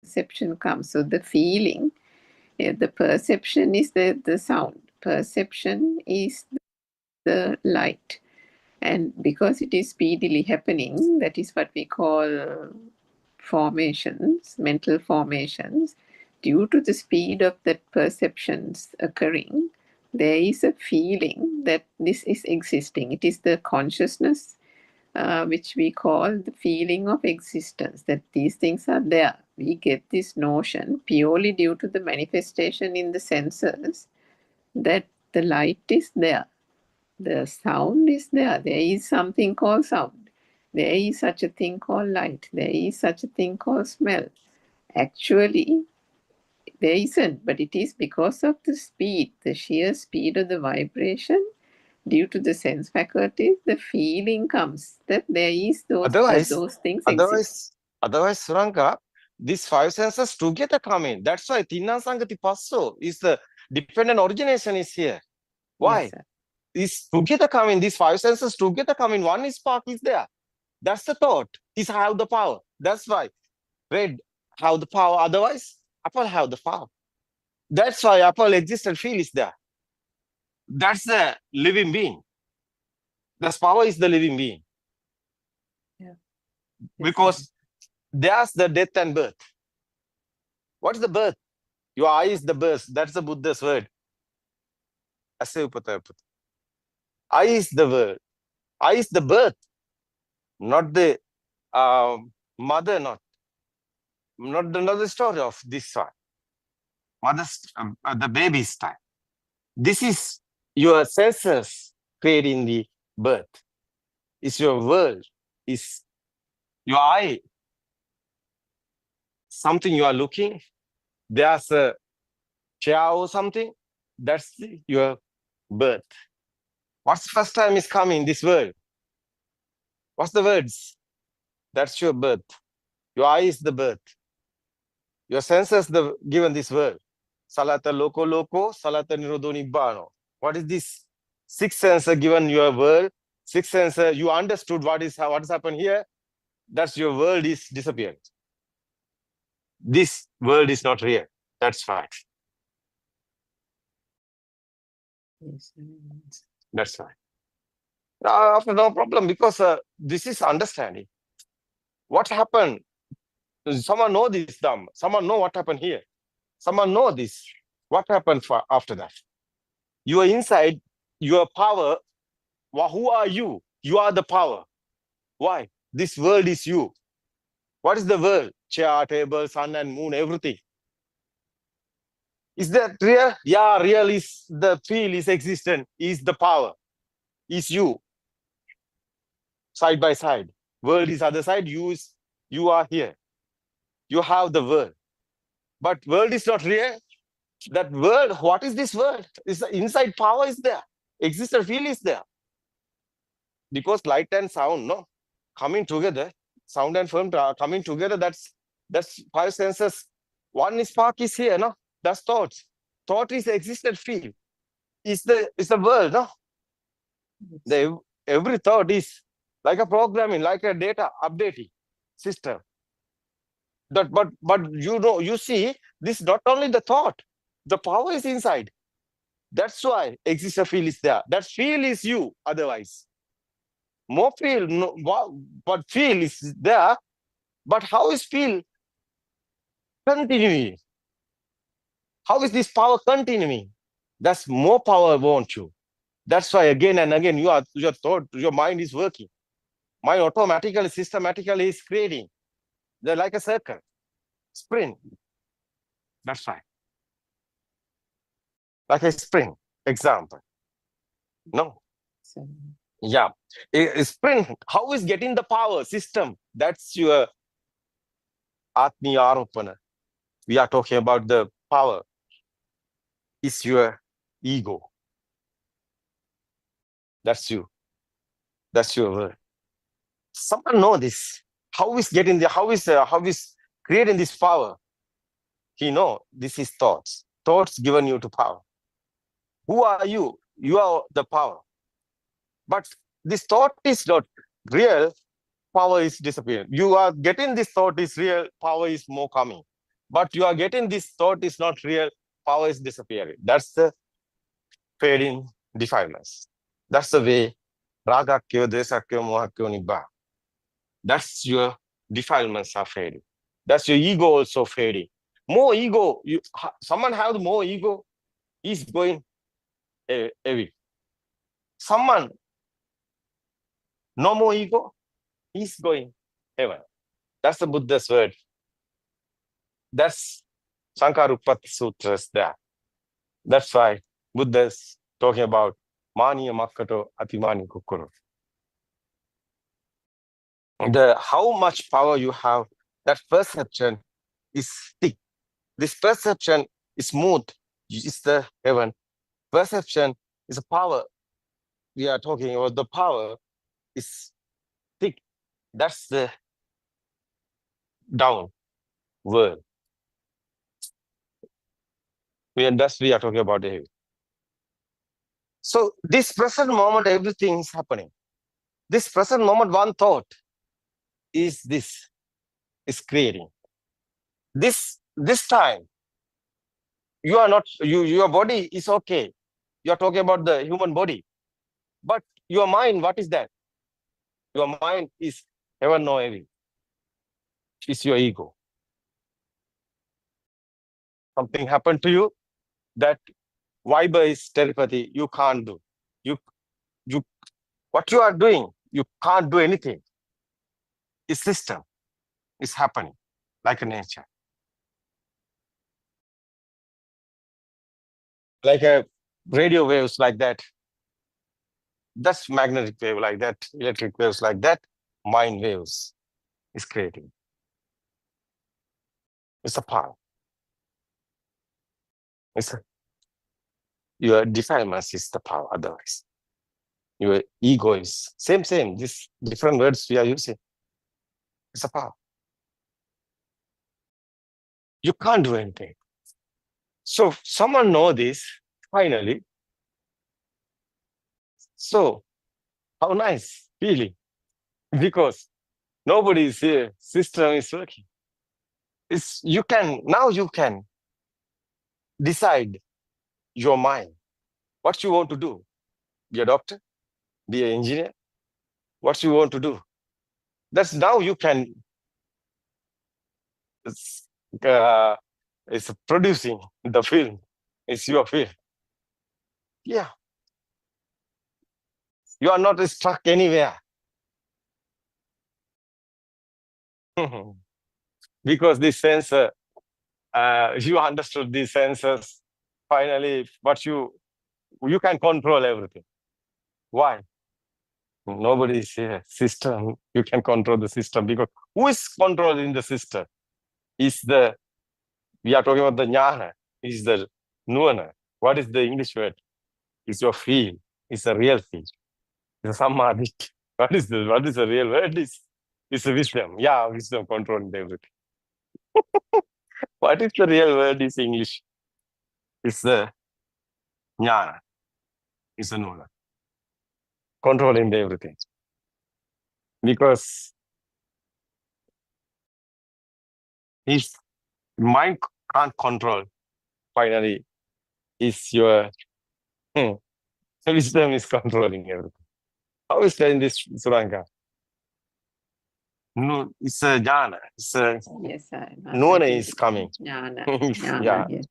perception comes. So the feeling, the perception is the sound. Perception is the light. And because it is speedily happening, that is what we call formations, mental formations. Due to the speed of that perceptions occurring, there is a feeling that this is existing. It is the consciousness which we call the feeling of existence, that these things are there. We get this notion purely due to the manifestation in the senses that the light is there, the sound is there. There is something called sound. There is such a thing called light. There is such a thing called smell. Actually, there isn't, but it is because of the speed, the sheer speed of the vibration. Due to the sense faculties, the feeling comes that there is those things exist. Otherwise, Suranga, these five senses together come in. That's why Tinna Sangati Passo is the dependent origination is here. Why? Yes, sir. These together come in, these five senses together come in. One is spark is there. That's the thought. Is have the power. That's why red have the power. Otherwise, apple have the power. That's why apple exists and feel is there. That's the living being. That's power is the living being. Yeah. Because there's the death and birth. What is the birth? Your eye is the birth. That's the Buddha's word. Eye is the word. Eye is the birth, not the mother, not the story of this one. Mother's the baby's time. This is your senses creating the birth. It's your world. It's your eye. Something you are looking. There's a chair or something. That's your birth. What's the first time is coming in this world? What's the words? That's your birth. Your eye is the birth. Your senses the given this world. Salata loko, salata nirodho nibbano. What is this? Six senses given your world. Six senses, you understood what has happened here. That's your world is disappeared. This world is not real. That's right. Yes. That's right. After no problem, because this is understanding. What happened? Someone know this Dhamma. Someone know what happened here. Someone know this. What happened after that? You are inside your power. Who are you? You are the power. Why? This world is you. What is the world? Chair, table, sun and moon, everything. Is that real? Yeah, real is the feel is existent, is the power, is you. Side by side. World is other side, you are here. You have the world. But world is not real. That world, what is this world? Is the inside power is there. Existent feel is there. Because light and sound, no, coming together, sound and form coming together, that's five senses. One is spark is here, no? That's thoughts. Thought is existent feel. Is the world, no? Every thought is like a programming, like a data updating system. But you see, this not only the thought, the power is inside. That's why existent feel is there. That feel is you, otherwise. More feel, no, but feel is there. But how is feel continuing? How is this power continuing? That's more power want you. That's why again and again your thought, your mind is working. Mind automatically, systematically is creating. They're like a circle, spring. That's right. Like a spring, example. No. Yeah. A spring, how is getting the power system? That's your Atmiya Aropana. We are talking about the power. Is your ego. That's you. That's your word. Someone know this. How is getting the how is creating this power? He know this is thoughts. Thoughts given you to power. Who are you? You are the power. But this thought is not real. Power is disappearing. You are getting this thought is real. Power is more coming. But you are getting this thought is not real, power is disappearing. That's the fading defilements. That's the way ragakyo, desakyo, mohakyo, nibbana. That's your defilements are fading. That's your ego also fading. More ego, someone have more ego, is going away. Someone no more ego, he's going heaven. That's the Buddha's word. That's Sankarupati Sutras there. That's why Buddha's talking about Maniya Makkato Atimani Kukuru. How much power you have, that perception is thick. This perception is smooth, is the heaven. Perception is a power. We are talking about the power is thick. That's the down world. We are talking about the heaven. So this present moment, everything is happening. This present moment, one thought is creating. This time, you are not, your body is okay. You are talking about the human body. But your mind, what is that? Your mind is heaven or heaven. It's your ego. Something happened to you, that Viber is telepathy, you can't do. What you are doing, you can't do anything. It's system. It's happening like a nature. Like a radio waves like that. That's magnetic wave like that, electric waves like that, mind waves is creating. It's a power. Your defilements is the power, otherwise. Your ego is same. These different words we are using. It's a power. You can't do anything. So someone know this, finally. So how nice feeling. Because nobody is here, system is working. Now you can decide your mind, what you want to do. Be a doctor, be an engineer, what you want to do. That's now you can, it's producing the film. It's your film. Yeah. You are not stuck anywhere. Because this sensor, you understood these sensors, finally, but you can control everything. Why? Nobody is here. System, you can control the system, because who is controlling the system? We are talking about the jnana, is the nuana. What is the English word? It's your feel. It's a real feel. It's a samadhi. What is the real word? It's a wisdom. Yeah, wisdom controlling everything. What is the real word is English? It's the jnana. It's a nuana. Controlling everything. Because his mind can't control, finally, is your wisdom is controlling everything. How is that in this Suranka? No, it's a jnana. Yes, Nuana is coming. Jnana. Yeah. Yes.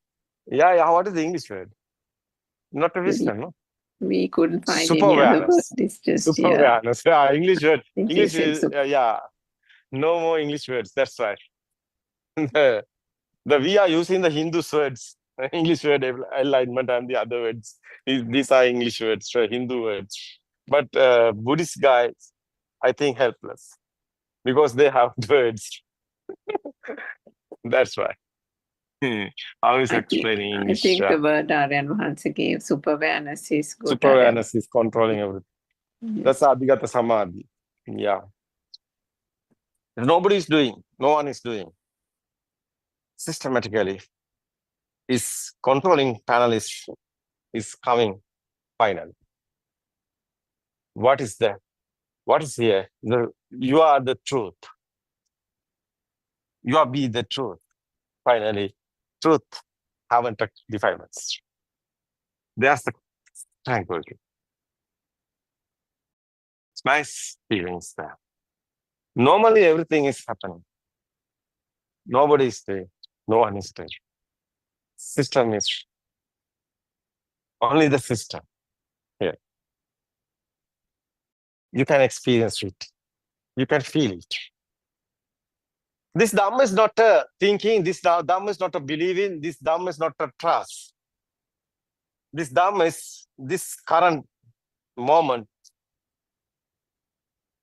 Yeah. What is the English word? Not a wisdom, no? We couldn't find Super any other awareness. word. It's just, Super awareness. Yeah, English word. English is yeah. No more English words. That's right. We are using the Hindu words, English word alignment and the other words. These are English words, Hindu words. But Buddhist guys, I think, helpless because they have words. That's why. I was explaining English. I think the word Aryan Mahansa gave, super awareness, is good. Super awareness is controlling everything. Yes. That's Adhigata Samadhi. Yeah. Nobody is doing. No one is doing. Systematically, is controlling panel is coming finally. What is that? What is here? You are the truth. You are be the truth. Finally, truth haven't defined us. There's the tranquility. It's nice feelings there. Normally, everything is happening. Nobody is there. No one is there. System is only the system here. You can experience it. You can feel it. This Dhamma is not a thinking. This Dhamma is not a believing. This Dhamma is not a trust. This Dhamma is this current moment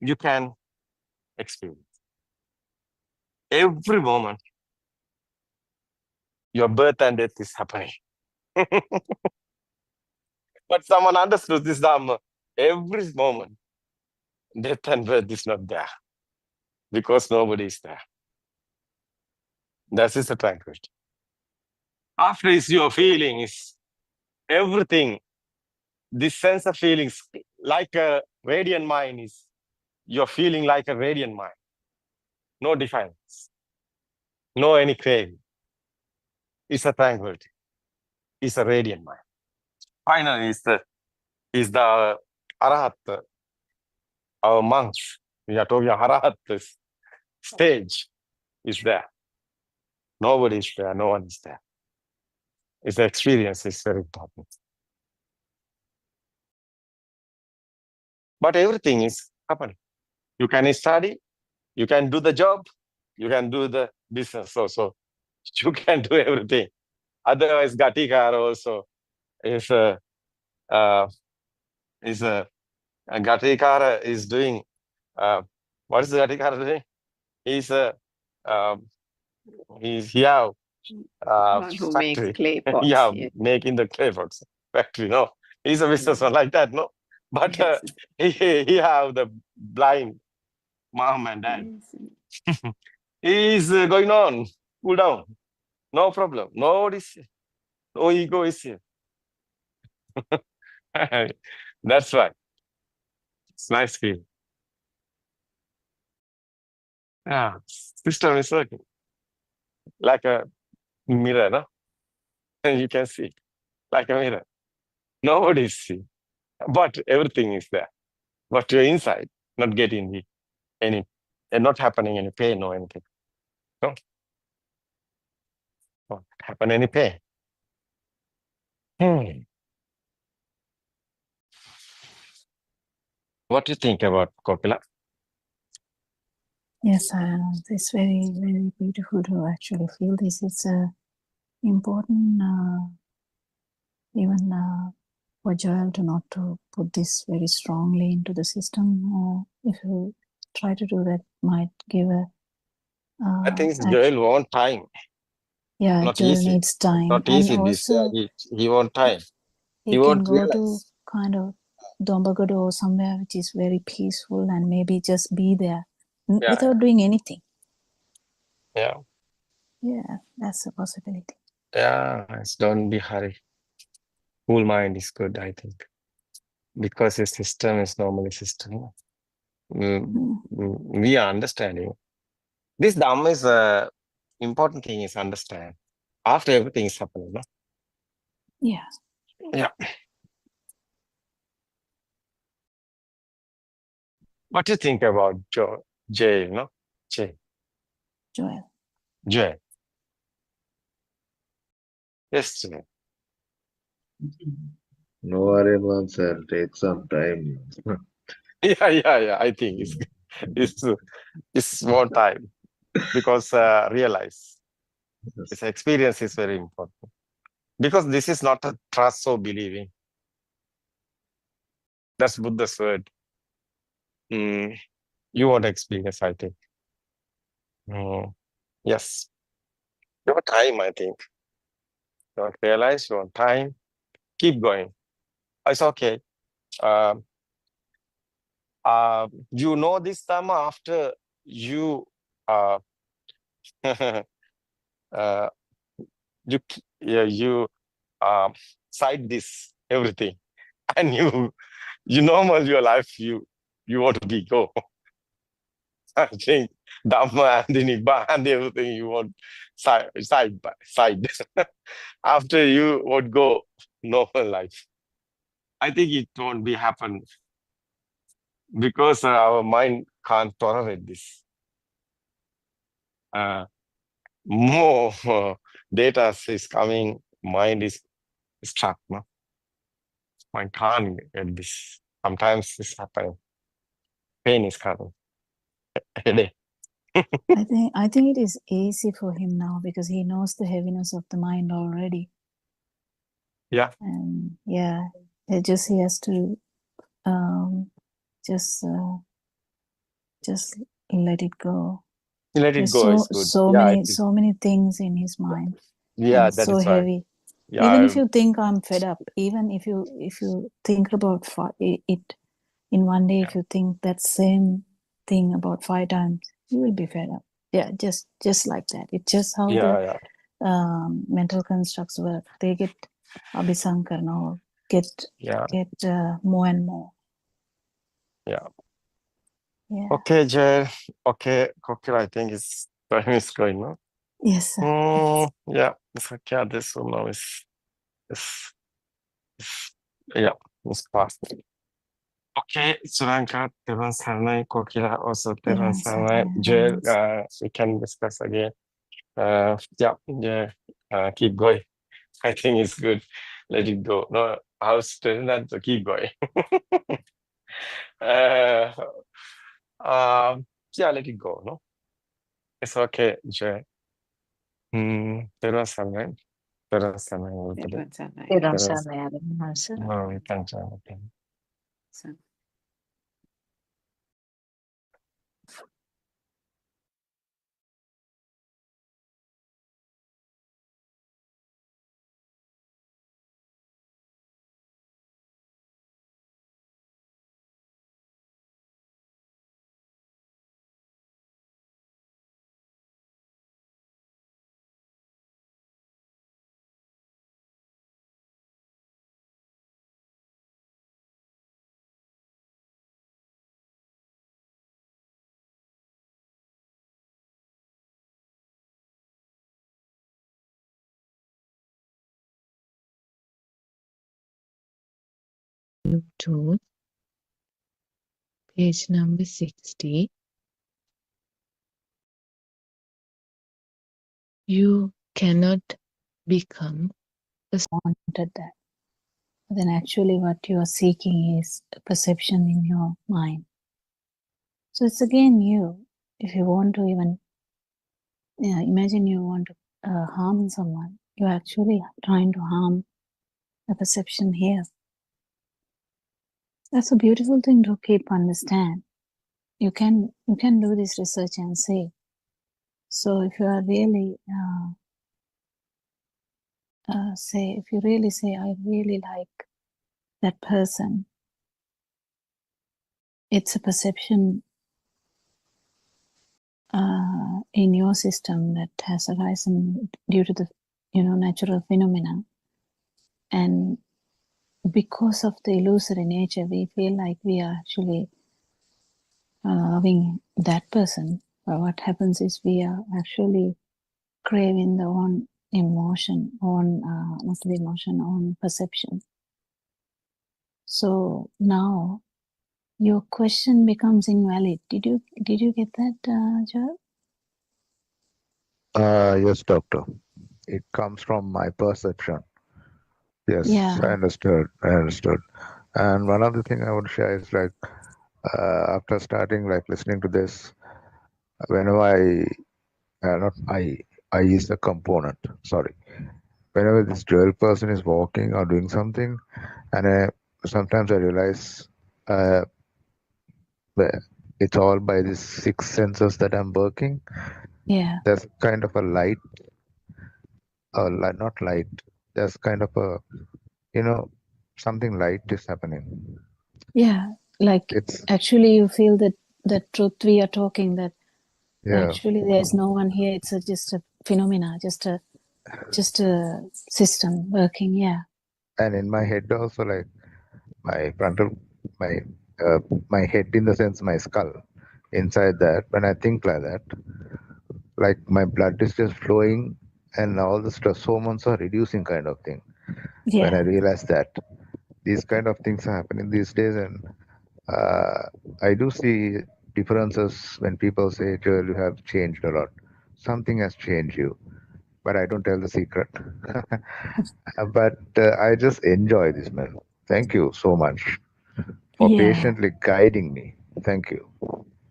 you can experience. Every moment, your birth and death is happening. But someone understood this Dhamma. Every moment, death and birth is not there because nobody is there. That is the tranquility. After is your feelings, everything, this sense of feelings, like a radiant mind is, you're feeling like a radiant mind. No defiance, no any craving. It's a tranquility. It's a radiant mind. Finally, is the Arahat, our monks. We are talking Arahat stage is there. Nobody is there. No one is there. It's the experience is very important. But everything is happening. You can study, you can do the job, you can do the business also. You can do everything. Otherwise, Gatikara also is Gatikara is doing what is the Gatikara doing? He's here One who makes factory. clay pots. Yeah, Yes. making the clay pots factory. No, he's a businessman like that. No, but Yes. he have the blind mom and dad. Yes. He's going on, cool down, no problem. No ego is here. That's right. It's nice feeling. Yeah, system is working like a mirror, no? And you can see like a mirror. Nobody is seeing, but everything is there. But you're inside, not getting any, and not happening any pain or anything. No, not happen any pain. What do you think about Kopila? Yes, it's very, very beautiful to actually feel this. It's important, even for Joel to not to put this very strongly into the system. If you try to do that, might give a. I think Joel want time. Yeah, not Joel easy. needs time, Not and easy. also He want time. he He can won't go to realize. kind of Dombagado or somewhere which is very peaceful and maybe just be there Yeah, without doing anything. yeah, Yeah, that's a possibility. yeah. Don't be hurry. Cool mind is good, I think, because the system is normally system. We are understanding. This Dhamma is important thing is understand. After everything is happening, no? Yeah. Yeah. What do you think about Jay, no? Jay. Joel. Jay. Yes, Jay. No worry, man, sir. Take some time. Yeah. I think it's more time because realize this experience is very important because this is not a trust or believing. That's Buddha's word. You want experience, I think. Yes. Your time, I think. You want realize your time. Keep going. It's okay. You know this Dhamma after you you cite this everything and you normal your life you want to be go. I think Dhamma and the Nibbana and everything you want side by side. After you would go normal life. I think it won't be happen because our mind can't tolerate this. More data is coming, mind is stuck. No? Mind can't get this. Sometimes this happens. Pain is coming. Headache. I think it is easy for him now because he knows the heaviness of the mind already. Yeah. And yeah, he has to just let it go. Let it There's go. It's good. so many things in his mind. Yeah, and that so is right. heavy. Yeah, Even if you think I'm fed up, even if you think about it in one day, if you think that same thing about 5 times, you will be fed up. Yeah, just like that. It's just how the mental constructs work. They get abhisankarana or get more and more. Yeah. Yeah. Okay, Jay. Okay, Kokila, I think it's time is going, no? Yes, sir. Yeah, it's okay. This one now is yeah, it's past. Okay, Suranka, Tevan Sarnai, Kokila, also Tevan Sarnai. Jay, we can discuss again. Keep going. I think it's good. Let it go. No, how's that? So keep going. Let it go. No, it's okay, Jay. Tevan Sarnai. Tevan Sarnai. No, we can't. To page number 60. You cannot become wanted that. But then actually what you are seeking is a perception in your mind. So it's again you. If you want to even imagine you want to harm someone, you're actually trying to harm a perception here. That's a beautiful thing to keep understand. You can do this research and see. So if you are really if you really say, I really like that person, it's a perception in your system that has arisen due to the natural phenomena, and because of the illusory nature, we feel like we are actually loving that person. But what happens is we are actually craving the own emotion, not the emotion, own perception. So now your question becomes invalid. Did you get that, Joel? Yes, doctor. It comes from my perception. Yes, Yeah. I understood. And one other thing I would share is like after starting like listening to this, whenever I is the component. Sorry. Whenever this dual person is walking or doing something, and sometimes I realize it's all by these 6 senses that I'm working. Yeah. There's kind of a light, or not light. There's kind of a, something light is happening. Yeah, like actually you feel that the truth we are talking, that actually there's no one here. It's just a phenomena, just a system working. Yeah. And in my head also, like my frontal, my head in the sense my skull inside that. When I think like that, like my blood is just flowing and all the stress hormones are reducing kind of thing. When I Yeah. realize that these kind of things are happening these days, and I do see differences when people say, Joel, you have changed a lot. Something has changed you, but I don't tell the secret. But I just enjoy this, man. Thank you so much for Yeah. patiently guiding me. Thank you.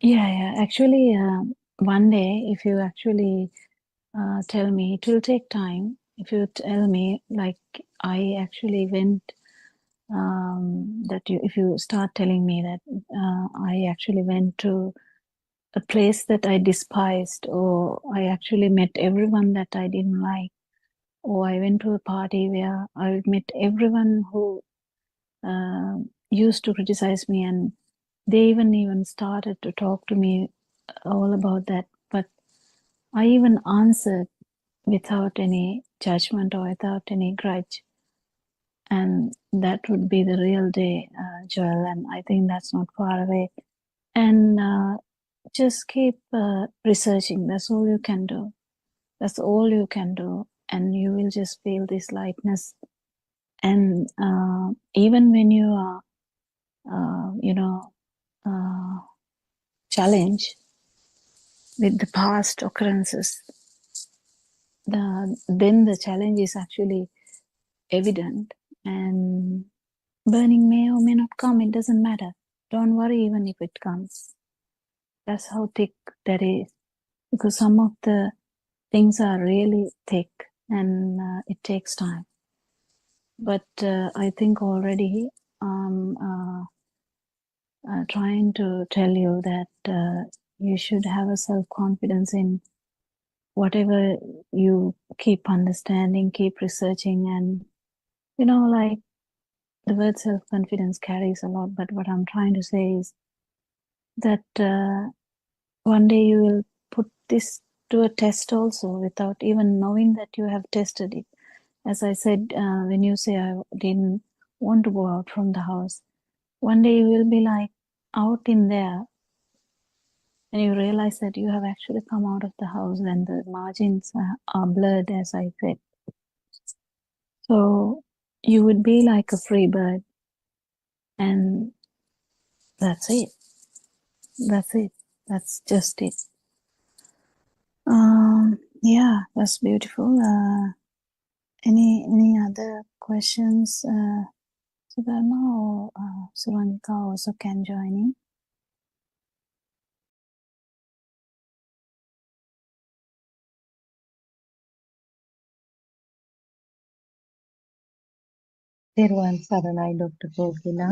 Yeah. Actually, one day, if you actually tell me, it will take time. If you tell me, like, I actually went, if you start telling me that I actually went to a place that I despised, or I actually met everyone that I didn't like, or I went to a party where I met everyone who used to criticize me, and they even started to talk to me all about that. But I even answered without any judgment or without any grudge. And that would be the real day, Joel. And I think that's not far away. And just keep researching. That's all you can do. That's all you can do. And you will just feel this lightness. And even when you are, challenged with the past occurrences, then the challenge is actually evident, and burning may or may not come. It doesn't matter. Don't worry even if it comes. That's how thick that is, because some of the things are really thick, and it takes time. But I think already trying to tell you that you should have a self-confidence in whatever you keep understanding, keep researching, and like the word self-confidence carries a lot. But what I'm trying to say is that one day you will put this to a test also, without even knowing that you have tested it. As I said, when you say I didn't want to go out from the house, one day you will be like out in there, and you realize that you have actually come out of the house and the margins are blurred, as I said. So you would be like a free bird, and that's it. That's it. That's just it. Yeah, that's beautiful. Any other questions? Sudharma or Suranika also can join in. Therwan Saranai, Dr. Kokila.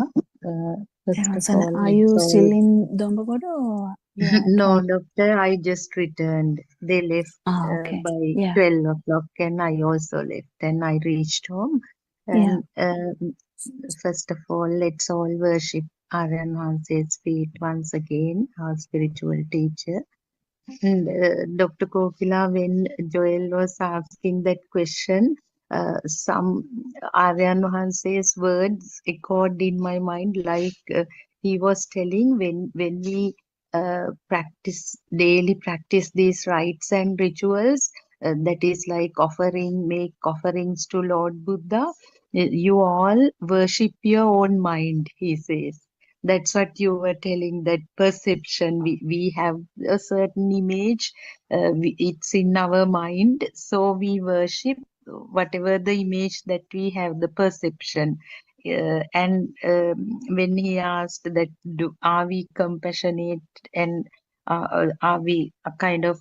First of Are all, you it's still all... in Dombavoda, or you are at No, home? doctor, I just returned. They left Okay. by Yeah. 12 o'clock, and I also left. And I reached home. Yeah. And first of all, let's all worship Aryan Hanse's feet once again, our spiritual teacher. And Dr. Kokila, when Joel was asking that question, some Aryan Hanse's words echoed in my mind, like he was telling, when we daily practice these rites and rituals, that is like make offerings to Lord Buddha, you all worship your own mind, he says. That's what you were telling, that perception. We have a certain image, it's in our mind, so we worship whatever the image that we have, the perception. And when he asked that, are we compassionate, and are we a kind of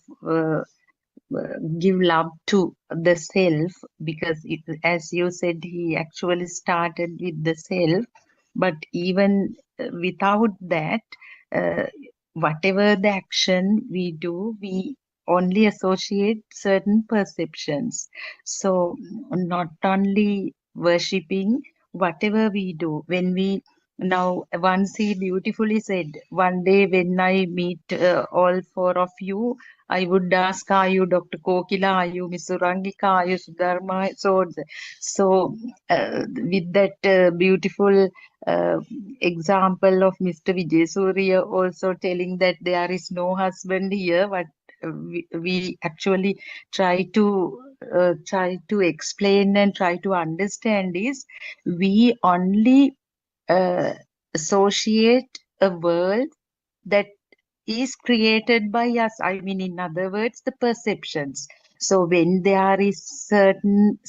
give love to the self, because as you said, he actually started with the self. But even without that, uh, whatever the action we do, we only associate certain perceptions. So not only worshipping, whatever we do, when we now, once he beautifully said, one day when I meet all four of you, I would ask, are you Dr. Kokila, are you Miss Surangika, are you Sudharma? So with that beautiful uh, example of Mr. Vijay Surya also telling that there is no husband here, but we actually try to explain and try to understand is we only associate a world that is created by us. I mean, in other words, the perceptions. So when there is certain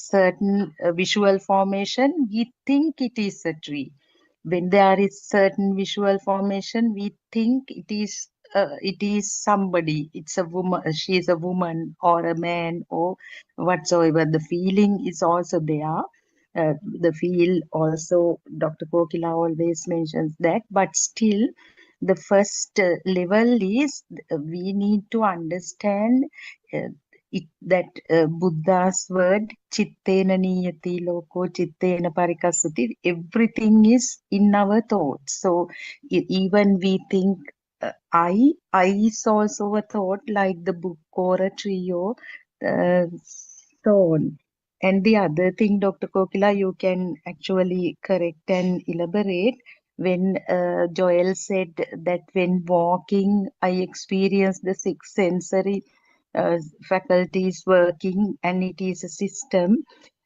visual formation, we think it is a tree. When there is certain visual formation, we think it is somebody. It's a woman. She is a woman or a man or whatsoever. The feeling is also there. The feel also, Dr. Kokila always mentions that, but still the first level is we need to understand that Buddha's word chittena niyati loko chittena parikasati, everything is in our thoughts. So even we think I is also a thought, like the book or a tree or stone. And the other thing, Dr. Kokila, you can actually correct and elaborate when Joel said that when walking, I experience the six sensory faculties working, and it is a system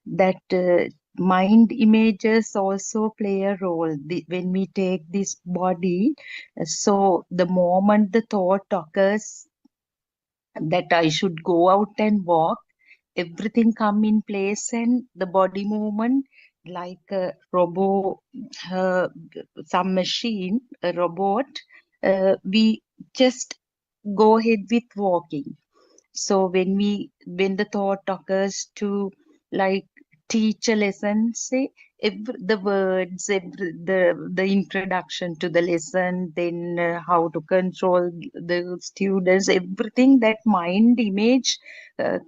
that mind images also play a role. When we take this body, so the moment the thought occurs that I should go out and walk, everything come in place, and the body movement like a robot, uh, some machine, a robot, we just go ahead with walking. So when the thought occurs to like teach a lesson, say the words, the introduction to the lesson, then how to control the students, everything that mind image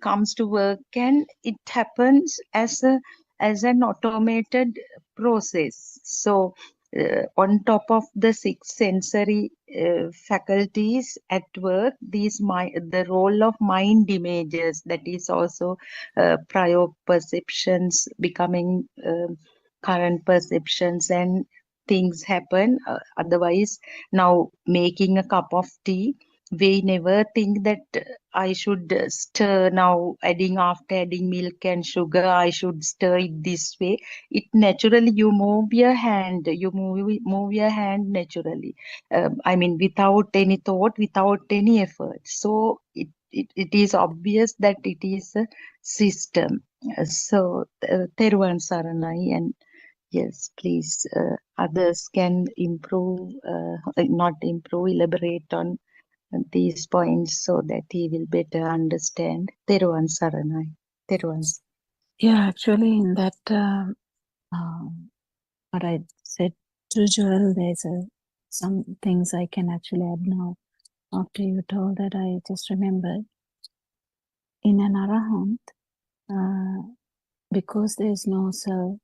comes to work, and it happens as an automated process. So on top of the six sensory faculties at work, the role of mind images, that is also prior perceptions becoming current perceptions, and things happen. Otherwise, now making a cup of tea, we never think that I should stir now, after adding milk and sugar, I should stir it this way. It naturally, you move your hand, move your hand naturally. I mean, without any thought, without any effort. So it is obvious that it is a system. So, Teruvan Saranai, and yes, please, others can improve, not improve, elaborate on these points so that he will better understand. Teruvan Saranai. Teruvan. Yeah, actually, in that, what I said to Joel, there's some things I can actually add now. After you told that, I just remembered in an arahant, because there's no self,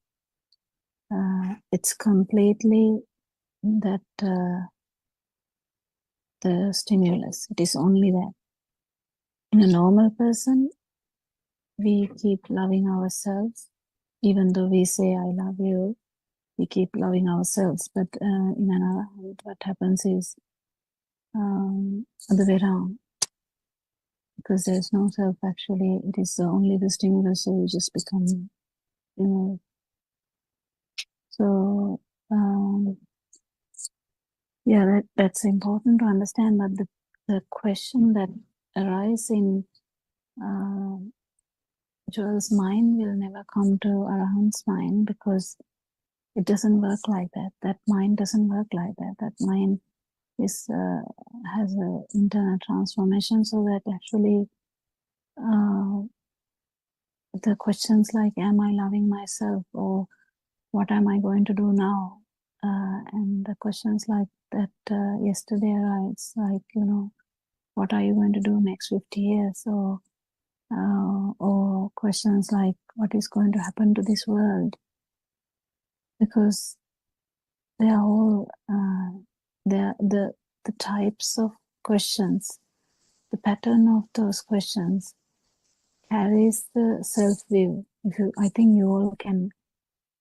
it's completely that the stimulus. It is only that. In a normal person, we keep loving ourselves, even though we say, I love you, we keep loving ourselves. But in an arahant, what happens is other way around. Because there's no self, actually, it is only the stimulus, so you just become, you know. So, yeah, that's important to understand. But the question that arises in Joel's mind will never come to Arahant's mind, because it doesn't work like that. That mind doesn't work like that. That mind is has an internal transformation, so that actually the questions like, am I loving myself, or what am I going to do now? And the questions like that yesterday arise, like, you know, what are you going to do next 50 years? Or questions like, what is going to happen to this world? Because they are all the types of questions, the pattern of those questions carries the self-view. I think you all can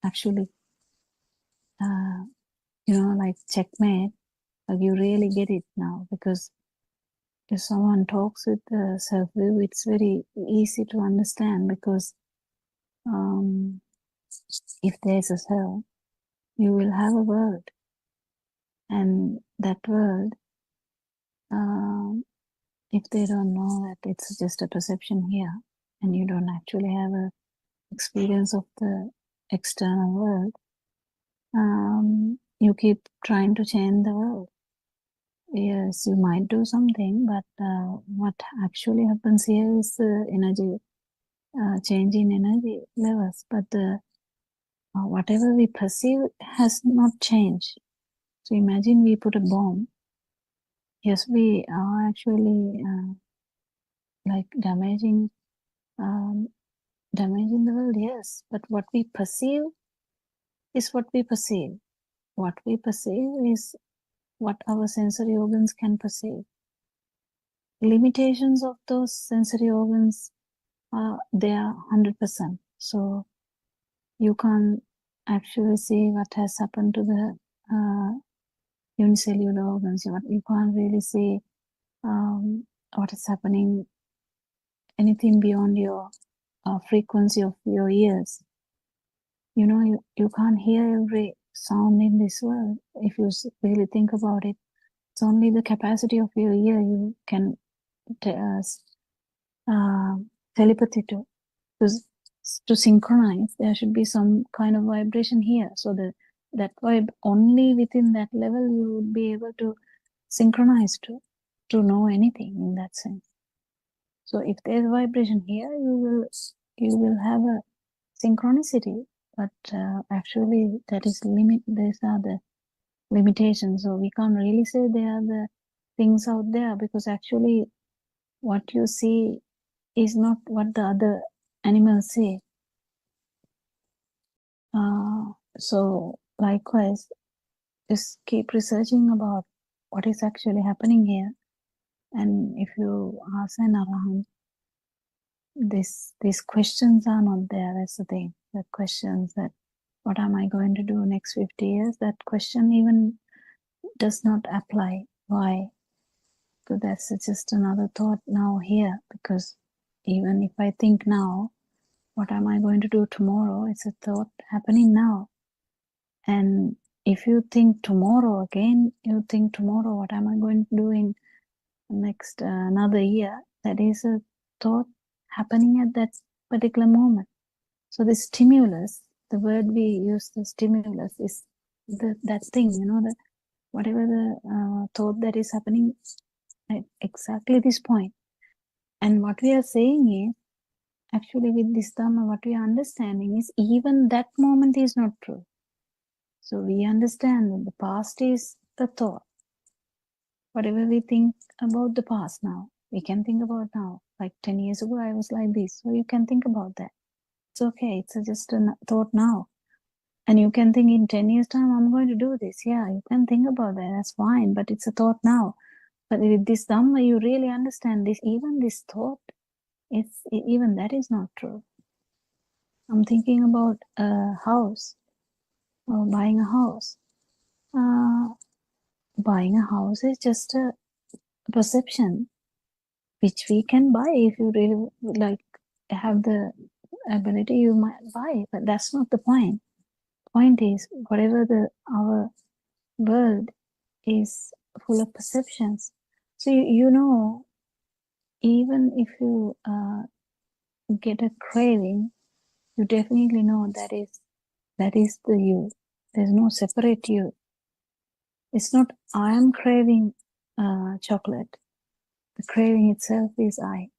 actually like checkmate, like you really get it now, because if someone talks with the self-view, it's very easy to understand, because if there's a self, you will have a world, and that world, if they don't know that it's just a perception here, and you don't actually have a experience of the external world, you keep trying to change the world. Yes, you might do something, but what actually happens here is the energy, change in energy levels, but whatever we perceive has not changed. So imagine we put a bomb. Yes, we are actually like damaging the world, yes, but what we perceive is what we perceive. What we perceive is what our sensory organs can perceive. Limitations of those sensory organs they are 100%. So you can't actually see what has happened to the unicellular organs. You can't really see what is happening, anything beyond your frequency of your ears. You can't hear every sound in this world. If you really think about it, it's only the capacity of your ear you can telepathy to. Because to synchronize, there should be some kind of vibration here. So that vibe, only within that level you would be able to synchronize to know anything in that sense. So if there's vibration here, you will have a synchronicity, but actually that is these are the limitations. So we can't really say they are the things out there, because actually what you see is not what the other animals see. So likewise, just keep researching about what is actually happening here. And if you ask an Arahant, these questions are not there. That's the thing. The questions that what am I going to do next 50 years? That question even does not apply. Why? Because that's just another thought now here. Because even if I think now, what am I going to do tomorrow? It's a thought happening now. And if you think tomorrow again, you think tomorrow, what am I going to do in next another year? That is a thought happening at that particular moment. So the stimulus, the word we use, the stimulus, is that thing, that whatever the thought that is happening at exactly this point. And what we are saying is, actually with this Dhamma, what we are understanding is even that moment is not true. So we understand that the past is a thought. Whatever we think about the past now, we can think about now. Like 10 years ago, I was like this. So you can think about that. It's okay. It's just a thought now. And you can think in 10 years' time, I'm going to do this. Yeah, you can think about that. That's fine. But it's a thought now. But with this Dhamma, you really understand this. Even this thought, even that is not true. I'm thinking about a house or buying a house. Buying a house is just a perception which we can buy. If you really have the ability, you might buy, but that's not the point. Point is, whatever our world is full of perceptions. So even if you get a craving, you definitely know that is the you. There's no separate you. It's not I am craving chocolate. The craving itself is I.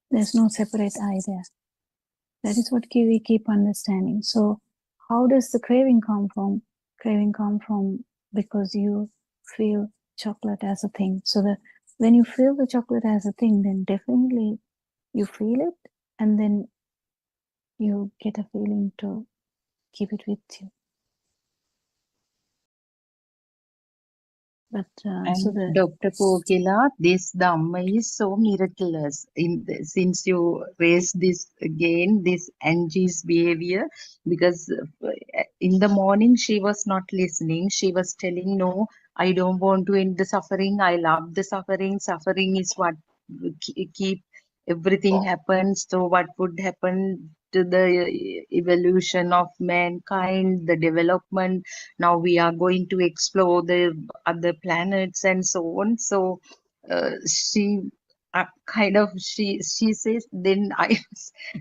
There's no separate I there. That is what we keep understanding. So how does the craving come from? Craving come from because you feel chocolate as a thing. So that when you feel the chocolate as a thing, then definitely you feel it, and then you get a feeling to keep it with you. But And Dr. Kokila, this Dhamma is so miraculous. Since you raised this again, this Angie's behavior, because in the morning she was not listening. She was telling, no, I don't want to end the suffering. I love the suffering. Suffering is what keep everything happens. So what would happen to the evolution of mankind, the development? Now we are going to explore the other planets and so on. So she kind of she says, then I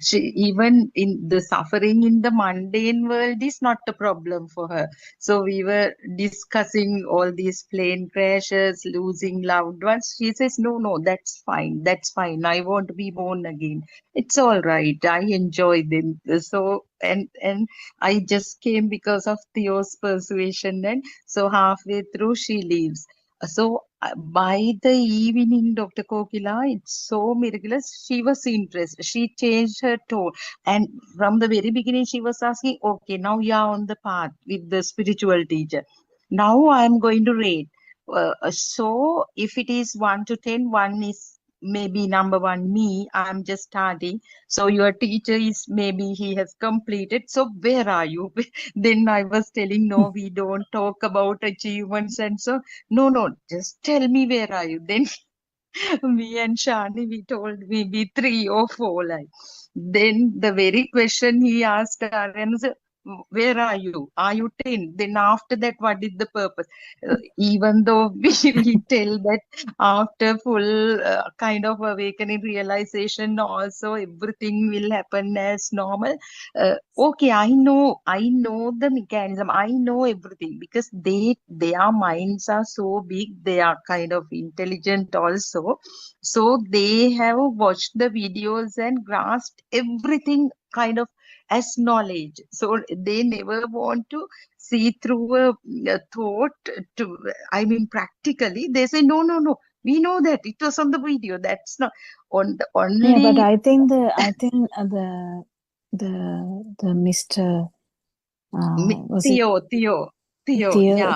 she, even in the suffering in the mundane world is not a problem for her. So we were discussing all these plane crashes, losing loved ones. She says, no, no, that's fine. That's fine. I want to be born again. It's all right. I enjoy them. So, and I just came because of Theo's persuasion. And so halfway through, she leaves. So by the evening, Dr. Kokila, it's so miraculous. She was interested. She changed her tone. And from the very beginning, she was asking, okay, now you are on the path with the spiritual teacher. Now I'm going to rate. So if it is 1 to 10, 1 is maybe number 1, me, I'm just starting. So your teacher is maybe he has completed. So where are you? Then I was telling, no, we don't talk about achievements and so. No, no, just tell me where are you. Then me and Shani, we told maybe 3 or 4 like. Then the very question he asked Aryan was, where are you? Are you 10? Then after that, what is the purpose? Even though we tell that after full kind of awakening realization, also everything will happen as normal. Okay, I know the mechanism. I know everything because their minds are so big. They are kind of intelligent also. So they have watched the videos and grasped everything kind of as knowledge. So they never want to see through a thought to, I mean, practically, they say, no, no, no, we know that it was on the video. That's not on the Yeah, but only. I think the Mr. Was it Theo,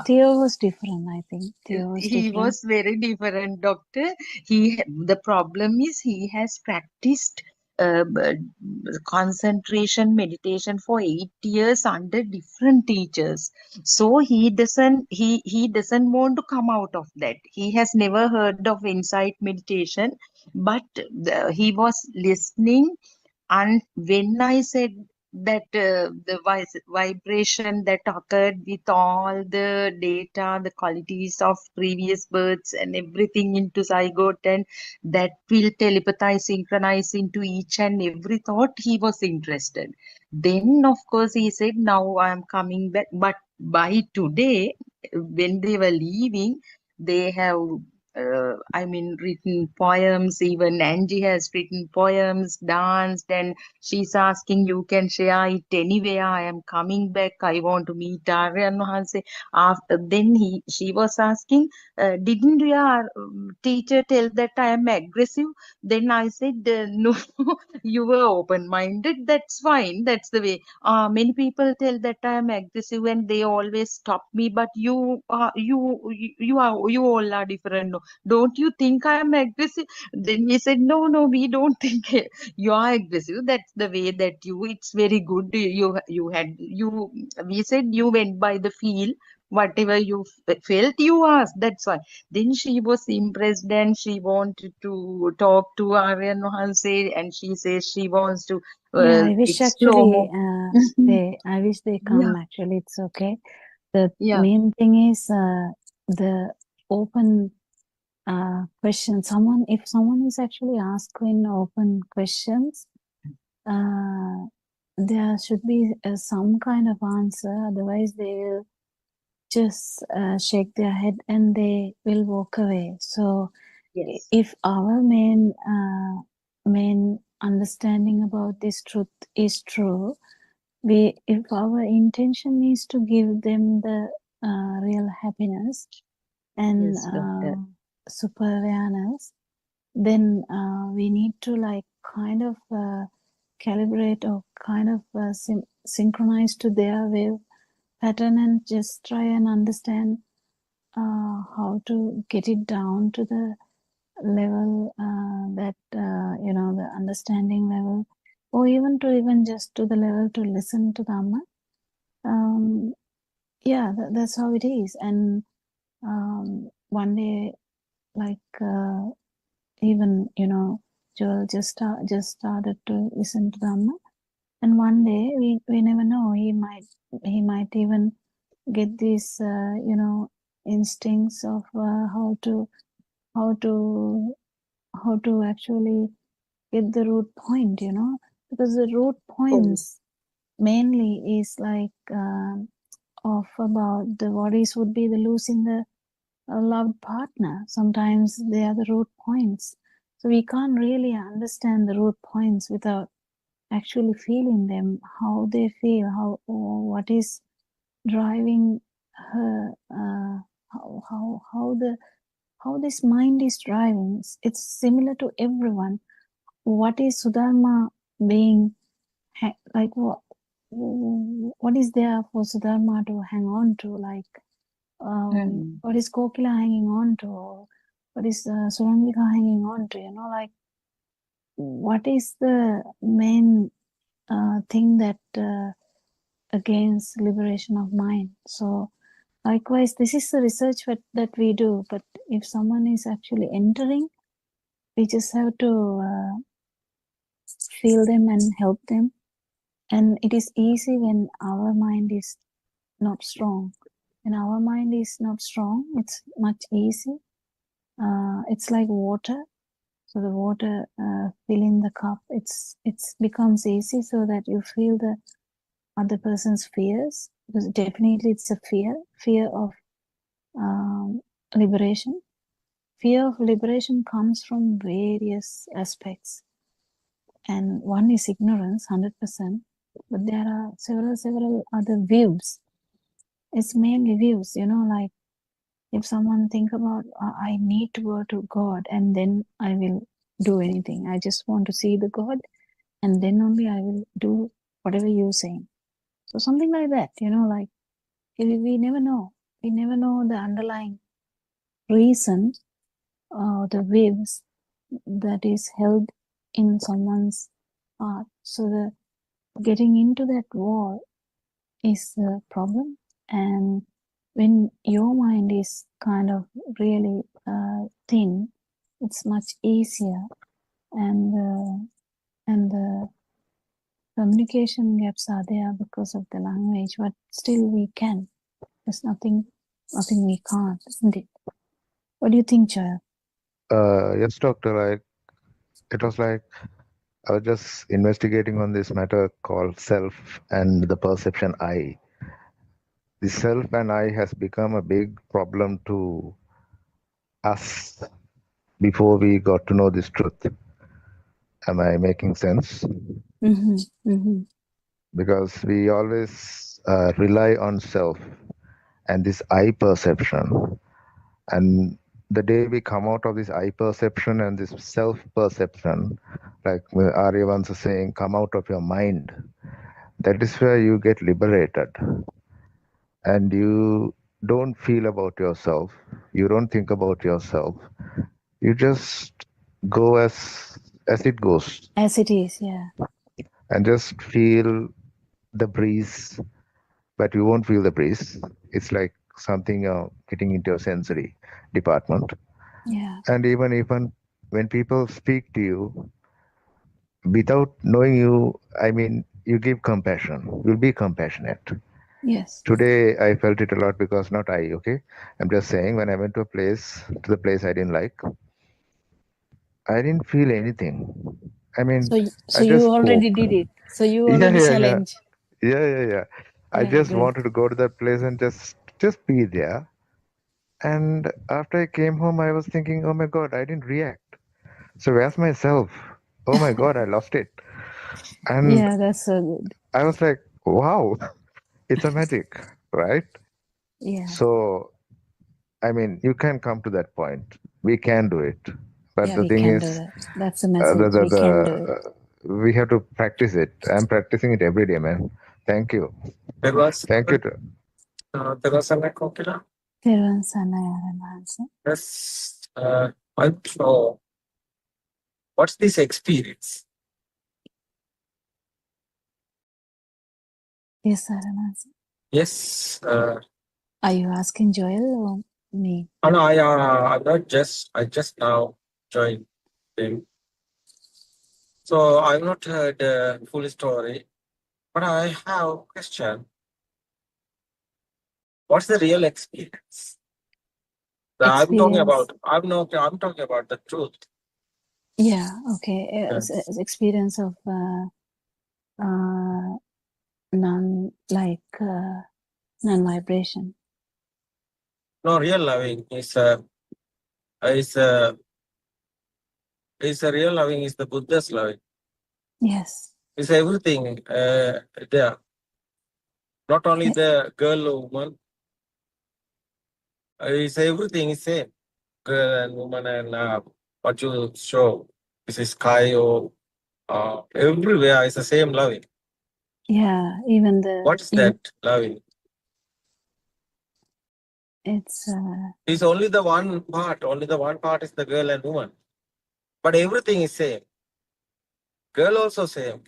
Theo was different, I think. Theo was he different. was very different, doctor. The problem is he has practiced concentration meditation for 8 years under different teachers. So he doesn't want to come out of that. He has never heard of insight meditation, but he was listening. And when I said that the vibration that occurred with all the data, the qualities of previous births and everything into zygote, and that will telepathize, synchronize into each and every thought, he was interested. Then, of course, he said, now I am coming back. But by today, when they were leaving, they have I mean, written poems. Even Angie has written poems, danced, and she's asking, you can share it anywhere. I am coming back. I want to meet Aryan Mahanse. After then, she was asking, didn't your teacher tell that I am aggressive? Then I said, no, you were open-minded. That's fine. That's the way. Many people tell that I am aggressive, and they always stop me. But you all are different. No, don't you think I am aggressive? Then he said, no, no, we don't think you are aggressive. That's the way that it's very good. We said you went by the feel. Whatever you felt, you asked. That's why. Then she was impressed and she wanted to talk to Aryan Mahanse, and she says she wants to Yeah, I wish explore actually more. Mhm. I wish they Yeah, come. Actually, it's okay. The yeah, main thing is the open question. If someone is actually asking open questions, there should be some kind of answer. Otherwise, they will just shake their head and they will walk away. So, yes, if our main understanding about this truth is true, if our intention is to give them the real happiness and yes, doctor. super awareness, then we need to like kind of calibrate or kind of synchronize to their wave pattern and just try and understand how to get it down to the level that the understanding level, or even just to the level to listen to Dhamma. Yeah, that's how it is. And one day, like even Joel just started to listen to Dhamma, and one day we never know, he might even get these instincts of how to actually get the root point, because the root points mainly is like of about the worries would be the losing the loved partner. Sometimes they are the root points, so we can't really understand the root points without actually feeling them, how they feel, what is driving her, how this mind is driving. It's similar to everyone. What is Sudharma being like? What is there for Sudharma to hang on to? Like, what is Kokila hanging on to? Or what is Surangika hanging on to? Like, what is the main thing that against liberation of mind? So likewise, this is the research that we do. But if someone is actually entering, we just have to feel them and help them. And it is easy when our mind is not strong. When our mind is not strong, it's much easy. It's like water. So the water filling the cup, it's becomes easy, so that you feel the other person's fears, because definitely it's a fear of liberation. Fear of liberation comes from various aspects, and one is ignorance, 100%, but there are several other views. It's mainly views, like if someone think about, I need to go to God and then I will do anything. I just want to see the God and then only I will do whatever you're saying. So something like that, like we never know. We never know the underlying reason, the waves that is held in someone's heart. So the getting into that wall is the problem. And when your mind is kind of really thin, it's much easier, and the communication gaps are there because of the language, but still we can. There's nothing we can't, isn't it? What do you think, Joel? Yes, doctor. It was like I was just investigating on this matter called self and the perception I. The self and I has become a big problem to us before we got to know this truth. Am I making sense? Mm-hmm. Mm-hmm. Because we always rely on self and this I perception. And the day we come out of this I perception and this self perception, like Arya once was saying, come out of your mind. That is where you get liberated. And you don't feel about yourself. You don't think about yourself. You just go as it goes. As it is, yeah. And just feel the breeze, but you won't feel the breeze. It's like something getting into your sensory department. Yeah. And even when people speak to you without knowing you, I mean, you give compassion. You'll be compassionate. Yes. Today I felt it a lot because not I, okay? I'm just saying when I went to the place I didn't like, I didn't feel anything. I mean, So I just you already spoke. did it. So you Yeah, already yeah, yeah. challenge. Yeah. I Yeah, just good. wanted to go to that place and just be there. And after I came home, I was thinking, oh my God, I didn't react. So where's myself? Oh my God, I lost it. And Yeah, that's so good. I was like, wow, it's a magic, right? Yeah. So, I mean, you can come to that point. We can do it. But Yeah, the we thing can do is, that. That's the message. We can do it. we have to practice it. I'm practicing it every day, man. Thank you. Thank you. Terasa Kokila. Thiruvan Sanayaranansa. Yes. Also, what's this experience? Yes, Aranansa. Yes. Are you asking Joel or me? Oh, no, I just now joined them. So I've not heard the full story, but I have a question. What's the real experience? I'm talking about the truth. Yeah, okay. Yes. It's experience of non-vibration. No, real loving is a real loving is the Buddha's loving. Yes. It's everything there. Not only Yeah. the girl or woman. It's everything is same. Girl and woman and what you show. This is sky or everywhere is the same loving. Yeah, even the What's that loving? it's It's only the one part. Only the one part is the girl and woman. But everything is same. Girl also same.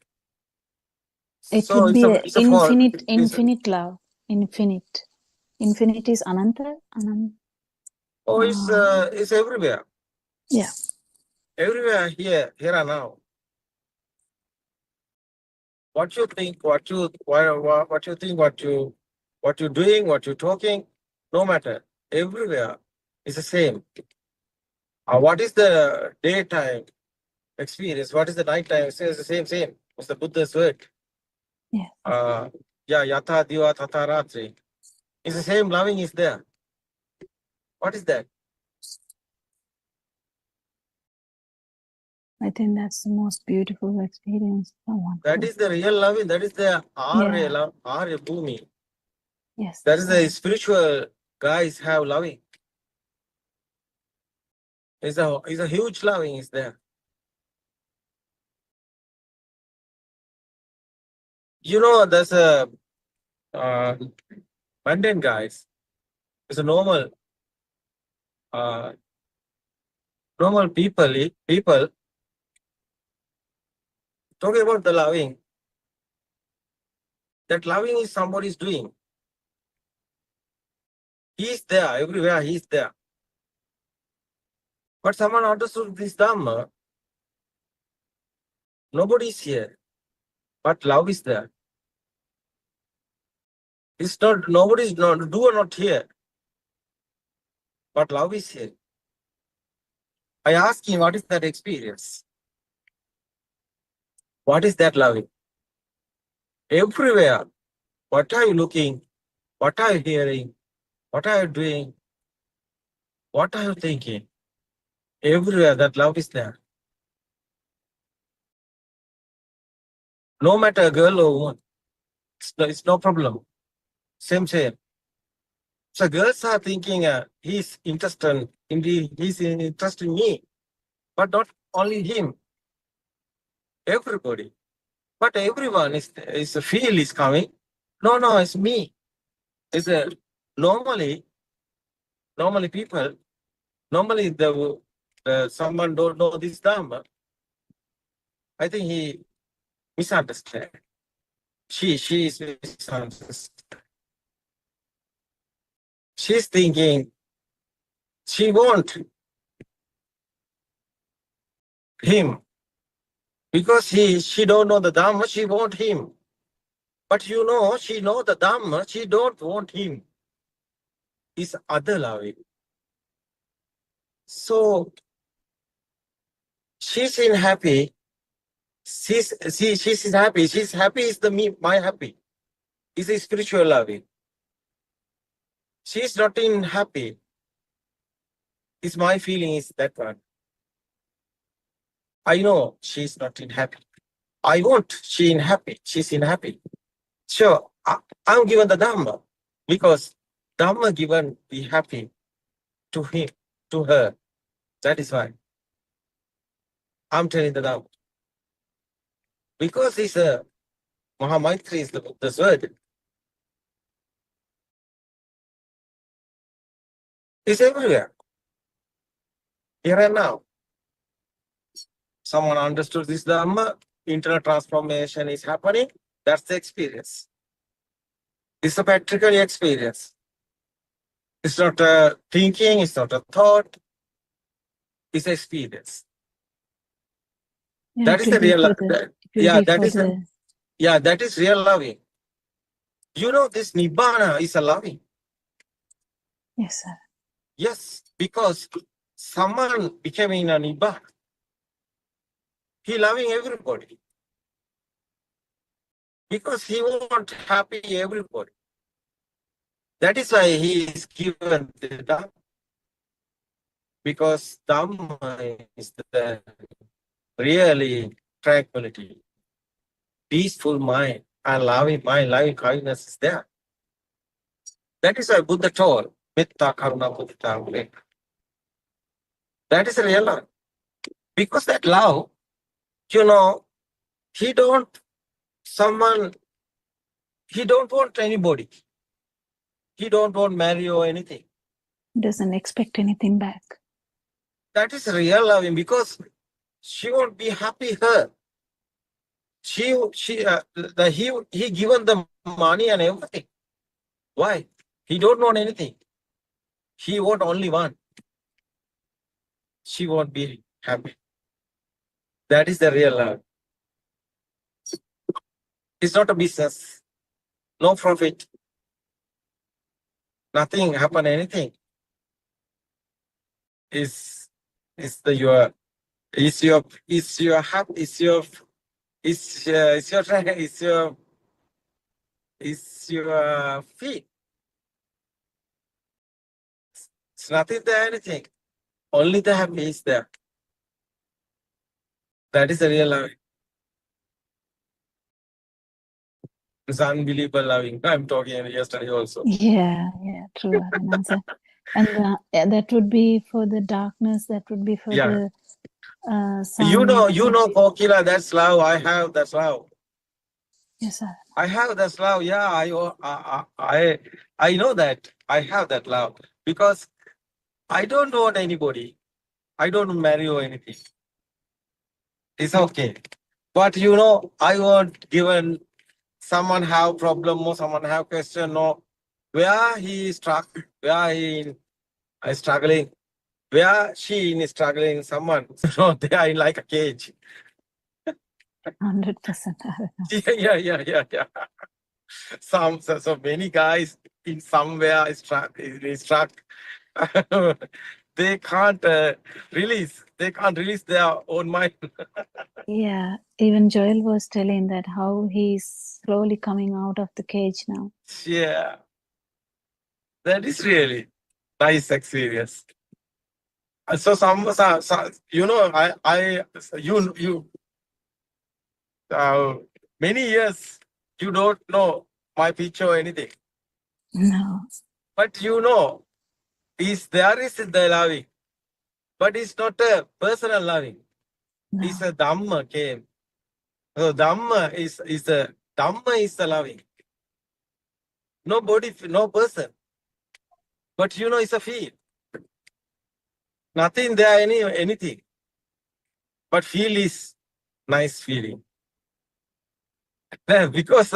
it So would be a it's a fault. infinite love. Infinite. Infinite is Ananta. It's everywhere. Yeah. Everywhere here and now. What you think, what you think, what you're doing, what you're talking, no matter. Everywhere is the same. What is the daytime experience? What is the nighttime? It's the same. It's the Buddha's word. Yeah. Yatha diva tatha ratri. It's the same loving is there. What is that? I think that's the most beautiful experience someone That could. is the real loving. That is the Arya Yeah. love, Arya Bhumi. Yes. That is the spiritual guys have loving. It's a huge loving is there. You know, there's a mundane guys. It's a normal people talking about the loving. That loving is somebody's doing. He's there everywhere. He's there. But someone understood this Dhamma. Nobody's here, but love is there. It's not nobody's not not here, but love is here. I ask him, what is that experience? What is that loving? Everywhere. What are you looking? What are you hearing? What are you doing? What are you thinking? Everywhere that love is there. No matter girl or woman, it's no problem. Same. So girls are thinking he's interested in me, but not only him. Everybody. But everyone is a feel is coming. No, it's me. It's a normally people. Normally the someone don't know this Dhamma. I think he misunderstand. She is misunderstood. She's thinking she want him because she don't know the Dhamma. She want him, but you know she know the Dhamma. She don't want him. It's other loving. So she's in happy. She's happy. She's happy is my happy. Is a spiritual loving. She's not in happy. Is my feeling is that one. I know she's not in happy. I want she in happy. She's in happy. Sure, I'm given the Dhamma because Dhamma given be happy to him, to her. That is why I'm telling the Dhamma. Because it's a Mahamaitri is the word. It's everywhere. Here and now. Someone understood this Dhamma, internal transformation is happening. That's the experience. It's a practical experience. It's not a thinking, it's not a thought, it's experience. Yeah, That it is will the be real for love. the, it will Yeah, be that for is the, that is real loving. You know, this Nibbana is a loving. yes, sir. Yes, because someone became in a Nibbana. He loving everybody. Because he wants happy everybody. That is why he is given the Dhamma. Because Dhamma is the really tranquility, peaceful mind, and loving mind, loving kindness is there. That is why Buddha told, Metta Karuna Buddha. That is real love. Because that love, you know, he don't want anybody. He don't want marry or anything. Doesn't expect anything back. That is real loving because she won't be happy her. He given the money and everything. Why? He don't want anything. He want only one. She won't be happy. That is the real love. It's not a business. No profit. Nothing happen. Anything. Is your happy? Is your feet. It's nothing there. Anything. Only the happy is there. That is the real love. It's unbelievable loving. I'm talking yesterday also. Yeah, true, Arinansa. And that would be for the darkness, that would be for Yeah. the sun. You know, Kokila, that's love. I have that's love. Yes, sir. I have that love. Yeah, I know that. I have that love because I don't want anybody. I don't marry or anything. It's okay. But you know, I want given someone have problem or someone have question or where he is stuck, where he is struggling, where she is struggling, someone. So they are in like a cage. 100%. Yeah. So many guys in somewhere is stuck. They can't release. They can't release their own mind. Yeah, even Joel was telling that how he's slowly coming out of the cage now. Yeah, that is really nice experience. So you know, many years you don't know my picture or anything, No. but you know, there is the loving, but it's not a personal loving. No. It's a Dhamma came. So Dhamma is the loving. Nobody, no person. But you know, it's a feel. Nothing there, anything. But feel is nice feeling. Because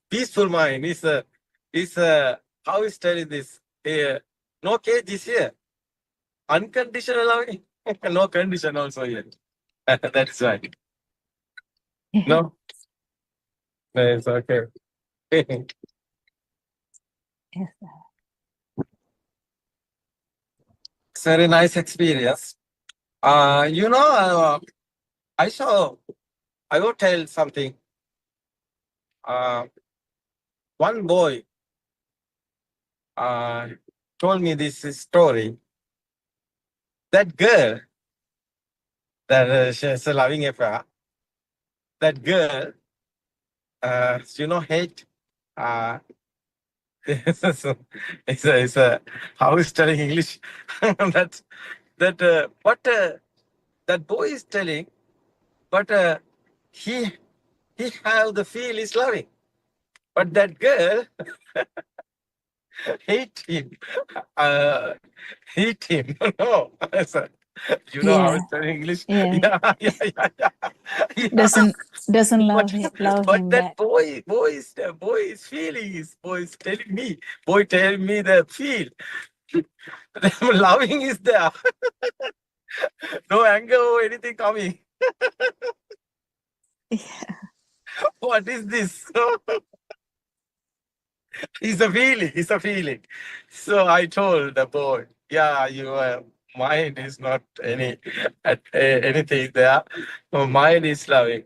peaceful mind is how is telling this? No cage is here. Unconditional loving. No condition also here. That's right. No? It's okay. It's Yes, sir. very nice experience. You know, I will tell something. One boy told me this story. That girl, that she's a loving affair. That girl, you know, hate. It's a how is telling English that what that boy is telling, but he have the feel is loving, but that girl hate him, hate him. No, You know how Yeah. it's in English? Yeah. Yeah. Doesn't But, love but him that back. boy is feeling his boy is telling me, boy telling me the feel. Loving is there. No anger or anything coming. Yeah. What is this? It's a feeling. It's a feeling. So I told the boy, yeah, your mind is not anything there. Your mind is loving.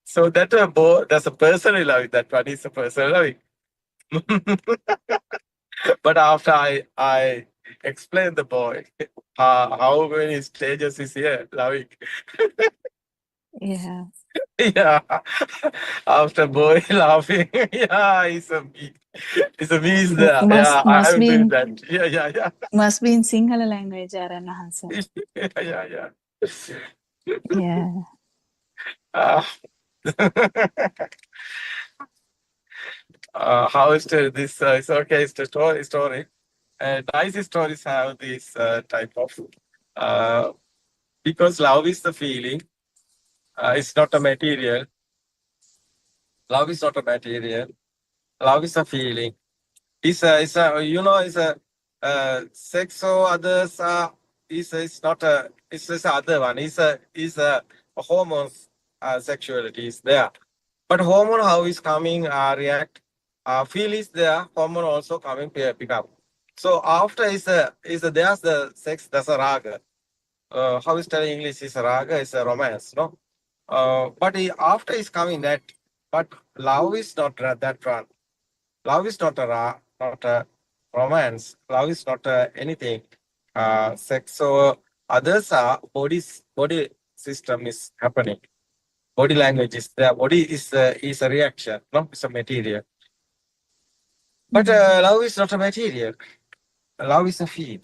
So that a boy, that's a personal loving. That one is a personal loving. But after I explained the boy how many stages is here loving. Yeah. Yeah. After boy laughing, yeah, it's a me is there. Yeah, I Must am be doing in that. Yeah. Sinhala language, Arana Hansa. Yeah. Yeah. Uh, how is this? It's okay. It's a story. Nice stories have this type of because love is the feeling. It's not a material. Love is not a material. Love is a feeling. It's a you know it's a sex or others is not a it's just other one. It's a hormones sexuality is there. But hormone how is coming react feel is there, hormone also coming pick up. So after is a there's the sex, that's a raga. How is telling English is a raga, is a romance, no? But after is coming that, but love is not that one. Love is not not a romance. Love is not anything. Sex or others are body system is happening. Body language is there. Body is a reaction, no, it's a material. But love is not a material. Love is a feel.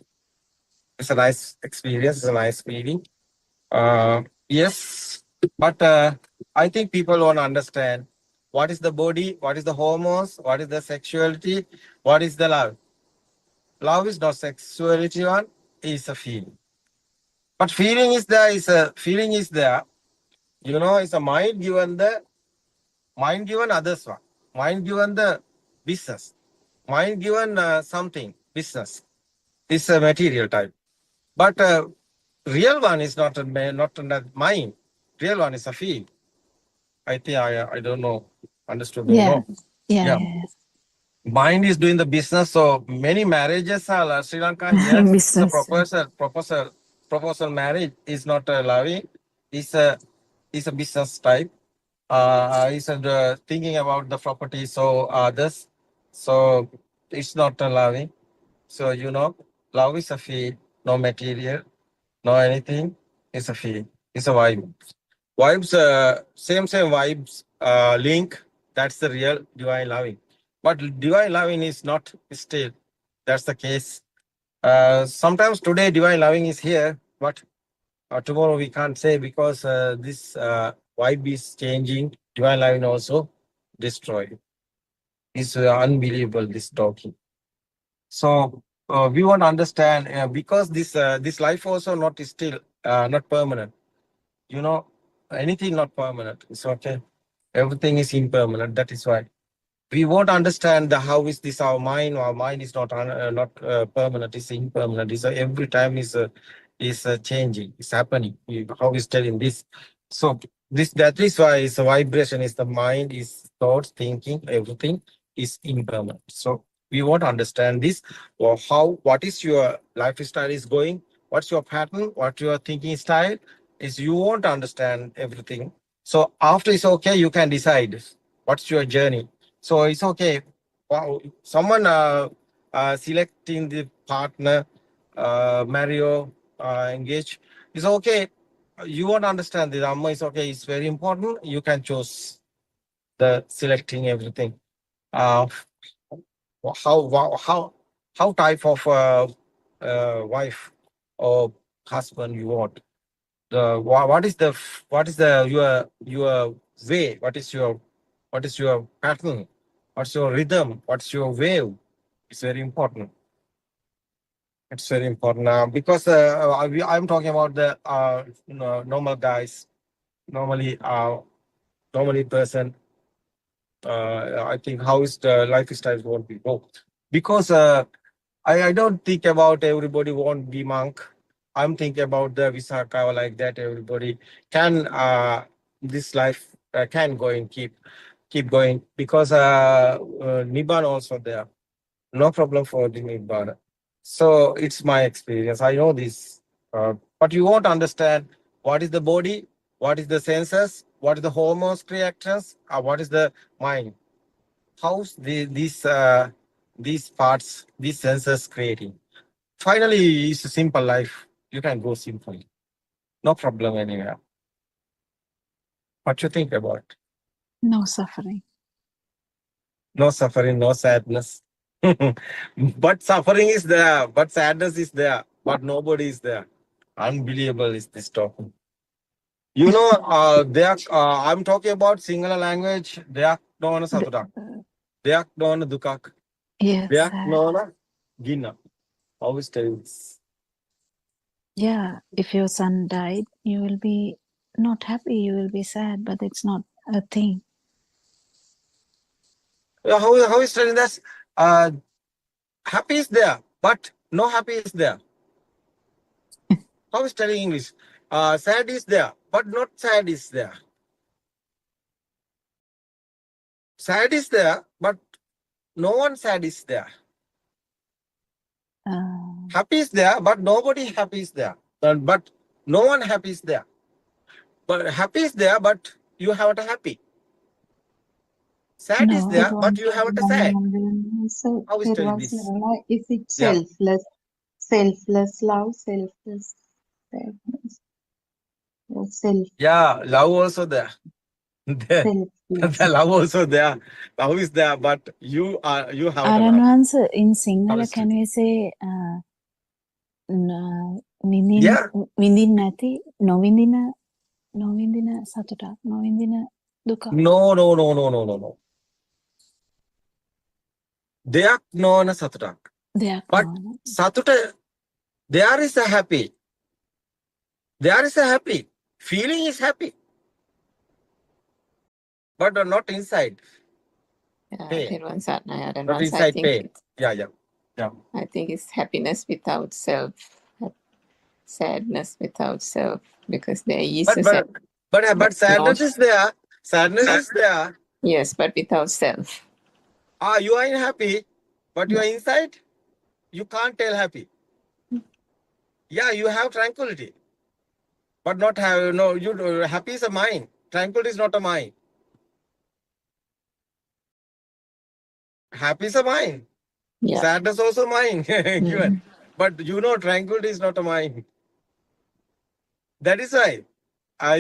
It's a nice experience. It's a nice feeling. Yes, but I think people won't understand what is the body, what is the hormones, what is the sexuality, what is the love. Love is not sexuality one, it's a feeling. But feeling is there, feeling is there. You know, it's a mind given others one. Mind given the business. Mind given something, business. It's a material type. But real one is not a mind. Real one is a feel. I think I don't know. Understood me? Yeah. No? Yeah. Mind is doing the business. So many marriages are Sri Lanka. Yes, the Business. proposal marriage is not loving. It's a business type. It's thinking about the property. So others. So it's not loving. So you know, love is a feel, no material, no anything. It's a feel. It's a vibe. Vibes, same vibes, link. That's the real divine loving. But divine loving is not still. That's the case. Sometimes today divine loving is here, but tomorrow we can't say because this vibe is changing. Divine loving also destroyed. It's unbelievable, this talking. So we want to understand because this life also not still not permanent. You know, anything not permanent. It's okay. Everything is impermanent. That is why we won't understand the how is this our mind. Our mind is not permanent. It's impermanent. It's every time is changing. It's happening. How is telling this? So that is why it's a vibration. Is the mind is thoughts, thinking, everything is impermanent. So we won't understand this or how what is your lifestyle is going. What's your pattern? What your thinking style is? You won't understand everything. So after it's okay, you can decide what's your journey. So it's okay. Wow. Someone selecting the partner, marry or engage. It's okay. You won't understand the Dhamma. It's okay. It's very important. You can choose the selecting everything. Uh, how type of wife or husband you want? What is your way? What is your pattern? What's your rhythm? What's your wave? It's very important. It's very important because I'm talking about the normal guys. Normally, person. I think how is the lifestyle won't be because I don't think about everybody won't be monk. I'm thinking about the Visakha or like that. Everybody can this life can go and keep going because Nibbana also there. No problem for the Nibbana. So it's my experience. I know this, but you won't understand what is the body, what is the senses, what is the hormones reactions, what is the mind. How's these parts, these senses creating? Finally, it's a simple life. You can go simply. No problem anywhere. What you think about? No suffering. No suffering, no sadness. But suffering is there, but sadness is there, but nobody is there. Unbelievable is this topic. You know, I'm talking about Sinhala language. Deyak noona satutak. Deyak noona dukak. Yes. Deyak noona gina. How is this? Yeah, if your son died, you will be not happy, you will be sad, but it's not a thing. How is telling this? Happy is there, but no happy is there. How is telling English? Sad is there, but not sad is there. Sad is there, but no one sad is there. Happy is there, but nobody happy is there. But no one happy is there. But happy is there, but you haven't a happy. Sad is there, but you haven't a sad. So How is there telling was this? is it Yeah. selfless love, selfless sadness, or Yeah, love also there. There. selfless. The love also there. Love is there, but you haven't a love. Aranwansa, in Sinhala, Honestly. can we say windin Yeah. windin නැති නොවින්දින සතුටක් නොවින්දින දුකක්. No. Deyak noona satutak. දෙයක් But නොවන. Satuta, there is a happy. There is a happy. Feeling is happy. But not inside. Pain. Not inside pain. Yeah. I think it's happiness without self, sadness without self, because there is a But sadness is there. Sadness is there. yes, but without self. You are happy, but you are inside. You can't tell happy. Yeah, you have tranquility, but not have happy is a mind. Tranquility is not a mind. Happy is a mind. Yeah. Sadness also mind. Given. But tranquility is not a mind. That is why.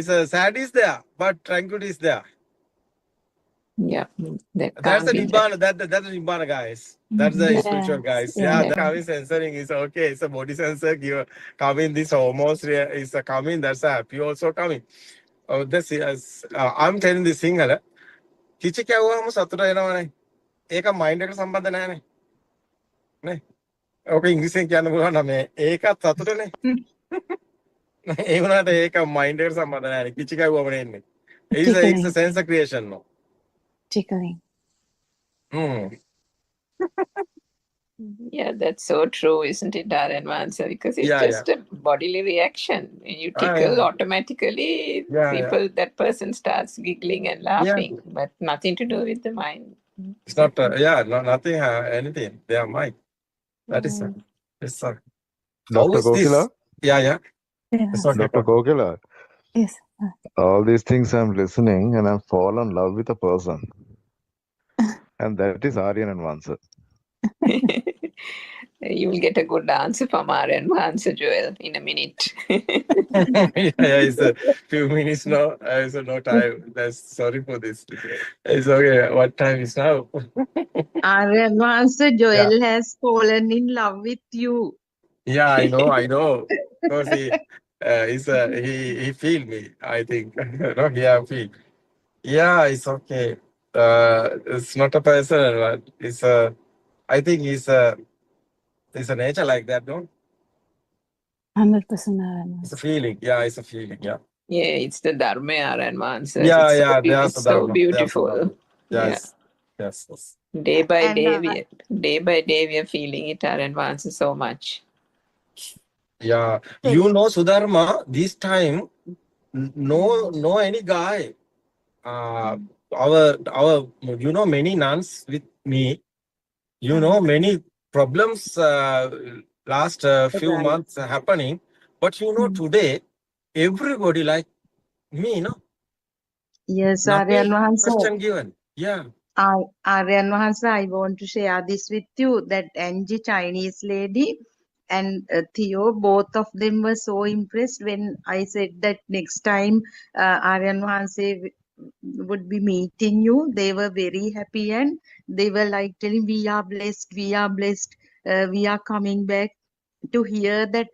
Sad is there, but tranquility is there. Yeah. That's the Nibbana. That's the Nibbana, guys. That's the spiritual guys. Yeah, the coming censoring is okay. It's a body sensor. Coming this hormones is coming. That's happy also coming. This is I'm telling this Sinhala. Kichi kya hua hum satuta enawane. Eka mind එක සම්බන්ධ නැහැ නේ. ඔක ඉංග්‍රීසියෙන් කියන්න පුළුවන් නම් ඒකත් සතුටනේ. ඒ වුණාට ඒක mind එකට සම්බන්ධ නැහැ. කිචි කවුවම නෙන්නේ. It's a sense of creation no. Tickling. Yeah, that's so true, isn't it, Darren Mansa? Because it's just a bodily reaction. When you tickle, automatically that person starts giggling and laughing, but nothing to do with the mind. It's not, nothing, anything. They are mind. That is it's Dr. Kokila? Yeah. Dr. Kokila? Yes. All these things I'm listening and I'm fallen in love with a person. And that is Aryan and Vansa. You will get a good answer from Aryan Vansa, Joel, in a minute. It's a few minutes now. So no time. Sorry for this. It's okay. What time is now? Aryan Vansa, Joel has fallen in love with you. Yeah, I know. Because he feel me, I think. Feel. Yeah, it's okay. It's not a person, but I think it's a nature like that, no? 100% It's a feeling. Yeah, it's a feeling. Yeah. Yeah, it's the Dharma advances. Yeah, It's yeah. so, There's it's a so dharma. There's a dharma. beautiful. Yeah. Yes. Yes. Yes. Day by And day by day, we are feeling it our advances so much. Yeah. You know, Sudharma, this time, no any guy. Our many nuns with me. You know, many problems last few Right. months happening. But you know, today, everybody like me, no? Yes, Nothing Aryan Mahansa. question given. Yeah. Aryan Mahansa, I want to share this with you that Angie, Chinese lady, and Theo, both of them were so impressed when I said that next time Aryan Mahansa would be meeting you. They were very happy and they were like telling, we are blessed, we are coming back. To hear that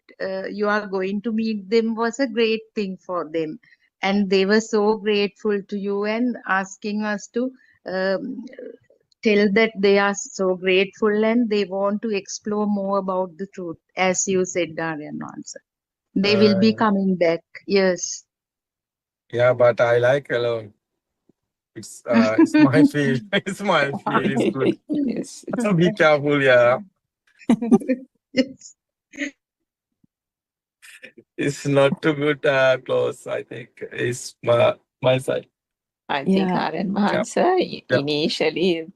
you are going to meet them was a great thing for them. And they were so grateful to you and asking us to um, tell that they are so grateful and they want to explore more about the truth, as you said, Aryan answer. They will be coming back. Yes. Yeah, but I like alone. It's my feel. It's my feel. It's good. Yes. So be careful, yeah. Yes. It's not too good close, I think. It's my side. I think Yeah. Aryan Mahansa, Yeah. initially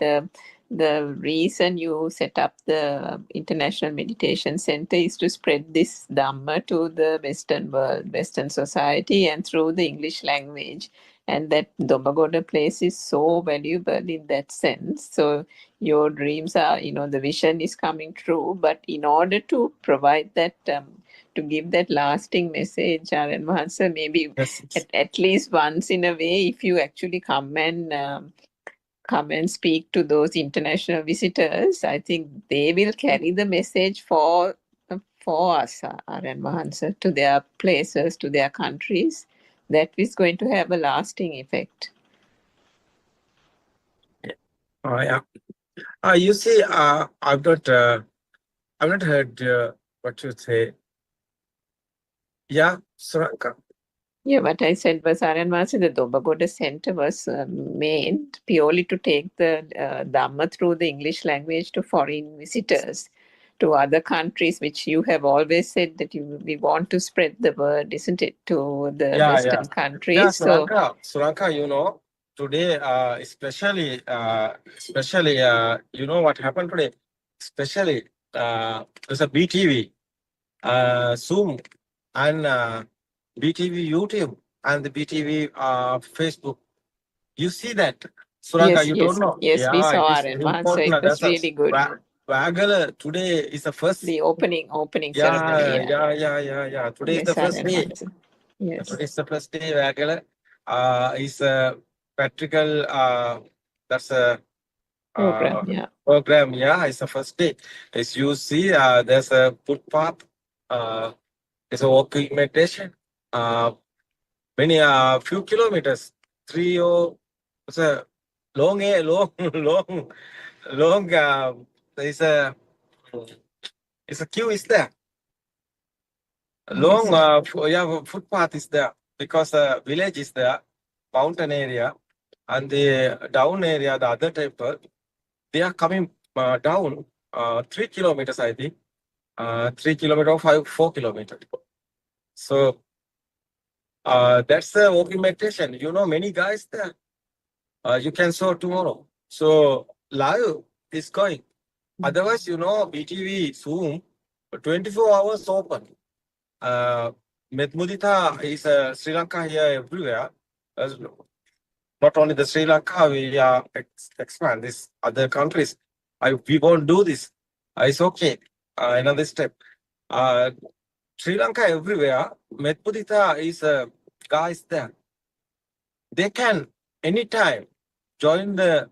the reason you set up the International Meditation Center is to spread this Dhamma to the Western world, Western society, and through the English language. And that Dombagoda place is so valuable in that sense. So your dreams are, the vision is coming true. But in order to provide that, to give that lasting message, Aryan Mahansa, maybe Yes. at least once in a way, if you actually come and speak to those international visitors, I think they will carry the message for us, Aryan Mahansa, to their places, to their countries. That is going to have a lasting effect. Yeah. You see, I've not heard what you say. Yeah, Suranka. Yeah, what I said was Aryan Mahansa, the Dombagoda Center was made purely to take the Dhamma through the English language to foreign visitors, to other countries, which you have always said that we want to spread the word, isn't it, to the Western countries. Yeah, So Suranka, today, especially, you know what happened today? Especially, there's a BTV, Zoom, and BTV YouTube, and the BTV Facebook. You see that, Suranka? You don't know? Yes, we Yeah, saw it is Aryan Mahansa. important. It was really good. Wagala today is the first. The opening ceremony. Yeah. Today is the first Aryan day. Mahansa. Yes. Today is the first day. Wagala is a practical. That's a Program, yeah. program. Yeah, it's the first day. As you see, there's a footpath. It's a walking meditation. Many few kilometers. It's a long. There's a it's a queue is there. Long footpath is there because the village is there, mountain area, and the down area, the other temple, they are coming down 3 kilometers, I think. 3 kilometers or 4 kilometers. So that's the walking meditation. You know, many guys there. You can show tomorrow. So live is going. Otherwise, BTV, Zoom, 24 hours open. Mudita is Sri Lanka here everywhere. Not only the Sri Lanka, we expand this other countries. We won't do this. It's okay. Another step. Sri Lanka everywhere. Mudita is guys there. They can anytime join the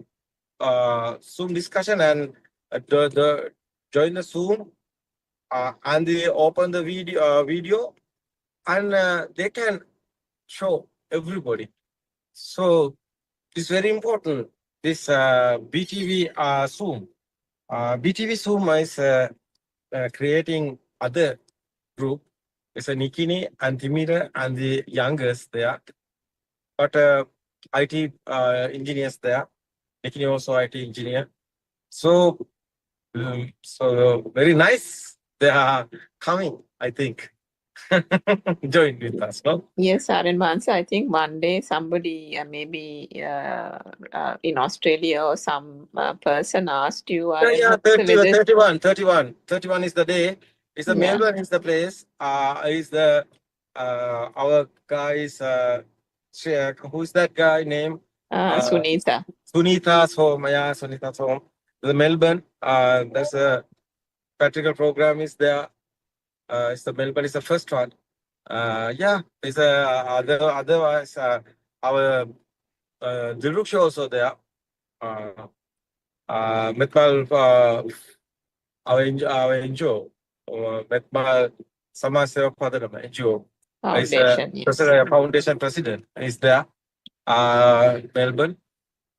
Zoom discussion and join the Zoom and they open the video and they can show everybody. So it's very important. This BTV Zoom. BTV Zoom is creating other group It's a Nikini and Timira and the youngest there. But IT engineers there. Nikini also IT engineer. So, so very nice. They are coming, I think. Join with us, no? Yes, Aaron Mansa, I think one day somebody, maybe in Australia or some person asked you, Yeah, yeah, 30, whether 31 is the day. It's the Yeah. Melbourne is the place. Is the our guy is who's that guy name? Sunita. Sunita's home. Yeah, Sunita's home. The Melbourne. There's a practical program is there. It's the Melbourne is the first one. Yeah, it's otherwise our Diruksha also there. Metmal our NGO, Metmal Samaseva Padanama NGO. Is Foundation, yes. president, foundation president is there. Melbourne.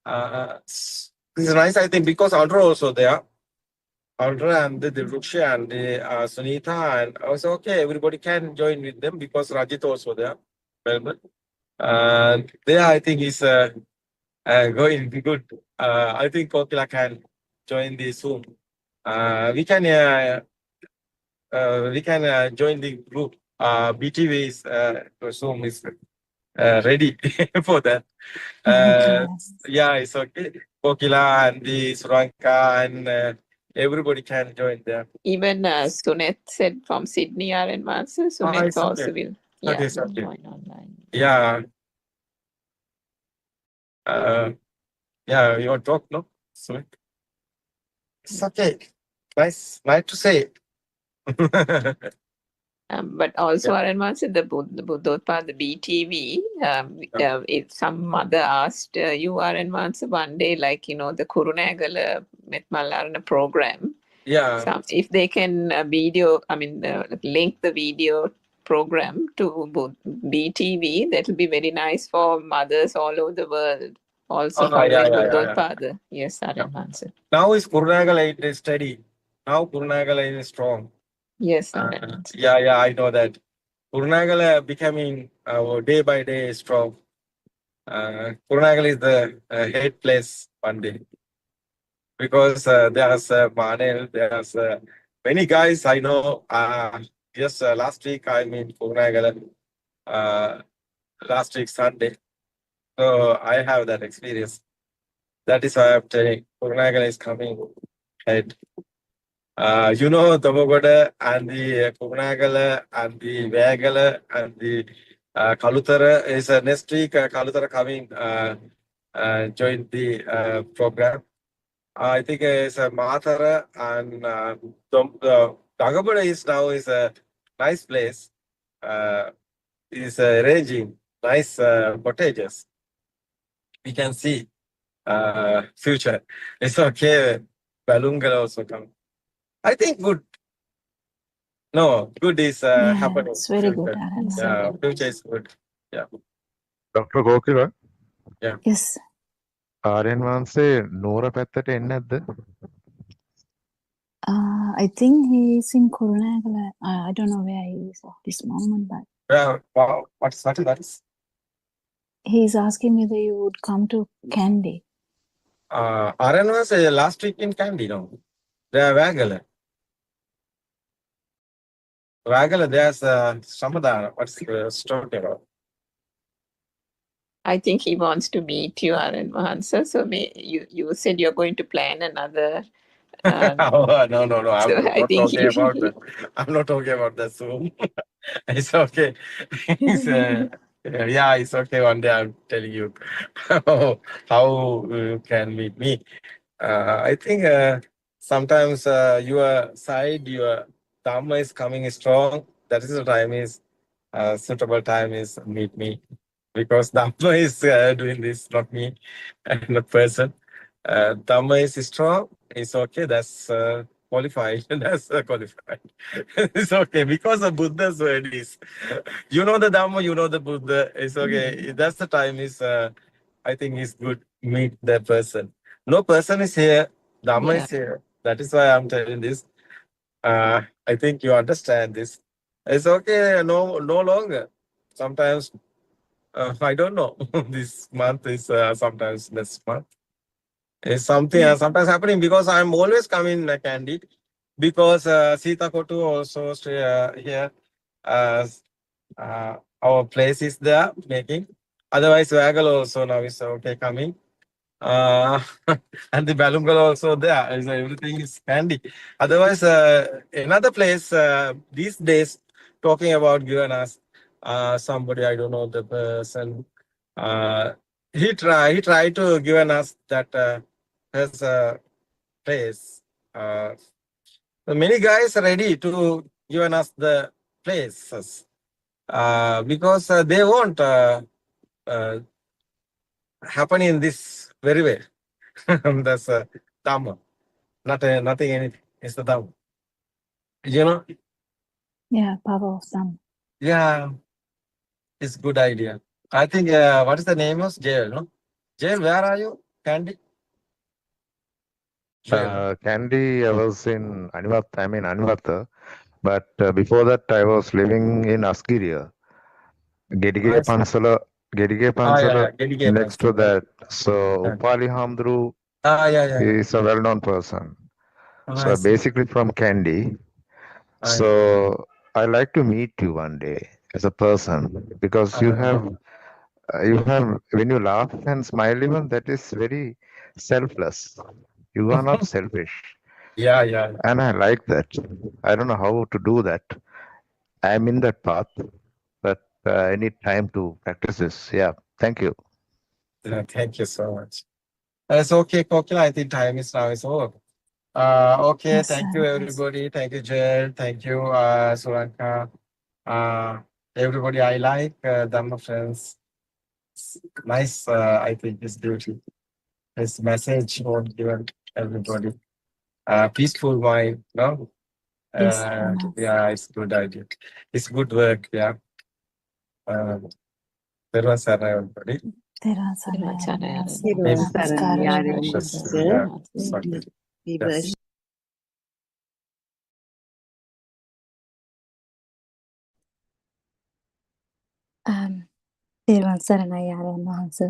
It's nice, I think, because Andra also there. Andra and the Diruksha and the Sunita, and I was okay. Everybody can join with them because Rajit also there. Melbourne. There, I think is going good. I think Kokila can join the Zoom. We can join the group. BTV is Zoom is ready for that. Yes. Yeah, it's okay. Kokila and the Suranka and everybody can join there. Even Sunet said from Sydney, Aaron Mansa, Sunet it's also okay. will Okay, it's okay. join online. Yeah. Yeah, you want to talk, no? Sumit? It's okay. Nice to say. But also, Aaron Mansa, the Buddothpada, the BTV, if some mother asked you, Aaron Mansa, one day, like, the Kurunagala Metmalarana program, Yeah. if they can link the video program to BTV, that will be very nice for mothers all over the world. Also following Buddothpada. Yes, Aaron Mansa. Now is Kurunagala is steady. Now Kurunagala is strong. Yes, Aaron Mansa. Yeah, I know that. Kurunagala becoming day by day strong. Kurunagala is the head place one day. Because there's Manel, there's many guys I know. Just last week I'm in Kurunagala. Last week Sunday. So I have that experience. That is why I'm telling Kurunagala is coming ahead. Tomogoda and the Kurunagala and the Vagala and the Kalutara is next week. Kalutara coming join the program. I think it's a Mathara and Dagabada is now is a nice place. Is arranging nice cottages. We can see future. It's okay. Balungala also come. I think good. No, good is happening. It's very good, Aaron. Yeah, future is good. Yeah. Dr. Gokila, Yes. ආර්යයන් වහන්සේ නෝර පැත්තට එන්නේ නැද්ද? I think he's in Kurunagala. I don't know where he is at this moment, but Wow, what is that? he's asking whether you would come to Kandy. Aaron was last week in Kandy, no? They are Vagala. Vagala, there's Samadana. What's the story about? I think he wants to meet you, Aaron Mansa. So you said you're going to plan another. No. I'm So not I think talking about that. I'm not talking about that Zoom. It's okay. It's, yeah, it's okay. One day I'm telling you how you can meet me. I think sometimes your side, your Dhamma is coming strong. That is the time is suitable time is meet me. Because Dhamma is doing this, not me, not person. Dhamma is strong. It's okay. That's qualified. That's qualified. It's okay because of Buddha's word is. You know the Dhamma, you know the Buddha. It's okay. That's the time is. I think it's good meet that person. No person is here. Dhamma is here. That is why I'm telling this. I think you understand this. It's okay, no longer. Sometimes, I don't know. This month is sometimes next month. It's something sometimes happening because I'm always coming Candid because Sita Kotu also stay here. Our place is there making. Otherwise, Wagal also now is okay coming. And the Balungal also there. So everything is handy. Otherwise, another place these days talking about given us somebody, I don't know the person. He tried to given us that his place. Many guys are ready to given us the places because they won't happen in this very way. That's a Dhamma. Nothing anything. It's the Dhamma. You know? Yeah, power of them. Yeah, it's good idea. I think, what is the name of jail, no? Jail, where are you? Candy? Jail. Candy, I was in Animata, but before that, I was living in Askiria, Gedige Nice. Pansala, Yeah. Gedige next to Pansala. that. So, Yeah. Upali Hamdru Yeah. is a well known person. So, Nice. basically from Candy. So, I like to meet you one day as a person because you have when you laugh and smile, even that is very selfless. You are not selfish. Yeah. And I like that. I don't know how to do that. I'm in that path, but I need time to practice this. Yeah. Thank you. Thank you so much. It's okay, Kokila. I think time is now is over. Okay, Yes, thank sir. you Yes. everybody. Thank you, Jel. Thank you, Suranka. Everybody, I like Dhamma friends. It's nice, I think, his duty. His message was given everybody. Peaceful mind, no? Yes, Thomas. Yeah, it's good idea. It's good work, yeah. There was everybody. Tera saraya. Thiruvan Namaskaram. Saranayaren Yes, sir. yeah, exactly. We Yes. worship Tera saraya Mahansa.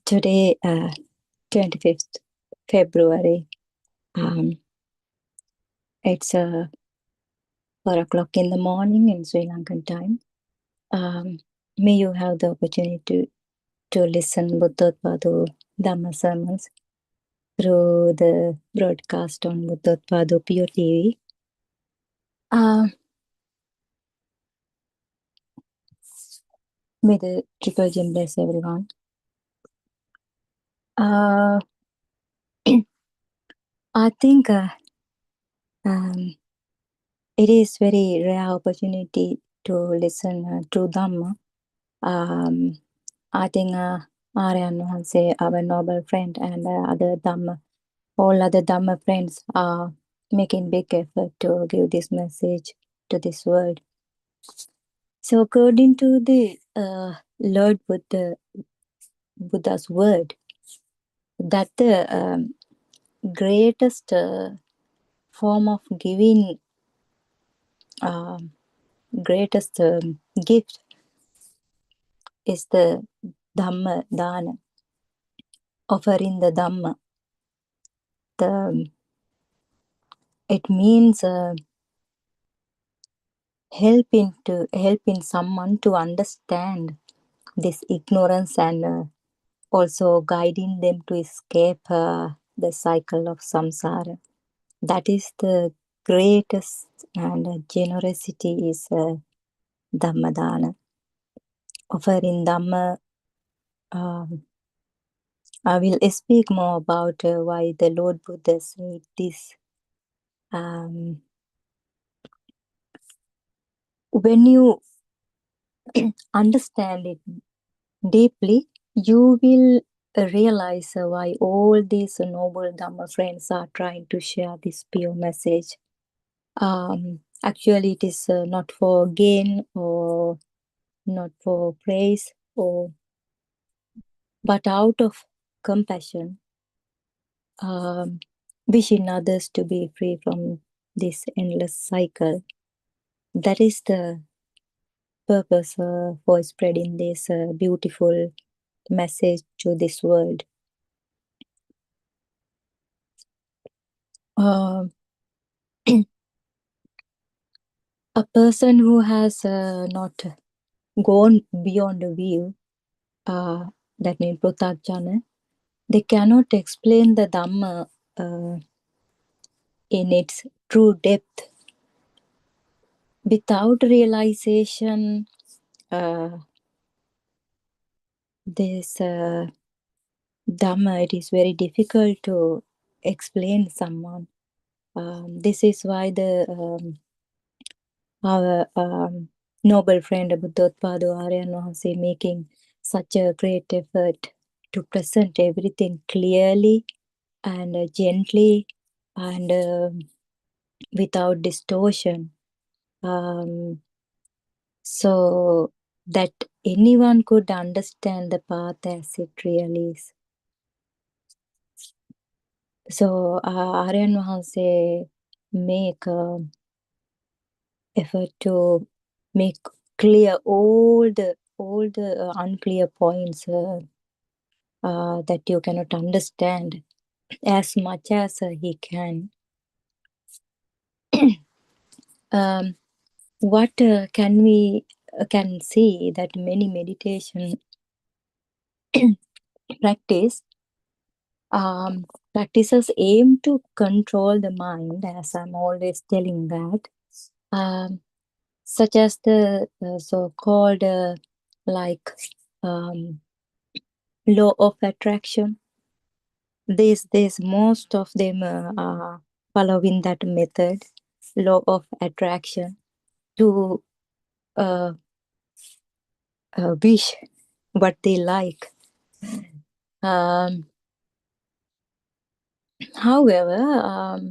Today, 25th February, it's 4 o'clock in the morning in Sri Lankan time. May you have the opportunity to listen Buddothpado Dhamma sermons through the broadcast on Buddothpado PeoTV. May the Triple Gem bless everyone. I think it is very rare opportunity to listen to Dhamma. I think Aryan Wahanse, our noble friend, and all other Dhamma friends are making big effort to give this message to this world. So according to the Lord Buddha's word, that the greatest form of giving, greatest gift is the Dhamma Dana, offering the Dhamma. It means helping someone to understand this ignorance and also guiding them to escape the cycle of samsara. That is the greatest, and generosity is Dhammadana. Offering Dhamma, I will speak more about why the Lord Buddha said this. When you understand it deeply, you will realize why all these noble Dhamma friends are trying to share this pure message. Actually, it is not for gain or not for praise, but out of compassion, wishing others to be free from this endless cycle. That is the purpose for spreading this beautiful message to this world. Uh, a person who has not gone beyond the view, that means Pruthajjana, they cannot explain the Dhamma in its true depth. Without realization, this Dhamma, it is very difficult to explain someone. This is why our noble friend Buddothpado Aryan Wahanse making such a great effort to present everything clearly and gently and without distortion, so that anyone could understand the path as it really is. So Aryan Wahanse make effort to make clear all the unclear points that you cannot understand as much as he can. What can we can see that many meditation practices aim to control the mind, as I'm always telling that, such as the so-called law of attraction. This most of them are following that method, law of attraction, to wish what they like. However,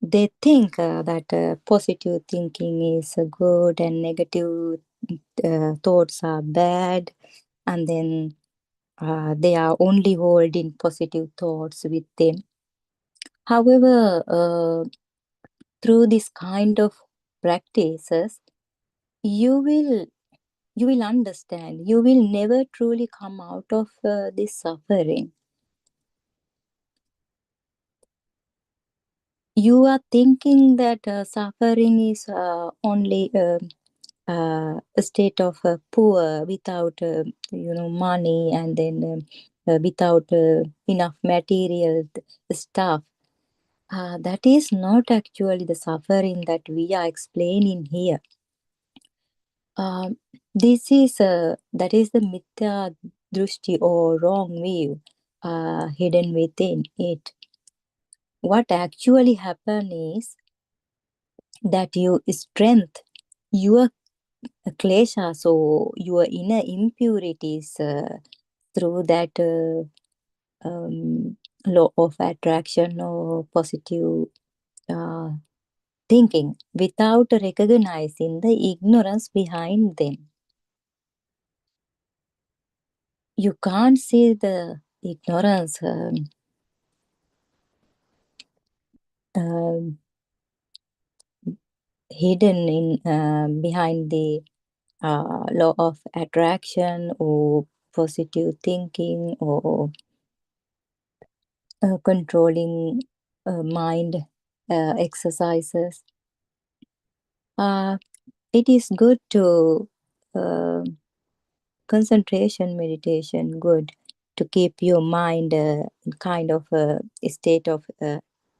they think that positive thinking is good and negative thoughts are bad, and then they are only holding positive thoughts with them. However, through this kind of practices, you will understand, you will never truly come out of this suffering. You are thinking that suffering is only a state of poor without money, and then without enough material stuff. That is not actually the suffering that we are explaining here. This is that is the mithya drushti, or wrong view hidden within it. What actually happens is that you strength your klesha, so your inner impurities, through that law of attraction or positive thinking, without recognizing the ignorance behind them. You can't see the ignorance hidden in behind the law of attraction or positive thinking or controlling mind exercises. It is good to concentration meditation, good to keep your mind in kind of a state of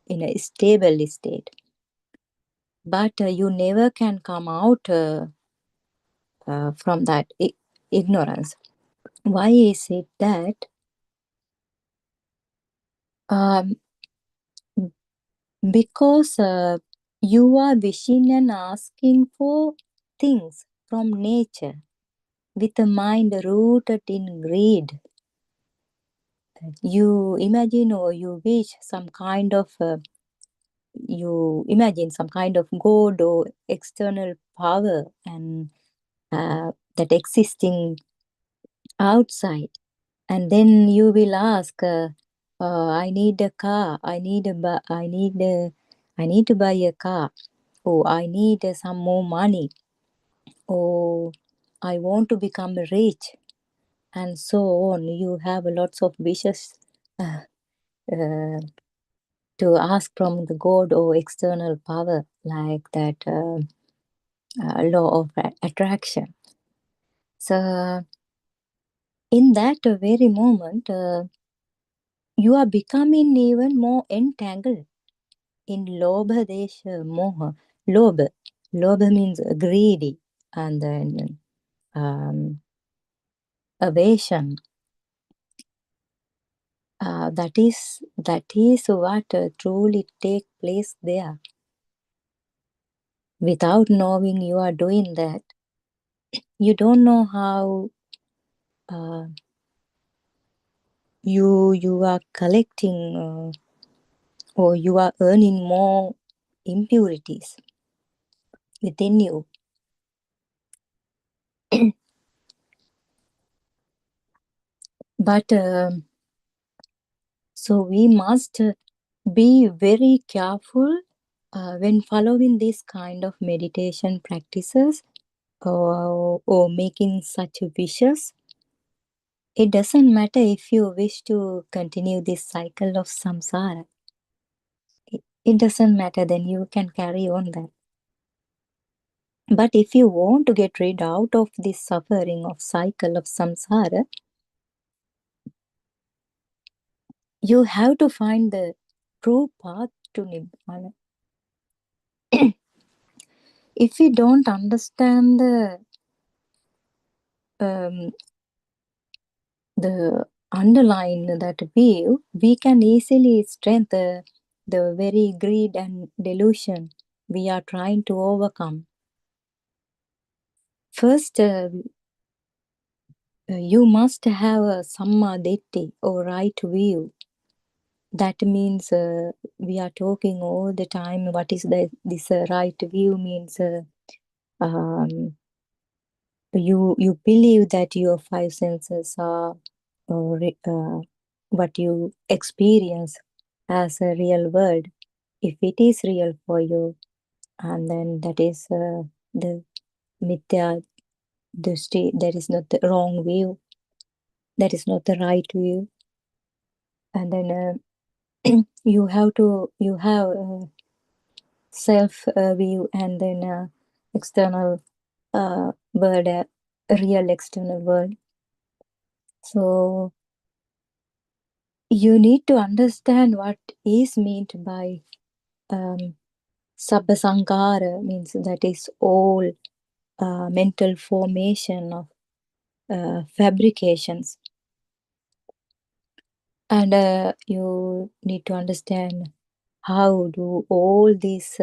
in a stable state, but you never can come out from that ignorance. Why is it that? Because you are wishing and asking for things from nature with a mind rooted in greed. You imagine or you wish some kind of you imagine some kind of god or external power and that existing outside, and then you will ask, I need a car, I need I need to buy a car. Oh, I need some more money. Oh, I want to become rich. And so on. You have lots of wishes to ask from the God or external power, like that law of attraction. So, in that very moment, you are becoming even more entangled in lobha desha moha. Lobha. Lobha means greedy, and then aversion. That is what truly take place there. Without knowing you are doing that, you don't know how you are collecting or you are earning more impurities within you. But so we must be very careful when following this kind of meditation practices or making such wishes. It doesn't matter if you wish to continue this cycle of samsara. It doesn't matter, then you can carry on that. But if you want to get rid out of this suffering of cycle of samsara, you have to find the true path to Nibbana. If we don't understand the underline that view, we can easily strengthen the very greed and delusion we are trying to overcome. First, you must have a samma ditti or right view. That means we are talking all the time. What is this right view means? You believe that your five senses are what you experience as a real world. If it is real for you, and then that is the mithya drishti, that is not the wrong view, that is not the right view. And then you have self view, and then external world, real external world. So you need to understand what is meant by sabba sankara, means that is all mental formation of fabrications. And you need to understand how do all these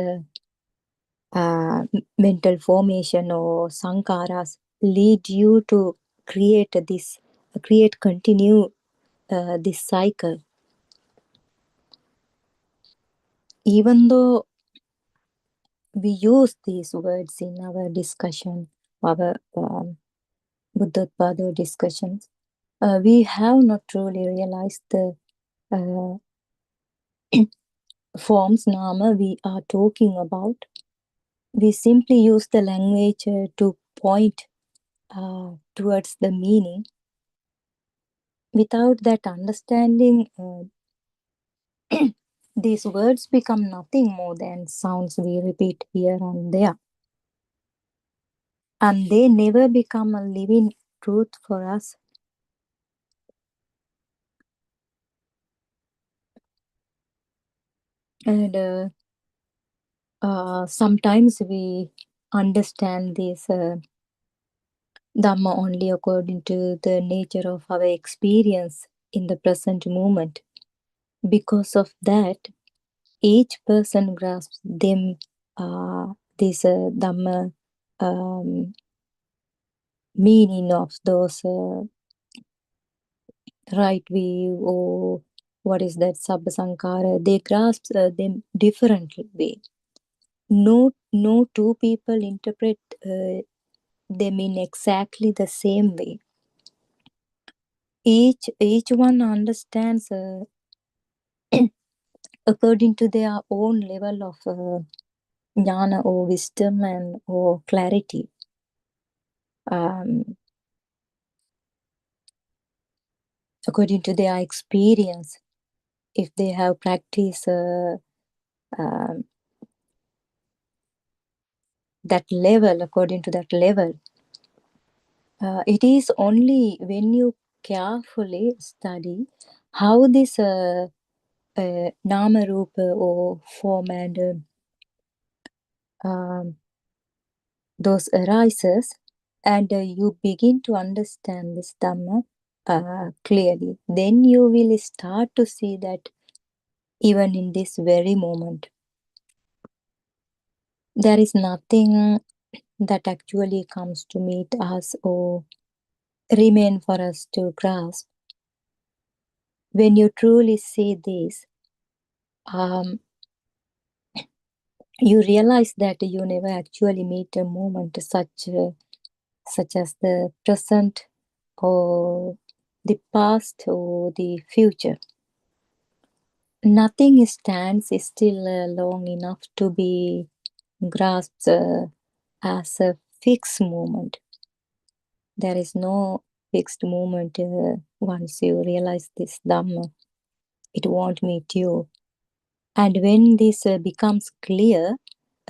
mental formation or sankaras lead you to continue this cycle. Even though we use these words in our discussion, our Buddothpado discussions, we have not truly realized the forms nama we are talking about. We simply use the language to point towards the meaning. Without that understanding, these words become nothing more than sounds we repeat here and there. And they never become a living truth for us. And sometimes we understand this Dhamma only according to the nature of our experience in the present moment. Because of that, each person grasps them this Dhamma meaning of those right view, or what is that sabba sankara, they grasp them differently. No two people interpret them in exactly the same way. Each one understands according to their own level of jnana or wisdom and or clarity. According to their experience, if they have practiced that level, according to that level, it is only when you carefully study how this nama rupa or form and those arises, and you begin to understand this Dhamma clearly, then you will start to see that even in this very moment, there is nothing that actually comes to meet us or remain for us to grasp. When you truly see this, you realize that you never actually meet a moment such as the present or the past or the future. Nothing stands still long enough to be grasped as a fixed moment. There is no fixed moment once you realize this Dhamma. It won't meet you. And when this becomes clear,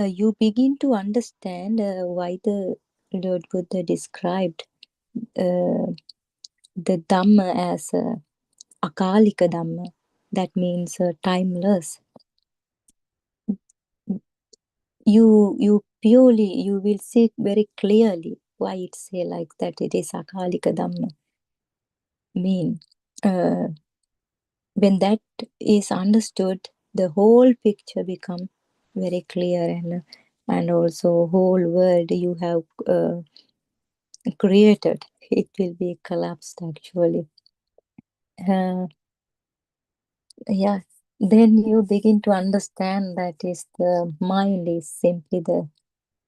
you begin to understand why the Lord Buddha described the Dhamma as Akalika Dhamma. That means timeless. You purely, you will see very clearly why it say like that. It is Akalika Dhamma. Mean when that is understood, the whole picture become very clear, and also whole world you have created, it will be collapsed actually. Yeah, then you begin to understand that is the mind is simply the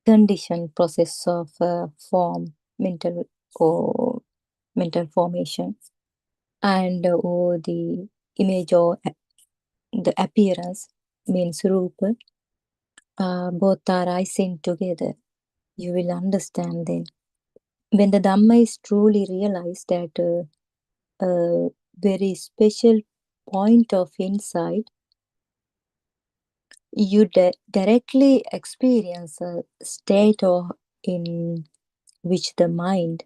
conditioned process of form, mental formation, and or the image or the appearance means rupa. Both are rising together. You will understand then. When the Dhamma is truly realized at a very special point of insight, you directly experience a state in which the mind,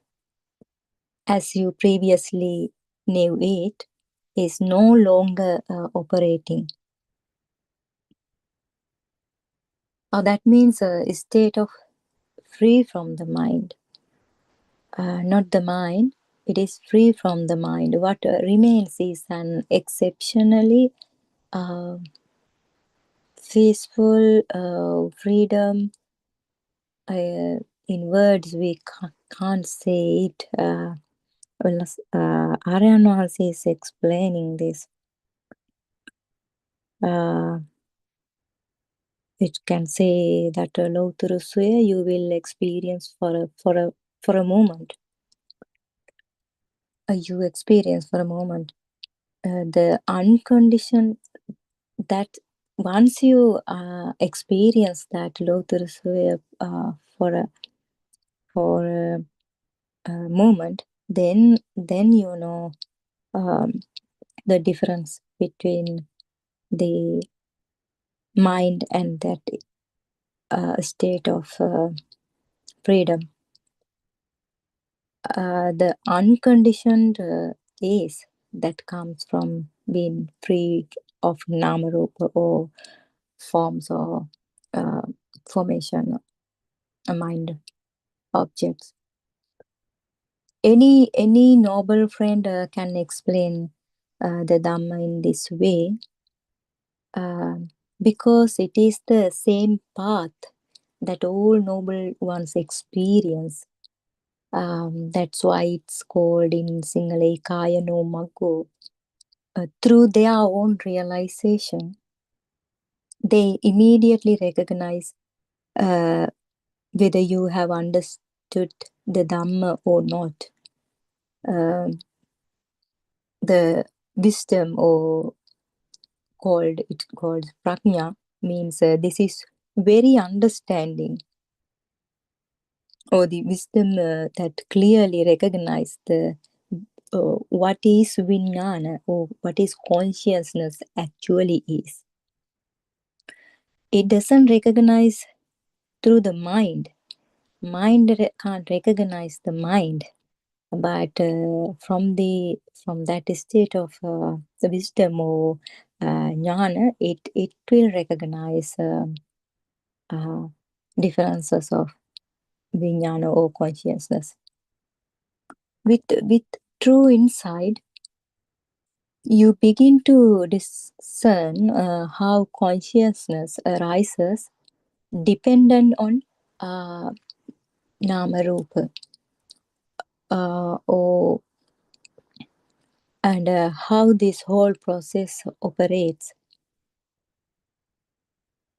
as you previously knew it, is no longer operating. That means a state of free from the mind. Not the mind, it is free from the mind. What remains is an exceptionally peaceful freedom. In words, we can't say it. Aryan is explaining this. It can say that Lautara Suya you will experience for a moment. You experience for a moment. The unconditioned, that once you experience that Lautara Suya for a moment, then you know the difference between the mind and that state of freedom. The unconditioned is that comes from being free of namarupa or forms or formation, mind objects. Any noble friend can explain the Dhamma in this way, because it is the same path that all noble ones experience. That's why it's called in Sinhala Kaya no Maggo. Through their own realization, they immediately recognize whether you have understood the Dhamma or not. The wisdom or called prajna, means this is very understanding, or the wisdom that clearly recognize the what is vijnana, or what is consciousness actually is. It doesn't recognize through the mind. Mind can't recognize the mind, but from that state of the wisdom or jnana, it will recognize differences of vijnana or consciousness. With true insight, you begin to discern how consciousness arises dependent on nama rupa, and how this whole process operates.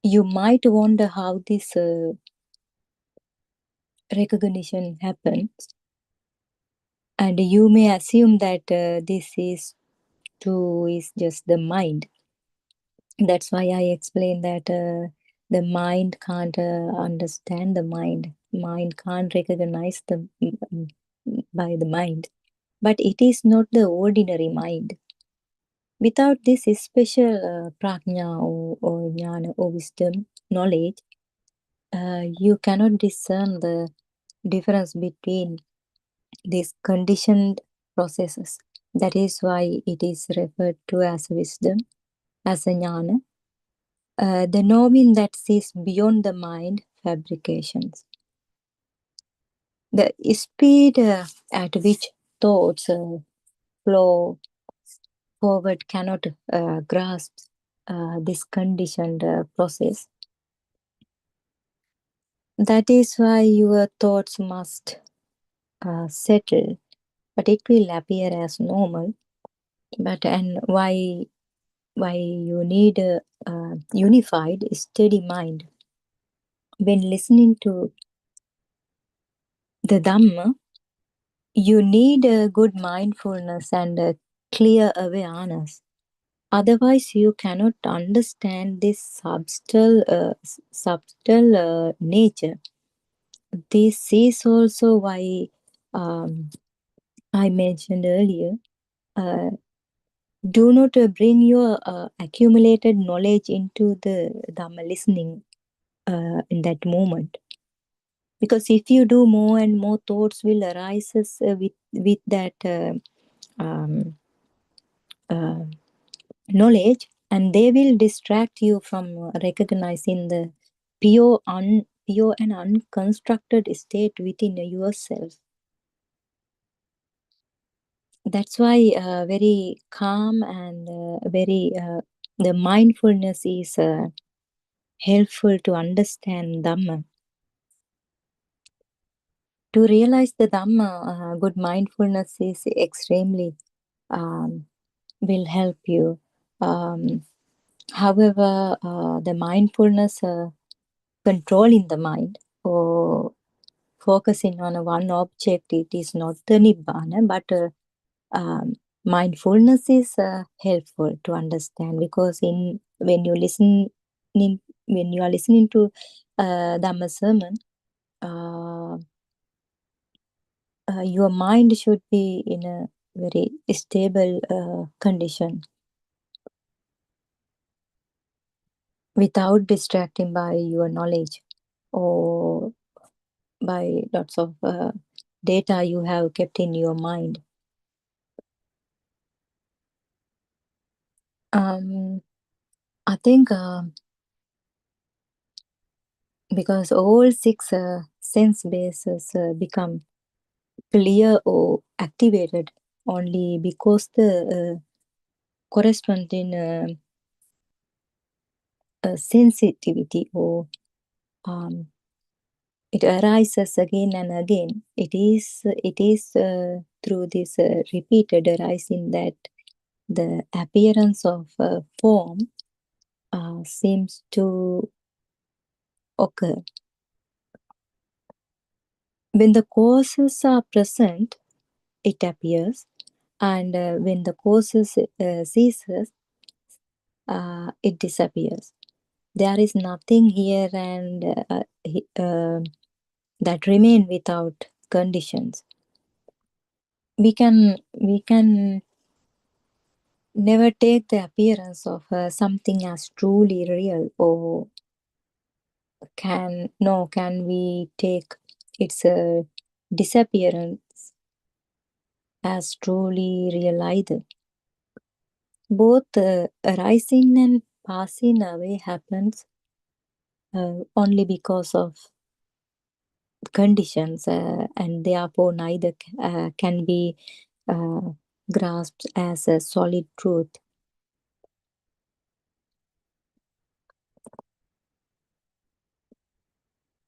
You might wonder how this recognition happens, and you may assume that this is just the mind. That's why I explained that the mind can't understand the mind. Mind can't recognize by the mind. But it is not the ordinary mind. Without this special prajna or jnana or wisdom, knowledge, you cannot discern the difference between these conditioned processes. That is why it is referred to as wisdom, as a jnana, the knowing that sees beyond the mind fabrications. The speed at which thoughts flow forward cannot grasp this conditioned process. That is why your thoughts must settle, but it will appear as normal. And why you need a unified, steady mind. When listening to the Dhamma, you need a good mindfulness and a clear awareness. Otherwise, you cannot understand this subtle nature. This is also why I mentioned earlier, do not bring your accumulated knowledge into the Dhamma listening in that moment. Because if you do, more and more thoughts will arise with that knowledge, and they will distract you from recognizing the pure and unconstructed state within yourself. That's why very calm and very the mindfulness is helpful to understand Dhamma. To realize the Dhamma, good mindfulness is extremely will help you. However, the mindfulness controlling the mind or focusing on one object, it is not the Nibbana, but mindfulness is helpful to understand, because when you are listening to Dhamma sermon, your mind should be in a very stable condition, without distracting by your knowledge or by lots of data you have kept in your mind. I think because all six sense bases become clear or activated only because the corresponding sensitivity or it arises again and again. It is through this repeated arising that the appearance of form seems to occur. When the causes are present, it appears, and when the causes ceases, it disappears. There is nothing here and that remain without conditions. We can never take the appearance of something as truly real, or can we take its disappearance as truly real either. Both arising and passing away happens only because of conditions, and therefore neither can be grasped as a solid truth.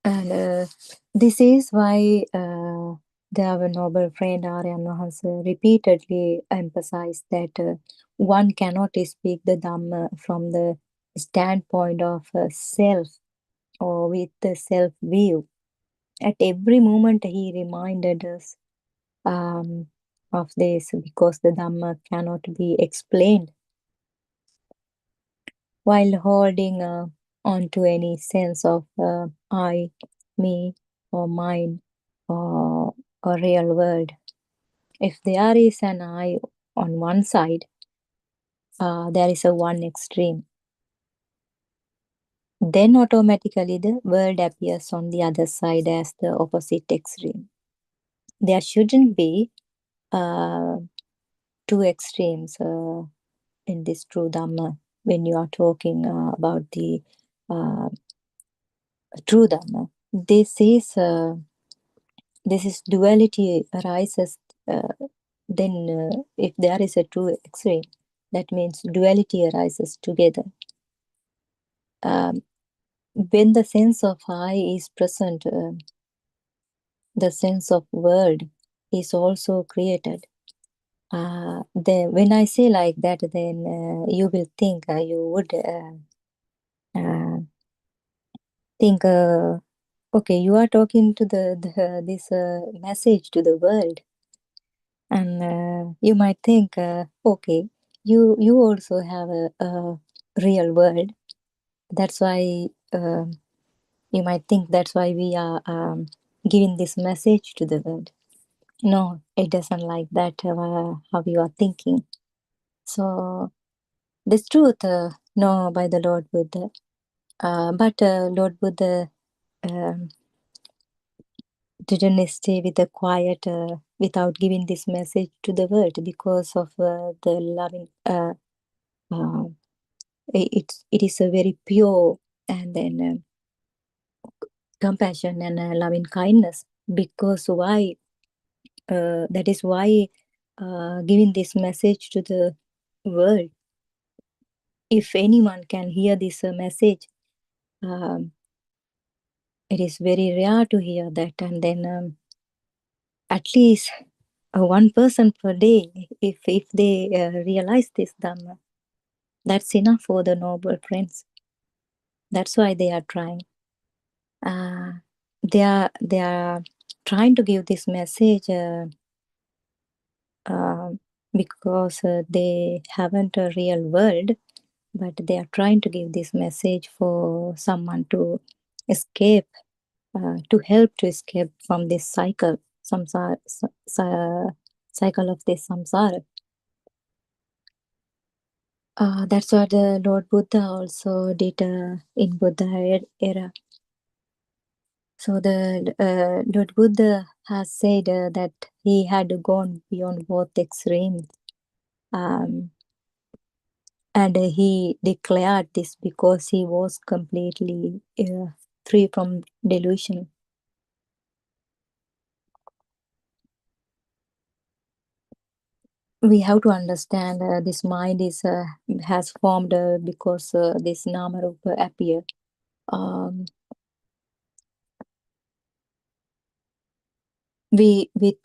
And this is why our noble friend Aryan has repeatedly emphasized that one cannot speak the Dhamma from the standpoint of self or with the self view. At every moment, he reminded us of this, because the Dhamma cannot be explained while holding on to any sense of I, me, or mine, or a real world. If there is an I on one side, there is a one extreme. Then automatically the world appears on the other side as the opposite extreme. There shouldn't be two extremes in this true Dhamma when you are talking about the true Dhamma. This is duality arises. Then if there is a true extreme, that means duality arises together. When the sense of I is present, the sense of world is also created. Then when I say like that, then you will think, you would think, okay, you are talking to this message to the world, and you might think, okay, you also have a real world. That's why you might think that's why we are giving this message to the world. No, it doesn't like that, how you are thinking. So this truth, no, by the Lord Buddha. But Lord Buddha didn't stay with the quiet without giving this message to the world, because of the loving. It is a very pure and then compassion and loving kindness. Because why? That is why giving this message to the world. If anyone can hear this message, it is very rare to hear that, and then at least one person per day, if they realize this Dhamma, that's enough for the noble friends. That's why they are trying. They are trying to give this message because they haven't a real world, but they are trying to give this message for someone to escape, to help to escape from this cycle, cycle of this samsara. That's what the Lord Buddha also did in Buddha era. So the Lord Buddha has said that he had gone beyond both extremes. And he declared this because he was completely free from delusion. We have to understand this mind is has formed because this nama rupa appear. We with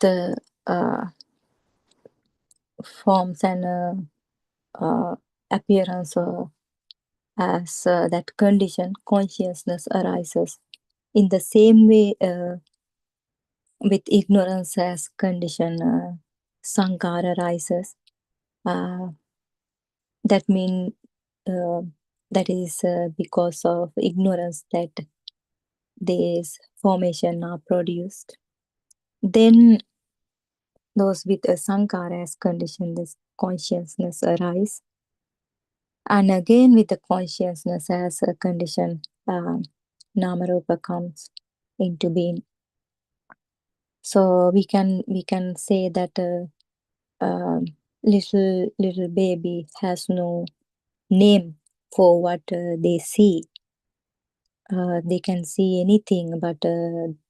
forms and appearance as that condition, consciousness arises. In the same way, with ignorance as condition, sankara arises. That means that is because of ignorance that these formation are produced. Then those with a sankara as condition, this consciousness arise. And again with the consciousness as a condition, namarupa comes into being. So we can say that little baby has no name for what they see. They can see anything, but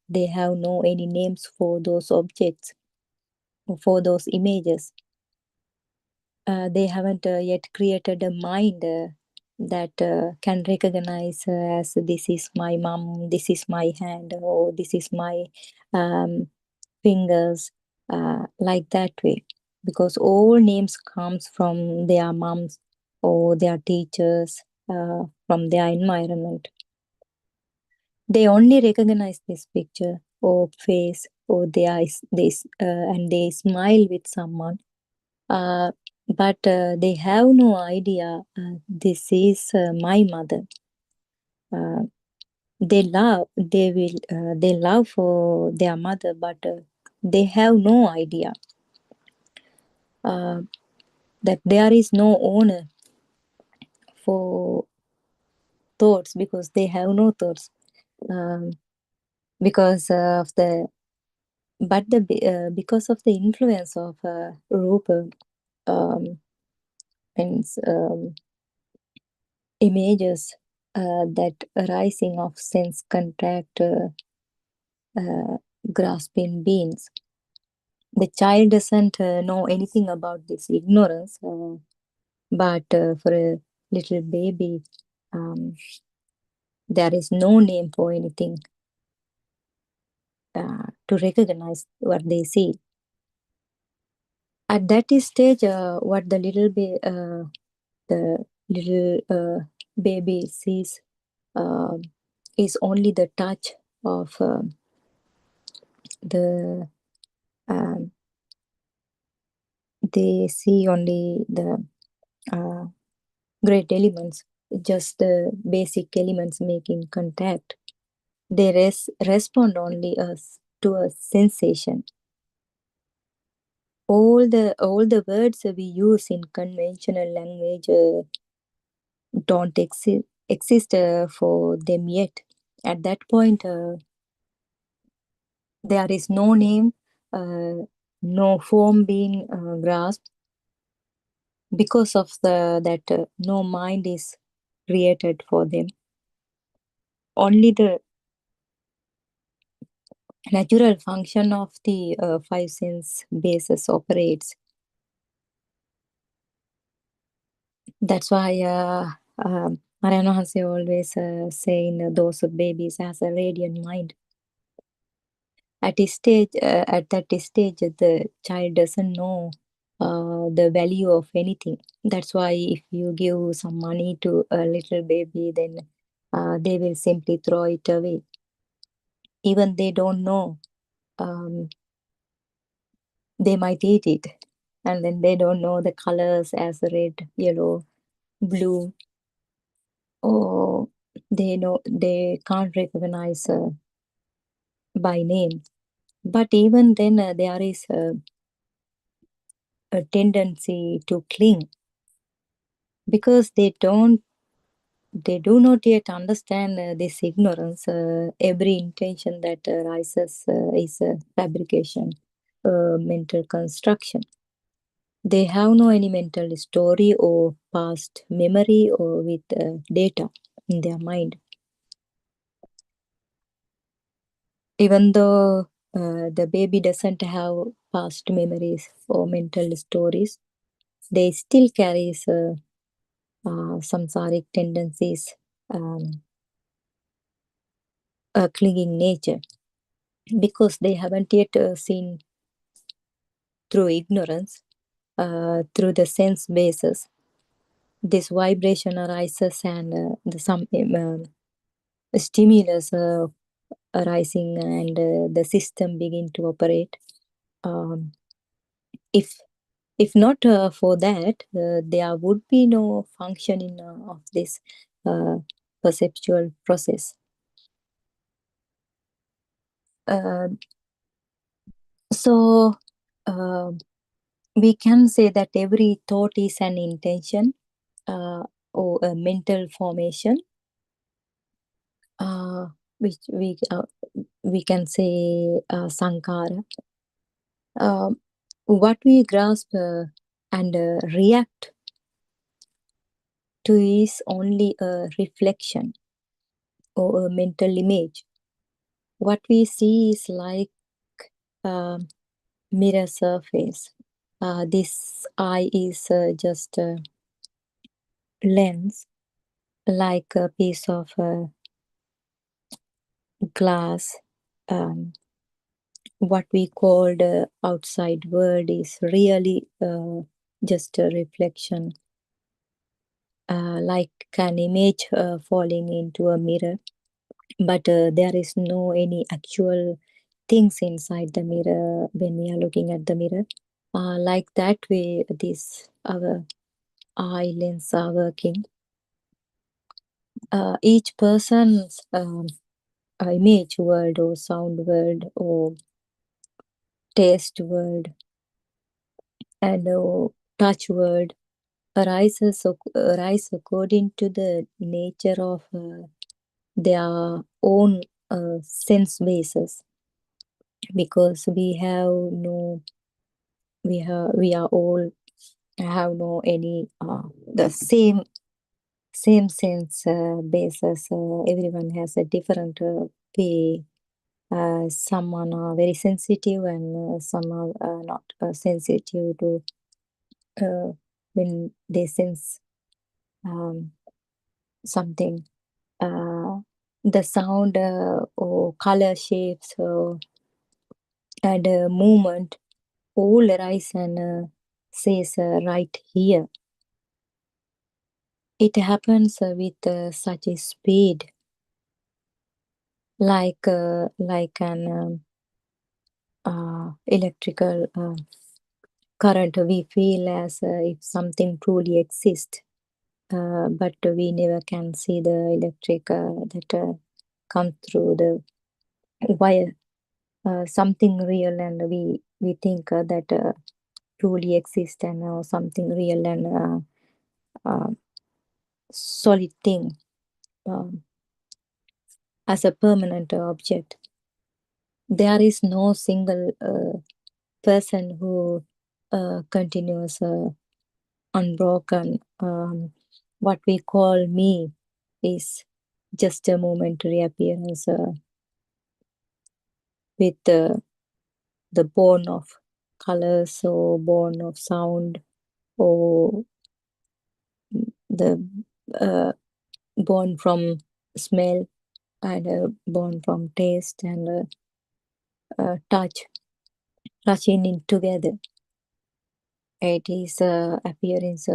they have no any names for those objects, or for those images. They haven't yet created a mind that can recognize as this is my mom, this is my hand, or this is my fingers, like that way. Because all names comes from their moms or their teachers, from their environment. They only recognize this picture or face or and they smile with someone, but they have no idea this is my mother. They love for their mother, but they have no idea that there is no owner for thoughts, because they have no thoughts, because of the because of the influence of rupa, and images, that arising of sense contact, grasping beings. The child doesn't know anything about this ignorance, but for a little baby, there is no name for anything to recognize what they see. At that stage, what the little baby sees is only the touch of the they see only the great elements, just the basic elements making contact. They respond only to a sensation. All the words we use in conventional language don't exist for them yet. At that point, there is no name, no form being grasped, because of that no mind is created for them. Only the natural function of the five sense bases operates. That's why Narayana Hansi always saying those babies has a radiant mind. At that stage, the child doesn't know the value of anything. That's why if you give some money to a little baby, then they will simply throw it away. Even they don't know, they might eat it, and then they don't know the colors as red, yellow, blue, or they can't recognize by name. But even then, there is a tendency to cling, because they do not yet understand this ignorance. Every intention that arises is a fabrication, mental construction. They have no any mental story or past memory or with data in their mind. Even though the baby doesn't have past memories or mental stories, they still carries samsaric tendencies, a clinging nature, because they haven't yet seen through ignorance, through the sense basis. This vibration arises, and some stimulus arising, and the system begin to operate. If If not for that, there would be no functioning of this perceptual process. So we can say that every thought is an intention or a mental formation, which we can say sankhara. What we grasp and react to is only a reflection or a mental image. What we see is like a mirror surface. This eye is just a lens, like a piece of glass. What we call the outside world is really just a reflection, like an image falling into a mirror, but there is no any actual things inside the mirror when we are looking at the mirror. Like that way, this our eye lens are working. Each person's image world or sound world or taste world and touch world arises according to the nature of their own sense bases, because we are all have no any the same sense basis. Everyone has a different way. Someone are very sensitive and some are not sensitive to when they sense something. The sound or color shapes and movement all arise and says right here. It happens with such a speed, like an electrical current. We feel as if something truly exists, but we never can see the electric that comes through the wire. Something real, and we think that truly exists, and something real and solid thing as a permanent object. There is no single person who continues unbroken. What we call me is just a momentary appearance with the born of colors or born of sound or the born from smell and born from taste and touch, rushing in together. It is appearance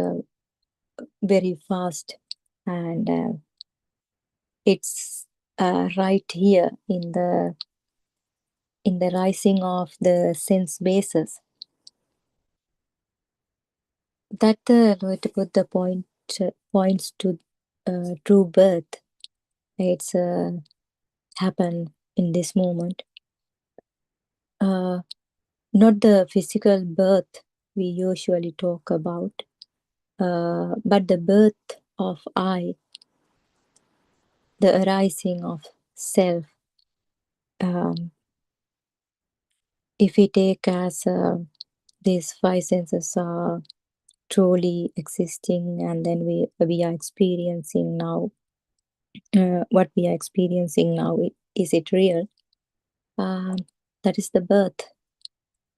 very fast, and it's right here in the rising of the sense bases that Buddothpada points to true birth. It's happened in this moment, not the physical birth we usually talk about, but the birth of I, the arising of self. If we take as these five senses are truly existing, and then we are experiencing now, what we are experiencing now, is it real? That is the birth.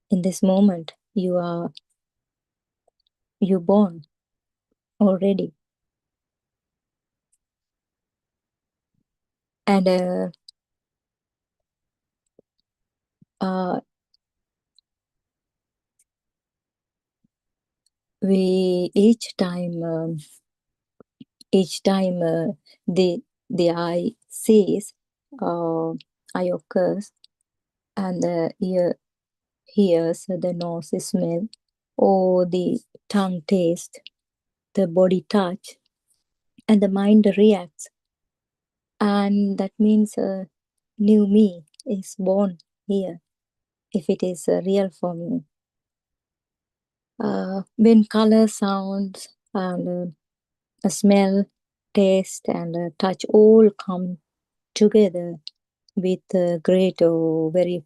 In this moment, you born already, and we each time the eye sees, eye occurs, and the ear hears, the nose smell, or the tongue taste, the body touch, and the mind reacts. And that means a new me is born here, if it is real for me. When color, sounds, and a smell, taste, and touch all come together with great or very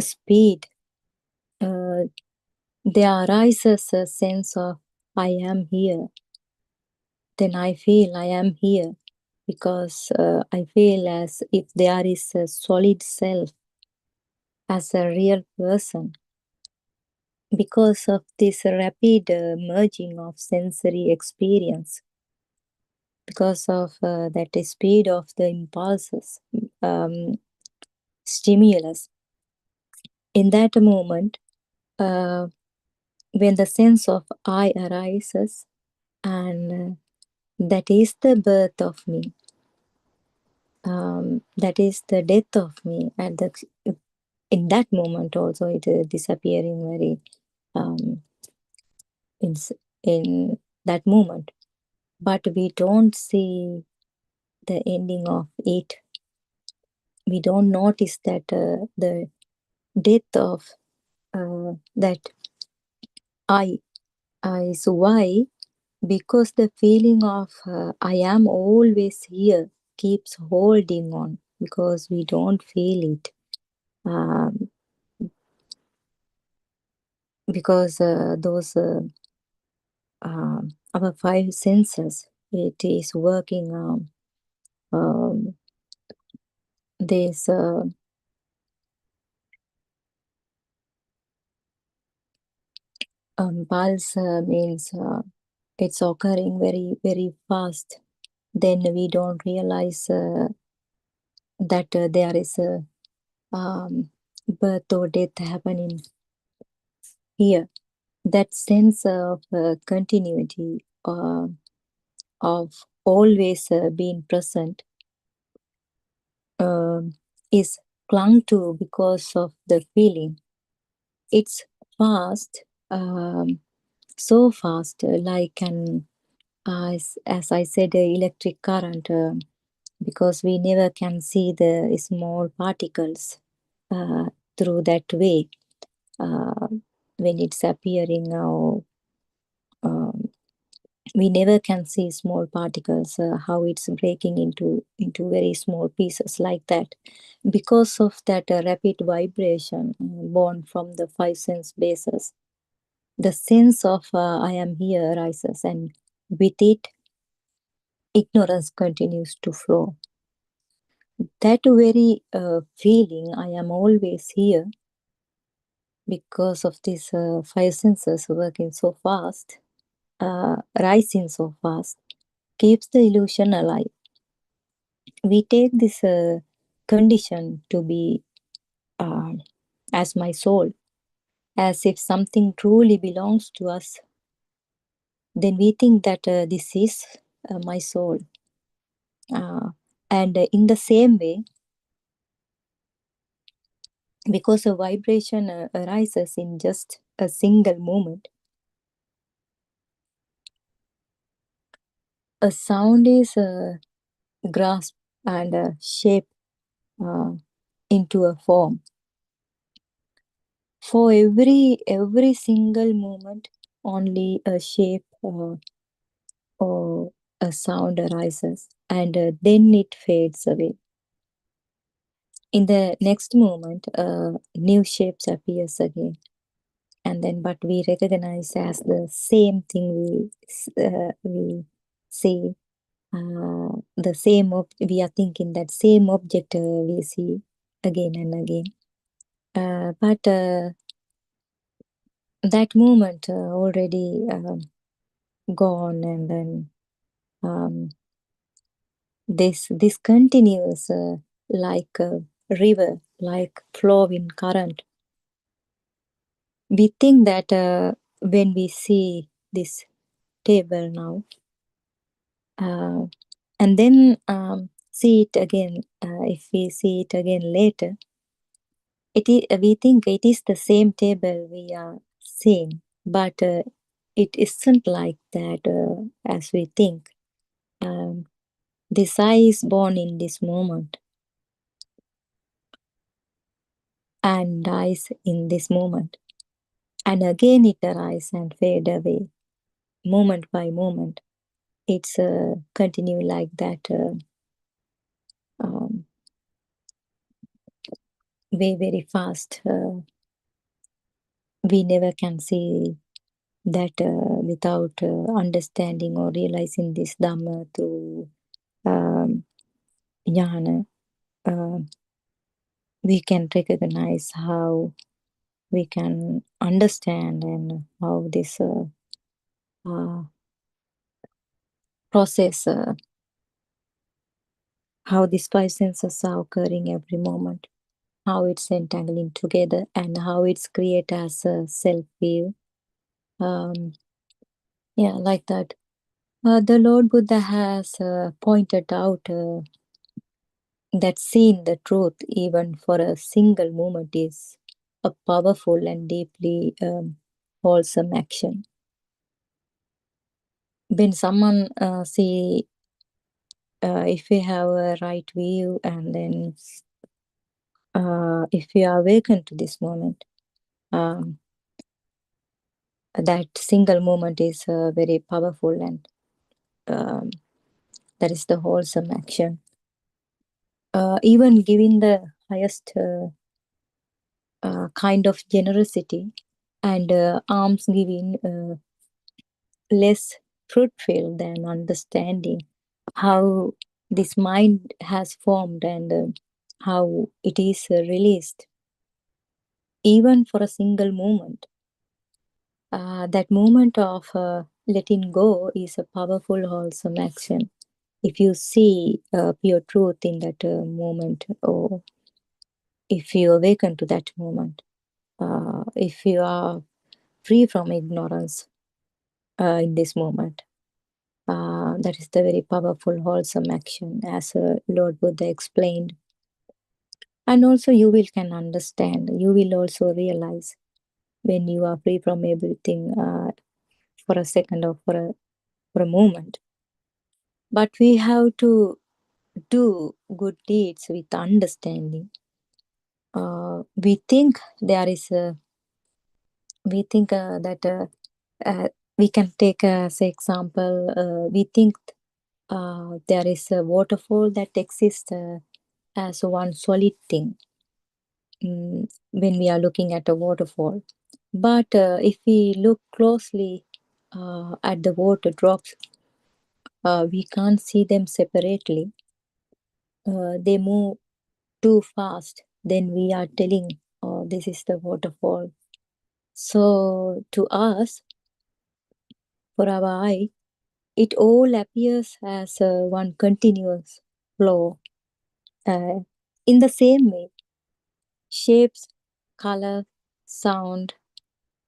speed, there arises a sense of I am here. Then I feel I am here because I feel as if there is a solid self as a real person. Because of this rapid merging of sensory experience, because of that speed of the impulses, stimulus, in that moment, when the sense of I arises, and that is the birth of me, that is the death of me, and in that moment also it is disappearing very in that moment. But we don't see the ending of it. We don't notice that the death of that I. So why? Because the feeling of I am always here keeps holding on, because we don't feel it. Because those our five senses, it is working. This pulse means it's occurring very, very fast. Then we don't realize that there is a birth or death happening here. That sense of continuity, of always being present, is clung to because of the feeling. It's fast, so fast, like an, as I said, electric current, because we never can see the small particles through that way when it's appearing now. We never can see small particles, how it's breaking into very small pieces like that, because of that rapid vibration born from the five sense bases. The sense of I am here arises, and with it, ignorance continues to flow. That very feeling, I am always here, because of these five senses working so fast, rising so fast, keeps the illusion alive. We take this condition to be as my soul, as if something truly belongs to us. Then we think that this is my soul. And in the same way, because a vibration arises in just a single moment, a sound is grasped and shaped into a form. For every single moment, only a shape or a sound arises, and then it fades away. In the next moment, new shapes appears again, and then but we recognize as the same thing. We see the same. We are thinking that same object we see again and again. But that moment already gone, and then this continues like a river, like flowing current. We think that when we see this table now, and then see it again, if we see it again later, we think it is the same table we are same, but it isn't like that as we think. This I is born in this moment and dies in this moment. And again it arises and fade away, moment by moment. It's continue like that very fast. We never can see that without understanding or realizing this Dhamma through jnana. We can recognize how we can understand and how this process, how these five senses are occurring every moment, how it's entangling together, and how it's created as a self-view. Yeah, like that. The Lord Buddha has pointed out that seeing the truth even for a single moment is a powerful and deeply wholesome action. When someone see, if we have a right view, and then if we are awakened to this moment, that single moment is very powerful, and that is the wholesome action. Even giving the highest kind of generosity and alms giving less fruitful than understanding how this mind has formed and how it is released even for a single moment. That moment of letting go is a powerful wholesome action. If you see pure truth in that moment, or if you awaken to that moment, if you are free from ignorance in this moment, that is the very powerful wholesome action, as Lord Buddha explained. And also you will can understand, you will also realize when you are free from everything for a second or for a moment. But we have to do good deeds with understanding. We think there is a, we think that we can take as example, we think there is a waterfall that exists as one solid thing when we are looking at a waterfall. But if we look closely at the water drops, we can't see them separately. They move too fast. Then we are telling, oh, this is the waterfall. So to us, for our eye, it all appears as one continuous flow. In the same way, shapes, color, sound,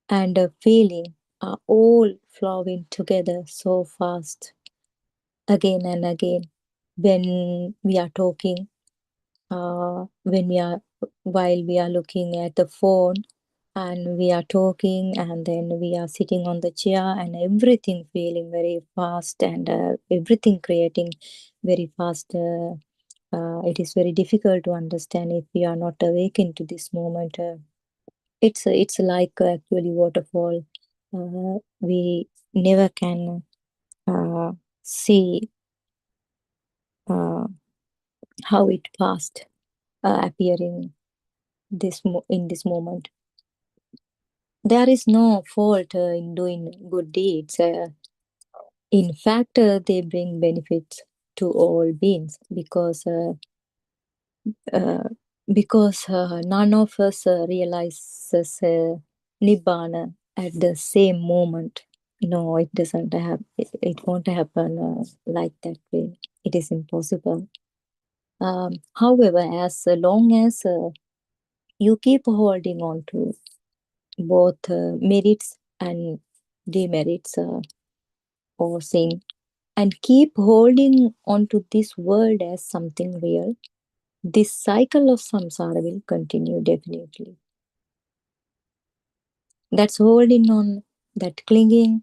and feeling are all flowing together so fast again and again when we are talking, when we are, while we are looking at the phone, and we are talking, and then we are sitting on the chair, and everything feeling very fast, and everything creating very fast. It is very difficult to understand if we are not awakened to this moment. It's like actually waterfall. We never can see how it passed appearing in this moment. There is no fault in doing good deeds. In fact, they bring benefits to all beings because none of us realizes nibbana at the same moment. No, it doesn't have. It won't happen like that way. It is impossible. However, as long as you keep holding on to both merits and demerits or sin, and keep holding on to this world as something real, this cycle of samsara will continue definitely. That's holding on, that clinging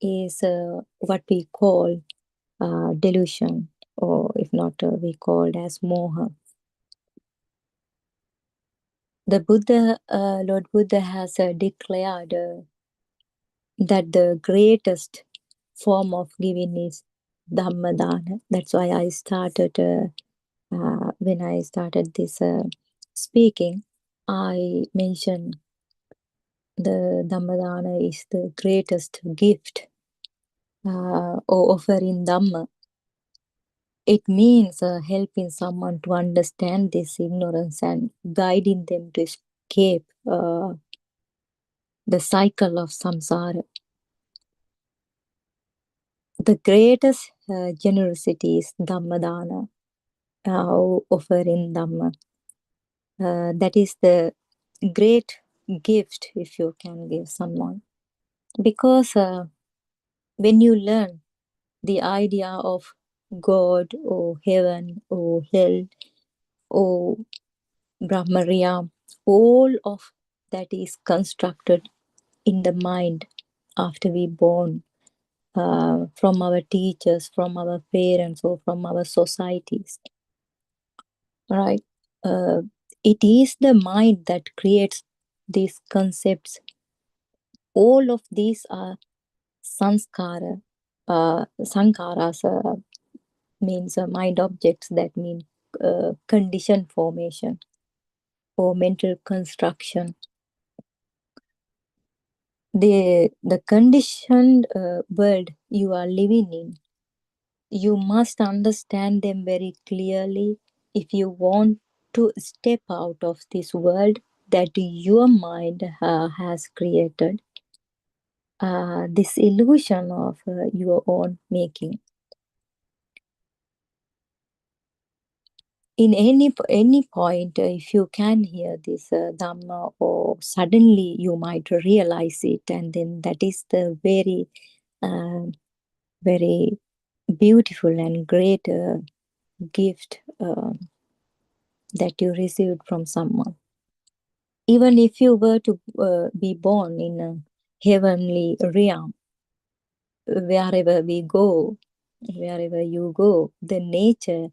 is what we call delusion, or if not, we call it as moha. The Buddha, Lord Buddha has declared that the greatest form of giving is Dhammadana. That's why I started, when I started this speaking, I mentioned the Dhammadana is the greatest gift, or offering Dhamma. It means helping someone to understand this ignorance and guiding them to escape the cycle of samsara. The greatest generosity is Dhammadana, offering Dhamma. That is the great gift if you can give someone. Because when you learn the idea of God or heaven or hell or Brahmarya, all of that is constructed in the mind after we born, from our teachers, from our parents, or from our societies, right? It is the mind that creates these concepts. All of these are sanskara. Sankaras means mind objects, that mean condition formation or mental construction. The conditioned world you are living in, you must understand them very clearly if you want to step out of this world that your mind has created, this illusion of your own making. In any point, if you can hear this Dhamma, or suddenly you might realize it, and then that is the very, very beautiful and great gift that you received from someone. Even if you were to be born in a heavenly realm, wherever you go, the nature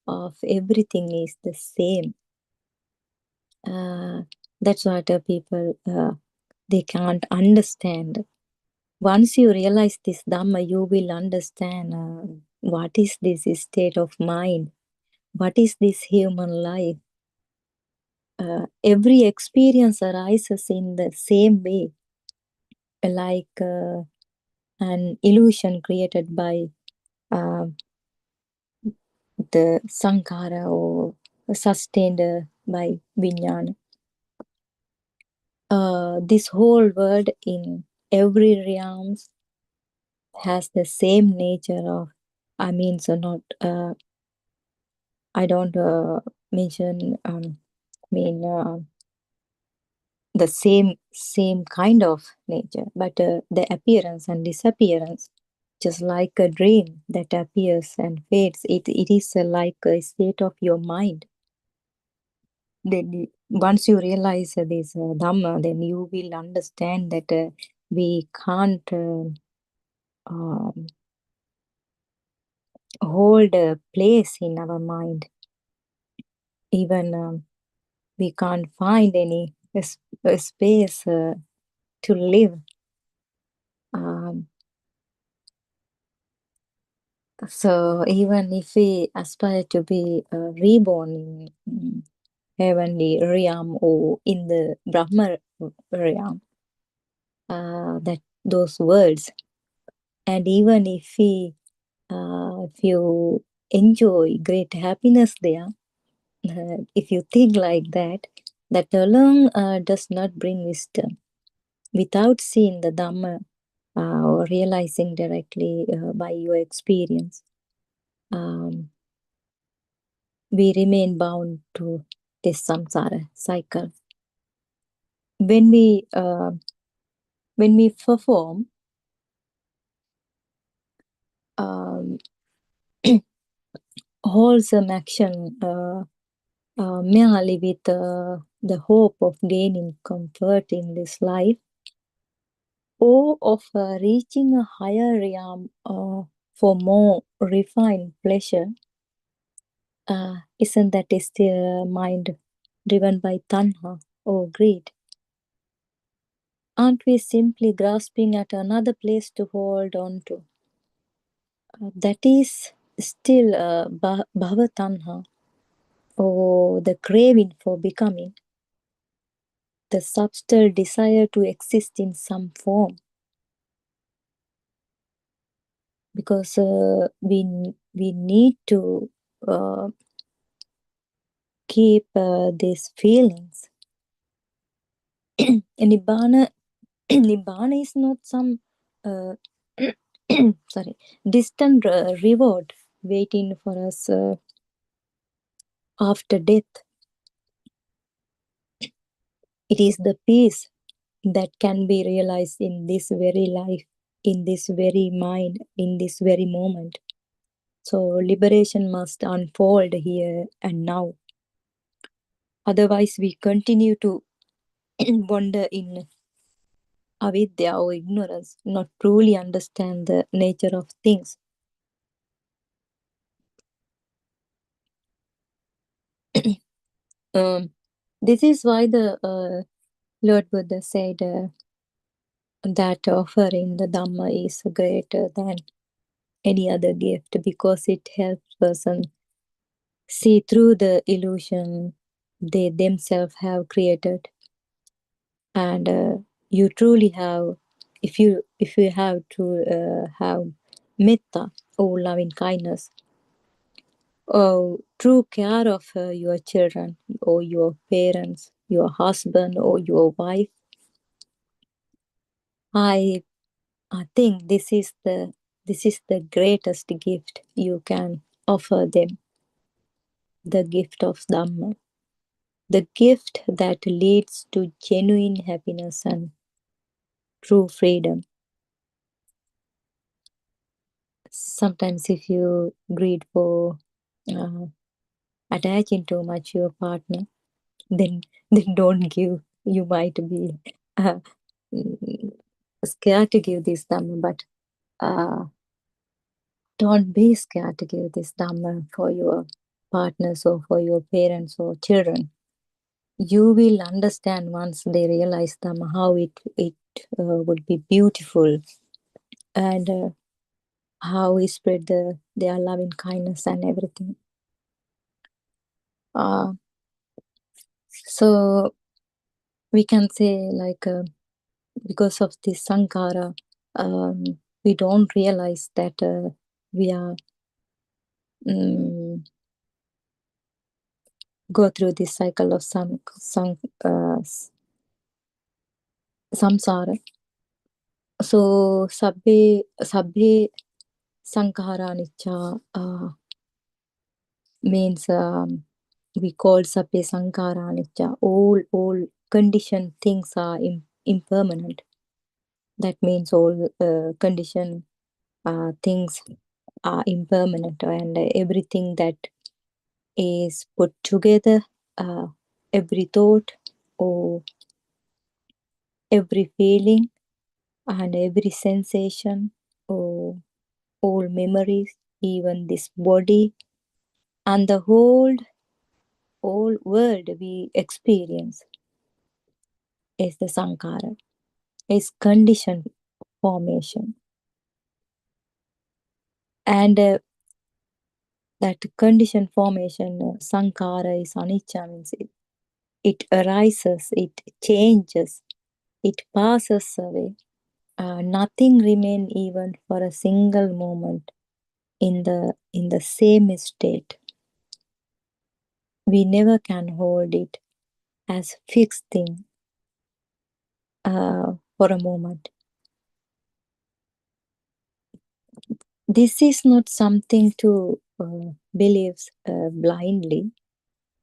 of everything is the same. That's what people, they can't understand. Once you realize this Dhamma, you will understand what is this state of mind, what is this human life. Every experience arises in the same way, like an illusion created by the sankara, or sustained by vijnana. This whole world in every realm has the same nature of, I mean, so not, I don't mention, the same kind of nature, but the appearance and disappearance, just like a dream that appears and fades, it is like a state of your mind. Then once you realize this Dhamma, then you will understand that we can't hold a place in our mind. Even we can't find any space to live. So even if we aspire to be reborn in heavenly realm or in the Brahma realm, that those words, and even if you enjoy great happiness there, if you think like that alone does not bring wisdom. Without seeing the Dhamma or realizing directly by your experience, we remain bound to this samsara cycle. When we perform wholesome action merely with the hope of gaining comfort in this life, or of reaching a higher realm for more refined pleasure, isn't that still a mind driven by tanha or greed? Aren't we simply grasping at another place to hold on to? That is still bhava tanha, or the craving for becoming, the subtle desire to exist in some form. Because we need to keep these feelings. Nibbana is not some sorry, distant reward waiting for us after death. It is the peace that can be realized in this very life, in this very mind, in this very moment. So liberation must unfold here and now. Otherwise, we continue to wander in avidya or ignorance, not truly understand the nature of things. This is why the Lord Buddha said that offering the Dhamma is greater than any other gift, because it helps person see through the illusion they themselves have created. And you truly have, if you have to have metta or loving kindness, or true care of your children or your parents, your husband or your wife, I think this is the greatest gift you can offer them, the gift of Dhamma, the gift that leads to genuine happiness and true freedom. Sometimes if you greed for attaching too much your partner, then don't give. You might be scared to give this Dhamma, but don't be scared to give this Dhamma for your partners or for your parents or children. You will understand once they realize Dhamma how it would be beautiful, and how we spread their loving kindness and everything. So we can say, like, because of this sankhara, we don't realize that we are go through this cycle of samsara. So sabbe sankhara anicca means we call sabbe sankhara anicca. All conditioned things are impermanent. That means all conditioned things are impermanent, and everything that is put together, every thought or every feeling and every sensation or all memories, even this body and the whole world we experience is the sankhara, is conditioned formation. And that conditioned formation, sankhara is anicca, means it arises, it changes, it passes away. Nothing remain even for a single moment in the same state. We never can hold it as fixed thing for a moment. This is not something to believe blindly.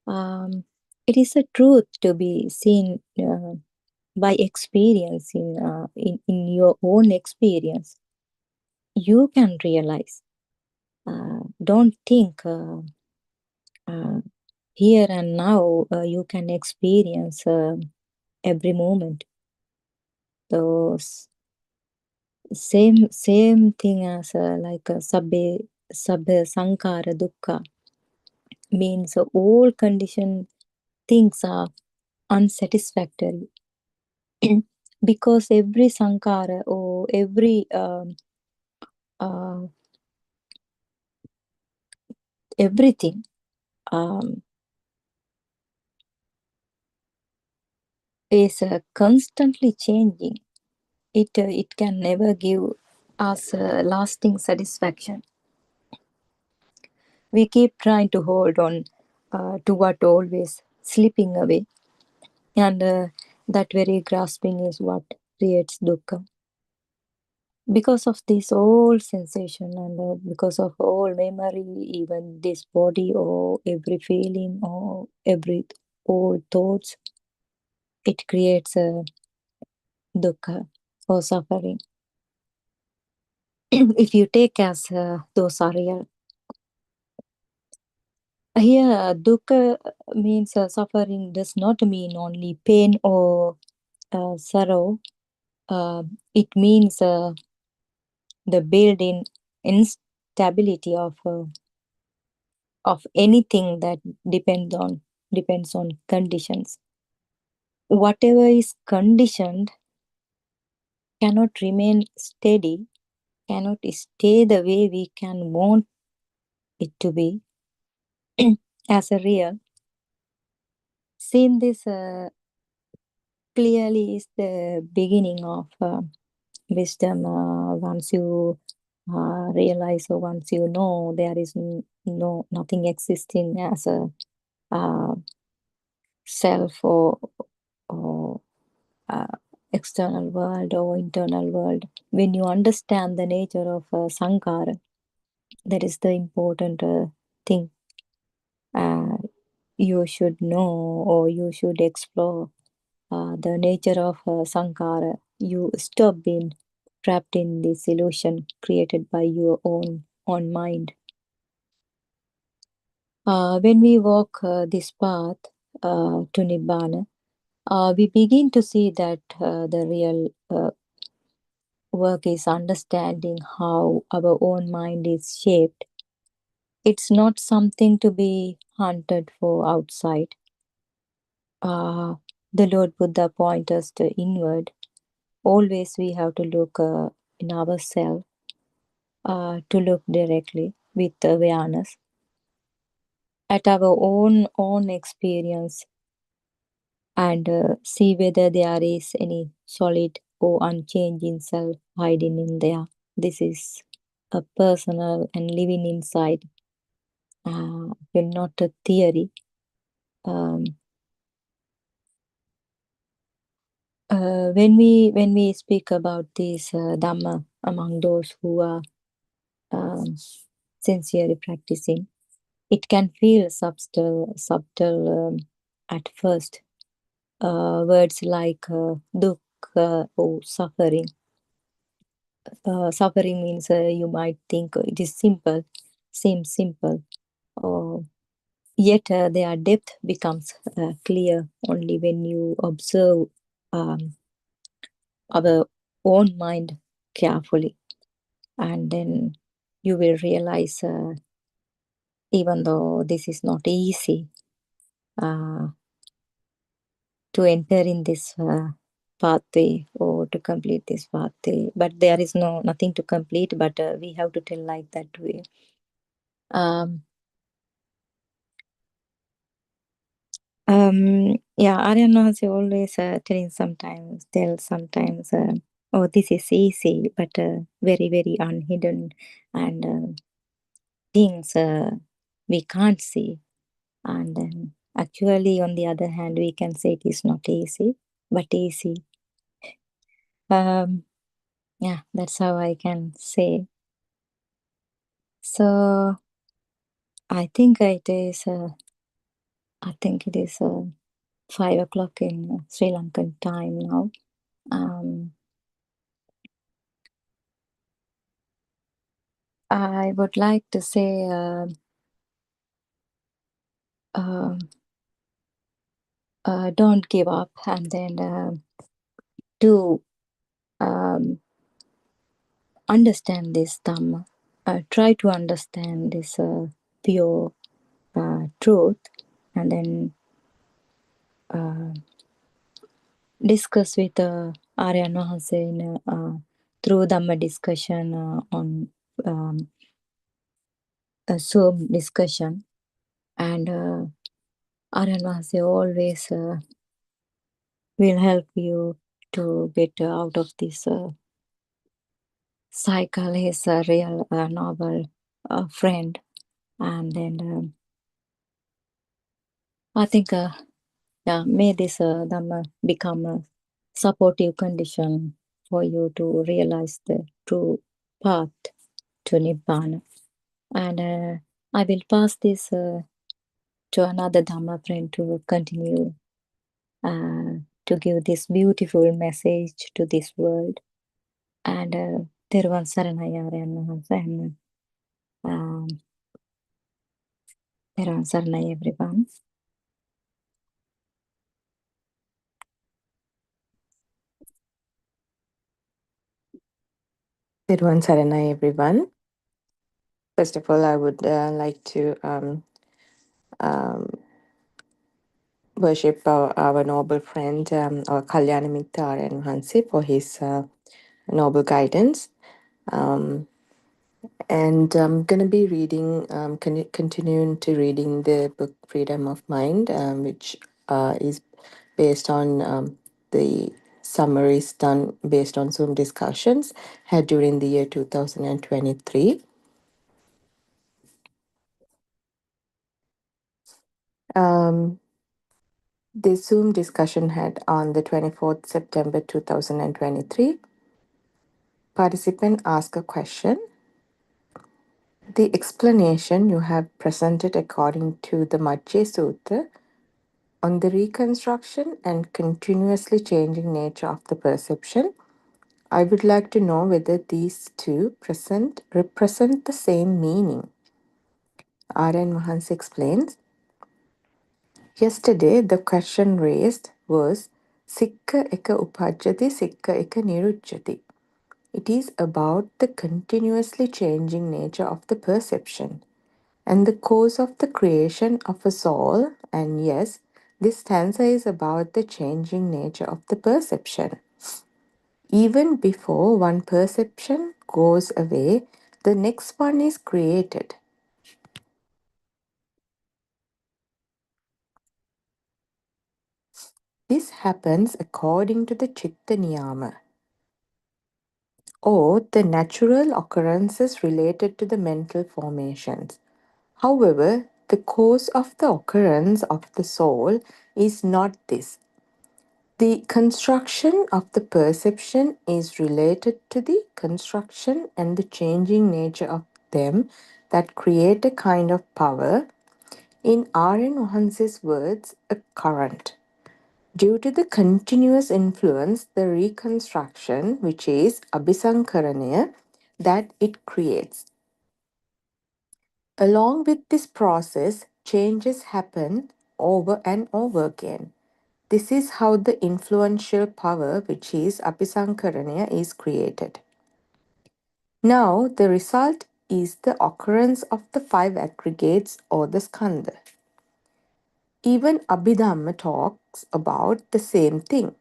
It is a truth to be seen by experience, in your own experience. You can realize. Don't think here and now you can experience every moment. Those same thing as like sabbe sankara dukkha means all conditioned things are unsatisfactory because every sankara or every everything is constantly changing. It can never give us lasting satisfaction. We keep trying to hold on to what always slipping away, and that very grasping is what creates dukkha. Because of this all sensation and because of all memory, even this body or every feeling or every all thoughts, it creates a dukkha or suffering. If you take as those are real. Here, dukkha means suffering does not mean only pain or sorrow. It means the built-in instability of anything that depends on conditions. Whatever is conditioned cannot remain steady, cannot stay the way we can want it to be as a real. Seeing this clearly is the beginning of wisdom. Once you realize or once you know there is nothing existing as a self or external world or internal world. When you understand the nature of sankara, that is the important thing you should know or you should explore the nature of sankara. You stop being trapped in this illusion created by your own mind. When we walk this path to Nibbana, we begin to see that the real work is understanding how our own mind is shaped. It's not something to be hunted for outside. The Lord Buddha points us to inward. Always we have to look in ourselves, to look directly with awareness at our own experience and see whether there is any solid or unchanging self hiding in there. This is a personal and living inside, not a theory. When we speak about this Dhamma among those who are sincerely practicing, it can feel subtle at first. Words like dukkha or suffering. Suffering means you might think it is simple, seems simple, or yet their depth becomes clear only when you observe our own mind carefully, and then you will realize, even though this is not easy to enter in this pathway or to complete this pathway, but there is nothing to complete, but we have to tell like that way. Aryan Nahasi always tell sometimes, oh, this is easy, but very, very unhidden and things we can't see. And then actually, on the other hand, we can say it is not easy, but easy. That's how I can say. So I think it is 5 o'clock in Sri Lankan time now. I would like to say don't give up, and then to understand this Dhamma. Try to understand this pure truth, and then discuss with Aryan Wahanse through Dhamma discussion on a Zoom discussion. And Aryan Wahanse always will help you to get out of this cycle. He's a real noble friend. And then I think, may this Dhamma become a supportive condition for you to realize the true path to Nibbana. And I will pass this to another Dhamma friend to continue to give this beautiful message to this world. And Teruvan Saranai Aryan Wahanse, and Teruvan Saranai everyone. Teruvan Saranai, everyone. First of all, I would like to worship our noble friend, our Kalyana Mitta Aryan Wahanse, for his noble guidance. And I'm going to be reading, continuing to reading the book Freedom of Mind, which is based on the summaries done based on Zoom discussions had during the year 2023. The Zoom discussion had on the 24th September 2023. Participant asked a question. The explanation you have presented according to the Majjhya Sutta on the reconstruction and continuously changing nature of the perception, I would like to know whether these two represent the same meaning. Aryan Wahanse explains, yesterday the question raised was Sikka eka upajjati, Sikka eka nirujjati. It is about the continuously changing nature of the perception and the cause of the creation of a soul, and yes, this stanza is about the changing nature of the perception. Even before one perception goes away, the next one is created. This happens according to the Chitta Niyama, or the natural occurrences related to the mental formations. However, the cause of the occurrence of the soul is not this. The construction of the perception is related to the construction and the changing nature of them that create a kind of power, in Aryan Wahanse's words, a current. Due to the continuous influence, the reconstruction, which is abhisankarana, that it creates. Along with this process, changes happen over and over again. This is how the influential power, which is Abhisankarana, is created. Now, the result is the occurrence of the five aggregates or the skandha. Even Abhidhamma talks about the same thing.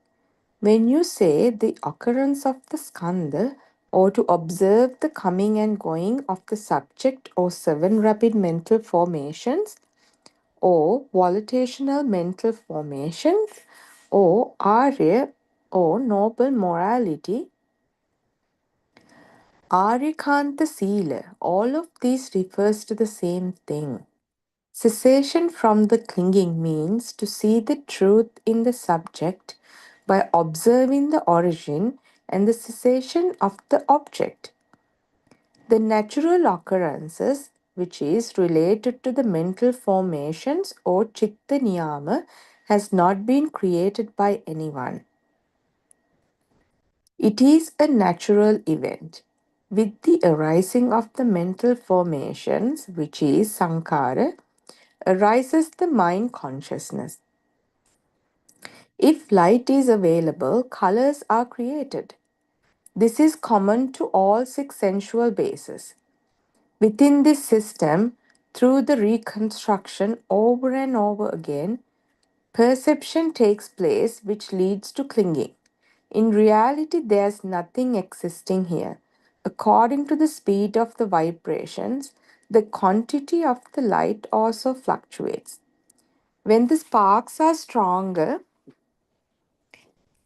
When you say the occurrence of the skandha, or to observe the coming and going of the subject or seven rapid mental formations, or volitional mental formations, or Arya or noble morality, Aryakanta Sila, all of these refers to the same thing. Cessation from the clinging means to see the truth in the subject by observing the origin and the cessation of the object. The natural occurrences, which is related to the mental formations or chitta niyama, has not been created by anyone. It is a natural event. With the arising of the mental formations, which is sankhara, arises the mind consciousness. If light is available, colors are created. This is common to all 6 sensual bases. Within this system, through the reconstruction over and over again, perception takes place which leads to clinging. In reality, there's nothing existing here. According to the speed of the vibrations, the quantity of the light also fluctuates. When the sparks are stronger,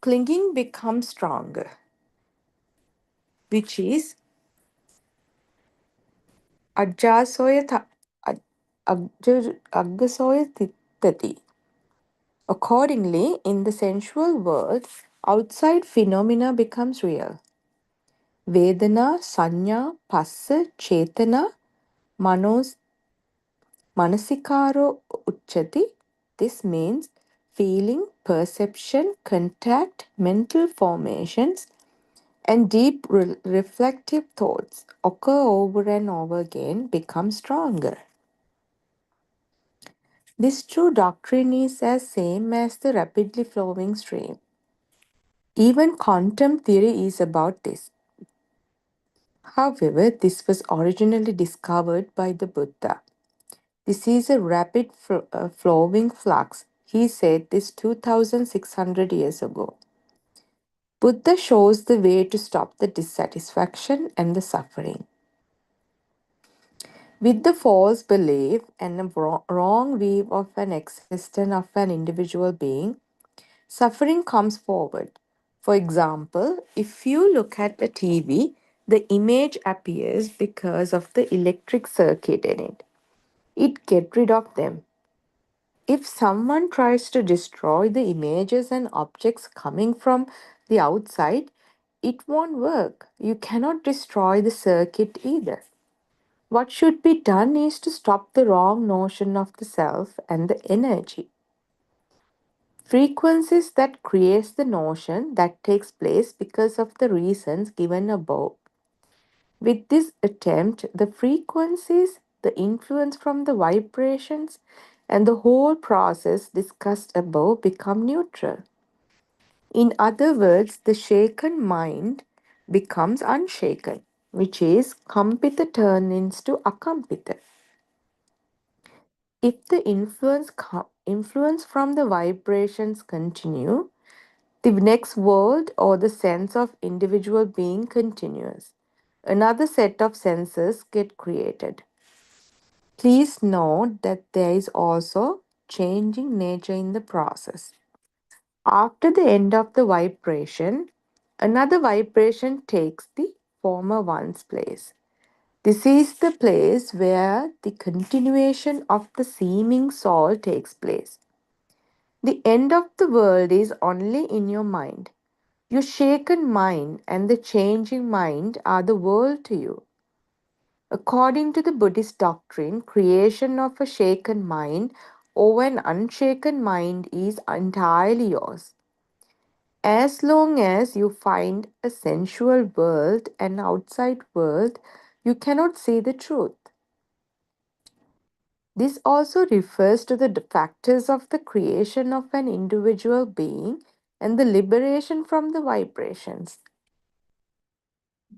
clinging becomes stronger, which is Ajjasoya Aggasoya Tittati. Accordingly, in the sensual world, outside phenomena becomes real. Vedana, Sanya, Passa, Chetana, Manos, Manasikaro Uchati. This means feeling, perception, contact, mental formations, and deep reflective thoughts occur over and over again, become stronger. This true doctrine is as same as the rapidly flowing stream. Even quantum theory is about this. However, this was originally discovered by the Buddha. This is a rapid flowing flux. He said this 2600 years ago. Buddha shows the way to stop the dissatisfaction and the suffering. With the false belief and a wrong view of an existence of an individual being, suffering comes forward. For example, if you look at a TV, the image appears because of the electric circuit in it. It gets rid of them. If someone tries to destroy the images and objects coming from the outside, it won't work. You cannot destroy the circuit either. What should be done is to stop the wrong notion of the self and the energy. Frequencies that creates the notion that takes place because of the reasons given above. With this attempt, the frequencies, the influence from the vibrations, and the whole process discussed above become neutral. In other words, the shaken mind becomes unshaken, which is kampita turns to akampita. If the influence from the vibrations continue, the next world or the sense of individual being continues. Another set of senses get created. Please note that there is also changing nature in the process. After the end of the vibration, another vibration takes the former one's place. This is the place where the continuation of the seeming soul takes place. The end of the world is only in your mind. Your shaken mind and the changing mind are the world to you. According to the Buddhist doctrine, creation of a shaken mind or an unshaken mind is entirely yours. As long as you find a sensual world and outside world, you cannot see the truth. This also refers to the factors of the creation of an individual being and the liberation from the vibrations.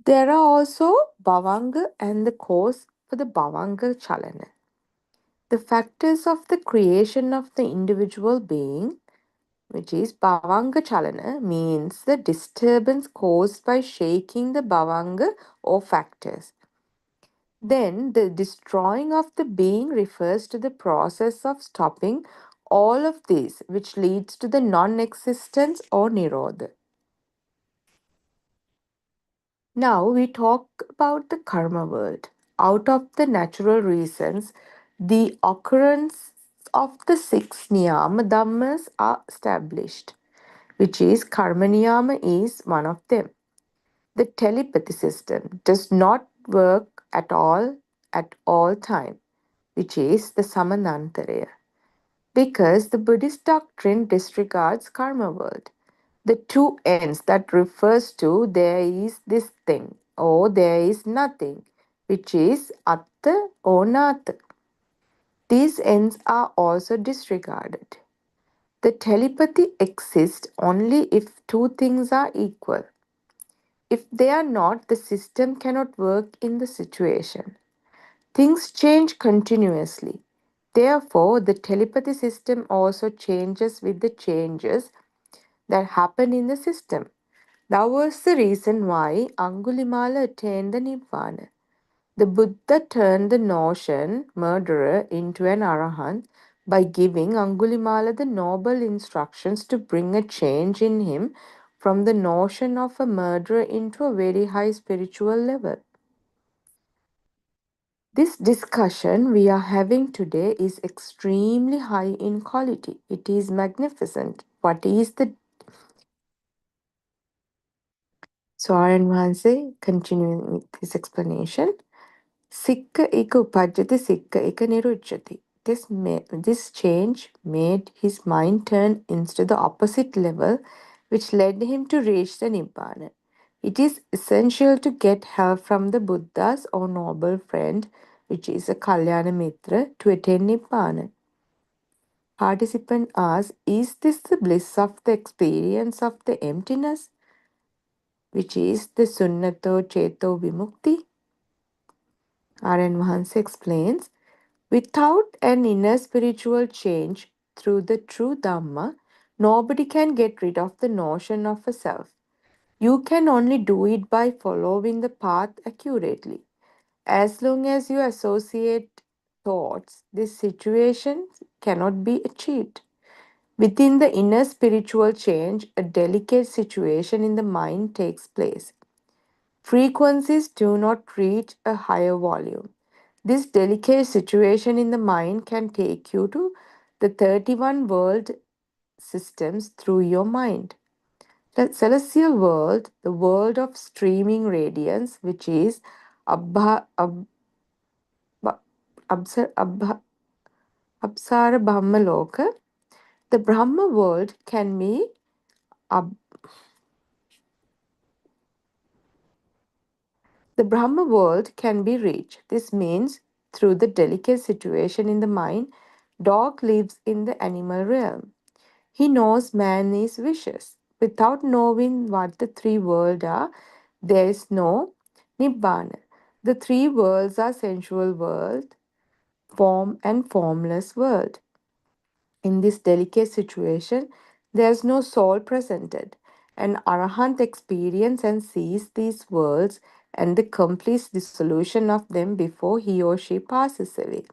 There are also Bhavanga and the cause for the Bhavanga Chalana. The factors of the creation of the individual being, which is Bhavanga Chalana, means the disturbance caused by shaking the Bhavanga or factors. Then the destroying of the being refers to the process of stopping all of these, which leads to the non-existence or Nirodha. Now we talk about the karma world. Out of the natural reasons, the occurrence of the 6 niyama dhammas are established, which is karma niyama is one of them. The telepathy system does not work at all time, which is the samanantaraya, because the Buddhist doctrine disregards karma world. The two ends that refers to there is this thing or there is nothing, which is atta or nata. These ends are also disregarded. The telepathy exists only if two things are equal. If they are not, the system cannot work in the situation. Things change continuously. Therefore, the telepathy system also changes with the changes that happen in the system. That was the reason why Angulimala attained the Nibbana. The Buddha turned the notion murderer into an arahant by giving Angulimala the noble instructions to bring a change in him from the notion of a murderer into a very high spiritual level. This discussion we are having today is extremely high in quality. It is magnificent. What is the Soren Vanse, continuing with his explanation. Sikka ika upajjati, sikka ika niruchyati. This change made his mind turn into the opposite level, which led him to reach the Nibbana. It is essential to get help from the Buddhas or noble friend, which is a Kalyana Mitra, to attain Nibbana. Participant asks, is this the bliss of the experience of the emptiness, which is the Sunnato Cheto Vimukti? R.N. Mahansa explains, without an inner spiritual change through the true Dhamma, nobody can get rid of the notion of a self. You can only do it by following the path accurately. As long as you associate thoughts, this situation cannot be achieved. Within the inner spiritual change, a delicate situation in the mind takes place. Frequencies do not reach a higher volume. This delicate situation in the mind can take you to the 31 world systems through your mind. The celestial world, the world of streaming radiance, which is Apsara Brahmaloka. The Brahma world can be The Brahma world can be reached. This means through the delicate situation in the mind, dog lives in the animal realm. He knows man is vicious. Without knowing what the three worlds are, there is no Nibbana. The three worlds are sensual world, form and formless world. In this delicate situation, there is no soul presented. An arahant experience and sees these worlds and the complete dissolution of them before he or she passes away.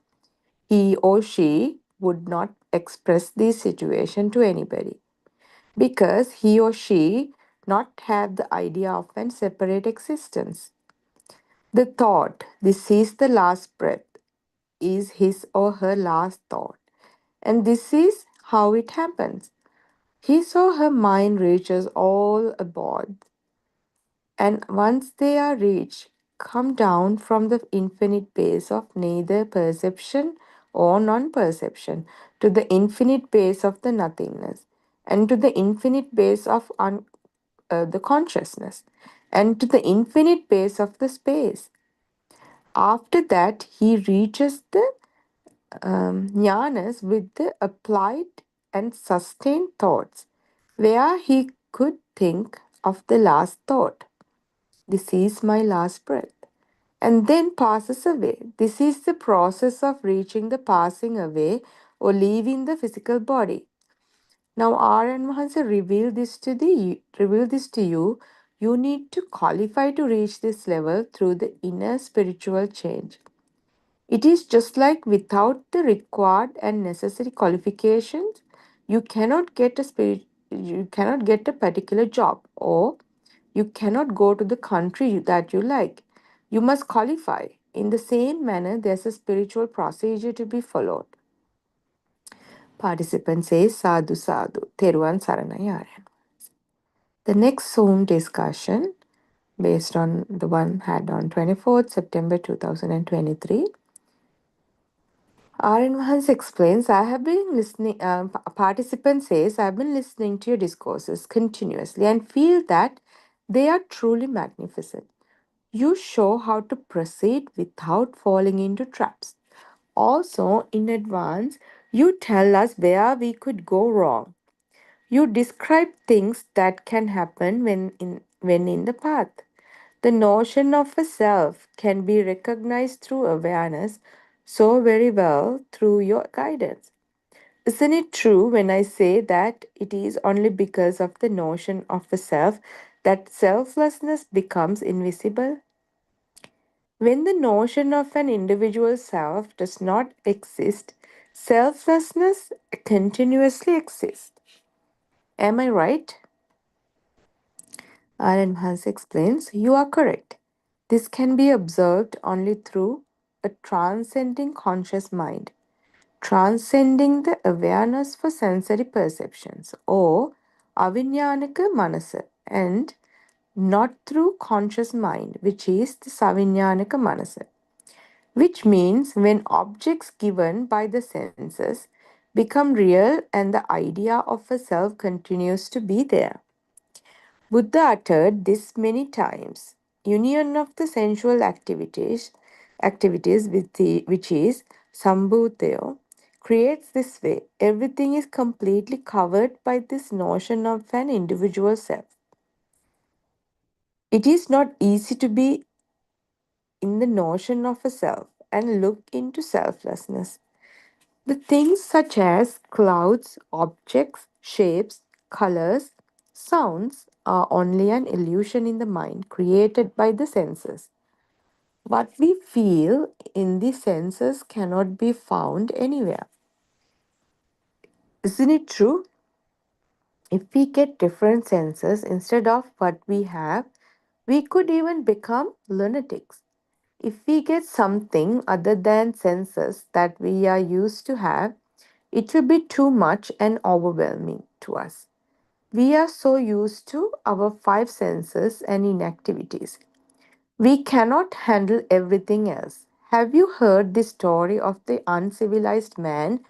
He or she would not express this situation to anybody because he or she not have the idea of an separate existence. The thought, this is the last breath, is his or her last thought. And this is how it happens. His or her mind reaches all aboard, and once they are reached, come down from the infinite base of neither perception or non-perception to the infinite base of the nothingness, and to the infinite base of the consciousness, and to the infinite base of the space. After that, he reaches the jnanas with the applied and sustained thoughts, where he could think of the last thought. This is my last breath. And then passes away. This is the process of reaching the passing away or leaving the physical body. Now, R.N. Mahansa revealed this to you. You need to qualify to reach this level through the inner spiritual change. It is just like without the required and necessary qualifications, you cannot get a particular job, or you cannot go to the country that you like. You must qualify. In the same manner, there's a spiritual procedure to be followed. Participant says sadhu sadhu. Teruvan Saranayaren. The next Zoom discussion, based on the one had on 24th September 2023. R.N. Vahans explains, I have been listening, participant says, I have been listening to your discourses continuously and feel that they are truly magnificent. You show how to proceed without falling into traps. Also, in advance, you tell us where we could go wrong. You describe things that can happen when in the path. The notion of a self can be recognized through awareness so very well through your guidance. Isn't it true when I say that it is only because of the notion of a self that selflessness becomes invisible? When the notion of an individual self does not exist, selflessness continuously exists. Am I right? Alan Hans explains, you are correct. This can be observed only through a transcending conscious mind, transcending the awareness for sensory perceptions or avinyanaka manasa, and not through conscious mind, which is the savinyanaka manasa, which means when objects given by the senses become real and the idea of a self continues to be there. Buddha uttered this many times. Union of the sensual activities with which is sambhuteo, creates this way. Everything is completely covered by this notion of an individual self. It is not easy to be in the notion of a self and look into selflessness. The things such as clouds, objects, shapes, colors, sounds are only an illusion in the mind created by the senses. What we feel in the senses cannot be found anywhere. Isn't it true? If we get different senses instead of what we have, we could even become lunatics. If we get something other than senses that we are used to have, it will be too much and overwhelming to us. We are so used to our five senses and inactivities. We cannot handle everything else. Have you heard the story of the uncivilized man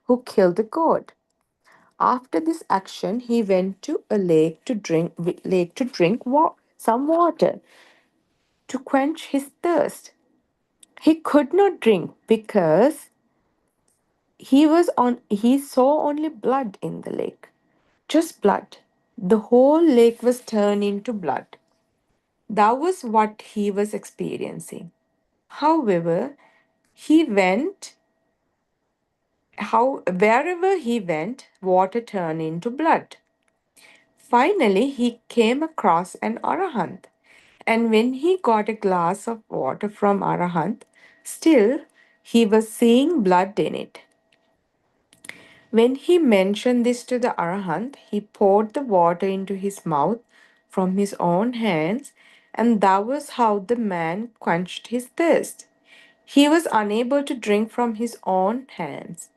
who killed a goat? After this action, he went to a lake to drink some water to quench his thirst. He could not drink because he saw only blood in the lake. Just blood. The whole lake was turned into blood. That was what he was experiencing. However, he went wherever he went, water turned into blood. Finally, he came across an arahant, and when he got a glass of water from arahant, still he was seeing blood in it. When he mentioned this to the Arahant, he poured the water into his mouth from his own hands, and that was how the man quenched his thirst. He was unable to drink from his own hands.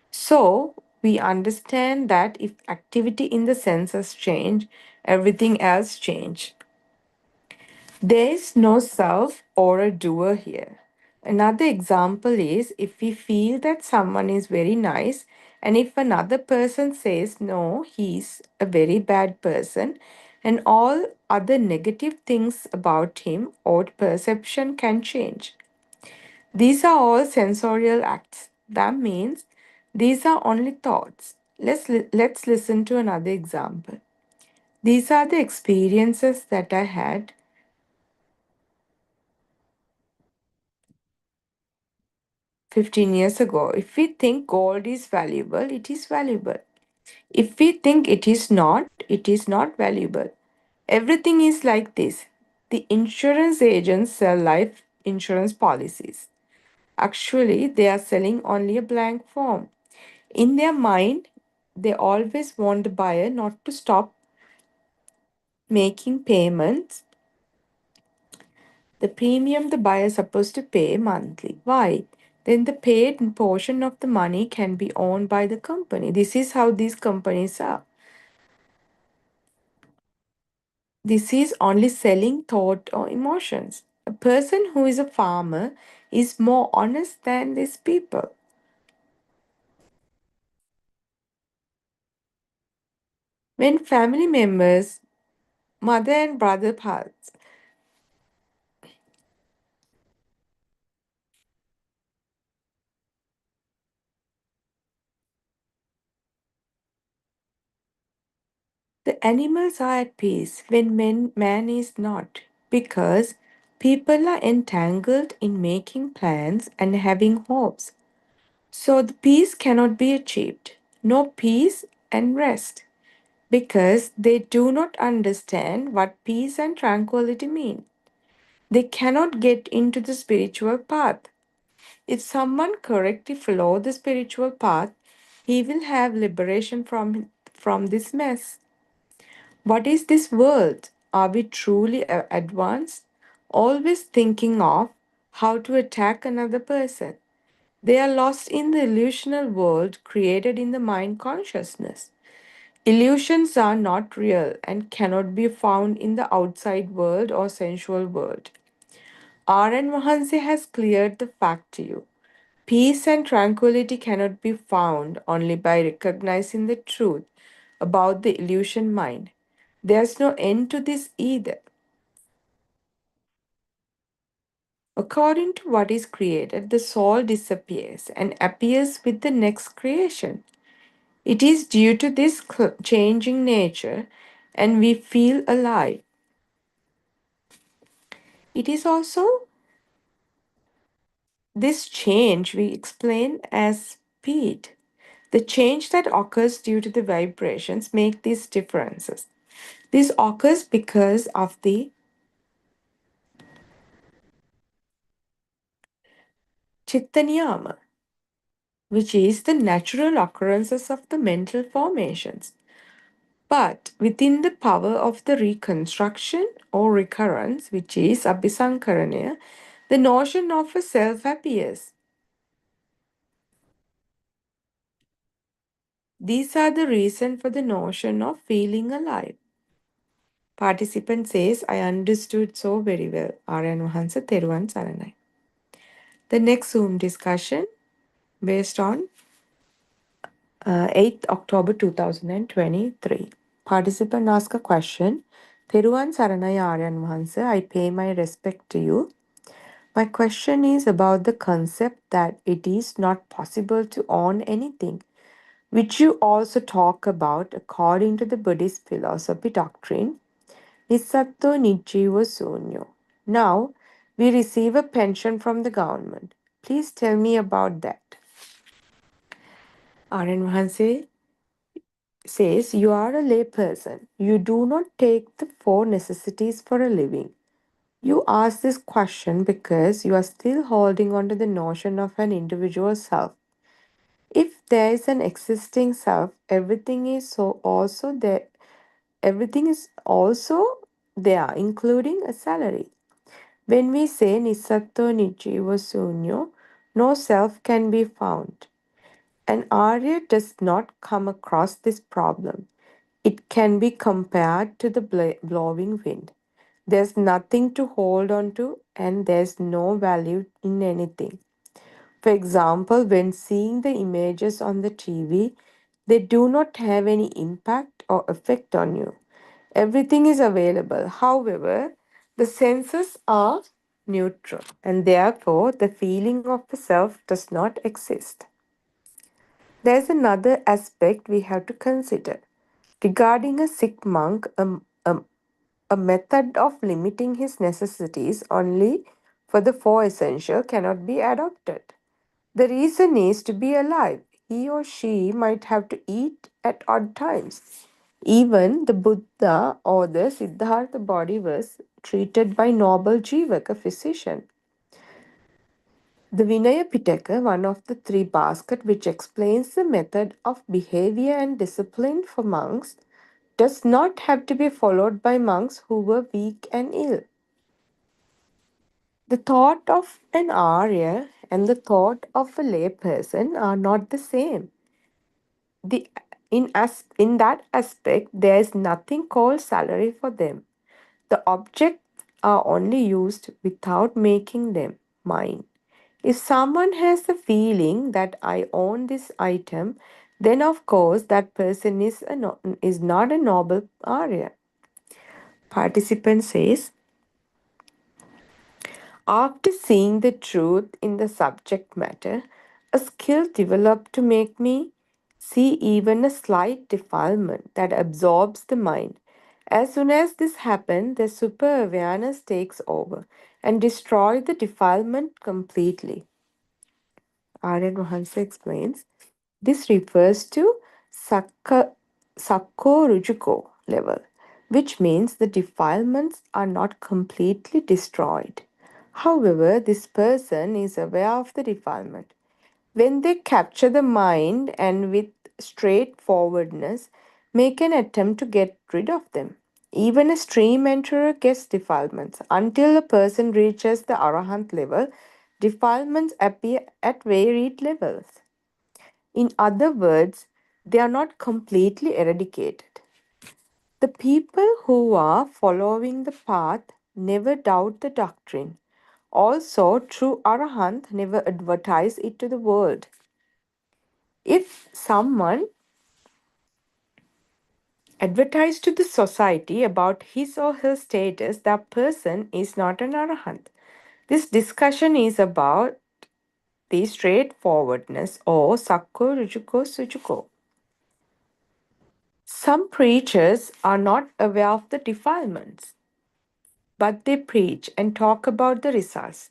So, we understand that if activity in the senses change, everything else change. There is no self or a doer here. Another example is if we feel that someone is very nice, and if another person says, no, he's a very bad person, and all other negative things about him or perception can change. These are all sensorial acts. That means these are only thoughts. Let's listen to another example. These are the experiences that I had 15 years ago. If we think gold is valuable, it is valuable. If we think it is not valuable. Everything is like this. The insurance agents sell life insurance policies. Actually, they are selling only a blank form. In their mind, they always want the buyer not to stop making payments. The premium the buyer is supposed to pay monthly. Why? Then the paid portion of the money can be owned by the company. This is how these companies are. This is only selling thought or emotions. A person who is a farmer is more honest than these people. When family members, mother and brother pass, The animals are at peace when man is not, because people are entangled in making plans and having hopes. So the peace cannot be achieved. No peace and rest, because they do not understand what peace and tranquility mean. They cannot get into the spiritual path. If someone correctly follow the spiritual path, he will have liberation from this mess. What is this world? Are we truly advanced? Always thinking of how to attack another person. They are lost in the illusional world created in the mind consciousness. Illusions are not real and cannot be found in the outside world or sensual world. R.N. Mahansi has cleared the fact to you. Peace and tranquility cannot be found only by recognizing the truth about the illusion mind. There's no end to this either. According to what is created, the soul disappears and appears with the next creation. It is due to this changing nature, and we feel alive. It is also this change we explain as speed. The change that occurs due to the vibrations make these differences. This occurs because of the Chittaniyama, which is the natural occurrences of the mental formations. But within the power of the reconstruction or recurrence, which is Abhisankarana, the notion of a self appears. These are the reason for the notion of feeling alive. Participant says, I understood so very well. Aryan Mahansa Teruvan Saranai. The next Zoom discussion based on 8th October 2023. Participant ask a question. Teruvan Saranai Aryan Mahansa, I pay my respect to you. My question is about the concept that it is not possible to own anything, which you also talk about according to the Buddhist philosophy doctrine, Nisatto Nijiva Sunyo. Now, we receive a pension from the government. Please tell me about that. Aryan Mahanse says, you are a lay person. You do not take the four necessities for a living. You ask this question because you are still holding on to the notion of an individual self. If there is an existing self, everything is also there. Everything is also there, including a salary. When we say Nisatto Nijiva Sunyo, no self can be found. An Arya does not come across this problem. It can be compared to the blowing wind. There's nothing to hold on to, and there's no value in anything. For example, when seeing the images on the TV, they do not have any impact or effect on you. Everything is available. However, the senses are neutral, and therefore the feeling of the self does not exist. There's another aspect we have to consider. Regarding a sick monk, a method of limiting his necessities only for the four essential cannot be adopted. The reason is to be alive. He or she might have to eat at odd times. Even the Buddha or the Siddhartha body was treated by noble Jivak, a physician. The Vinaya Pitaka, one of the three baskets which explains the method of behavior and discipline for monks, does not have to be followed by monks who were weak and ill. The thought of an Arya and the thought of a lay person are not the same. In that aspect, there is nothing called salary for them. The objects are only used without making them mine. If someone has the feeling that I own this item, then of course that person is not a noble Arya. Participant says, after seeing the truth in the subject matter, a skill developed to make me see even a slight defilement that absorbs the mind. As soon as this happens, the super awareness takes over and destroys the defilement completely. Aryan Mahansa explains this refers to Sakko Rujuko level, which means the defilements are not completely destroyed. However, this person is aware of the defilement. When they capture the mind and with straightforwardness make an attempt to get rid of them. Even a stream enterer gets defilements. Until a person reaches the Arahant level, defilements appear at varied levels. In other words, they are not completely eradicated. The people who are following the path never doubt the doctrine. Also, true Arahant never advertise it to the world. If someone advertised to the society about his or her status, that person is not an Arahant. This discussion is about the straightforwardness or Sakko Rujuko Sujuko. Some preachers are not aware of the defilements, but they preach and talk about the results.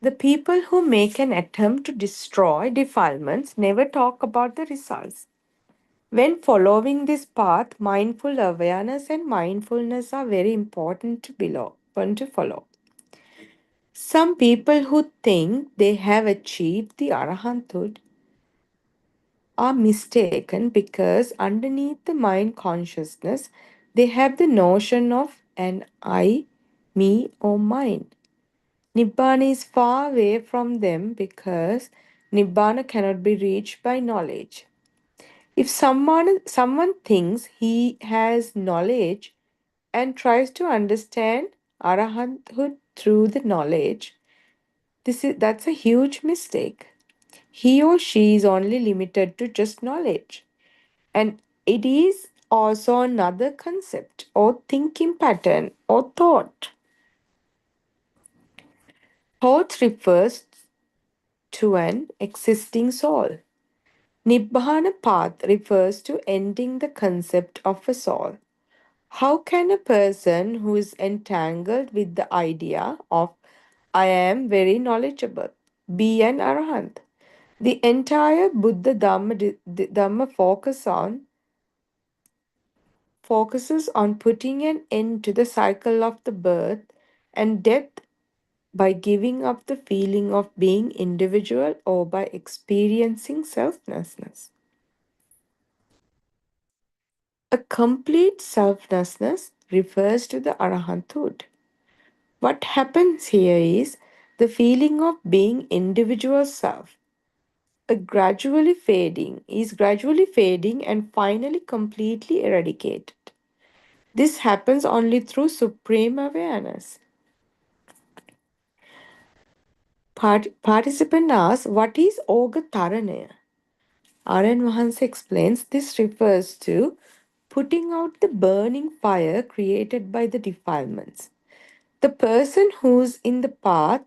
The people who make an attempt to destroy defilements never talk about the results. When following this path, mindful awareness and mindfulness are very important to follow. Some people who think they have achieved the arahanthood are mistaken because underneath the mind consciousness, they have the notion of an I, me, or mine. Nibbana is far away from them because Nibbana cannot be reached by knowledge. If someone thinks he has knowledge and tries to understand arahanthood through the knowledge, that's a huge mistake. He or she is only limited to just knowledge. And it is also another concept or thinking pattern or thought. Thought refers to an existing soul. Nibbana path refers to ending the concept of a soul. How can a person who is entangled with the idea of I am very knowledgeable be an arahant? The entire Buddha Dhamma focuses on putting an end to the cycle of the birth and death by giving up the feeling of being individual or by experiencing selflessness. A complete selflessness refers to the arahanthood. What happens here is the feeling of being individual self is gradually fading and finally completely eradicated. This happens only through supreme awareness. Participant asks, what is Oga Taranaya? Aryan Mahansa explains this refers to putting out the burning fire created by the defilements. The person who's in the path,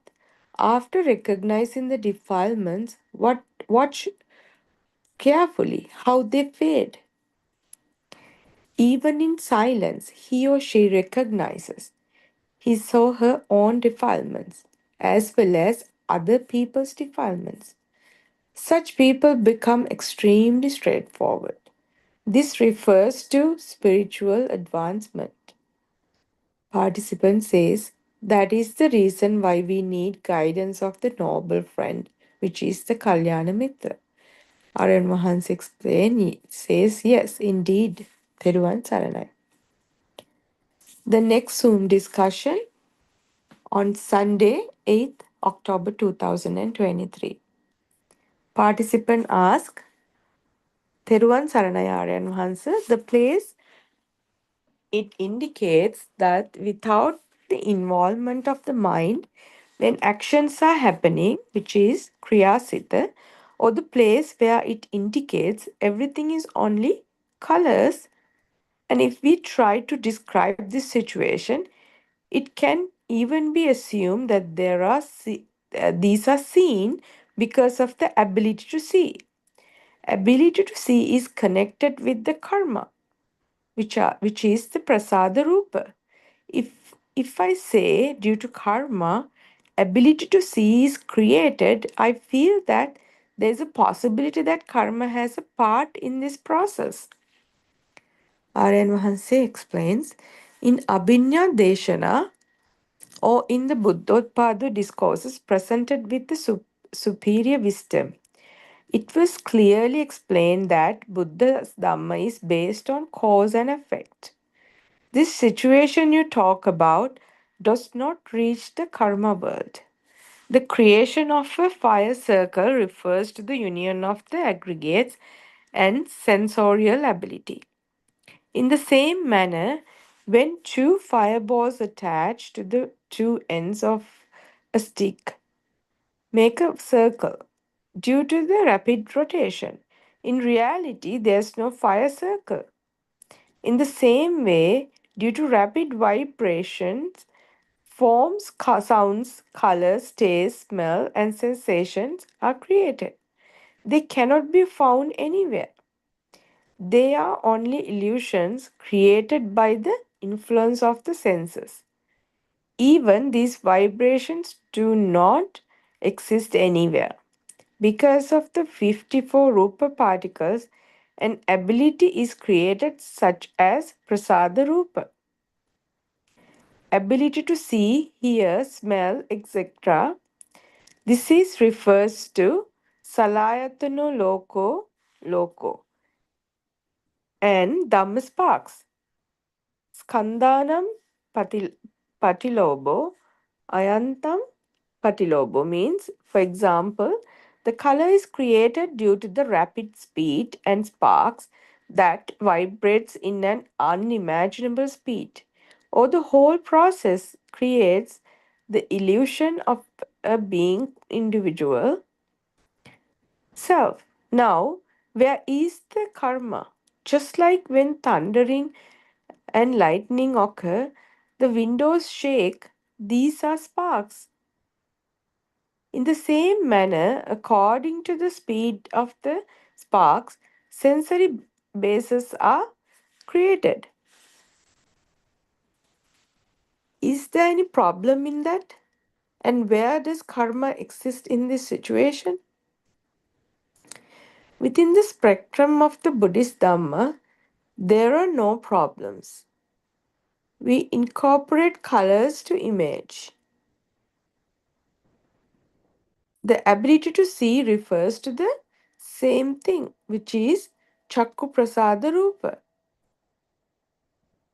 after recognizing the defilements, watch carefully how they fade. Even in silence, he or she recognizes his or her own defilements as well as other people's defilements. Such people become extremely straightforward. This refers to spiritual advancement. Participant says that is the reason why we need guidance of the noble friend, which is the Kalyana Mitra. Aryan Mahans says yes, indeed. Theruvan Saranai. The next Zoom discussion on Sunday, 8th October 2023. Participant ask, Theruvan Saranai Aryan Mahansa, the place it indicates that without the involvement of the mind, when actions are happening, which is Kriya Sita, or the place where it indicates everything is only colors, and if we try to describe this situation, it can even be assumed that these are seen because of the ability to see. ability to see is connected with the karma, which is the prasada rupa. If I say due to karma, ability to see is created, I feel that there's a possibility that karma has a part in this process. Aryan Vahanse explains, in Abhinya Deshana, or in the Buddothpado discourses presented with the superior wisdom, it was clearly explained that Buddha's Dhamma is based on cause and effect. This situation you talk about does not reach the karma world. The creation of a fire circle refers to the union of the aggregates and sensorial ability. In the same manner, when two fireballs attached to the two ends of a stick make a circle due to the rapid rotation, in reality, there's no fire circle. In the same way, due to rapid vibrations, forms, sounds, colors, taste, smell, and sensations are created. They cannot be found anywhere. They are only illusions created by the influence of the senses. Even these vibrations do not exist anywhere. Because of the 54 rupa particles, an ability is created such as prasada rupa. Ability to see, hear, smell, etc. This is refers to salayatano loko and dhamma sparks. Skandhanam patilobo, ayantam patilobo means, for example, the color is created due to the rapid speed and sparks that vibrates in an unimaginable speed, or the whole process creates the illusion of a being individual self. Now, where is the karma? Just like when thundering and lightning occur, the windows shake, these are sparks. In the same manner, according to the speed of the sparks, sensory bases are created. Is there any problem in that? And where does karma exist in this situation? Within the spectrum of the Buddhist Dhamma, there are no problems. We incorporate colors to image. The ability to see refers to the same thing, which is Chakku Prasada Rupa.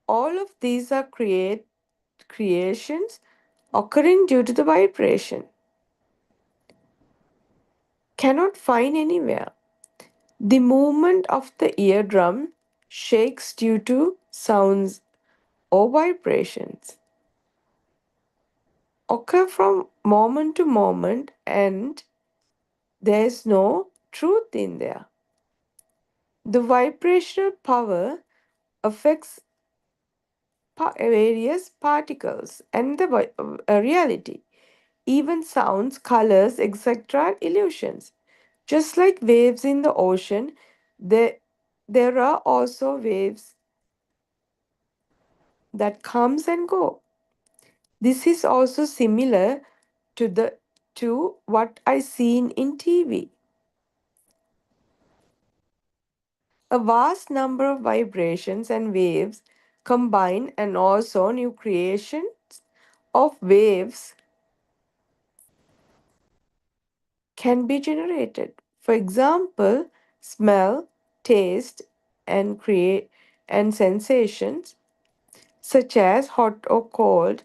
All of these are creations occurring due to the vibration. Cannot find anywhere. The movement of the eardrum shakes due to sounds or vibrations. Occur from moment to moment, and there is no truth in there. The vibrational power affects various particles and the reality. Even sounds, colors, etc. are illusions. Just like waves in the ocean, there are also waves that comes and go. This is also similar to what I seen in TV. A vast number of vibrations and waves combine, and also new creations of waves can be generated. For example, smell, taste, and sensations such as hot or cold.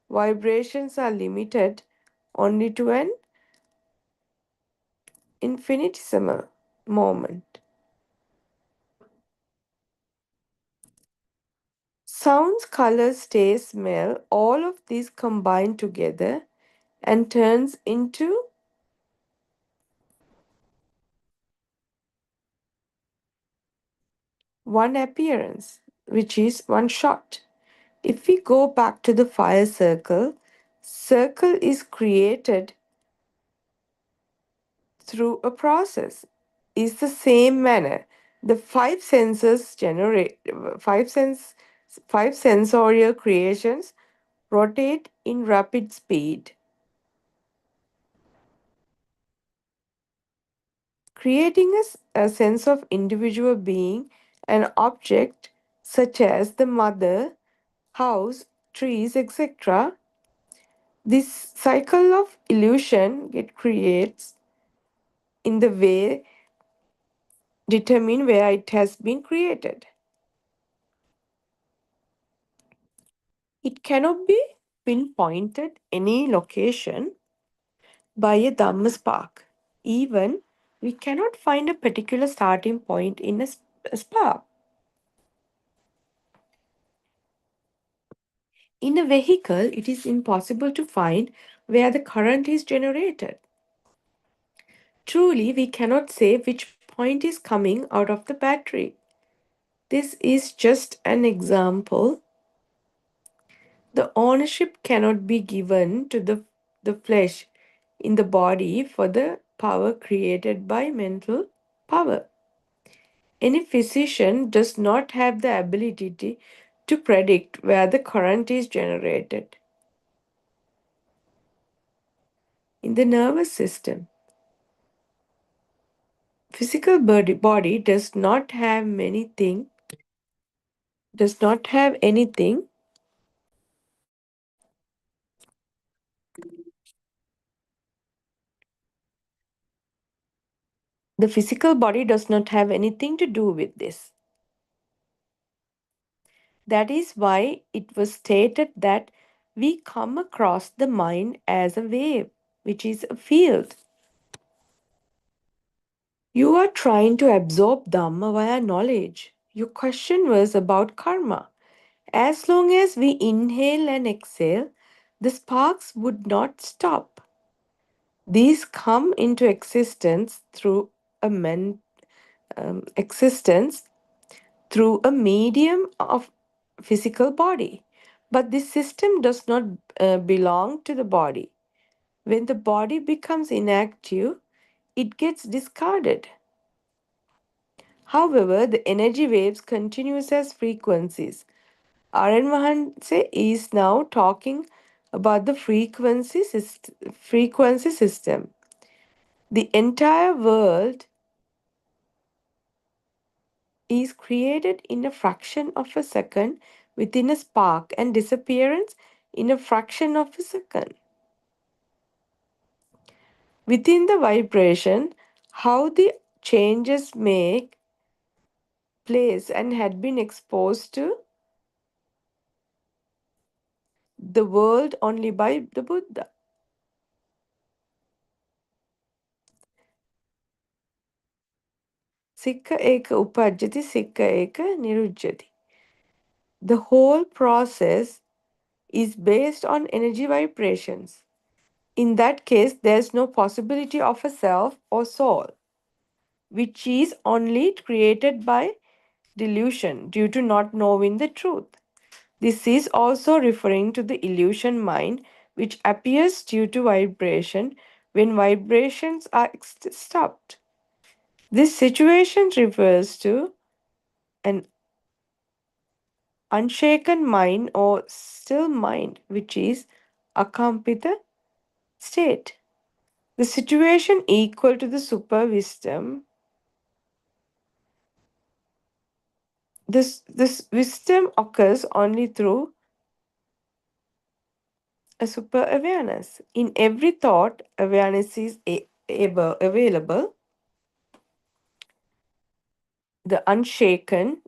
Vibrations are limited only to an infinitesimal moment. Sounds, colors, taste, smell, all of these combine together and turns into one appearance, which is one shot. If we go back to the fire circle, circle is created through a process. is the same manner. The five senses generate five sensorial creations rotate in rapid speed, creating a sense of individual being. An object such as the mother, house, trees, etc. This cycle of illusion it creates in the way determine where it has been created. It cannot be pinpointed any location by a Dhamma spark. Even we cannot find a particular starting point in a spark. In a vehicle, it is impossible to find where the current is generated. Truly, we cannot say which point is coming out of the battery. This is just an example. The ownership cannot be given to the flesh in the body for the power created by mental power. Any physician does not have the ability to predict where the current is generated. In the nervous system, physical body does not have anything the physical body does not have anything to do with this. That is why it was stated that we come across the mind as a wave, which is a field. You are trying to absorb Dhamma via knowledge. Your question was about karma. As long as we inhale and exhale, the sparks would not stop. These come into existence through existence through a medium of physical body. But this system does not belong to the body. When the body becomes inactive, it gets discarded. However, the energy waves continues as frequencies. R.N. Mahanse is now talking about the frequency system. The entire world is created in a fraction of a second within a spark and disappearance in a fraction of a second. Within the vibration, how the changes make place and had been exposed to the world only by the Buddha. Sikha eka upajjati, sikha eka nirujjati. The whole process is based on energy vibrations. In that case, there is no possibility of a self or soul, which is only created by delusion due to not knowing the truth. This is also referring to the illusion mind, which appears due to vibration when vibrations are stopped. This situation refers to an unshaken mind or still mind, which is akampita state. The situation equal to the super wisdom. This wisdom occurs only through a super awareness. In every thought, awareness is available. The unshaken,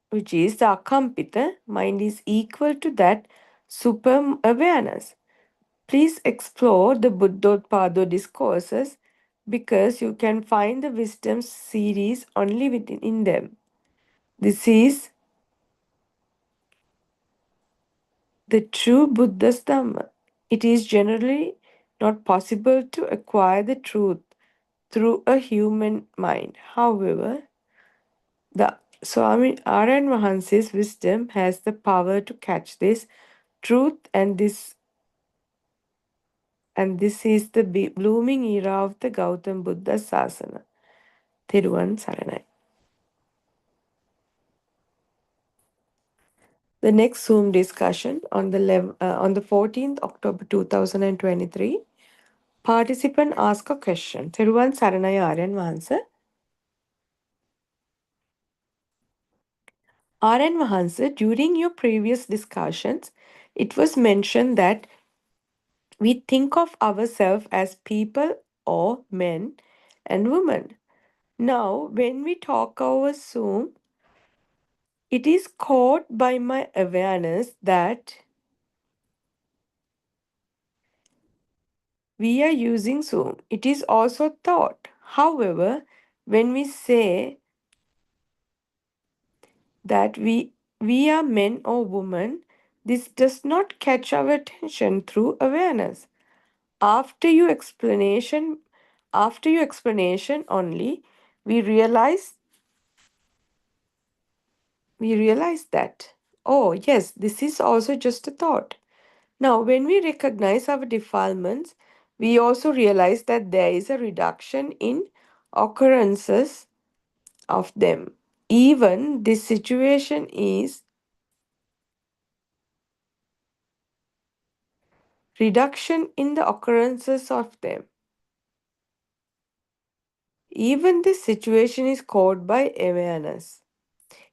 which is the akampita, mind is equal to that super awareness. Please explore the Buddothpado discourses because you can find the wisdom series only within them. This is the true Buddha's Dhamma. It is generally not possible to acquire the truth through a human mind. However, the Swami R.N. Mahanse's wisdom has the power to catch this truth, and this is the blooming era of the Gautam Buddha Sasana. Thiruvan Saranai. The next Zoom discussion on the 14th October 2023. Participant ask a question. Thiruvan Saranai Aryan Vahansa. Aryan Vahansa, during your previous discussions, it was mentioned that we think of ourselves as people or men and women. Now, when we talk over Zoom, it is caught by my awareness that we are using Zoom. It is also thought. However, when we say that we are men or women, this does not catch our attention through awareness. After your explanation only, we realize that, oh yes, this is also just a thought. Now, when we recognize our defilements, we also realize that there is a reduction in occurrences of them. Even this situation is reduction in the occurrences of them. Even this situation is caused by awareness.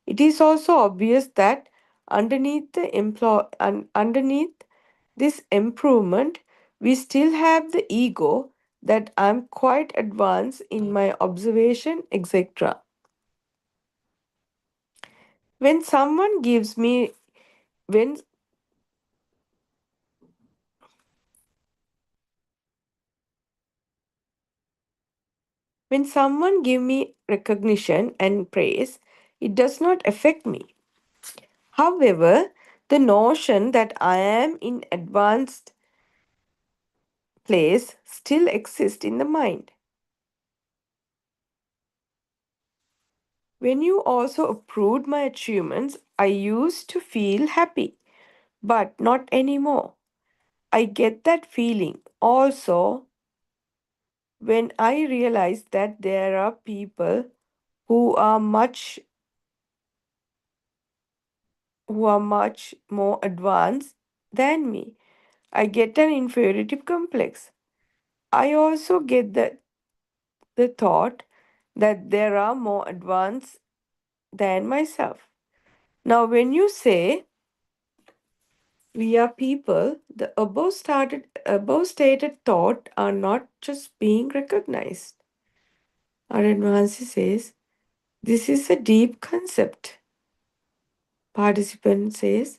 It is also obvious that underneath this improvement, we still have the ego that I'm quite advanced in my observation, etc. When someone gives me when when someone give me recognition and praise, it does not affect me. However, the notion that I am in advanced place still exists in the mind. When you also approved my achievements, I used to feel happy, but not anymore. I get that feeling also when I realize that there are people who are much more advanced than me. I get an inferiority complex. I also get the thought that there are more advanced than myself. Now, when you say we are people, the above stated thought are not just being recognized. Our advancer says, this is a deep concept. Participant says,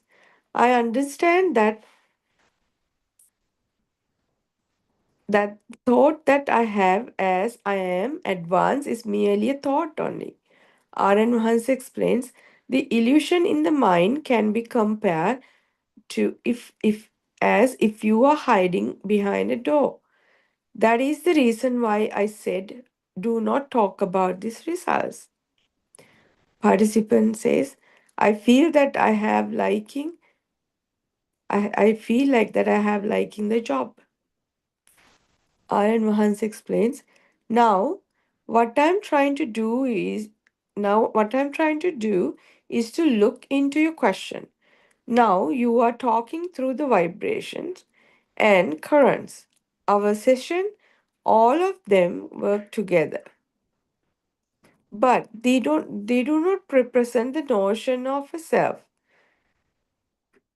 I understand that thought that I have as I am advanced is merely a thought only. R.N. Hans explains, the illusion in the mind can be compared to if you are hiding behind a door. That is the reason why I said do not talk about these results. Participant says, I feel that I have liking. I feel like that I have liking the job. Aryan Mahans explains, what I'm trying to do is to look into your question. Now you are talking through the vibrations and currents. Our session, all of them work together. But they do not represent the notion of a self.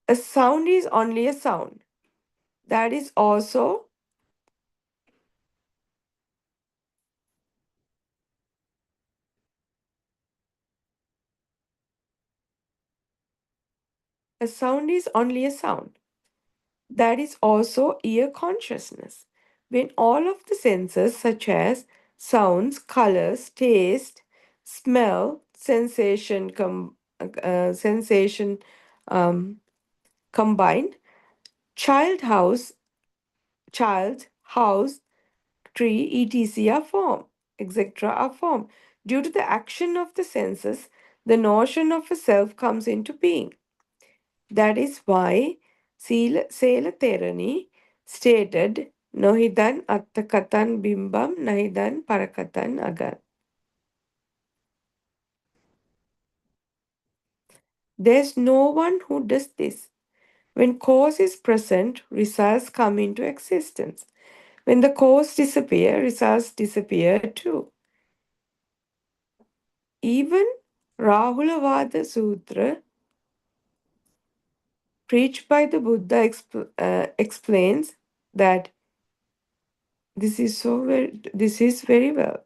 A sound is only a sound. That is also a sound is only a sound. That is also ear consciousness. When all of the senses such as sounds, colors, taste, smell, sensation combined, child, house, tree, etc. are formed. Due to the action of the senses, the notion of a self comes into being. That is why Sela Therani stated, Nohidan Attakatan Bimbam Nahidan Parakatan Agan. There's no one who does this. When cause is present, results come into existence. When the cause disappears, results disappear too. Even Rahulavada Sutra, preached by the Buddha, explains that this is very well.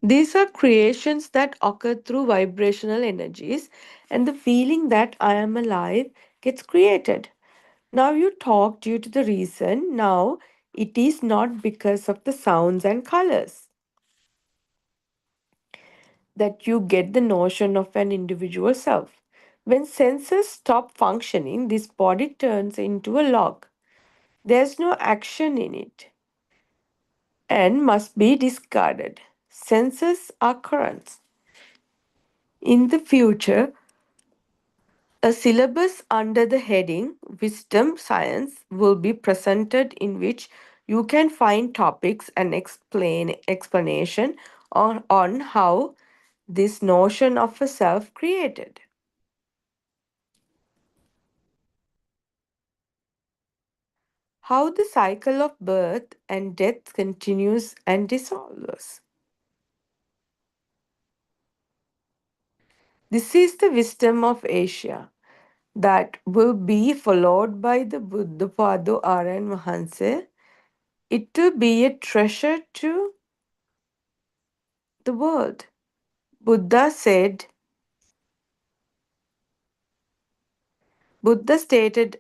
These are creations that occur through vibrational energies, and the feeling that I am alive gets created. Now you talk due to the reason, now it is not because of the sounds and colors that you get the notion of an individual self. When senses stop functioning, this body turns into a log. There's no action in it and must be discarded. Senses are currents. In the future, a syllabus under the heading Wisdom Science will be presented in which you can find topics and explanation on how this notion of a self created. How the cycle of birth and death continues and dissolves. This is the wisdom of Asia that will be followed by the Buddothpado Aran Mahanse. It will be a treasure to the world. Buddha stated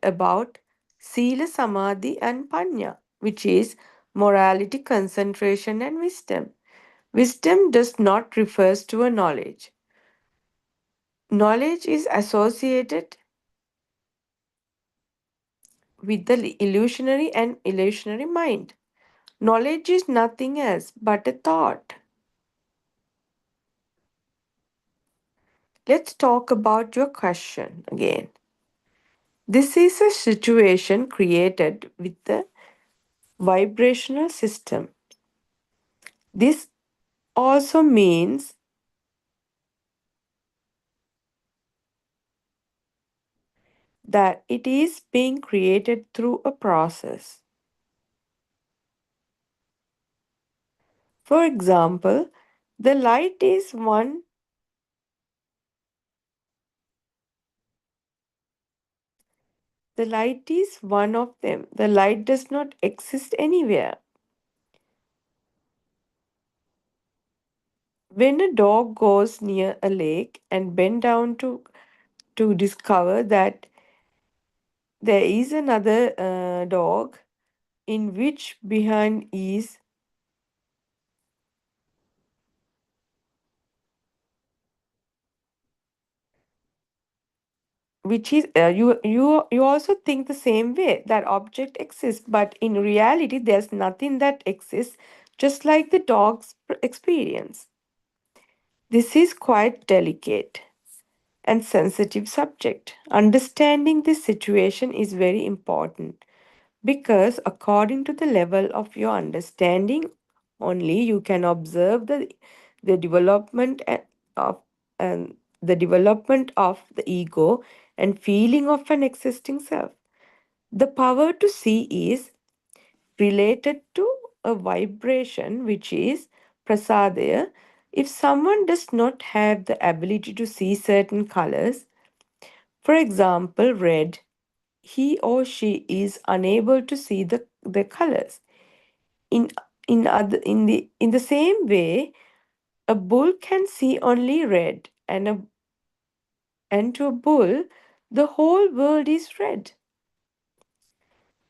about Sila Samadhi and Panya, which is morality, concentration, and wisdom. Wisdom does not refer to a knowledge. Knowledge is associated with the illusionary and illusionary mind. Knowledge is nothing else but a thought. Let's talk about your question again. This is a situation created with the vibrational system. This also means that it is being created through a process. For example, the light is one of them. The light does not exist anywhere. When a dog goes near a lake and bends down to discover that there is another dog in which behind is which is you also think the same way that object exists, but in reality there's nothing that exists, just like the dog's experience. This is quite delicate and sensitive subject. Understanding this situation is very important because according to the level of your understanding only you can observe the development of and the development of the ego and feeling of an existing self. The power to see is related to a vibration which is prasadaya. If someone does not have the ability to see certain colors, for example red, he or she is unable to see the colors. In the same way, a bull can see only red, and to a bull, the whole world is red.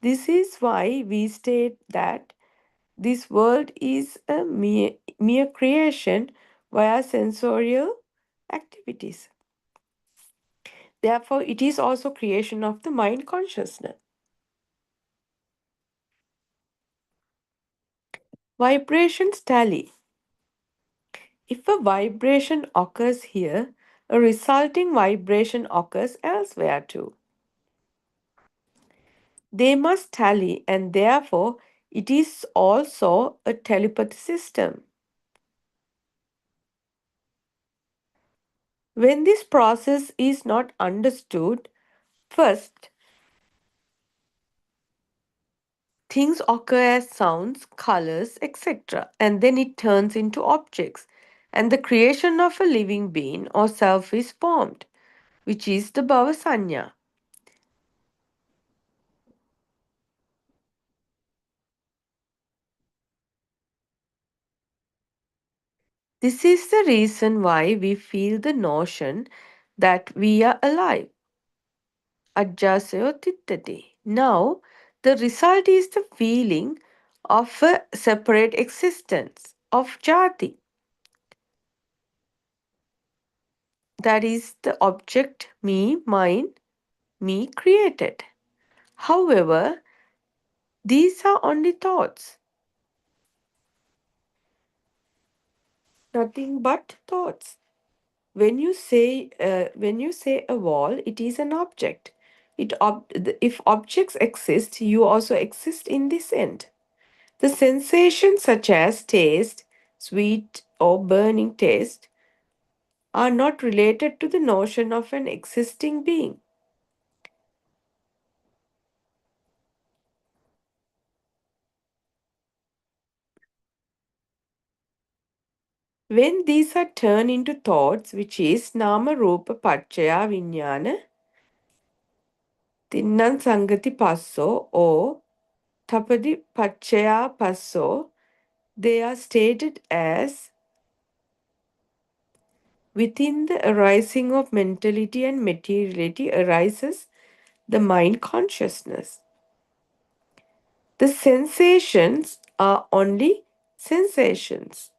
This is why we state that this world is a mere creation via sensorial activities. Therefore, it is also creation of the mind consciousness. Vibrations tally. If a vibration occurs here, a resulting vibration occurs elsewhere too. They must tally, and therefore it is also a telepathy system. When this process is not understood, first, things occur as sounds, colors, etc., and then it turns into objects, and the creation of a living being or self is formed, which is the Bhava Sanya. This is the reason why we feel the notion that we are alive. Ajjasayo tittati. Now, the result is the feeling of a separate existence, of jati. That is the object, me, mine, me created. However, these are only thoughts, nothing but thoughts. When you say a wall, it is an object. If objects exist, you also exist in this end. The sensations such as taste, sweet or burning taste, are not related to the notion of an existing being. When these are turned into thoughts, which is nama rupa pachaya vijnana, tinnan sangati passo or tapadi pachaya passo, they are stated as within the arising of mentality and materiality arises the mind consciousness. The sensations are only sensations.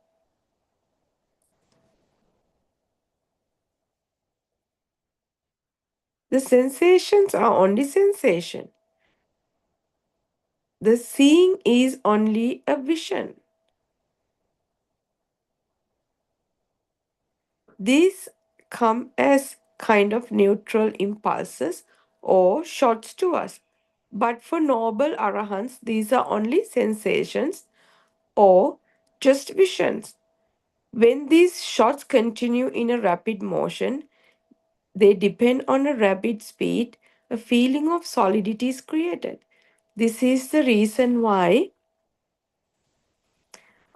The sensations are only sensation. The seeing is only a vision. These come as kind of neutral impulses or shots to us. But for noble arahants, these are only sensations or just visions. When these shots continue in a rapid motion, they depend on a rapid speed, a feeling of solidity is created. This is the reason why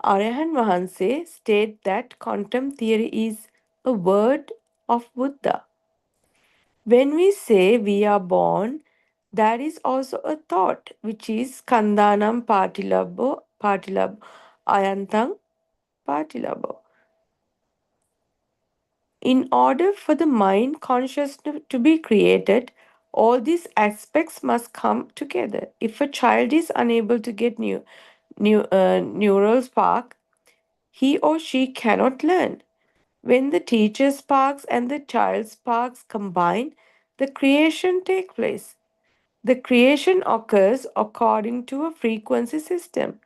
Arahan Vahanse state that quantum theory is a word of Buddha. When we say we are born, that is also a thought, which is Kandanam Patilabo Ayantang Patilabo. In order for the mind consciousness to be created, all these aspects must come together. If a child is unable to get neural spark, he or she cannot learn. When the teacher sparks and the child sparks combine, the creation takes place. The creation occurs according to a frequency system.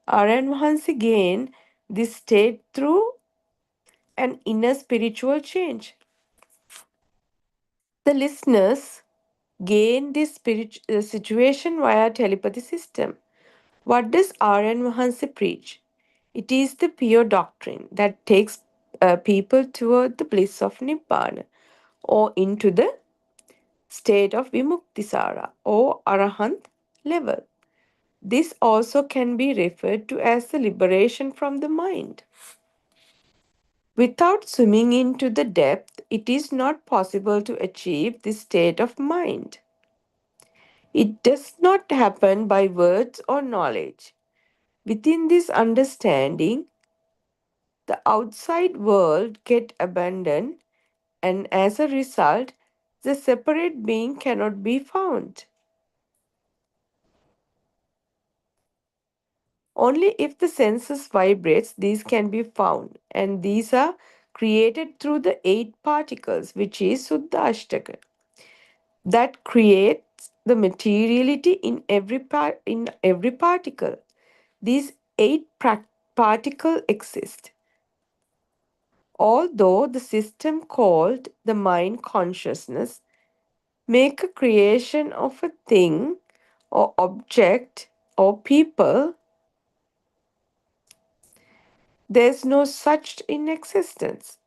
And once again, this state through an inner spiritual change. The listeners gain this situation via telepathy system. What does R.N. Mahansi preach? It is the pure doctrine that takes people toward the bliss of Nibbana or into the state of Vimuktisara or Arahant level. This also can be referred to as the liberation from the mind. Without swimming into the depth, it is not possible to achieve this state of mind. It does not happen by words or knowledge. Within this understanding, the outside world get abandoned, and as a result, the separate being cannot be found. Only if the senses vibrates, these can be found, and these are created through the 8 particles, which is Suddha Ashtaka, that creates the materiality in every particle. These 8 particles exist. Although the system called the mind consciousness make a creation of a thing or object or people, there's no such in existence.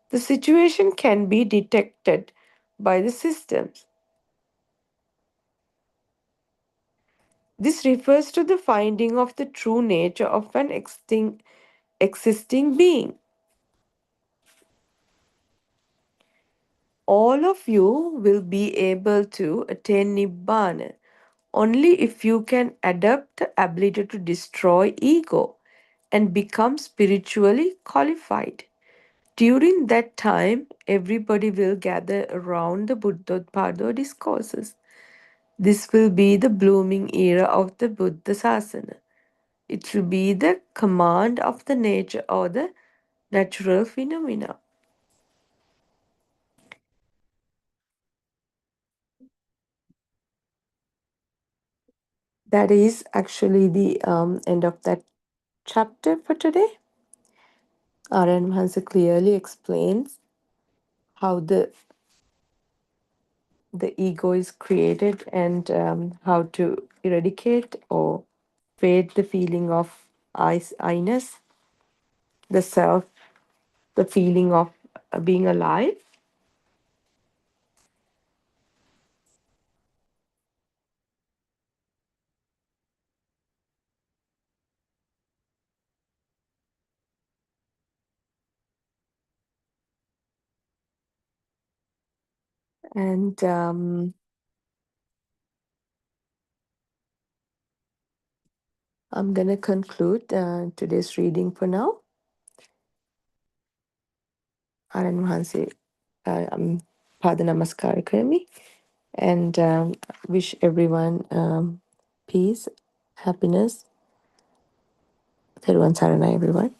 the situation can be detected by the systems. This refers to the finding of the true nature of an existing being. All of you will be able to attain Nibbana only if you can adapt the ability to destroy ego and become spiritually qualified. During that time, everybody will gather around the Buddothpado discourses. This will be the blooming era of the Buddha Sasana. It will be the command of the nature or the natural phenomena. That is actually the end of that chapter for today. Aryan Mahansa clearly explains how the ego is created and how to eradicate or fade the feeling of I-ness, the self, the feeling of being alive. And I'm going to conclude today's reading for now. Aryan Mahansa, Pada Namaskar Karami, and wish everyone peace, happiness. Thirwan Sarana, everyone.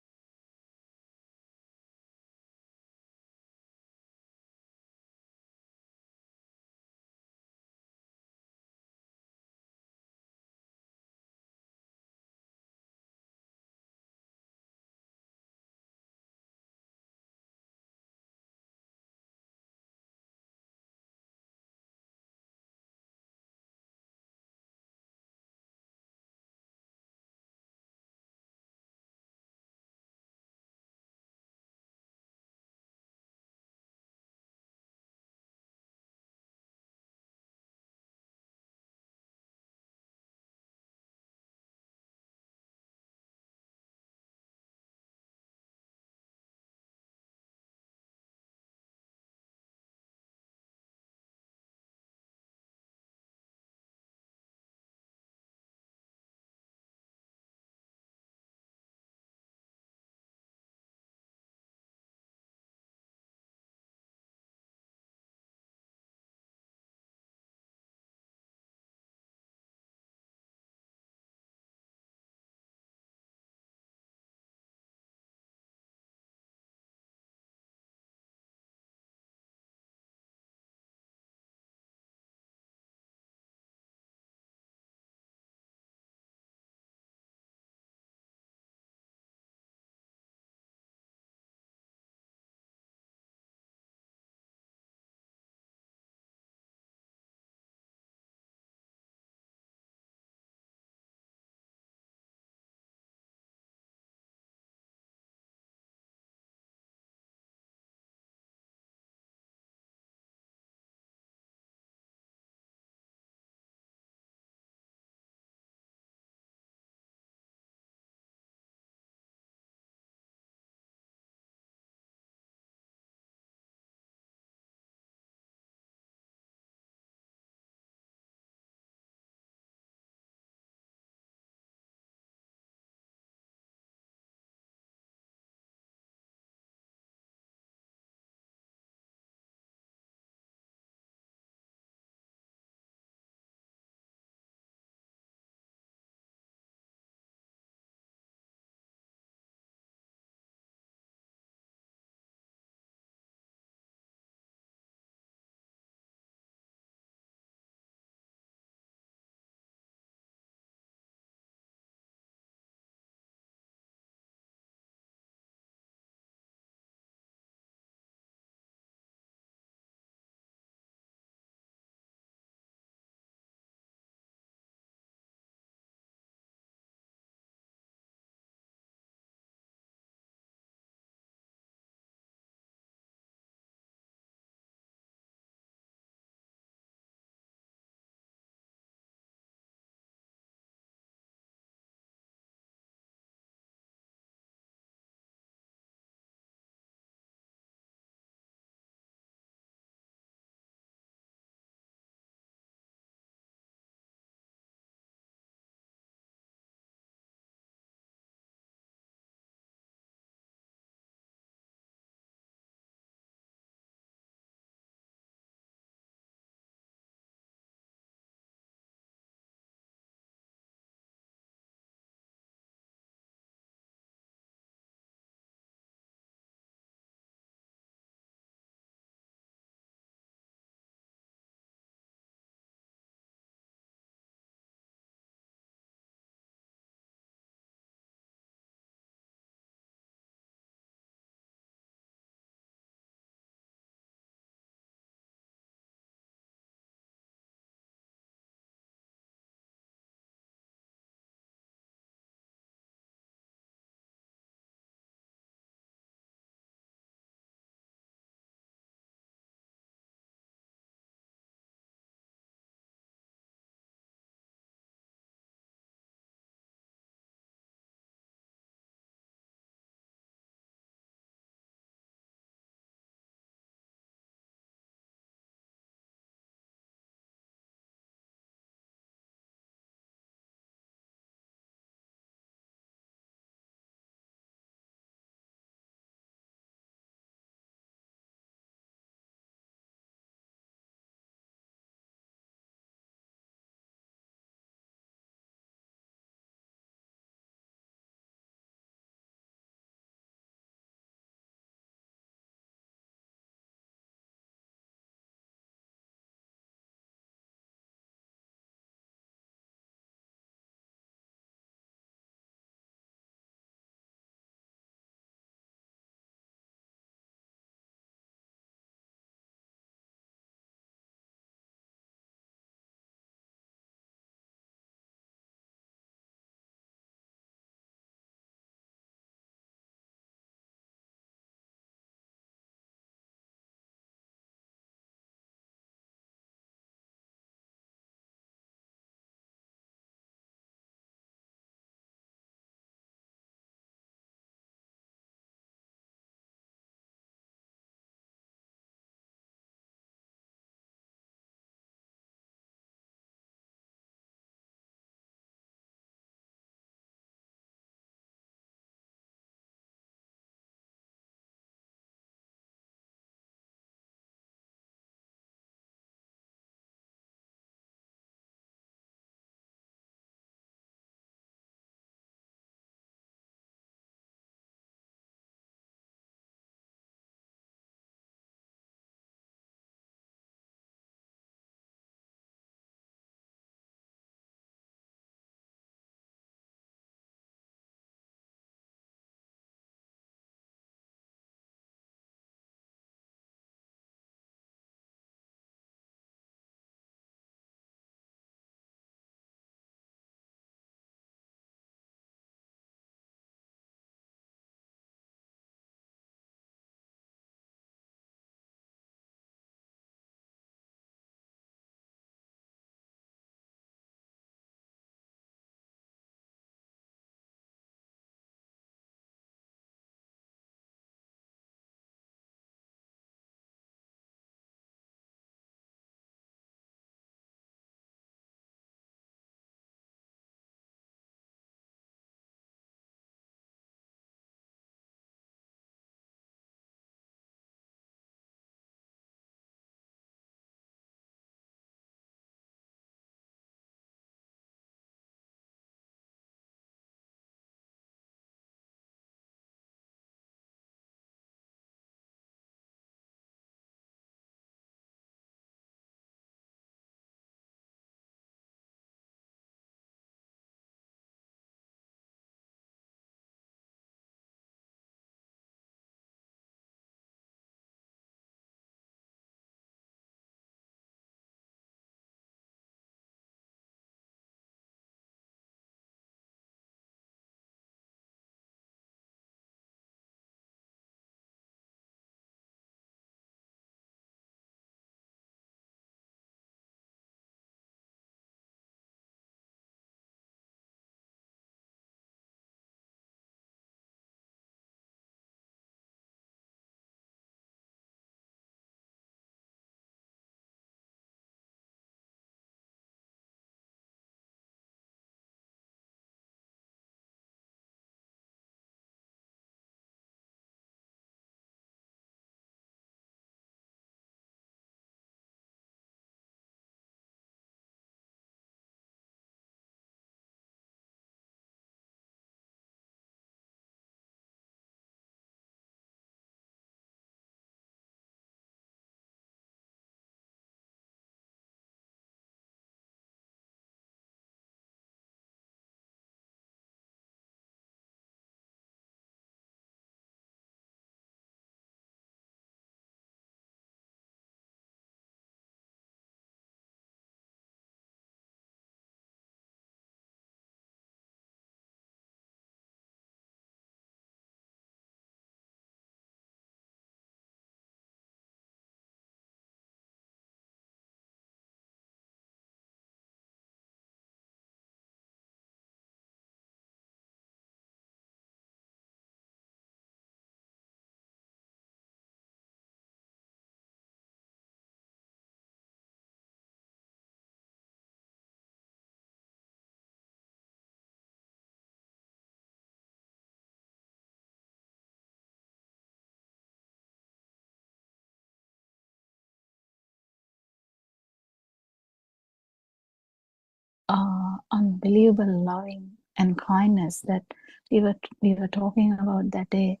unbelievable loving and kindness that we were talking about that day.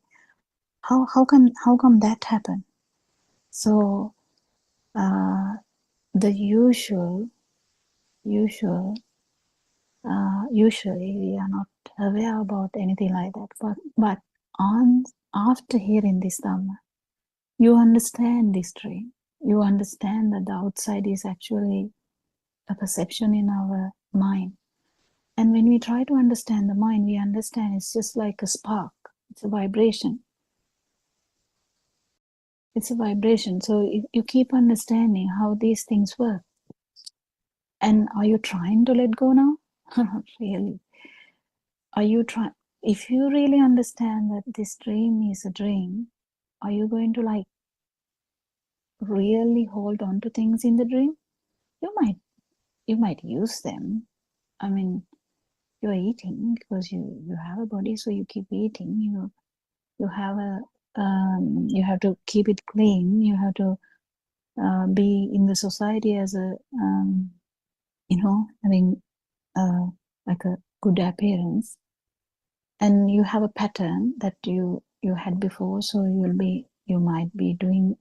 How come that happened? So the usually we are not aware about anything like that. But after hearing this Dhamma, you understand this dream. You understand that the outside is actually a perception in our mind. And when we try to understand the mind, we understand it's just like a spark. It's a vibration. It's a vibration. So you keep understanding how these things work. And are you trying to let go now? Not really. Are you trying? If you really understand that this dream is a dream, are you going to like really hold on to things in the dream? You might use them. I mean, you're eating because you have a body, so you keep eating. You have you have to keep it clean. You have to be in the society as a having like a good appearance, and you have a pattern that you had before, so you might be doing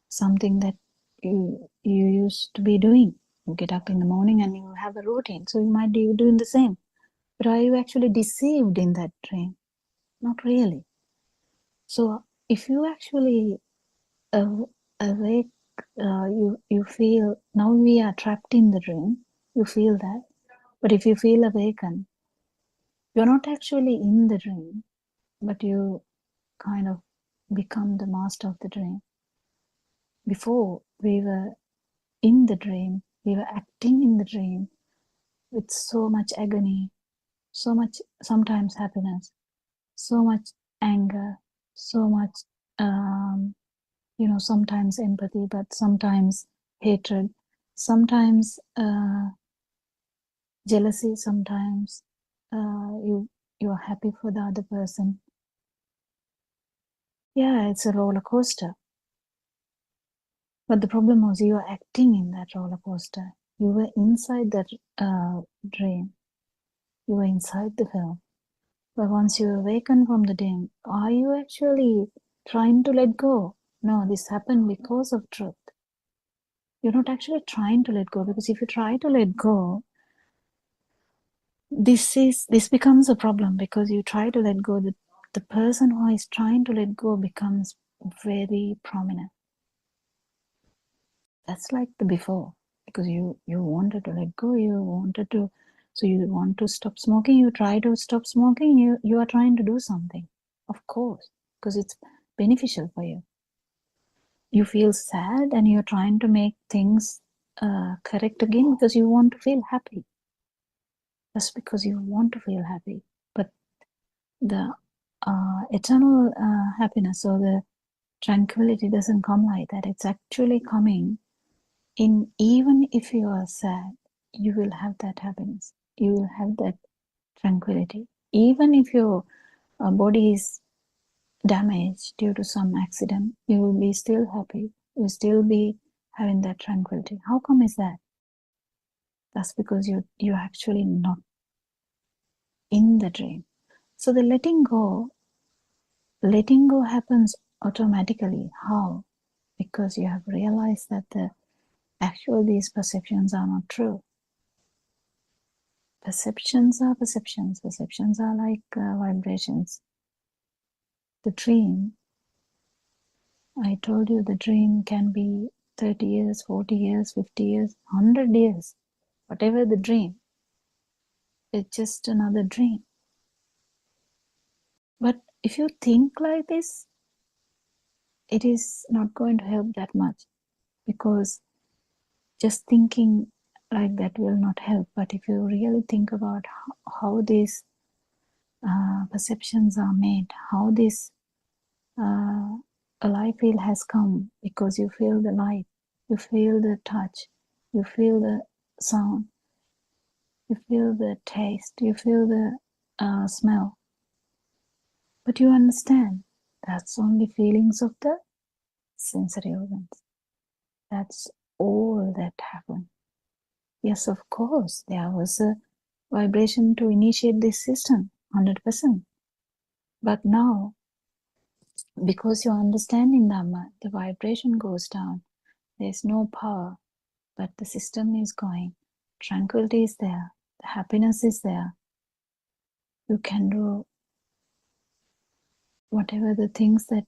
something that you used to be doing. You get up in the morning and you have a routine, so you might be doing the same. But are you actually deceived in that dream? Not really. So if you actually awake, you feel now we are trapped in the dream. You feel that, but if you feel awakened, you're not actually in the dream, but you kind of become the master of the dream. Before we were in the dream, we were acting in the dream with so much agony, so much sometimes happiness, so much anger, so much sometimes empathy, but sometimes hatred, sometimes jealousy, sometimes you're happy for the other person. Yeah, it's a roller coaster. But the problem was you were acting in that roller coaster. You were inside that dream. You were inside the film. But once you awaken from the dream, are you actually trying to let go? No, this happened because of truth. You're not actually trying to let go, because if you try to let go, this becomes a problem, because you try to let go, the person who is trying to let go becomes very prominent. That's like the before, because you wanted to let go, so you want to stop smoking, you try to stop smoking, you are trying to do something, of course, because it's beneficial for you. You feel sad and you're trying to make things correct again because you want to feel happy. That's because you want to feel happy. But the eternal happiness or the tranquility doesn't come like that. It's actually coming in, even if you are sad, you will have that happiness. You will have that tranquility. Even if your body is damaged due to some accident, you will be still happy. You will still be having that tranquility. How come is that? That's because you're actually not in the dream. So the letting go happens automatically. How? Because you have realized that these perceptions are not true. Perceptions are perceptions. Perceptions are like vibrations. The dream, I told you, the dream can be 30 years, 40 years, 50 years, 100 years. Whatever the dream, it's just another dream. But if you think like this, it is not going to help that much, because just thinking like that will not help. But if you really think about how these perceptions are made, how this a life feel has come, because you feel the light, you feel the touch, you feel the sound, you feel the taste, you feel the smell. But you understand that's only feelings of the sensory organs. That's all that happens. Yes, of course, there was a vibration to initiate this system, 100%. But now, because you're understanding Dhamma, the vibration goes down. There's no power, but the system is going. Tranquility is there. The happiness is there. You can do whatever the things that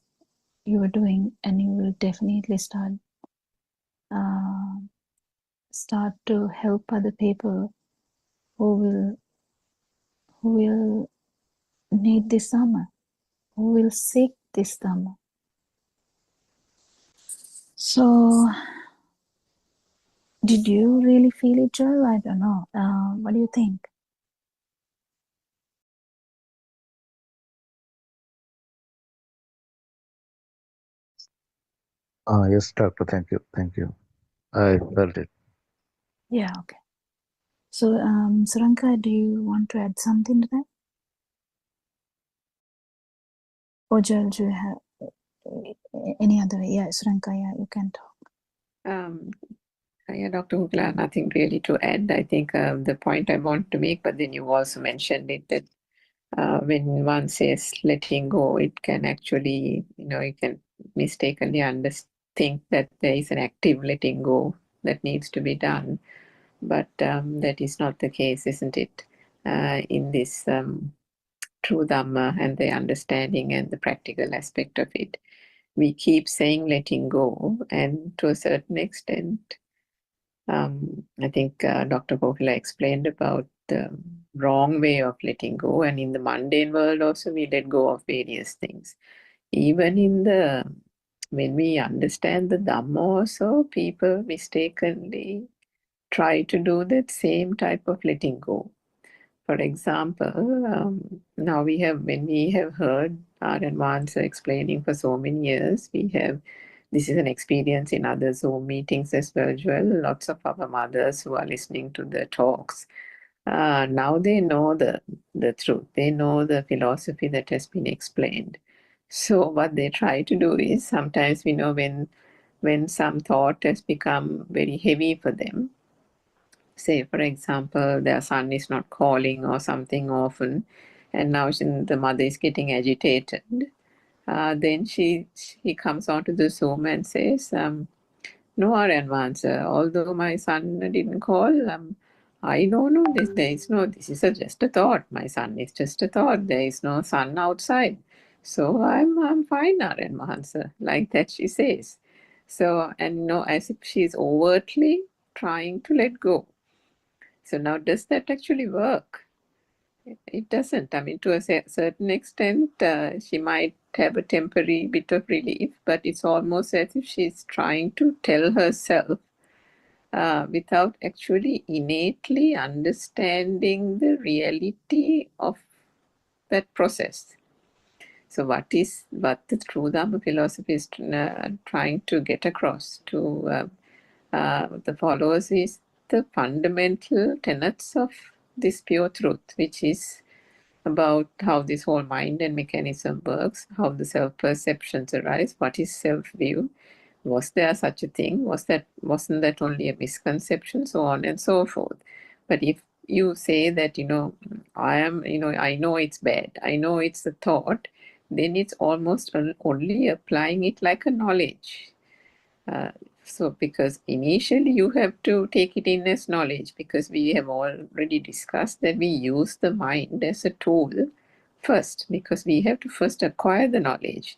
you are doing, and you will definitely start to help other people who will need this Dhamma, who will seek this Dhamma. So, did you really feel it, Joel? I don't know. What do you think? Yes, doctor. Thank you. Thank you. I felt it. Yeah, okay. So, Saranka, do you want to add something to that? Or Joel, do you have any other way? Yeah, Saranka, yeah, you can talk. Yeah, Dr. Hugla, nothing really to add. I think the point I want to make, but then you also mentioned it, that when one says letting go, it can actually, you can mistakenly think that there is an active letting go that needs to be done. But that is not the case, isn't it? In this true Dhamma and the understanding and the practical aspect of it, we keep saying letting go, and to a certain extent, I think Dr. Kokila explained about the wrong way of letting go, and in the mundane world also we let go of various things. Even when we understand the Dhamma also, people mistakenly try to do that same type of letting go. For example, now when we have heard our advanced explaining for so many years, this is an experience in other Zoom meetings as well, Joel. Lots of our mothers who are listening to the talks, now they know the truth. They know the philosophy that has been explained. So what they try to do is, sometimes we know when some thought has become very heavy for them, say, for example, their son is not calling or something often, and now the mother is getting agitated. Then she comes onto the Zoom and says, "No, our advancer, although my son didn't call, I don't know this. This is just a thought. My son is just a thought. There is no son outside. So I'm fine, our advancer." Like that she says. So, and as if she's overtly trying to let go. So now, does that actually work? It doesn't. I mean, to a certain extent, she might have a temporary bit of relief, but it's almost as if she's trying to tell herself without actually innately understanding the reality of that process. So what the true Dhamma philosophy is trying to get across to the followers is the fundamental tenets of this pure truth, which is about how this whole mind and mechanism works, how the self-perceptions arise, what is self-view, was there such a thing, wasn't that only a misconception, so on and so forth. But if you say that, I know it's bad, I know it's a thought, then it's almost only applying it like a knowledge. So because initially you have to take it in as knowledge, because we have already discussed that we use the mind as a tool first, because we have to first acquire the knowledge,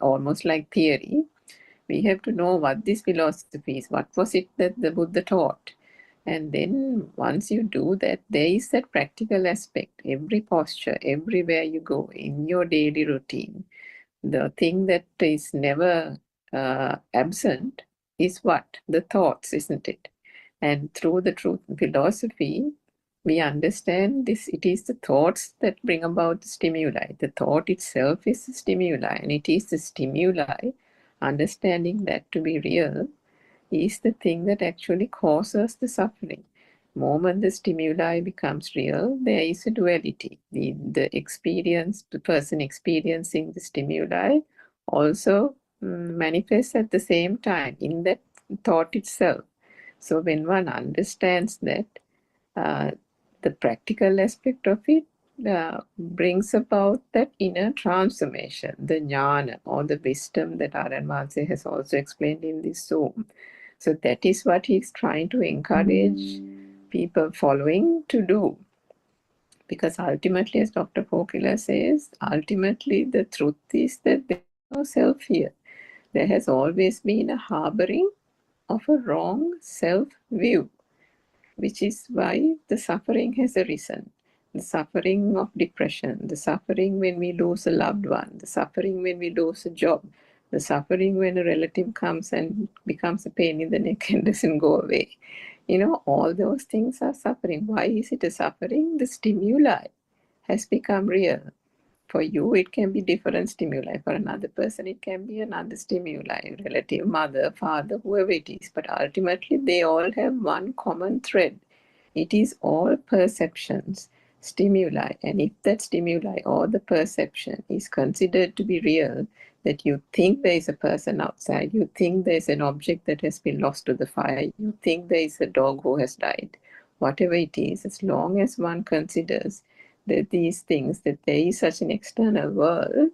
almost like theory. We have to know what this philosophy is, what was it that the Buddha taught. And then once you do that, there is that practical aspect. Every posture, everywhere you go in your daily routine, the thing that is never absent is what? The thoughts, isn't it? And through the truth philosophy, we understand this. It is the thoughts that bring about the stimuli. The thought itself is the stimuli, and it is the stimuli, understanding that to be real, is the thing that actually causes the suffering. Moment the stimuli becomes real, there is a duality. The person experiencing the stimuli also manifests at the same time in that thought itself. So when one understands that, the practical aspect of it brings about that inner transformation, the jnana or the wisdom that Aran Valse has also explained in this Zoom. So that is what he's trying to encourage people following to do. Because ultimately, as Dr. Pokila says, ultimately the truth is that there is no self here. There has always been a harboring of a wrong self-view, which is why the suffering has arisen. The suffering of depression, the suffering when we lose a loved one, the suffering when we lose a job, the suffering when a relative comes and becomes a pain in the neck and doesn't go away. You know, all those things are suffering. Why is it a suffering? The stimuli has become real. For you, it can be different stimuli. For another person, it can be another stimuli, relative, mother, father, whoever it is. But ultimately, they all have one common thread. It is all perceptions, stimuli. And if that stimuli or the perception is considered to be real, that you think there is a person outside, you think there is an object that has been lost to the fire, you think there is a dog who has died, whatever it is, as long as one considers that these things, that there is such an external world,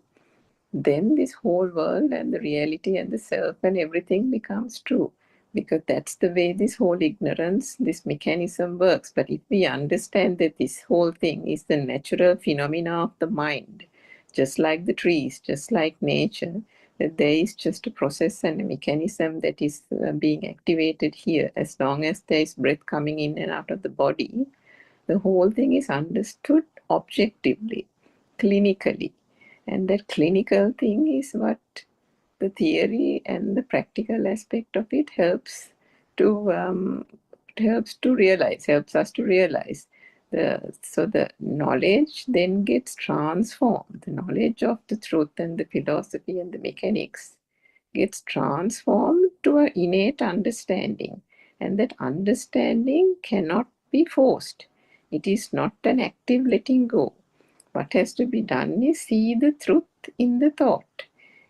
then this whole world and the reality and the self and everything becomes true. Because that's the way this whole ignorance, this mechanism works. But if we understand that this whole thing is the natural phenomena of the mind, just like the trees, just like nature, that there is just a process and a mechanism that is being activated here. As long as there is breath coming in and out of the body, the whole thing is understood objectively, clinically. And that clinical thing is what the theory and the practical aspect of it helps to realize, helps us to realize. So the knowledge then gets transformed. The knowledge of the truth and the philosophy and the mechanics gets transformed to an innate understanding. And that understanding cannot be forced. It is not an active letting go. What has to be done is see the truth in the thought.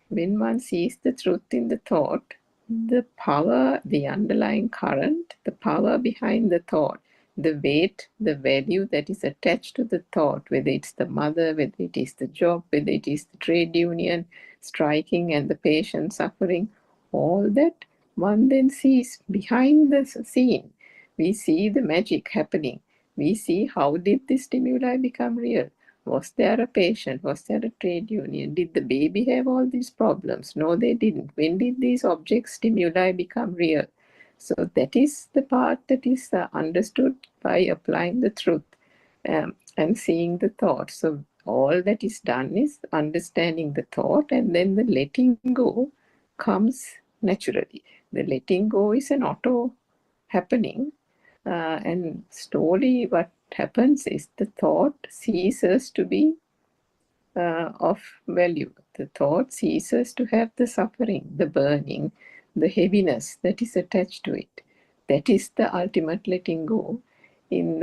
When one sees the truth in the thought, the power, the underlying current, the power behind the thought, the weight, the value that is attached to the thought, whether it's the mother, whether it is the job, whether it is the trade union striking and the patient suffering, all that one then sees behind the scene. We see the magic happening. We see how did this stimuli become real. Was there a patient? Was there a trade union? Did the baby have all these problems? No, they didn't. When did these object stimuli become real? So that is the part that is understood by applying the truth and seeing the thought. So all that is done is understanding the thought, and then the letting go comes naturally. The letting go is an auto happening, and slowly what happens is the thought ceases to be of value. The thought ceases to have the suffering, the burning, the heaviness that is attached to it. That is the ultimate letting go in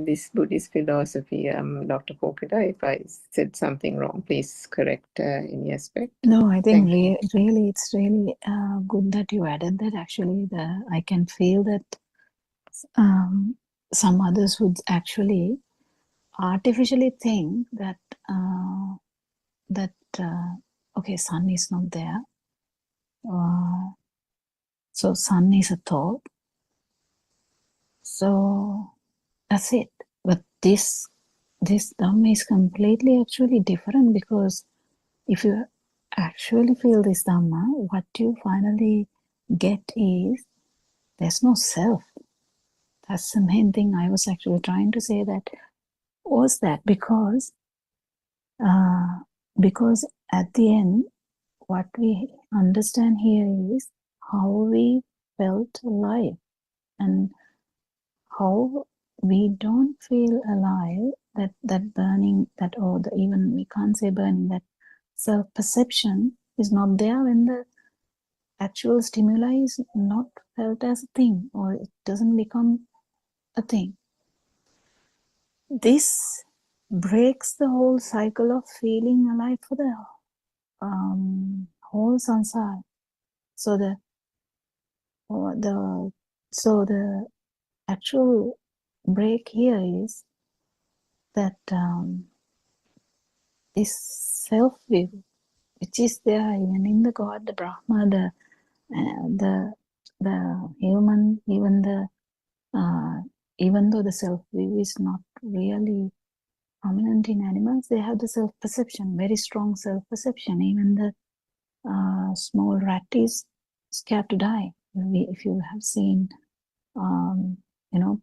this Buddhist philosophy. Dr. Pokita, if I said something wrong, please correct any aspect. No, I think Thank really it's really good that you added that. Actually, I can feel that some others would actually artificially think that okay, sun is not there, so sun is a thought, so that's it. But this Dhamma is completely actually different, because if you actually feel this Dhamma, what you finally get is there's no self. That's the main thing I was actually trying to say. That was that because at the end, what we understand here is how we felt alive, and how we don't feel alive, that burning, that, or the, even we can't say burning, that self-perception is not there when the actual stimuli is not felt as a thing, or it doesn't become a thing. This breaks the whole cycle of feeling alive for the whole samsara. So the So the actual break here is that this self-view, which is there even in the God, the Brahma, the human, even though the self-view is not really prominent in animals, they have the self-perception, very strong self-perception. Even the small rat is scared to die. If you have seen, you know,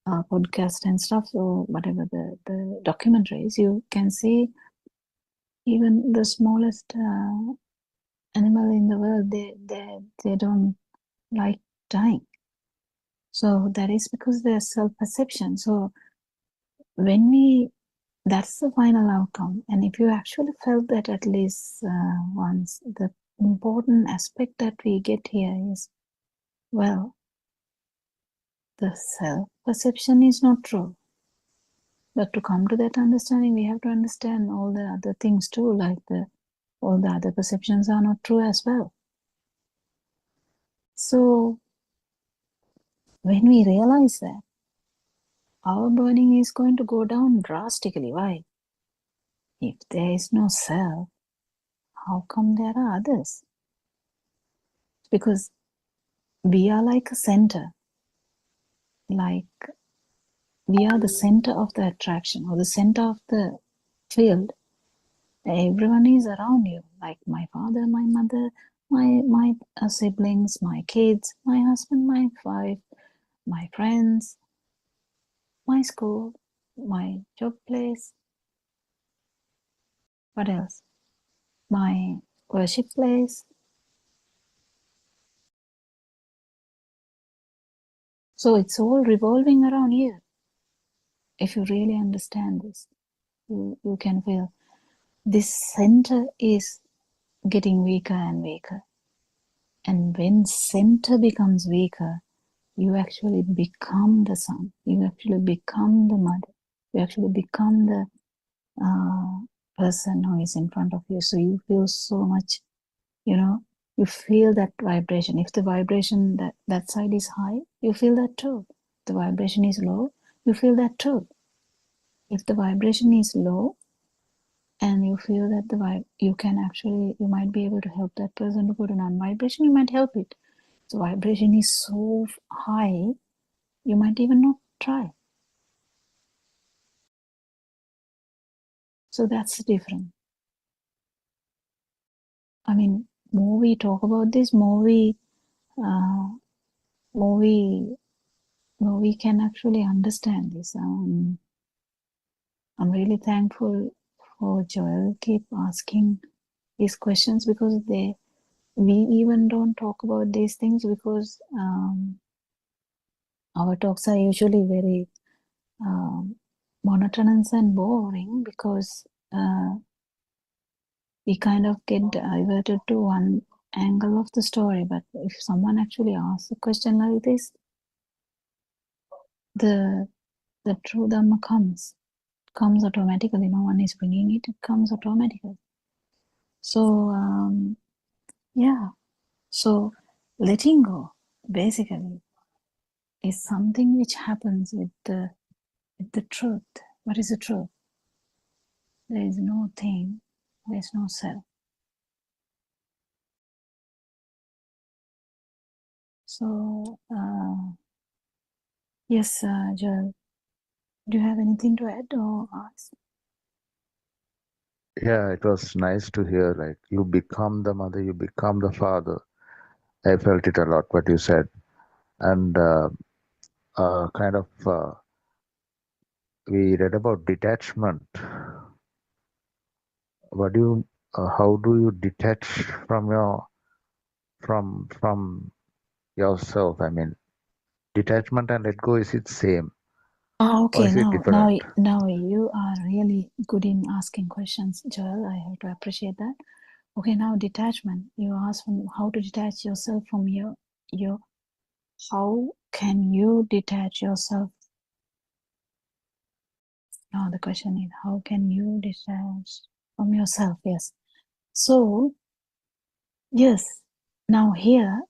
podcast and stuff, or whatever the documentaries, you can see even the smallest animal in the world, they don't like dying. So that is because their self-perception. So when that's the final outcome. And if you actually felt that at least once, the important aspect that we get here is, well, the self-perception is not true. But to come to that understanding, we have to understand all the other things too, like all the other perceptions are not true as well. So when we realize that, our burning is going to go down drastically. Why? If there is no self, how come there are others? Because we are like a center, like we are the center of the attraction or the center of the field. Everyone is around you, like my father, my mother, my siblings, my kids, my husband, my wife, my friends, my school, my job place. What else? My worship place. So it's all revolving around you. If you really understand this, you can feel this center is getting weaker and weaker. And when center becomes weaker, you actually become the son. You actually become the mother. You actually become the person who is in front of you. So you feel so much, you feel that vibration. If the vibration that side is high, you feel that too. If the vibration is low, you feel that too. If the vibration is low and you feel that you might be able to help that person to go to non-vibration, you might help it. The vibration is so high, you might even not try. So that's the difference. I mean, more we talk about this, more we can actually understand this. I'm really thankful for Joel keep asking these questions, because we even don't talk about these things because our talks are usually very monotonous and boring, because we kind of get diverted to one angle of the story. But if someone actually asks a question like this, the true Dhamma comes automatically. No one is bringing it, it comes automatically. So yeah, so letting go basically is something which happens with the truth. What is the truth? There is no thing, there is no self. So yes, Joel, do you have anything to add or ask? Yeah, it was nice to hear, like, you become the mother, you become the father. I felt it a lot, what you said. And we read about detachment. How do you detach from yourself? I mean, detachment and let go, is it same or Okay, is it different? now you are really good in asking questions, Joel. I have to appreciate that. Okay, now detachment. You asked how to detach yourself from your. How can you detach yourself? No, the question is how can you detach from yourself? Yes. So yes, now here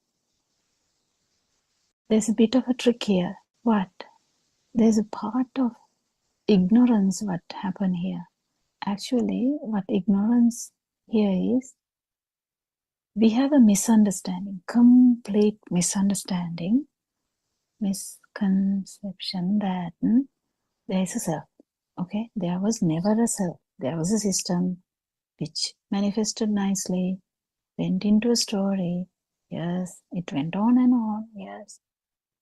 there's a bit of a trick here. What? There's a part of ignorance what happened here. Actually, what ignorance here is, we have a misunderstanding, complete misunderstanding, misconception that there is a self. Okay, there was never a self. There was a system which manifested nicely, went into a story. Yes, it went on and on. Yes,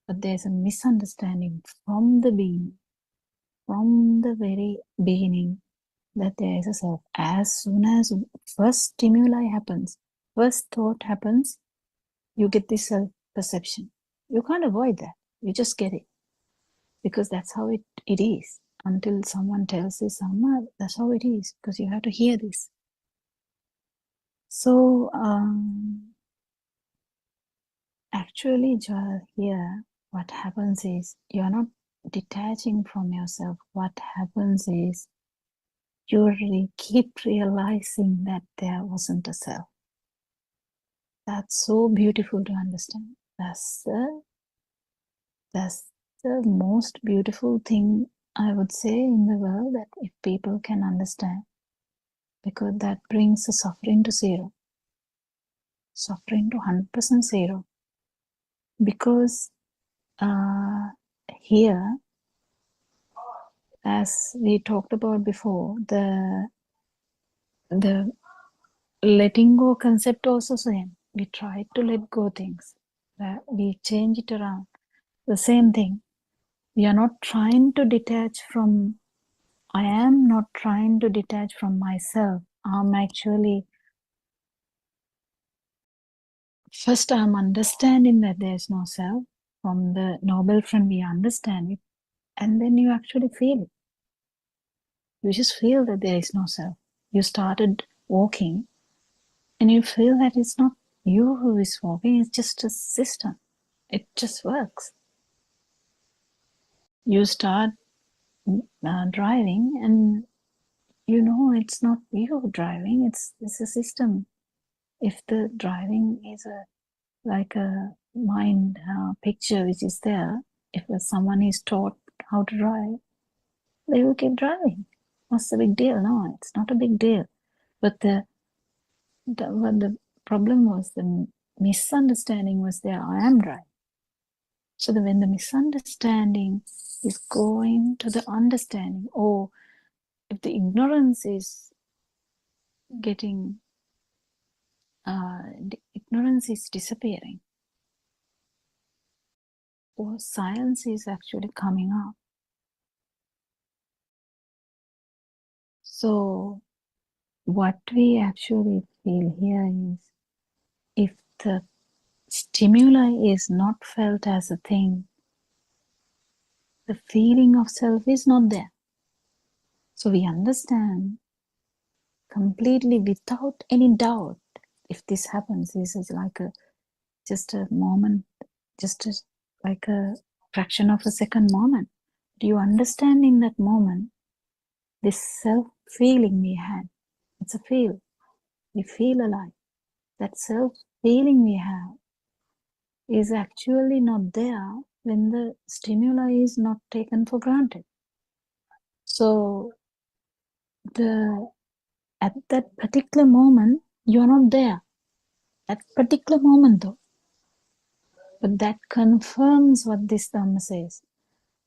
but there's a misunderstanding from the beginning, from the very beginning, that there is a self. As soon as first stimuli happens, first thought happens, you get this self-perception. You can't avoid that. You just get it. Because that's how it is. Until someone tells you something, that's how it is. Because you have to hear this. So, actually, Joel, here, what happens is, you're not detaching from yourself. What happens is, you keep realizing that there wasn't a self. That's so beautiful to understand. That's the most beautiful thing I would say in the world, that if people can understand, because that brings the suffering to zero. Suffering to 100% zero. Because here, as we talked about before, the letting go concept also same. We try to let go things. We change it around. The same thing. We are not trying to detach from, I am not trying to detach from myself. I'm actually, first I'm understanding that there's no self. From the noble friend we understand it. And then you actually feel it. You just feel that there is no self. You started walking and you feel that it's not you who is walking, it's just a system. It just works. You start driving and you know it's not you driving, it's a system. If the driving is like a mind picture which is there, if someone is taught how to drive, they will keep driving. What's the big deal? No, it's not a big deal. But the problem was, the misunderstanding was there. I am driving. So when the misunderstanding is going to the understanding, or if the ignorance is getting, the ignorance is disappearing, or science is actually coming up. So what we actually feel here is, if the stimuli is not felt as a thing, the feeling of self is not there. So we understand completely without any doubt, if this happens, this is like just a moment, like a fraction of a second moment. Do you understand in that moment, this self-feeling we had, it's a feel. We feel alive. That self-feeling we have is actually not there when the stimuli is not taken for granted. So at that particular moment, you're not there. That particular moment though. But that confirms what this Dhamma says.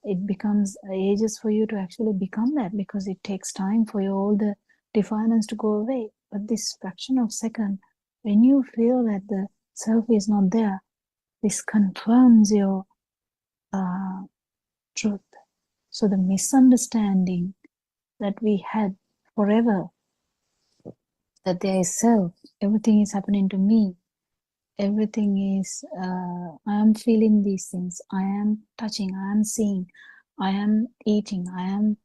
It becomes ages for you to actually become that, because it takes time for all the defilements to go away. But this fraction of second, when you feel that the self is not there, this confirms your truth. So the misunderstanding that we had forever, that there is self, everything is happening to me, everything is, I am feeling these things, I am touching, I am seeing, I am eating, I am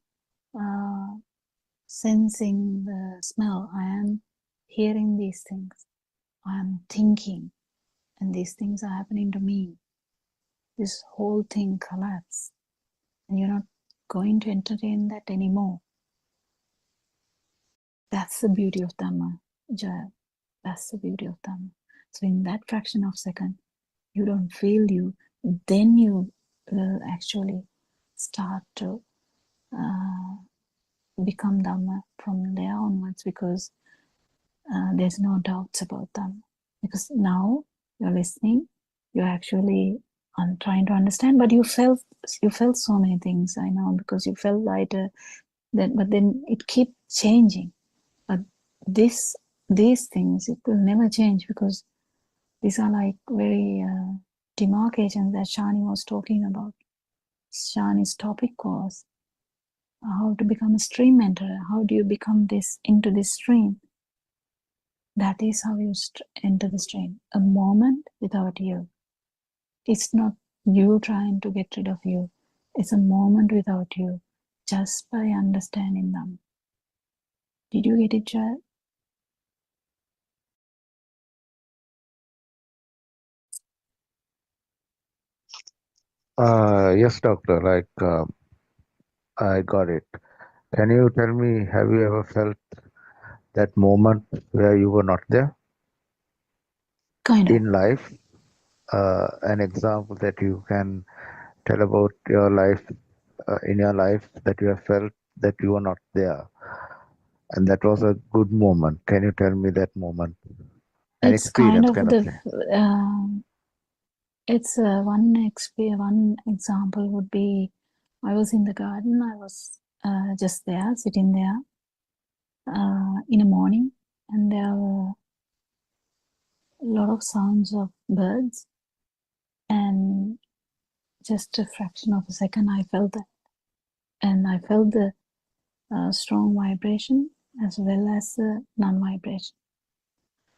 sensing the smell, I am hearing these things, I am thinking, and these things are happening to me. This whole thing collapses, and you're not going to entertain that anymore. That's the beauty of Dhamma, Jaya. That's the beauty of Dhamma. So in that fraction of second, you don't feel you then you will actually start to become Dhamma from there onwards, because there's no doubts about them. Because now you're listening, you're actually trying to understand, but you felt so many things, I know, because you felt lighter. But then it keeps changing. But these things, it will never change, because these are like very demarcations that Shani was talking about. Shani's topic was how to become a stream mentor. How do you become into this stream? That is how you enter the stream. A moment without you. It's not you trying to get rid of you. It's a moment without you, just by understanding them. Did you get it, Joel? Yes, doctor. I got it. Can you tell me, have you ever felt that moment where you were not there Kind of. in life? An example that you can tell about your life, in your life, that you have felt that you were not there, and that was a good moment. Can you tell me that moment? An It's kind experience, of kind of thing. it's one example would be, I was in the garden. I was just there, sitting there in the morning, and there were a lot of sounds of birds, and just a fraction of a second I felt that, and I felt the strong vibration as well as the non-vibration.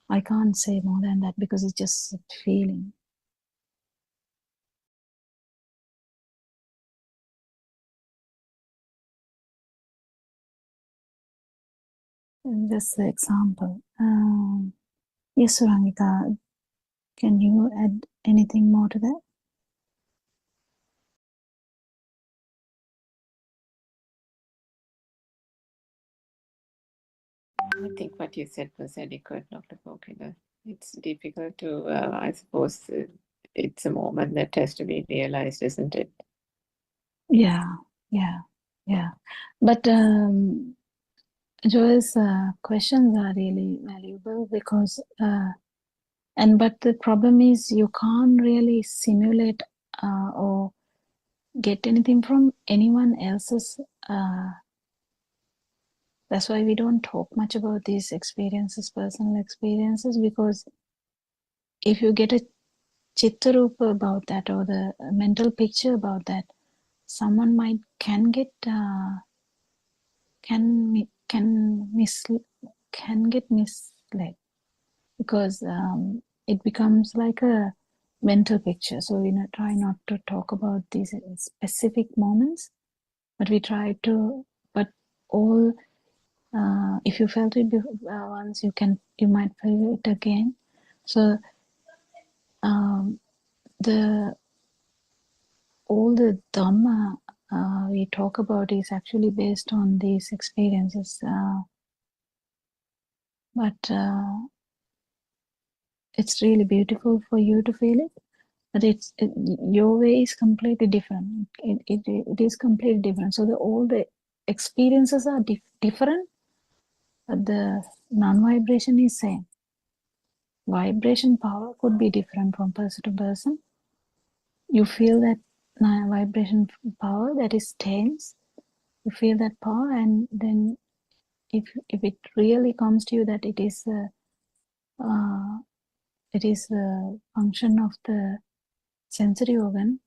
I can't say more than that, because it's just a feeling. And that's the example. Yes, Surangika, can you add anything more to that? I think what you said was adequate, Dr. Pokila. It's difficult to, I suppose, it's a moment that has to be realized, isn't it? Yeah. But Joy's questions are really valuable, because but the problem is you can't really simulate or get anything from anyone else's. That's why we don't talk much about these experiences, personal experiences, because if you get a chittarupa about that, or the mental picture about that, someone can get misled, because it becomes like a mental picture. So we try not to talk about these specific moments, but we try to. But all, if you felt it once, you might feel it again. So all the Dhamma we talk about is actually based on these experiences. But it's really beautiful for you to feel it. But your way is completely different. It is completely different. So all the experiences are different, but the non-vibration is same. Vibration power could be different from person to person. You feel that vibration power that is tense. You feel that power, and then if it really comes to you that it is a function of the sensory organ,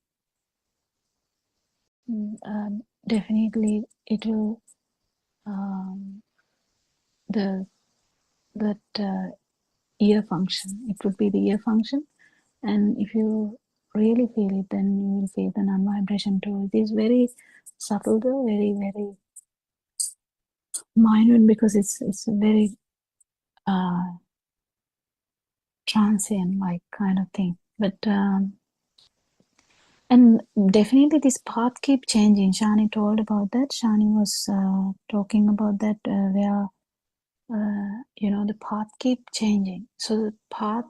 definitely it will that ear function. It would be the ear function, and if you really feel it, then you will feel the non-vibration too. It is very subtle, though, very, very minute, because it's a very transient like kind of thing. But and definitely this path keep changing. Shani told about that. Shani was talking about that, where the path keep changing. So the path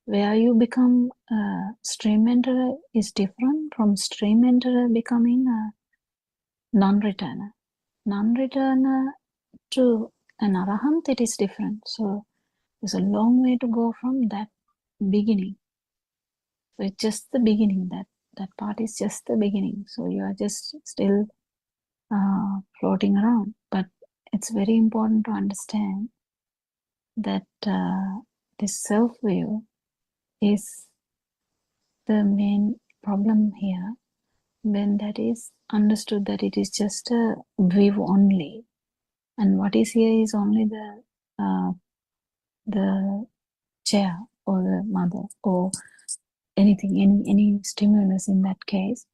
where you become a stream enterer is different from stream enterer becoming a non-returner. Non-returner to an arahant, it is different. So there's a long way to go from that beginning. So it's just the beginning. That part is just the beginning. So you are just still floating around. But it's very important to understand that this self-view is the main problem here. When that is understood that it is just a view only, and what is here is only the chair or the mother or anything, any stimulus in that case,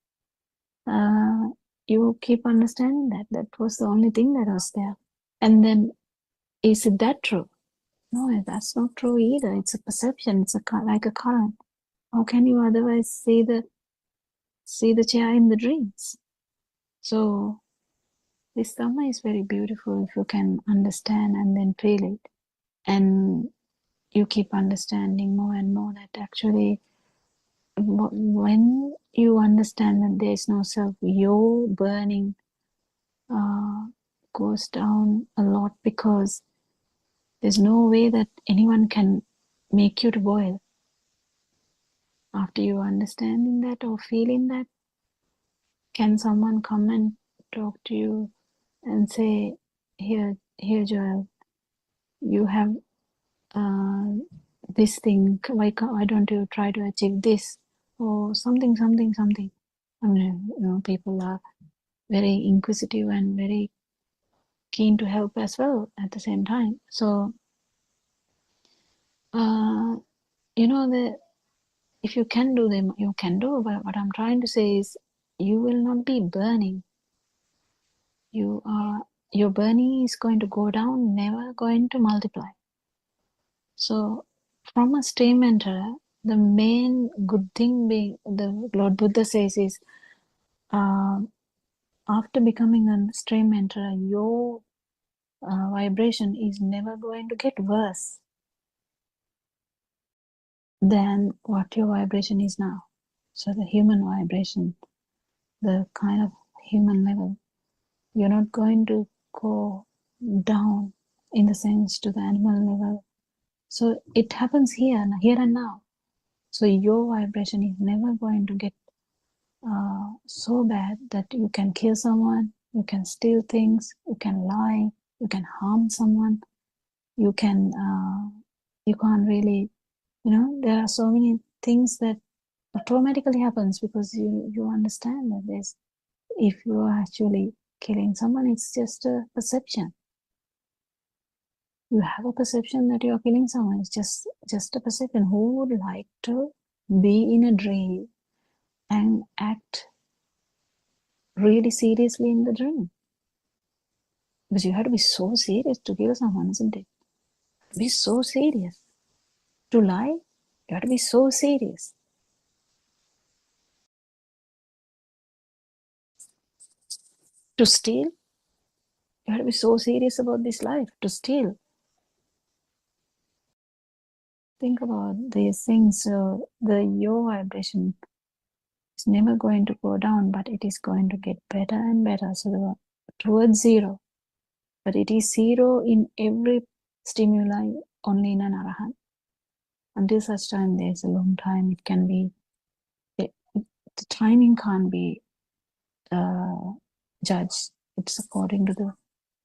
you keep understanding that was the only thing that was there. And then, is it that true? No, that's not true either. It's a perception. It's like a current. How can you otherwise see the chair in the dreams? So this Dhamma is very beautiful if you can understand and then feel it. And you keep understanding more and more that actually when you understand that there is no self, your burning goes down a lot, because there's no way that anyone can make you to boil. After you understanding that or feeling that, can someone come and talk to you and say, here Joel, you have this thing, why don't you try to achieve this, or something. I mean, people are very inquisitive and very keen to help as well at the same time. So if you can do them, you can do. But what I'm trying to say is, you will not be burning. Your burning is going to go down, never going to multiply. So from a stream enterer, the main good thing being, the Lord Buddha says is, after becoming a stream enterer, your vibration is never going to get worse than what your vibration is now. So the human vibration, the kind of human level, you're not going to go down in the sense to the animal level. So it happens here and now. So your vibration is never going to get so bad that you can kill someone, you can steal things, you can lie, you can harm someone, you can't really, there are so many things that automatically happens because you understand that if you are actually killing someone, it's just a perception. You have a perception that you are killing someone. It's just a perception. Who would like to be in a dream and act really seriously in the dream? Because you have to be so serious to kill someone, isn't it? Be so serious. To lie, you have to be so serious. To steal, you have to be so serious about this life. To steal. Think about these things. So your vibration is never going to go down, but it is going to get better and better. So towards zero. But it is zero in every stimuli, only in an arahant. Until such time, there's a long time. It can be, the timing can't be judged. It's according to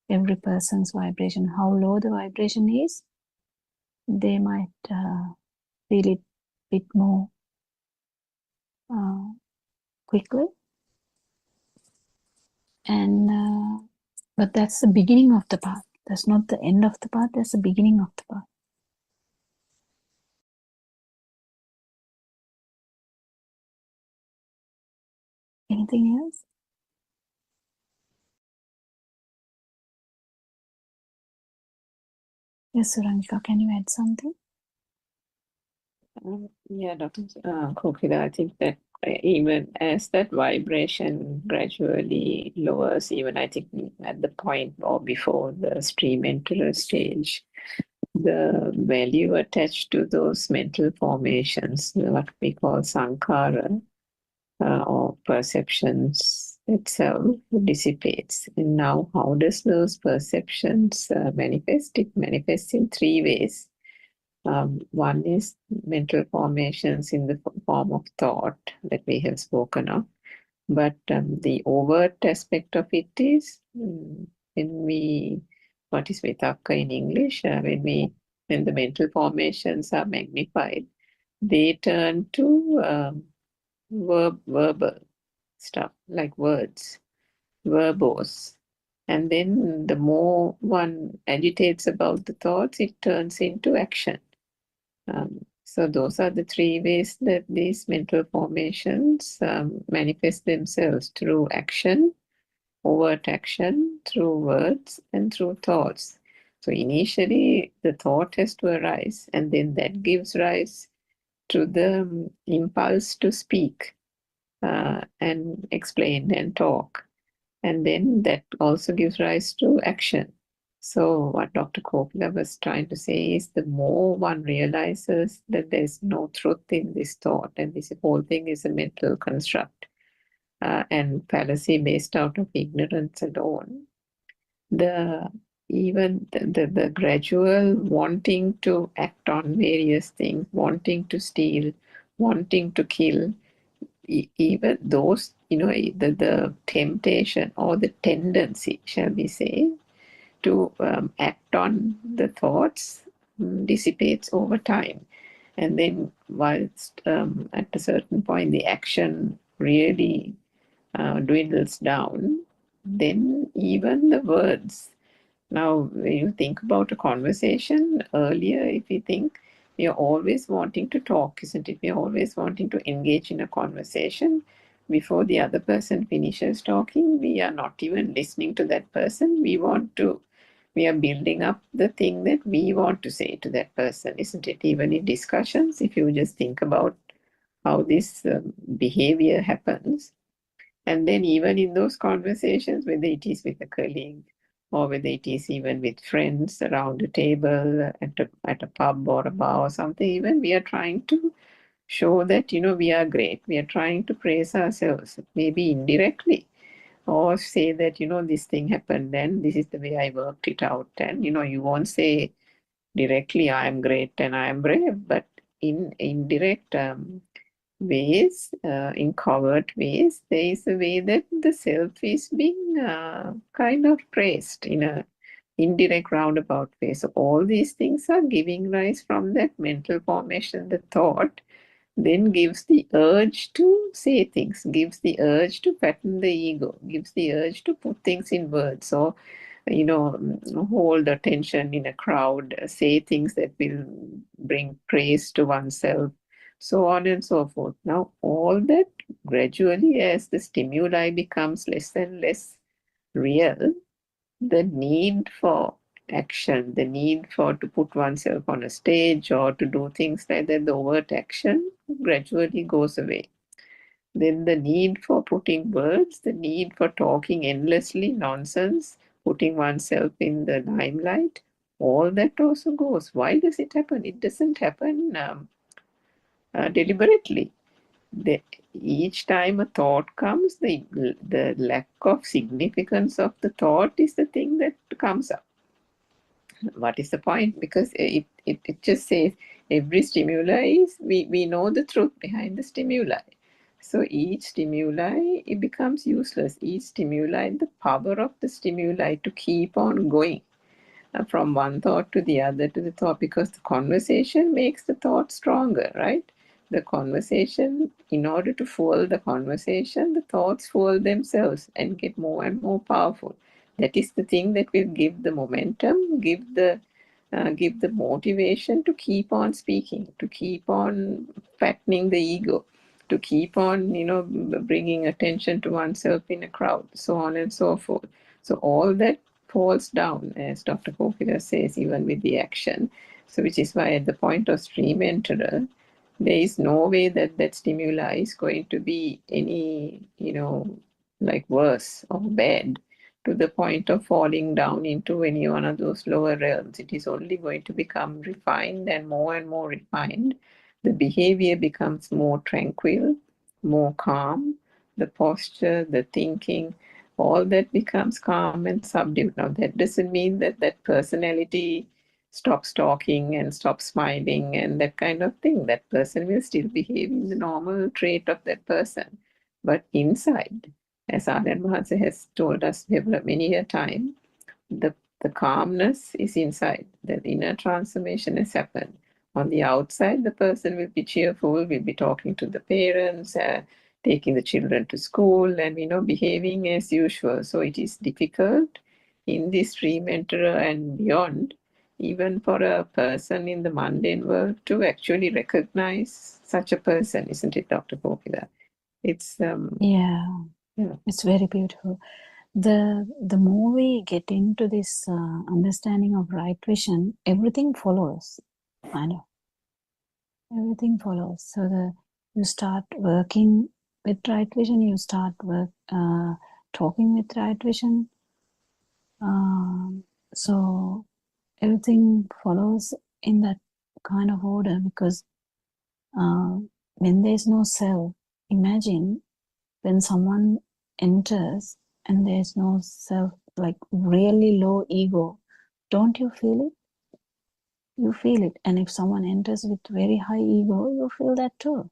every person's vibration. How low the vibration is, they might feel it a bit more quickly. And but that's the beginning of the path. That's not the end of the path. That's the beginning of the path. Anything else? Yes, Suranika, can you add something? Yeah, Dr. Kokila, I think that even as that vibration gradually lowers, even I think at the point or before the stream enterer stage, the value attached to those mental formations, what we call sankhara, or perceptions itself, dissipates. And now, how does those perceptions manifest? It manifests in three ways. One is mental formations in the form of thought that we have spoken of. But the overt aspect of it is when we, what is vitakka in English, when the mental formations are magnified, they turn to verbal stuff like words, verbose. And then the more one agitates about the thoughts, it turns into action. So those are the three ways that these mental formations manifest themselves: through action, overt action, through words, and through thoughts. So initially, the thought has to arise, and then that gives rise to the impulse to speak and explain and talk. And then that also gives rise to action. So what Dr. Kopila was trying to say is, the more one realizes that there's no truth in this thought, and this whole thing is a mental construct and fallacy based out of ignorance alone, the gradual wanting to act on various things, wanting to steal, wanting to kill, even those, the temptation or the tendency, shall we say, to act on the thoughts dissipates over time. And then whilst at a certain point the action really dwindles down, then even the words. Now, when you think about a conversation earlier, if you think, we are always wanting to talk, isn't it? We are always wanting to engage in a conversation. Before the other person finishes talking, we are not even listening to that person. We are building up the thing that we want to say to that person, isn't it? Even in discussions, if you just think about how this behavior happens, and then even in those conversations, whether it is with a colleague or whether it is even with friends around a table at a pub or a bar or something, even we are trying to show that, we are great. We are trying to praise ourselves, maybe indirectly, or say that, this thing happened and this is the way I worked it out. And, you won't say directly, I am great and I am brave, but in indirect ways, in covert ways, there is a way that the self is being kind of praised in a indirect roundabout way. So all these things are giving rise from that mental formation. The thought then gives the urge to say things, gives the urge to fatten the ego, gives the urge to put things in words, or hold attention in a crowd, say things that will bring praise to oneself, so on and so forth. Now, all that gradually, as the stimuli becomes less and less real, the need for action, the need for to put oneself on a stage or to do things like that, the overt action gradually goes away. Then the need for putting words, the need for talking endlessly nonsense, putting oneself in the limelight, all that also goes. Why does it happen? It doesn't happen deliberately. Each time a thought comes, the lack of significance of the thought is the thing that comes up. What is the point? Because it just says every stimuli is, we know the truth behind the stimuli. So each stimuli, it becomes useless. Each stimuli, the power of the stimuli to keep on going from one thought to the other to the thought, because the conversation makes the thought stronger, right? The conversation, in order to fuel the conversation, the thoughts fuel themselves and get more and more powerful. That is the thing that will give the momentum, give the motivation to keep on speaking, to keep on fattening the ego, to keep on, bringing attention to oneself in a crowd, so on and so forth. So all that falls down, as Dr. Kopila says, even with the action. So which is why at the point of stream enterer, there is no way that stimuli is going to be any, like worse or bad. to the point of falling down into any one of those lower realms. It is only going to become refined and more refined. The behavior becomes more tranquil, more calm. The posture, the thinking, all that becomes calm and subdued. Now, that doesn't mean that that personality stops talking and stops smiling and that kind of thing. That person will still behave in the normal trait of that person. But inside, as Anand Mahatsa has told us many a time, the calmness is inside. The inner transformation has happened. On the outside, the person will be cheerful, will be talking to the parents, taking the children to school, and behaving as usual. So it is difficult in this dream enterer and beyond, even for a person in the mundane world, to actually recognize such a person, isn't it, Dr. Popila? It's Yeah, yeah. it's very beautiful. The more we get into this understanding of right vision, everything follows. Kind of everything follows. So you start working with right vision. You start talking with right vision. So everything follows in that kind of order, because when there's no self, imagine when someone enters and there's no self, like really low ego, don't you feel it? You feel it. And if someone enters with very high ego, you feel that too.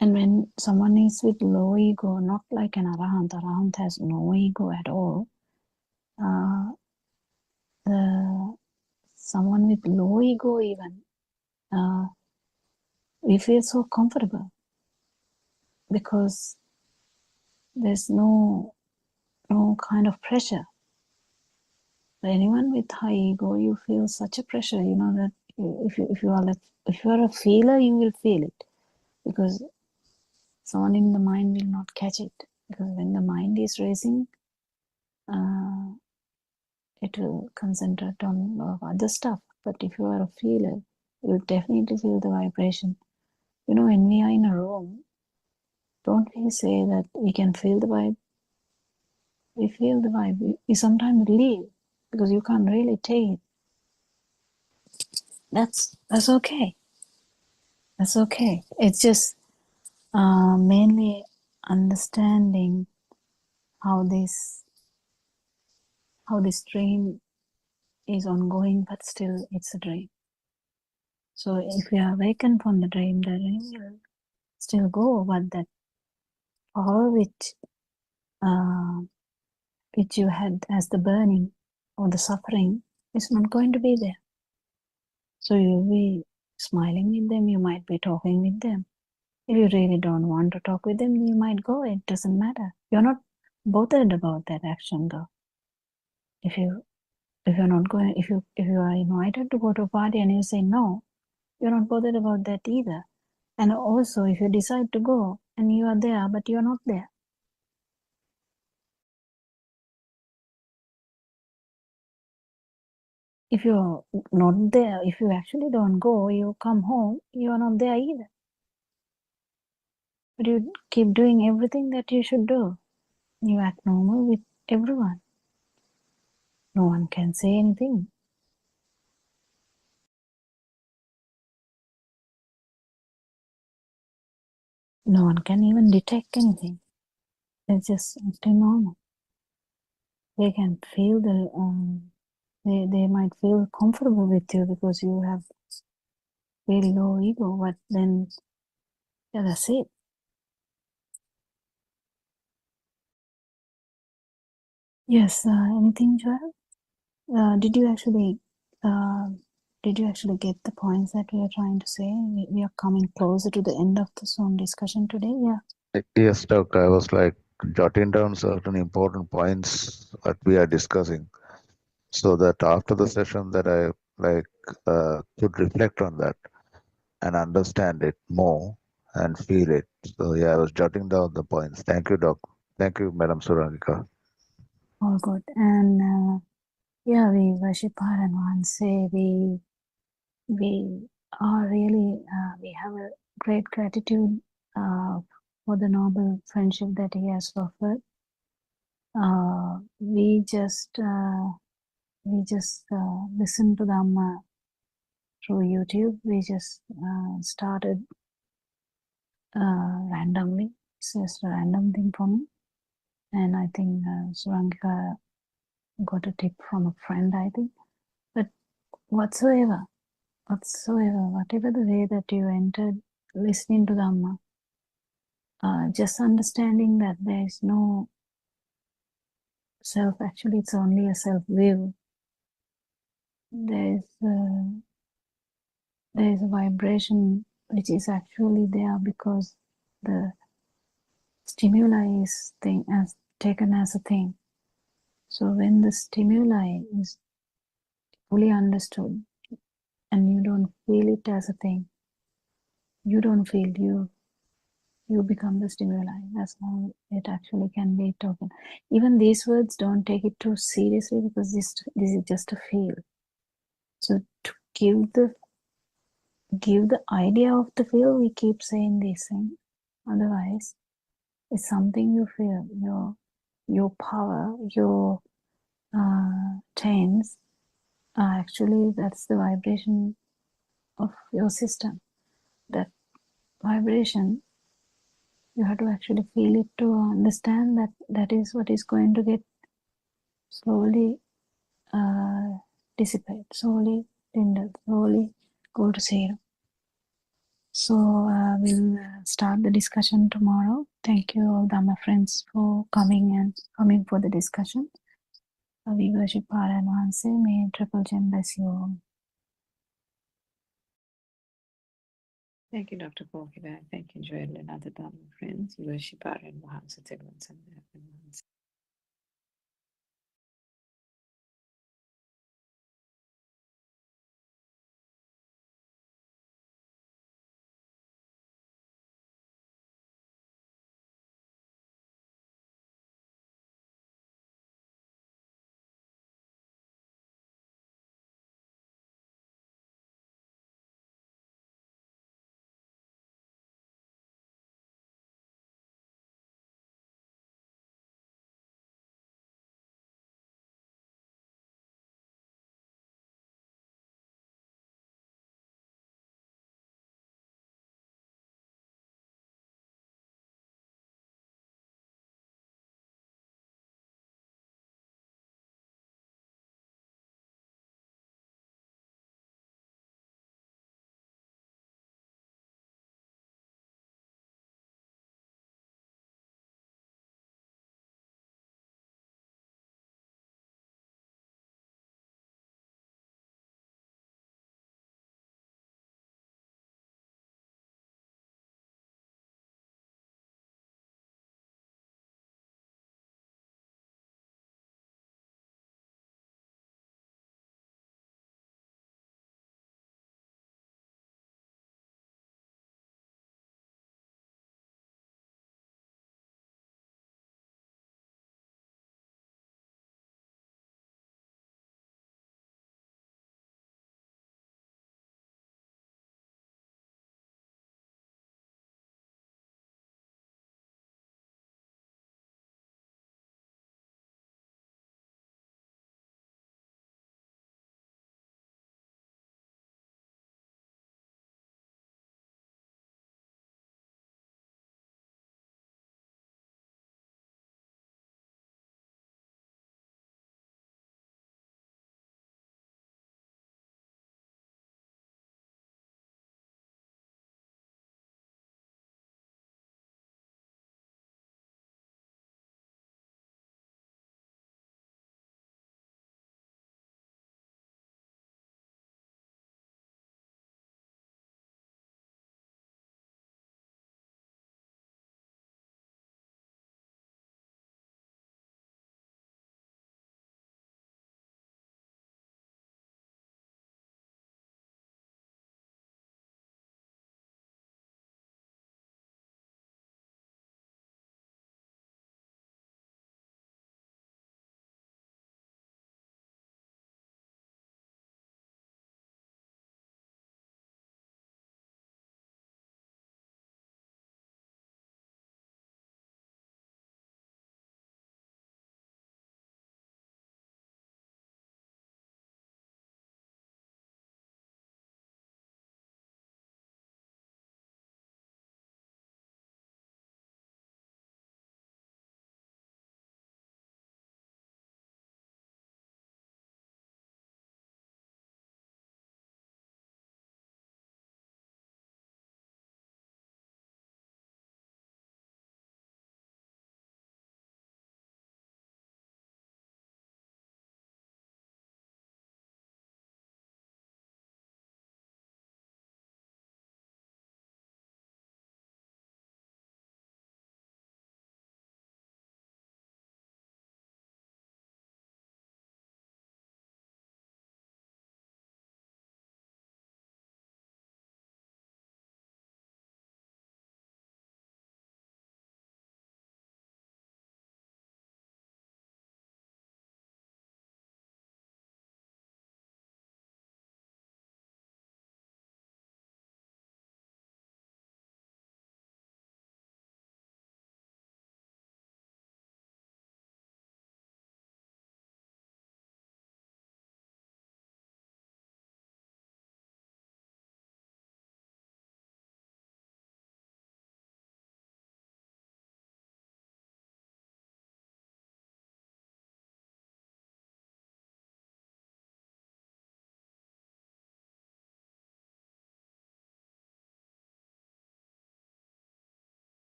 And when someone is with low ego, not like an arahant has no ego at all. Someone with low ego even, we feel so comfortable because there's no kind of pressure. For anyone with high ego, you feel such a pressure, that if you are a feeler, you will feel it, because someone in the mind will not catch it, because when the mind is racing, it will concentrate on a lot of other stuff. But if you are a feeler, you will definitely feel the vibration. When we are in a room, don't we say that we can feel the vibe? We feel the vibe. We sometimes leave because you can't really take it. That's okay. That's okay. It's just mainly understanding how this dream is ongoing, but still it's a dream. So if we awaken from the dream will still go, but that power which you had as the burning or the suffering is not going to be there. So you'll be smiling with them, you might be talking with them. If you really don't want to talk with them, you might go. It doesn't matter. You're not bothered about that action though. If you're not going, if you are invited to go to a party and you say no, you're not bothered about that either. And also, if you decide to go and you are there, but you're not there, if you're not there, if you actually don't go, you come home, you are not there either. But you keep doing everything that you should do. You act normal with everyone. No one can say anything. No one can even detect anything. It's just acting normal. They can feel they might feel comfortable with you because you have very low ego, but then yeah, that's it. Yes, anything, Joel? Did you actually get the points that we are trying to say? We are coming closer to the end of the Zoom discussion today. Yeah. Yes, Doc. I was like jotting down certain important points that we are discussing, so that after the session that I could reflect on that and understand it more and feel it. So yeah, I was jotting down the points. Thank you, Doc. Thank you, Madam Surangika. All good. And yeah, we worship Haran say we are really we have a great gratitude for the noble friendship that he has offered. We just listen to Dhamma through YouTube. We just started randomly. It's just a random thing for me. And I think Surankika got a tip from a friend, I think. But whatever the way that you entered listening to Dhamma, just understanding that there is no self, actually it's only a self-view. There is a vibration which is actually there because the stimuli is taken as a thing. So when the stimuli is fully understood and you don't feel it as a thing, you don't feel, you become the stimuli. That's how it actually can be taken. Even these words, don't take it too seriously because this is just a feel. So to give the idea of the feel, we keep saying these things. Otherwise, it's something you feel. Your power, your chains are actually, that's the vibration of your system. That vibration, you have to actually feel it to understand that that is what is going to get slowly dissipate, slowly dwindle, slowly go to zero. So we'll start the discussion tomorrow. Thank you all Dhamma friends for coming for the discussion. We worship Para and Vanse. May Triple Gem bless you all. Thank you, Dr. Pokida. Thank you, Joel and other Dhamma friends. We worship our and Mahansa Tilman and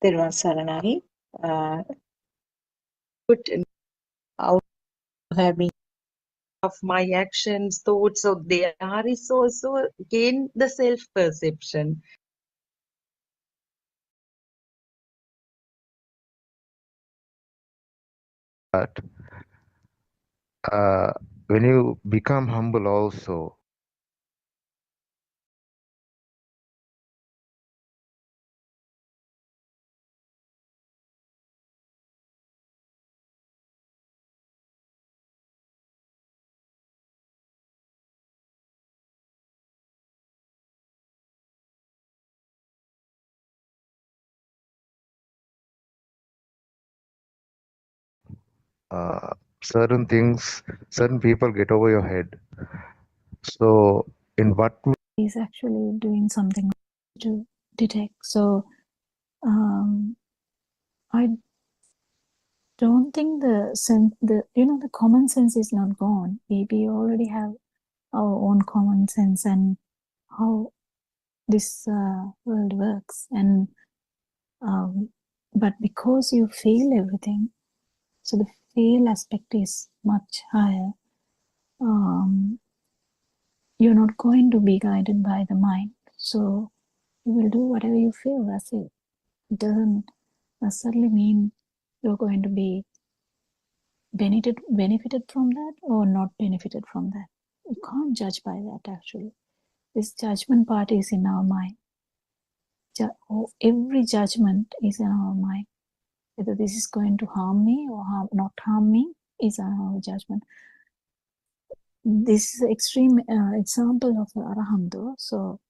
Thiruvang Saranagi, put out having of my actions, thoughts, so there is also again the self-perception. But when you become humble also, certain things, certain people get over your head. So in what He's actually doing something to detect. So I don't think the common sense is not gone. We already have our own common sense and how this world works. And but because you feel everything, so the feel aspect is much higher. You're not going to be guided by the mind. So you will do whatever you feel. That's it. It doesn't necessarily mean you're going to be benefited from that or not benefited from that. You can't judge by that actually. This judgment part is in our mind. Every judgment is in our mind. Whether this is going to harm me or not harm me is our judgment. This is an extreme example of Arahamdo. So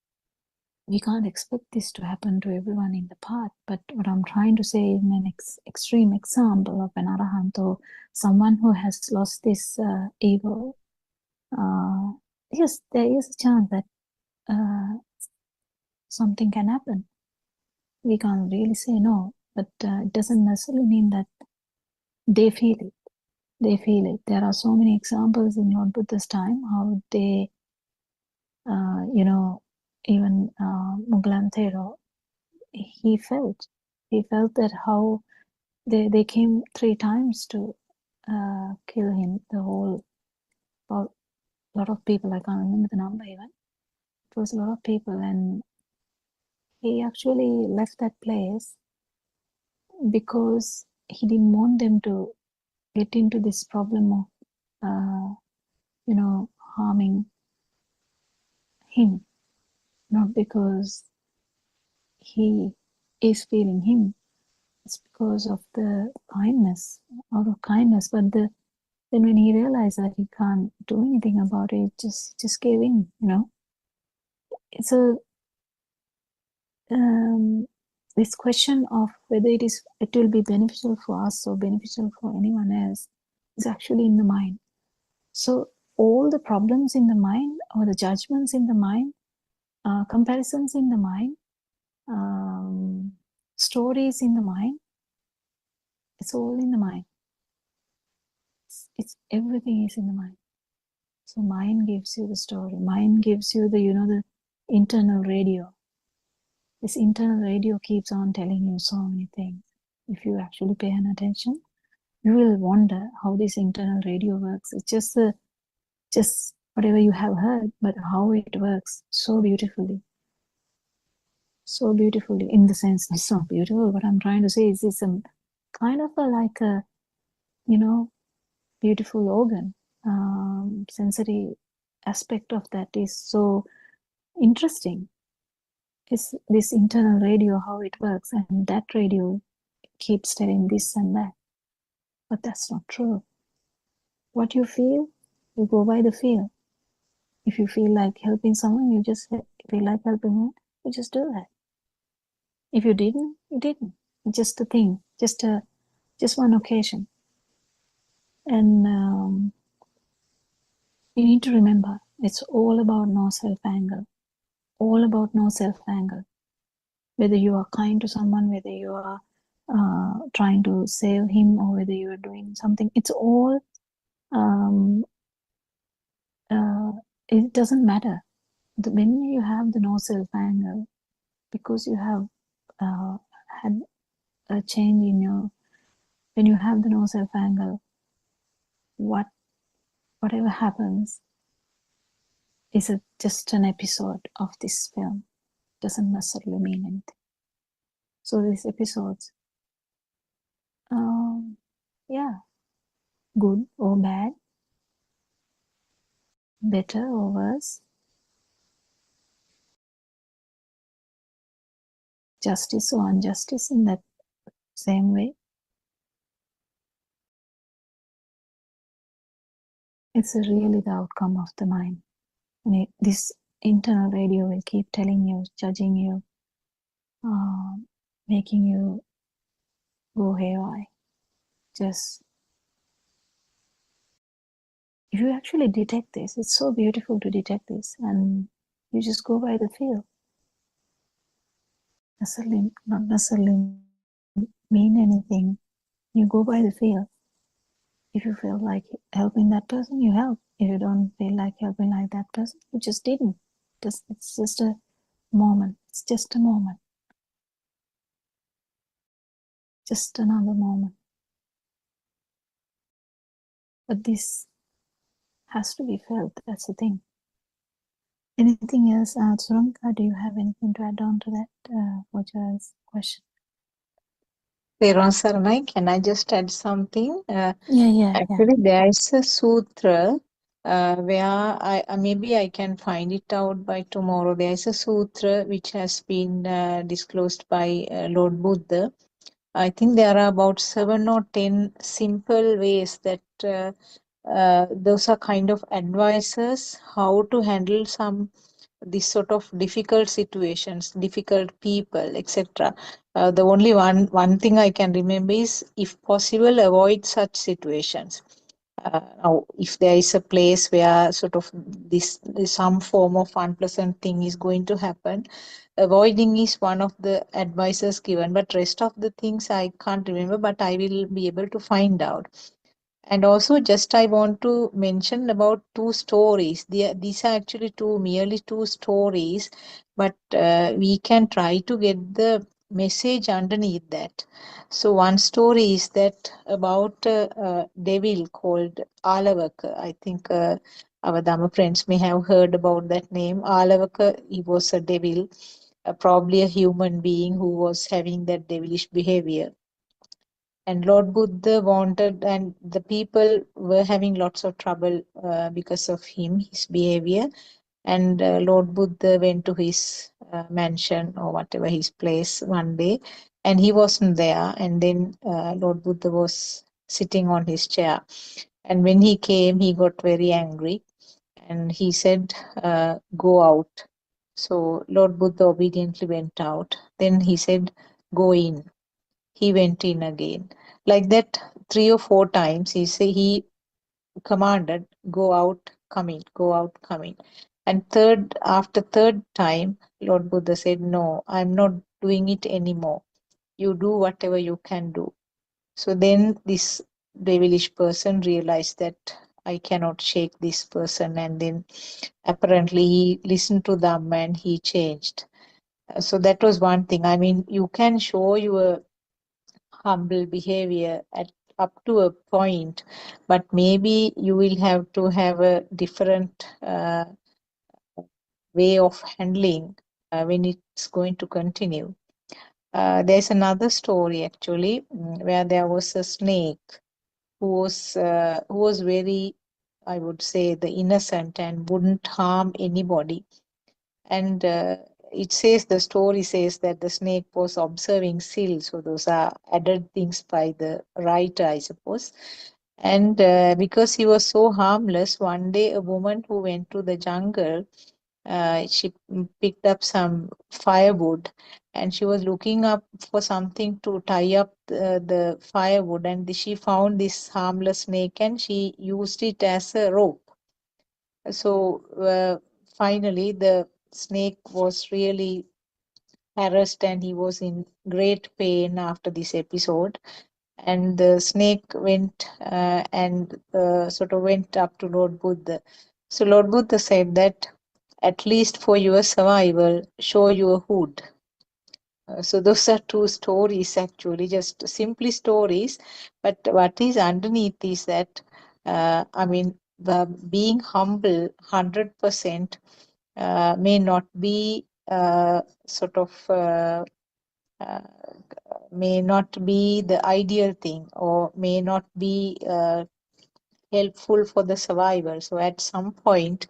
we can't expect this to happen to everyone in the path. But what I'm trying to say is an extreme example of an Arahanto, someone who has lost this ego. Yes, there is a chance that something can happen. We can't really say no, but it doesn't necessarily mean that they feel it. They feel it. There are so many examples in Lord Buddha's time how they, even Mughal Thero, he felt that how they came 3 times to kill him. The whole lot of people. I can't remember the number even. It was a lot of people, and he actually left that place because he didn't want them to get into this problem of harming him, not because he is feeling him. It's because of the kindness, out of kindness. But then when he realized that he can't do anything about it, just gave in. It's a this question of whether it will be beneficial for us or beneficial for anyone else is actually in the mind. So all the problems in the mind, or the judgments in the mind, comparisons in the mind, stories in the mind, it's all in the mind. It's everything is in the mind. So mind gives you the story. Mind gives you the internal radio. This internal radio keeps on telling you so many things. If you actually pay attention, you will wonder how this internal radio works. It's just whatever you have heard, but how it works so beautifully. So beautifully, in the sense it's not beautiful. What I'm trying to say is it's a kind of like a, beautiful organ. Sensory aspect of that is so interesting. It's this internal radio, how it works, and that radio keeps telling this and that. But that's not true. What you feel, you go by the feel. If you feel like helping someone, you just feel like helping them, you just do that. If you didn't, you didn't. It's just a thing, just one occasion. And you need to remember, it's all about no self-anger. All about no self-anger. Whether you are kind to someone, whether you are trying to save him, or whether you are doing something, it's all, it doesn't matter. When you have the no self-anger, because you have had a change in your, when you have the no self angle, whatever happens is just an episode of this film. Doesn't necessarily mean anything. So these episodes, yeah, good or bad, better or worse, justice or injustice in that same way. It's really the outcome of the mind. And this internal radio will keep telling you, judging you, making you go haywire. Just, if you actually detect this, it's so beautiful to detect this, and you just go by the feel. Not necessarily mean anything. You go by the feel. If you feel like helping that person, you help. If you don't feel like helping like that person, you just didn't. It's just a moment. It's just a moment. Just another moment. But this has to be felt. That's the thing. Anything else, Suranka? Do you have anything to add on to that? Roger's question. Saranai, can I just add something? Yeah. Actually, there is a sutra where maybe I can find it out by tomorrow. There is a sutra which has been disclosed by Lord Buddha. I think there are about 7 or 10 simple ways that those are kind of advices how to handle this sort of difficult situations, difficult people, etc. The only one thing I can remember is, if possible, avoid such situations. Now, if there is a place where sort of some form of unpleasant thing is going to happen, avoiding is one of the advices given. But rest of the things I can't remember, but I will be able to find out. And also, just I want to mention about 2 stories. These are actually merely two stories, but we can try to get the message underneath that. So one story is that about a devil called Alavaka. I think our Dhamma friends may have heard about that name. Alavaka, he was a devil, probably a human being who was having that devilish behavior. And Lord Buddha wanted, and the people were having lots of trouble because of him, his behavior. And Lord Buddha went to his mansion or whatever, his place one day, and he wasn't there. And then Lord Buddha was sitting on his chair. And when he came, he got very angry and he said, go out. So Lord Buddha obediently went out. Then he said, go in. He went in again. Like that, 3 or 4 times, he commanded, go out, come in, go out, come in. And after third time, Lord Buddha said, no, I'm not doing it anymore. You do whatever you can do. So then this devilish person realized that I cannot shake this person. And then apparently he listened to them and he changed. So that was one thing. I mean, you can show your humble behavior up to a point, but maybe you will have to have a different way of handling when it's going to continue. There's another story actually where there was a snake who was very, I would say, the innocent and wouldn't harm anybody. And the story says that the snake was observing seals. So those are added things by the writer, I suppose. And because he was so harmless, one day a woman who went to the jungle, she picked up some firewood and she was looking up for something to tie up the firewood, and she found this harmless snake and she used it as a rope. So finally the snake was really harassed and he was in great pain after this episode. And the snake went and sort of went up to Lord Buddha. So Lord Buddha said that, at least for your survival, show your hood. So those are two stories actually, just simply stories. But what is underneath is that, I mean, the being humble 100% may not be sort of uh, may not be the ideal thing, or may not be helpful for the survivor. So at some point,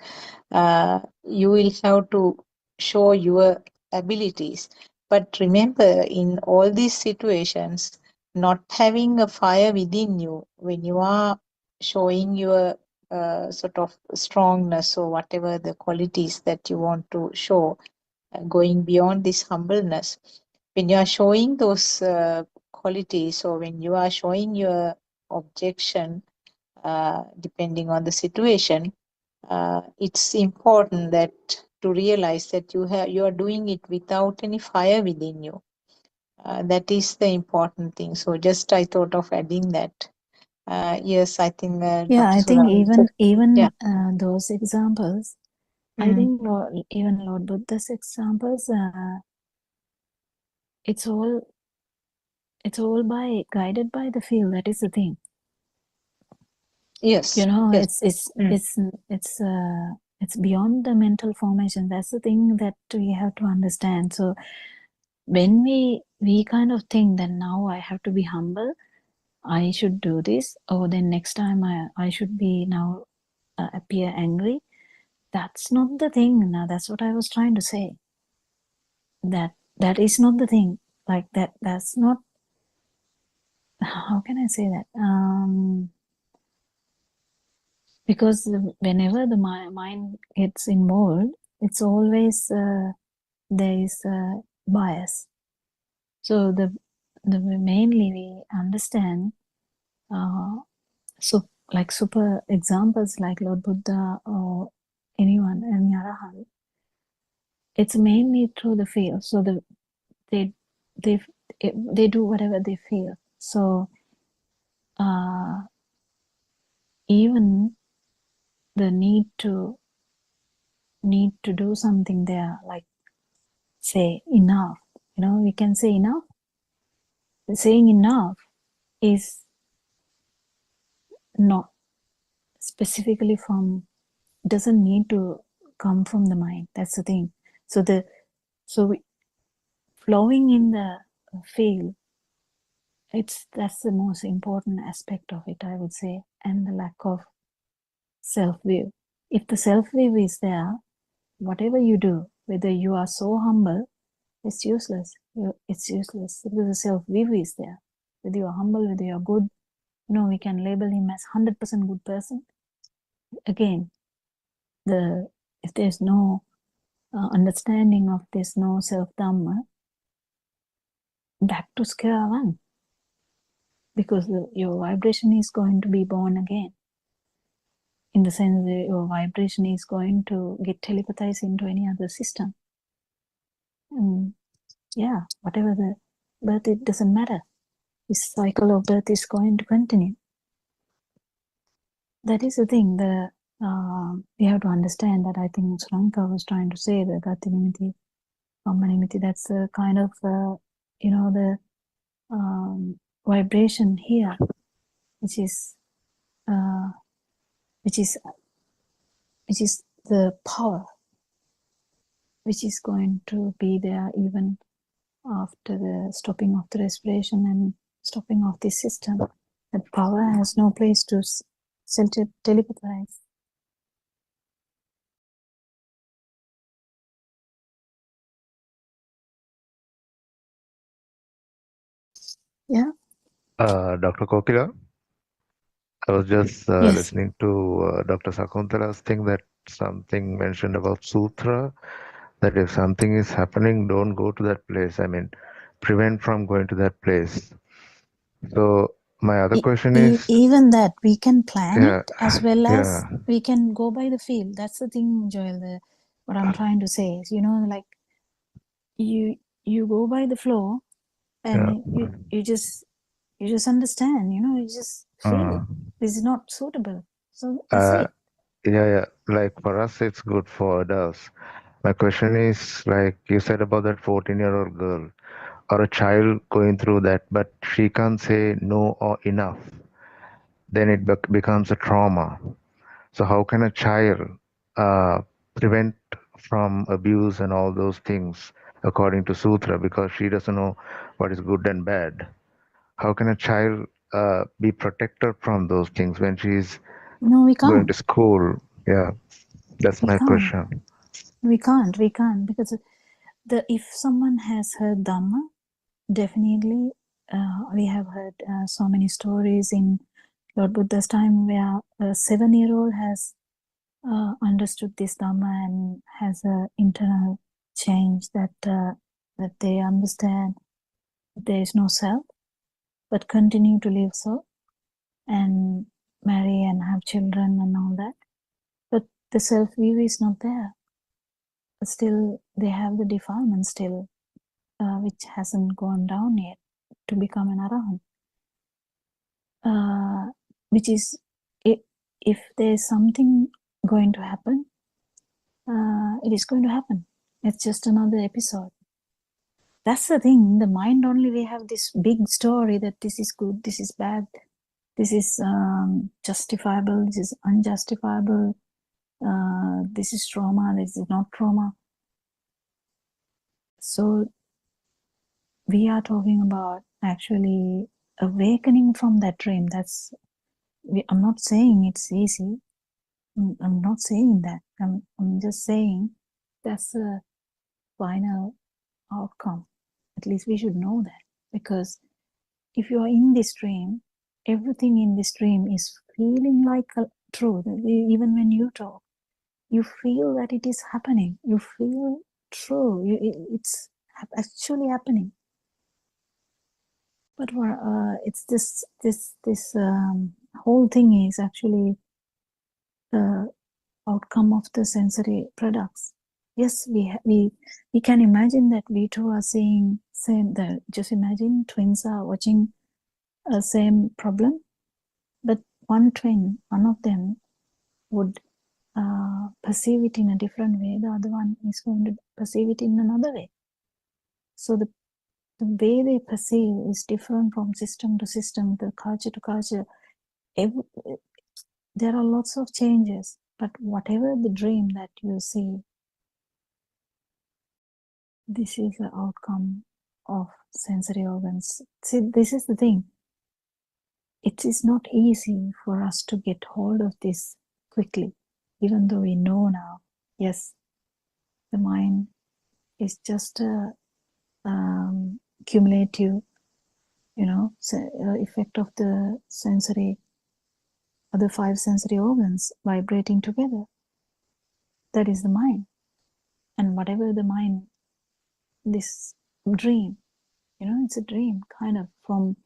you will have to show your abilities. But remember, in all these situations, not having a fire within you, when you are showing your sort of strongness or whatever the qualities that you want to show, going beyond this humbleness, when you are showing those qualities, or when you are showing your objection, depending on the situation, it's important that to realize that you are doing it without any fire within you. That is the important thing. So just I thought of adding that. Yes, I think Yeah, Dr. I think Sudha. Yeah. those examples, I Mm. think even Lord Buddha's examples, it's all guided by the feel. That is the thing. Yes. You know, Yes. Mm. it's beyond the mental formation. That's the thing that we have to understand. So when we kind of think that now I have to be humble, I should do this, or then next time I should be now appear angry. That's not the thing. Now that's what I was trying to say. That is not the thing. Like that's not, how can I say that? Because whenever the mind gets involved, it's always there is a bias. So the mainly we understand so like super examples like Lord Buddha or anyone, any arahant. It's mainly through the feel. So they they do whatever they feel. So even the need to do something there, like say enough. You know, we can say enough. Saying enough is not specifically from, doesn't need to come from the mind. That's the thing. So flowing in the field, that's the most important aspect of it, I would say, and the lack of self-view. If the self-view is there, whatever you do, whether you are so humble, it's useless. It's useless because the self-view is there. Whether you are humble, whether you are good, we can label him as 100% good person. Again, if there's no understanding of this, no self-dhamma, back to square one. Because your vibration is going to be born again. In the sense that your vibration is going to get telepathized into any other system. Yeah, whatever the birth, it doesn't matter. This cycle of birth is going to continue. That is the thing. We have to understand that. I think Sranka was trying to say that Gatinimiti, Kammanimiti, that's a kind of, the vibration here, which is the power, which is going to be there even after the stopping of the respiration and stopping of this system. That power has no place to telepathize. Yeah. Dr. Kokila, I was just Yes. listening to Dr. Sakuntala's thing, that something mentioned about sutra, that if something is happening, don't go to that place. I mean, prevent from going to that place. So my other question is, Even that we can plan yeah, it as well as yeah, we can go by the feel. That's the thing, Joel. What I'm trying to say is, like you go by the flow, and yeah. you just understand. You just feel this is not suitable. So that's it. Yeah. Like for us, it's good. For adults, my question is, like you said about that 14-year-old girl. or a child going through that, but she can't say no or enough, then it becomes a trauma. So how can a child prevent from abuse and all those things according to Sutra, because she doesn't know what is good and bad? How can a child be protected from those things when she's No, we going to can't. school? Yeah, that's We my can't. question. We can't. We can't, because if someone has heard Dhamma, definitely we have heard so many stories in Lord Buddha's time where a 7-year-old has understood this Dhamma and has an internal change that they understand there is no self, but continue to live so and marry and have children and all that. But the self view is not there. But still, they have the defilement still, which hasn't gone down yet to become an arahant. Which is, if there's something going to happen, it is going to happen. It's just another episode. That's the thing. The mind only, we have this big story that this is good, this is bad, this is justifiable, this is unjustifiable, this is trauma, this is not trauma. So we are talking about actually awakening from that dream. I'm not saying it's easy. I'm not saying that. I'm just saying that's the final outcome. At least we should know that, because if you are in this dream, everything in this dream is feeling like a truth. Even when you talk, you feel that it is happening. You feel true. It's actually happening. But it's this whole thing is actually the outcome of the sensory products. Yes, we can imagine that we two are seeing same. Just imagine twins are watching a same problem, but one of them would perceive it in a different way. The other one is going to perceive it in another way. So the way they perceive is different from system to system, the culture to culture. There are lots of changes, but whatever the dream that you see, this is the outcome of sensory organs. See, this is the thing. It is not easy for us to get hold of this quickly, even though we know now, yes, the mind is just a cumulative, effect of the other 5 sensory organs vibrating together. That is the mind. And whatever the mind, this dream, it's a dream kind of from,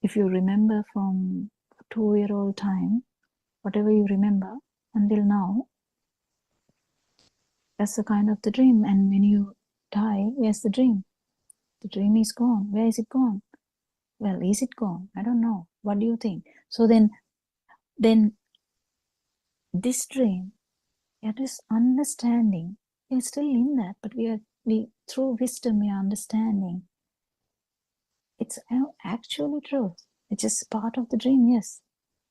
if you remember from 2-year-old time, whatever you remember until now, that's the kind of the dream. And when you die, where's the dream? The dream is gone. Where is it gone? Well, is it gone? I don't know. What do you think? So then this dream, this understanding, we're still in that, but we through wisdom we are understanding. It's actually truth. It's just part of the dream, yes.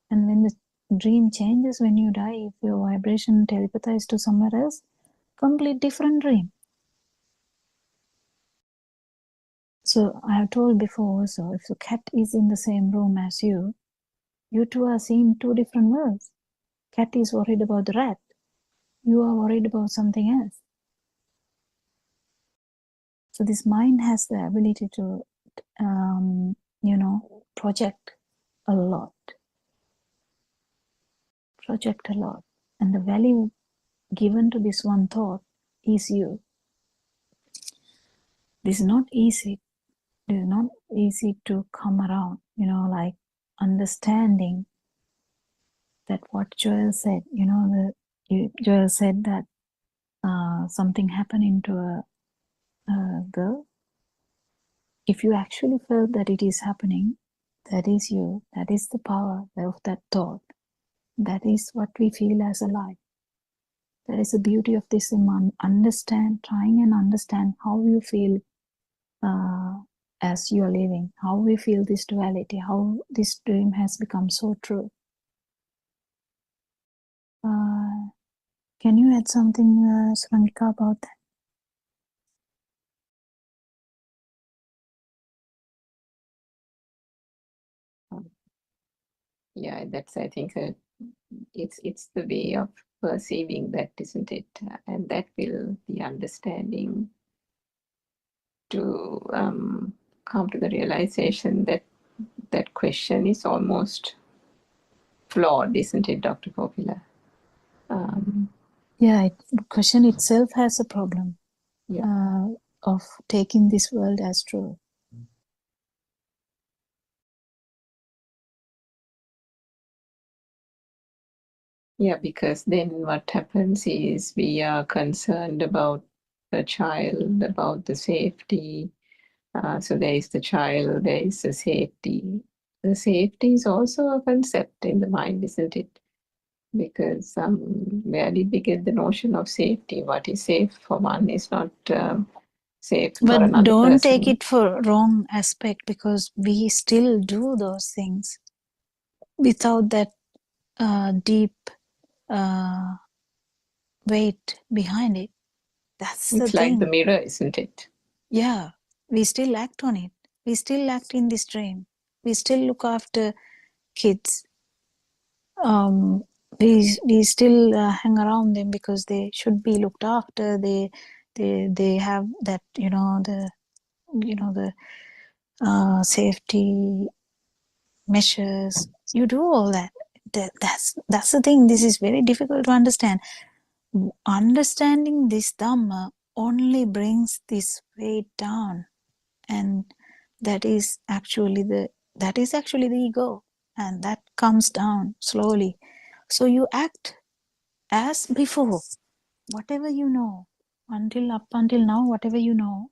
And when the dream changes when you die, if your vibration telepathized to somewhere else, complete different dream. So I have told before also, if the cat is in the same room as you two are seeing 2 different worlds. Cat is worried about the rat. You are worried about something else. So this mind has the ability to, project a lot. Project a lot. And the value given to this one thought is you. This is not easy. It is not easy to come around, like understanding that what Joel said, Joel said that something happening to a girl. If you actually felt that it is happening, that is you, that is the power of that thought. That is what we feel as a life. That is the beauty of this, trying and understand how you feel as you are living, how we feel this duality, how this dream has become so true. Can you add something, Suranika, about that? Yeah, that's, I think, it's the way of perceiving that, isn't it? And that will be understanding to come to the realization that that question is almost flawed, isn't it, Dr. Kopila? Yeah, the question itself has a problem Yeah. of taking this world as true. Yeah, because then what happens is we are concerned about the child, about the safety. So there is the child, there is the safety. The safety is also a concept in the mind, isn't it? Because where did we get the notion of safety? What is safe for one is not safe for But another don't person. take it for wrong aspect, because we still do those things without that deep weight behind it. That's the It's like the thing. mirror, isn't it? Yeah, we still act on it. We still act in this dream. We still look after kids. We still hang around them because they should be looked after. They have that, the safety measures. You do all that. That's the thing. This is very difficult to understand. Understanding this Dhamma only brings this weight down, and that is actually the ego, and that comes down slowly. So you act as before, whatever you know, up until now, whatever you know.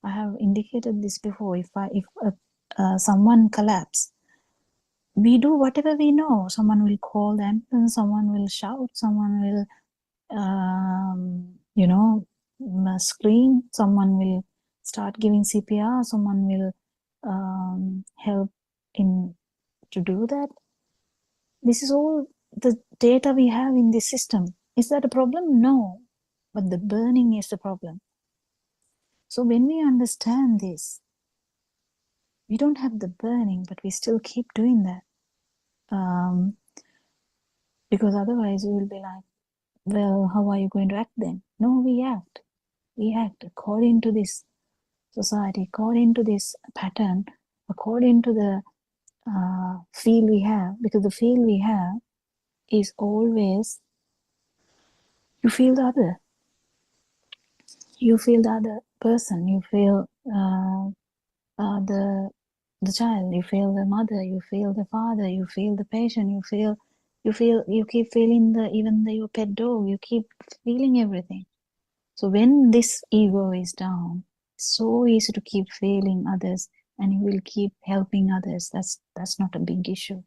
I have indicated this before. If someone collapse, we do whatever we know. Someone will call the ambulance, someone will shout, someone will scream, someone will start giving CPR, someone will help in to do that. This is all the data we have in this system. Is that a problem? No, but the burning is the problem. So when we understand this, we don't have the burning, but we still keep doing that. Because otherwise we will be like, well, how are you going to act then? No, we act. We act according to this society, according to this pattern, according to the feel we have. Because the feel we have is always, you feel the other. You feel the other person. You feel the child. You feel the mother. You feel the father. You feel the patient. You keep feeling even your pet dog. You keep feeling everything. So when this ego is down, it's so easy to keep feeling others, and you will keep helping others. That's not a big issue.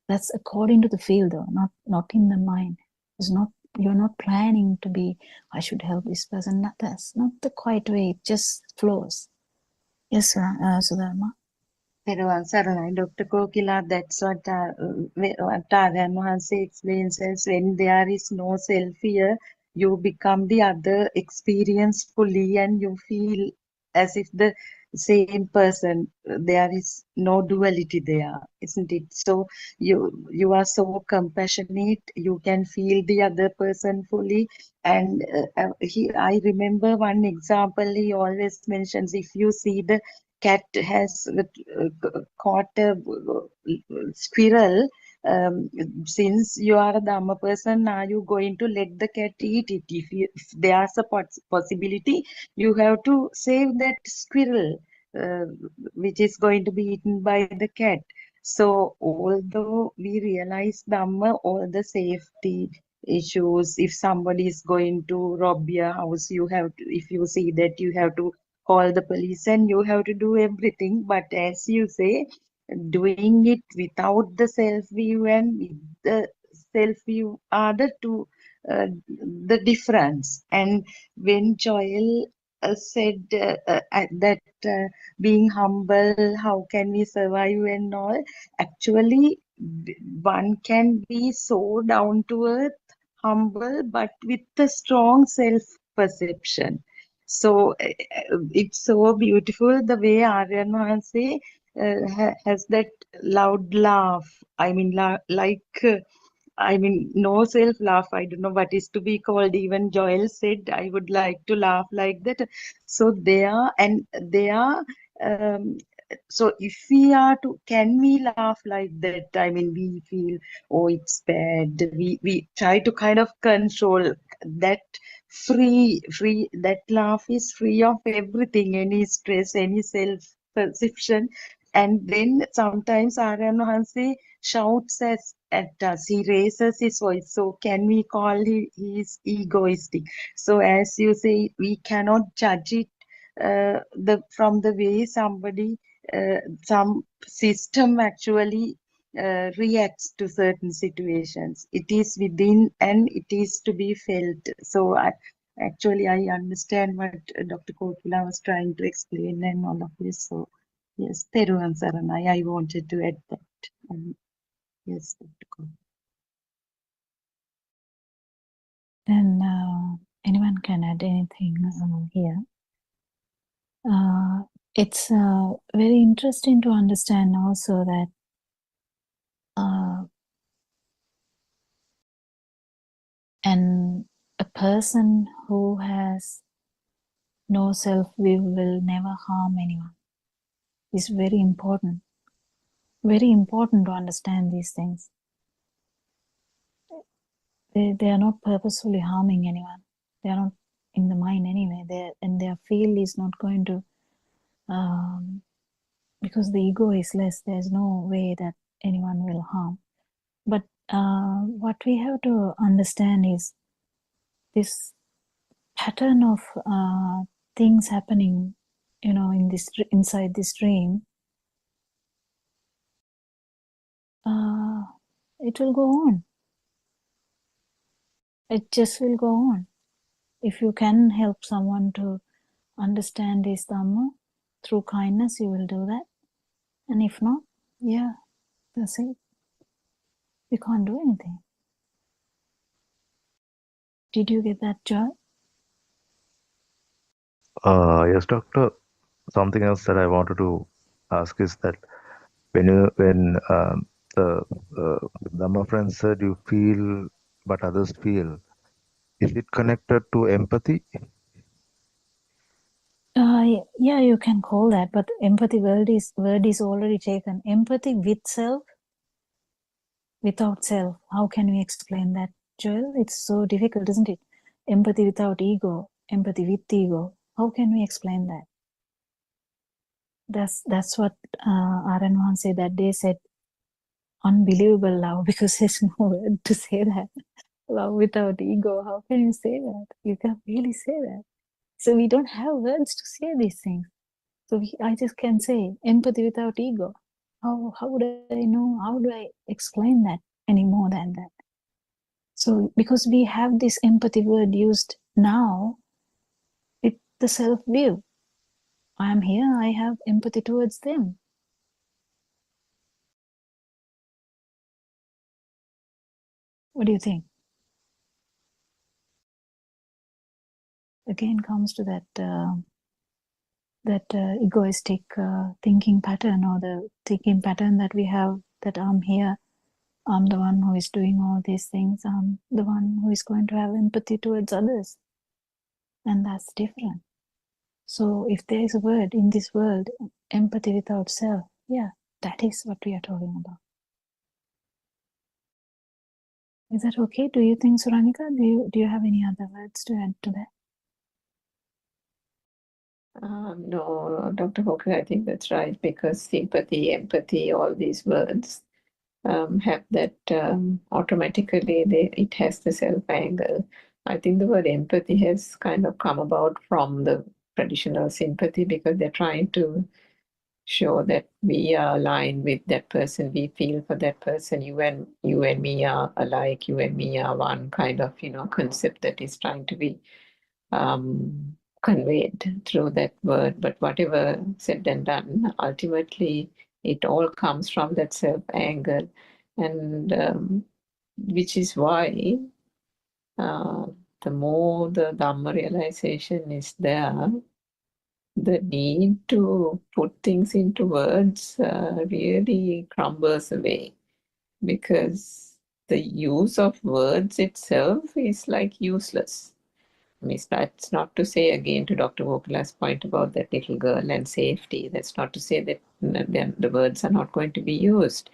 That's according to the feel, though, not in the mind. It's not, you're not planning to be, I should help this person. That's not the quiet way. It just flows. Yes, Sudharma. Peruvan Saranai, Dr. Kokila, that's what Taran Mahanse explains as when there is no self-fear, you become the other experience fully and you feel as if the same person. There is no duality there, isn't it? So you are so compassionate, you can feel the other person fully. And I remember one example he always mentions, if you see the cat has caught a squirrel. Since you are a Dhamma person, are you going to let the cat eat it? If there's a possibility, you have to save that squirrel, uh, which is going to be eaten by the cat. So, although we realize Dhamma, all the safety issues, if somebody is going to rob your house, you have to, if you see that, you have to call the police and you have to do everything. But as you say, doing it without the self-view and with the self-view are the two, the difference. And when Joel said that being humble, how can we survive and all. Actually, one can be so down to earth, humble, but with a strong self perception. So it's so beautiful the way Aryan Mahanse has that loud laugh. I mean, no self laugh. I don't know what is to be called. Even Joel said, I would like to laugh like that. So they are. Um, so if we are to, can we laugh like that? I mean, we feel, oh, it's bad. We try to kind of control that that laugh is free of everything, any stress, any self perception. And then sometimes Aryan Hanse shouts at us. He raises his voice. So can we call he is egoistic? So as you say, we cannot judge it from the way some system actually reacts to certain situations. It is within and it is to be felt. So actually I understand what Dr. Kokila was trying to explain and all of this. So yes, Teruvan Saranai, I wanted to add that. Yes, Dr. Kokila. And anyone can add anything here. It's very interesting to understand also that and a person who has no self-will will never harm anyone. It's very important. Very important to understand these things. They are not purposefully harming anyone. They are not in the mind anyway. And their field is not going to, because the ego is less, there's no way that anyone will harm. But what we have to understand is this pattern of things happening, in this inside this dream. It will go on. It just will go on. If you can help someone to understand this Dhamma through kindness, you will do that. And if not, yeah, that's it. You can't do anything. Did you get that, Joy? Yes, doctor. Something else that I wanted to ask is that when the Dhamma friend said you feel but others feel, is it connected to empathy? Yeah, you can call that, but empathy word is already taken. Empathy with self, without self. How can we explain that, Joel? It's so difficult, isn't it? Empathy without ego, empathy with ego. How can we explain that? That's what Aryan Mahanse that day said. Unbelievable love, because there's no word to say that. Love without ego. How can you say that? You can't really say that. So we don't have words to say these things. So I just can say empathy without ego. How would I know? How do I explain that any more than that? So because we have this empathy word used now with the self view. I am here, I have empathy towards them. What do you think? Again comes to that egoistic thinking pattern, or the thinking pattern that we have, that I'm here, I'm the one who is doing all these things, I'm the one who is going to have empathy towards others. And that's different. So if there is a word in this world, empathy without self, yeah, that is what we are talking about. Is that okay? Do you think, Suranika? Do you have any other words to add to that? No, Dr. Hooker, I think that's right, because sympathy, empathy, all these words have that automatically, it has the self angle. I think the word empathy has kind of come about from the traditional sympathy, because they're trying to show that we are aligned with that person, we feel for that person, you and me are alike, you and me are one, kind of concept that is trying to be conveyed through that word. But whatever said and done, ultimately it all comes from that self-anger, and which is why the more the Dhamma realization is there, the need to put things into words really crumbles away, because the use of words itself is like useless. I mean, that's not to say, again, to Dr. Gokhala's point about that little girl and safety, that's not to say that the words are not going to be used.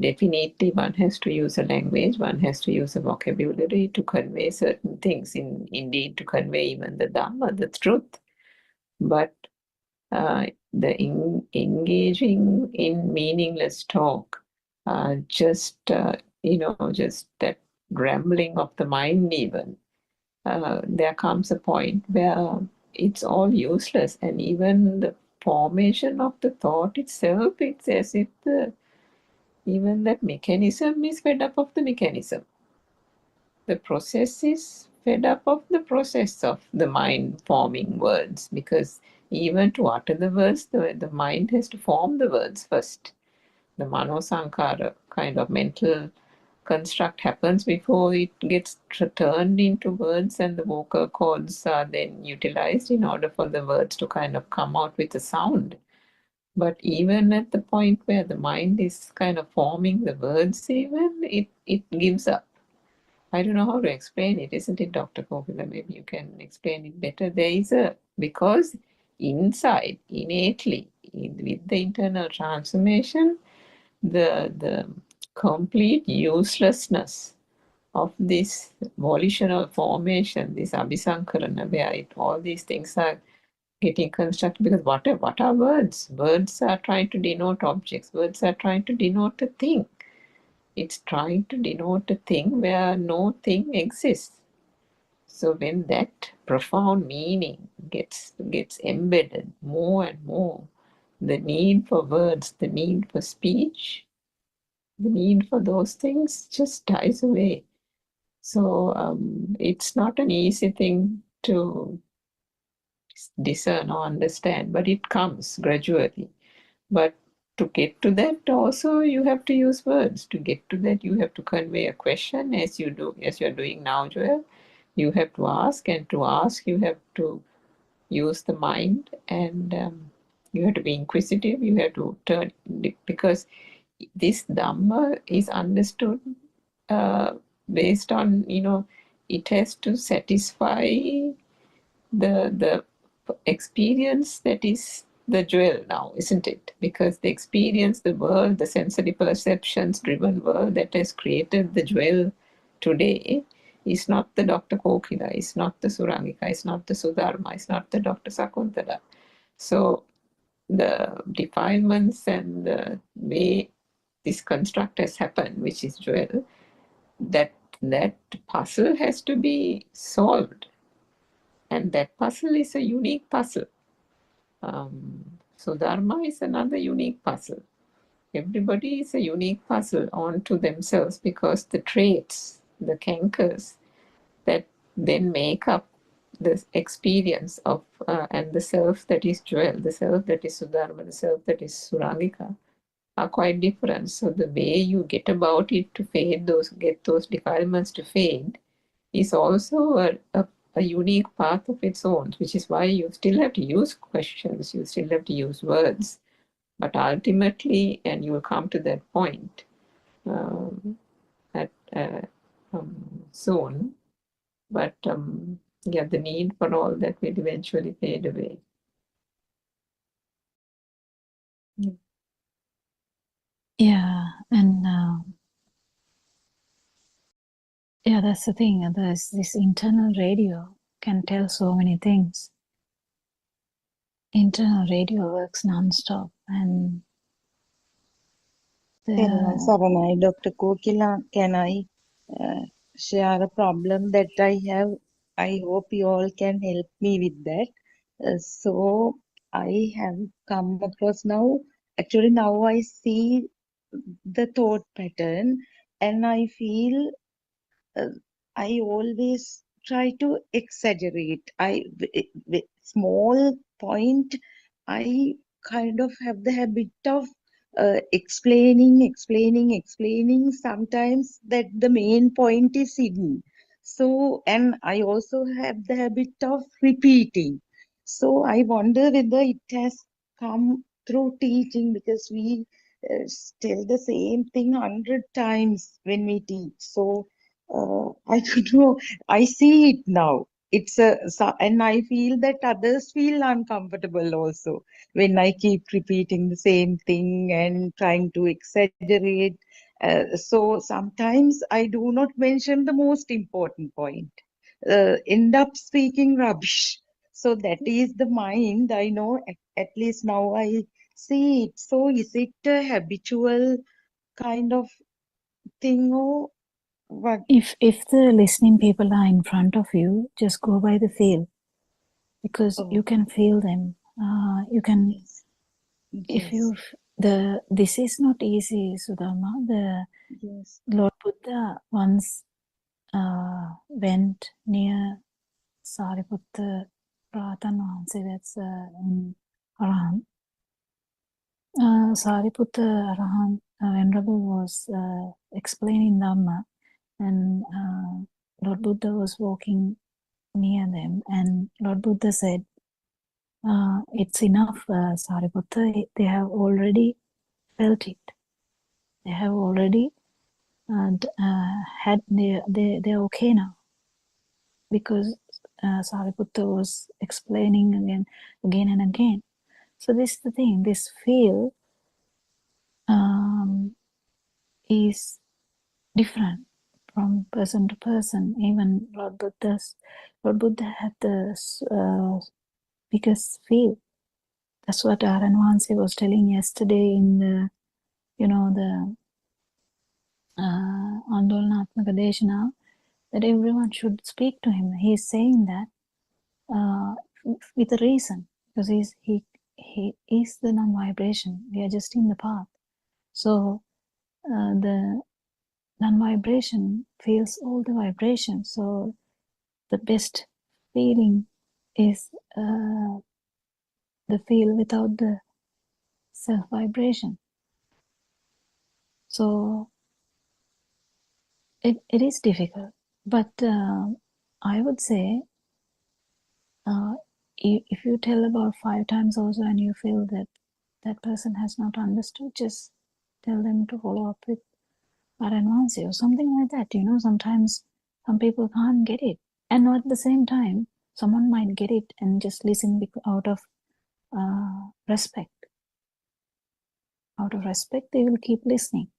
Definitely, one has to use a language, one has to use a vocabulary to convey certain things, indeed to convey even the Dhamma, the truth. But engaging in meaningless talk, just just that rambling of the mind even, there comes a point where it's all useless, and even the formation of the thought itself, it's as if even that mechanism is fed up of the mechanism. The process is fed up of the process of the mind forming words, because even to utter the words, the mind has to form the words first. The mano sankara kind of mental construct happens before it gets turned into words, and the vocal cords are then utilized in order for the words to kind of come out with a sound. But even at the point where the mind is kind of forming the words, even it gives up. I don't know how to explain it, isn't it, Dr. Kokila? Maybe you can explain it better. There is because inside, innately, with the internal transformation, the complete uselessness of this volitional formation, this abhisankarana, where all these things are getting constructed. Because what are words? Words are trying to denote objects. Words are trying to denote a thing. It's trying to denote a thing where no thing exists. So when that profound meaning gets embedded more and more, the need for words, the need for speech, the need for those things just dies away. So it's not an easy thing to discern or understand, but it comes gradually. But to get to that also, you have to use words. To get to that, you have to convey a question, as you're doing now, Joel. You have to ask, and to ask, you have to use the mind, and you have to be inquisitive. You have to turn, because this Dhamma is understood based on, it has to satisfy the experience that is the jewel now, isn't it? Because the experience, the world, the sensory perceptions driven world that has created the jewel today is not the Dr. Kokila, is not the Surangika, is not the Sudharma, is not the Dr. Sakuntala. So the defilements and the way this construct has happened, which is jewel, that puzzle has to be solved. And that puzzle is a unique puzzle. So Dharma is another unique puzzle. Everybody is a unique puzzle onto themselves, because the traits, the cankers that then make up the experience of and the self that is jewel, the self that is Sudharma, the self that is Surangika, are quite different. So the way you get about it to get those defilements to fade, is also a unique path of its own, which is why you still have to use questions, you still have to use words. But ultimately, and you will come to that point soon, but the need for all that will eventually fade away. Yeah, and that's the thing. There's this internal radio can tell so many things. Internal radio works non-stop, and Saranai, Dr. Kokila, can I share a problem that I have? I hope you all can help me with that. So I have come across now, actually now I see the thought pattern, and I feel I always try to exaggerate. small point, I kind of have the habit of explaining. Sometimes that the main point is hidden. So, and I also have the habit of repeating. So I wonder whether it has come through teaching, because we tell the same thing 100 times when we teach. So I don't know. I see it now. And I feel that others feel uncomfortable also when I keep repeating the same thing and trying to exaggerate. So sometimes I do not mention the most important point, end up speaking rubbish. So that is the mind. I know, at least now I see it. So is it a habitual kind of thing, or what? If the listening people are in front of you, just go by the feel, because Oh, you can feel them. You can, yes, if yes, you, this is not easy, Sudama. The yes. Lord Buddha once went near Sariputta Ratan Vahanse, that's in Arahant. Sariputta Arahant, Venerable, was explaining Dhamma, and Lord Buddha was walking near them, and Lord Buddha said, it's enough, Sariputta, they have already felt it. They have already they're okay now. Because Sariputta was explaining again and again. So this is the thing, this feel is different from person to person. Even Lord Buddha had the biggest feel. That's what Aran Vahanse was telling yesterday in the, the Andolanatmaka Deshana, that everyone should speak to him. He is saying that with a reason, because he is the non-vibration. We are just in the path. So the non-vibration feels all the vibrations. So the best feeling is the feel without the self-vibration. So it is difficult, but I would say if you tell about 5 times also and you feel that that person has not understood, just tell them to follow up with Aran Vahanse or something like that. Sometimes some people can't get it, and at the same time someone might get it and just listen out of respect. Out of respect, they will keep listening.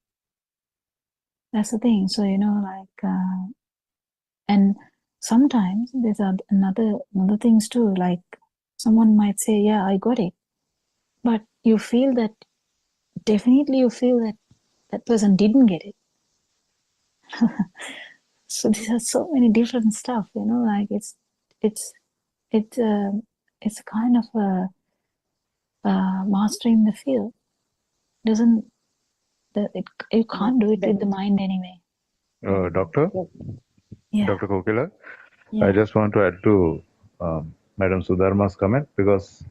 That's the thing. So and sometimes there's another things too. Like someone might say, "Yeah, I got it," but you feel that definitely you feel that that person didn't get it. So these are so many different stuff. Like it's a kind of a mastering the field. Doesn't you can't do it with the mind anyway. Doctor? Yeah. Dr. Kokila? Yeah. I just want to add to Madam Sudharma's comment, because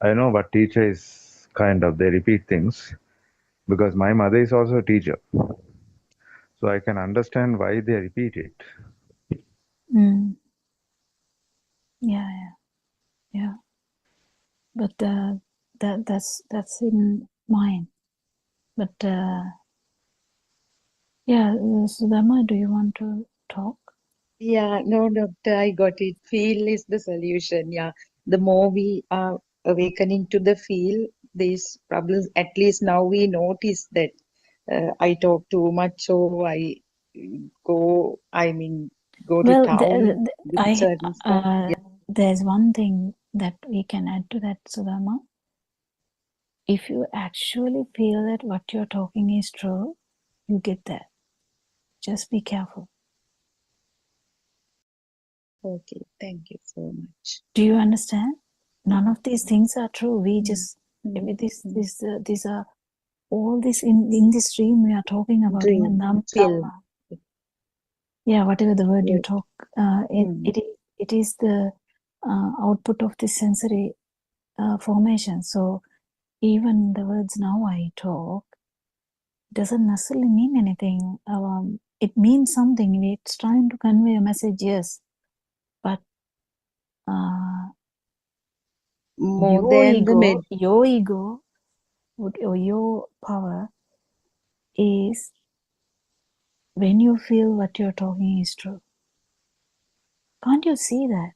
I know what teacher is they repeat things, because my mother is also a teacher. So I can understand why they repeat it. Yeah. But that's in mind. But yeah, Sudharma, do you want to talk? Yeah, no, doctor, I got it. Feel is the solution. Yeah, the more we are awakening to the feel, these problems, at least now we notice that I talk too much, or I go to Well, town with certain stuff. there's one thing that we can add to that, Sudharma. If you actually feel that what you're talking is true, you get that. Just be careful. Okay, thank you so much. Do you understand? None of these things are true. We just these are all this in this dream we are talking about. Dream, Even film. Dhamma. Yeah, whatever the word you talk, it is the output of this sensory formation. So even the words now I talk doesn't necessarily mean anything. It means something. It's trying to convey a message, yes, but More than the your ego, or your power is when you feel what you're talking is true. Can't you see that?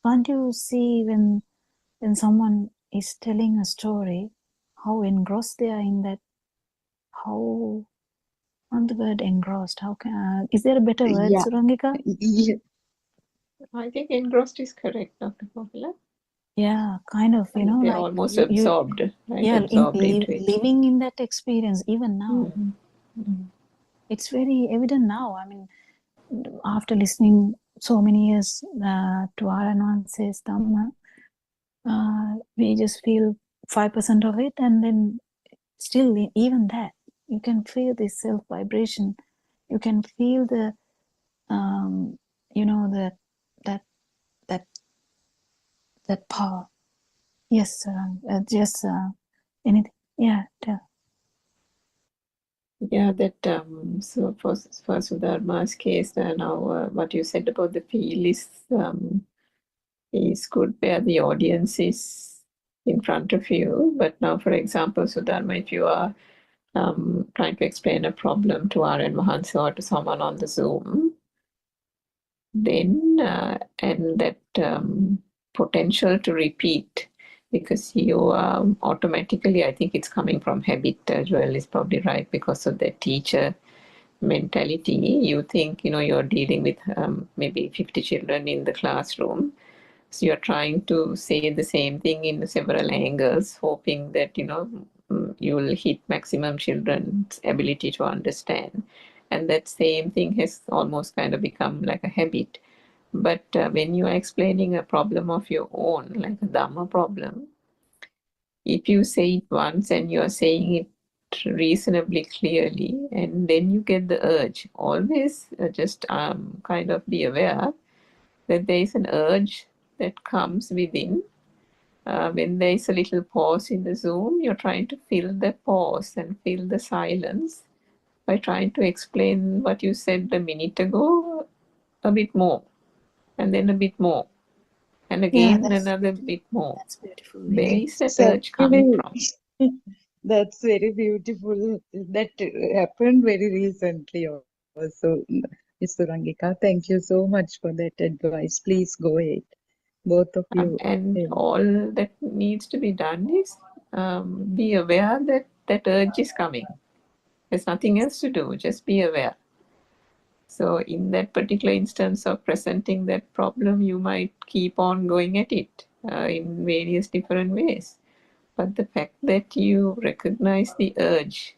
Can't you see when someone is telling a story, how engrossed they are in that? How, on the word engrossed, how can, is there a better word, yeah. Surangika? Yeah. I think engrossed is correct, Dr. Popula. Yeah, kind of, you know, They're like almost you absorbed, right? yeah, Absorbed into it. living in that experience, even now. Mhm. It's very evident now. I mean, after listening so many years to R&1 says Dhamma, we just feel 5% of it, and then still, even that, you can feel this self vibration. You can feel the, you know, that power. Yes, just anything. Yeah, Yeah, that so for Sudharma's case, now what you said about the feel is good where the audience is in front of you. But now, for example, Sudharma, if you are trying to explain a problem to R.N. Mahansa or to someone on the Zoom, then and that potential to repeat, because you automatically, I think it's coming from habit. Joel is probably right, because of the teacher mentality. You think, you're dealing with maybe 50 children in the classroom, so you're trying to say the same thing in several angles, hoping that you'll hit maximum children's ability to understand. And that same thing has almost kind of become like a habit. But when you are explaining a problem of your own, like a Dhamma problem, if you say it once and you are saying it reasonably clearly, and then you get the urge, always just kind of be aware that there is an urge that comes within. When there is a little pause in the Zoom, you're trying to fill the pause and fill the silence by trying to explain what you said a minute ago a bit more, and then a bit more, and yeah. again another bit more. That's beautiful. Where is that It's urge coming actually from? that's very beautiful. That happened very recently also. Ms. Surangika, thank you so much for that advice. Please go ahead, both of you. And all that needs to be done is be aware that that urge is coming. There's nothing else to do, just be aware. So in that particular instance of presenting that problem, you might keep on going at it in various different ways. But the fact that you recognize the urge,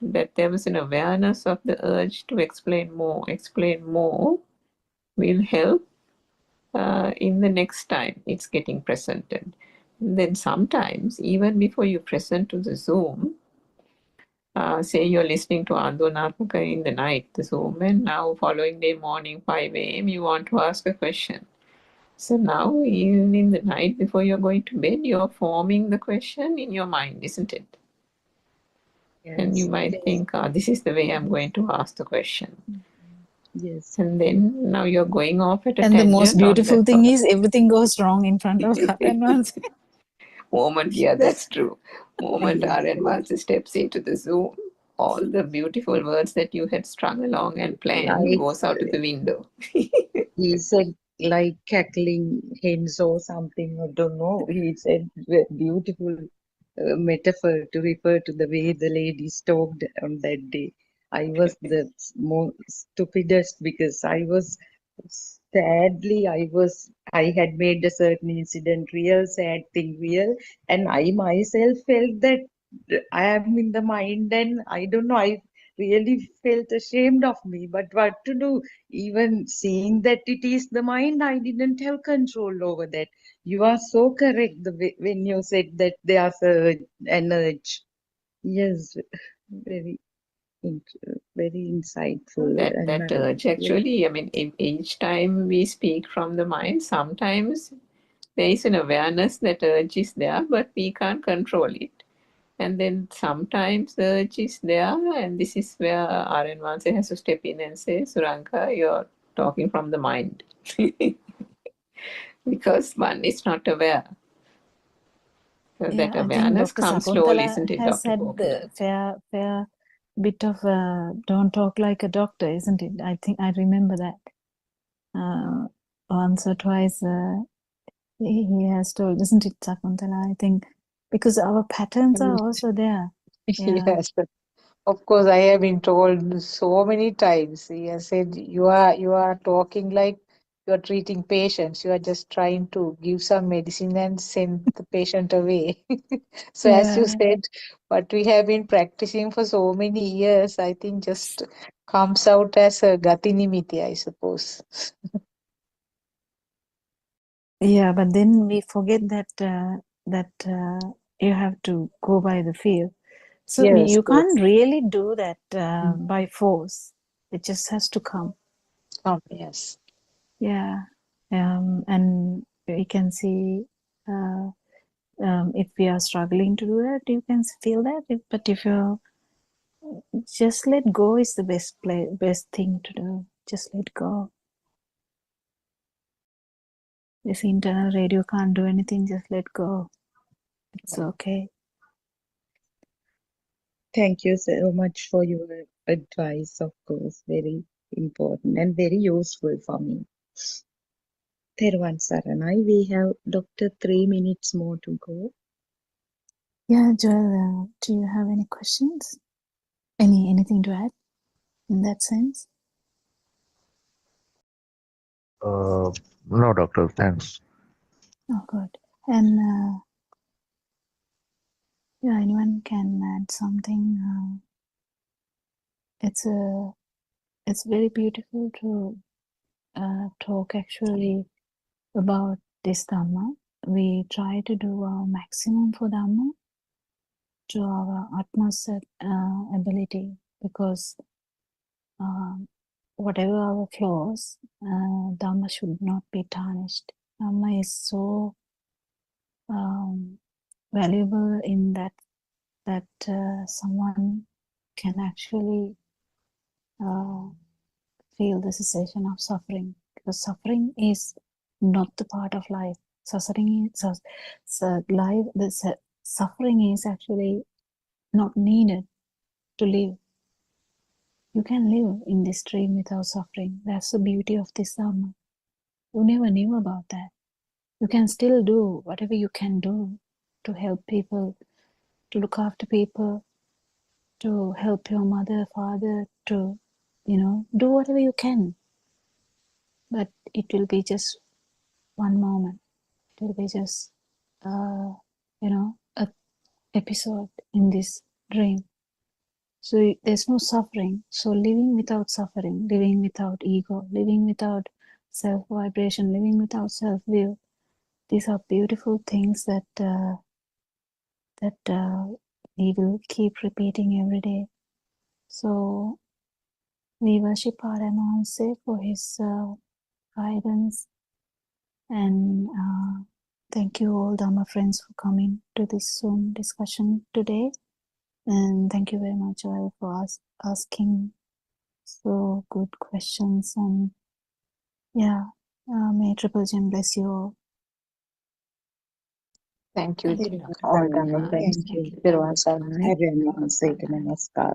that there was an awareness of the urge to explain more, will help in the next time it's getting presented. And then sometimes, even before you present to the Zoom, say you're listening to Andonatmaka in the night, the Zoom, and now following day morning, 5 a.m., you want to ask a question. So now, even in the night before you're going to bed, you're forming the question in your mind, isn't it? And you might think, this is the way I'm going to ask the question. Yes. And then now you're going off at a And the most tangent on beautiful that thing thought. is everything goes wrong in front of R&1. Moment, yeah, that's true. Moment Yes. R&1 steps into the Zoom, all the beautiful words that you had strung along and planned Like goes out of the window. he said, like cackling hens or something. I don't know. He said beautiful metaphor to refer to the way the ladies talked on that day. I was the more stupidest because I had made a certain incident real, sad thing real, and I myself felt that I am in the mind, and I don't know, I really felt ashamed of me. But what to do? Even seeing that it is the mind, I didn't have control over that. You are so correct when you said that there's an urge. Yes, very. very insightful. That And that urge actually, I mean, each time we speak from the mind, sometimes there is an awareness that urge is there, but we can't control it. And then sometimes the urge is there, and this is where RN Vanse has to step in and say, Suranka, you're talking from the mind. Because one is not aware. So Yeah, that I think awareness Dr. comes slowly, Sakuntala isn't it, has Dr. had Gopala? fair bit of don't talk like a doctor, isn't it? I think I remember that once or twice he has told, isn't it, Sakuntala? I think because our patterns are also there. Yeah. Yes, of course, I have been told so many times. He has said, you are talking like you are treating patients. You are just trying to give some medicine and send the patient away." So as you Yeah. said, what we have been practicing for so many years, I think just comes out as a gati nimiti, I suppose. Yeah, but then we forget that you have to go by the feel. So Yes, you yes. can't really do that Mm. by force. It just has to come. Yes. Yeah. And we can see if we are struggling to do that, you can feel that. But if you just let go is the best thing to do. Just let go. This internal radio can't do anything. Just let go. It's okay. thank you so much for your advice, of course, very important and very useful for me. Theruvan Saranai, we have Doctor 3 minutes more to go. Yeah, Joel, do you have any questions? Anything to add in that sense? No, doctor, thanks. Oh, good. And yeah, anyone can add something. It's very beautiful to talk actually about this Dhamma. We try to do our maximum for Dhamma to our utmost ability, because whatever our flaws, Dhamma should not be tarnished. Dhamma is so valuable in that someone can actually feel the cessation of suffering, because suffering is not the part of life. Suffering is actually not needed to live. You can live in this dream without suffering. That's the beauty of this Dhamma. You never knew about that. You can still do whatever you can do to help people, to look after people, to help your mother, father, to, do whatever you can. But it will be just one moment. It will be just, a episode in this dream. So there's no suffering. So living without suffering, living without ego, living without self-vibration, living without self-will, these are beautiful things that we will keep repeating every day. So we worship Paramahansa for his guidance, and thank you all Dhamma friends for coming to this Zoom discussion today, and thank you very much Joel for asking so good questions, and may Triple Gem bless you all. Thank you, Thank you, Dr. all Dhamma Saranai. friends. Thank you. Theruvan Saranai. Everyone say namaskar.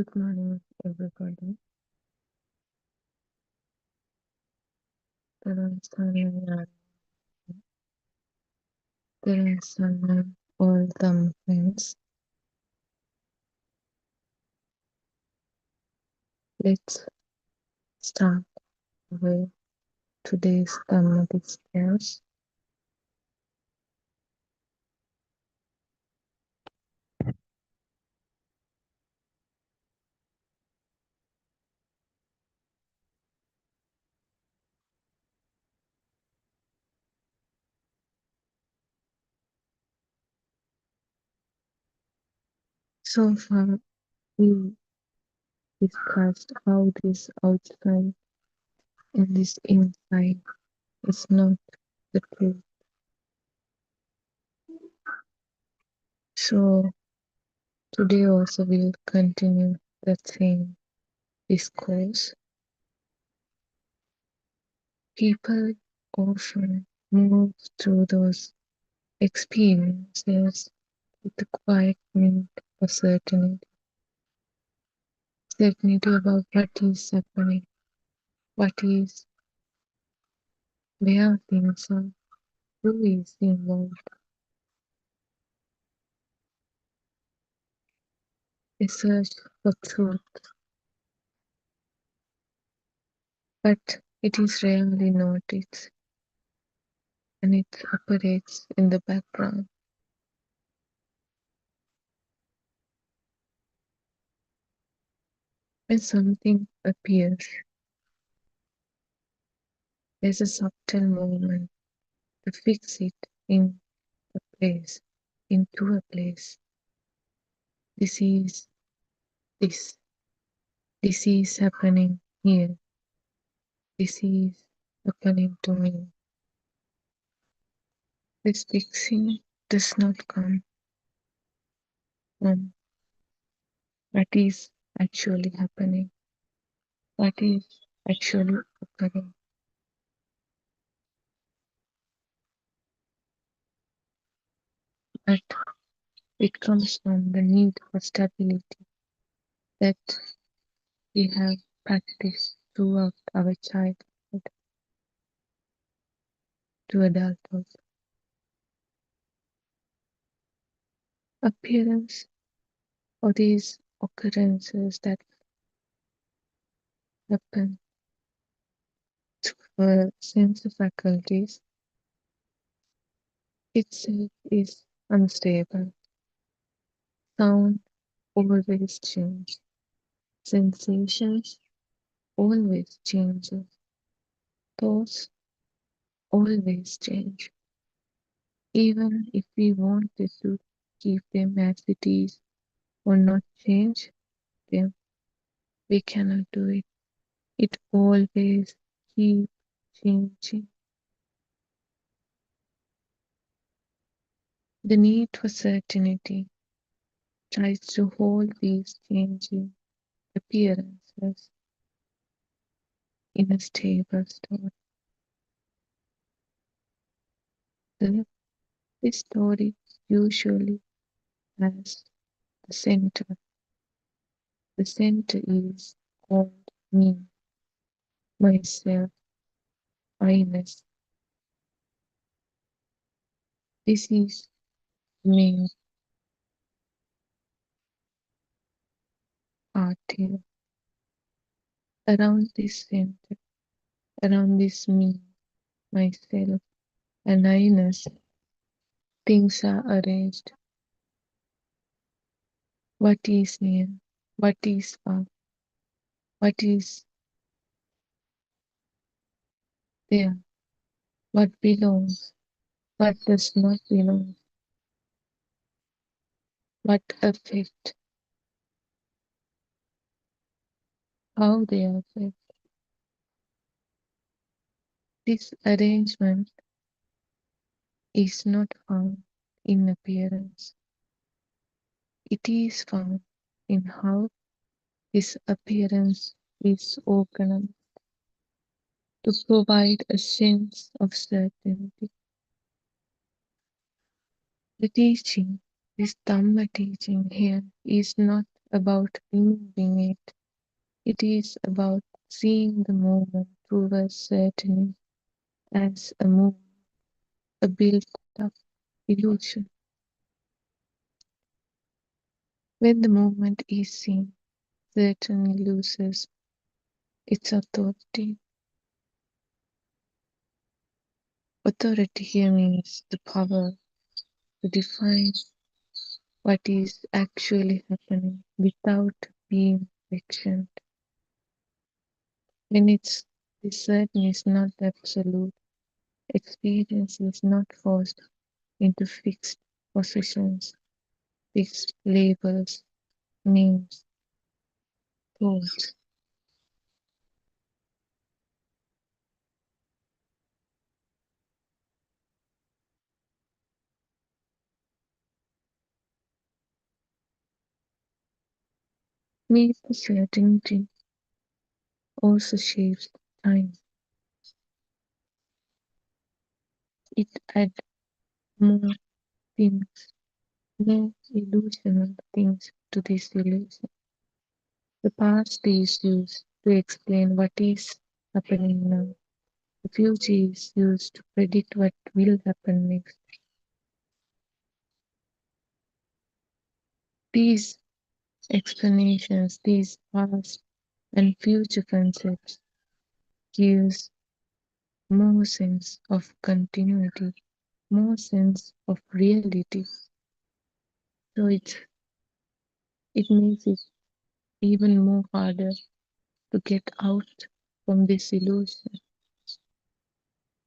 Good morning, everybody. Terang all Tamil friends. Let's start with today's Tamil discourse. So far, we discussed how this outside and this inside is not the truth. So today also we will continue that same discourse. People often move through those experiences with a quiet need for certainty. Certainty about what is happening, what is, where things are, who is involved. A search for truth, but it is rarely noticed and it operates in the background. When something appears, there's a subtle movement to fix it in a place, into a place. This is this. This is happening here. This is happening to me. This fixing does not come from what is actually happening, what is actually occurring. But it comes from the need for stability that we have practiced throughout our childhood to adulthood. Appearance or these occurrences that happen to our sense faculties itself is unstable. Sound always changes. Sensations always changes. Thoughts always change. Even if we wanted to keep them as it is or not change them, we cannot do it. It always keeps changing. The need for certainty tries to hold these changing appearances in a stable state. This story usually has the center. The center is called me, myself, I-ness. This is main part here. Around this center, around this me, myself, and I-ness, things are arranged. What is near? What is far? What is there? What belongs? What does not belong? What affect? How they affect? This arrangement is not found in appearance. It is found in how this appearance is organized to provide a sense of certainty. The teaching, this Dhamma teaching here, is not about removing it. It is about seeing the movement towards certainty as a movement, a built-up illusion. When the movement is seen, certainty loses its authority. Authority here means the power to define what is actually happening without being questioned. When it's the certain is not absolute, experience is not forced into fixed positions, fixed labels, names, thoughts. Need the certainty also shapes time. It adds more things, more illusional things to this illusion. The past is used to explain what is happening now. The future is used to predict what will happen next. These explanations, these past and future concepts gives more sense of continuity, more sense of reality. So it makes it even more harder to get out from this illusion.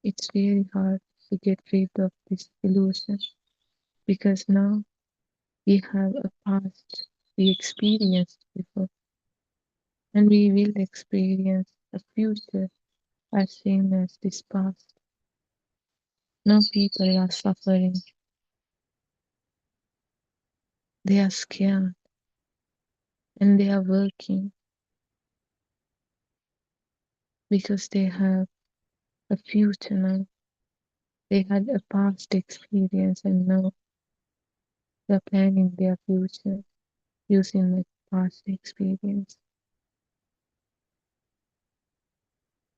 It's very hard to get rid of this illusion because now we have a past we experienced before and we will experience a future as same as this past. Now people are suffering. They are scared and they are working because they have a future now. They had a past experience and now they're planning their future using the past experience.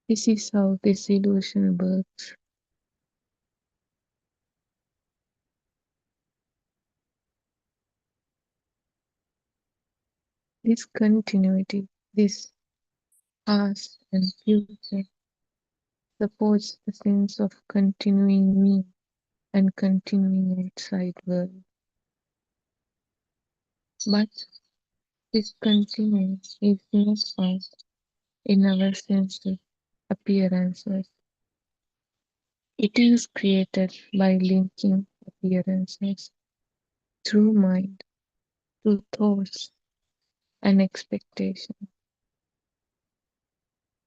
This is how this illusion works. This continuity, this past and future supports the sense of continuing me and continuing outside world. But this continuing is not found in our senses appearances. It is created by linking appearances through mind, through thoughts and expectation.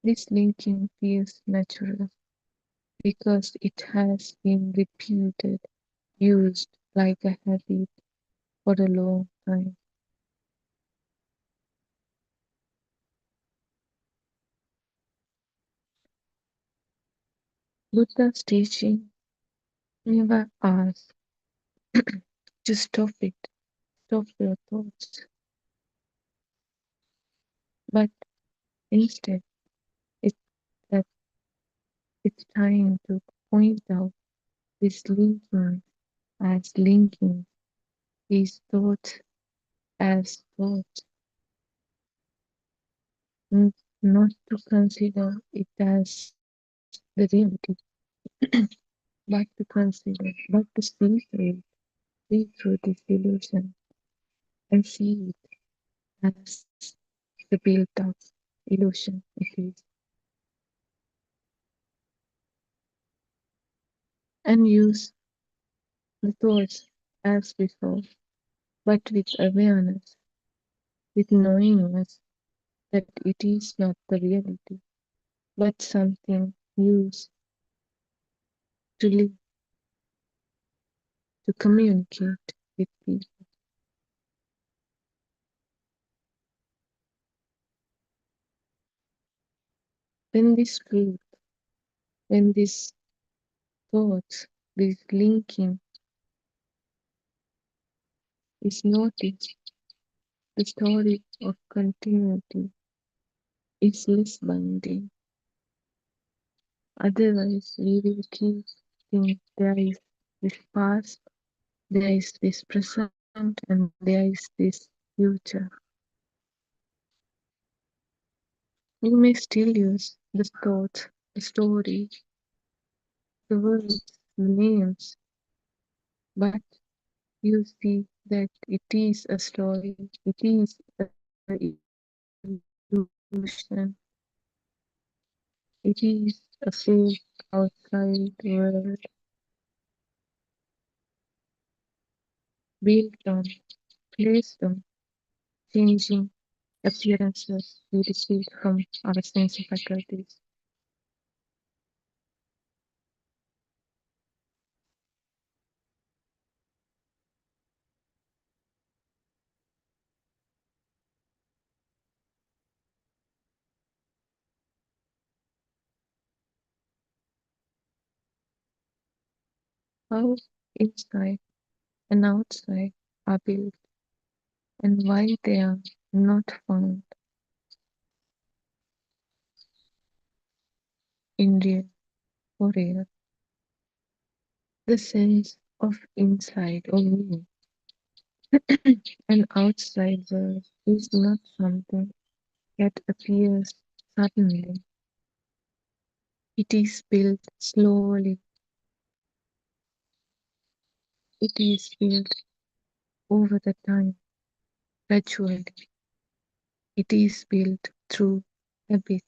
This linking feels natural because it has been repeated, used like a habit for a long time. Buddha's teaching never asks to stop it, stop your thoughts, but instead it, that it's trying to point out this linking as linking these thoughts as thoughts, not to consider it as the reality, but to consider, but to see through this illusion and see it as the built-up illusion it is, and use the thoughts as before, but with awareness, with knowingness that it is not the reality, but something used to live, to communicate with people. When this truth, when this thoughts, this linking is noticed, the story of continuity is less binding. Otherwise, we will keep thinking there is this past, there is this present, and there is this future. You may still use the thoughts, the story, the words, the names, but you see that it is a story, it is a illusion, it is a fake outside world built on, placed on, changing appearances we receive from our sense faculties. How inside and outside are built and why they are not found in real for real. The sense of inside or me and outside world is not something that appears suddenly. It is built slowly. It is built over the time, gradually. It is built through habit.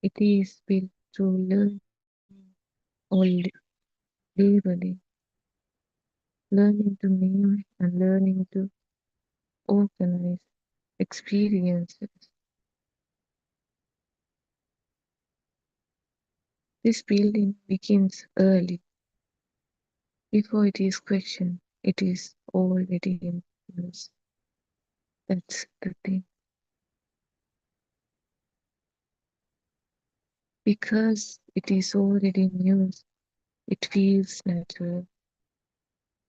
It is built through learning or labeling, learning to name and learning to organize experiences. This building begins early. Before it is questioned, it is already in use. That's the thing. Because it is already in use, it feels natural.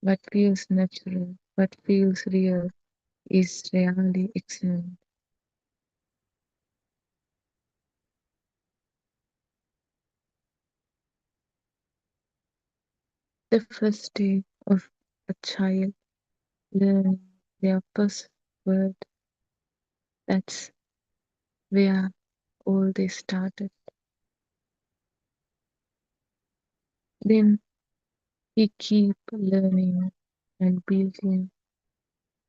What feels natural, what feels real, is rarely examined. The first day of a child learning their first word, that's where all this started. Then he keep learning and building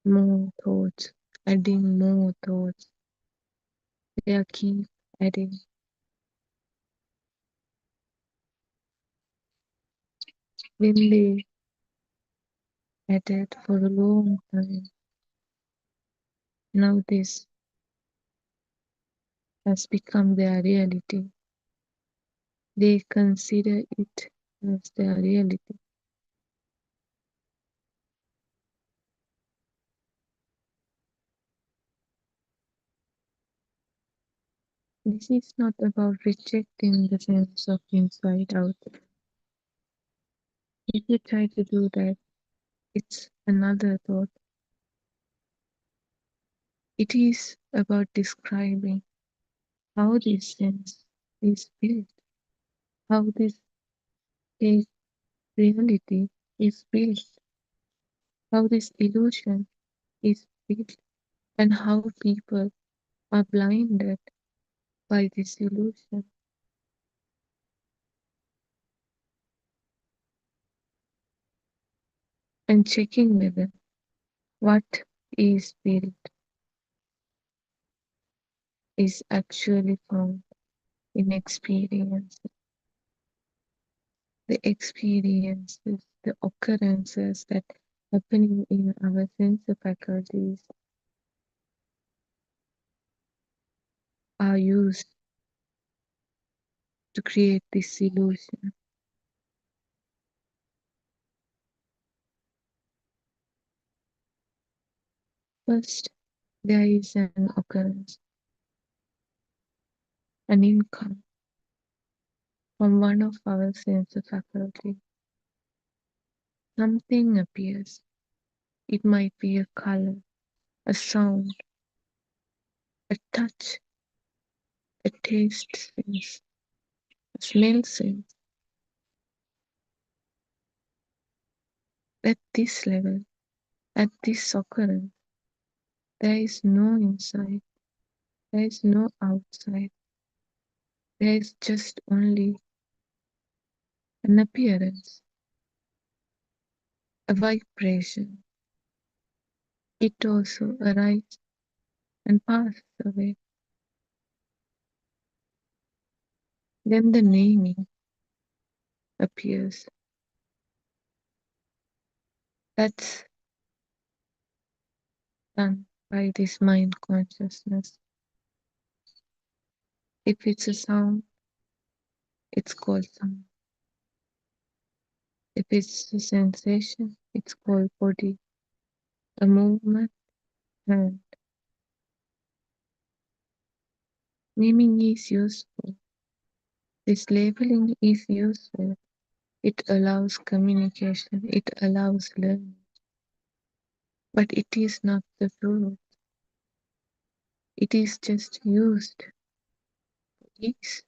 more thoughts, adding more thoughts. They keep adding. When they added for a long time, now this has become their reality. They consider it as their reality. This is not about rejecting the sense of inside out. If you try to do that, it's another thought. It is about describing how this sense is built, how this fake reality is built, how this illusion is built, and how people are blinded by this illusion. And checking whether what is built is actually found in experience. The experiences, the occurrences that happening in our sense faculties are used to create this illusion. First, there is an occurrence, an income from one of our sense faculty. Something appears. It might be a color, a sound, a touch, a taste sense, a smell sense. At this level, at this occurrence, there is no inside, there is no outside, there is just only an appearance, a vibration. It also arises and passes away. Then the naming appears. That's done by this mind consciousness. If it's a sound, it's called sound. If it's a sensation, it's called body, a movement, hand. Naming is useful. This labeling is useful. It allows communication, it allows learning. But it is not the truth. It is just used. It's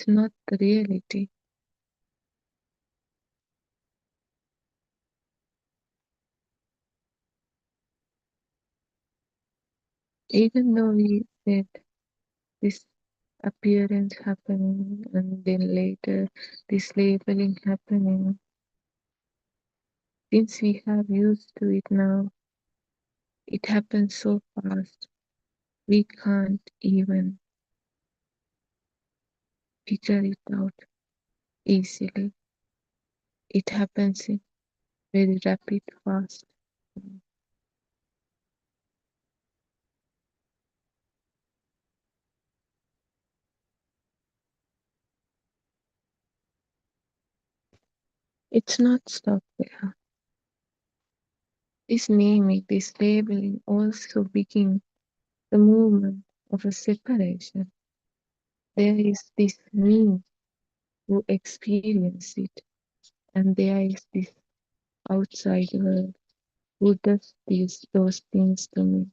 not the reality. Even though we said this appearance happening and then later this labeling happening, since we have used to it now, it happens so fast, we can't even figure it out easily. It happens in very rapid, fast. It's not stopped there. This naming, this labeling also begins the movement of a separation. There is this me who experience it, and there is this outside world who does those things to me.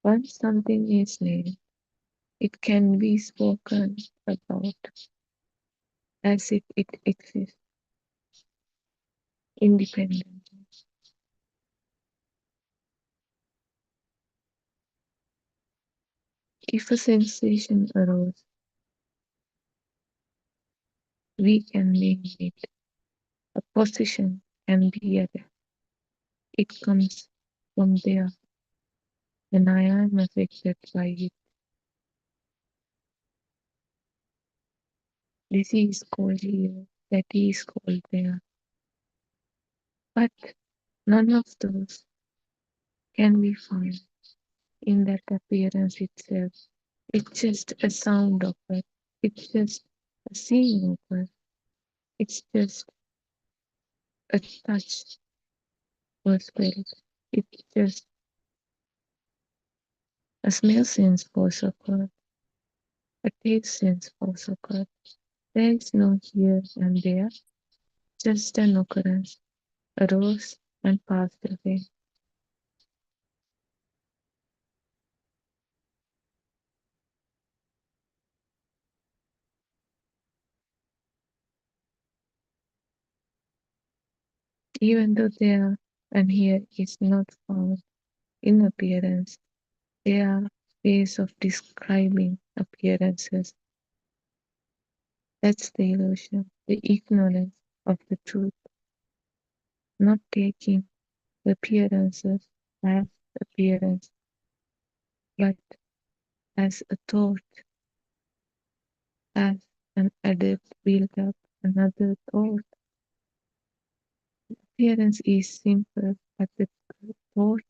Once something is named, it can be spoken about as if it exists independently. If a sensation arose, we can name it. A position can be at it comes from there, and I am affected by it. This is called here, that is called there. But none of those can be found in that appearance itself. It's just a sound of it. It's just a seeing of it. It's just a touch or smell. It's just a smell sense for occur, a taste sense for occur. There is no here and there, just an occurrence, arose and passed away. Even though there and here is not found in appearance, there are ways of describing appearances. That's the illusion, the ignorance of the truth, not taking the appearances as appearance, but as a thought, as an added build up another thought. Appearance is simple, but the thought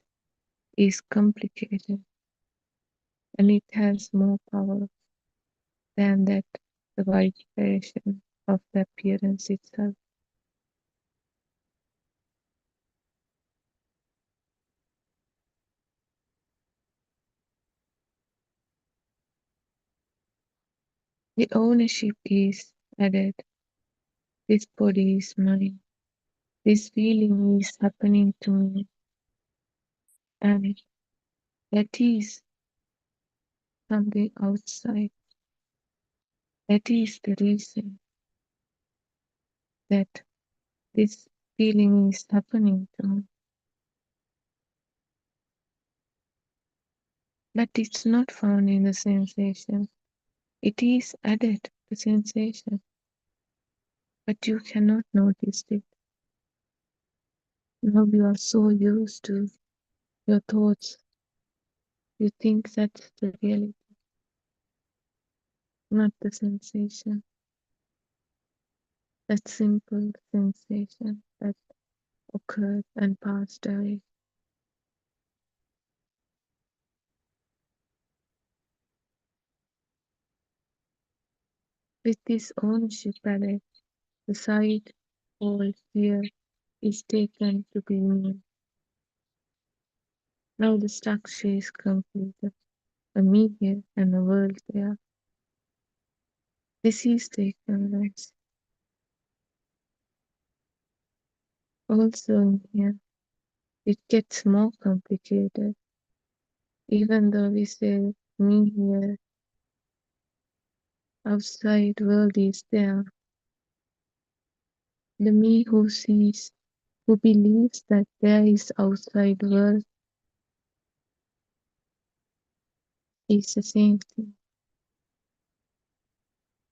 is complicated, and it has more power than that the vibration of the appearance itself. The ownership is added. This body is mine. This feeling is happening to me. And that is something outside. That is the reason that this feeling is happening to me. But it's not found in the sensation. It is added to the sensation. But you cannot notice it. Now you are so used to your thoughts. You think that's the reality, not the sensation. That simple sensation that occurred and passed away. With this ownership added, the side all here is taken to be me. Now the structure is completed. A me here and a world there. This is taken as also in here. It gets more complicated. Even though we say me here, outside world is there. The me who sees, who believes that there is outside world is the same thing.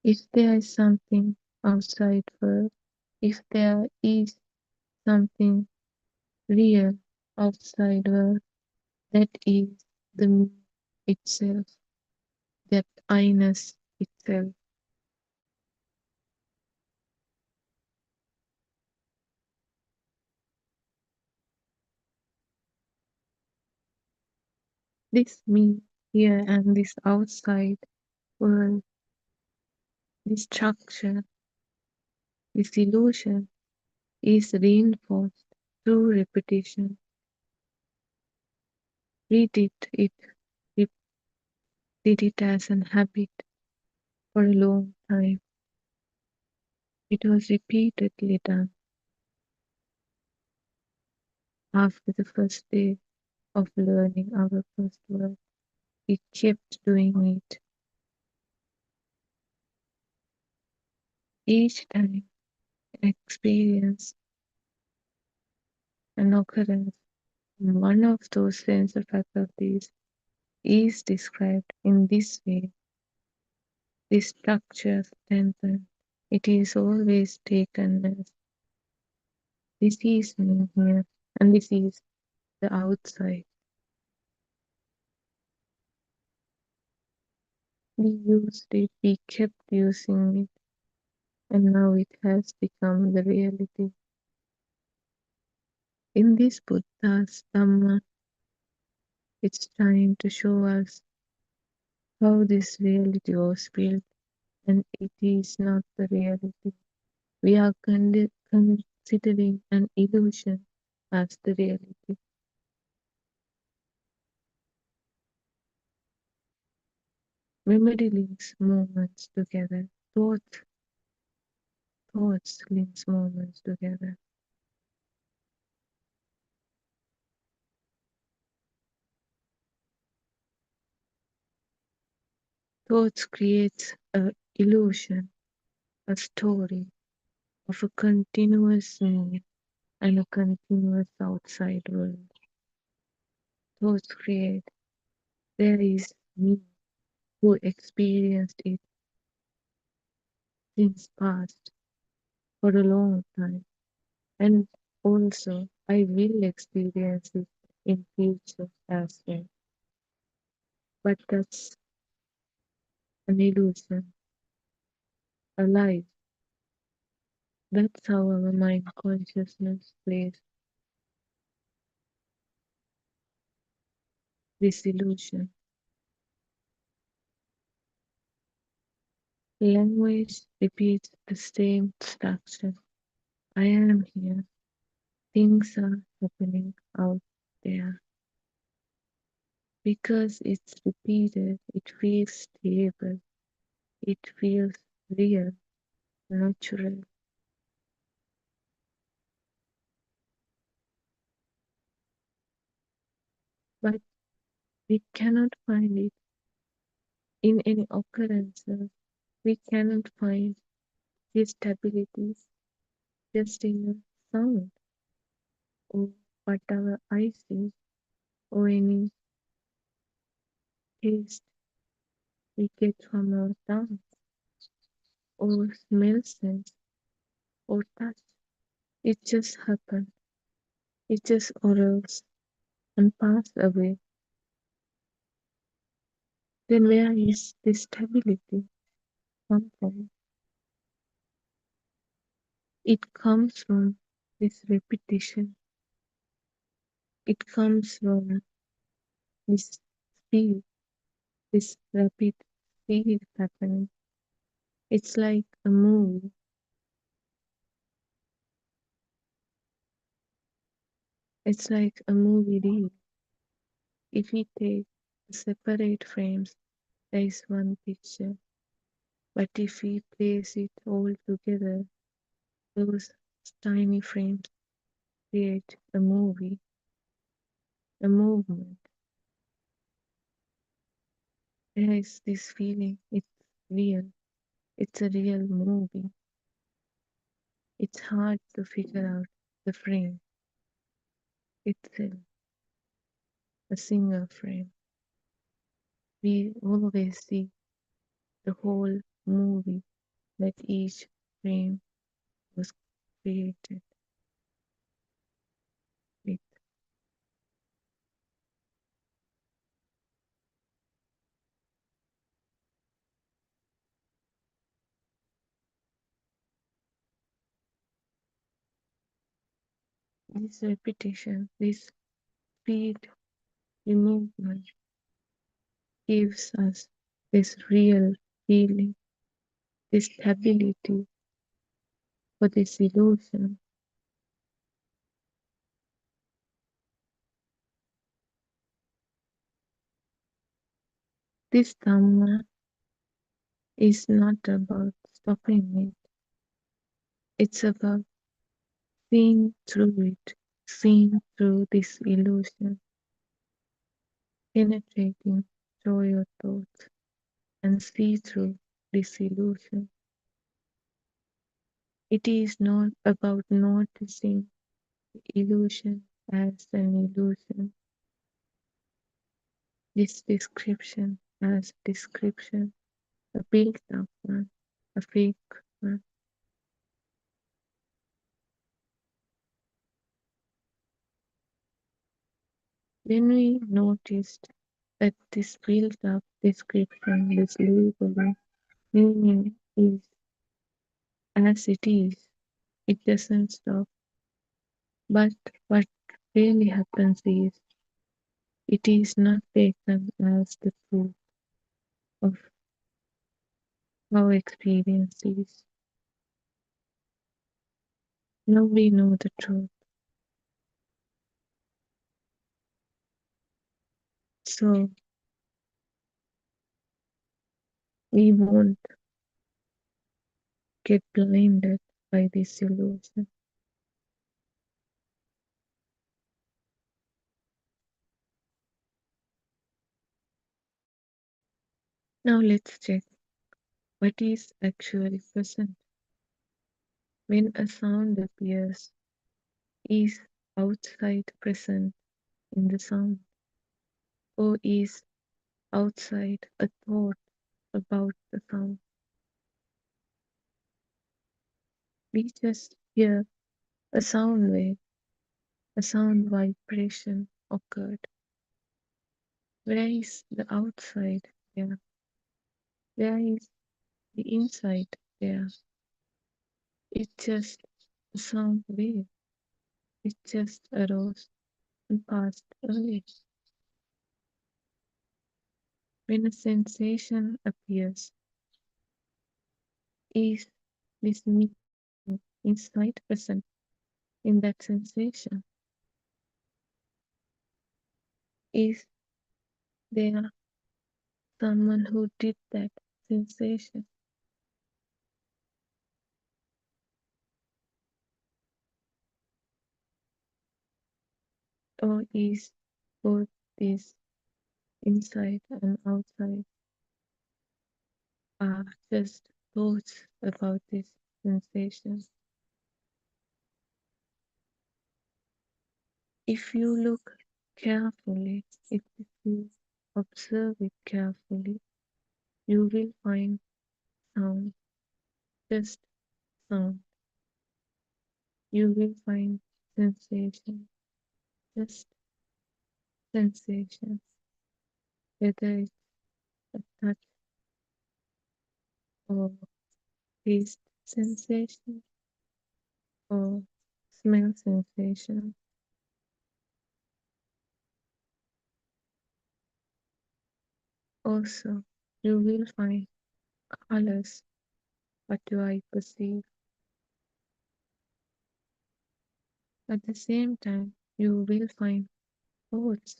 If there is something outside world, if there is something real outside world, that is the me itself, that I-ness itself. This me here and this outside world, this structure, this illusion is reinforced through repetition. Read it did it as an habit for a long time. It was repeatedly done. After the first day of learning our first word, we kept doing it. Each time an experience, an occurrence, one of those sense faculties is described in this way. This structure strengthened. It is always taken as this is me here and this is the outside. We used it, we kept using it, and now it has become the reality. In this Buddha's Dhamma, it's time to show us how this reality was built, and it is not the reality. We are considering an illusion as the reality. Memory links moments together. Thoughts links moments together. Thoughts creates a illusion, a story of a continuous me and a continuous outside world. Thoughts create there is me who experienced it since past for a long time, and also I will experience it in future as well. But that's an illusion, a lie. That's how our mind consciousness plays this illusion. Language repeats the same structure. I am here. Things are happening out there. Because it's repeated, it feels stable. it feels real, natural. But we cannot find it in any occurrences. We cannot find these stabilities just in a sound or what our eyes see or any taste we get from our tongue or smell sense or touch. It just happens. It just arose and passed away. Then where is this stability come from? It comes from this repetition. It comes from this speed, this rapid speed happening. It's like a movie. It's like a movie reel. If we take separate frames, there is one picture. But if we place it all together, those tiny frames create a movie, a movement. There is this feeling, it's real, it's a real movie. It's hard to figure out the frame itself, a single frame. We always see the whole movie that each frame was created with. This repetition, this speed, the movement gives us this real feeling, this stability for this illusion. This Dhamma is not about stopping it. It's about seeing through it, seeing through this illusion, penetrating through your thoughts and see through this illusion. It is not about noticing the illusion as an illusion, this description as description, a built up one, a fake one. When we noticed that this built up description, this labeling, meaning is as it is, it doesn't stop. But what really happens is it is not taken as the truth of our experience is. Now we know the truth. So we won't get blinded by this illusion. Now let's check what is actually present. When a sound appears, is outside present in the sound, or is outside a thought about the sound? We just hear a sound wave, a sound vibration occurred. Where is the outside there? Where is the inside there? It's just a sound wave. It just arose and passed away. When a sensation appears, is this me inside present in that sensation? Is there someone who did that sensation? or is both this inside and outside are just thoughts about this sensation. If you look carefully, if you observe it carefully, you will find sound, just sound. You will find sensation, just sensation, whether it's a touch or taste sensation or smell sensation. Also, you will find colors, what do I perceive. At the same time, you will find thoughts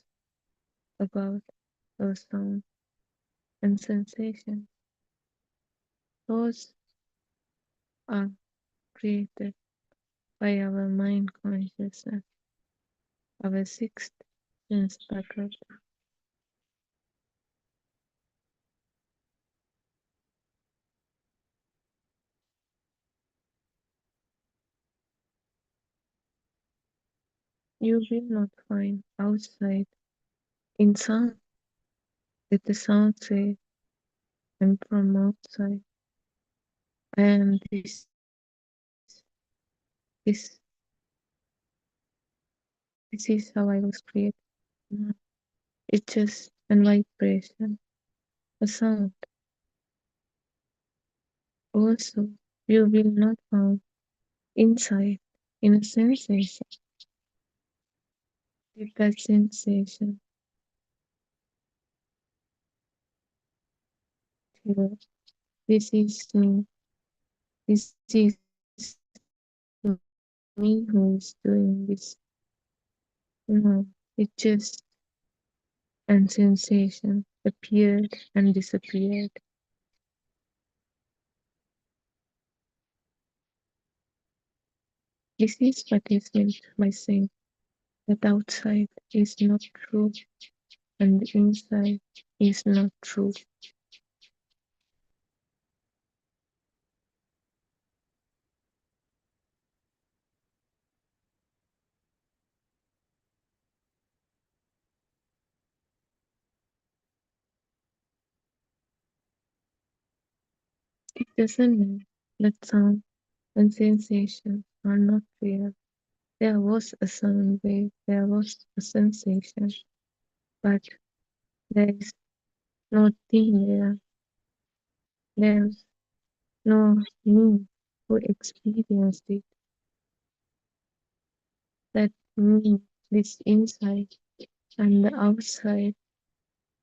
about those sound and sensation. Those are created by our mind consciousness, our sixth sense package. You will not find outside in sound with the sound say, I'm from outside. I am this this is how I was created. No, it's just a vibration, a sound. Also, you will not find inside in a sensation. With that sensation, till this is me, this is me who is doing this. No, it just and sensation appeared and disappeared. This is what is meant by saying that outside is not true and the inside is not true. It doesn't mean that sound and sensation are not real. There was a sound wave, there was a sensation, but there is no thing there. There's no me who experienced it. That me, this inside and the outside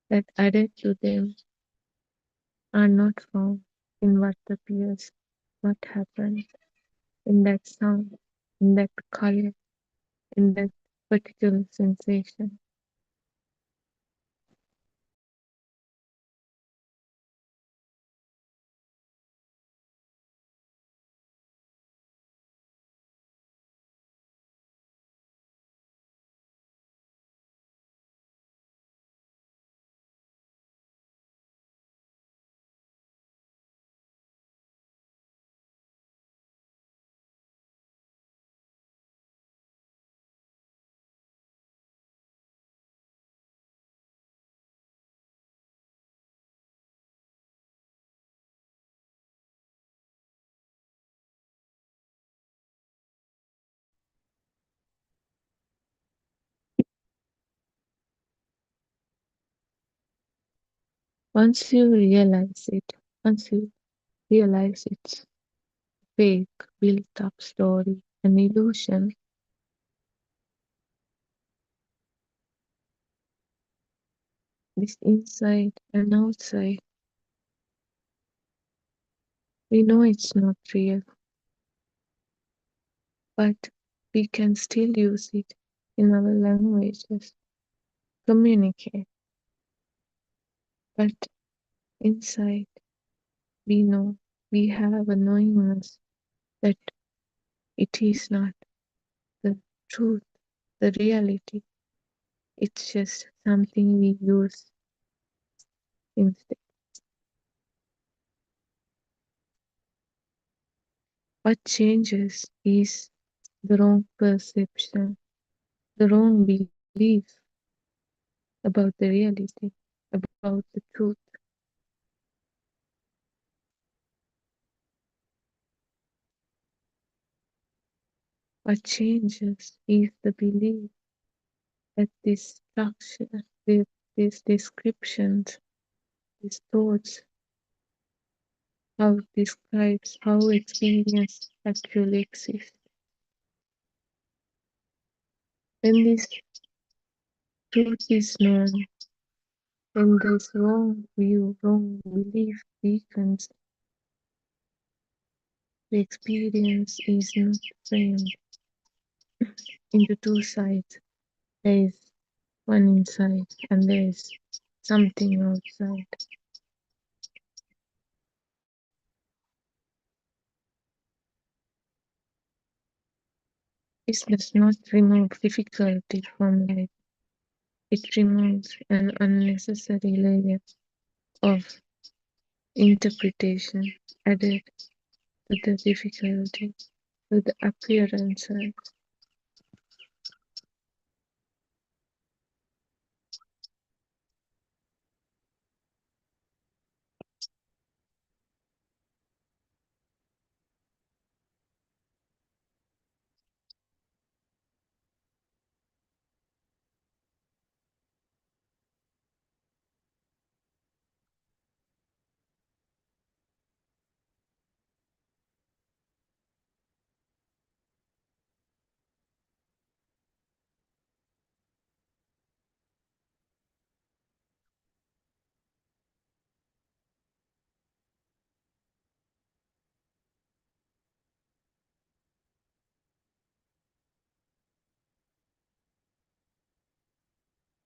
that added to them are not found in what appears, what happened, in that sound, in that color, in that particular sensation. Once you realize it, once you realize it's fake, built up story, an illusion, this inside and outside, we know it's not real, but we can still use it in our languages, communicate. But inside, we know, we have a knowingness that it is not the truth, the reality. It's just something we use instead. What changes is the wrong perception, the wrong belief about the reality, about the truth. What changes is the belief that this structure, these descriptions, these thoughts, how it describes how experience actually exists. When this truth is known, when this wrong view, wrong belief weakens, the experience is not framed into two sides. There is one inside and there is something outside. This does not remove difficulty from life. It removes an unnecessary layer of interpretation added to the difficulty, to the appearances.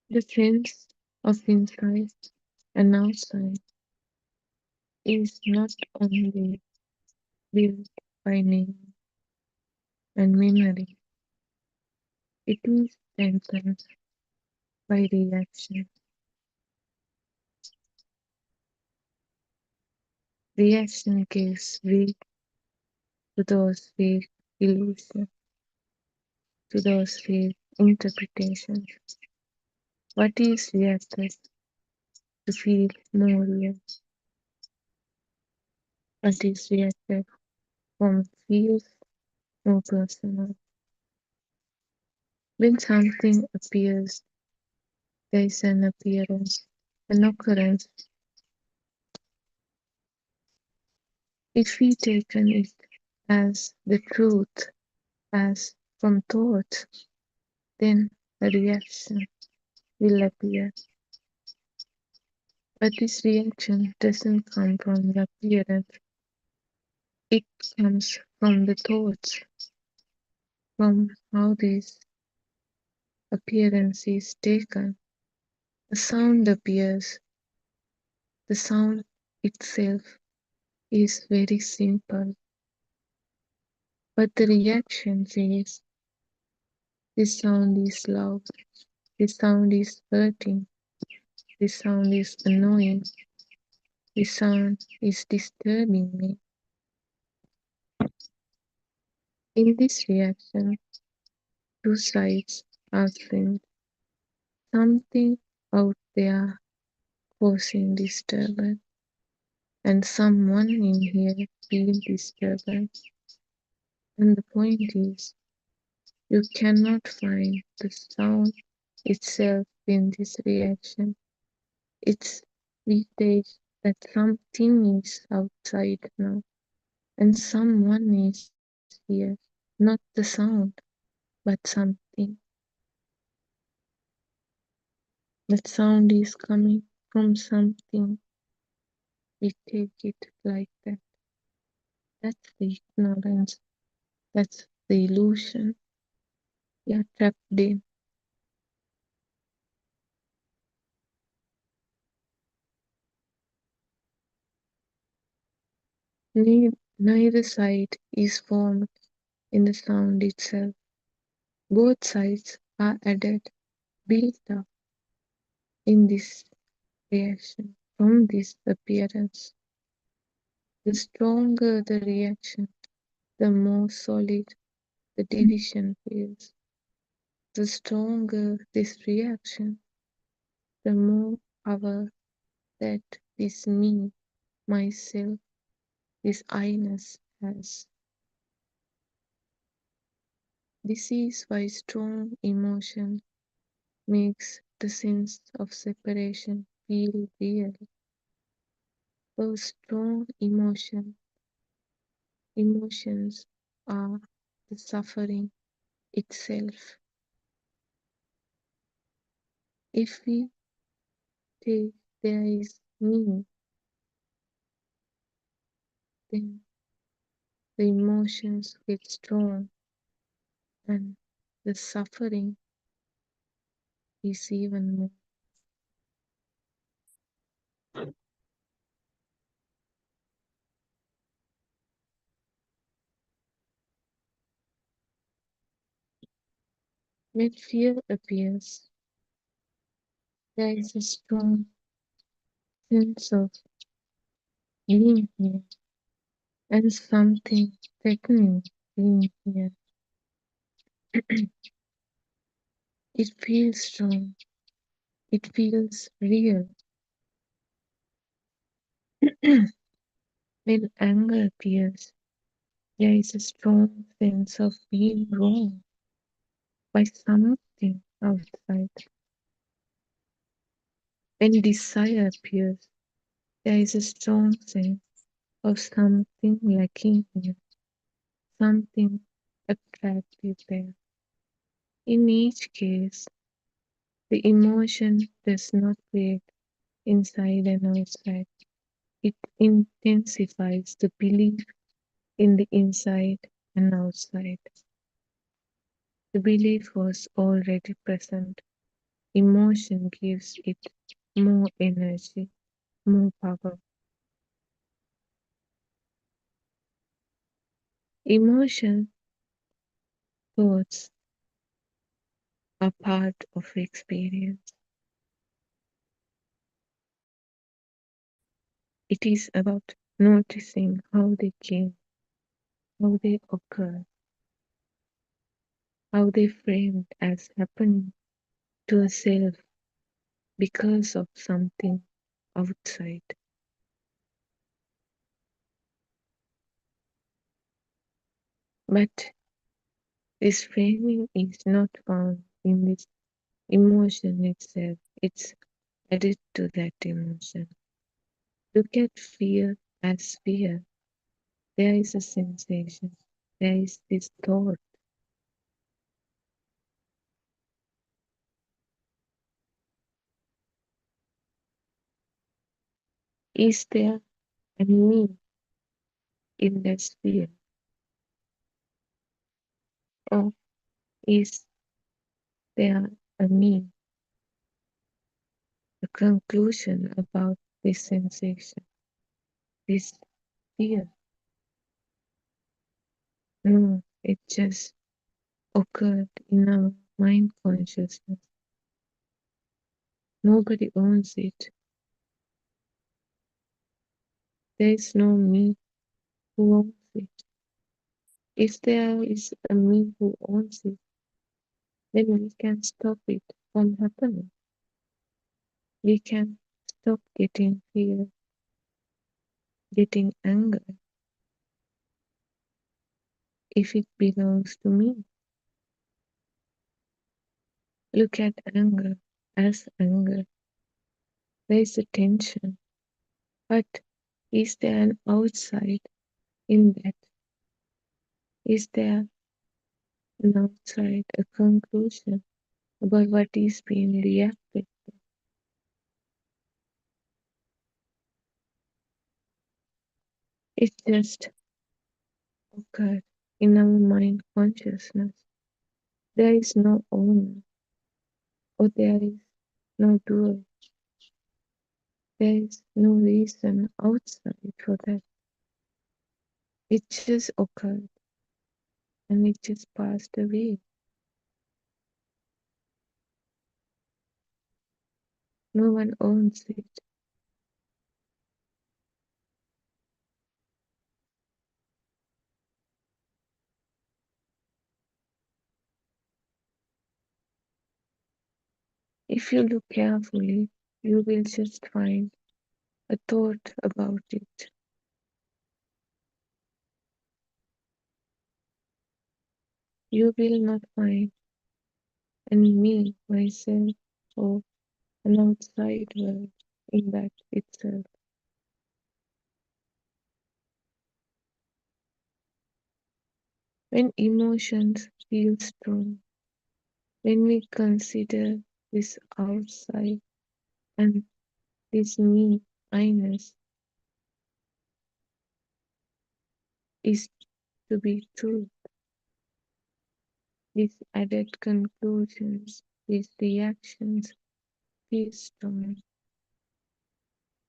The sense of inside and outside is not only built by name and memory, it is strengthened by reaction. Reaction gives weight to those fake illusions, to those fake interpretations. What is reacted to feel more real? What is reacted from feels more personal? When something appears, there is an appearance, an occurrence. If we taken it as the truth, as from thought, then a reaction will appear. But this reaction doesn't come from the appearance, it comes from the thoughts, from how this appearance is taken. A sound appears, the sound itself is very simple, but the reaction says this sound is loud, this sound is hurting, this sound is annoying, this sound is disturbing me. In this reaction, two sides are seen. Something out there causing disturbance, and someone in here feeling disturbance. And the point is, you cannot find the sound itself in this reaction. It's vintage that something is outside now, and someone is here. Not the sound, but something. That sound is coming from something. We take it like that. That's the ignorance. That's the illusion we are trapped in. Neither side is formed in the sound itself. Both sides are added built up in this reaction from this appearance. The stronger the reaction, the more solid the division feels. The stronger this reaction, the more power that this me, myself, this I-ness has. This is why strong emotion makes the sense of separation feel real. For strong emotions are the suffering itself. If we take there is me, then the emotions get strong and the suffering is even more. When fear appears, there is a strong sense of being here and something threatening being here. It feels strong. It feels real. When anger appears, there is a strong sense of being wrong by something outside. When desire appears, there is a strong sense of something lacking here, something attractive there. In each case, the emotion does not create inside and outside. It intensifies the belief in the inside and outside. The belief was already present. Emotion gives it more energy, more power. Emotion, thoughts are part of experience. It is about noticing how they came, how they occur, how they framed as happening to a self because of something outside. But this framing is not found in this emotion itself, it's added to that emotion. Look at fear as fear. There is a sensation, there is this thought. Is there a me in that fear? Or is there a me, a conclusion about this sensation, this fear? No, it just occurred in our mind consciousness. Nobody owns it. There is no me who owns it. If there is a me who owns it, then we can stop it from happening. We can stop getting fear, getting anger, if it belongs to me. Look at anger as anger. There is a tension, but is there an outside in that? Is there an outside, a conclusion about what is being reacted? It just occurred in our mind consciousness. There is no owner, or there is no doer. There is no reason outside for that. It just occurred and it just passed away. No one owns it. If you look carefully, you will just find a thought about it. You will not find an me, myself, or an outside world in that itself. When emotions feel strong, when we consider this outside and this me, I-ness, is to be true, these added conclusions, these reactions feel strong.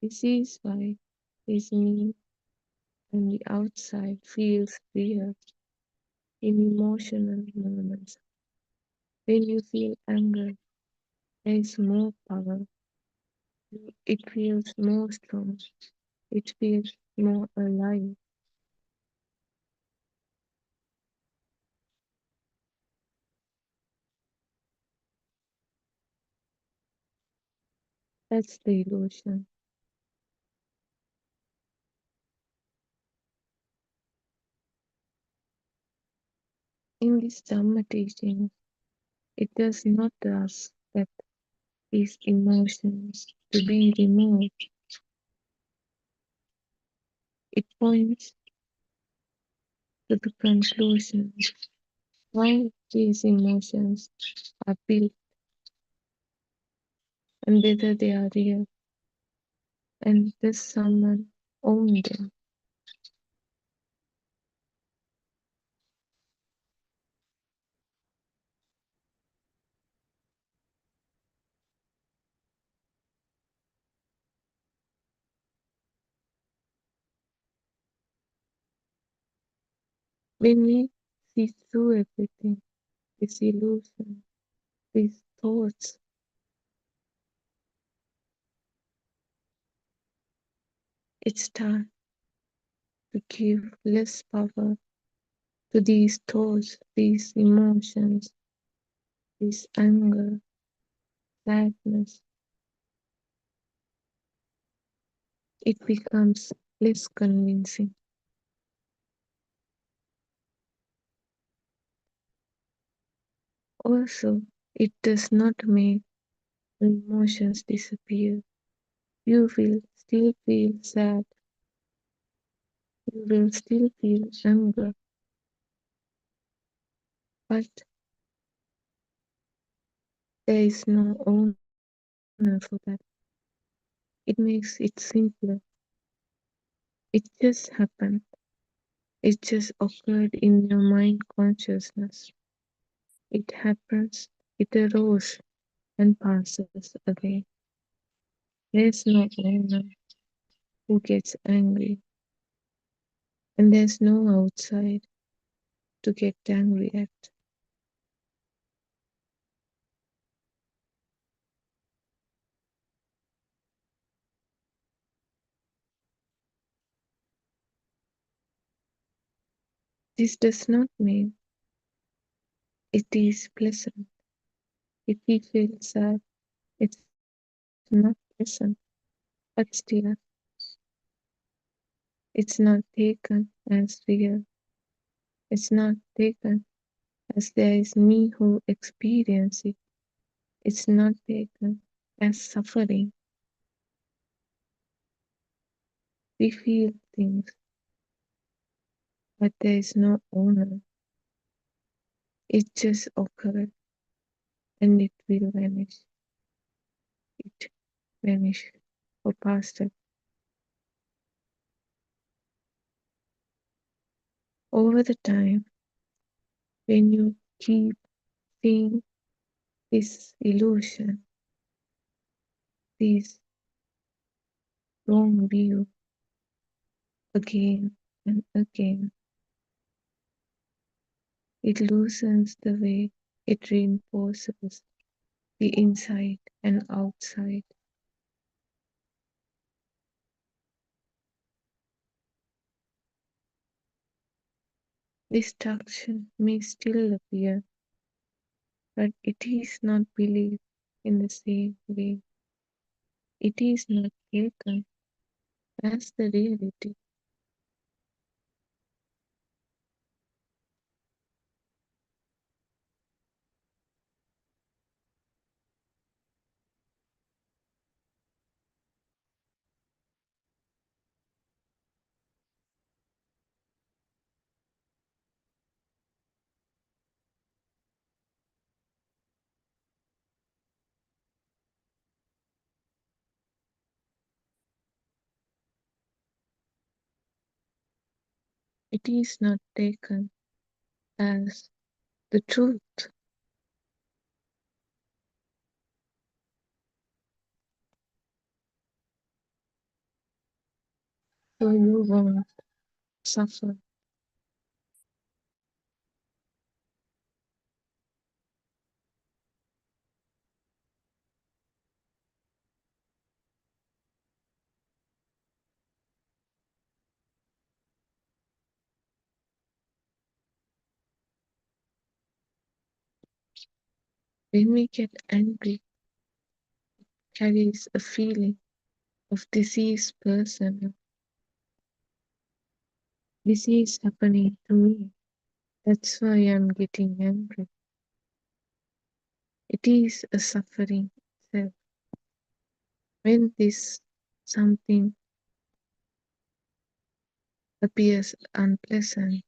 This is why this me and the outside feels real in emotional moments. When you feel anger, there is more power. It feels more strong. It feels more alive. That's the illusion. In this Dhamma teaching, it does not ask that these emotions to be removed. It points to the conclusion why these emotions are built and whether they are real, and does someone own them. When we see through everything, this illusion, these thoughts, it starts to give less power to these thoughts, these emotions, this anger, sadness. It becomes less convincing. Also, it does not make the emotions disappear. You will still feel sad. You will still feel anger. But there is no owner for that. It makes it simpler. It just happened. It just occurred in your mind consciousness. It happens, it arose and passes away. There's no owner who gets angry, and there's no outside to get angry at. This does not mean it is pleasant. If we feel sad, it's not pleasant, but still, it's not taken as real. It's not taken as there is me who experience it. It's not taken as suffering. We feel things, but there is no owner. It just occurred and it will vanish. It vanish or past it. Over the time, when you keep seeing this illusion, this wrong view again and again, it loosens the way it reinforces the inside and outside. Destruction may still appear, but it is not believed in the same way. It is not taken as the reality. It is not taken as the truth. So you won't suffer. When we get angry, carries a feeling of deceased person. This is happening to me. That's why I'm getting angry. It is a suffering itself. When this something appears unpleasant,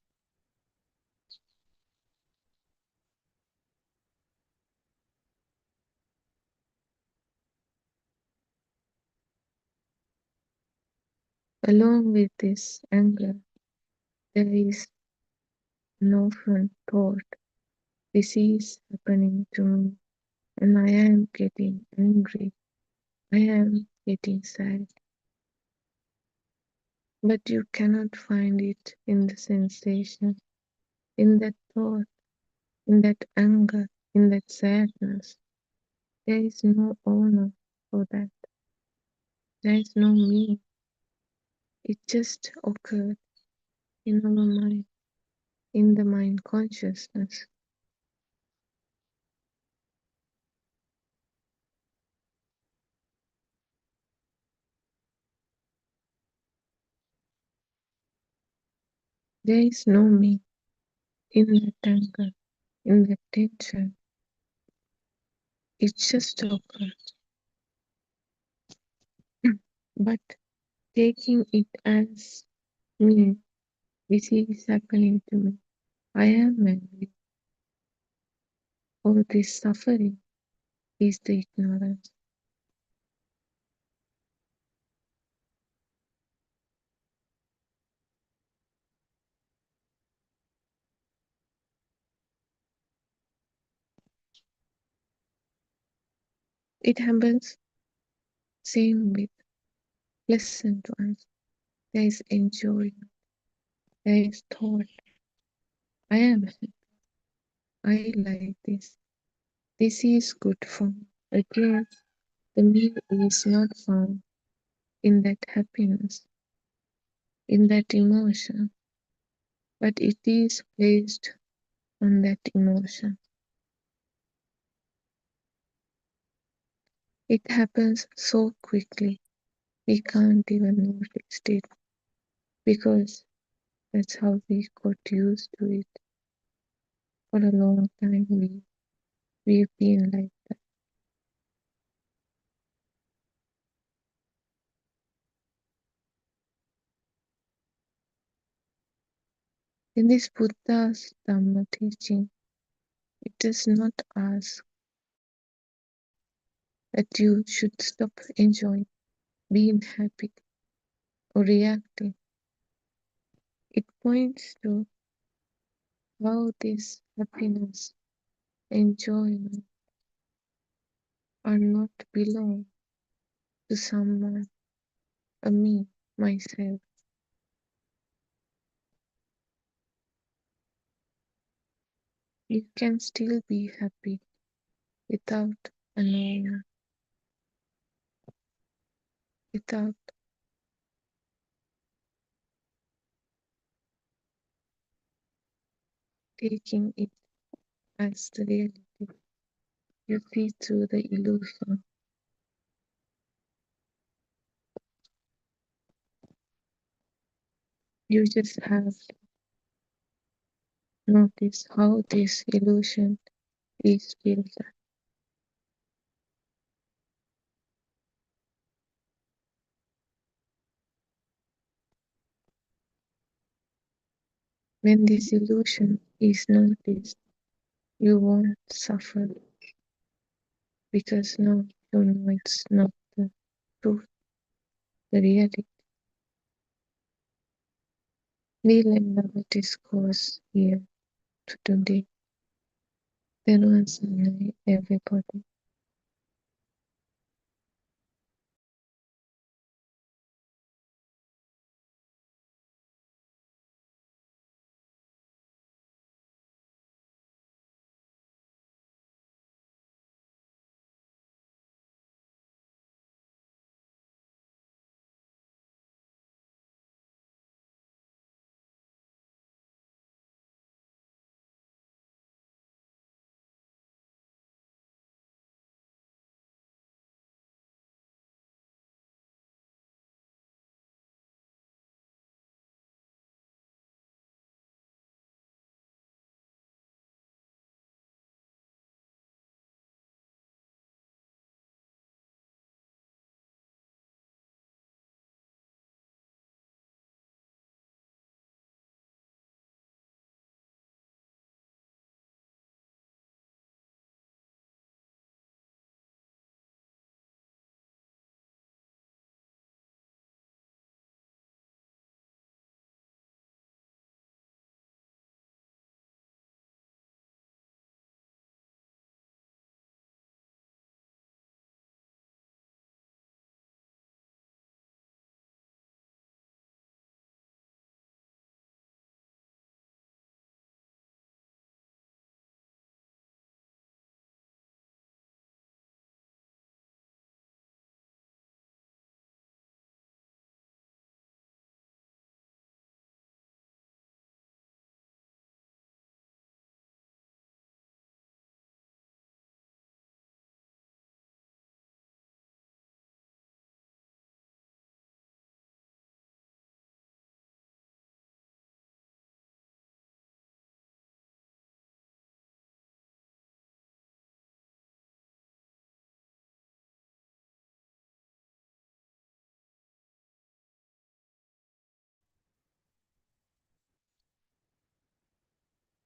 along with this anger, there is an often thought, this is happening to me, and I am getting angry. I am getting sad. But you cannot find it in the sensation, in that thought, in that anger, in that sadness. There is no owner for that. There is no me. It just occurred in our mind, in the mind consciousness. There is no me in that anger, in that tension. It just occurred. But taking it as me, this is happening to me. I am angry. All this suffering is the ignorance. It happens same with pleasant ones. There is enjoyment. There is thought. I am happy. I like this. This is good for me. Again, the me is not found in that happiness, in that emotion, but it is placed on that emotion. It happens so quickly, we can't even notice it because that's how we got used to it. For a long time, we've been like that. In this Buddha's Dhamma teaching, it does not ask that you should stop enjoying, being happy, or reacting. It points to how this happiness, enjoyment are not belong to someone, a me, myself. You can still be happy without an owner, without taking it as the reality. You see through the illusion. You just have to notice how this illusion is built up. When this illusion is noticed, you won't suffer because now you know it's not the truth, the reality. We'll end our discourse here to today. Then once again, everybody.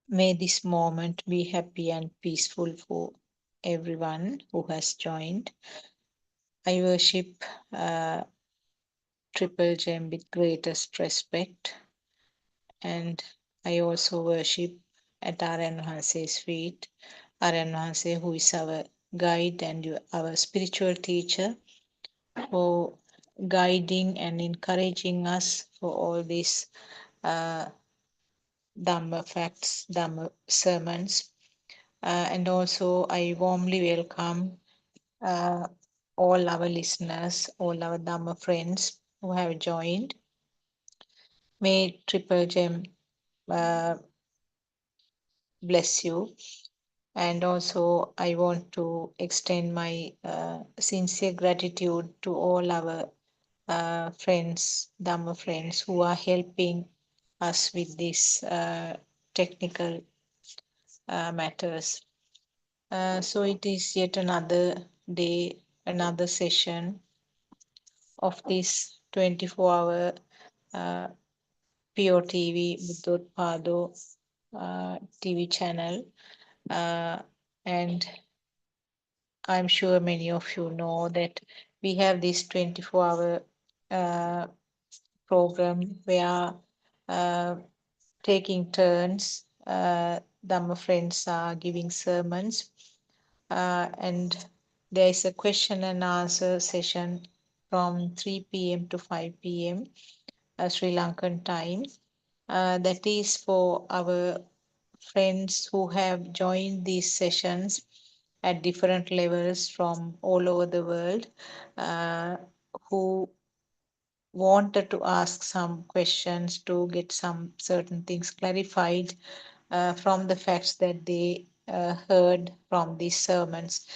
May this moment be happy and peaceful for everyone who has joined. I worship Triple Gem with greatest respect, and I also worship at Aryan Hanse's feet. Aryan Hanse, who is our guide and our spiritual teacher, for guiding and encouraging us for all these uh, Dhamma facts, Dhamma sermons. And also, I warmly welcome uh, all our listeners, all our Dhamma friends who have joined. May Triple Gem bless you. And also, I want to extend my sincere gratitude to all our friends, Dhamma friends, who are helping us with these technical matters. So it is yet another day, another session of this 24-hour PeoTV Buddothpado TV channel. And I'm sure many of you know that we have this 24-hour program where taking turns, Dhamma friends are giving sermons, and there is a question and answer session from 3 p.m. to 5 p.m. Sri Lankan time. That is for our friends who have joined these sessions at different levels from all over the world, who wanted to ask some questions to get some certain things clarified from the facts that they heard from these sermons,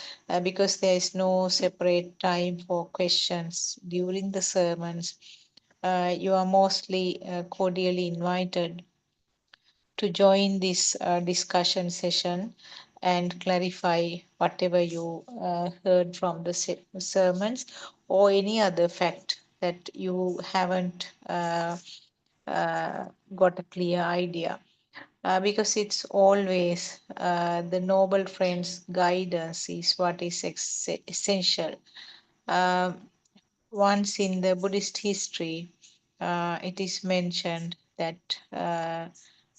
because there is no separate time for questions during the sermons. You are mostly cordially invited to join this discussion session and clarify whatever you heard from the sermons, or any other fact that you haven't got a clear idea. Because it's always the noble friend's guidance is what is essential. Um, Once in the Buddhist history, it is mentioned that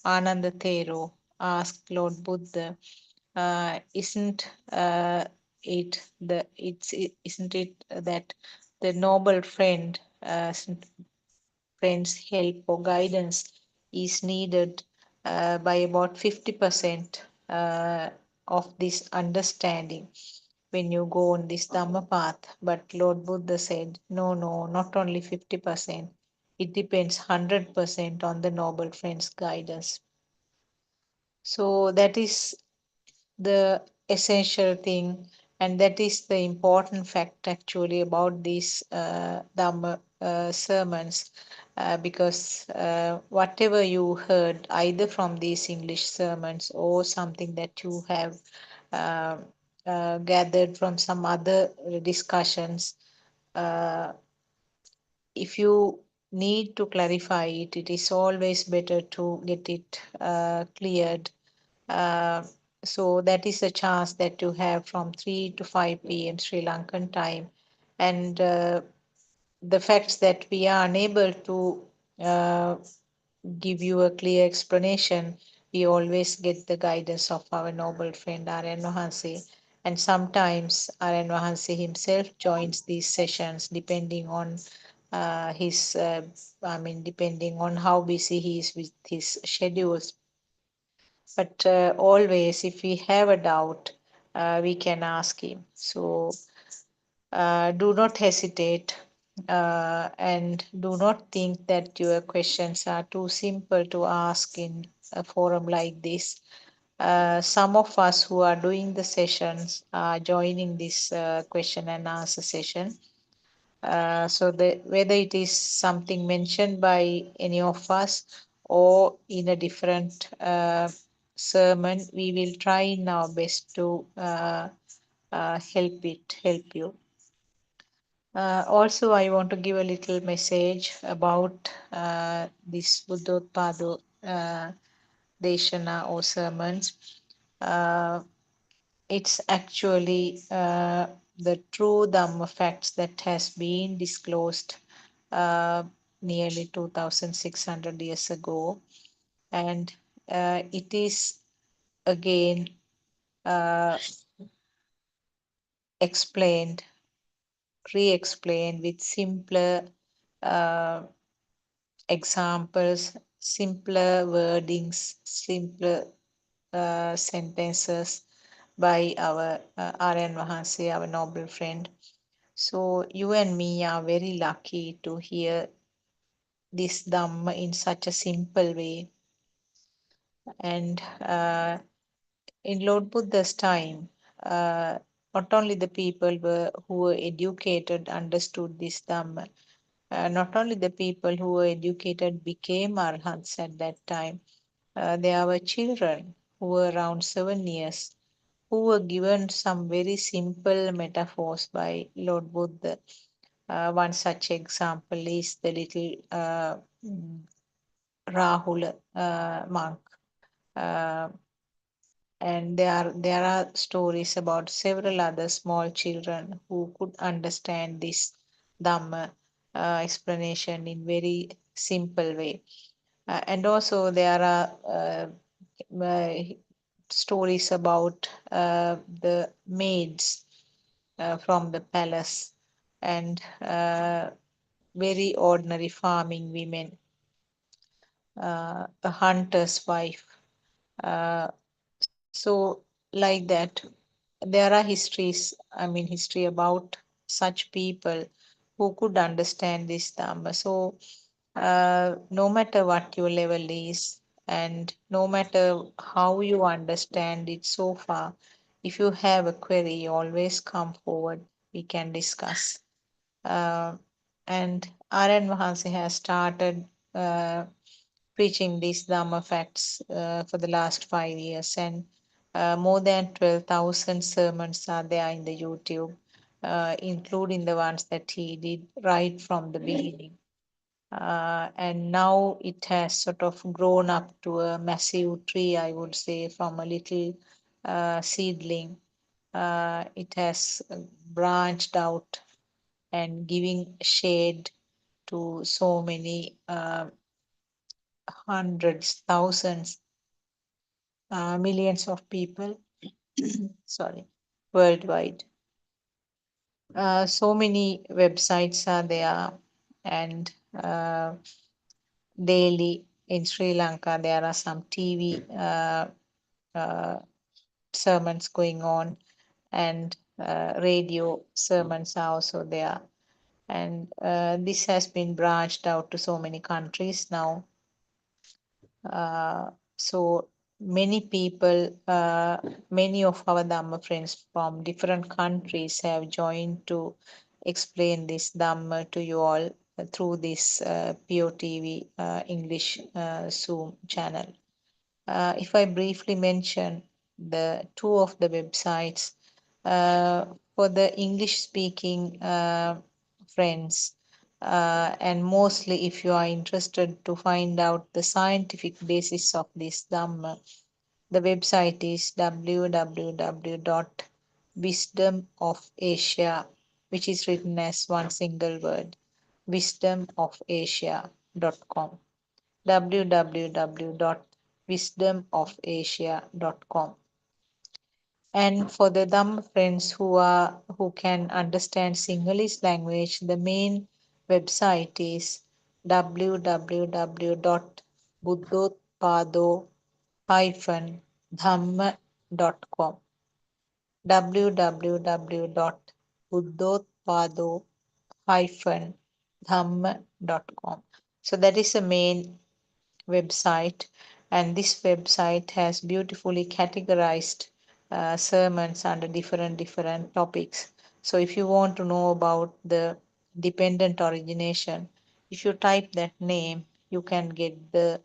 Ananda Thero asked Lord Buddha, "Isn't isn't it that the noble friend's help or guidance is needed by about 50% of this understanding when you go on this Dhamma path?" But Lord Buddha said, no, not only 50%. It depends 100% on the noble friend's guidance. So that is the essential thing, and that is the important fact actually about these Dhamma sermons, because whatever you heard either from these English sermons or something that you have uh, gathered from some other discussions, uh, if you need to clarify it, it is always better to get it cleared. uh, so that is a chance that you have from 3 to 5 p.m. Sri Lankan time. And the facts that we are unable to uh, give you a clear explanation, we always get the guidance of our noble friend Aryan Wahanse. And sometimes Aryan Wahanse himself joins these sessions depending on depending on how busy he is with his schedules. But always, if we have a doubt, we can ask him. So do not hesitate, and do not think that your questions are too simple to ask in a forum like this. Some of us who are doing the sessions are joining this question and answer session. So whether it is something mentioned by any of us or in a different sermon, we will try in our best to help you. Also, I want to give a little message about this Buddothpado Deshana or sermons. It's actually the true Dhamma facts that has been disclosed uh, nearly 2,600 years ago, and it is again uh, explained, re-explained with simpler uh, examples, simpler wordings, simpler sentences by our Aryan Wahanse, our noble friend. So you and me are very lucky to hear this Dhamma in such a simple way. And in Lord Buddha's time, not only the people who were educated understood this Dhamma. Not only the people who were educated became arhats at that time. There were children who were around 7 years who were given some very simple metaphors by Lord Buddha. One such example is the little Rahul monk. Uh, and there are stories about several other small children who could understand this Dhamma explanation in very simple way. And also there are stories about the maids from the palace and very ordinary farming women, a hunter's wife. Uh, so like that, there are history about such people who could understand this Dhamma. So no matter what your level is, And no matter how you understand it so far, if you have a query, always come forward. We can discuss. And Aryan Vahansi has started preaching these Dhamma facts for the last 5 years, and more than 12,000 sermons are there in the YouTube, including the ones that he did right from the beginning. And now it has sort of grown up to a massive tree, I would say, from a little seedling. It has branched out and giving shade to so many hundreds, thousands, millions of people, sorry, worldwide. So many websites are there, and daily in Sri Lanka there are some TV sermons going on, and radio sermons are also there. And this has been branched out to so many countries now. So many people, many of our Dhamma friends from different countries have joined to explain this Dhamma to you all through this PeoTV English Zoom channel. If I briefly mention the two of the websites, for the English speaking friends, and mostly if you are interested to find out the scientific basis of this Dhamma, the website is www.wisdomofasia, which is written as one single word, wisdomofasia.com. www.wisdomofasia.com. And for the Dhamma friends who can understand Sinhalese language, the main website is www.buddothpado-dhamma.com. www.buddothpado-dhamma.com. So that is the main website, and this website has beautifully categorized sermons under different topics. So if you want to know about the dependent origination, if you type that name, you can get the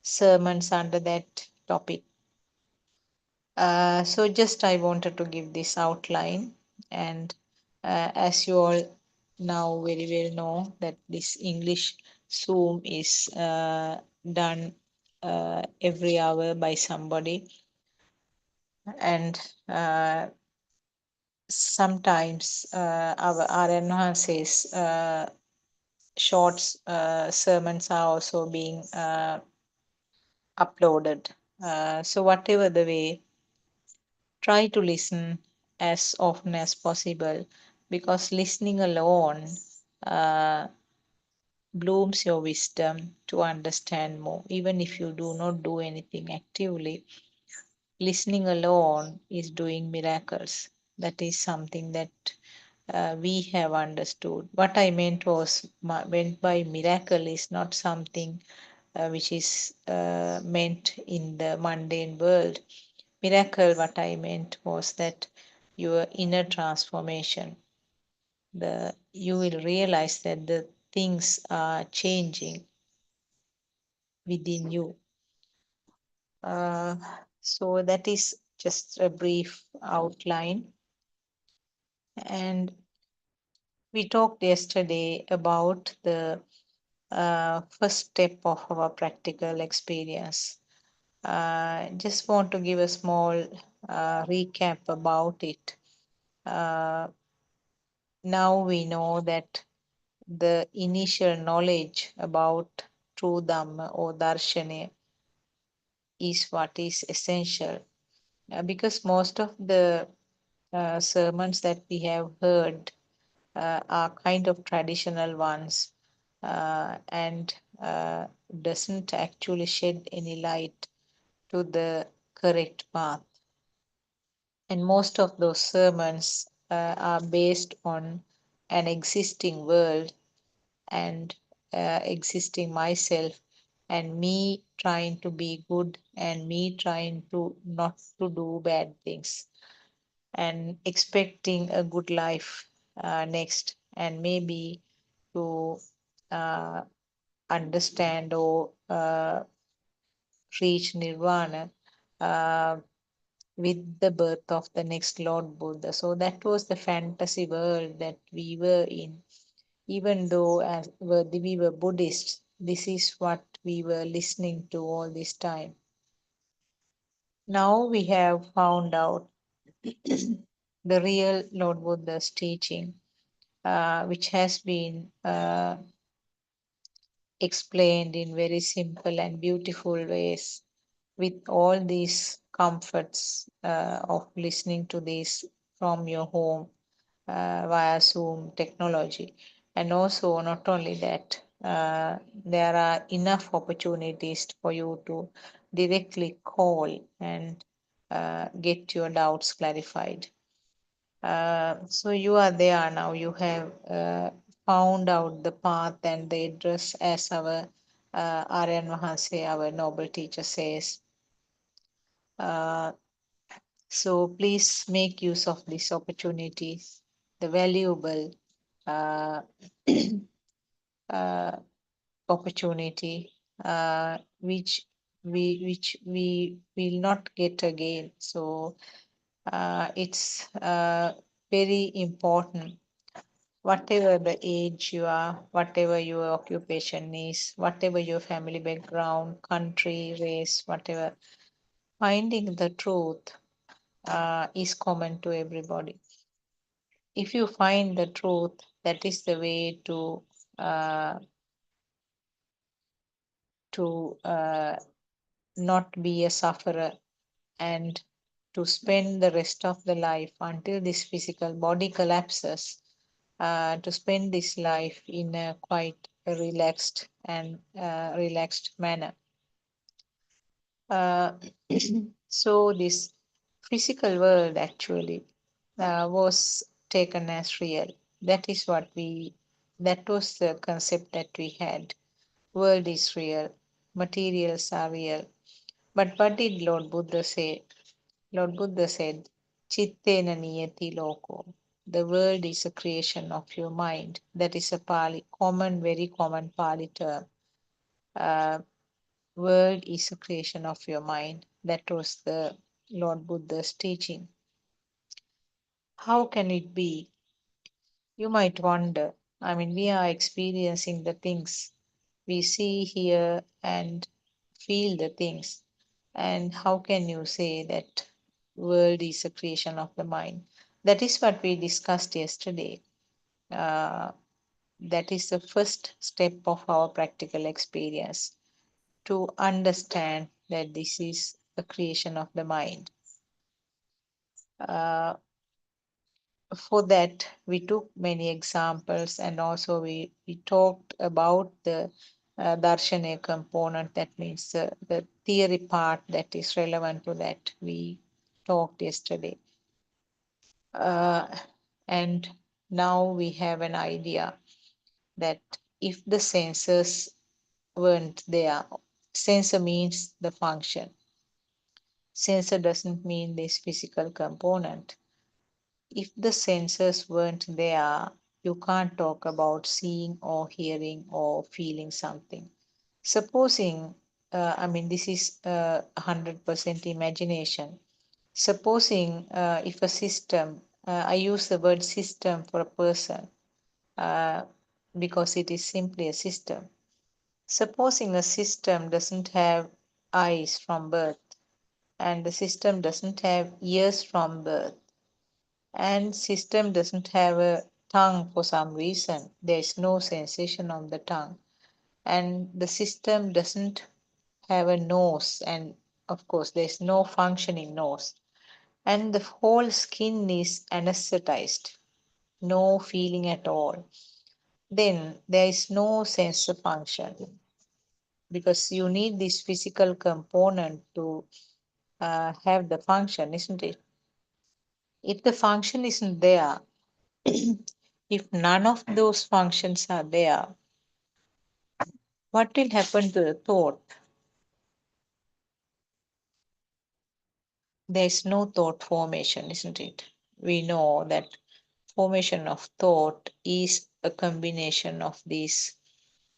sermons under that topic. So just I wanted to give this outline, and as you all now very well know that this English Zoom is done every hour by somebody, and sometimes our RNR says short sermons are also being uploaded. So whatever the way, try to listen as often as possible, because listening alone blooms your wisdom to understand more. Even if you do not do anything actively, listening alone is doing miracles. That is something that we have understood. What I meant by miracle is not something which is meant in the mundane world. Miracle, what I meant was that your inner transformation, you will realize that the things are changing within you. So that is just a brief outline. And we talked yesterday about the first step of our practical experience. Just want to give a small recap about it. Now we know that the initial knowledge about true Dhamma or Darshana is what is essential. Because most of the sermons that we have heard are kind of traditional ones, and doesn't actually shed any light to the correct path. And most of those sermons are based on an existing world and existing myself and me trying to be good and me trying to not to do bad things and expecting a good life next, and maybe to uh, understand or reach nirvana with the birth of the next Lord Buddha. So that was the fantasy world that we were in. Even though we were Buddhists, this is what we were listening to all this time. Now we have found out the real Lord Buddha's teaching, which has been explained in very simple and beautiful ways with all these comforts of listening to this from your home via Zoom technology. And also, not only that, there are enough opportunities for you to directly call and get your doubts clarified. So you are there now. You have found out the path and the address, as our Aryan Mahanse, our noble teacher, says. Uh, so please make use of this opportunity, the valuable uh, uh, opportunity which we will not get again. So it's very important. Whatever the age you are, whatever your occupation is, whatever your family background, country, race, whatever, finding the truth is common to everybody. If you find the truth, that is the way uh, to not be a sufferer and to spend the rest of the life until this physical body collapses, to spend this life in a quite a relaxed manner. Uh, so this physical world actually was taken as real. That is what that was the concept that we had. World is real, materials are real. But what did Lord Buddha say? Lord Buddha said, Chittena niyati loko. The world is a creation of your mind. That is a very common Pali term. World is a creation of your mind. That was the Lord Buddha's teaching. How can it be? You might wonder. I mean, we are experiencing the things. We see, hear, and feel the things. And how can you say that world is a creation of the mind? That is what we discussed yesterday. That is the first step of our practical experience, to understand that this is a creation of the mind. For that, we took many examples, and also we talked about the Darshana component, that means the theory part that is relevant to that. We talked yesterday. And now we have an idea that if the sensors weren't there, sensor means the function. Sensor doesn't mean this physical component. If the sensors weren't there, you can't talk about seeing or hearing or feeling something. Supposing, this is 100% imagination. Supposing if a system, I use the word system for a person because it is simply a system. Supposing a system doesn't have eyes from birth, and the system doesn't have ears from birth, and system doesn't have a tongue for some reason, there is no sensation on the tongue, and the system doesn't have a nose, and of course there's no functioning nose, and the whole skin is anesthetized, no feeling at all, then there is no sensor function, because you need this physical component to have the function, isn't it? If the function isn't there, if none of those functions are there, what will happen to the thought? There is no thought formation, isn't it? We know that formation of thought is a combination of these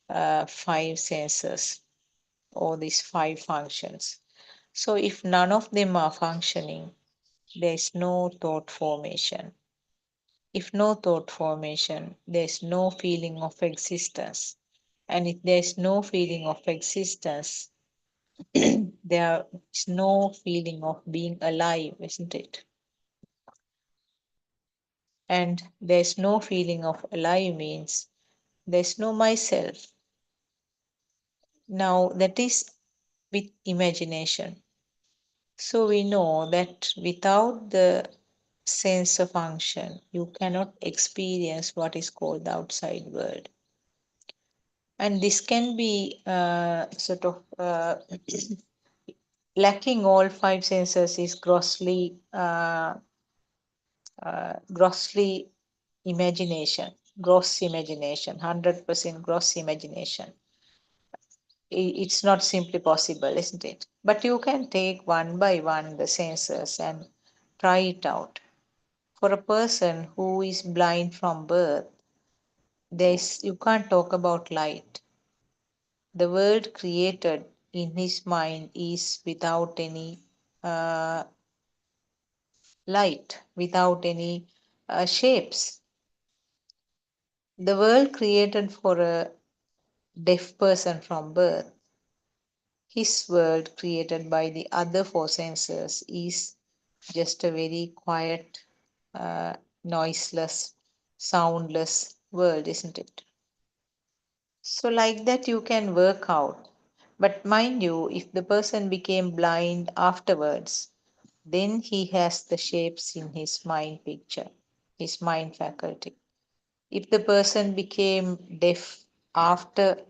five senses or these five functions. So if none of them are functioning, there is no thought formation. If no thought formation, there is no feeling of existence. And if there is no feeling of existence, there is no feeling of being alive, isn't it? And there's no feeling of alive means there's no myself. Now that is with imagination. So we know that without the sense of function, you cannot experience what is called the outside world. And this can be lacking all five senses is grossly imagination, gross imagination, 100% gross imagination. It's not simply possible, isn't it? But you can take one by one the senses and try it out. For a person who is blind from birth, you can't talk about light. The world created in his mind is without any uh, light, without any shapes. The world created for a deaf person from birth, his world created by the other four senses is just a very quiet, noiseless, soundless world, isn't it? So, like that, you can work out. But mind you, if the person became blind afterwards, then he has the shapes in his mind picture, his mind faculty. If the person became deaf afterwards,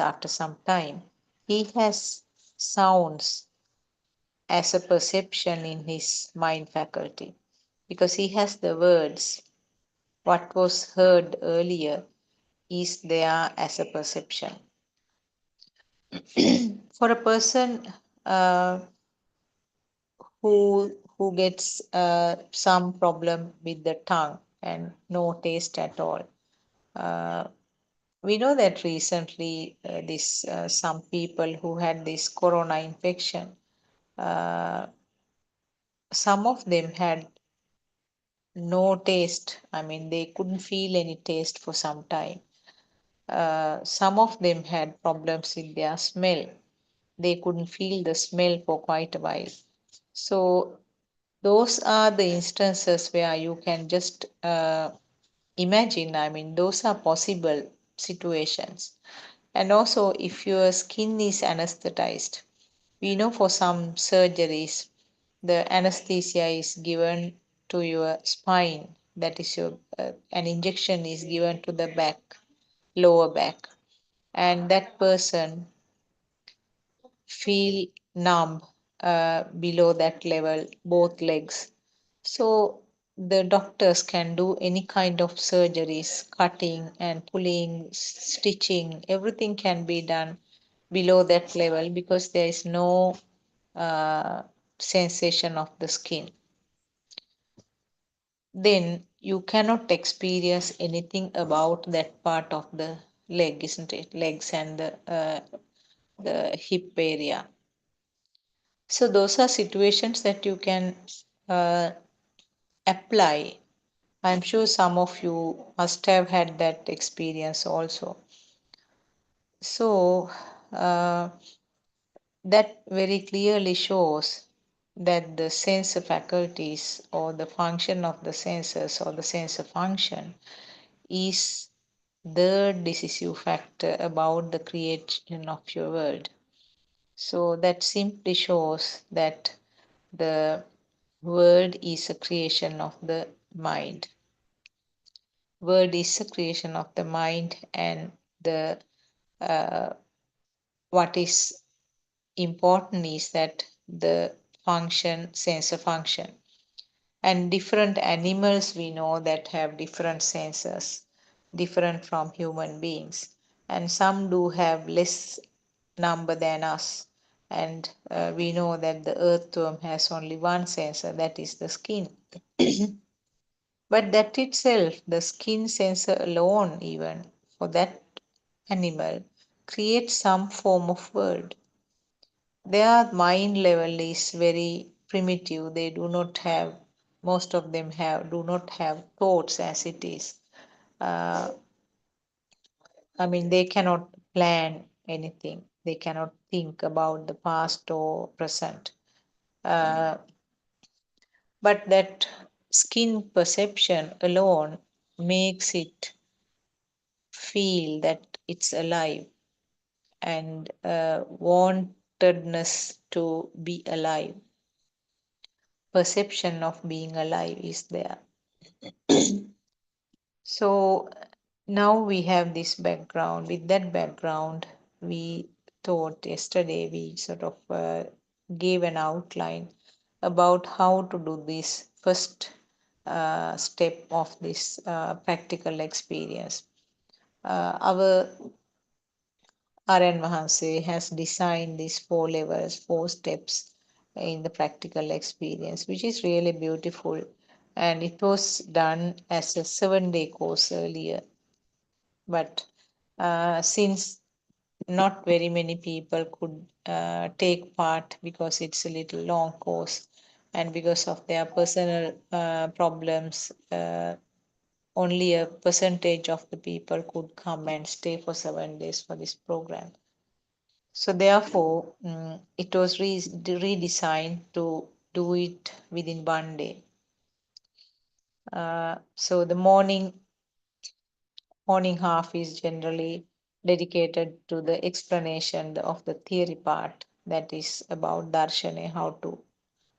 after some time, he has sounds as a perception in his mind faculty because he has the words. What was heard earlier is there as a perception. For a person who gets some problem with the tongue and no taste at all, we know that recently some people who had this corona infection, some of them had no taste. I mean, they couldn't feel any taste for some time. Some of them had problems with their smell. They couldn't feel the smell for quite a while. So, those are the instances where you can just imagine. I mean, those are possible situations. And also, if your skin is anesthetized, we know for some surgeries, the anesthesia is given to your spine. That is an injection is given to the back, lower back, and that person feel numb below that level, both legs. So the doctors can do any kind of surgeries, cutting and pulling, stitching, everything can be done below that level because there is no sensation of the skin. Then you cannot experience anything about that part of the leg, isn't it? Legs and the hip area. So those are situations that you can apply. I'm sure some of you must have had that experience also. So that very clearly shows that the sense faculties or the function of the senses or the sensor function is the decisive factor about the creation of your world. So that simply shows that the world is a creation of the mind. World is a creation of the mind, and the what is important is that the function, sensor function, and different animals we know that have different senses, different from human beings, and some do have less number than us. And we know that the earthworm has only one sensor, that is the skin. But that itself, the skin sensor alone, even for that animal, creates some form of world. Their mind level is very primitive. They do not have, most of them do not have thoughts as it is. I mean, they cannot plan anything. They cannot think about the past or present. But that skin perception alone makes it feel that it's alive, and wantedness to be alive. Perception of being alive is there. So now we have this background. With that background, we thought yesterday we sort of gave an outline about how to do this first step of this practical experience. Our Aryan Mahanse has designed these 4 levels, 4 steps in the practical experience, which is really beautiful. And it was done as a 7-day course earlier. But since not very many people could take part because it's a little long course, and because of their personal problems, only a percentage of the people could come and stay for 7 days for this program. So therefore, it was redesigned to do it within 1 day. So the morning half is generally dedicated to the explanation of the theory part, that is about darshana,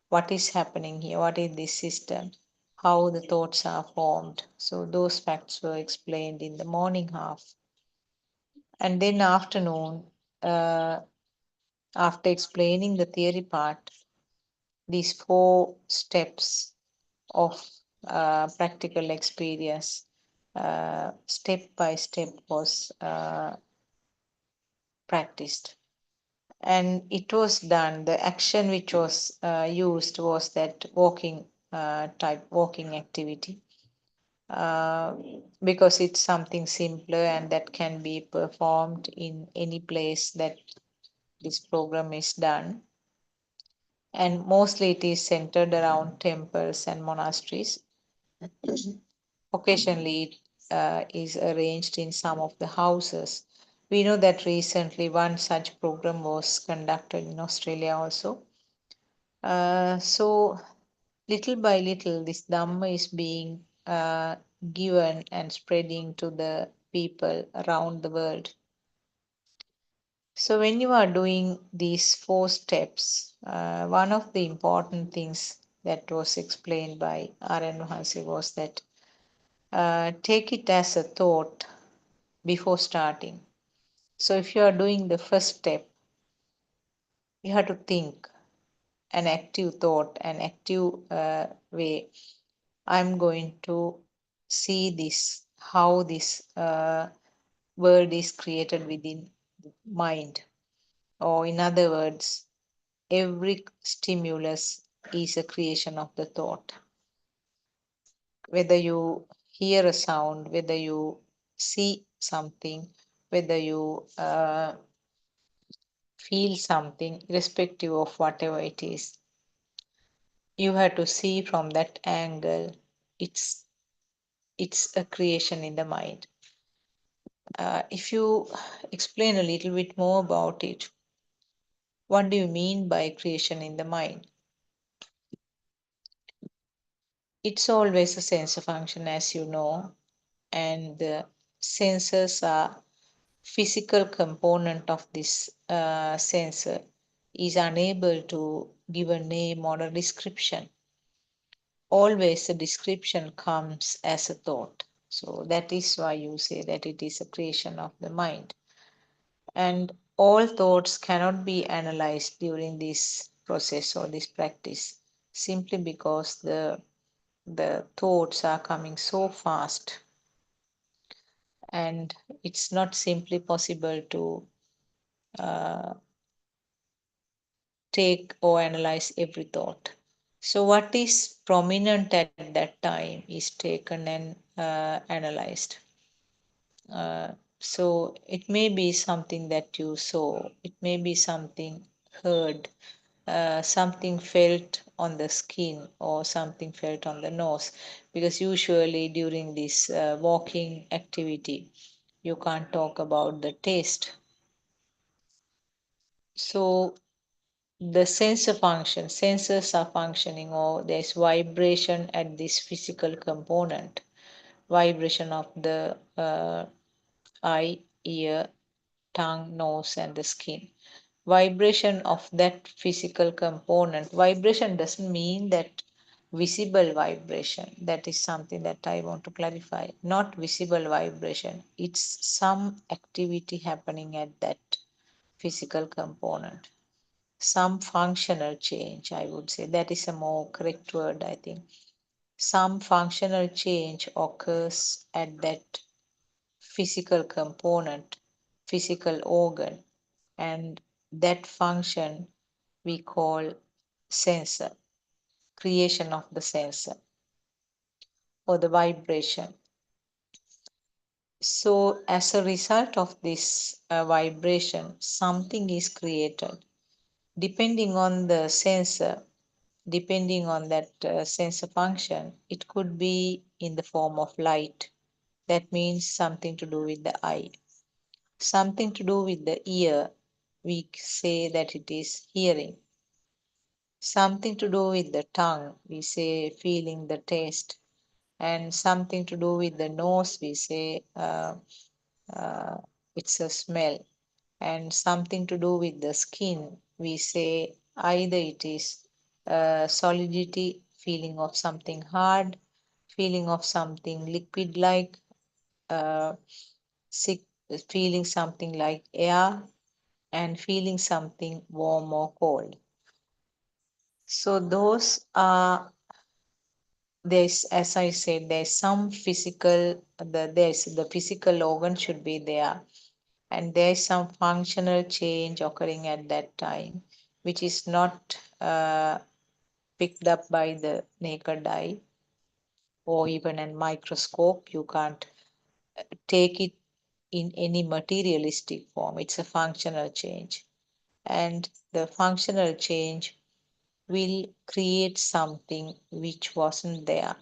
what is happening here, what is this system, how the thoughts are formed. So those facts were explained in the morning half. And then afternoon, after explaining the theory part, these 4 steps of practical experience, step by step was practiced. And it was done, the action which was used was that walking activity, because it's something simpler and that can be performed in any place that this program is done. And mostly it is centered around temples and monasteries. Occasionally it is arranged in some of the houses. We know that recently one such program was conducted in Australia also. So little by little, this Dhamma is being given and spreading to the people around the world. So when you are doing these 4 steps, one of the important things that was explained by Aryan Mahansi was that take it as a thought before starting. So if you are doing the first step, you have to think an active thought, an active way. I'm going to see this, how this world is created within mind. Or in other words, every stimulus is a creation of the thought. Whether you hear a sound, whether you see something, whether you feel something, irrespective of whatever it is, you have to see from that angle. It's a creation in the mind. If you explain a little bit more about it, what do you mean by creation in the mind? It's always a sensor function, as you know, and the sensors are physical component of this sensor is unable to give a name or a description. Always a description comes as a thought. So that is why you say that it is a creation of the mind. And all thoughts cannot be analyzed during this process or this practice, simply because the thoughts are coming so fast and it's not simply possible to take or analyze every thought. So, what is prominent at that time is taken and analyzed. So, it may be something that you saw, it may be something heard, something felt on the skin, or something felt on the nose, because usually during this walking activity, you can't talk about the taste. So, the sensors are functioning, or there's vibration at this physical component, vibration of the eye, ear, tongue, nose, and the skin. Vibration of that physical component. Vibration doesn't mean that visible vibration. That is something that I want to clarify. Not visible vibration. It's some activity happening at that physical component. Some functional change, I would say. That is a more correct word, I think. Some functional change occurs at that physical component, physical organ, and that function we call sensor, creation of the sensor or the vibration. So, as a result of this vibration, something is created. Depending on the sensor, depending on that sensor function, it could be in the form of light. That means something to do with the eye. Something to do with the ear, we say that it is hearing. Something to do with the tongue, we say feeling the taste. And something to do with the nose, we say uh, it's a smell. And something to do with the skin, we say either it is solidity, feeling of something hard, feeling of something liquid like, uh, sick, feeling something like air, and feeling something warm or cold. So those are, there's, as I said, there's some physical, there's the physical organ should be there, and there's some functional change occurring at that time, which is not picked up by the naked eye or even a microscope. You can't take it in any materialistic form. It's a functional change, and the functional change will create something which wasn't there.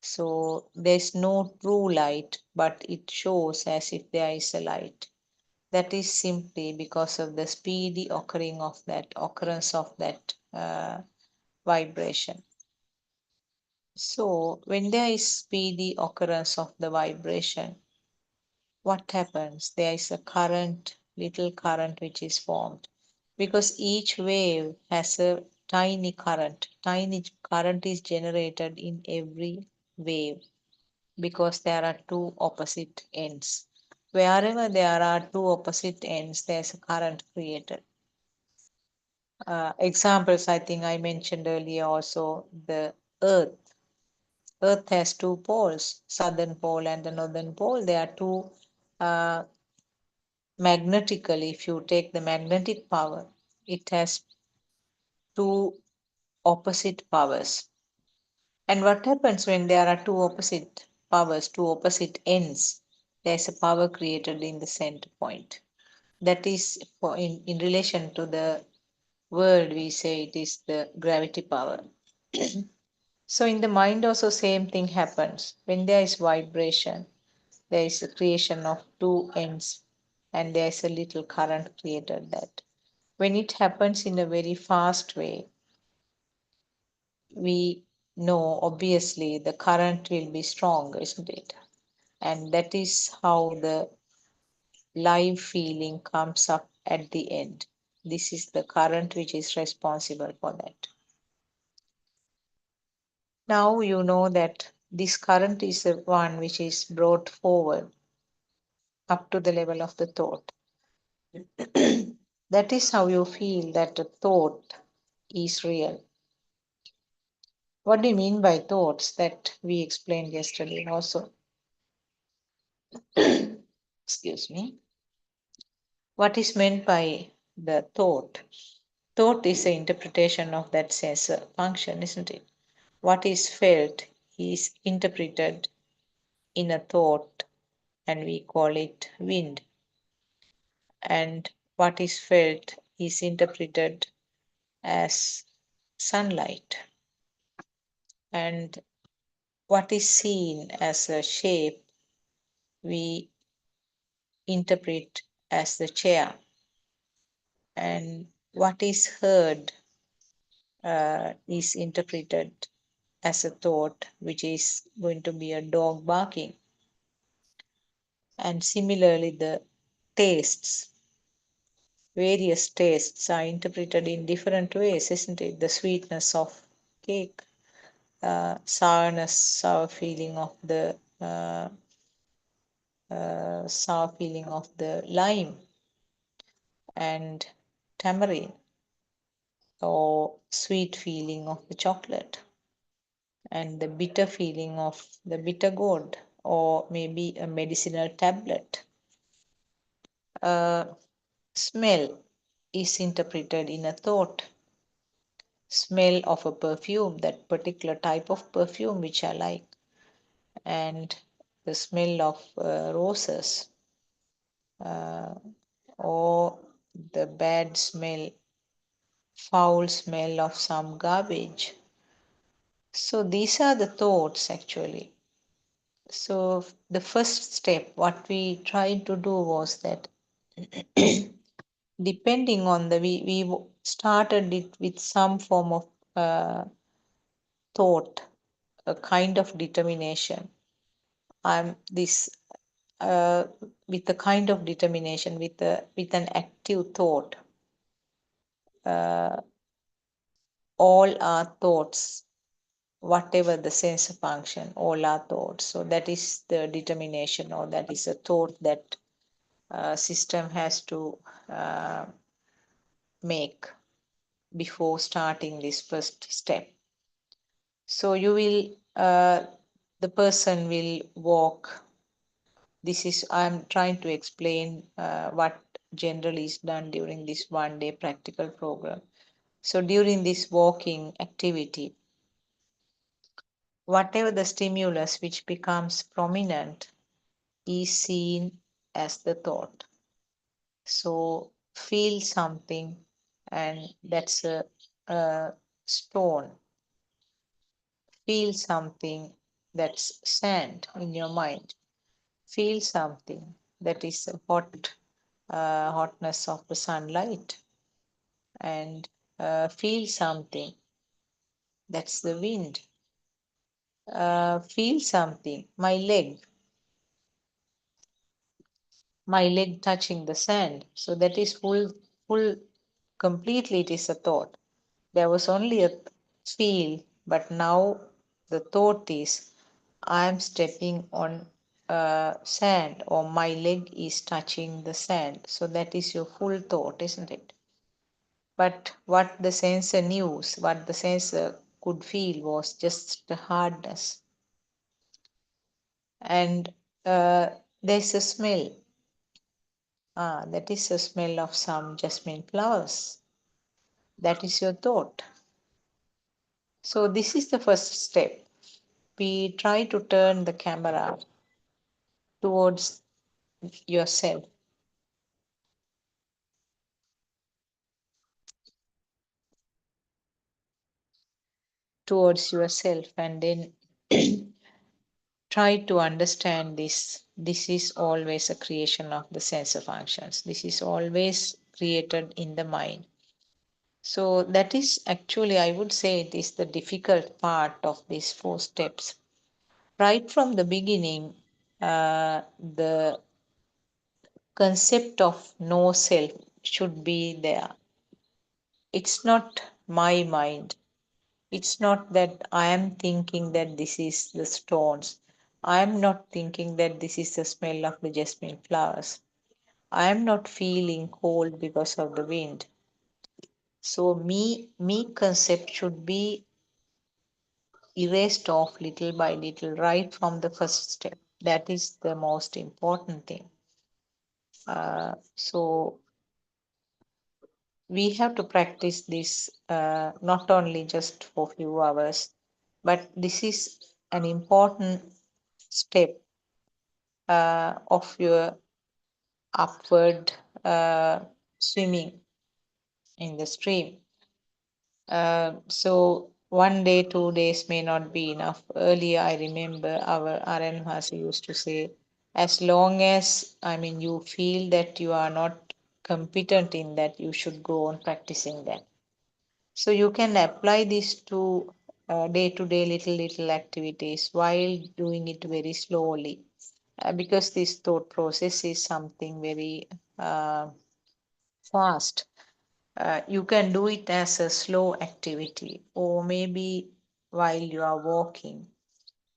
So there's no true light, but it shows as if there is a light. That is simply because of the speedy occurrence of that vibration. So when there is speedy occurrence of the vibration, what happens? There is a current, little current which is formed, because each wave has a tiny current. Tiny current is generated in every wave because there are two opposite ends. Wherever there are two opposite ends, there's a current created. Examples, I think I mentioned earlier also, the earth. Earth has two poles, southern pole and the northern pole. There are two magnetically, if you take the magnetic power, it has two opposite powers. And what happens when there are two opposite powers, two opposite ends? There's a power created in the center point. That is for in relation to the world, we say it is the gravity power. So in the mind also same thing happens. When there is vibration, there is a creation of two ends, and there is a little current created that. When it happens in a very fast way, we know obviously the current will be strong, isn't it? And that is how the live feeling comes up at the end. This is the current which is responsible for that. Now you know that this current is the one which is brought forward up to the level of the thought. That is how you feel that the thought is real. What do you mean by thoughts that we explained yesterday also? excuse me, what is meant by the thought? Thought is the interpretation of that sensor function, isn't it? What is felt is interpreted in a thought, and we call it wind. And what is felt is interpreted as sunlight. And what is seen as a shape, we interpret as the chair. And what is heard is interpreted as a thought, which is going to be a dog barking. And similarly, the tastes, various tastes are interpreted in different ways, isn't it? The sweetness of cake, sourness, sour feeling of the lime and tamarind, or sweet feeling of the chocolate, and the bitter feeling of the bitter gourd, or maybe a medicinal tablet. Smell is interpreted in a thought. Smell of a perfume, that particular type of perfume which I like, and the smell of roses, or the bad smell, foul smell of some garbage. So these are the thoughts actually. So the first step, what we tried to do was that depending on we started it with some form of thought, a kind of determination. I'm this with a kind of determination, with an active thought. All our thoughts, whatever the sense function, all our thoughts. So that is the determination, or that is a thought that system has to make before starting this first step. So you will, the person will walk. This is, I'm trying to explain what generally is done during this 1-day practical program. So during this walking activity, whatever the stimulus which becomes prominent is seen as the thought. So feel something, and that's a stone. Feel something, that's sand in your mind. Feel something, that is a hotness of the sunlight. And feel something, that's the wind. Feel something, my leg touching the sand. So that is full, completely it is a thought. There was only a feel, but now the thought is, I am stepping on sand, or my leg is touching the sand. So that is your full thought, isn't it? But what the sensor knew, what the sensor could feel, was just the hardness. And there's a smell. That is the smell of some jasmine flowers. That is your thought. So this is the first step. We try to turn the camera towards yourself. Towards yourself, and then try to understand this. This is always a creation of the sensor functions. This is always created in the mind. So that is actually, I would say, it is the difficult part of these 4 steps. Right from the beginning, the concept of no self should be there. It's not my mind. It's not that I am thinking that this is the stones. I am not thinking that this is the smell of the jasmine flowers. I am not feeling cold because of the wind. So me concept should be erased off little by little right from the first step. That is the most important thing. So we have to practice this not only just for few hours, but this is an important step of your upward swimming in the stream. So 1 day, 2 days may not be enough. Earlier, I remember our Aranhasi used to say, as long as, you feel that you are not competent in that, you should go on practicing that. So you can apply this to day-to-day little activities while doing it very slowly, because this thought process is something very fast. You can do it as a slow activity, or maybe while you are walking,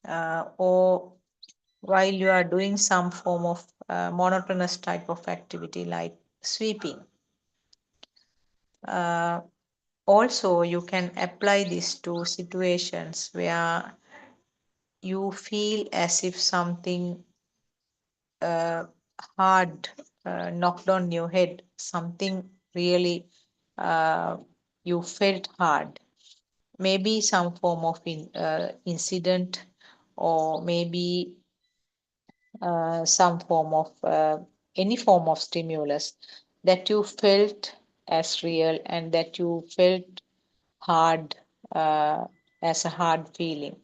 or while you are doing some form of monotonous type of activity like sweeping. Also, you can apply this to situations where you feel as if something hard knocked on your head, something really you felt hard. Maybe some form of incident, or maybe some form of any form of stimulus that you felt as real and that you felt hard, as a hard feeling.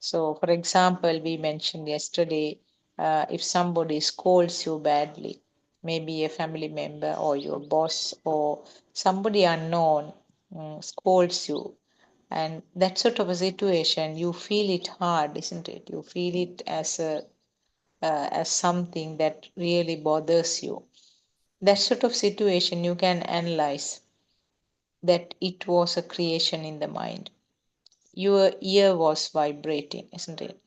So, for example, we mentioned yesterday, if somebody scolds you badly, maybe a family member or your boss or somebody unknown scolds you, and that sort of a situation, you feel it hard, isn't it? You feel it as something that really bothers you. That sort of situation, you can analyze that it was a creation in the mind. Your ear was vibrating, isn't it?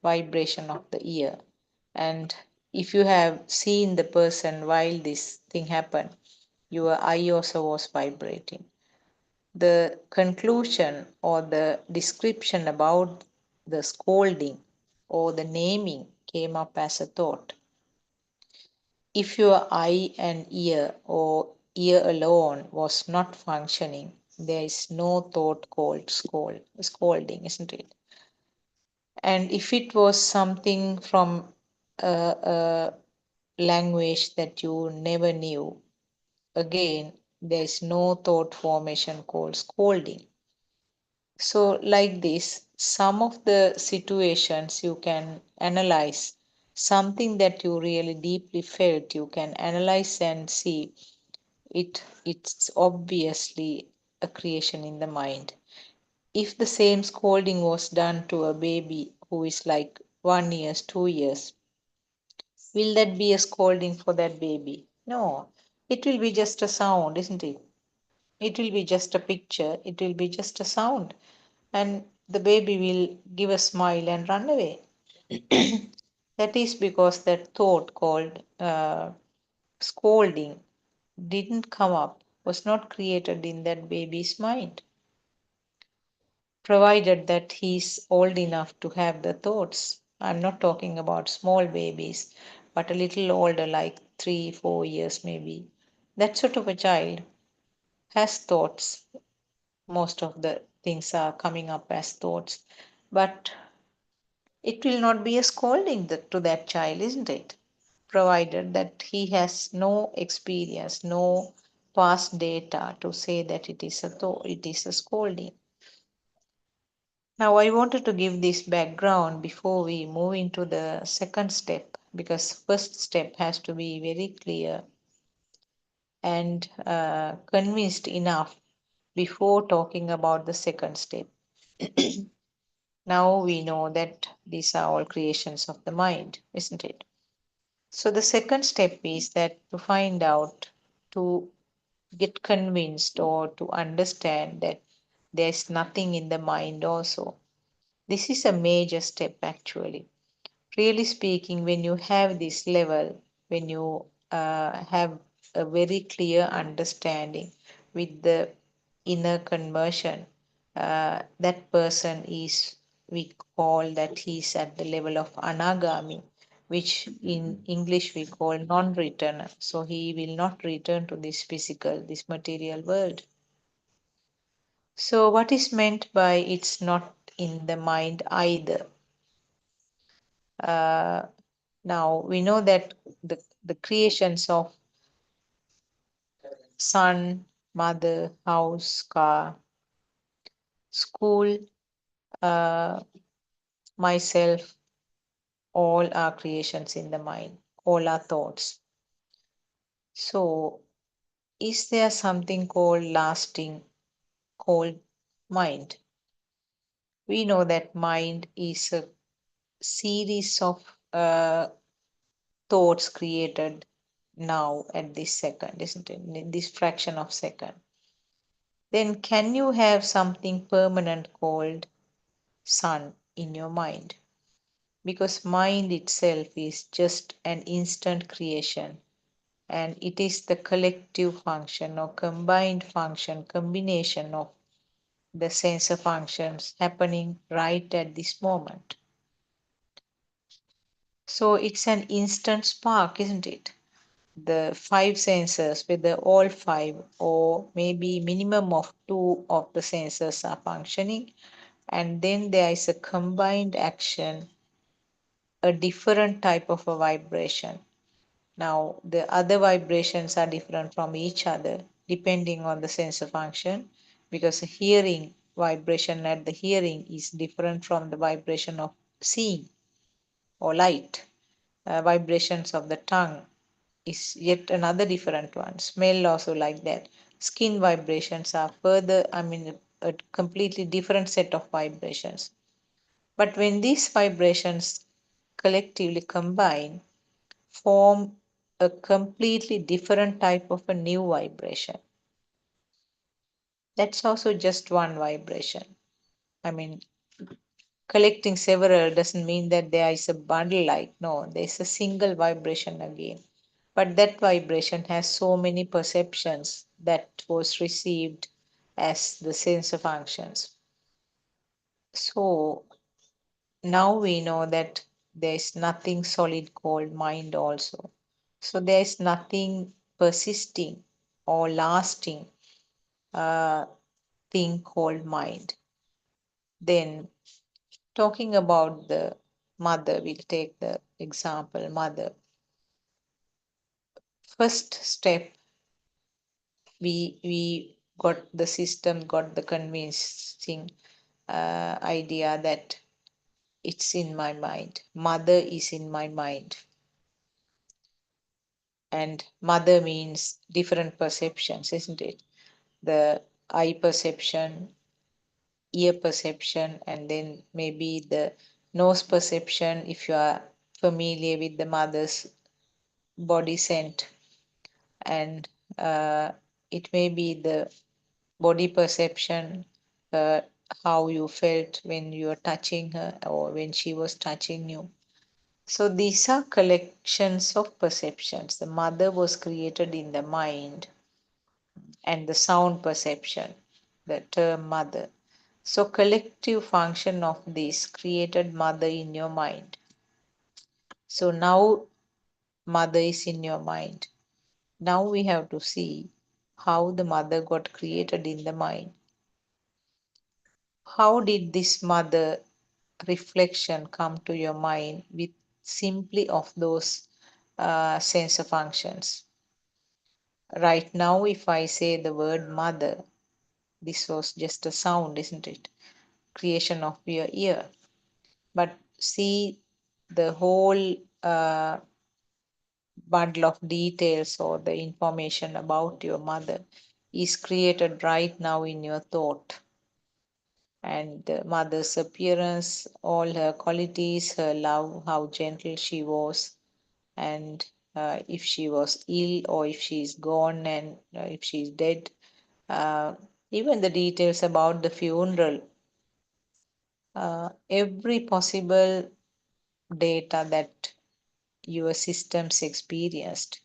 Vibration of the ear. And if you have seen the person while this thing happened, your eye also was vibrating. The conclusion or the description about the scolding or the naming came up as a thought. If your eye and ear or ear alone was not functioning, there is no thought called scolding, isn't it? And if it was something from a language that you never knew, again, there is no thought formation called scolding. So, like this, some of the situations you can analyze, something that you really deeply felt, you can analyze and see it's obviously a creation in the mind. If the same scolding was done to a baby who is like 1 year, 2 years, will that be a scolding for that baby? No, it will be just a sound, isn't it? It will be just a picture, it will be just a sound, and the baby will give a smile and run away. That is because that thought called scolding didn't come up, was not created in that baby's mind, provided that he's old enough to have the thoughts. I'm not talking about small babies, but a little older, like 3, 4 years maybe. That sort of a child has thoughts. Most of the things are coming up as thoughts, but it will not be a scolding to that child, isn't it? Provided that he has no experience, no past data to say that it is a scolding. Now, I wanted to give this background before we move into the second step, because first step has to be very clear and convinced enough before talking about the second step. Now we know that these are all creations of the mind, isn't it? So the second step is that to find out, to get convinced or to understand that there's nothing in the mind also. This is a major step actually. Really speaking, when you have this level, when you have a very clear understanding with the inner conversion, that person is, we call that he's at the level of anagami, which in English we call non-returner. So he will not return to this material world. So what is meant by it's not in the mind either? Now we know that the creations of son, mother, house, car, school, myself, all are creations in the mind, all are thoughts. So is there something called lasting, called mind? We know that mind is a series of thoughts created now at this second, isn't it? In this fraction of second. Then can you have something permanent called sun in your mind? Because mind itself is just an instant creation, and it is the collective function or combined function, combination of the sensor functions happening right at this moment. So it's an instant spark, isn't it? The 5 sensors, whether all 5 or maybe minimum of 2 of the sensors are functioning, and then there is a combined action, a different type of a vibration. Now the other vibrations are different from each other depending on the sensor function, because a hearing vibration at the hearing is different from the vibration of seeing or light. Vibrations of the tongue is yet another different one. Smell also like that. Skin vibrations are further, a completely different set of vibrations. But when these vibrations collectively combine, form a completely different type of a new vibration. That's also just one vibration. Collecting several doesn't mean that there is a bundle like, no, there's a single vibration again. But that vibration has so many perceptions that was received as the sensor functions. So now we know that there is nothing solid called mind also. So there is nothing persisting or lasting thing called mind. Then talking about the mother, we'll take the example mother. First step, we got the system, got the convincing idea that it's in my mind. Mother is in my mind. And mother means different perceptions, isn't it? The eye perception, ear perception, and then maybe the nose perception if you are familiar with the mother's body scent. And it may be the body perception, uh, how you felt when you were touching her or when she was touching you. So these are collections of perceptions. The mother was created in the mind, and the sound perception, the term mother. So collective function of this created mother in your mind. So now mother is in your mind. Now we have to see how the mother got created in the mind. How did this mother reflection come to your mind with simply of those sensor functions? Right now, if I say the word mother, this was just a sound, isn't it? Creation of your ear. But see the whole bundle of details or the information about your mother is created right now in your thought. And the mother's appearance, all her qualities, her love, how gentle she was, and if she was ill or if she's gone and if she's dead, even the details about the funeral, every possible data that your systems experienced,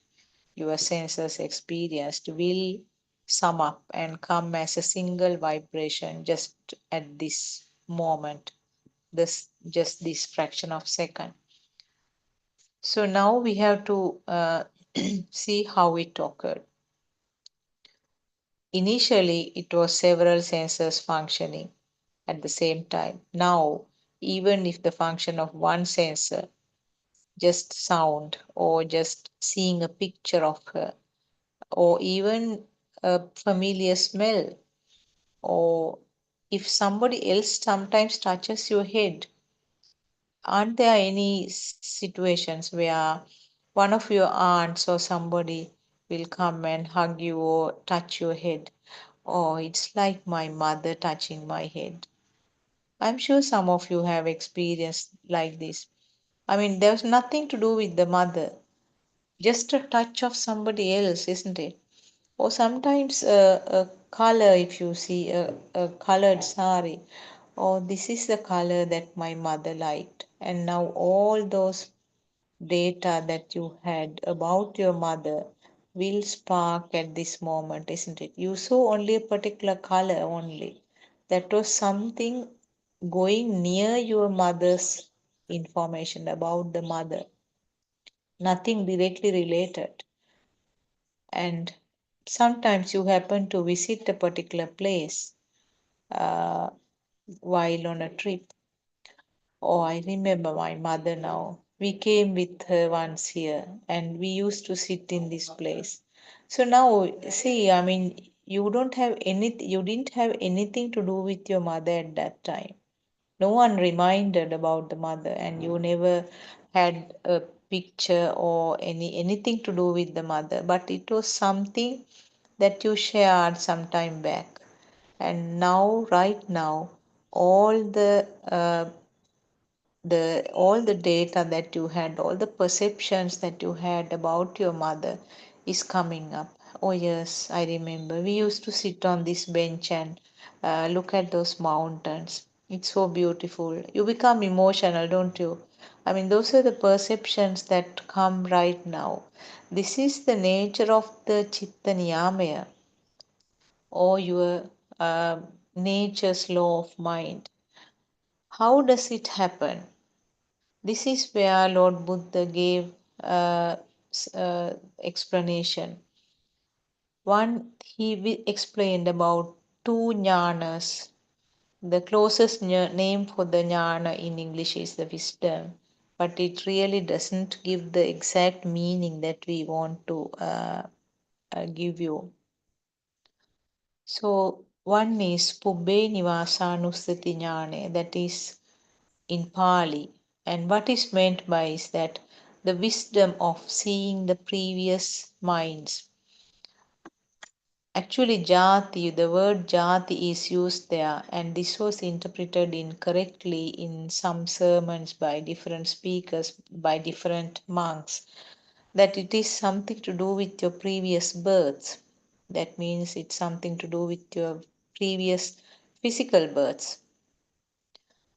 your senses experienced, will sum up and come as a single vibration just at this moment, just this fraction of second. So now we have to see how it occurred. Initially, it was several sensors functioning at the same time. Now, even if the function of one sensor, just sound or just seeing a picture of her, or even a familiar smell, or if somebody else sometimes touches your head, aren't there any situations where one of your aunts or somebody will come and hug you or touch your head? Oh, it's like my mother touching my head. I'm sure some of you have experienced like this. I mean, there's nothing to do with the mother, just a touch of somebody else, isn't it? Or sometimes a color, if you see a colored sari, oh, this is the color that my mother liked. And now all those data that you had about your mother will spark at this moment, isn't it? You saw only a particular color only. That was something going near your mother's information about the mother, nothing directly related. And sometimes you happen to visit a particular place uh, while on a trip. Oh, I remember my mother now. We came with her once here and we used to sit in this place. So now, see, I mean, you didn't have anything to do with your mother at that time. No one reminded about the mother, and you never had a picture or anything to do with the mother, but it was something that you shared some time back. And now, right now, all the data that you had, all the perceptions that you had about your mother is coming up. Oh yes, I remember. We used to sit on this bench and look at those mountains. It's so beautiful. You become emotional, don't you? I mean, those are the perceptions that come right now. This is the nature of the Chitta Niyamaya, or your nature's law of mind. How does it happen? This is where Lord Buddha gave explanation. One, he explained about two jnanas. The closest name for the jnana in English is the wisdom, but it really doesn't give the exact meaning that we want to give you. So one is Pubbe Nivasanusati Jnane, that is in Pali. And what is meant by is that the wisdom of seeing the previous minds. Actually, jati, the word jati is used there, and this was interpreted incorrectly in some sermons by different speakers, by different monks, that it is something to do with your previous births. That means it's something to do with your previous physical births.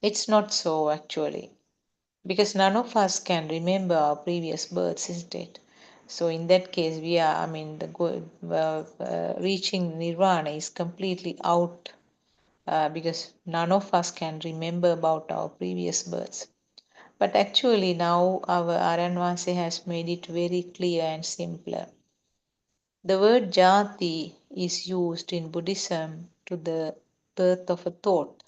It's not so actually, because none of us can remember our previous births, isn't it? So in that case, we are, I mean, reaching nirvana is completely out, because none of us can remember about our previous births. But actually now our Aranvasi has made it very clear and simpler. The word jati is used in Buddhism to the birth of a thought.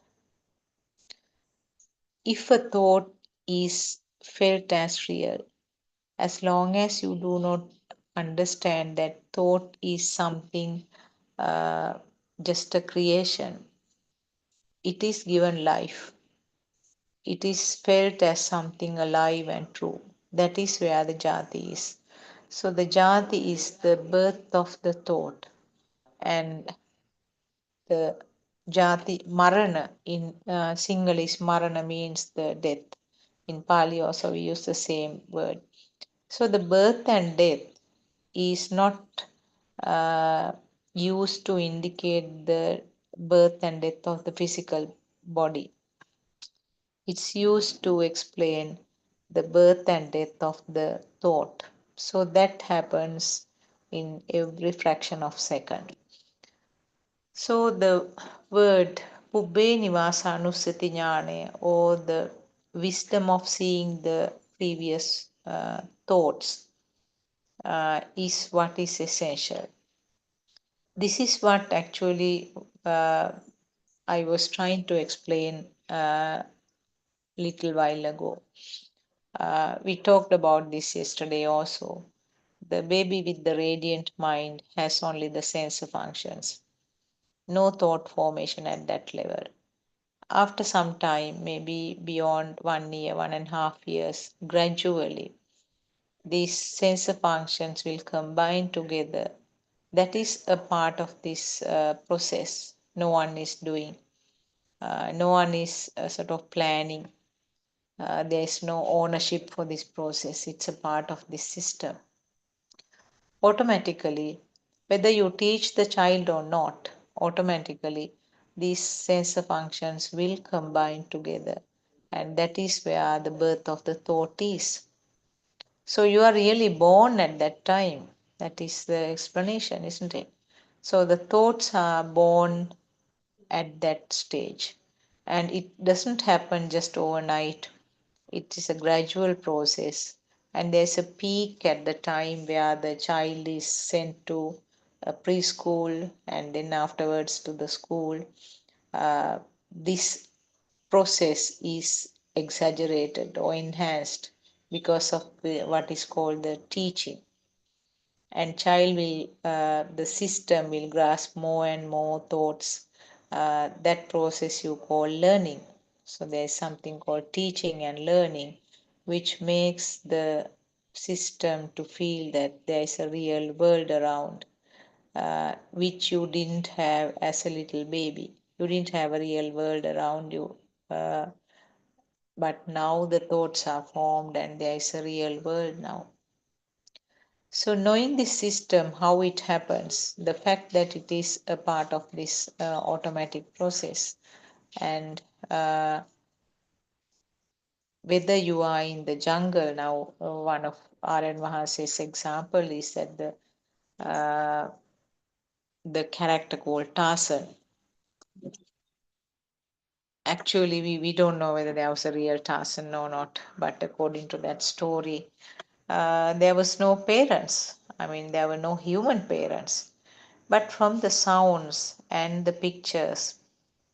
If a thought is felt as real, as long as you do not understand that thought is something just a creation, it is given life. It is felt as something alive and true. That is where the jati is. So the jati is the birth of the thought, and the jati marana in Sinhala is marana, means the death. In Pali also we use the same word. So the birth and death is not used to indicate the birth and death of the physical body. It's used to explain the birth and death of the thought. So that happens in every fraction of second. So the word Pubbe Nivasanusati Jnane, or the wisdom of seeing the previous thoughts is what is essential. This is what actually I was trying to explain little while ago. We talked about this yesterday also. The baby with the radiant mind has only the sensor functions, no thought formation at that level. After some time, maybe beyond 1 year, 1.5 years, gradually, these sensor functions will combine together. That is a part of this process. No one is doing, no one is sort of planning. There is no ownership for this process. It's a part of this system. Automatically, whether you teach the child or not, automatically these sensor functions will combine together. And that is where the birth of the thought is. So you are really born at that time. That is the explanation, isn't it? So the thoughts are born at that stage. And it doesn't happen just overnight. It is a gradual process. And there's a peak at the time where the child is sent to a preschool and then afterwards to the school. This process is exaggerated or enhanced because of what is called the teaching. And child will, the system will grasp more and more thoughts. That process you call learning. So there is something called teaching and learning, which makes the system to feel that there is a real world around, which you didn't have as a little baby. You didn't have a real world around you. But now the thoughts are formed and there is a real world now. So knowing this system, how it happens, the fact that it is a part of this automatic process, and whether you are in the jungle now, one of R.N. Mahase's example is that the character called Tarzan. Actually, we don't know whether there was a real Tarzan or not, but according to that story, there was no parents. I mean, there were no human parents. But from the sounds and the pictures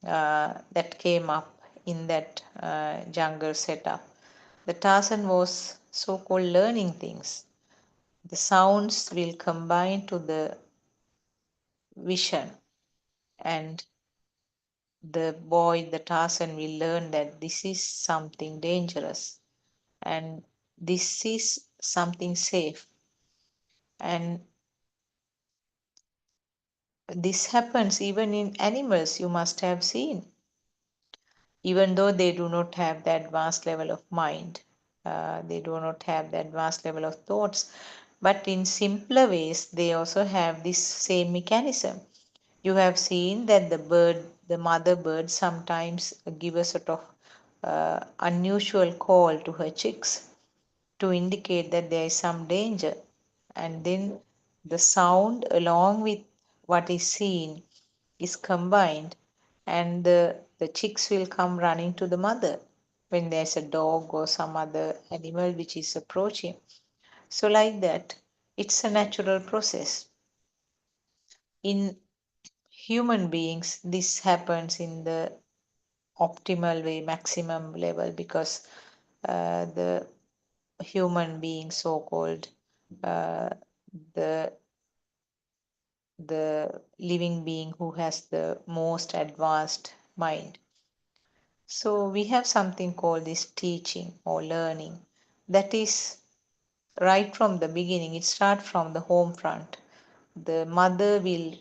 that came up in that jungle setup, the Tarzan was so-called learning things. The sounds will combine to the vision, and the boy, the Tarzan, will learn that this is something dangerous and this is something safe. And this happens even in animals, you must have seen. Even though they do not have that vast level of mind, they do not have that vast level of thoughts, but in simpler ways, they also have this same mechanism. You have seen that the bird, the mother bird, sometimes give a sort of unusual call to her chicks to indicate that there is some danger. And then the sound, along with what is seen, is combined, and the chicks will come running to the mother when there's a dog or some other animal which is approaching. So, like that, it's a natural process. In human beings, this happens in the optimal way, maximum level, because the human being, so called, uh, the the living being who has the most advanced mind. So we have something called this teaching or learning. That is right from the beginning. It starts from the home front. The mother will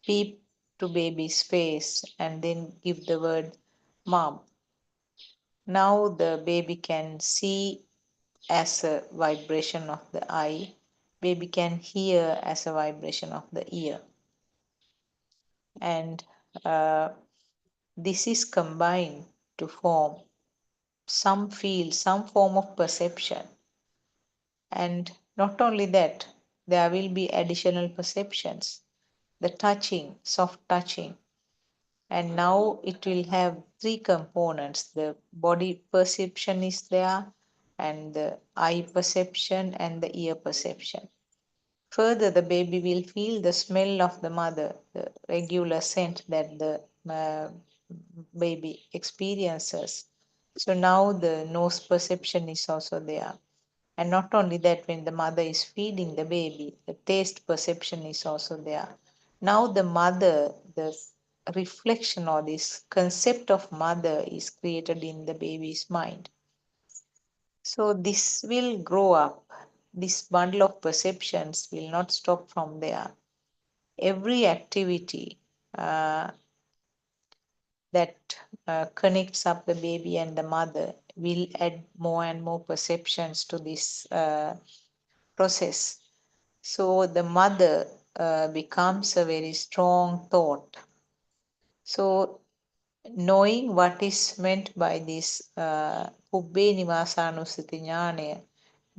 peep to baby's face and then give the word mom. Now the baby can see as a vibration of the eye. Baby can hear as a vibration of the ear. And this is combined to form some field, some form of perception. And not only that, there will be additional perceptions, the touching, soft touching. And now it will have three components. The body perception is there, and the eye perception and the ear perception. Further, the baby will feel the smell of the mother, the regular scent that the baby experiences. So now the nose perception is also there. And not only that, when the mother is feeding the baby, the taste perception is also there. Now the mother, the reflection or this concept of mother is created in the baby's mind. So this will grow up. This bundle of perceptions will not stop from there. Every activity that connects up the baby and the mother will add more and more perceptions to this process. So the mother becomes a very strong thought. So knowing what is meant by this Pubbe Nivasanusati Jnana,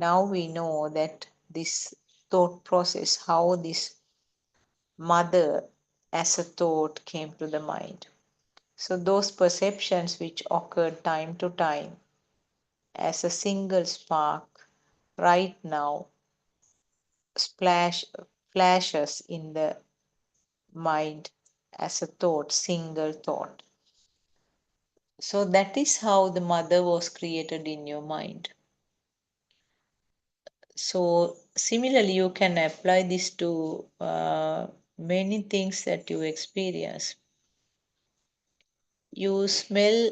now we know that this thought process, how this mother as a thought came to the mind. So those perceptions which occurred time to time as a single spark right now flashes in the mind as a thought, single thought. So that is how the mother was created in your mind. So similarly, you can apply this to many things that you experience. You smell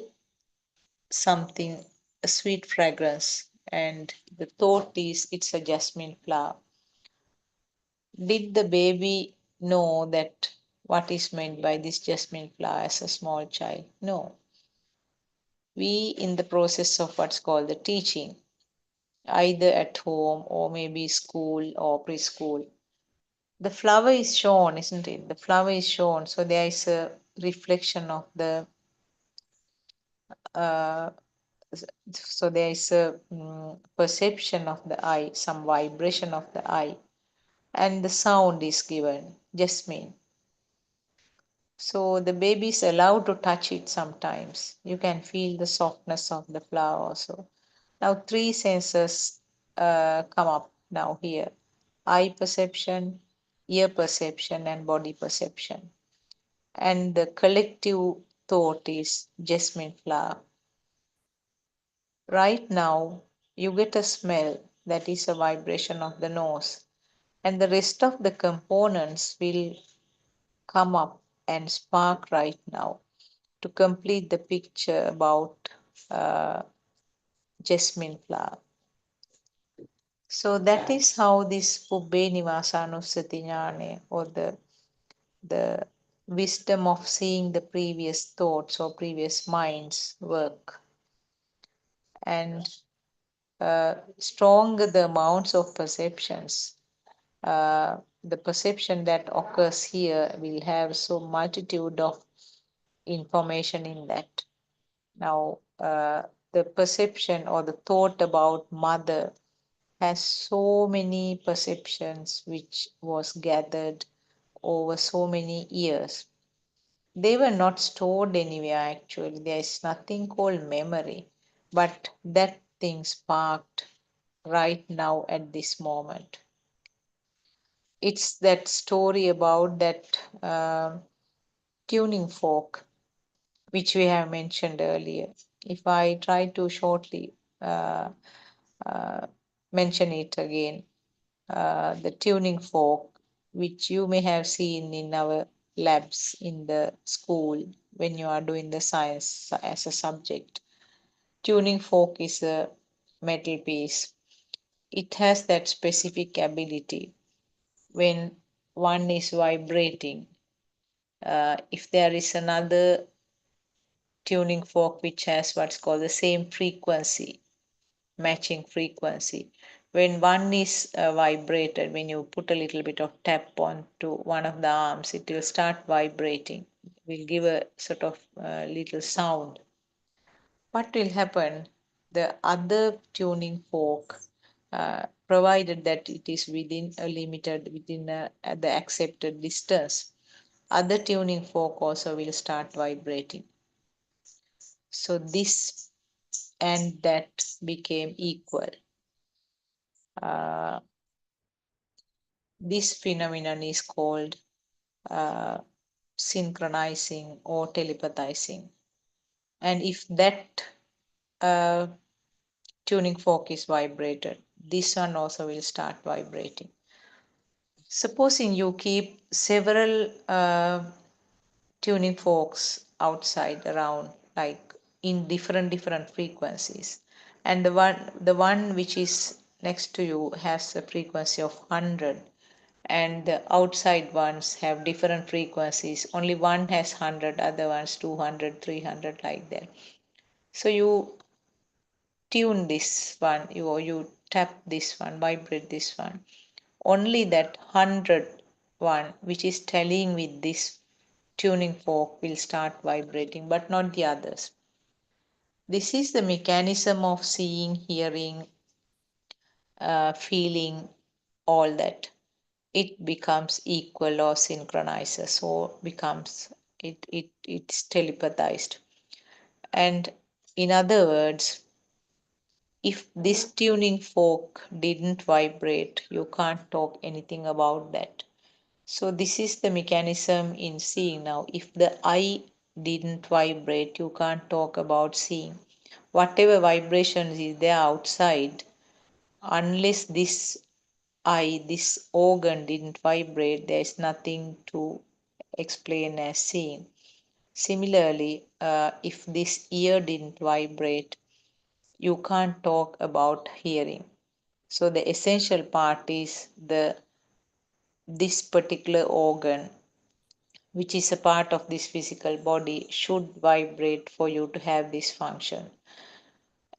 something, a sweet fragrance, and the thought is it's a jasmine flower. Did the baby know that what is meant by this jasmine flower as a small child? No. We in the process of what's called the teaching, either at home or maybe school or preschool, the flower is shown, isn't it? The flower is shown, so there is a reflection of the uh, so there is a perception of the eye, some vibration of the eye, and the sound is given, jasmine. So the baby is allowed to touch it sometimes. You can feel the softness of the flower also. Now three senses come up now here: eye perception, ear perception, and body perception. And the collective thought is jasmine flower. Right now, you get a smell that is a vibration of the nose, and the rest of the components will come up and spark right now to complete the picture about jasmine flower. So that is how this Pubbe Nivasanusati Jnana, or the wisdom of seeing the previous thoughts or previous minds work. And stronger the amounts of perceptions, the perception that occurs here will have so multitude of information in that. Now, the perception or the thought about mother has so many perceptions which was gathered over so many years. They were not stored anywhere actually. There is nothing called memory, but that thing sparked right now at this moment. It's that story about that tuning fork, which we have mentioned earlier. If I try to shortly mention it again, the tuning fork, which you may have seen in our labs in the school when you are doing the science as a subject. Tuning fork is a metal piece. It has that specific ability. When one is vibrating, if there is another tuning fork which has what's called the same frequency, matching frequency, when one is vibrated, when you put a little bit of tap onto one of the arms, it will start vibrating, will give a sort of little sound. What will happen? The other tuning fork, provided that it is within the accepted distance, other tuning fork also will start vibrating. So this and that became equal. This phenomenon is called synchronizing or telepathizing. And if that tuning fork is vibrated, this one also will start vibrating. Supposing you keep several tuning forks outside around, like in different frequencies, and the one which is next to you has a frequency of 100, and the outside ones have different frequencies. Only one has 100, other ones 200, 300, like that. So you tune this one, you tap this one, vibrate this one. Only that 100 one which is telling with this tuning fork will start vibrating, but not the others. This is the mechanism of seeing, hearing, feeling, all that. It becomes equal or synchronizes, or becomes it's telepathized. And in other words, if this tuning fork didn't vibrate, you can't talk anything about that. So this is the mechanism in seeing now. If the eye didn't vibrate, you can't talk about seeing. Whatever vibrations is there outside, unless this eye, this organ didn't vibrate, there is nothing to explain as seeing. Similarly, if this ear didn't vibrate, you can't talk about hearing. So the essential part is this particular organ, which is a part of this physical body, should vibrate for you to have this function.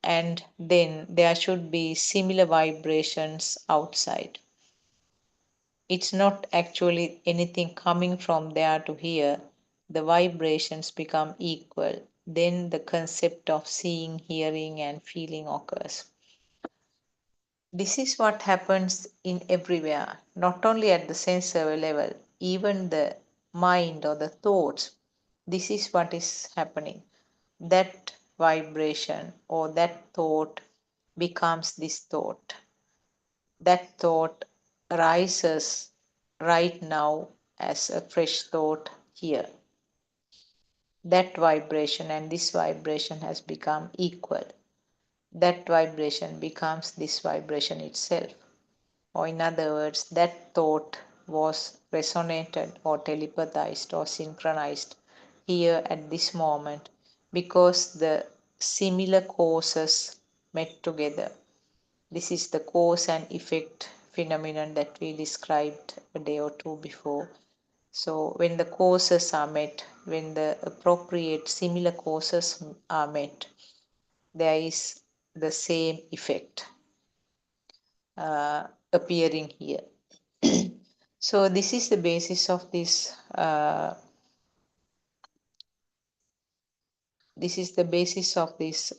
And then there should be similar vibrations outside. It's not actually anything coming from there to here. The vibrations become equal. Then the concept of seeing, hearing, and feeling occurs. This is what happens in everywhere, not only at the sensory level, even the mind or the thoughts. This is what is happening. That vibration or that thought becomes this thought. That thought rises right now as a fresh thought here. That vibration and this vibration has become equal. That vibration becomes this vibration itself. Or in other words, that thought was resonated or telepathized or synchronized here at this moment because the similar causes met together. This is the cause and effect phenomenon that we described a day or two before. So when the causes are met, when the appropriate similar causes are met, there is the same effect appearing here. So this is the basis of this. This is the basis of this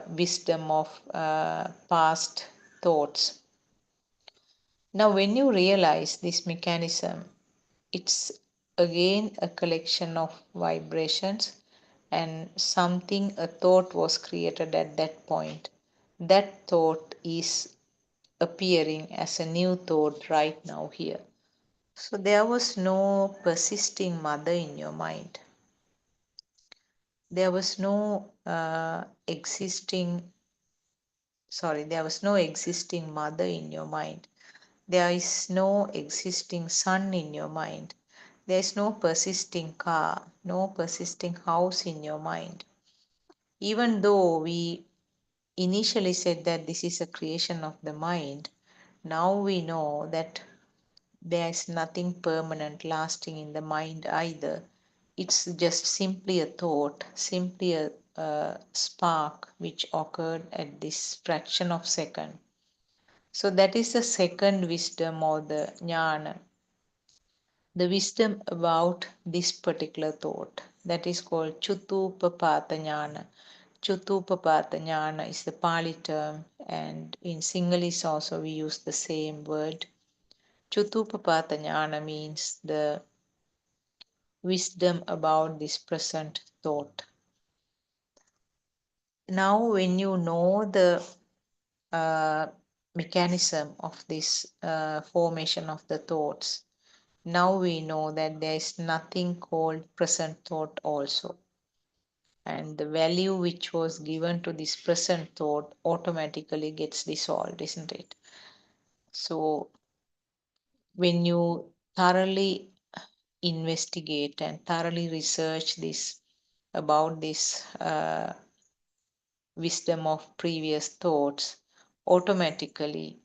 wisdom of past thoughts. Now, when you realize this mechanism, it's again a collection of vibrations and something, a thought was created at that point. That thought is appearing as a new thought right now here. So there was no persisting mother in your mind. There was no existing mother in your mind. There is no existing son in your mind. There is no persisting car, no persisting house in your mind. Even though we initially said that this is a creation of the mind, now we know that there is nothing permanent lasting in the mind either. It's just simply a thought, simply a spark which occurred at this fraction of second. So that is the second wisdom or the jnana, the wisdom about this particular thought. That is called Chutuppapata jnana. Chutuppapata jnana is the Pali term, and in Sinhalese also we use the same word. Chutuppapata jnana means the wisdom about this present thought. now when you know the mechanism of this formation of the thoughts, now we know that there is nothing called present thought also. And the value which was given to this present thought automatically gets dissolved, isn't it? So when you thoroughly investigate and thoroughly research this about this wisdom of previous thoughts, automatically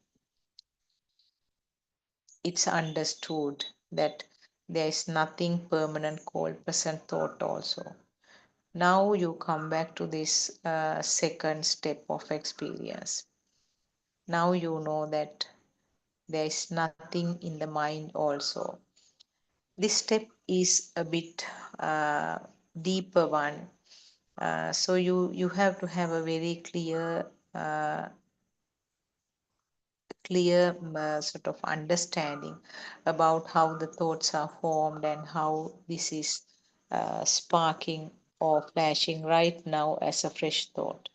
it's understood that there is nothing permanent called present thought also. Now you come back to this second step of experience. Now you know that there is nothing in the mind also. This step is a bit deeper one. So you have to have a very clear sort of understanding about how the thoughts are formed and how this is sparking or flashing right now as a fresh thought.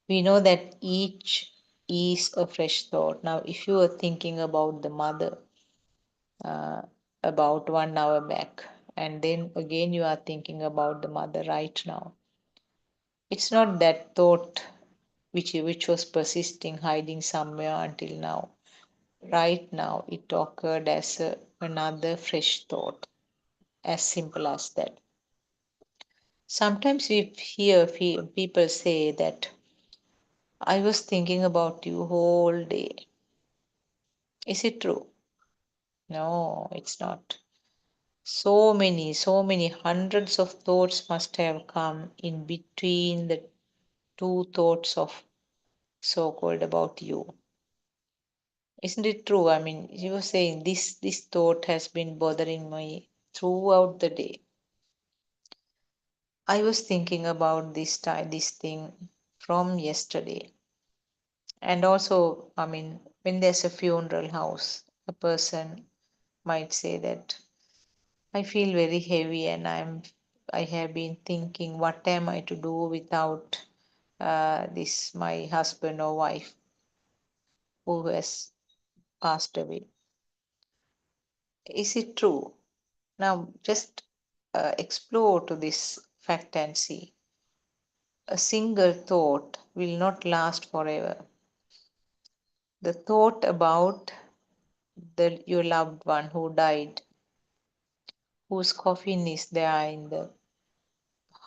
We know that each is a fresh thought. Now, if you are thinking about the mother about 1 hour back, and then again you are thinking about the mother right now, it's not that thought which was persisting, hiding somewhere until now. Right now, it occurred as another fresh thought, as simple as that. Sometimes we hear people say that I was thinking about you whole day. Is it true? No, it's not. So many hundreds of thoughts must have come in between the two thoughts of so-called about you. Isn't it true? I mean, you were saying this thought has been bothering me throughout the day. I was thinking about this thing from yesterday. And also, I mean, when there's a funeral house, a person might say that I feel very heavy and I have been thinking, what am I to do without this my husband or wife who has passed away? Is it true? Now just explore to this fact and see. A single thought will not last forever. The thought about your loved one who died, whose coffin is there in the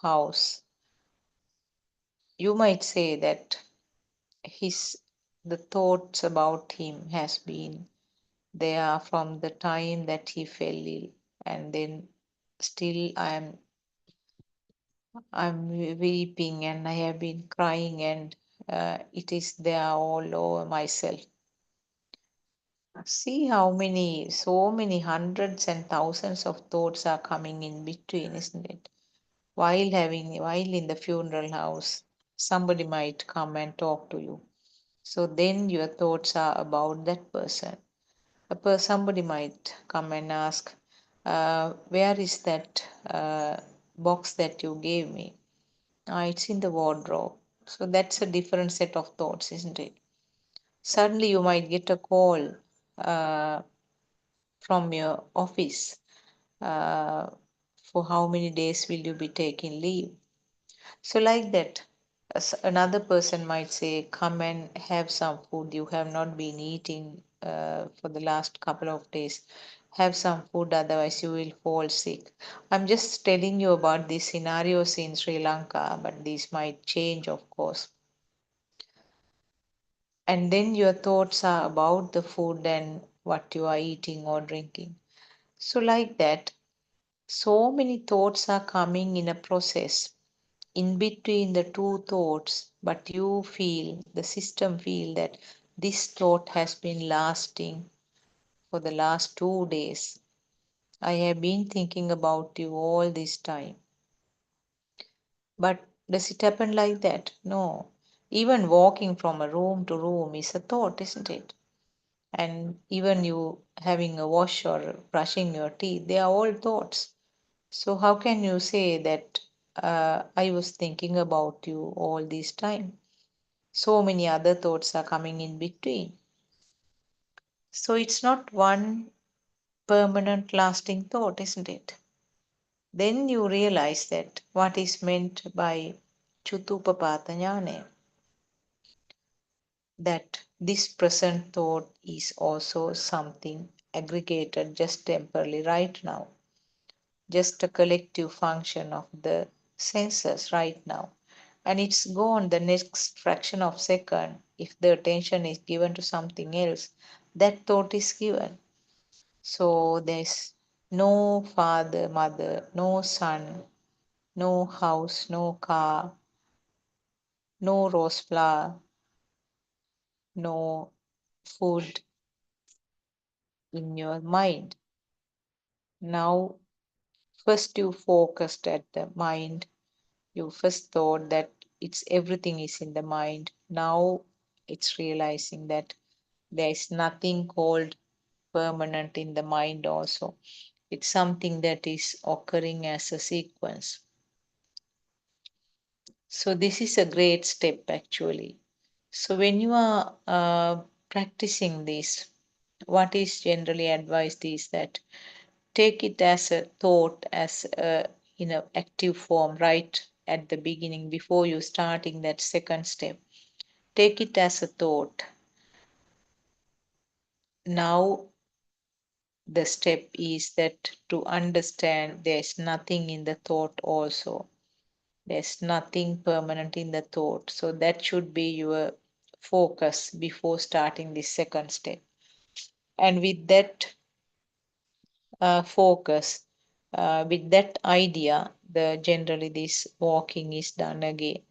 house, you might say that the thoughts about him has been there from the time that he fell ill, and then still I'm weeping and I have been crying, and it is there all over myself. See how so many hundreds and thousands of thoughts are coming in between, isn't it? While in the funeral house, somebody might come and talk to you. So then your thoughts are about that person. Somebody might come and ask, where is that box that you gave me? It's in the wardrobe. So that's a different set of thoughts, isn't it? Suddenly you might get a call from your office. For how many days will you be taking leave? So like that, another person might say, come and have some food. You have not been eating for the last couple of days. Have some food, otherwise you will fall sick. I'm just telling you about these scenarios in Sri Lanka, but these might change, of course. And then your thoughts are about the food and what you are eating or drinking. So like that, so many thoughts are coming in a process in between the two thoughts, but the system feel that this thought has been lasting for the last 2 days. I have been thinking about you all this time. But does it happen like that? No. Even walking from a room to room is a thought, isn't it? And even you having a wash or brushing your teeth, they are all thoughts. So how can you say that I was thinking about you all this time. So many other thoughts are coming in between. So it's not one permanent lasting thought, isn't it? Then you realize that what is meant by Chutupapada Jnana, that this present thought is also something aggregated just temporarily right now, just a collective function of the senses right now. And it's gone the next fraction of second. If the attention is given to something else, that thought is given. So there's no father, mother, no son, no house, no car, no rose flower, no food in your mind. Now, first you focused at the mind. You first thought that it's everything is in the mind. Now it's realizing that there is nothing called permanent in the mind also. It's something that is occurring as a sequence. So this is a great step actually. So when you are practicing this, what is generally advised is that take it as a thought, as a active form right at the beginning before you starting that second step. Take it as a thought. Now the step is that to understand there's nothing in the thought also. There's nothing permanent in the thought. So that should be your focus before starting the second step. And with that focus, with that idea, generally this walking is done again.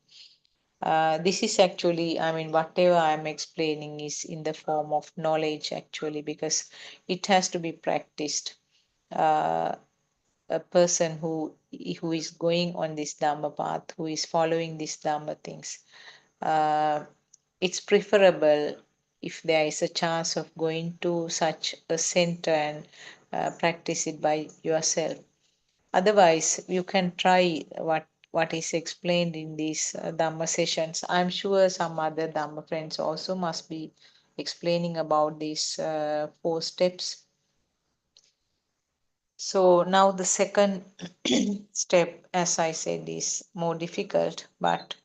This is actually, I mean, whatever I'm explaining is in the form of knowledge actually, because it has to be practiced. A person who is going on this Dhamma path, who is following these Dhamma things, it's preferable if there is a chance of going to such a center and practice it by yourself. Otherwise, you can try what is explained in these Dhamma sessions. I'm sure some other Dhamma friends also must be explaining about these 4 steps. So now the second step, as I said, is more difficult, but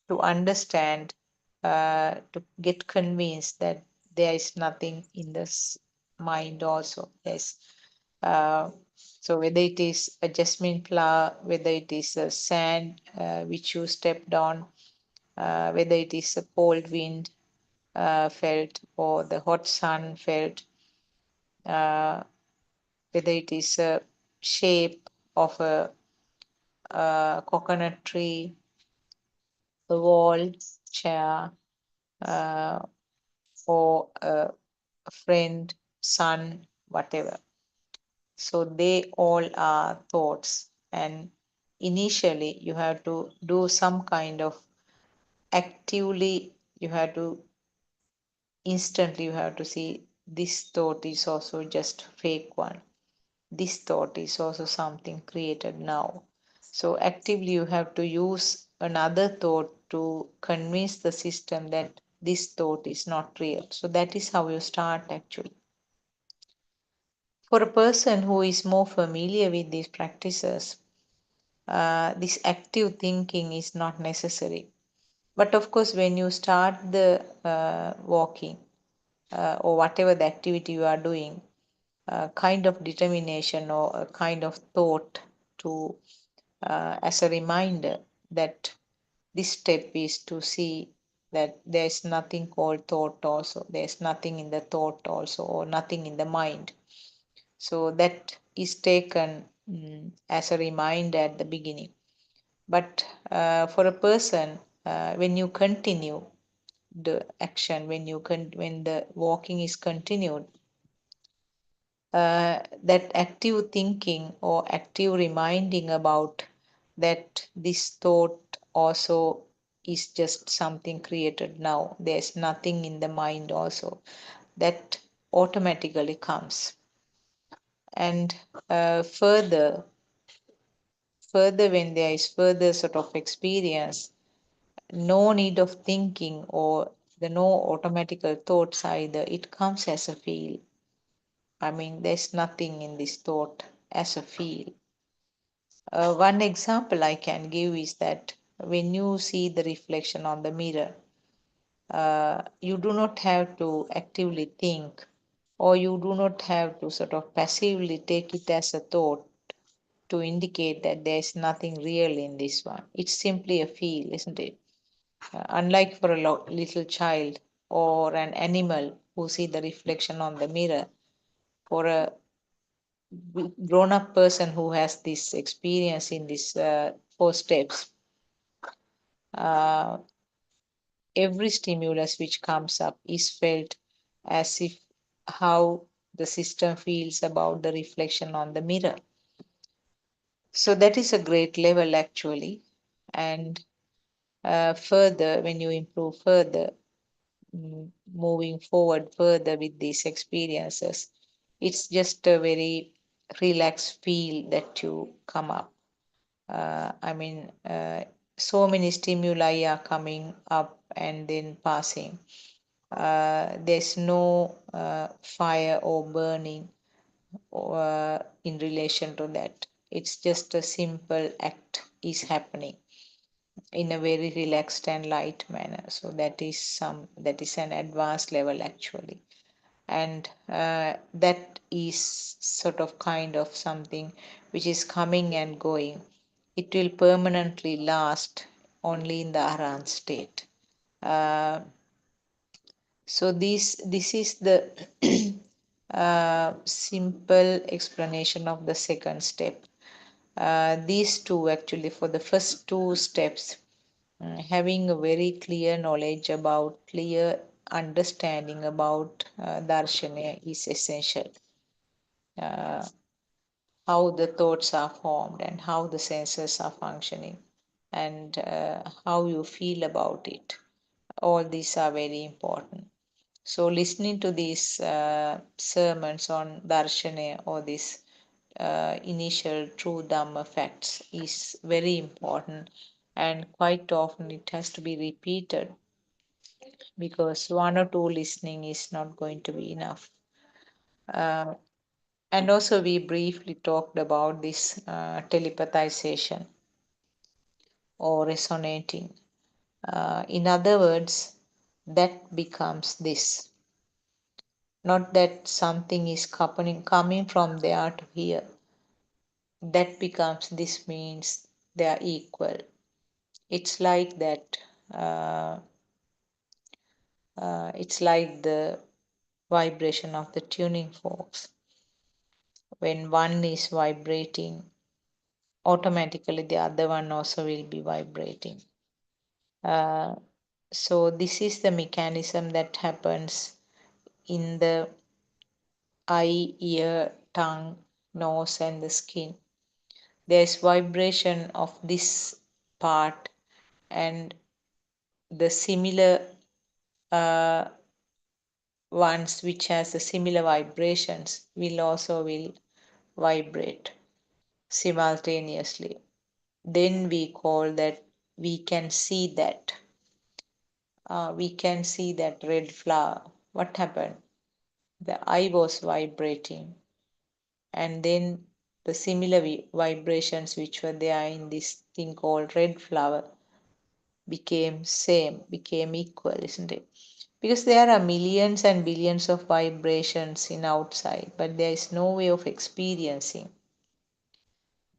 to understand, to get convinced that there is nothing in this mind also. There's so whether it is a jasmine flower, whether it is a sand which you stepped on, whether it is a cold wind felt or the hot sun felt, whether it is a shape of a coconut tree, a wall, chair, uh, or a friend, son, whatever. So they all are thoughts. And initially, you have to do some kind of actively, you have to instantly, you have to see this thought is also just fake one. This thought is also something created now. So actively, you have to use another thought to convince the system that this thought is not real. So that is how you start actually. For a person who is more familiar with these practices, this active thinking is not necessary. But of course, when you start the walking or whatever the activity you are doing, a kind of determination or a kind of thought to as a reminder that this step is to see that there's nothing called thought also, there's nothing in the thought also, or nothing in the mind. So that is taken as a reminder at the beginning. But for a person, when you continue the action, when the walking is continued, that active thinking or active reminding about that this thought also is just something created now. There's nothing in the mind also. That automatically comes. And further, further, when there is further sort of experience, no need of thinking or the no automatical thoughts either. It comes as a feel. I mean, there's nothing in this thought as a feel. One example I can give is that when you see the reflection on the mirror, you do not have to actively think, or you do not have to sort of passively take it as a thought to indicate that there is nothing real in this one. It's simply a feel, isn't it? Unlike for a little child or an animal who see the reflection on the mirror, for a grown-up person who has this experience in these 4 steps, uh, every stimulus which comes up is felt as if how the system feels about the reflection on the mirror. So that is a great level actually. And further, when you improve further, moving forward further with these experiences, it's just a very relaxed feel that you come up. So many stimuli are coming up and then passing. There's no fire or burning in relation to that. It's just a simple act is happening in a very relaxed and light manner. So that is an advanced level actually. And that is sort of kind of something which is coming and going. It will permanently last only in the Arahant state. So this is the simple explanation of the second step. These two actually, for the first 2 steps, having a very clear knowledge about, clear understanding about Darshana is essential. How the thoughts are formed and how the senses are functioning and how you feel about it. All these are very important. So listening to these sermons on Darshana or this initial true Dhamma facts is very important, and quite often it has to be repeated because 1 or 2 listening is not going to be enough. And also we briefly talked about this telepathization or resonating. In other words, that becomes this. Not that something is coming from there to here. That becomes this means they are equal. It's like that. It's like the vibration of the tuning forks. When one is vibrating, automatically the other one also will be vibrating. So this is the mechanism that happens in the eye, ear, tongue, nose, and the skin. There's vibration of this part, and the similar ones which has the similar vibrations will vibrate simultaneously. Then we call that, we can see that red flower. What happened? The eye was vibrating, and then the similar vibrations which were there in this thing called red flower became equal, isn't it? Because there are millions and billions of vibrations in outside, but there is no way of experiencing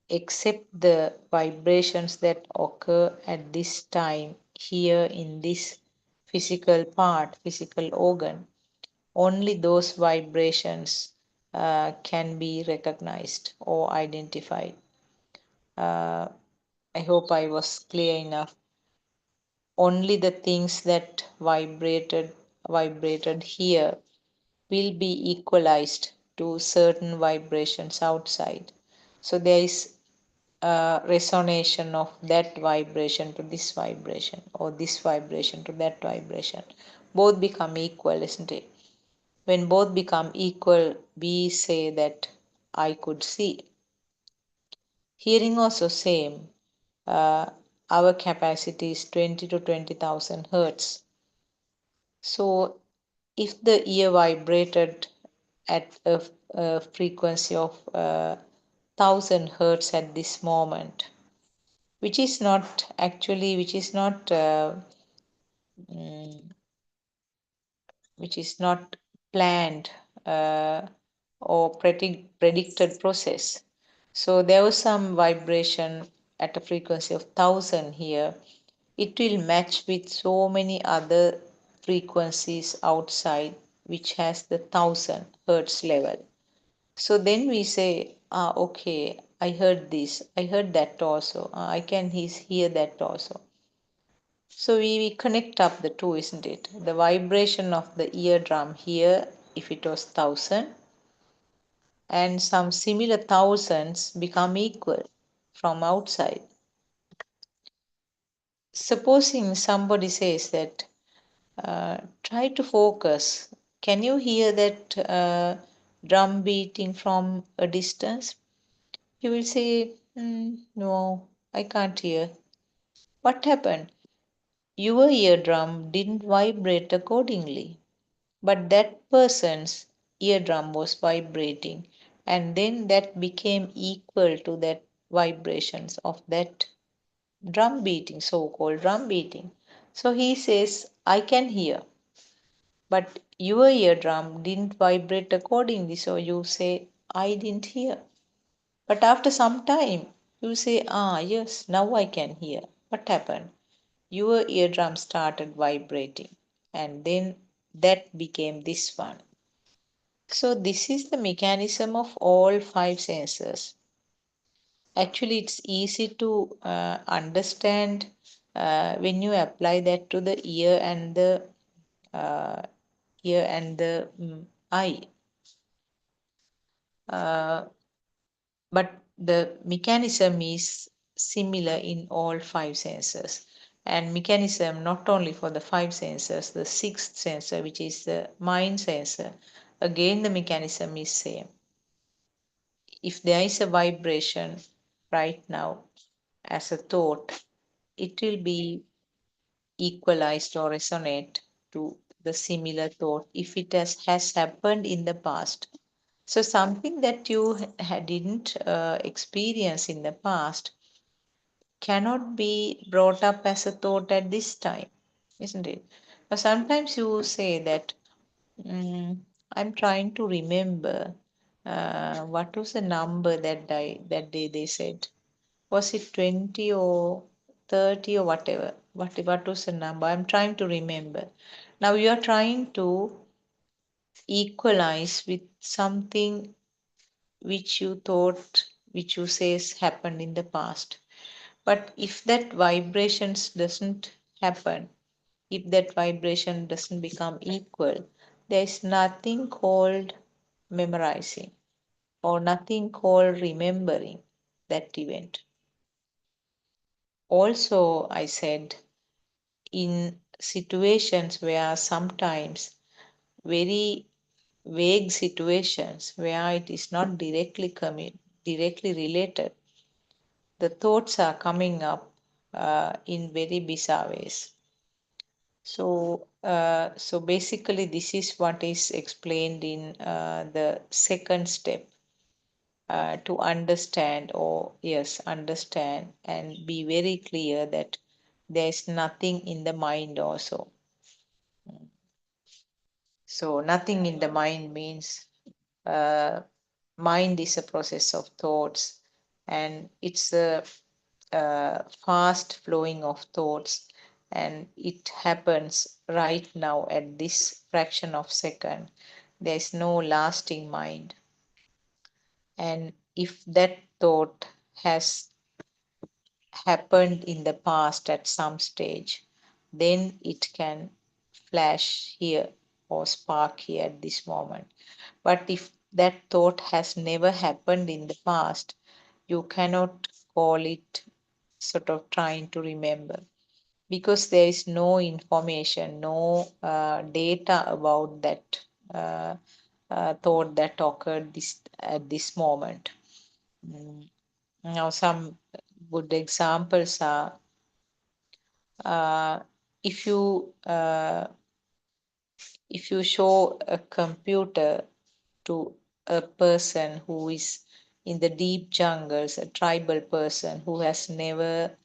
except the vibrations that occur at this time here in this physical organ. Only those vibrations can be recognized or identified. I hope I was clear enough. Only the things that vibrated here will be equalized to certain vibrations outside. So there is a resonation of that vibration to this vibration, or this vibration to that vibration. Both become equal, isn't it? When both become equal, we say that I could see. Hearing also same. Our capacity is 20 to 20,000 hertz. So if the ear vibrated at a frequency of 1000 hertz at this moment, which is not actually, mm, which is not planned or predicted process. So there was some vibration at a frequency of 1000 here. It will match with so many other frequencies outside which has the 1000 hertz level. So then we say, okay, I heard this, I heard that also, I can hear that also. So we connect up the two, isn't it? The vibration of the eardrum here, if it was 1000, and some similar thousands become equal from outside. Supposing somebody says that, try to focus. Can you hear that drum beating from a distance? You will say, no, I can't hear. What happened? Your eardrum didn't vibrate accordingly, but that person's eardrum was vibrating, and then that became equal to that vibrations of that drum beating, so-called drum beating. So he says, I can hear, but your eardrum didn't vibrate accordingly, so you say, I didn't hear. But after some time, you say, yes, now I can hear. What happened? Your eardrum started vibrating, and then that became this one. So, this is the mechanism of all five senses. Actually, it's easy to understand when you apply that to the ear and the uh, eye. But the mechanism is similar in all five senses. And mechanism not only for the five senses, the sixth sensor, which is the mind sensor, again the mechanism is same. If there is a vibration right now as a thought, it will be equalized or resonate to the similar thought if it has happened in the past. So something that you didn't experience in the past cannot be brought up as a thought at this time, isn't it? But sometimes you say that, I'm trying to remember what was the number that day they said. Was it 20 or 30 or whatever? What was the number? I'm trying to remember. Now you are trying to equalize with something which you thought, which you say happened in the past. But if that vibrations doesn't happen, if that vibration doesn't become equal, there is nothing called memorizing or nothing called remembering that event. Also, I said, in situations where sometimes very vague situations where it is not directly related, the thoughts are coming up in very bizarre ways. So basically, this is what is explained in the second step to understand, understand and be very clear that there is nothing in the mind also. So nothing in the mind means mind is a process of thoughts, and it's a fast flowing of thoughts, and it happens right now at this fraction of second. There is no lasting mind, and if that thought has happened in the past at some stage, then it can flash here or spark here at this moment. But if that thought has never happened in the past, you cannot call it sort of trying to remember, because there is no information, no data about that thought that occurred at this moment. Now, some good examples are if you show a computer to a person who is in the deep jungles, a tribal person who has never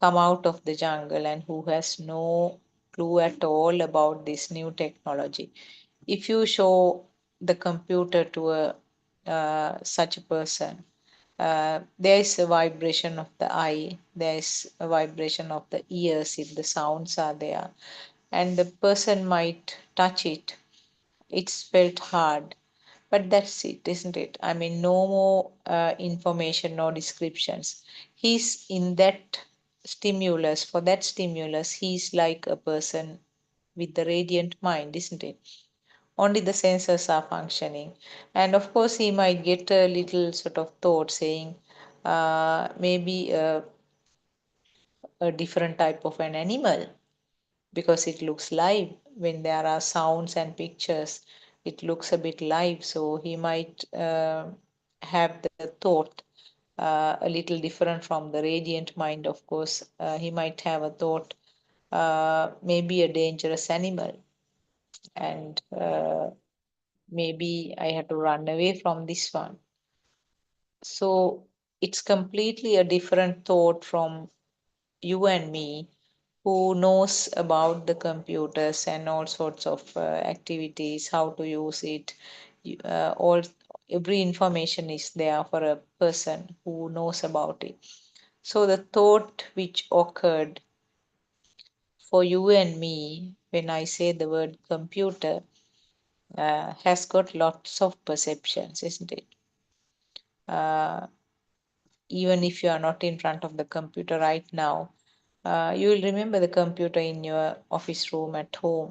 come out of the jungle and who has no clue at all about this new technology. If you show the computer to a such a person, there is a vibration of the eye, there is a vibration of the ears if the sounds are there, and the person might touch it. It's felt hard, but that's it, isn't it? I mean, no more information or descriptions. He's in that stimulus, for that stimulus, he's like a person with the radiant mind, isn't it? Only the senses are functioning. And of course, he might get a little sort of thought saying, maybe a different type of an animal because it looks live. When there are sounds and pictures, it looks a bit live. So he might have the thought a little different from the radiant mind, of course. He might have a thought, maybe a dangerous animal, and maybe I have to run away from this one. So it's completely a different thought from you and me who knows about the computers and all sorts of activities, how to use it. All every information is there for a person who knows about it. So the thought which occurred for you and me when I say the word computer has got lots of perceptions, isn't it? Even if you are not in front of the computer right now, you will remember the computer in your office room at home,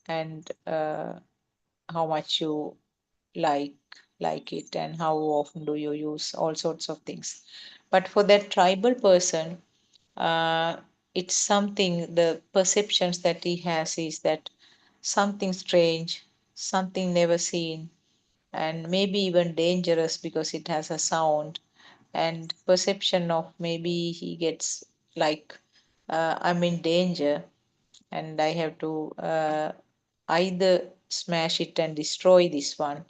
and how much you like it and how often do you use all sorts of things. But for that tribal person, it's something, the perceptions that he has is that something strange, something never seen, and maybe even dangerous because it has a sound, and perception of maybe he gets like, I'm in danger and I have to either smash it and destroy this one,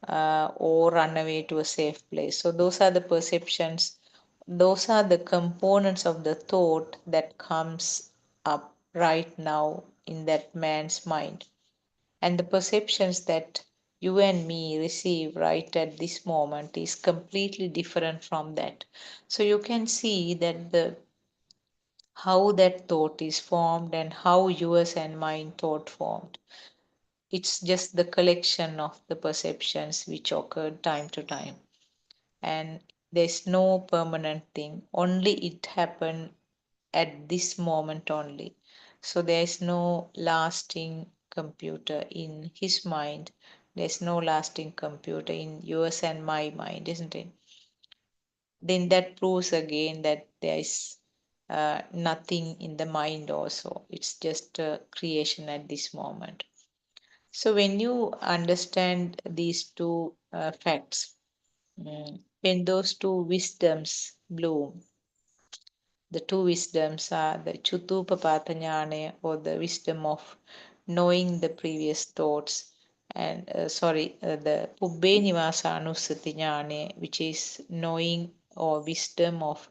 or run away to a safe place. So those are the perceptions, those are the components of the thought that comes up right now in that man's mind. And the perceptions that you and me receive right at this moment is completely different from that. So you can see that the how that thought is formed and how yours and mine thought formed. It's just the collection of the perceptions which occurred time to time. And there's no permanent thing, only it happened at this moment only. So there's no lasting computer in his mind, there's no lasting computer in yours and my mind, isn't it? Then that proves again that there is nothing in the mind also, it's just a creation at this moment. So when you understand these two facts, when those two wisdoms bloom, the two wisdoms are the Chutupapada Jnana, or the wisdom of knowing the previous thoughts, and the Pubbe Nivasanusati Jnana, which is knowing or wisdom of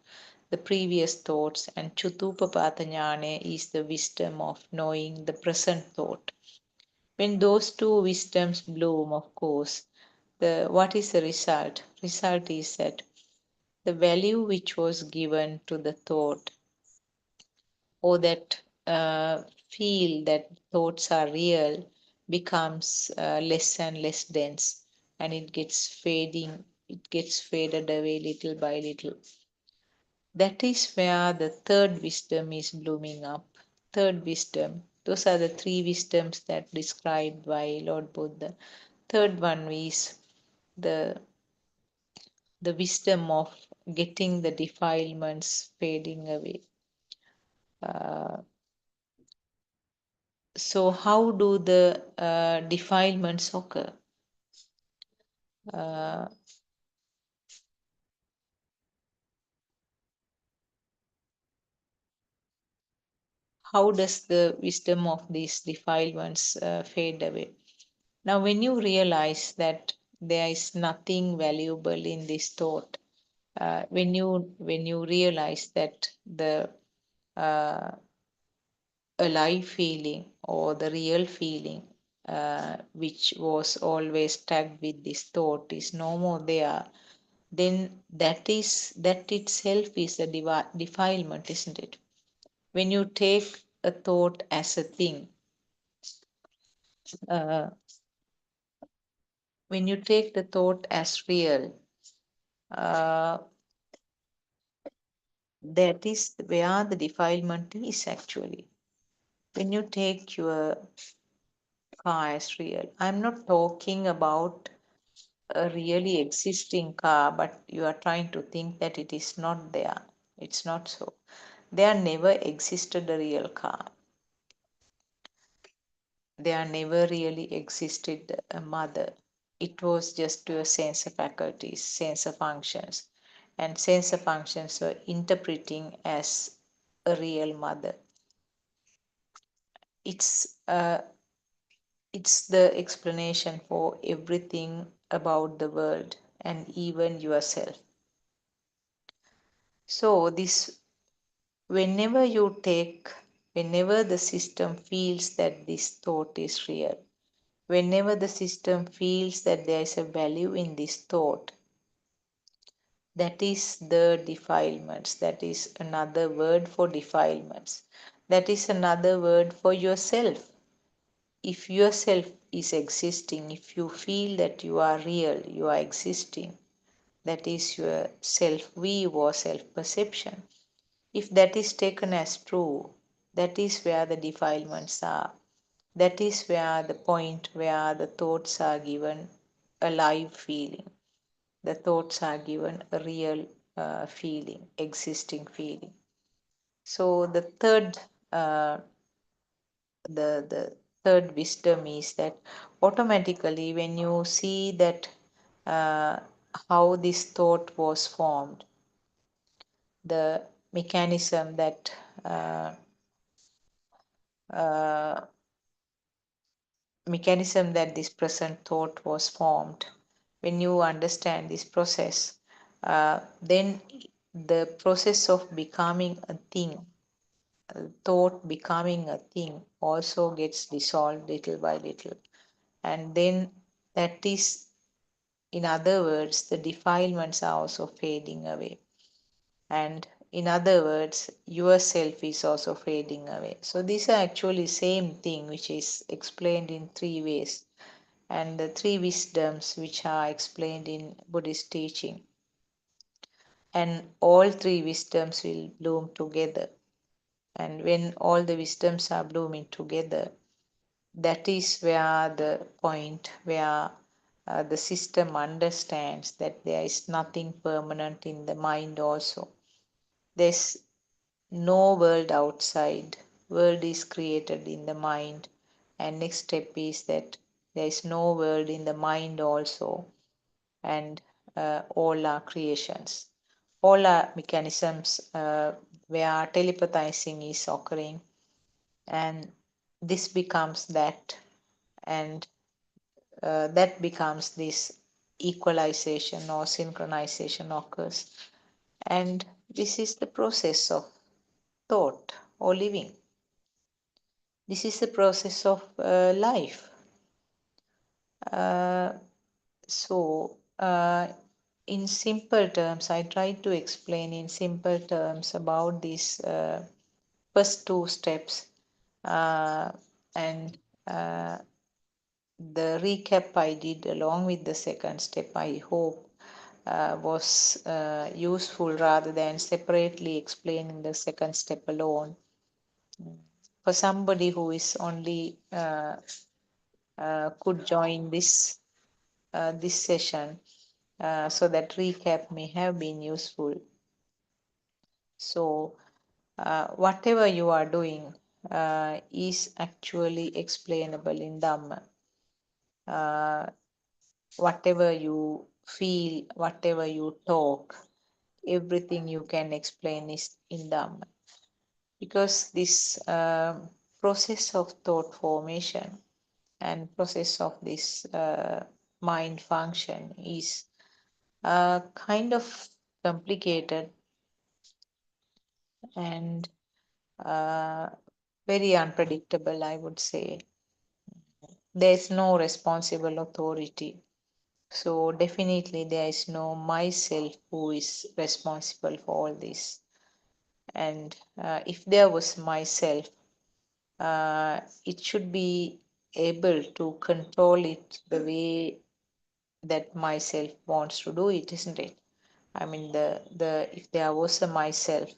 the previous thoughts, and Chutupapada Jnana is the wisdom of knowing the present thought. When those two wisdoms bloom, of course, what is the result? Result is that the value which was given to the thought, or that feel that thoughts are real, becomes less and less dense, and it gets faded away little by little. That is where the third wisdom is blooming up. Third wisdom, those are the three wisdoms that described by Lord Buddha. Third one is the wisdom of getting the defilements fading away. So how do the defilements occur? how does the wisdom of these defilements fade away? Now, when you realize that there is nothing valuable in this thought, when you realize that the alive feeling or the real feeling, which was always tagged with this thought, is no more there, then that itself is a defilement, isn't it? When you take a thought as a thing, uh, when you take the thought as real, uh, that is where the defilement is actually. When you take your car as real, I'm not talking about a really existing car, but you are trying to think that it is not there. It's not so. There never existed a real car. There never really existed a mother. It was just your sense of faculties, sense of functions, and sense of functions were interpreting as a real mother. It's it's the explanation for everything about the world and even yourself. So this, whenever the system feels that this thought is real, whenever the system feels that there is a value in this thought, that is the defilements. That is another word for defilements. That is another word for yourself. If yourself is existing, if you feel that you are real, you are existing, that is your self view or self perception. If that is taken as true, that is where the defilements are. That is where the point where the thoughts are given a live feeling. The thoughts are given a real feeling, existing feeling. So the third wisdom is that automatically when you see that how this thought was formed, the mechanism that this present thought was formed, when you understand this process, then the process of becoming a thing, thought becoming a thing, also gets dissolved little by little. And then that is, in other words, the defilements are also fading away. And in other words, yourself is also fading away. So these are actually same thing which is explained in three ways. And the three wisdoms which are explained in Buddhist teaching. And all three wisdoms will bloom together. And when all the wisdoms are blooming together, that is where the point where the system understands that there is nothing permanent in the mind also. There's no world outside. World is created in the mind. And next step is that there is no world in the mind also. And all are creations. All are mechanisms where telepathizing is occurring. And this becomes that. And that becomes this equalization or synchronization occurs. And this is the process of thought or living. This is the process of life. So, in simple terms, I try to explain in simple terms about these first two steps. And the recap I did along with the second step, I hope, was useful rather than separately explaining the second step alone. For somebody who is only could join this session, so that recap may have been useful. So whatever you are doing is actually explainable in Dhamma. Whatever you feel, whatever you talk, everything you can explain is in Dhamma. because this process of thought formation and process of this mind function is kind of complicated and very unpredictable, I would say. There's no responsible authority. So definitely there is no myself who is responsible for all this. And if there was myself, it should be able to control it the way that myself wants to do it, isn't it? I mean, the if there was a myself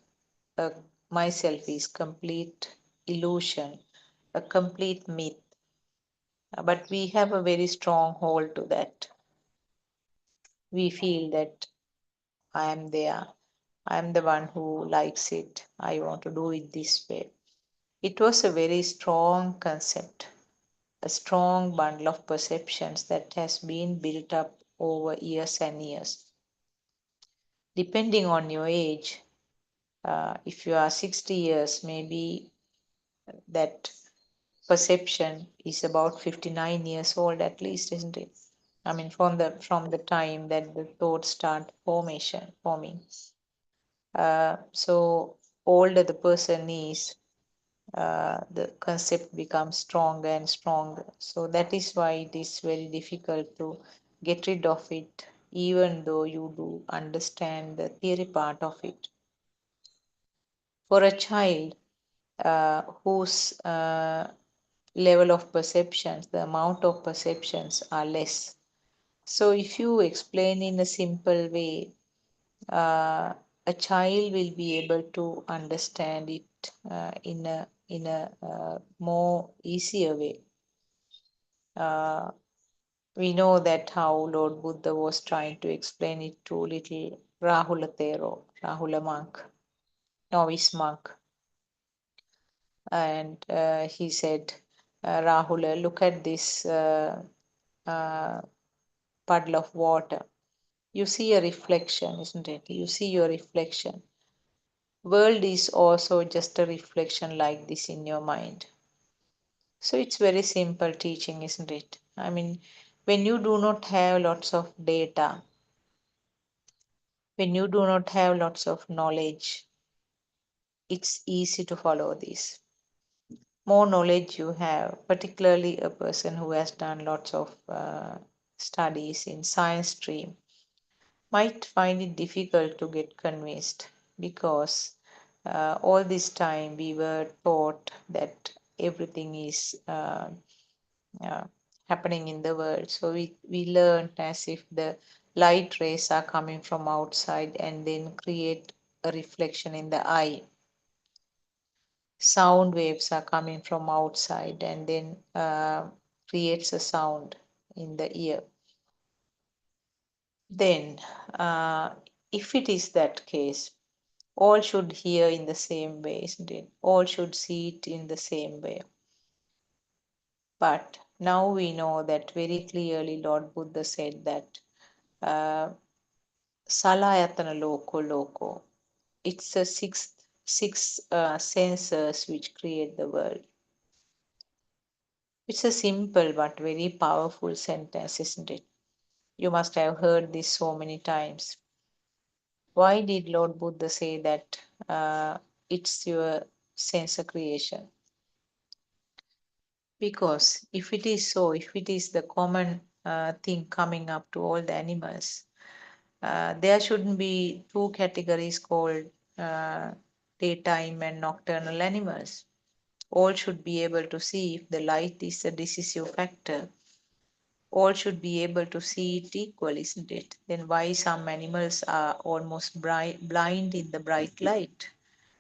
is complete illusion, a complete myth. But we have a very strong hold to that. We feel that I am there. I am the one who likes it. I want to do it this way. It was a very strong concept, a strong bundle of perceptions that has been built up over years and years. Depending on your age, if you are 60 years, maybe that perception is about 59 years old at least, isn't it? I mean, from the time that the thoughts start forming. So older the person is, the concept becomes stronger and stronger. So that is why it is very difficult to get rid of it, even though you do understand the theory part of it. For a child whose level of perceptions, the amount of perceptions are less. So if you explain in a simple way, a child will be able to understand it in a more easier way. We know that how Lord Buddha was trying to explain it to little Rahula Thero, Rahula monk, novice monk. And he said, Rahula, look at this puddle of water. You see a reflection, isn't it? You see your reflection. World is also just a reflection like this in your mind. So it's very simple teaching, isn't it? I mean, when you do not have lots of data, when you do not have lots of knowledge, it's easy to follow this. More knowledge you have, particularly a person who has done lots of studies in science stream, might find it difficult to get convinced because all this time we were taught that everything is happening in the world. So we learned as if the light rays are coming from outside and then create a reflection in the eye. Sound waves are coming from outside and then creates a sound in the ear. Then, if it is that case, all should hear in the same way, isn't it? All should see it in the same way. But now we know that very clearly Lord Buddha said that Salayatana Loko. It's the six senses which create the world. It's a simple but very powerful sentence, isn't it? You must have heard this so many times. Why did Lord Buddha say that it's your sense of creation? Because if it is so, if it is the common thing coming up to all the animals, there shouldn't be two categories called daytime and nocturnal animals. All should be able to see if the light is a decisive factor. All should be able to see it equal, isn't it? Then why some animals are almost blind in the bright light,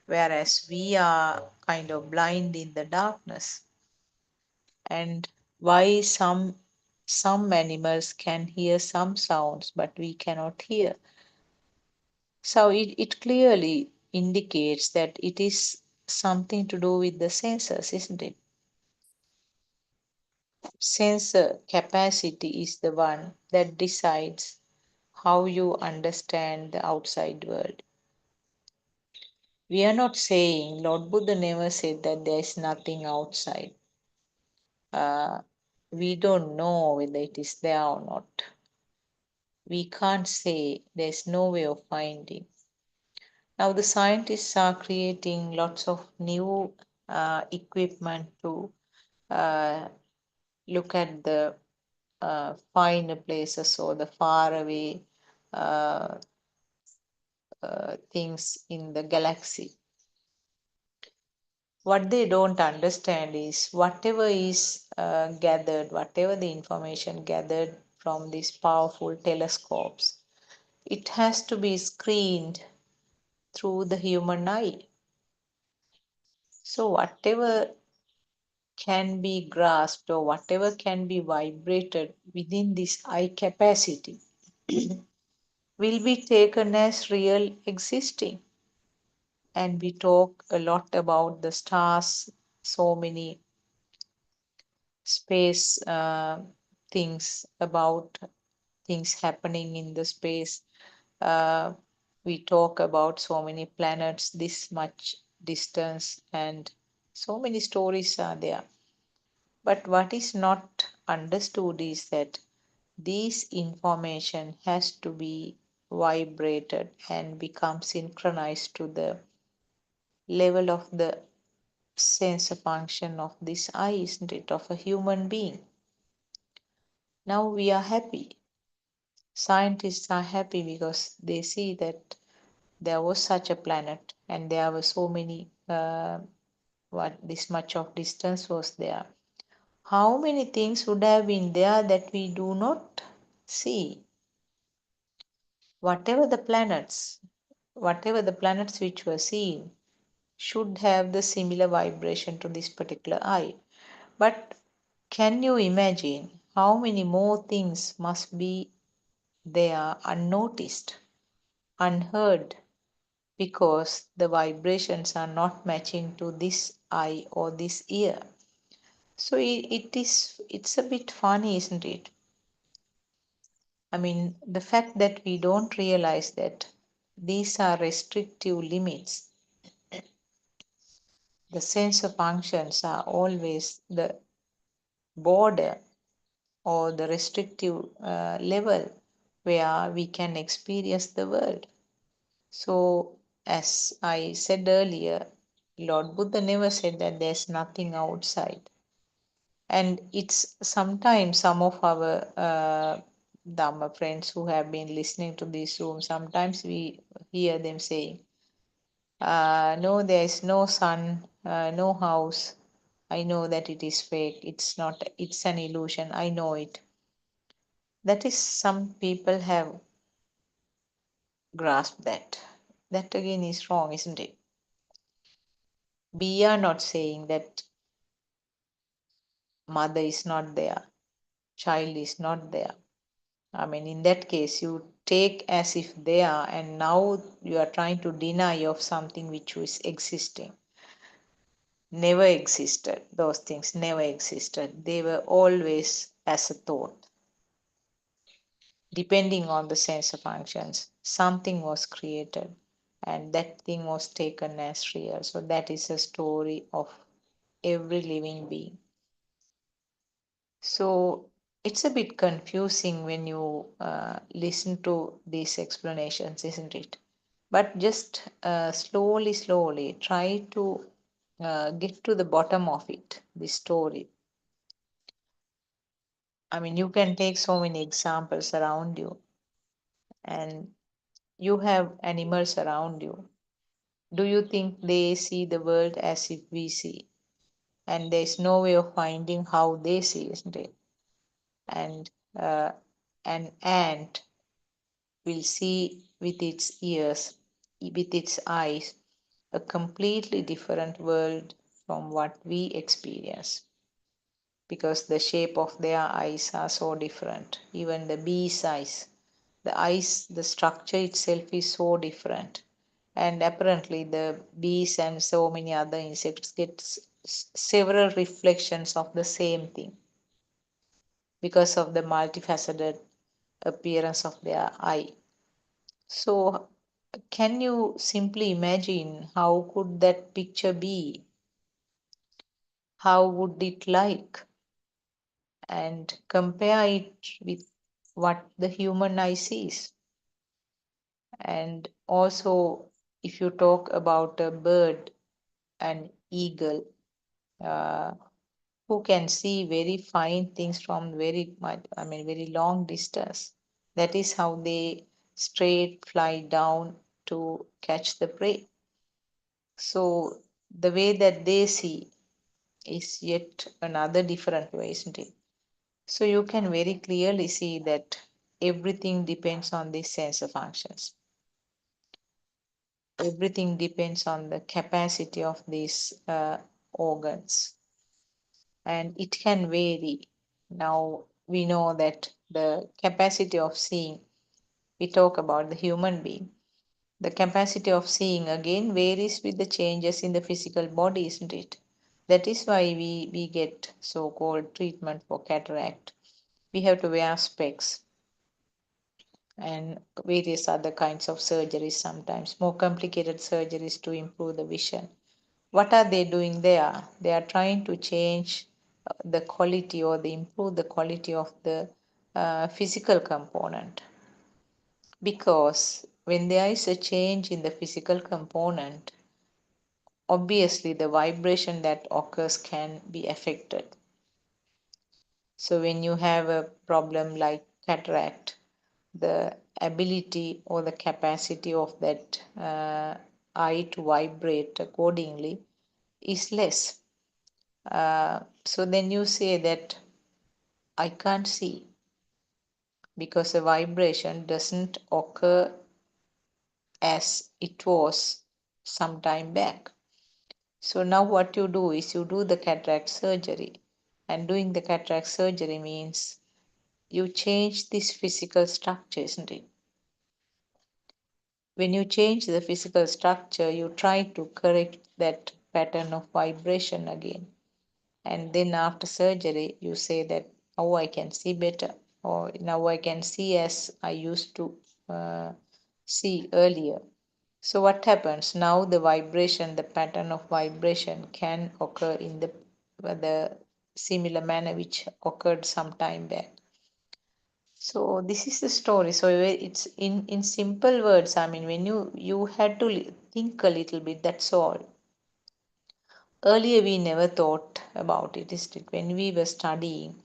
whereas we are kind of blind in the darkness? And why some animals can hear some sounds but we cannot hear? So it clearly indicates that it is something to do with the senses, isn't it? Sensor capacity is the one that decides how you understand the outside world. We are not saying, Lord Buddha never said that there is nothing outside. We don't know whether it is there or not. We can't say, there's no way of finding. Now the scientists are creating lots of new equipment to look at the finer places or the far away things in the galaxy. What they don't understand is whatever is gathered, whatever the information gathered from these powerful telescopes, it has to be screened through the human eye. So whatever can be grasped or whatever can be vibrated within this eye capacity will be taken as real existing. And we talk a lot about the stars, so many space things, about things happening in the space. We talk about so many planets, this much distance, and so many stories are there. But what is not understood is that this information has to be vibrated and become synchronized to the level of the sensor function of this eye, isn't it, of a human being. Now we are happy. Scientists are happy because they see that there was such a planet and there were so many, what this much of distance was there. How many things would have been there that we do not see? Whatever the planets which were seen should have the similar vibration to this particular eye. But can you imagine how many more things must be there unnoticed, unheard, because the vibrations are not matching to this eye or this ear? So it's a bit funny, isn't it? I mean, the fact that we don't realize that these are restrictive limits. The sensor functions are always the border or the restrictive level where we can experience the world. So, as I said earlier, Lord Buddha never said that there's nothing outside. And it's sometimes some of our Dhamma friends who have been listening to this room, sometimes we hear them saying, no, there is no sun, no house. I know that it is fake. It's not, it's an illusion. I know it. That is, some people have grasped that. That again is wrong, isn't it? We are not saying that mother is not there, child is not there. I mean, in that case, you take as if they are, and now you are trying to deny of something which was existing. Never existed. Those things never existed. They were always as a thought. Depending on the sensor functions, something was created and that thing was taken as real. So that is a story of every living being. So it's a bit confusing when you listen to these explanations, isn't it? But just slowly try to get to the bottom of it, this story. I mean, you can take so many examples around you, and you have animals around you. Do you think they see the world as if we see? And there's no way of finding how they see, isn't it? And an ant will see with its ears, with its eyes, a completely different world from what we experience, because the shape of their eyes are so different. Even the bee's eyes, the structure itself is so different. And apparently the bees and so many other insects get several reflections of the same thing because of the multifaceted appearance of their eye. So can you simply imagine how could that picture be? How would it like? And compare it with what the human eye sees. And also, if you talk about a bird, an eagle, uh, who can see very fine things from very much, very long distance. That is how they straight fly down to catch the prey. So the way that they see is yet another different way, isn't it? So you can very clearly see that everything depends on these sensor functions. Everything depends on the capacity of these organs, and it can vary. Now we know that the capacity of seeing, we talk about the human being, the capacity of seeing again varies with the changes in the physical body, isn't it? That is why we get so-called treatment for cataract. We have to wear specs and various other kinds of surgeries, sometimes more complicated surgeries to improve the vision. What are they doing there? They are trying to change the quality or they improve the quality of the physical component. Because when there is a change in the physical component, obviously the vibration that occurs can be affected. So when you have a problem like cataract, the ability or the capacity of that eye to vibrate accordingly is less. So then you say that I can't see because a vibration doesn't occur as it was some time back. So now what you do is you do the cataract surgery, and doing the cataract surgery means you change this physical structure, isn't it? When you change the physical structure, you try to correct that pattern of vibration again. And then after surgery, you say that, oh, I can see better, or now I can see as I used to see earlier. So what happens now? The vibration, the pattern of vibration can occur in the similar manner which occurred some time back. So this is the story. So it's in simple words. When you had to think a little bit. That's all. Earlier we never thought about it. Is it? When we were studying,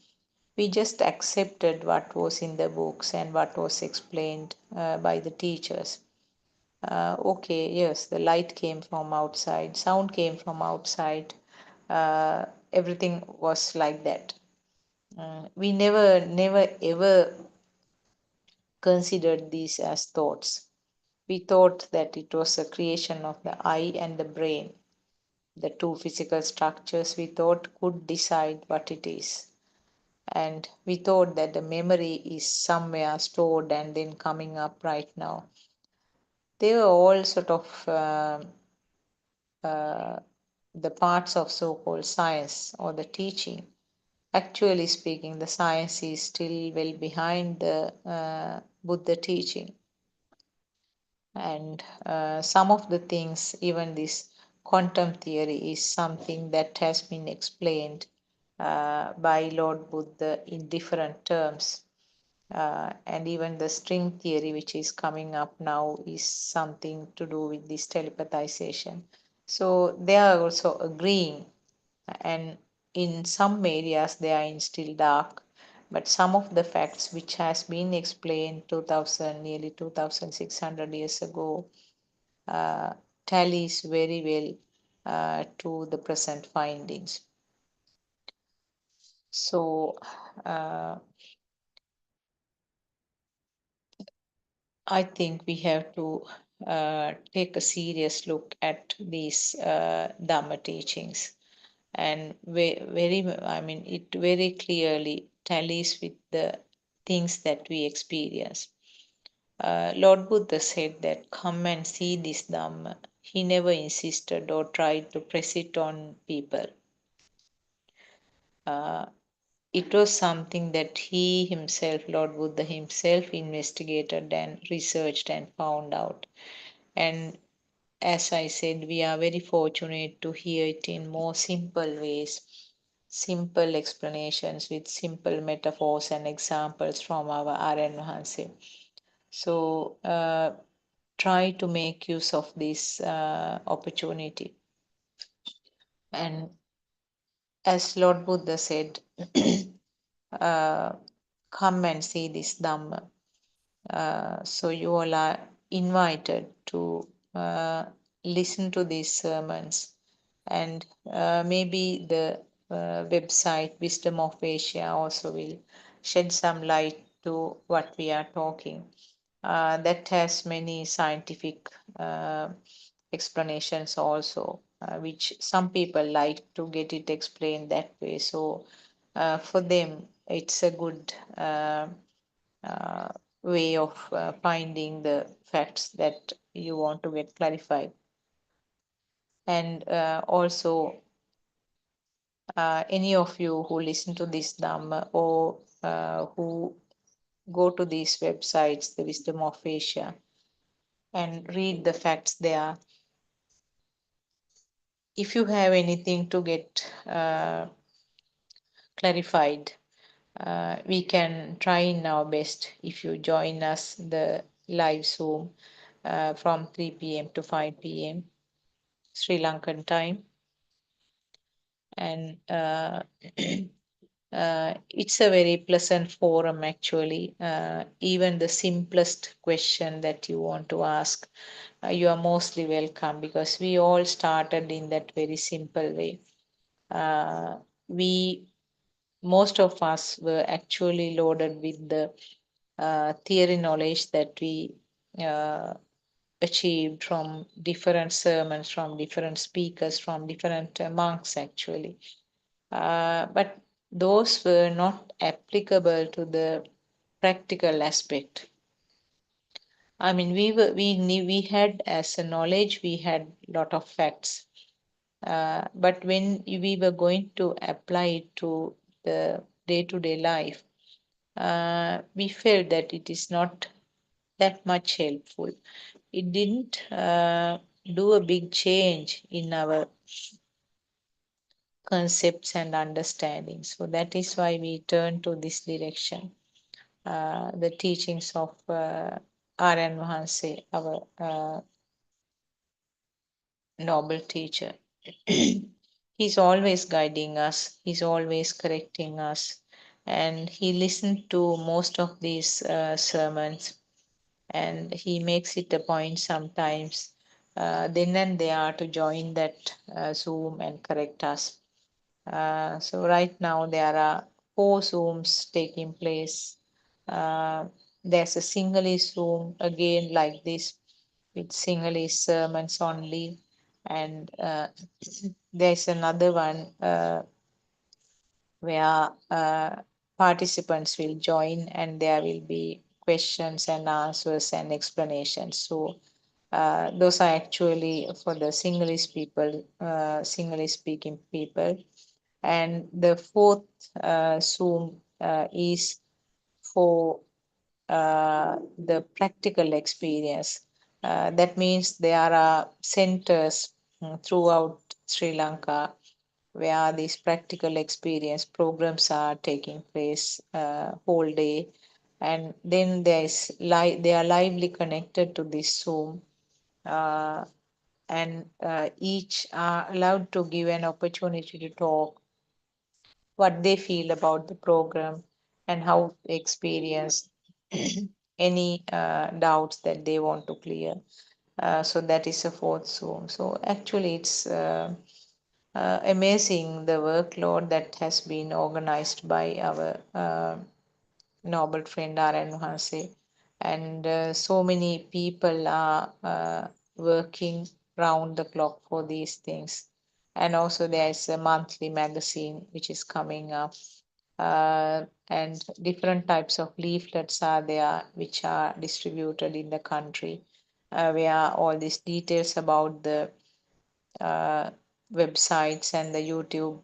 we just accepted what was in the books and what was explained by the teachers. Okay, yes, the light came from outside, sound came from outside, everything was like that. We never ever considered these as thoughts. We thought that it was a creation of the eye and the brain. The two physical structures we thought could decide what it is. And we thought that the memory is somewhere stored and then coming up right now. They were all sort of the parts of so-called science or the teaching. Actually speaking, the science is still well behind the Buddha teaching. And some of the things, even this quantum theory is something that has been explained by Lord Buddha in different terms. And even the string theory, which is coming up now, is something to do with this telepathization. So they are also agreeing, and in some areas they are in still dark, but some of the facts which has been explained 2000, nearly 2600 years ago, tallies very well to the present findings. So I think we have to take a serious look at these Dhamma teachings, and it very clearly tallies with the things that we experience. Lord Buddha said that come and see this Dhamma. He never insisted or tried to press it on people. It was something that he himself, Lord Buddha himself, investigated and researched and found out. And as I said, we are very fortunate to hear it in more simple ways, simple explanations with simple metaphors and examples from our Aryan Mahanse. So try to make use of this opportunity. And as Lord Buddha said, come and see this Dhamma. So you all are invited to listen to these sermons, and maybe the website Wisdom of Asia also will shed some light to what we are talking. That has many scientific explanations also, which some people like to get it explained that way. So for them, it's a good way of finding the facts that you want to get clarified. And also, any of you who listen to this Dhamma or who go to these websites, the Wisdom of Asia, and read the facts there. If you have anything to get clarified, we can try in our best if you join us the live Zoom from 3 p.m. to 5 p.m. Sri Lankan time. And it's a very pleasant forum actually. Even the simplest question that you want to ask, you are mostly welcome, because we all started in that very simple way. Most of us were actually loaded with the theory knowledge that we achieved from different sermons, from different speakers, from different monks actually. But those were not applicable to the practical aspect. I mean, we had as a knowledge, we had lot of facts, but when we were going to apply it to the day-to-day life, we felt that it is not that much helpful. It didn't do a big change in our concepts and understanding. So that is why we turn to this direction. The teachings of Aryan Mahanse, our noble teacher. He's always guiding us, he's always correcting us, and he listened to most of these sermons, and he makes it a point sometimes then and there to join that Zoom and correct us. So right now there are 4 Zooms taking place. There's a Sinhalese Zoom again like this with Sinhalese sermons only, and there's another one where participants will join and there will be questions and answers and explanations. So those are actually for the Sinhalese people, Sinhalese speaking people. And the 4th Zoom is for the practical experience. That means there are centers throughout Sri Lanka where these practical experience programs are taking place whole day, and then they are lively connected to this Zoom, and each are allowed to give an opportunity to talk what they feel about the program and how they experience any doubts that they want to clear. So that is a 4th Zoom. So actually it's amazing the workload that has been organized by our noble friend R.N. Mahanse. And so many people are working round the clock for these things. And also there is a monthly magazine which is coming up. And different types of leaflets are there which are distributed in the country, where all these details about the websites and the YouTube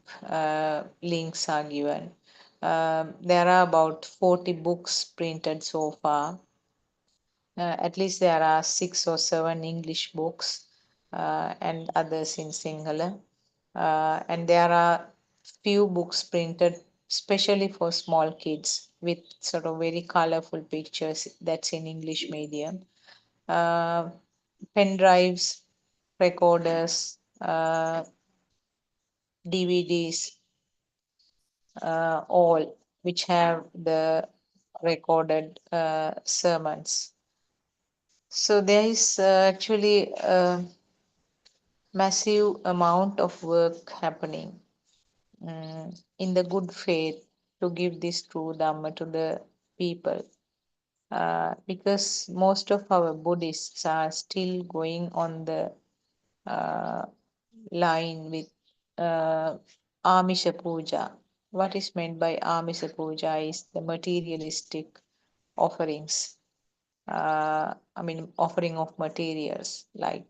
links are given. There are about 40 books printed so far, At least there are 6 or 7 English books and others in Sinhala. And there are few books printed especially for small kids with sort of very colorful pictures that's in English medium. Pen drives, recorders, DVDs, all which have the recorded sermons. So there is actually a massive amount of work happening in the good faith to give this true Dhamma to the people. Because most of our Buddhists are still going on the line with Amisha Puja. What is meant by Amisha Puja is the materialistic offerings. Offering of materials like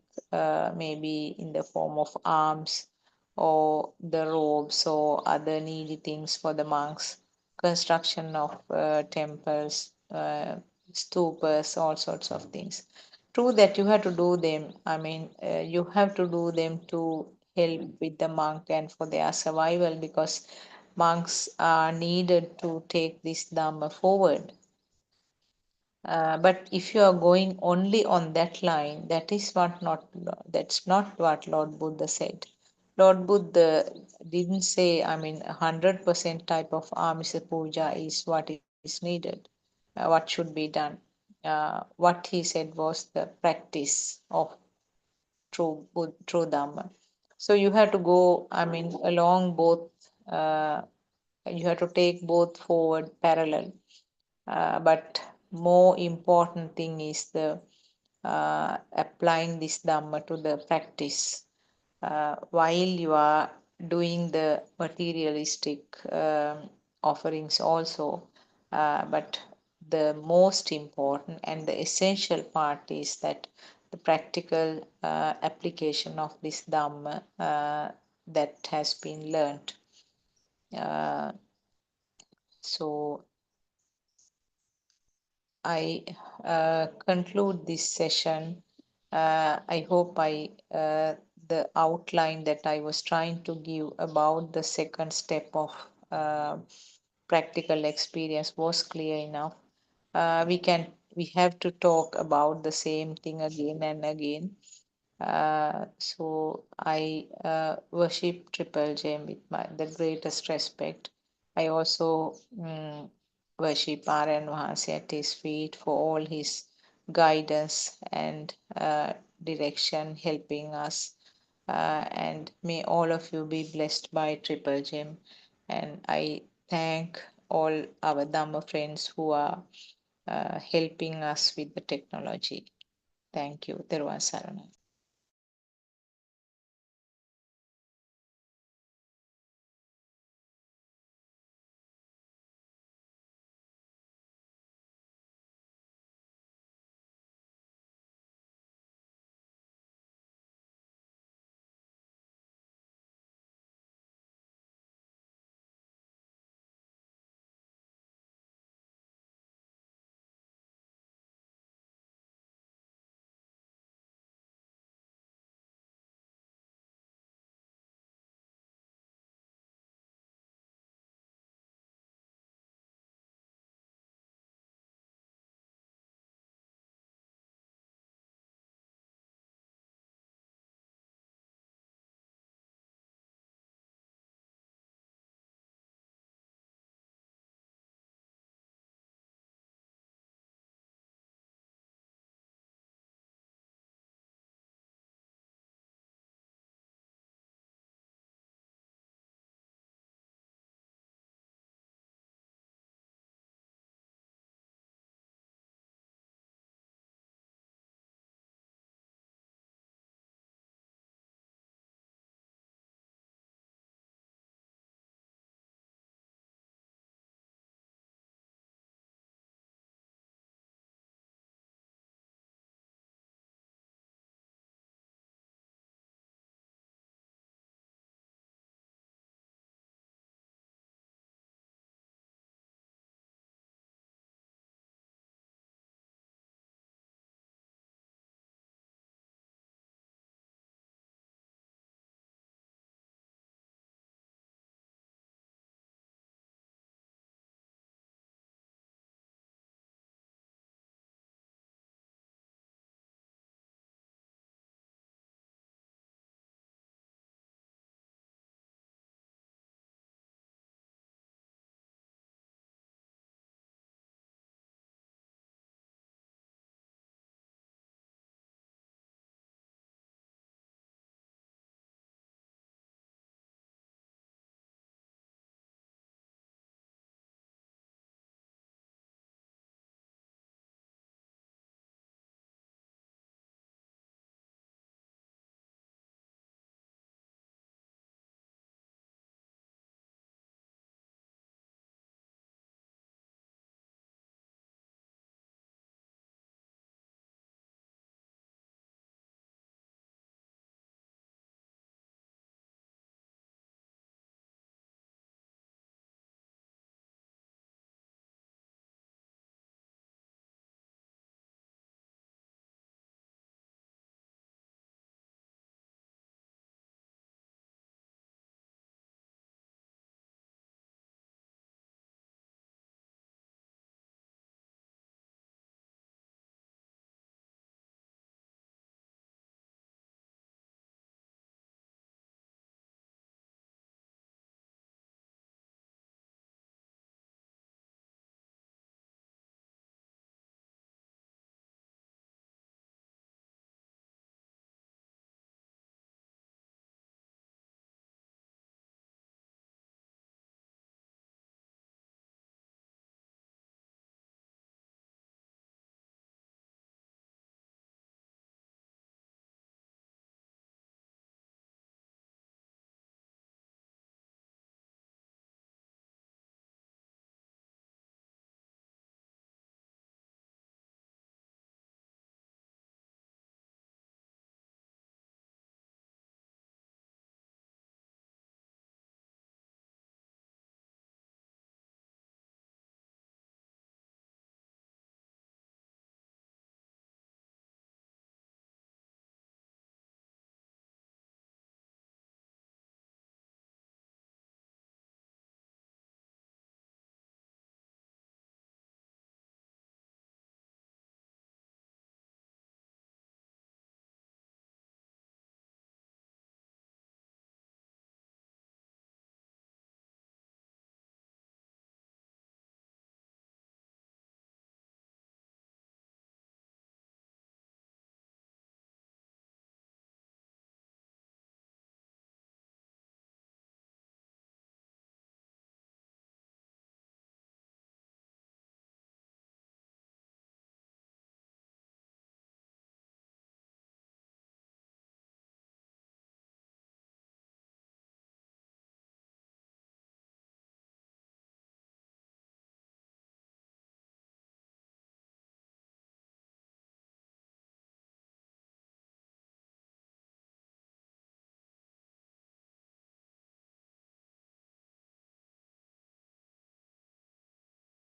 maybe in the form of alms or the robes or other needy things for the monks, construction of temples, stupas, all sorts of things. True that you have to do them. You have to do them to help with the monk and for their survival because monks are needed to take this Dhamma forward. But if you are going only on that line, that's not what Lord Buddha said. Lord Buddha didn't say, 100% type of Amisa Puja is what is needed, what should be done. What he said was the practice of true Dhamma. So you have to go, along both, you have to take both forward parallel. But more important thing is the applying this Dhamma to the practice while you are doing the materialistic offerings also. But the most important and the essential part is that the practical application of this Dhamma that has been learned. So I conclude this session. I hope the outline that I was trying to give about the second step of practical experience was clear enough. We have to talk about the same thing again and again. So I worship Triple J with the greatest respect. I also worship Aryan Vahasi at his feet for all his guidance and direction, helping us. And may all of you be blessed by Triple Gem. And I thank all our Dhamma friends who are helping us with the technology. Thank you. Terwan Sarana.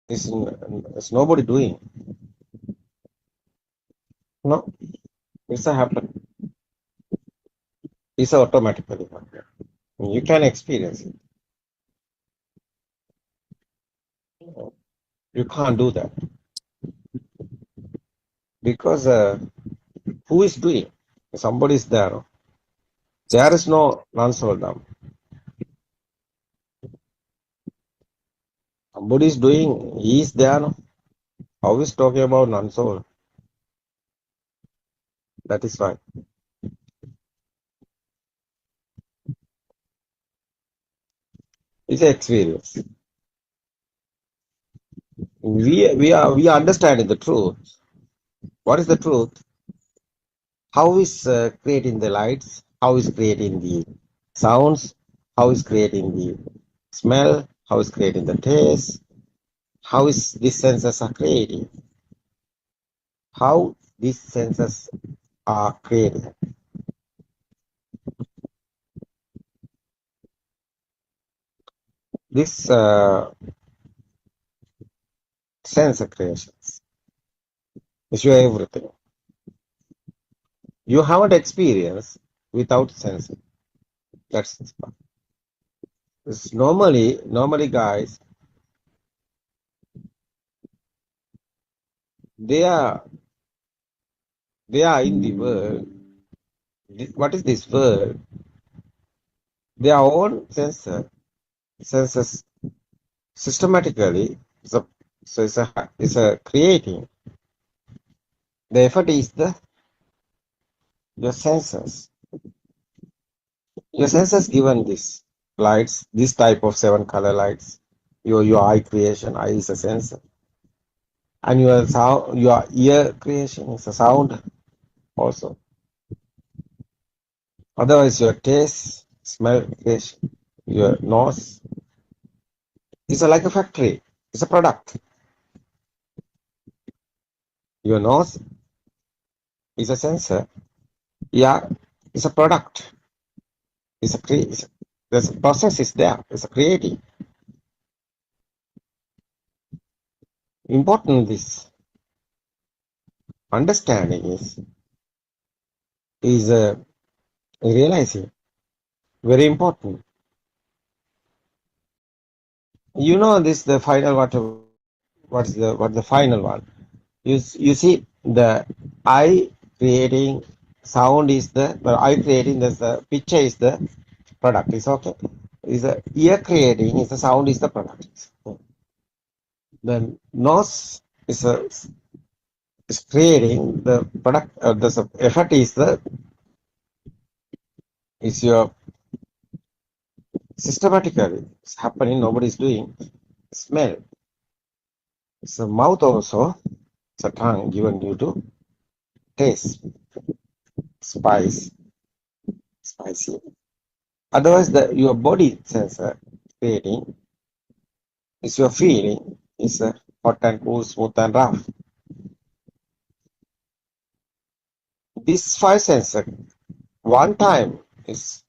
It's nobody doing. No, it's a happen. It's automatically happen. You can experience it. You can't do that because who is doing? Somebody is there. There is no non-soul Dhamma. Somebody is doing. He is there. No? How is talking about non-soul? That is right. It's an experience. We are understanding the truth. What is the truth? How is creating the lights? How is creating the sounds? How is creating the smell? How is creating the taste? How is these senses are creating? How these senses are created? This sense creations is your everything. You haven't experienced without sensing. That's it's normally guys, they are in the world. What is this world? Their own senses systematically. So it's a creating. The effort is your senses. Your senses given this lights, this type of 7 color lights. Your eye creation, eye is a sensor, and your sound, your ear creation is a sound also. Otherwise, your taste, smell creation, your nose is like a factory. It's a product. Your nose is a sensor. Yeah, it's a product. The process is there. It's a creating. Important this understanding is realizing very important. You know this the final what's the final one? You see the eye creating sound is the eye creating the picture is the product. Is okay. Is the ear creating is the sound is the product. The nose is creating the product. The effort is your systematically it's happening. Nobody is doing. Smell. It's a mouth also. It's a tongue given you to taste. Spicy. Otherwise, your body sensor creating is your feeling is hot and cool, smooth and rough. These 5 sensor, one time is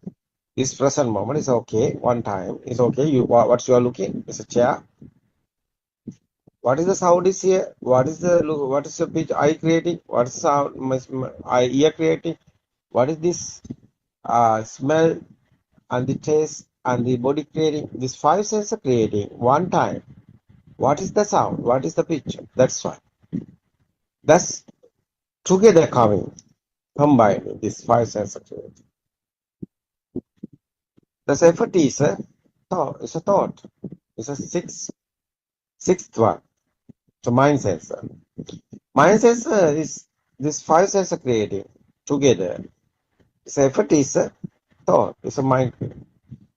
this present moment is okay. One time is okay. What you are looking is a chair. What is the sound is here? What is your pitch? Eye creating? What is sound? Ear creating? What is this? Smell and the taste and the body creating. These 5 senses are creating one time. What is the sound? What is the picture? That's why. That's together combining these 5 senses creating. The effort is a thought. It's a thought. It's a sixth one. So mind sensor. Mind sensor is this 5 sensor creating together. Its effort is a thought. It's a mind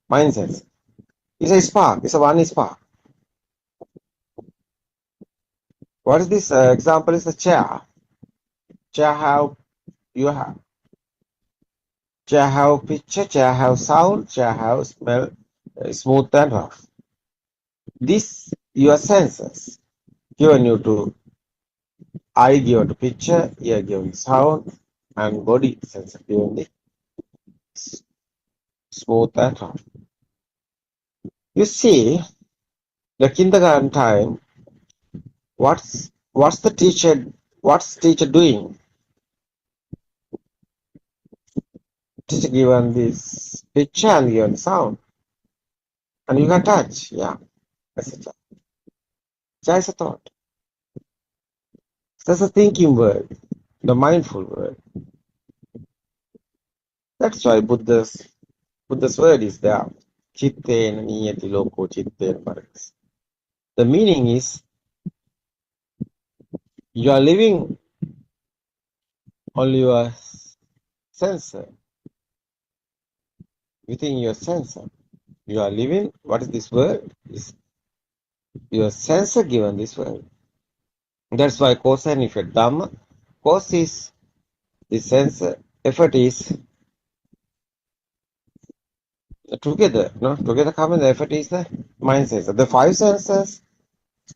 sensor. It's a spark. It's a one spark. What is this example? Is the chair. Chair have picture. Chair have sound. Chair have smell. Smooth and rough. This your senses given you to eye given to picture, ear given sound, and body sensor given the smooth and rough. You see, the kindergarten time, What's the teacher doing? Teacher given this picture and given sound, and you can touch. Yeah, that's a That's a thought. That's a thinking word, the mindful word. That's why Buddha's word is there. Chittena niyati loko chittena paras. The meaning is you are living on your sensor, within your sensor. You are living, what is this word? Is your sensor given this word. That's why cause and effect. Dhamma, cause is the sensor, effort is together. No, together coming, the effort is the mind sensor. The five senses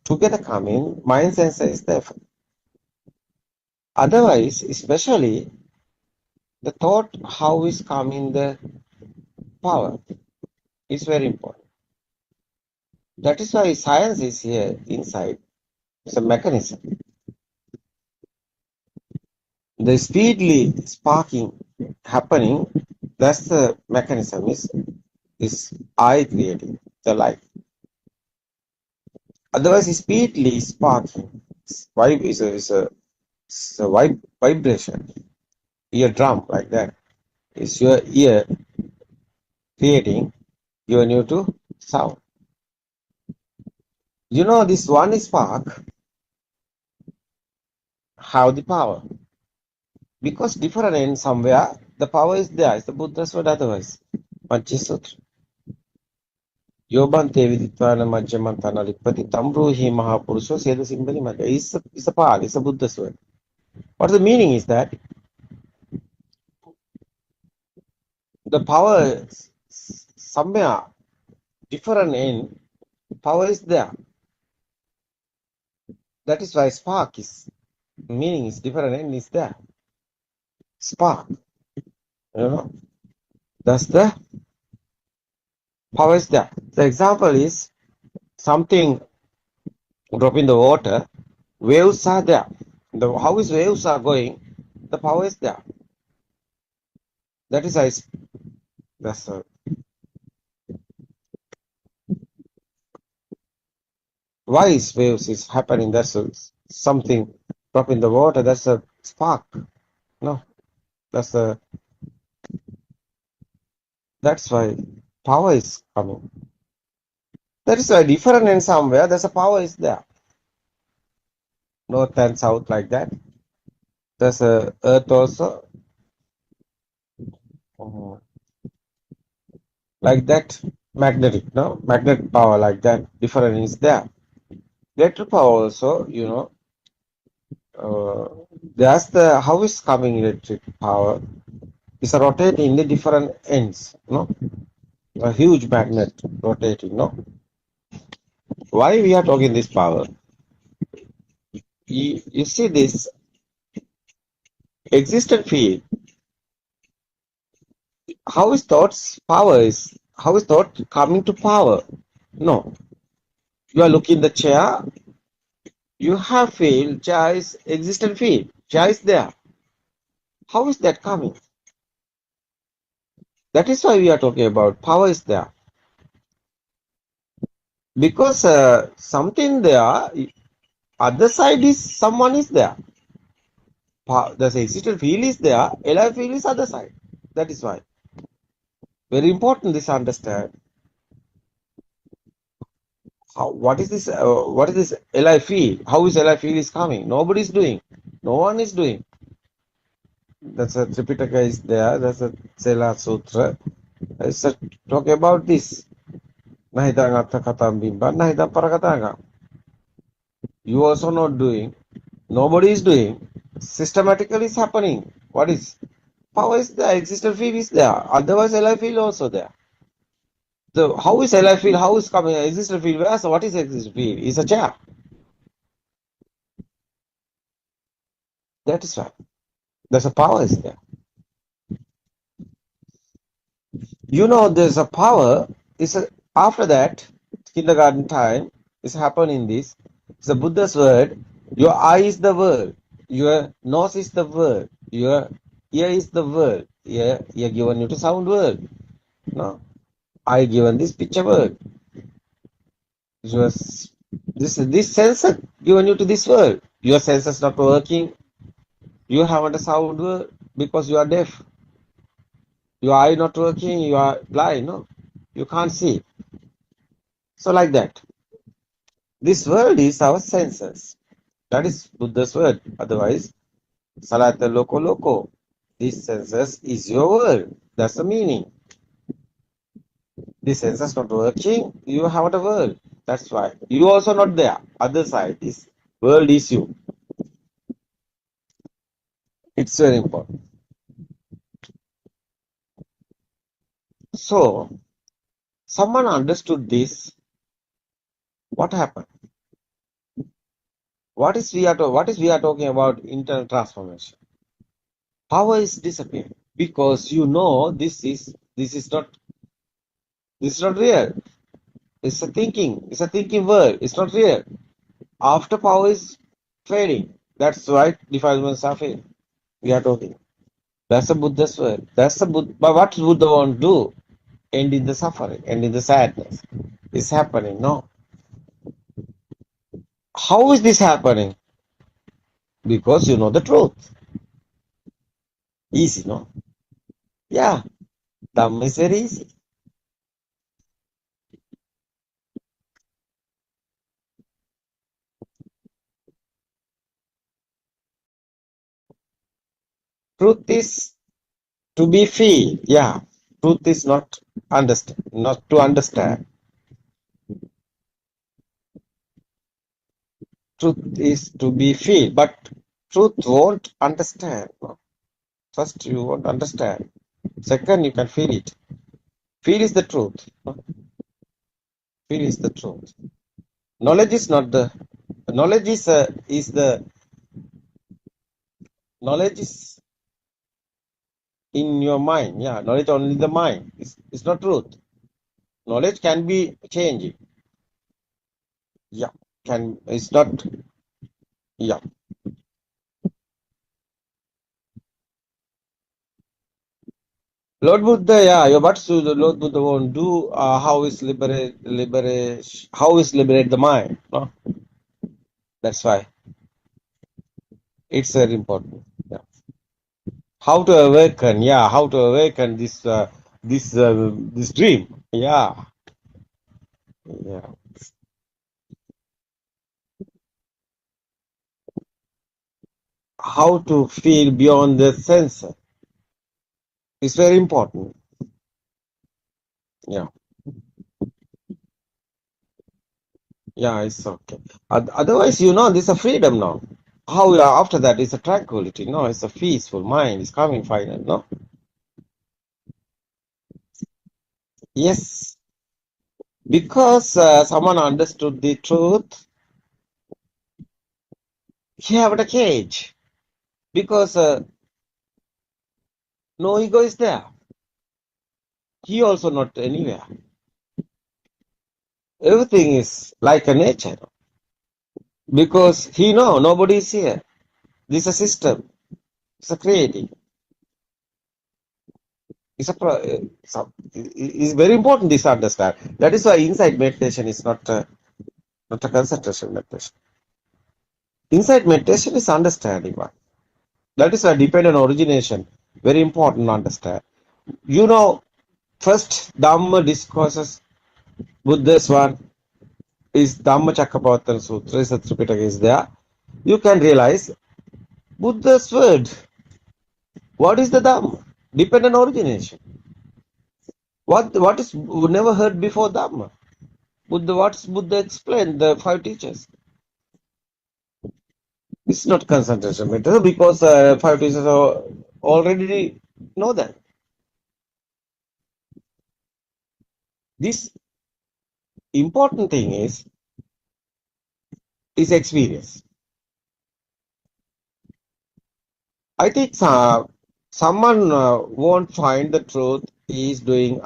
together coming, mind sensor is the effort. Otherwise, especially the thought, how is coming the power, is very important. That is why science is here inside. It's a mechanism. The speedily sparking happening, that's the mechanism, is I creating the light. Otherwise, speedily sparking is a vibration. Ear drum like that. It's your ear creating your new to sound. You know, this one spark have the power. Because different in somewhere, the power is there. It's the Buddha's word otherwise. Panchasutra. Yobante viditwana majjamantana lipati tambruhi mahapurusho seda simbali maga. It's a part, it's a Buddha's word. What the meaning is that the power somewhere different in power is there. That is why spark is meaning is different and is there. Spark. You know, that's the power is there. The example is something drop in the water, waves are there. How is waves are going? The power is there. That is that's why is waves is happening. That's something drop in the water. That's a spark. No, that's why power is coming. That is why different in somewhere. There's a power is there. North and south like that. There's a earth also. Like that, magnetic, no? Magnetic power like that. Different is there. Electric power also, you know. That's the how is coming electric power. It's rotating in the different ends, no? A huge magnet rotating, no? Why we are talking this power? You see this existent field. How is thought coming to power? No. You are looking the chair. You have field. Chair is existent field. Chair is there. How is that coming? That is why we are talking about power is there. Because something there, other side is someone is there. The existent field is there. Alive field is other side. That is why. Very important this understand. What is this Li field? How is Li field is coming? Nobody is doing. No one is doing. That's a Tripitaka is there. That's a Sela Sutra. It's talk about this. You also not doing. Nobody is doing. Systematically is happening. What is? Power is there. Existent field is there. Otherwise, Li field also there. So how is Li field? How is coming? Existent field? Where? So what is existent field? It's a chair. That is right. There's a power is there. You know, there's a power. After that, kindergarten time is happening this. It's the Buddha's word. Your eye is the word. Your nose is the word. Your ear is the word. Ear given you to sound word. No, I given this picture word. Your this sensor given you to this word. Your senses not working. You haven't a sound word because you are deaf. Your eye not working. You are blind. No, you can't see. So like that. This word is our senses. That is Buddha's word. Otherwise, Salata Loco Loco. This senses is your word. That's the meaning. This senses not working, you have a world. That's why. You also not there. Other side. This world is you. It's very important. So, someone understood this. What happened? What is we are talking about internal transformation? Power is disappearing because you know this is not real. It's a thinking world. It's not real. After power is fading. That's why defilements are fading. We are talking. That's the Buddha's word. That's the Buddha. But what Buddha want to do? End in the suffering, end in the sadness. It's happening. No. How is this happening? Because you know the truth. Easy, no? Yeah. Dhamma is very easy. Truth is to be feel. Yeah. Truth is not understand, not to understand. Truth is to be feel, but truth won't understand. No? First, you won't understand. Second, you can feel it. Feel is the truth. No? Feel is the truth. Knowledge is not the knowledge is the knowledge is in your mind. Yeah, knowledge only the mind. It's not truth. Knowledge can be changing. Yeah, it's not. Yeah. Lord Buddha, yeah, what should the Lord Buddha want to do? How is liberate the mind? No? That's why it's very important. Yeah. How to awaken? Yeah, how to awaken this dream? Yeah, yeah. How to feel beyond the sense? It's very important. Yeah. Yeah, it's okay. Otherwise, this is a freedom now. How after that is a tranquility. No, it's a peaceful mind. It's coming final. No. Yes, because someone understood the truth. He have a cage because no ego is there. He also not anywhere. Everything is like a nature because he know nobody is here. This is a system. It's a creating. It's very important this understand. That is why insight meditation is not a concentration meditation. Insight meditation is understanding one. That is why dependent origination very important to understand. First Dhamma discourses Buddha's one is Dhamma Chakrapavatana Sutra, is the Tripitaka is there. You can realize Buddha's word. What is the Dhamma? Dependent origination. What is never heard before Dhamma? What's Buddha explained, the 5 teachers? It's not concentration matter because 5 teachers already know that. This important thing is experience. I think someone won't find the truth. He is doing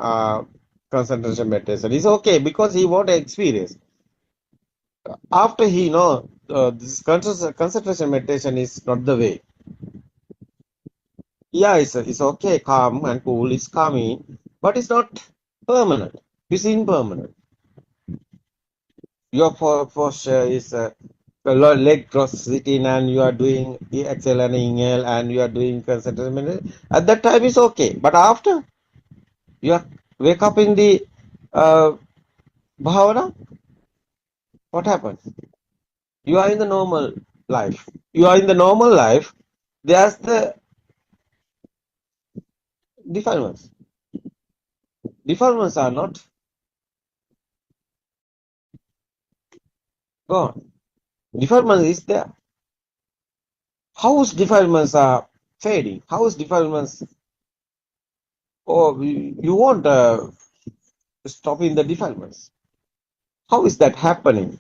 concentration meditation. It's okay because he won't experience. After he know this concentration meditation is not the way. Yeah, it's okay, calm and cool, it's calming, but it's not permanent. It's impermanent. Your posture is leg cross sitting and you are doing exhale and inhale and you are doing concentration meditation. At that time it's okay, but after you are wake up in the bhavana, what happens? You are in the normal life. You are in the normal life. There's the defilements. Defilements are not gone. Defilement is there. How is defilements are fading? How is defilements? Oh, you won't stop in the defilements. How is that happening?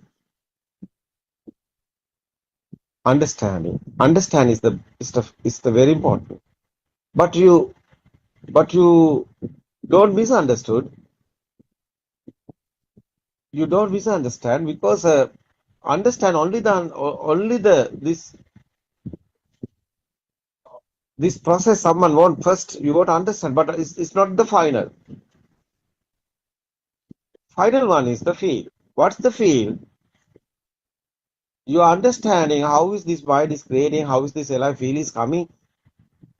Understanding. Understand is the very important. But you don't misunderstood. You don't misunderstand because understand only this process someone want first you won't understand, but it's not the final. Final one is the feel. What's the feel? You are understanding how is this mind is creating, how is this alive feel is coming.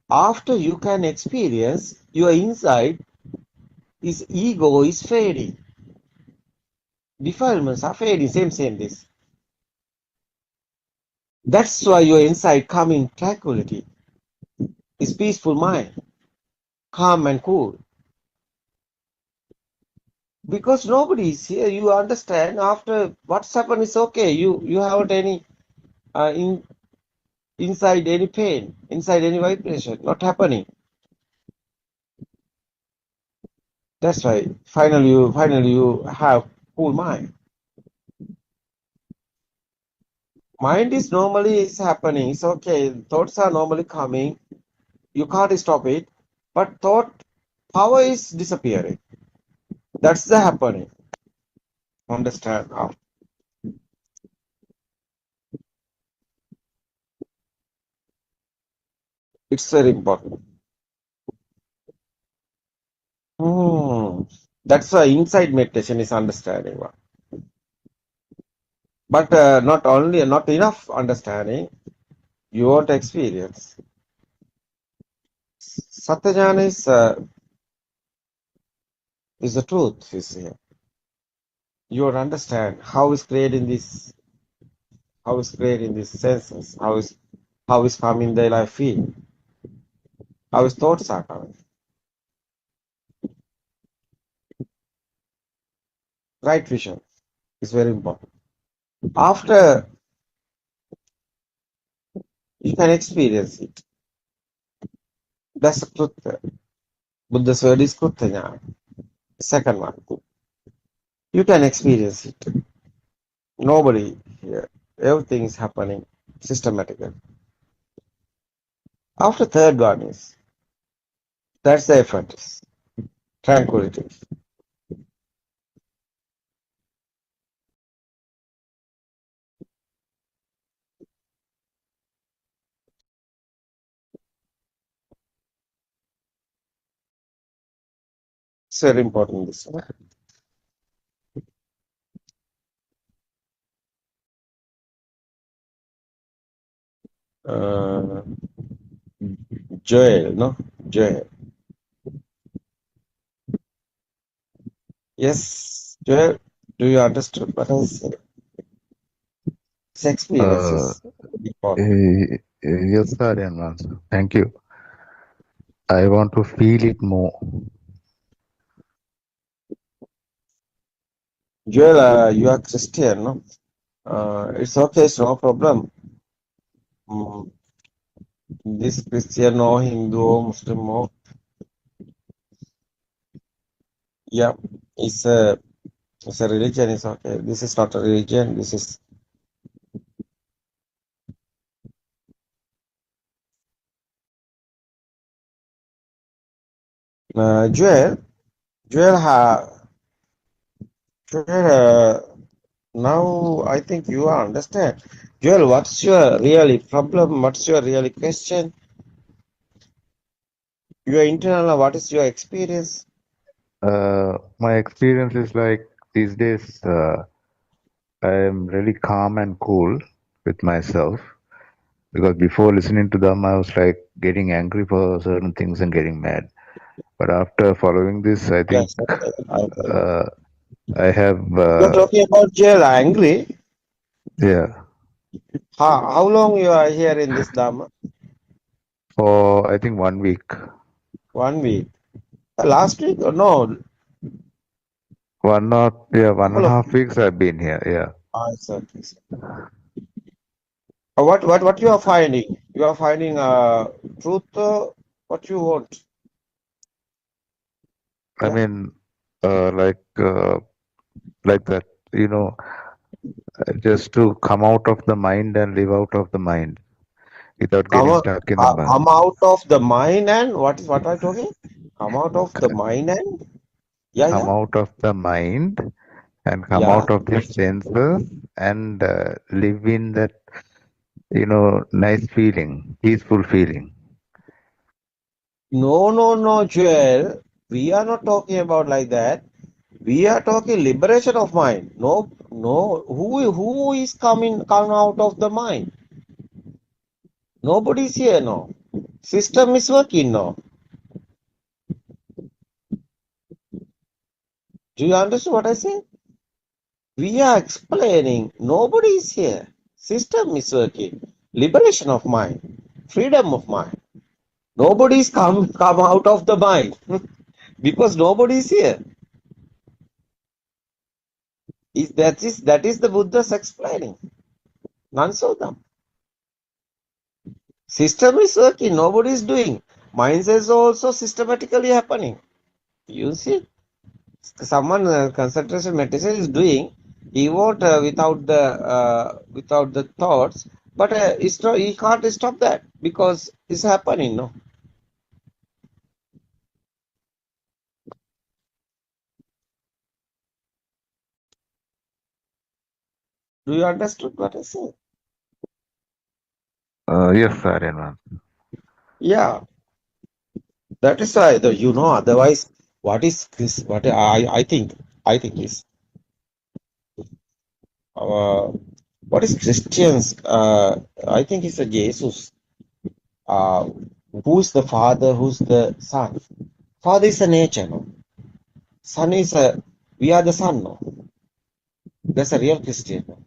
After you can experience your inside, is ego is fading. Defilements are fading, same this. That's why your inside coming tranquility is peaceful mind, calm and cool. Because nobody is here, you understand after what's happened is okay. You haven't any inside any pain, inside any vibration, not happening. That's why finally you have cool mind. Mind is normally is happening. It's okay. Thoughts are normally coming. You can't stop it. But thought power is disappearing. That's the happening. Understand now. It's very important. That's why inside meditation is understanding. But not enough understanding. You won't experience. Satyajnana is the truth. You see, you will understand how is creating this, how is creating these senses, how is coming the life feel, how is thoughts are coming. Right vision is very important. After you can experience it. That's the truth. Buddha's word is Kruta. Second one. You can experience it. Nobody here. Everything is happening systematically. After third one is, that's the effort. Tranquility. It's very important this one. Joel, no? Joel. Yes, Joel, do you understand what I said? It's experiences. Important. Yes, sir, thank you. I want to feel it more. Joel, you are Christian, no? It's okay, it's no problem. This Christian or Hindu or Muslim or yeah, it's a religion, it's okay. This is not a religion, this is Joel Now I think you understand. Joel, what's your really problem? What's your really question? Your internal, what is your experience? My experience is like these days, I am really calm and cool with myself because before listening to them, I was like getting angry for certain things and getting mad. But after following this, I think Yes, I agree. uh, I have, You're talking about Joel angry. yeah, How long you are here in this Dhamma? for I think 1 week. 1 week. Last week or no? One and Couple a of half weeks I've been here. Yeah. exactly. What you are finding? You are finding truth. What you want? I Yeah. mean, like that, you know, just to come out of the mind and live out of the mind without Come getting out, stuck in the mind. come out of the mind and what are you talking? Come out of the mind and Come yeah. out of the mind and come Yeah. out of the senses and live in that, you know, nice feeling, peaceful feeling. No, Joel. We are not talking about like that. We are talking liberation of mind. No. Who is come out of the mind? Nobody is here. No. System is working. No. Do you understand what I say? We are explaining. Nobody is here. System is working. Liberation of mind. Freedom of mind. Nobody is come out of the mind because nobody is here. That is the Buddha's explaining. None of them. System is working, nobody is doing. Mind is also systematically happening. You see, someone concentration meditation is doing, he won't without the thoughts, but it's not, he can't stop that because it's happening. No, do you understand what I say? Yes, Aryan. Yeah, that is why. You know, otherwise, what is this? What I think is. What is Christians? I think it's a Jesus. Who's the Father? Who's the Son? Father is a nature, no? Son is a. We are the Son, no? That's a real Christian. No?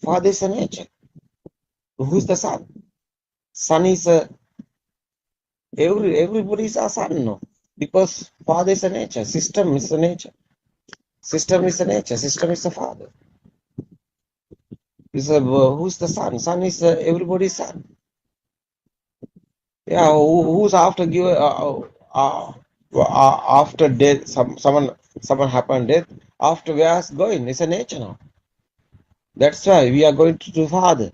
Father is a nature. Who's the Son? Son is a. Everybody is a Son, no? Because Father is a nature. System is a nature. System is a nature. System is a Father. Is a who's the Son? Son is everybody's Son. Yeah, who's after give after death? Someone happened death. After we are going, it's a nature now. That's why we are going to Father.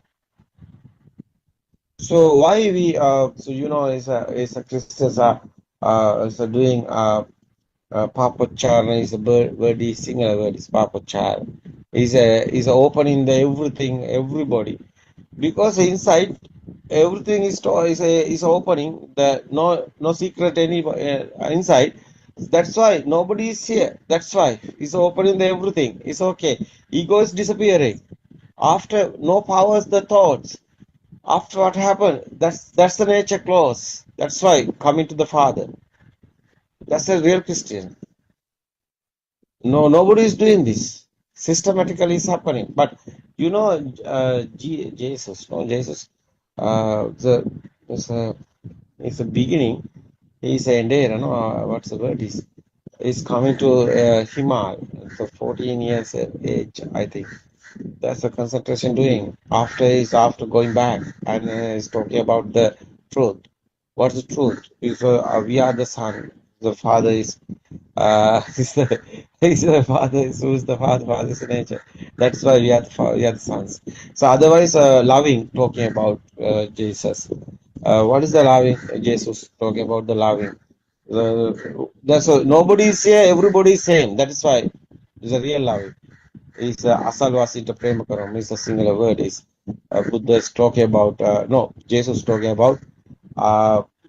So why we so you know is a Christians is a doing Papa Char is a birdie singer word is Papa Char is opening the everything everybody because inside everything is opening the no secret any inside. That's why nobody is here. That's why it's opening the everything. It's okay. Ego is disappearing after no powers the thoughts. After what happened, that's the nature clause. That's why coming to the Father. That's a real Christian. No, nobody is doing this. Systematically is happening. But you know, Jesus, no Jesus. It's a beginning. He's a there, no, what's the word? He's coming to Himal. So 14 years age, I think. That's the concentration doing. After going back and he's talking about the truth. What's the truth? Is we are the son. The father is is the father is who's the father? Father is the nature. That's why we are the sons. So otherwise, loving talking about Jesus. What is the loving? Jesus talking about the loving. That's nobody is here. Everybody is same. That is why it's a real loving. is asalwasita premakaram is a singular word. Is Buddha is talking about no, Jesus is talking about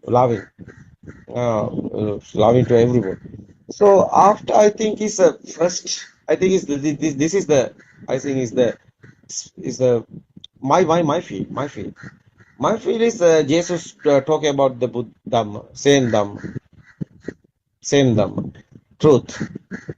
loving, loving to everyone. So after I think is first I think is this is the I think is the my feel my feel is Jesus talking about the Buddha same Dhamma truth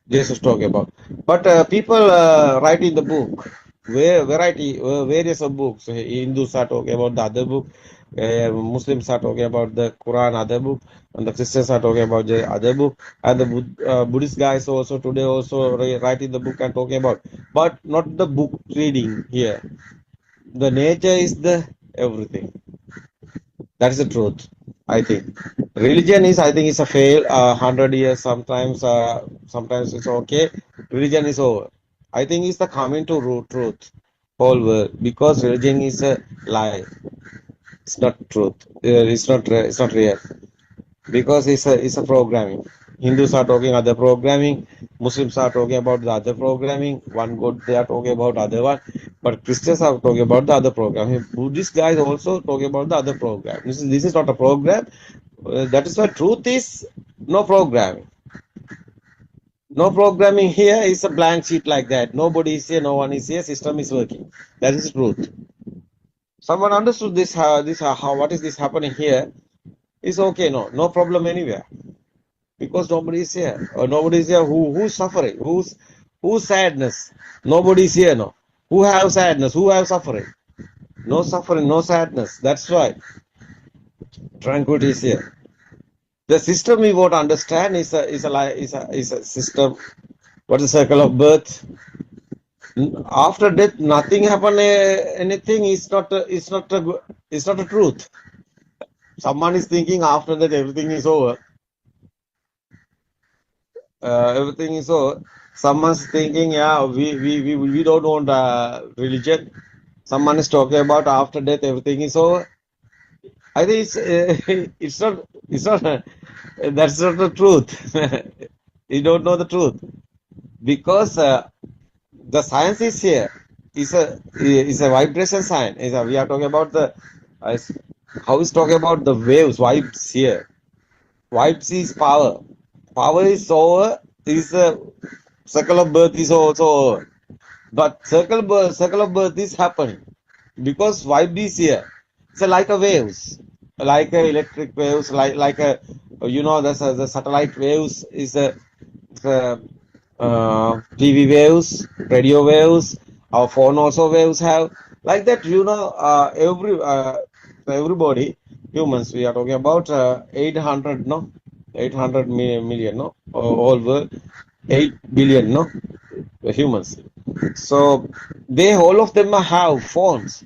Jesus talking about. But people write in the book, various of books. Hindus are talking about the other book, Muslims are talking about the Quran, other book, and the Christians are talking about the other book, and the Buddhist guys also today also write in the book and talking about, but not the book reading here. The nature is the everything. That is the truth. I think religion is. I think it's a fail. 100 years sometimes. Sometimes it's okay. Religion is over. I think it's the coming to root truth. Whole world because religion is a lie. It's not truth. It's not. It's not real because it's a programming. Hindus are talking other programming. Muslims are talking about the other programming. One God they are talking about other one. But Christians are talking about the other program. Buddhist guys also talking about the other program. This is not a program. That is why truth is no programming. No programming here is a blank sheet like that. Nobody is here, no one is here. System is working. That is the truth. Someone understood this. How what is this happening here? Is okay. No problem anywhere because nobody is here. Or nobody is here. Who's suffering? Who's sadness? Nobody is here. No. Who have sadness? Who have suffering? No suffering, no sadness. That's why tranquility is here. The system we want to understand is a system. What is the circle of birth? After death, nothing happen. Anything is not. It's not a truth. Someone is thinking after that everything is over. Everything is over. Someone's thinking, yeah, we don't want religion. Someone is talking about after death everything is over. I think it's not that's not the truth. You don't know the truth because the science is here. Is a vibration science. We are talking about the how is talking about the waves, vibes here. Vibes is power. Power is over. Is a circle of birth is also over. But circle of birth is happening because vibe is here. It's like a waves, like a electric waves, like a the satellite waves is a TV waves, radio waves. Our phone also waves have like that. Everybody humans we are talking about 800 million all world 8 billion humans. So they all of them have phones.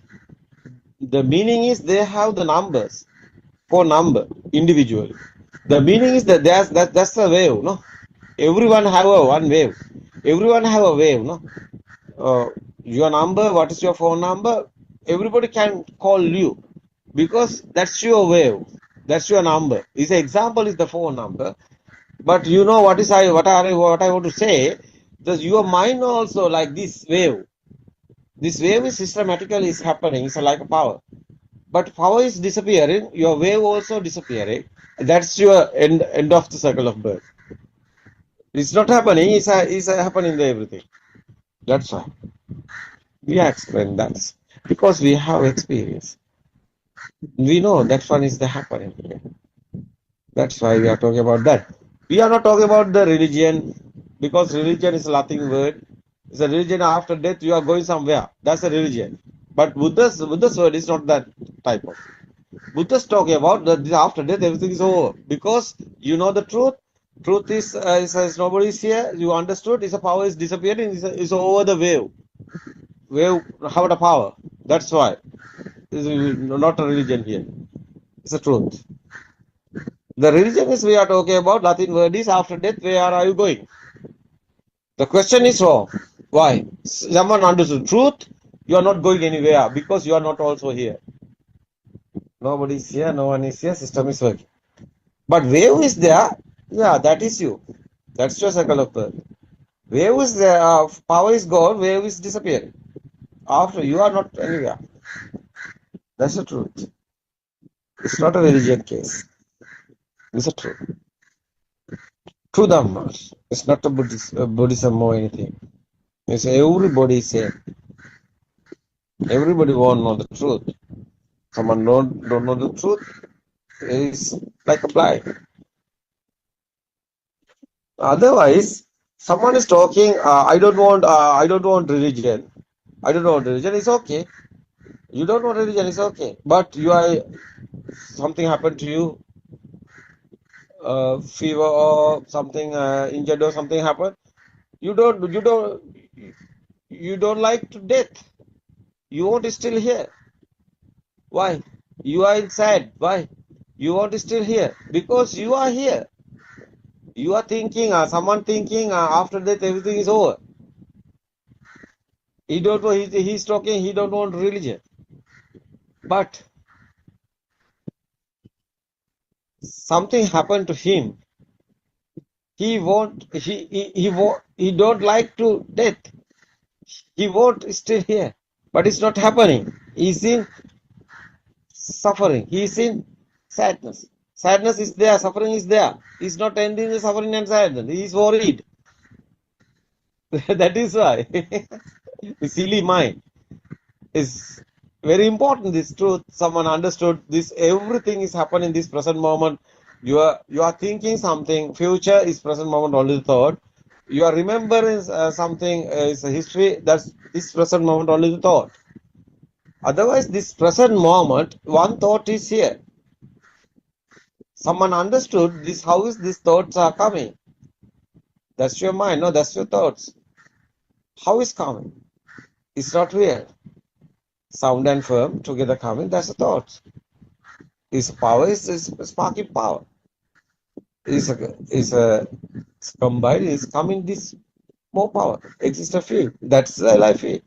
The meaning is they have the numbers, phone number individually. The meaning is that that's a wave, no? Everyone have a one wave. Everyone have a wave, no? Your number, what is your phone number? Everybody can call you because that's your wave. That's your number. This example is the phone number. But you know what I want to say? Does your mind also like this wave? This wave is systematically is happening. It's like a power. But power is disappearing. Your wave also disappearing. That's your end of the circle of birth. It's not happening. It's happening to everything. That's why we explain that because we have experience. We know that one is the happening here. That's why we are talking about that. We are not talking about the religion because religion is a Latin word. It's a religion after death. You are going somewhere. That's a religion. But Buddha's word is not that type of. Buddha's talking about that after death everything is over because you know the truth. Truth is nobody is here. You understood. It's a power is disappearing. It's over the wave. Wave have the power. That's why. It's not a religion here. It's a truth. The religion is we are talking about. Latin word is after death. Where are you going? The question is wrong. Why? Someone understood truth. You are not going anywhere because you are not also here. Nobody is here. No one is here. System is working. But wave is there. Yeah, that is you. That's your circle of birth. Wave is power is gone, wave is disappearing. After you are not anywhere. That's the truth. It's not a religion case. It's a truth. True Dhamma. It's not a Buddhism or anything. It's everybody same. Everybody won't know the truth. Someone don't know the truth is like a blind. Otherwise, someone is talking. I don't want religion. I don't want religion. It's okay. You don't want religion. It's okay. But you are something happened to you, fever or something injured or something happened. You don't like to death. You want to still here. Why? You are inside. Why? You want to still here because you are here. You are thinking, someone thinking after death everything is over. He don't know. He's talking. He don't want religion. But something happened to him. He don't like to death. He won't still here. But it's not happening. He's in suffering. He's in sadness. Sadness is there. Suffering is there. He's not ending the suffering and sadness. He's worried. That is why. The silly mind is very important. This truth. Someone understood this. Everything is happening in this present moment. You are thinking something. Future is present moment only the thought. You are remembering something is a history. That's this present moment only the thought. Otherwise, this present moment, one thought is here. Someone understood this. How is these thoughts are coming? That's your mind. No, that's your thoughts. How is coming? It's not real. Sound and firm together coming. That's the thoughts. Is power is sparking power. Is combined. Is coming this more power. Exists a field. That's the life field.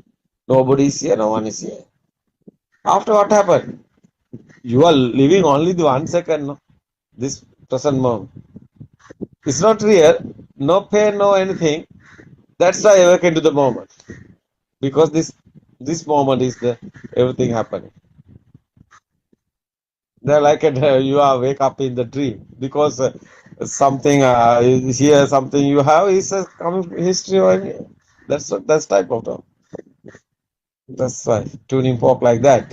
Nobody is here. No one is here. After what happened? You are living only the 1 second. No? This present moment. It's not real. No pain, no anything. That's why I awaken to the moment. Because this moment is the everything happening. They're like you are wake up in the dream because something is here, something you have is a coming history or any, that's type of talk. That's why tuning fork like that.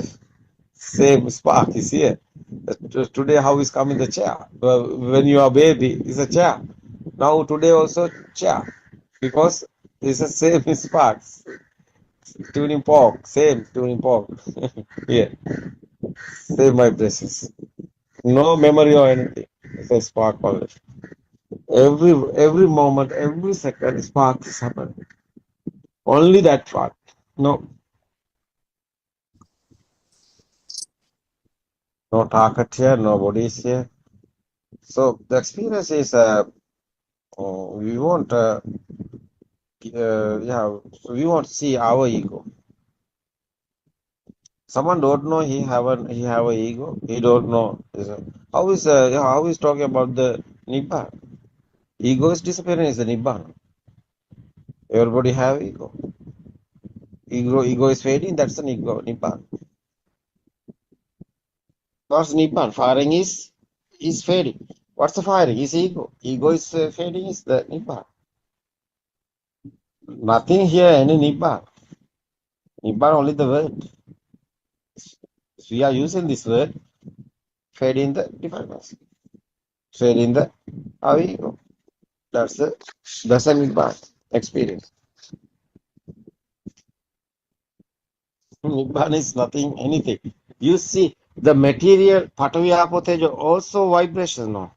Same spark is here. Today how is coming the chair? When you are baby, it's a chair. Now today also chair because it's the same sparks. Tuning fork, same tuning fork. Yeah, same vibrations. No memory or anything. It's a spark only. Every moment, every second, spark is happening. Only that part. No target here, nobody is here. So the experience is we want we want to see our ego. Someone don't know he have a ego. He don't know how is talking about the nibbana. Ego is disappearing is the nibbana. Everybody have ego. Ego is fading. That's an ego nibbana. What's nibbana? Firing is fading. What's the firing? Is ego. Ego is fading. Is the nibbana. Nothing here any nibbana. Nibbana only the word. We are using this word. Fading the defilements. Fading the our ego. That's a nibbana experience. Nibbana is nothing, anything. You see, the material Patavi Apo Tejo also vibration, no.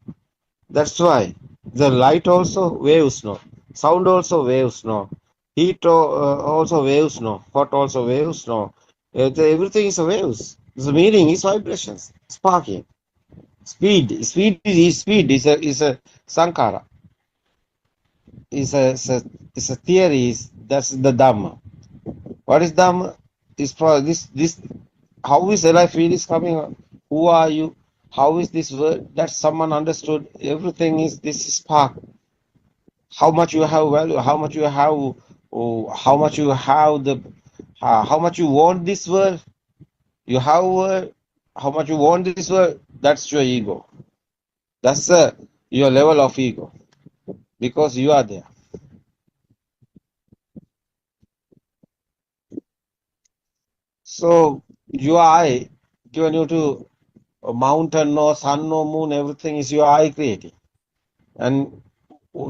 That's why the light also waves, no. Sound also waves, no. Heat also waves, no. Hot also waves, no. Everything is waves. The meaning is vibrations, sparking. Speed is a sankara. Is a theory. That's the Dhamma. What is Dhamma? Is for this how is the life field is coming on? Who are you? How is this word that someone understood? Everything is this spark. how much you have value, how much you have, oh, how much you have the, how much you want this world, you have how much you want this world, that's your ego. That's your level of ego, because you are there. So your eye given you to a mountain or sun or moon, everything is your eye creating. And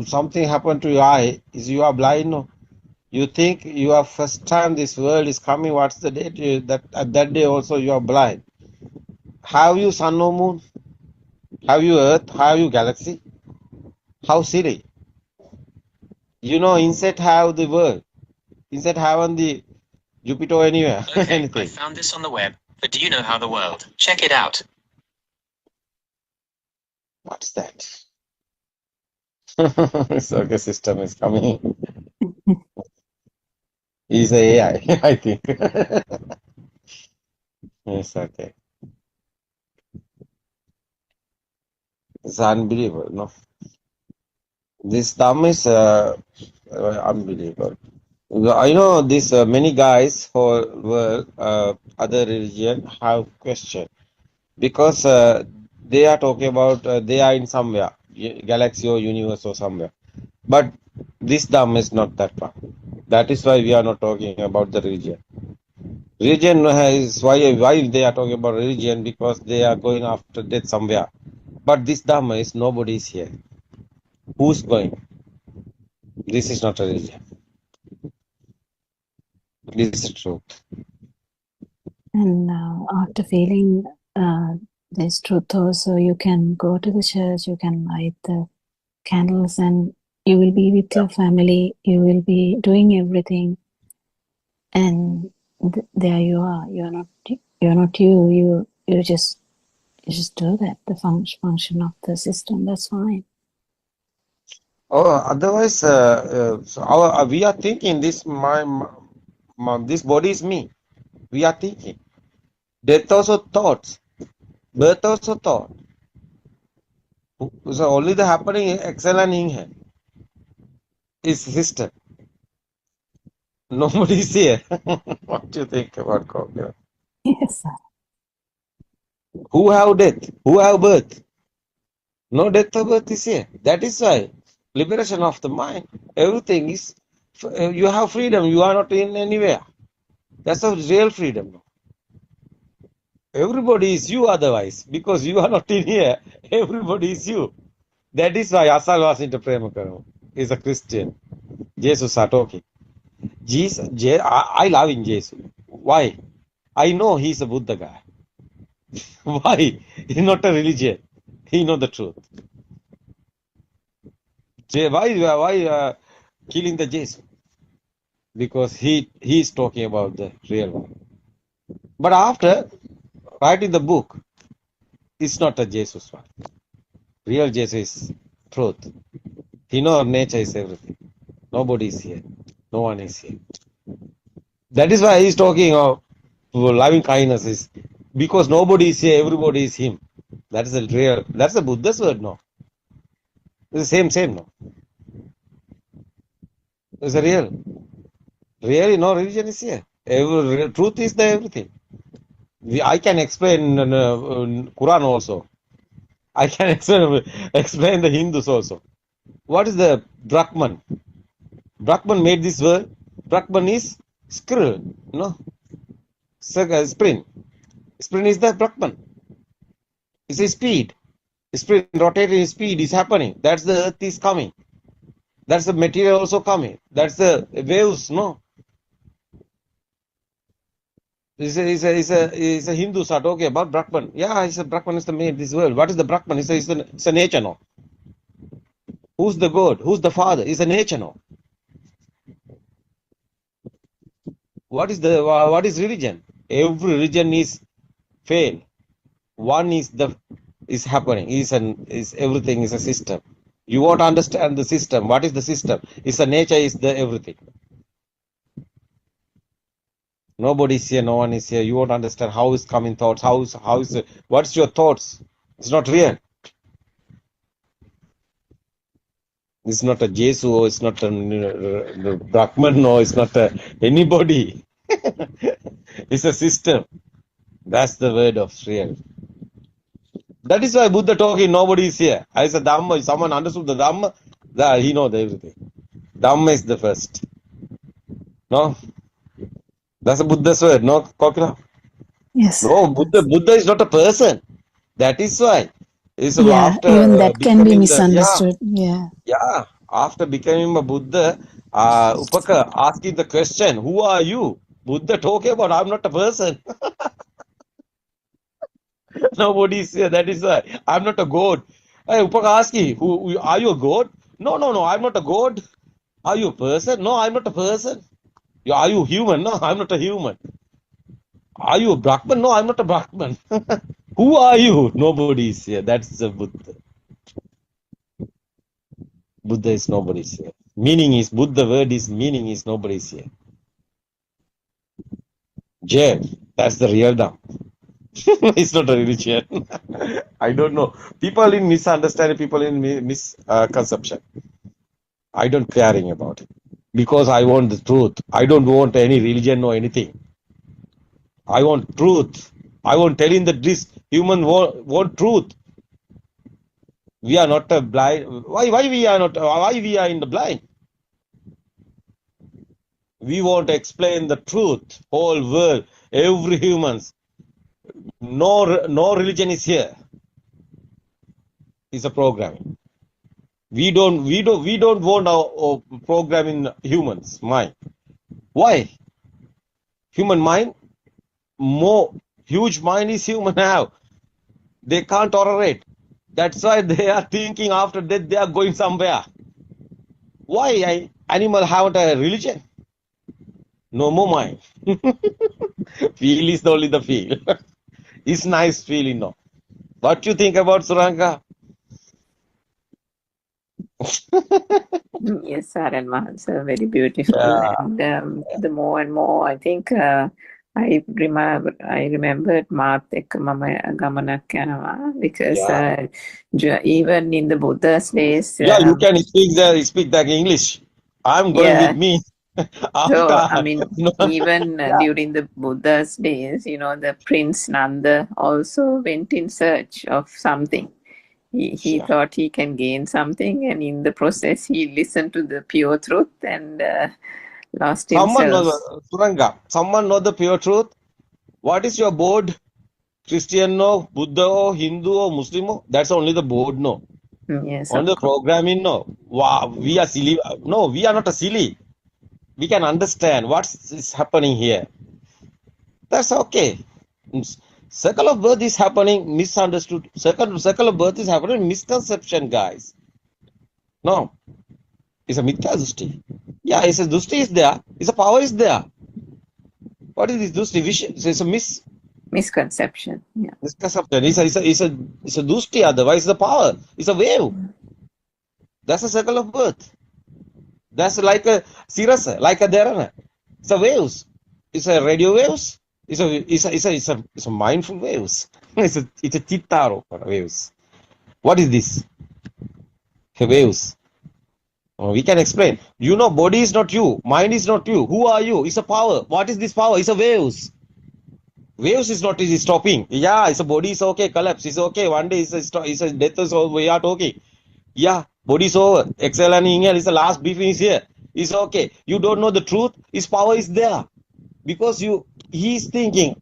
something happened to your eye, is you are blind, no? You think you are first time this world is coming, what's the date? That at that day also you are blind. Have you sun or moon? Have you earth? Have you galaxy? How silly. You know, insect have the world. Insect haven't the Jupiter or anywhere. Okay, I anything. found this on the web, but do you know how the world? Check it out. What's that? Circle system is coming. He's a AI, I think. It's okay. It's unbelievable, no? This Dham is unbelievable. I know this many guys who were other religion have question, because they are talking about they are in somewhere, galaxy or universe or somewhere. But this Dham is not that one. That is why we are not talking about the religion. Religion is why they are talking about religion, because they are going after death somewhere. But this Dhamma is nobody is here. Who's going? This is not a religion. This is truth. And after feeling this truth also, you can go to the church, you can light the candles, and you will be with your family, you will be doing everything, and there you are. You're not you just do that, the function of the system. That's fine. Oh, otherwise, so we are thinking this this body is me. We are thinking. Death also thoughts. Birth also thought. So only the happening Excel and Inghand is system. Nobody is here. What do you think about God? Yes, sir. Who have death? Who have birth? No death or birth is here. That is why liberation of the mind. Everything is, you have freedom. You are not in anywhere. That's a real freedom. Everybody is you otherwise, because you are not in here. Everybody is you. That is why Asal was into Premakaram is a Christian. Jesus are talking. Jesus, I love in Jesus. Why? I know he's a Buddha guy. Why? He's not a religion. He know the truth. Why killing the Jesus? Because he is talking about the real one. But after writing the book, it's not a Jesus one. Real Jesus is truth. He knows nature is everything. Nobody is here. No one is here. That is why he's talking of loving kindness, is because nobody is here, everybody is him. That is the real, that's the Buddha's word, no? It's the same, no? It's a real. Really, no religion is here. Truth is the everything. I can explain Quran also. I can explain the Hindus also. What is the Brahman? Brahman made this word. Brahman is squirrel, no? Sprint. Sprint is the Brahman. It's a speed. Sprint rotating speed is happening. That's the earth is coming. That's the material also coming. That's the waves, no? Is a Hindus are talking about Brahman. Yeah, it's a Brahman is the made this world. What is the Brahman? It's a nature, no? Who's the God? Who's the Father? It's a nature, no? What is religion? Every religion is fail. One is happening. Is everything is a system. You want to understand the system. What is the system? It's a nature. Is the everything. Nobody is here. No one is here. You won't understand how is coming thoughts. What's your thoughts? It's not real. It's not a Jesus, or it's not a Brahman, no, it's not a anybody. It's a system. That's the word of real. That is why Buddha talking, nobody is here. I said Dhamma, if someone understood the Dhamma, he knows everything. Dhamma is the first. No? That's a Buddha's word, no, Kokila? Yes. No, Buddha is not a person. That is why. It's Yeah, after even that can be becoming misunderstood. Yeah. yeah, after becoming a Buddha, Upaka asking the question, who are you? Buddha talking about, I'm not a person. Nobody is here. That is why. I'm not a god. Hey, Upaka asking, are you a god? No, I'm not a god. Are you a person? No, I'm not a person. Are you human? No, I'm not a human. Are you a Brahman? No, I'm not a Brahman. Who are you? Nobody is here. That's the Buddha. Buddha is nobody's here. Meaning is, Buddha word is, meaning is nobody's here. Jay, that's the real Dham. It's not a religion. I don't know. People in misunderstanding, people in misconception. I don't caring about it. Because I want the truth. I don't want any religion or anything. I want truth. I want telling that this human want truth. We are not a blind. Why we are not? Why we are in the blind? We want to explain the truth. Whole world, every humans. No religion is here. It's a programming. We don't want our programming humans mind. Why? Human mind, more huge mind is human have. They can't tolerate. That's why they are thinking after death they are going somewhere. Why animal have a religion? No more mind. Feel is only the feel. It's nice feeling, no. What you think about Suranga? Yes, Saran Mahansa, very beautiful. Yeah. And the more and more, I think I remembered Maat ekka mama gamanak yanawa, because even in the Buddha's days. Yeah, you can speak that English. I'm going with me. So, I mean, No. even during the Buddha's days, the Prince Nanda also went in search of something. He thought he can gain something, and in the process, he listened to the pure truth and lost Someone himself. knows, Suranga, someone know the pure truth? What is your board? Christian no, Buddha or Hindu or Muslim? No? That's only the board, no. Yes, On the of course. programming, no. Wow, we are silly. No, we are not a silly. We can understand what is happening here. That's okay. Circle of birth is happening, misunderstood. Circle of birth is happening, misconception, guys. No, it's a mithya dushti. Yeah, it's a dushti is there. It's a power is there. What is this dushti? It's a Misconception. Yeah. misconception. It's a dushti. Otherwise, the power. It's a wave. That's a circle of birth. That's like a sirasa, like a dharana. It's a waves. It's a radio waves. It's a mindful waves. It's a chittaro waves. What is this? Waves. We can explain. Body is not you. Mind is not you. Who are you? It's a power. What is this power? It's a waves. Waves is not easy stopping. Yeah, it's a body is okay. Collapse is okay. One day it's a death is over. We are talking. Yeah, body is over. Exhale and inhale is the last briefing is here. It's okay. You don't know the truth. His power is there. Because he's thinking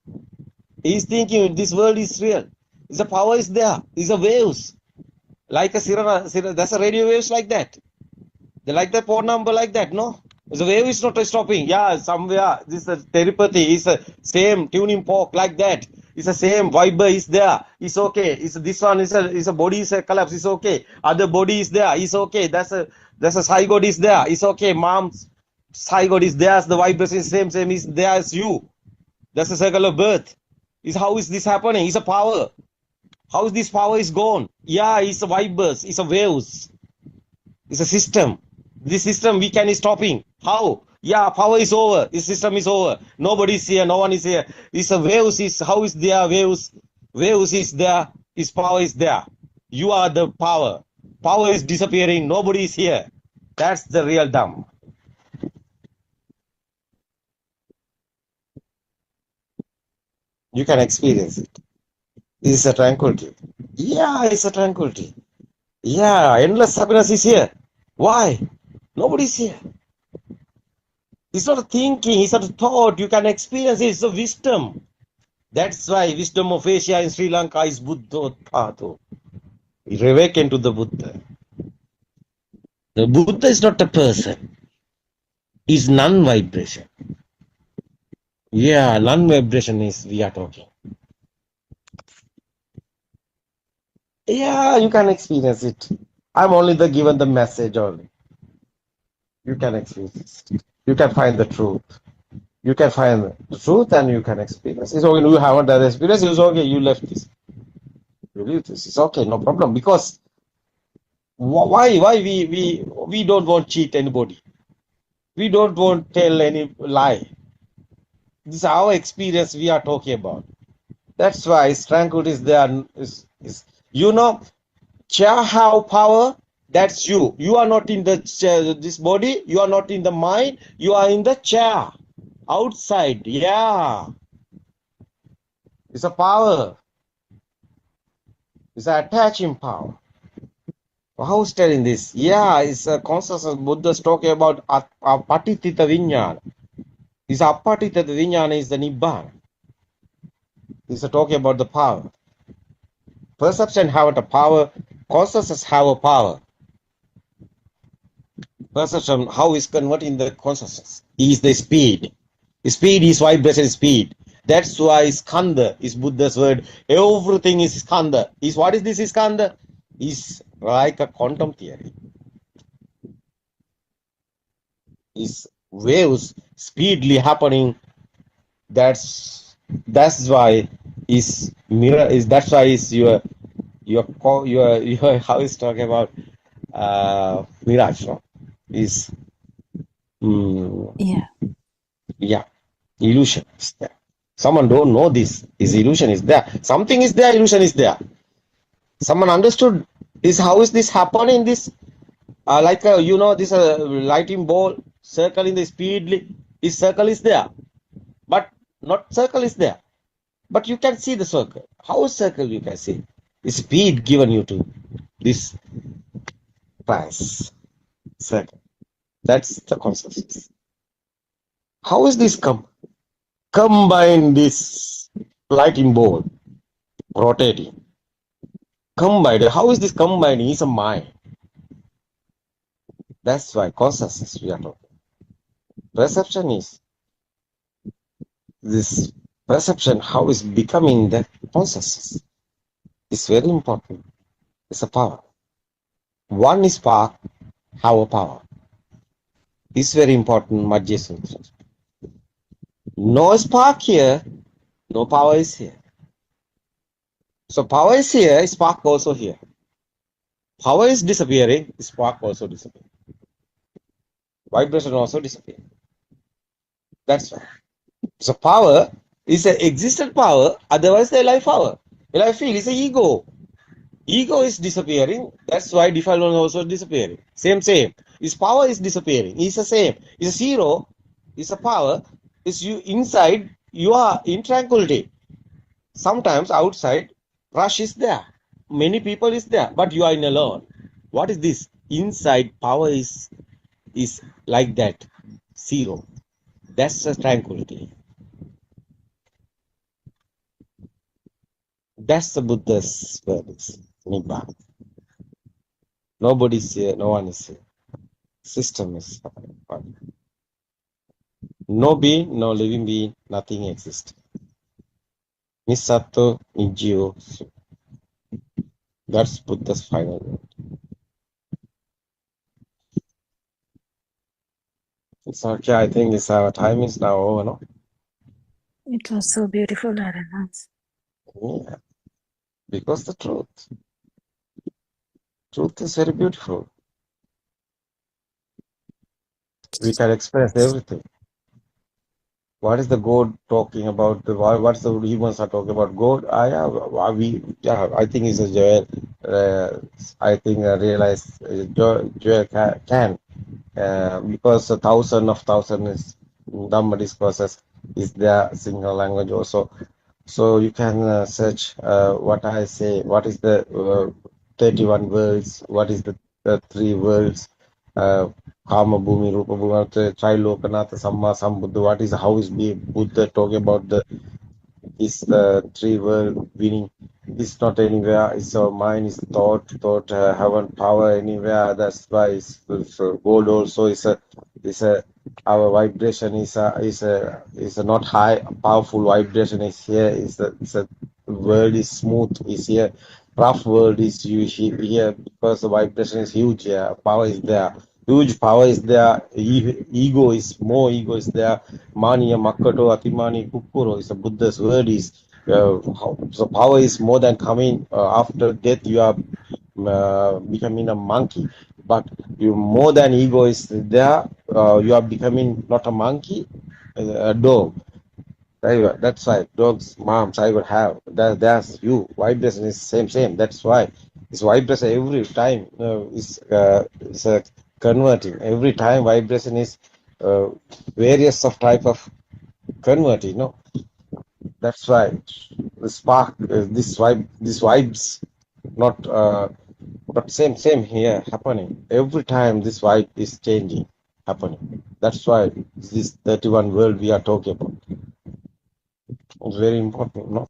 this world is real. The power is there. It's a waves. Like a sirana, that's a radio waves like that. They like the phone number like that, no? The wave is not stopping. Yeah, somewhere this is telepathy is the same tuning fork like that. It's the same vibe is there. It's okay. It's this one is a body is a collapse. It's okay. Other body is there. It's okay. That's a zygote is there. It's okay. Mom's zygote is there. The vibration is same is there as you. That's a circle of birth. How is this happening? It's a power. How is this power is gone? Yeah, it's a vibers. It's a waves. It's a system. This system we can is stopping. How? Yeah, power is over. This system is over. Nobody is here. No one is here. It's a waves. How is there waves? Waves is there. His power is there. You are the power. power is disappearing, nobody is here. That's the real Dhamma. You can experience it. This is a tranquility. Yeah, it's a tranquility. Yeah, endless happiness is here. Why? Nobody is here. It's not a thinking, it's not a thought. You can experience it. It's a wisdom. That's why wisdom of Asia in Sri Lanka is Buddothpado. We awaken to the Buddha. The Buddha is not a person. It's non-vibration. Yeah, non-vibration is we are talking. Yeah, you can experience it. I'm only given the message only. You can experience it. You can find the truth. You can find the truth and you can experience. It's okay. You haven't done the experience. It's okay. You left this. You leave this. It's okay. No problem. Because why we don't want to cheat anybody. We don't want to tell any lie. This is our experience we are talking about. That's why tranquility is there. You know, chair have power. That's you. You are not in the chair, this body. You are not in the mind. You are in the chair. Outside. Yeah. It's a power. It's an attaching power. How's telling this? Yeah, it's a consciousness. Buddha's talking about apatitita vinyana. This apatitita vinyana is the nibbana. He's talking about the power. Perception have a power. Consciousness have a power. Perception, how is converting the consciousness? Is the speed. Speed is vibration speed. That's why skanda is Buddha's word. Everything is skanda. What is this skanda? Is like a quantum theory. Is waves speedily happening. That's why is mirror is that's why is your how is talking about mirage, no? Is yeah, illusion is there. Someone don't know this. Is illusion is there. Something is there, illusion is there. Someone understood this. How is this happening? This like you know, this lighting ball circling the speedly. This circle is there, but not circle is there. But you can see the circle. How is circle you can see? The speed given you to this price circle. That's the consciousness. How is this combine this lighting ball rotating? Combined. How is this combining? It's a mind. That's why consciousness we are talking. Perception is this perception. How is becoming the consciousness? It's very important. It's a power. One is spark, have a power. It's very important. Majjhima Sutra. No spark here, no power is here. So power is here, spark also here. Power is disappearing, spark also disappearing. Vibration also disappearing. That's why. So power is an existent power, otherwise the life power. Life field is an ego. Ego is disappearing, that's why defilement also disappearing. Same. His power is disappearing. It's the same. It's a zero, it's a power. It's you inside, you are in tranquility. Sometimes outside, rush is there. Many people is there, but you are in alone. What is this? Inside power is like that. Zero. That's a tranquility. That's the Buddha's words. Nibbana. Nobody's here, no one is here. System is happening. No being, no living being, nothing exists. Nisato, Nijio. That's Buddha's final word. It's okay, I think our time is now over, no? It was so beautiful, Aranaz. Yeah. Because the truth is very beautiful. We can express everything. What is the God talking about? What's the humans are talking about? God? I think it's a joy. I think I realize Joel can because a thousand is Dhamma discourses is their single language also. So you can search what I say. What is the 31 worlds? What is the three worlds? Kama Bhumi, Rupa Bhumi, Trilokanatha, Samma Sambuddha. What is how is Buddha talking about the is the three world winning? It's not anywhere. It's our mind. Is thought haven't power anywhere. That's why it's gold also is a our vibration is a not high powerful vibration is here. Is a world is smooth is here. Rough world is here because the vibration is huge. Yeah, power is there. Huge power is there. Ego is there. Mani Makato Atimani Kukuro is a Buddha's word is so power is more than coming after death you are becoming a monkey, but you more than ego is there, you are becoming not a monkey, a dog. That's why dogs moms I would have that's you vibration is same that's why it's vibration every time is converting every time vibration is various of type of converting, that's why the spark, this vibes, not, but same here happening. Every time this vibe is changing, happening. That's why this 31 world we are talking about. It's very important, no?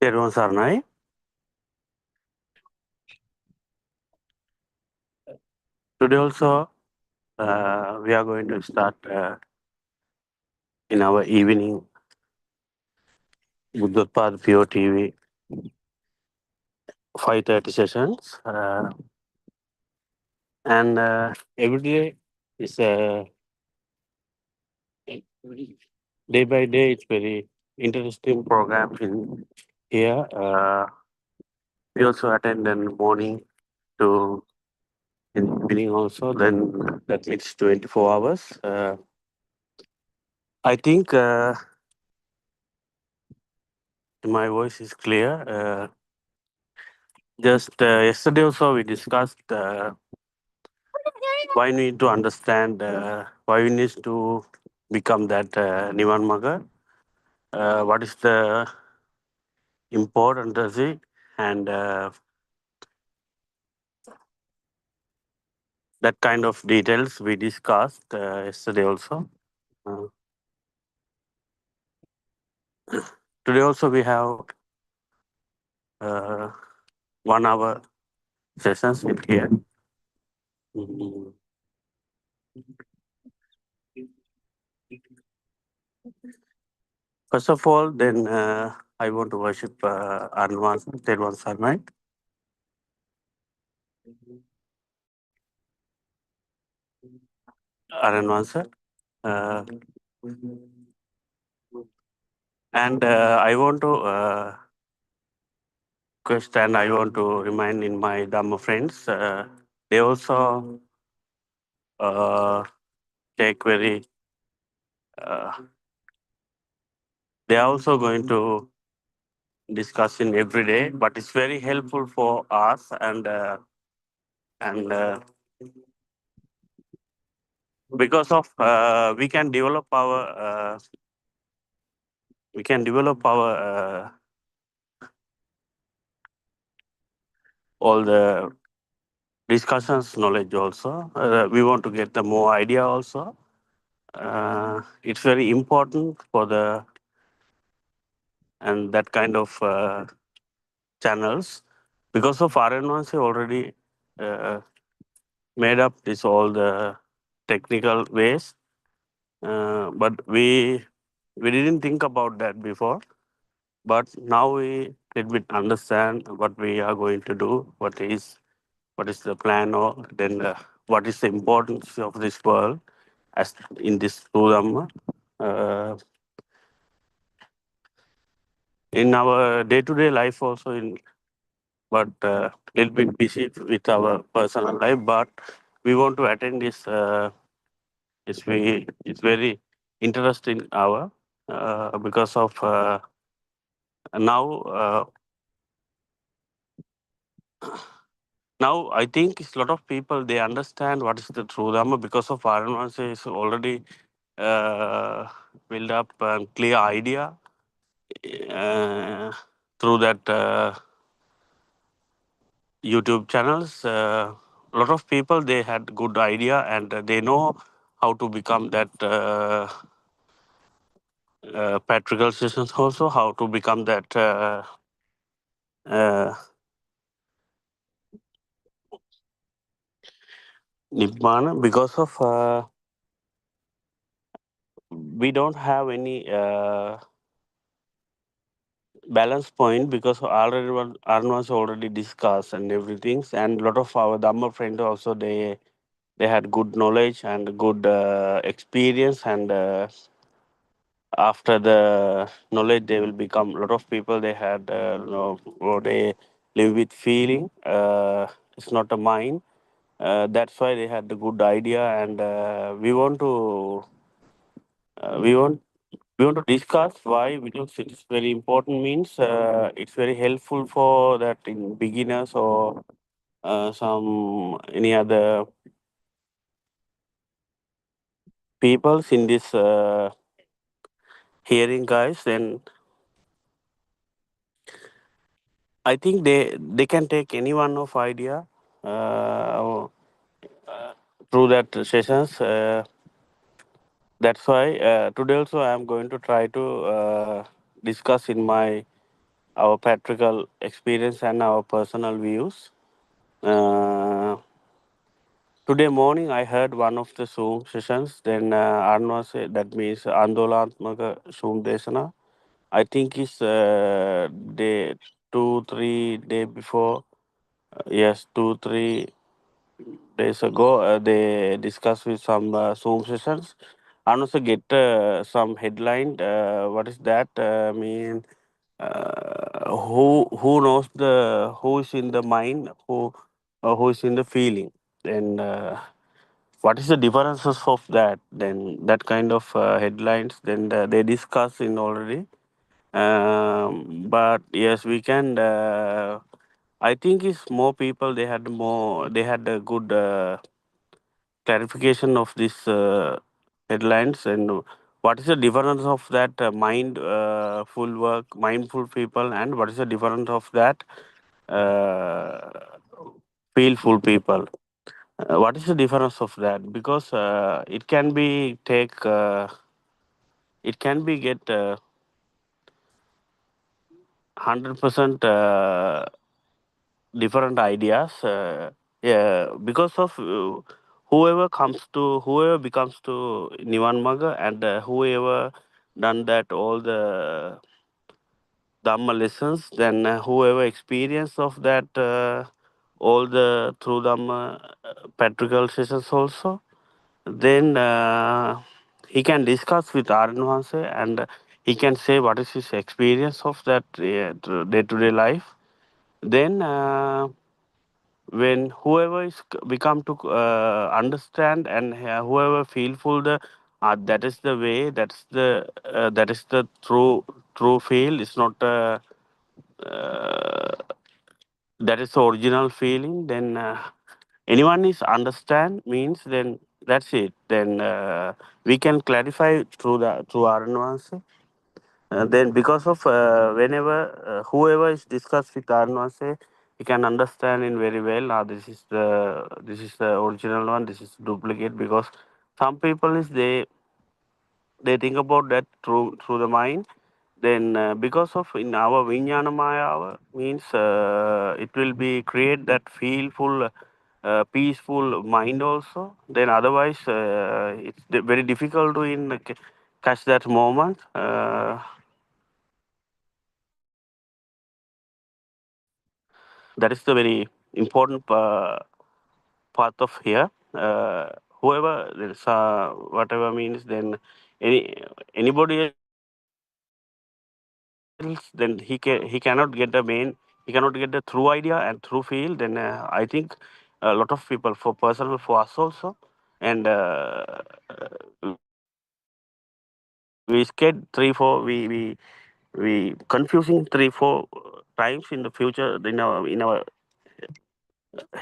Everyone Sarnai. Today also we are going to start in our evening Buddothpado PeoTV 5:30 sessions. And every day is day by day it's very interesting program in here. We also attend in the morning to in the evening also. Then that makes 24 hours. I think my voice is clear. Just yesterday also we discussed why we need to understand why we need to become that Nivan Maga. What is the importance of it, and that kind of details we discussed yesterday also. Uh, Today also we have uh, 1 hour sessions in here. Mhm. First of all, then I want to worship Arnvan Terwan Sarmai. Arnvan sir. Uh, and I want to question, I want to remind in my Dhamma friends, they also take very, they are also going to discuss in every day, but it's very helpful for us, and because of we can develop our all the discussions knowledge also. We want to get the more idea also. It's very important for the and that kind of channels, because of RN1C already made up this all the technical ways, but we didn't think about that before. But now we little bit understand what we are going to do, what is the plan, or then what is the importance of this world as in this program. In our day-to-day life also, but little bit busy with our personal life. But we want to attend this. It's very interesting hour because of now. Now I think it's a lot of people they understand what is the true Dharma because of Varanasi is already build up a clear idea through that YouTube channels. A lot of people they had good idea and they know how to become that patriarchal systems also, how to become that uh, Nibbana, because of we don't have any balance point, because already what Arun already discussed and everything, and a lot of our Dhamma friends also they had good knowledge and good experience, and after the knowledge they will become a lot of people they had or they live with feeling, it's not a mind, that's why they had the good idea, and we want to we want to discuss why, because it's very important, means it's very helpful for that in beginners or some any other peoples in this hearing guys. Then I think they can take any one of idea through that sessions. That's why today also I am going to try to discuss in my our practical experience and our personal views. Uh, Today morning, I heard one of the Zoom sessions. Then Arnav said that means Andolatmaka Zoom Desana. I think it's day 2, 3 day before. Yes, 2, 3 days ago, they discussed with some Zoom sessions. And also get some headline. What is that? Mean who knows the who is in the mind, who is in the feeling, and what is the differences of that? Then that kind of headlines. Then they discuss in already. But yes, we can. I think it's more people. They had more. They had a good clarification of this headlines and what is the difference of that full work mindful people and what is the difference of that uh, feelful people. What is the difference of that? Because it can be take it can be get 100% different ideas. Yeah, because of whoever becomes to Nivan Maga and whoever done that all the Dhamma lessons, then whoever experience of that all the through Dhamma practical sessions also, then he can discuss with Arunvanse and he can say what is his experience of that day-to-day life. Then when whoever is become to understand and whoever feel full the that is the way that is the true feel. It's not uh, that is the original feeling. Then anyone is understand means then that's it. Then we can clarify through our nuance. Then because of whenever whoever is discussed with Arnwase, he can understand in very well. This is the original one. This is duplicate because some people is they think about that through the mind. Then because of in our Vijnana Maya means it will be create that feelful, peaceful mind also. Then otherwise it's very difficult to catch that moment. That is the very important part of here. Whoever there's whatever means then anybody else then he cannot get the he cannot get the true idea and true feel. Then I think a lot of people for personal for us also and we scared 3 4 we confusing 3 4 times in the future in our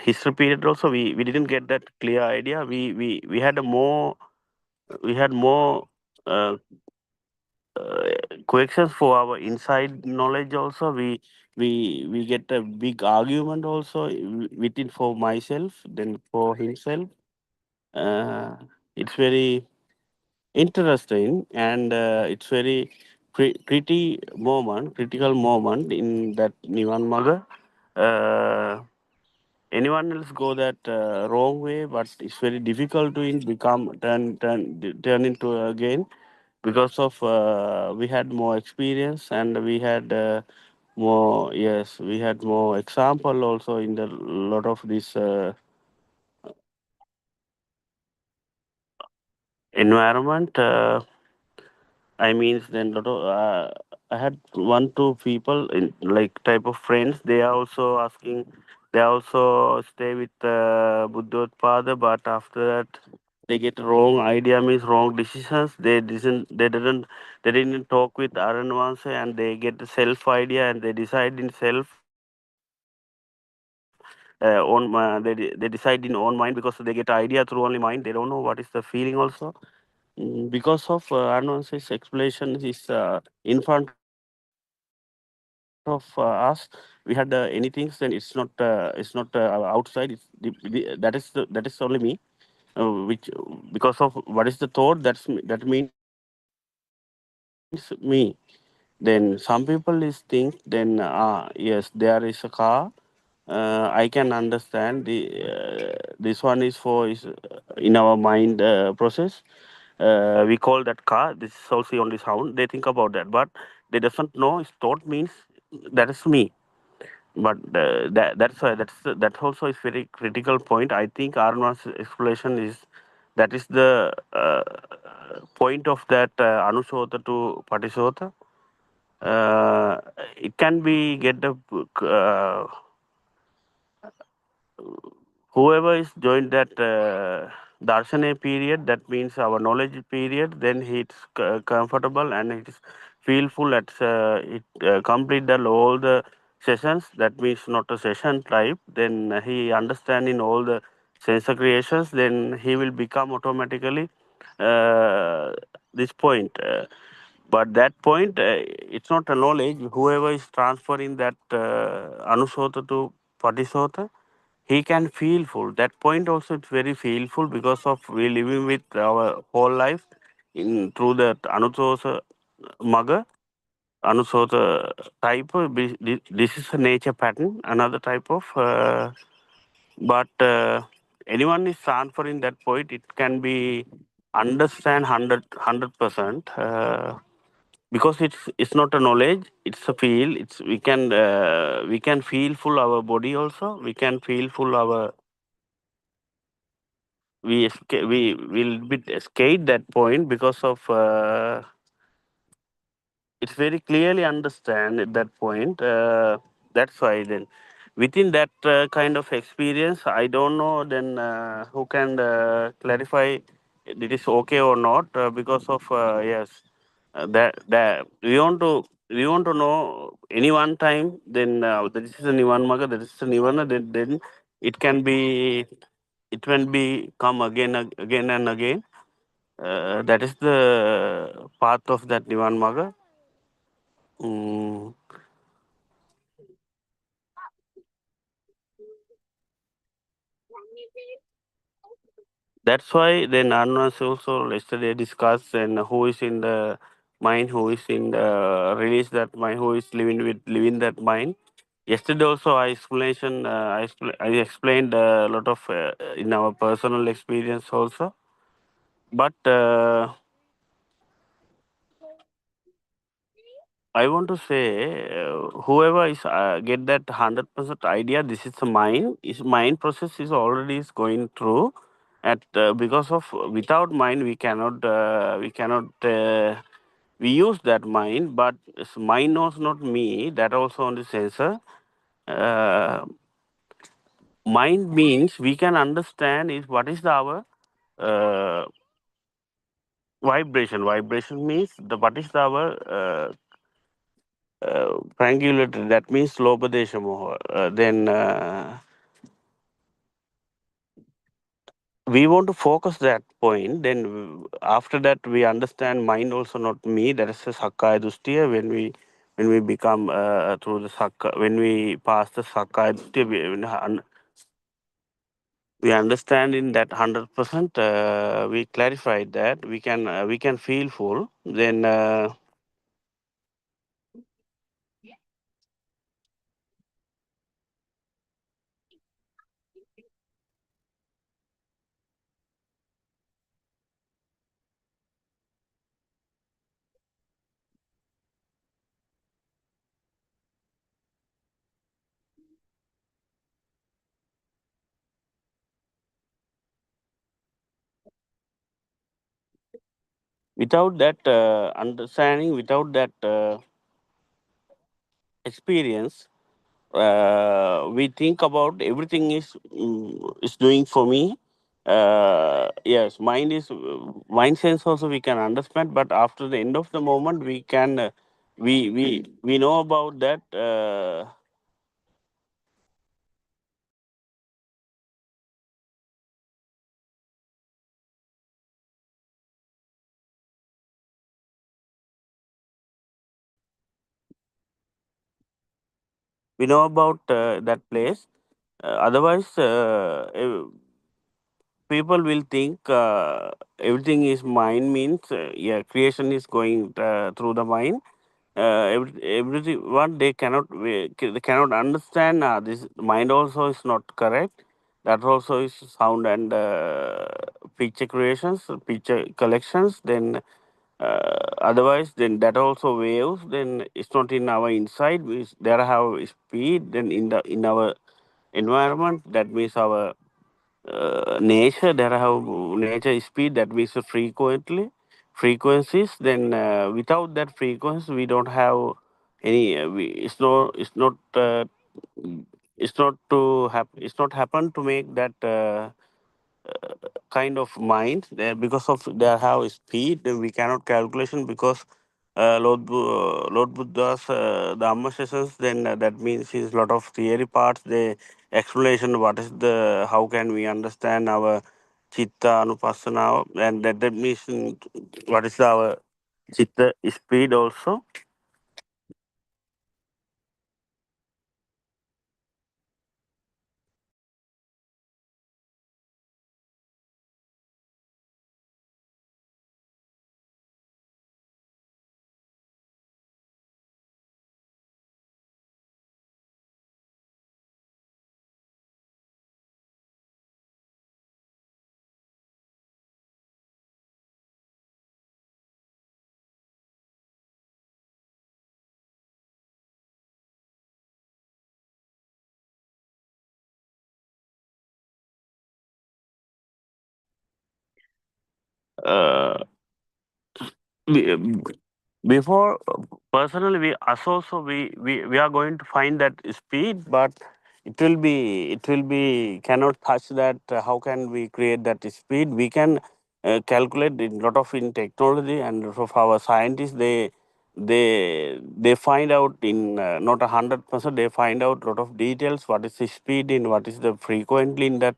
history period also we didn't get that clear idea. We had a more we had more uh, uh, questions for our inside knowledge also. We get a big argument also within for myself then for himself. uh, it's very interesting and it's very critical moment in that Nivan Maga. uh, Anyone else go that wrong way, but it's very difficult to turn into again because of we had more experience and we had more yes we had more example also in the lot of this environment. I mean, then lot of I had 1 2 people in like type of friends. They are also asking. They also stay with Buddothpada, but after that they get wrong idea, means wrong decisions. They didn't talk with Aranwanse and they get the self idea and they decide in self. They decide in own mind because they get idea through only mind. They don't know what is the feeling also. Because of Arnon's explanation is in front of us. We had anything, then it's not outside. That is only me. Which because of what is the thought that means me. Then Then some people is think then yes, there is a car. I can understand this one is for is in our mind process. We call that car. This is also only sound. They think about that, but they doesn't know. His thought means that is me. But that also is very critical point. I think Arna's explanation is that is the point of that Anusota to Patisota. It can be get the whoever is joined that darshana period, that means our knowledge period, then he's comfortable and it is feelful at it complete the all the sessions. That means not a session type. Then he understand in all the sensor creations. Then he will become automatically this point. But that point, it's not a knowledge. Whoever is transferring that anusota to patisota, he can feel full. That point also it's very feelful because of we living with our whole life in through that anusosa maga, anusota type. This is a nature pattern. Another type of, but anyone is transferring that point. It can be understand 100%. Because it's not a knowledge, it's a feel. It's we can feel full our body also. We can feel full our we will bit escape that point because of it's very clearly understand at that point. That's why then within that kind of experience, I don't know then who can clarify it is okay or not because of yes that we want to know any one time then this is a nivan maga, that is a nivana, then it can be it will be come again and again. That is the path of that nivan maga. Mm, that's why then Arnas also yesterday discussed and who is in the mind, who is in the release that mind, who is living that mind. Yesterday also I explained a lot of in our personal experience also. But I want to say, whoever is get that 100% idea, this is the mind. Is mind process is already is going through. At because of without mind we cannot we use that mind, but mind knows not me. That also on the sensor. Uh, Mind means we can understand is what is the our uh, vibration. Vibration means the what is the our triangulated, that means Lopadesha Moha. Then we want to focus that point. Then after that, we understand mind also not me. That is a Sakkaya Dustiya. When we become through the Sakka, when we pass the Sakkaya Dustiya, we understand in that 100%. We clarified that we can feel full. Then. Without that understanding, without that experience, we think about everything is doing for me. Yes, mind sense also we can understand, but after the end of the moment, we can we know about that. We know about that place. Otherwise, people will think everything is mind means yeah, creation is going through the mind. everyone they cannot understand. This mind also is not correct. That also is sound and picture creations, picture collections. Then otherwise, then that also waves. Then it's not in our inside. There have speed. Then in our environment, that means our nature. There have nature speed. That means frequencies. Then without that frequency, we don't have any. It's not happen to make that. Kind of mind there because of their have speed we cannot calculation because Lord Buddha's Dhamma sessions then that means is lot of theory parts the explanation what is the how can we understand our chitta anupassana and that means what is our chitta speed also. Uh, we, before personally we us also we are going to find that speed but it will be cannot touch that how can we create that speed we can calculate a lot of in technology and of our scientists they find out in not 100% they find out lot of details what is the speed in what is the frequently in that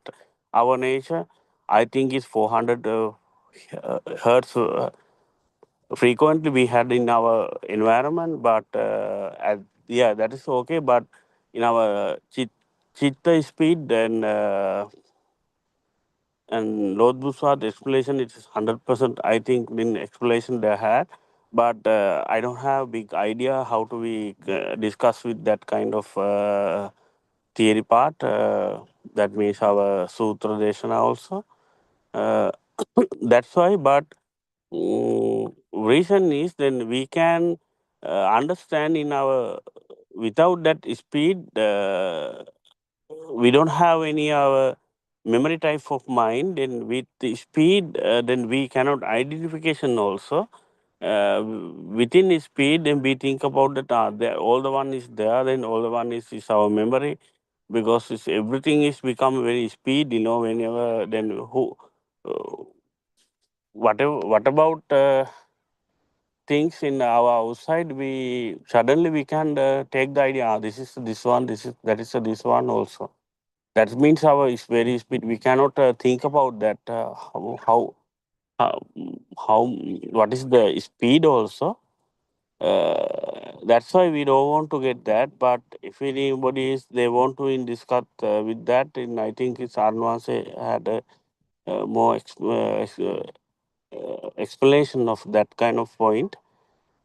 our nature I think is 400 hertz frequently we had in our environment but yeah that is okay but in our chitta speed and Lord Buddha's explanation it is 100% I think in explanation they had but I don't have big idea how to we discuss with that kind of theory part that means our sutra deshana also uh, that's why but reason is then we can understand in our without that speed we don't have any memory type of mind then with the speed then we cannot identification also within speed then we think about that all the one is there then all the one is our memory because everything is become very speed whenever then who uh, what about things in our outside we suddenly we can take the idea this is this one this is that is this one also that means our is very speed we cannot think about that how, how what is the speed also that's why we don't want to get that but if anybody is they want to in discuss with that and I think it's Arnvase had a more explanation of that kind of point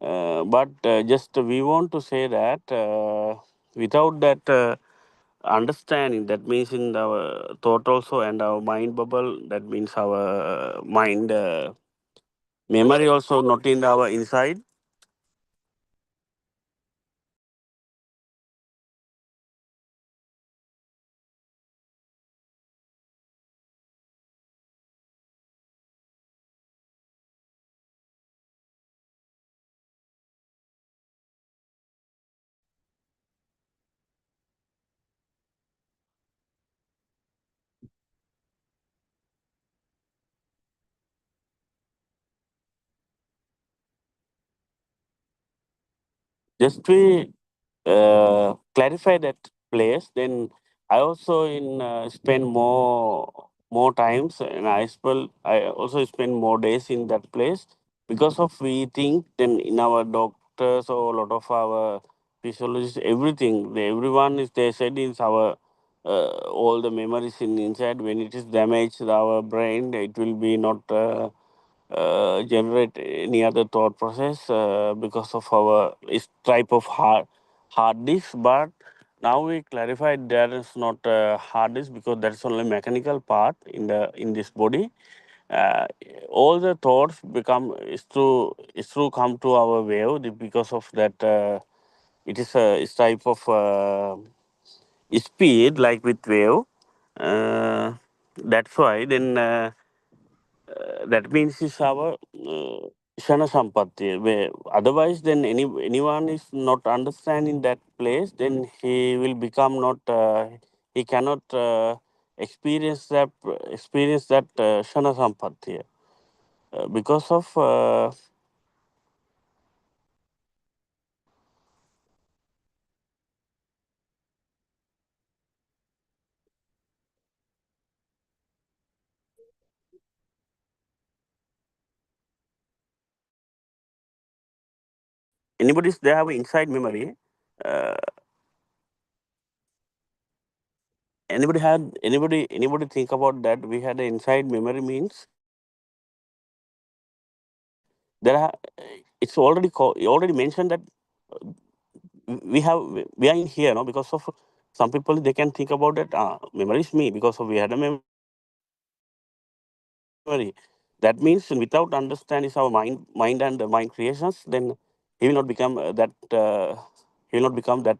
but just we want to say that without that understanding, that means in our thought also and our mind bubble, that means our mind memory also not in our inside. Just to clarify that place, then I also in spend more times, and I also spend more days in that place because of we think then in our doctors or a lot of our physiologists, everything, everyone is they said is our all the memories in inside when it is damaged our brain, it will be not. generate any other thought process because of our type of hard disk. But now we clarified that is not hard disk because that's only mechanical part in this body. uh, all the thoughts become is through come to our wave because of that. It is a it's type of speed like with wave. That's why then. That means is our Shana Sampatti. Where otherwise, then anyone is not understanding that place, then he will become not. He cannot experience that Shana Sampatti because of. Anybody's they have inside memory. Uh, anybody think about that? We had an inside memory means there are. It's already already mentioned that we have we are in here, no, because of some people they can think about that memory is me because of we had a memory. That means without understanding our mind and the mind creations, then he will not become that. He will not become that.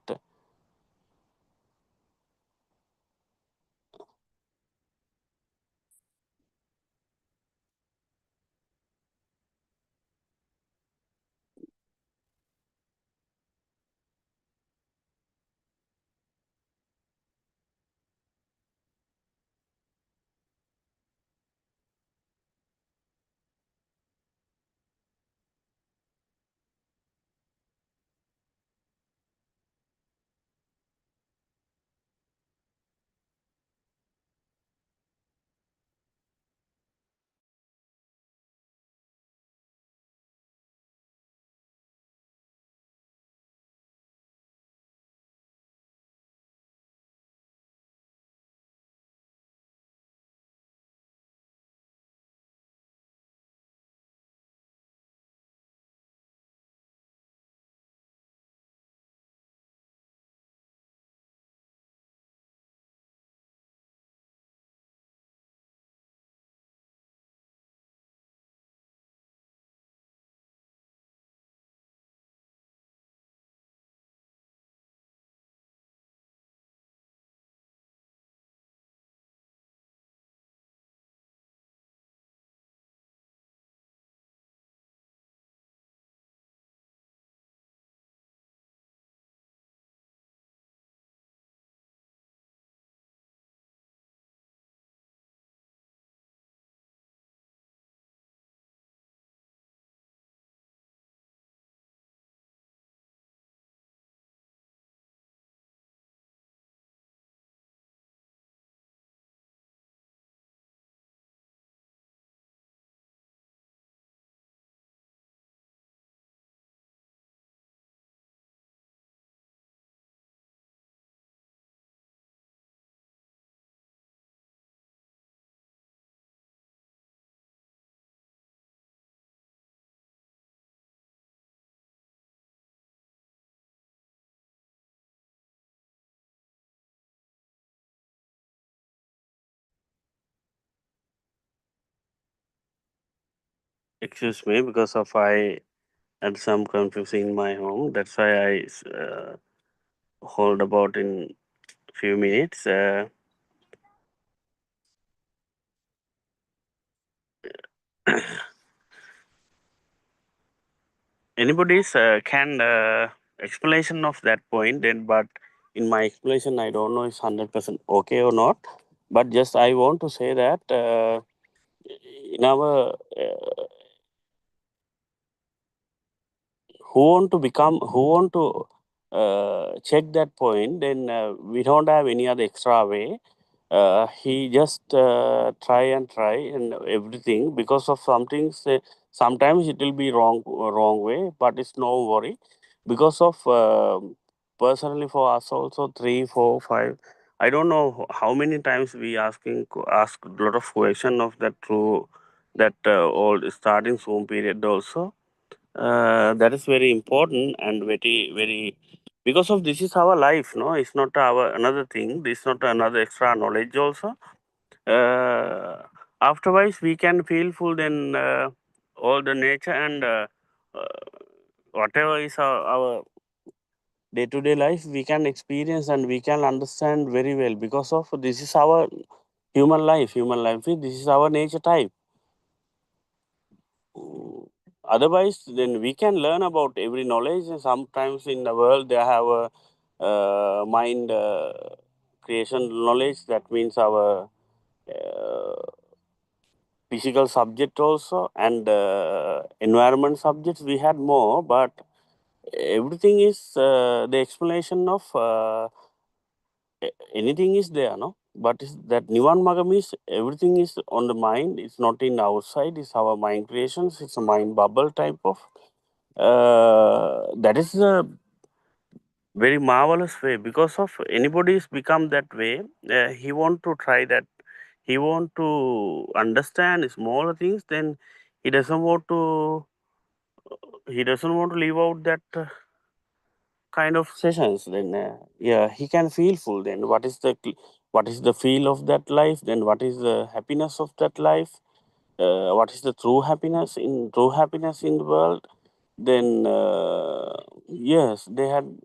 Excuse me, because of I had some confusion in my home. That's why I hold about in few minutes. Anybody's can explanation of that point then, but in my explanation I don't know if 100% okay or not, but just I want to say that in our who want to check that point, then we don't have any other extra way. He just try and everything because of some things. Sometimes it will be wrong way, but it's no worry because of personally for us also 3 4 5. I don't know how many times we ask a lot of question of that through that old starting Zoom period also. That is very important and very because of this is our life, no, it's not our another thing, this is not another extra knowledge also. Afterwards we can feel full then all the nature and whatever is our day-to-day life we can experience and we can understand very well because of this is our human life this is our nature type. Otherwise then we can learn about every knowledge, and sometimes in the world they have a mind creation knowledge, that means our physical subject also, and environment subjects we had more, but everything is the explanation of anything is there, no, but is that Nivan Magam is everything is on the mind, it's not in outside, it's our mind creations, it's a mind bubble type of that is a very marvelous way, because of anybody's become that way. He want to try that, he want to understand smaller things, then he doesn't want to leave out that kind of sessions, then yeah, he can feel full, then what is the feel of that life, then what is the happiness of that life, what is the true happiness in the world, then yes, they had,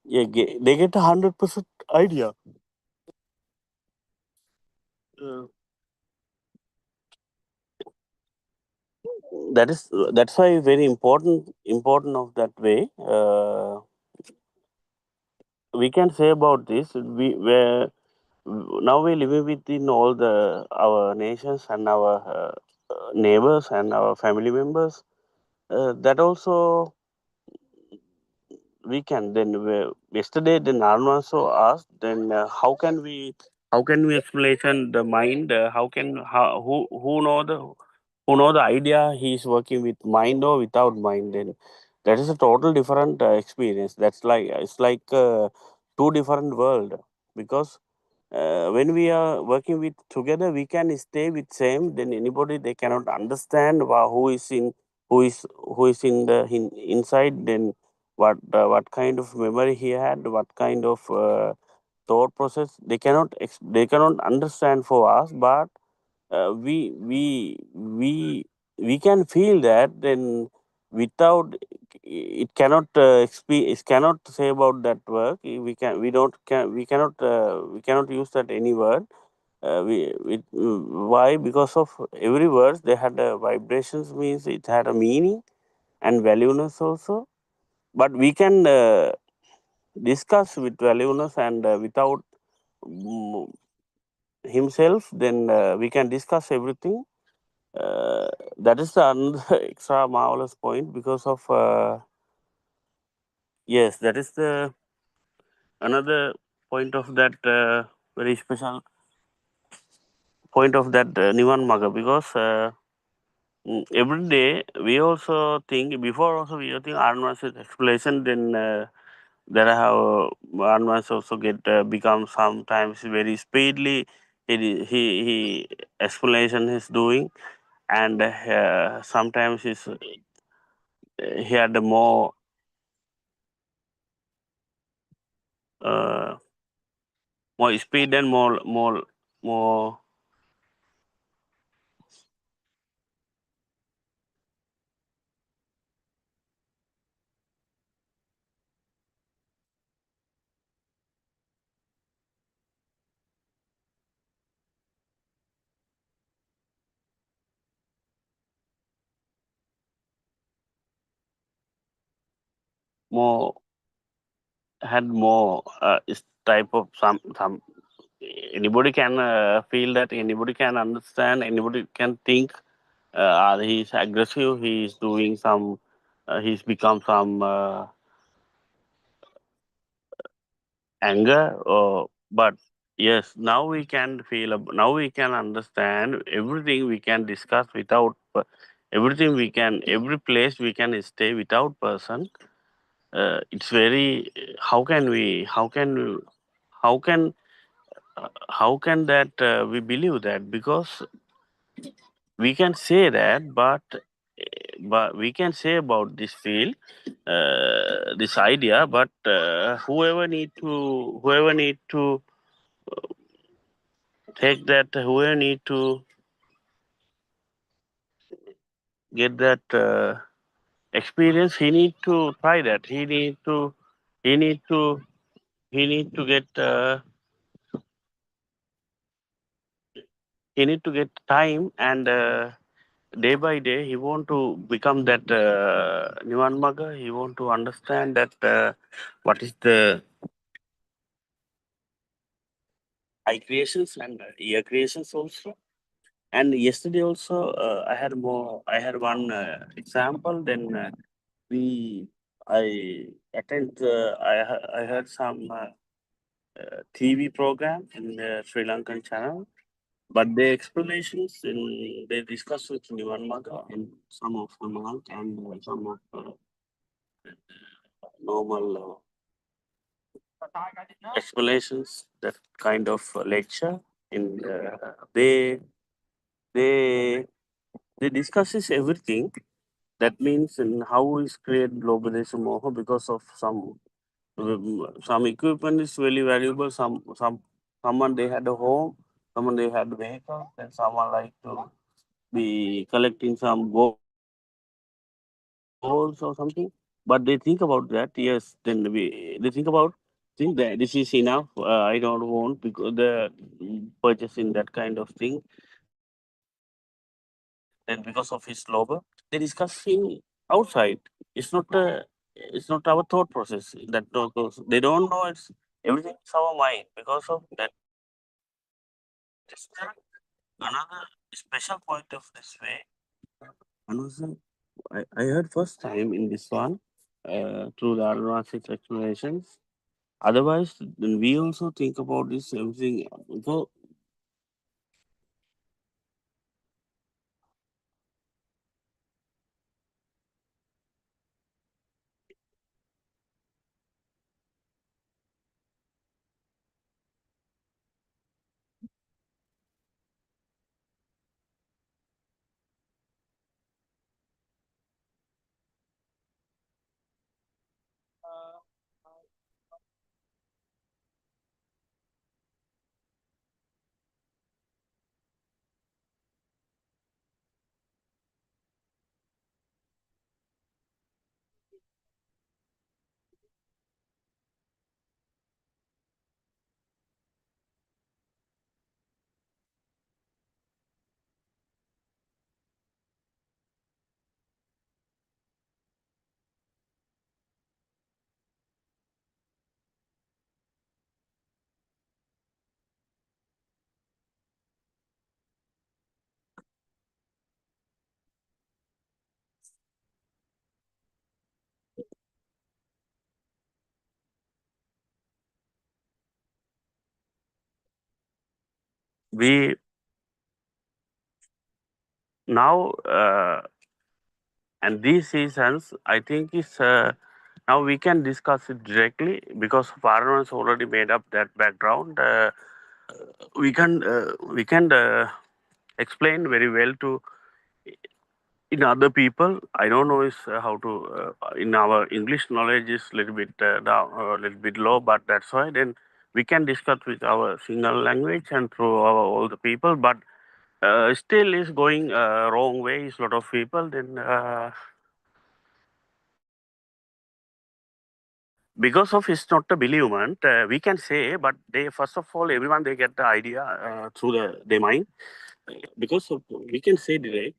yeah, they get 100% idea. Uh, that's why very important of that way. We can say about this. We where now we live within all the our nations and our neighbors and our family members. That also we can then yesterday then Arun also asked, then how can we explanation the mind, who know the idea he is working with mind or without mind, then that is a total different experience. That's like it's like two different world, because when we are working with together we can stay with same, then anybody they cannot understand who is in the inside, then what kind of memory he had, what kind of thought process they cannot understand for us, but uh, we we we we can feel that, then without it cannot it cannot say about that work, we cannot use that any word, why, because of every word they had vibrations, means it had a meaning and valueness also, but we can discuss with valueness and without mm, himself, then we can discuss everything. That is the another extra marvelous point, because of yes, that is the another point of that very special point of that Nivan Maga, because every day we also think, before also we think Arnav's explanation, then there have Arnav's also get become sometimes very speedily, he explanation is doing, and sometimes he had a uh, more speed and more more had more type of some anybody can feel that, anybody can understand, anybody can think he's aggressive, he's doing some he's become some anger, or but yes, now we can feel now we can understand everything, we can discuss without everything, we can every place we can stay without person. It's very how can how can that we believe that, because we can say that, but we can say about this field, this idea, but whoever need to take that, whoever need to get that experience, he need to try that. He need to get he need to get time, and day by day he want to become that Niwanmaga. He want to understand that what is the eye creations and ear creations also. And yesterday also, I had one example. Then I attend. I heard some TV program in the Sri Lankan channel, but the explanations in they discuss with Niwanmaga and some of Namal and some of normal explanations. That kind of lecture in they they discusses everything. That means in how is create globalization moha, because of some equipment is very valuable. Someone they had a home, someone they had a vehicle, and someone like to be collecting some goals or something. But they think about that. Yes, then they think that this is enough. I don't want because the purchasing that kind of thing. Then because of his lover, they discussing outside. It's not it's not our thought process that goes. They don't know it's everything is our mind because of that. Is there another special point of this way? Another, I heard first time in this one through the advanced explanations. Otherwise, then we also think about this everything. So we now and these seasons, I think is now we can discuss it directly because Varun already made up that background. We can explain very well to in other people. I don't know is how to in our English knowledge is little bit down, little bit low, but that's why then we can discuss with our single language and through all the people, but still is going wrong way is lot of people then because of it's not a believement we can say, but they first of all everyone they get the idea through their mind because of, we can say direct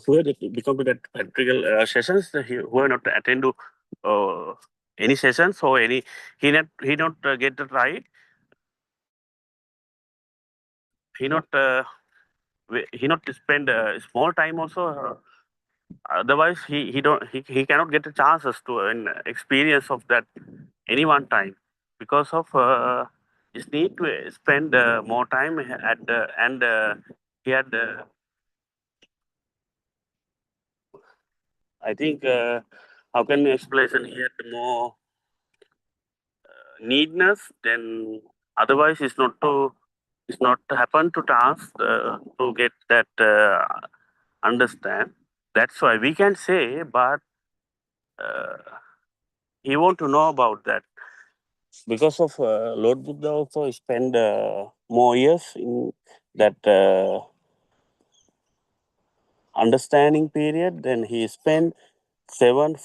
who are become to that practical sessions who are not attend to any sessions or any he not get it right, he not he not spend small time also otherwise he cannot get the chances to an experience of that any one time because of just need to spend more time at the and he had I think how can you explain he had more needness than Otherwise, it's not happen to task to get that understand. That's why we can say, but he want to know about that because of Lord Buddha also spend more years in that understanding period. Then he spent 7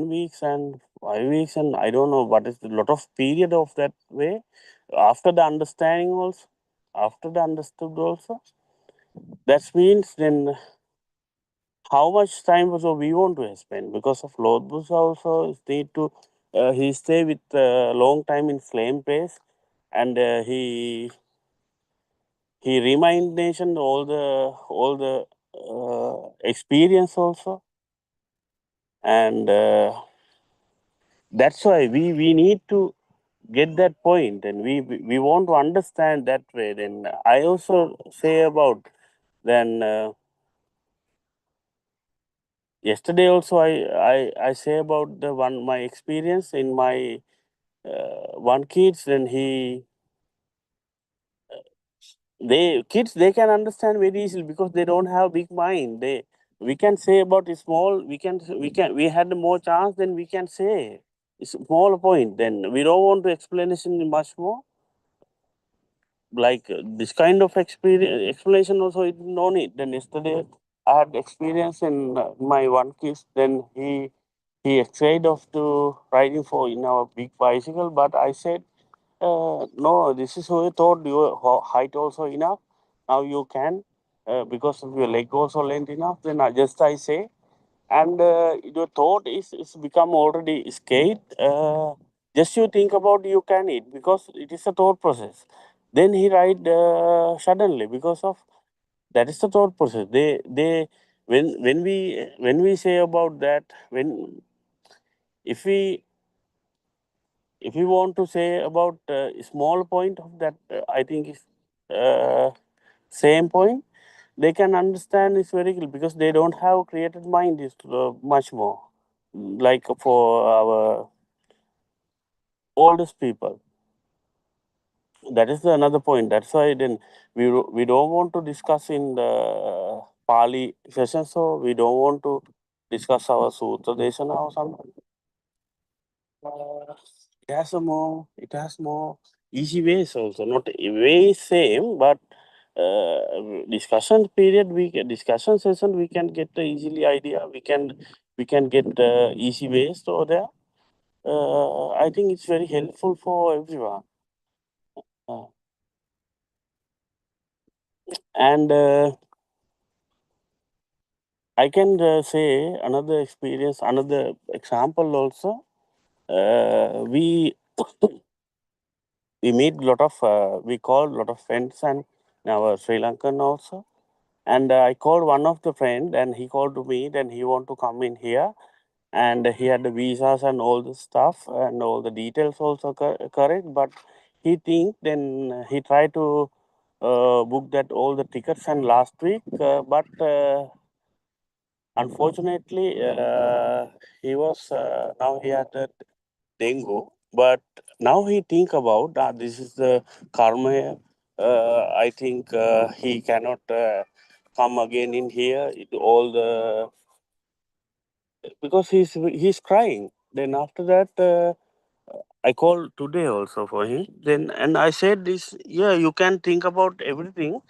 weeks and 5 weeks, and I don't know what is the lot of period of that way. After the understanding also, after the understood also, that means then how much time also we want to spend because of Lord Buddha also need to he stay with long time in flame place, and he remind nation all the experience also, and that's why we need to get that point, and we want to understand that way. Then I also say about then yesterday also I say about the one my experience in my one kids. Then they can understand very easily because they don't have big mind. We can say about a small, we had more chance, then we can say it's small point. Then we don't want to explanation much more. Like this kind of explanation also it no need. Then yesterday I had experience in my one kid. Then he excited of to riding for in our big bicycle, but I said no, this is how you thought your height also enough. Now you can because of your leg also length enough. Then I say, and your thought is become already scared. Just you think about you can eat because it is a thought process. Then he ride suddenly because of that is the thought process. They when we say about that, when if we if we want to say about a small point of that, I think is same point. They can understand is very good because they don't have created mind is much more like for our oldest people. That is another point. That's why then we don't want to discuss in the Pali session, so we don't want to discuss our Sutra Desana or something. It has more easy ways also, not way same, but discussion period discussion session we can get the easily idea. We can get easy ways over there. I think it's very helpful for everyone. Uh, and I can say another experience, another example also. We we meet a lot of we call a lot of friends and our Sri Lankan also. And I called one of the friend, and he called to me. Then he want to come in here, and he had the visas and all the stuff and all the details also correct. But he think then he tried to book that all the tickets and last week, but unfortunately he was now he had that dengue. But now he think about this is the karma. I think he cannot come again in here. All the because he's crying. Then after that, I called today also for him. Then and I said this. Yeah, you can think about everything,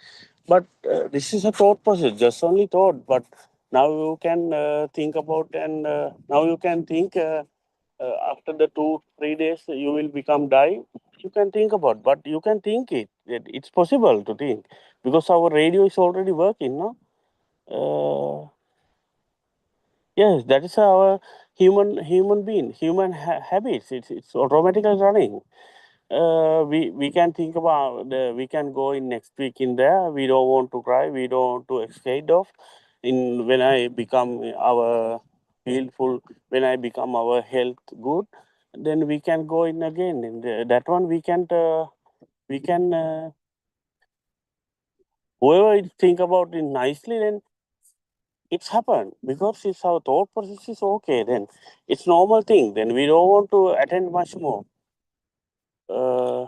but this is a thought process. Just only thought, but now you can think about, and now you can think. After the 2-3 days you will become die, you can think about, but you can think it's possible to think because our radio is already working, no? Yes, that is our human being, human habits. It's automatically running. We can think about we can go in next week in there. We don't want to cry. We don't want to escape of. In when I become our feel full, when I become our health good, then we can go in again. In that one we can whoever think about it nicely, then it's happened because it's our thought process is okay. Then it's normal thing. Then we don't want to attend much more. Uh,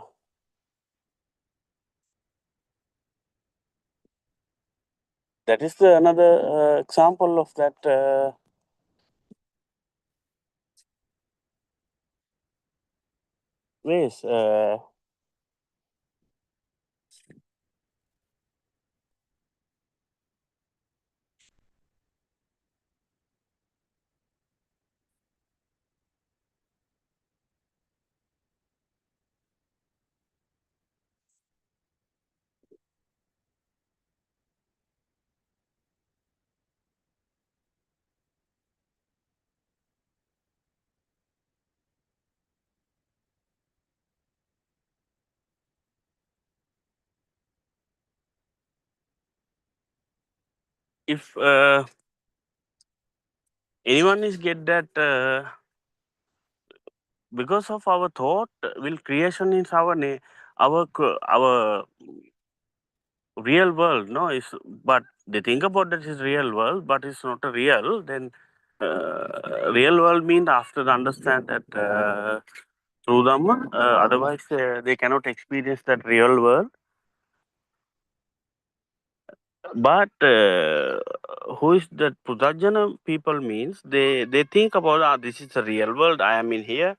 That is another example of that ways. If anyone is get that because of our thought, will creation is our real world, no? Is but they think about that is real world, but it's not a real. Then real world means after understand that through them. Otherwise, they cannot experience that real world. But who is that Putajana people means they think about this is the real world. I am in here.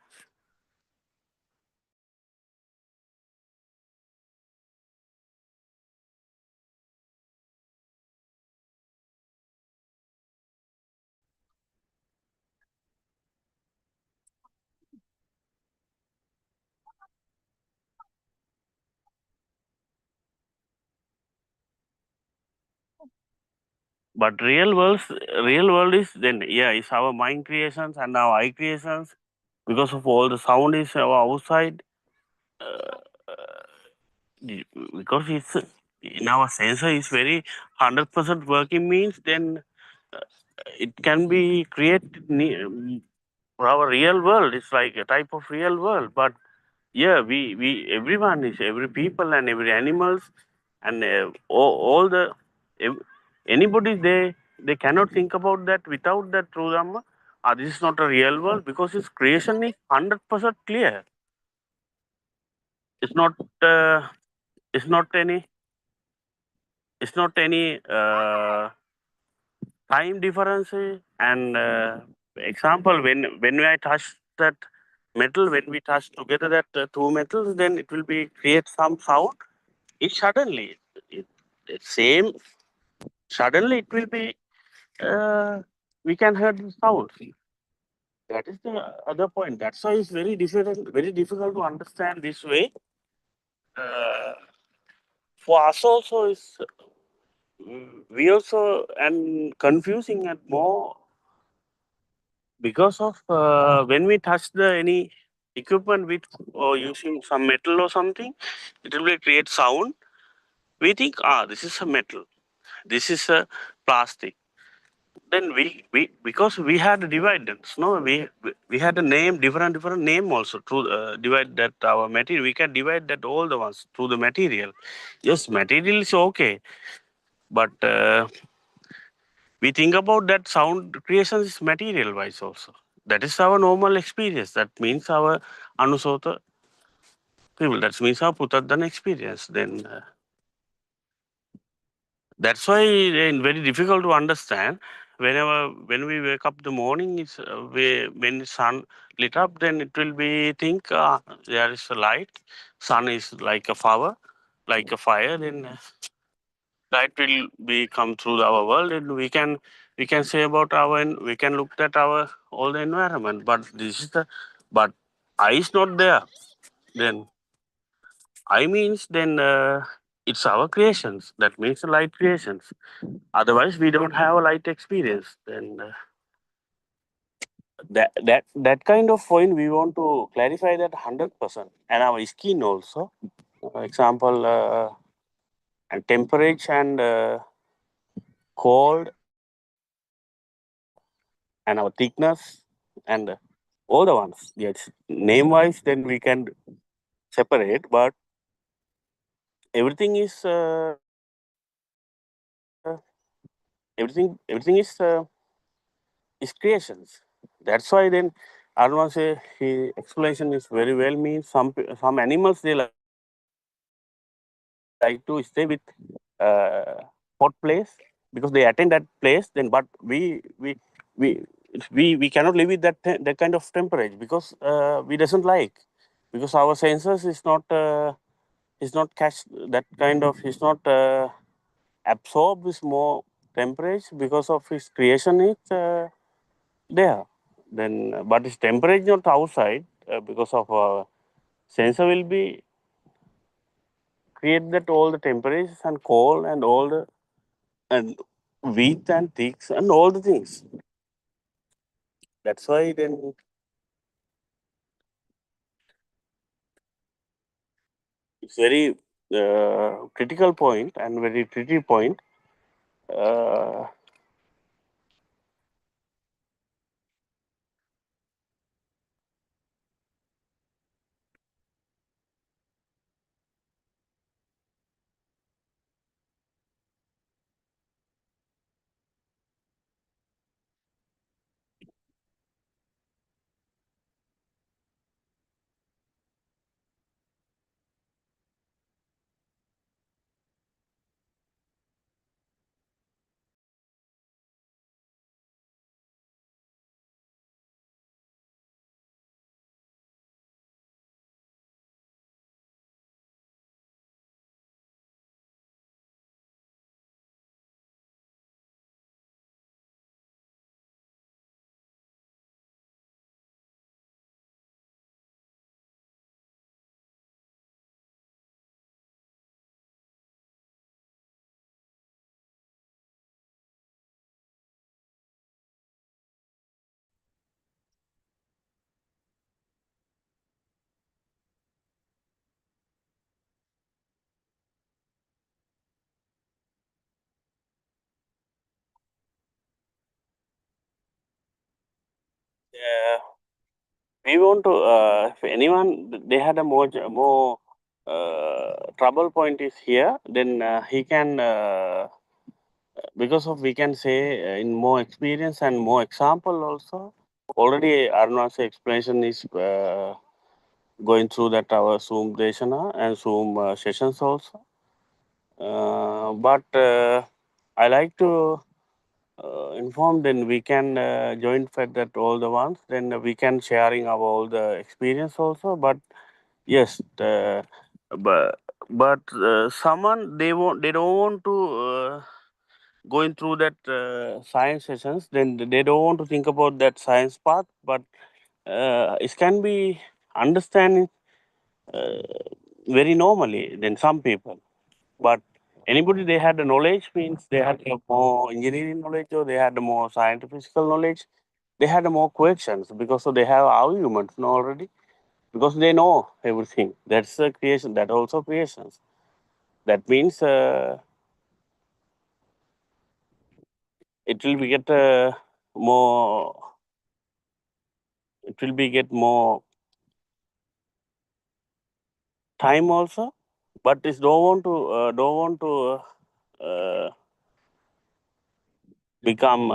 But real world is then it's our mind creations and our eye creations because of all the sound is our outside. Uh, because it's in our sensor is very 100% working means then uh, it can be created for our real world. It's like a type of real world. But we everyone is every people and every animals and all the ev- anybody they cannot think about that without that true Dhamma. This is not a real world because its creation is 100% clear. It's not uh, it's not any it's not any time difference and example when I touch that metal, when we touch together that two metals, then it will be create some sound. It suddenly it same suddenly it will be we can hear the sound. That is the other point. That's why it's very difficult to understand this way. uh, for us also is we also and confusing and more because of when we touch the any equipment with or using some metal or something, it will create sound. We think this is a metal, this is a plastic. Then we because we had dividends, no, we had a name different name also to divide that our material. We can divide that all the ones through the material. Yes, material is okay, but we think about that sound creation is material wise also. That is our normal experience. That means our anusota people. That means our putadana experience. Then that's why very difficult to understand. When we wake up the morning, it's when the sun lit up, then it will be think there is a light. Sun is like a flower, like a fire. Then light will be come through our world, and we can say about our and we can look at our all the environment. But this is the but I is not there. Then I means then it's our creations. That means the light creations. Otherwise, we don't have a light experience. Then that kind of point we want to clarify that 100%. And our skin also, for example, and temperature and cold and our thickness and all the ones. Yes, name wise, then we can separate, but everything is creations. That's why then I don't want to say he explanation is very well means some animals they like to stay with hot place. because they attend that place. Then, but we cannot live with that kind of temperature because we doesn't like, because our senses is not catch that kind of, is not absorb this more temperature because of his creation is there. Then, but his temperature not outside because of sensor will be create that all the temperatures and cold and all the and width and thicks and all the things. That's why then it's very critical point and very tricky point. Uh, yeah, we want to if anyone they had a more trouble point is here, then he can because of we can say in more experience and more example also. Already Arun's explanation is going through that our Zoom deshana and Zoom sessions also. But I like to inform, then we can join for that all the ones, then we can sharing our all the experience also. But yes, but someone they don't want to going through that science sessions, then they don't want to think about that science path, but it can be understanding uh, very normally than some people. But anybody they had the knowledge means they had more engineering knowledge or they had more scientific knowledge, they had more questions because they have arguments already, because they know everything. That's a creation, that also creations. That means it will be get more, it will be get more time also, but it don't want to become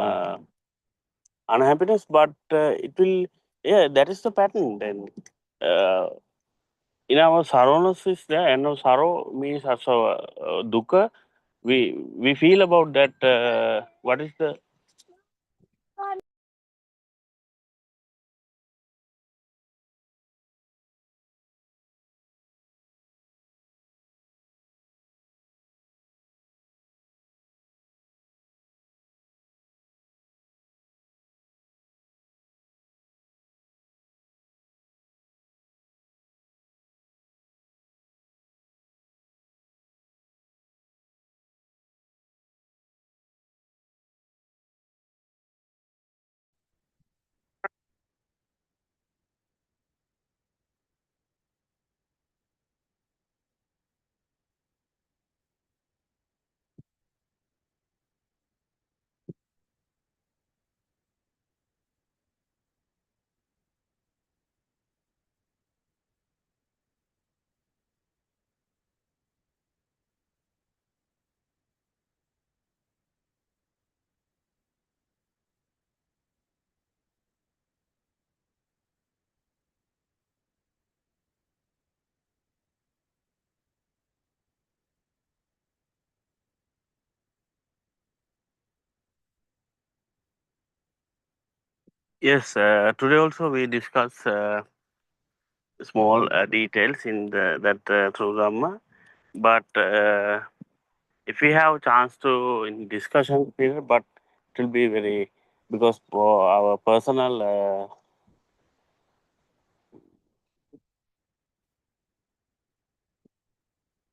unhappiness, but it will, yeah, that is the pattern then. Uh, in our sorrowness is there, and our sorrow means also dukkha. We feel about that. What is the Yes, today also we discuss small details in that through Dhamma, but if we have chance to in discussion period, but it will be very because for our personal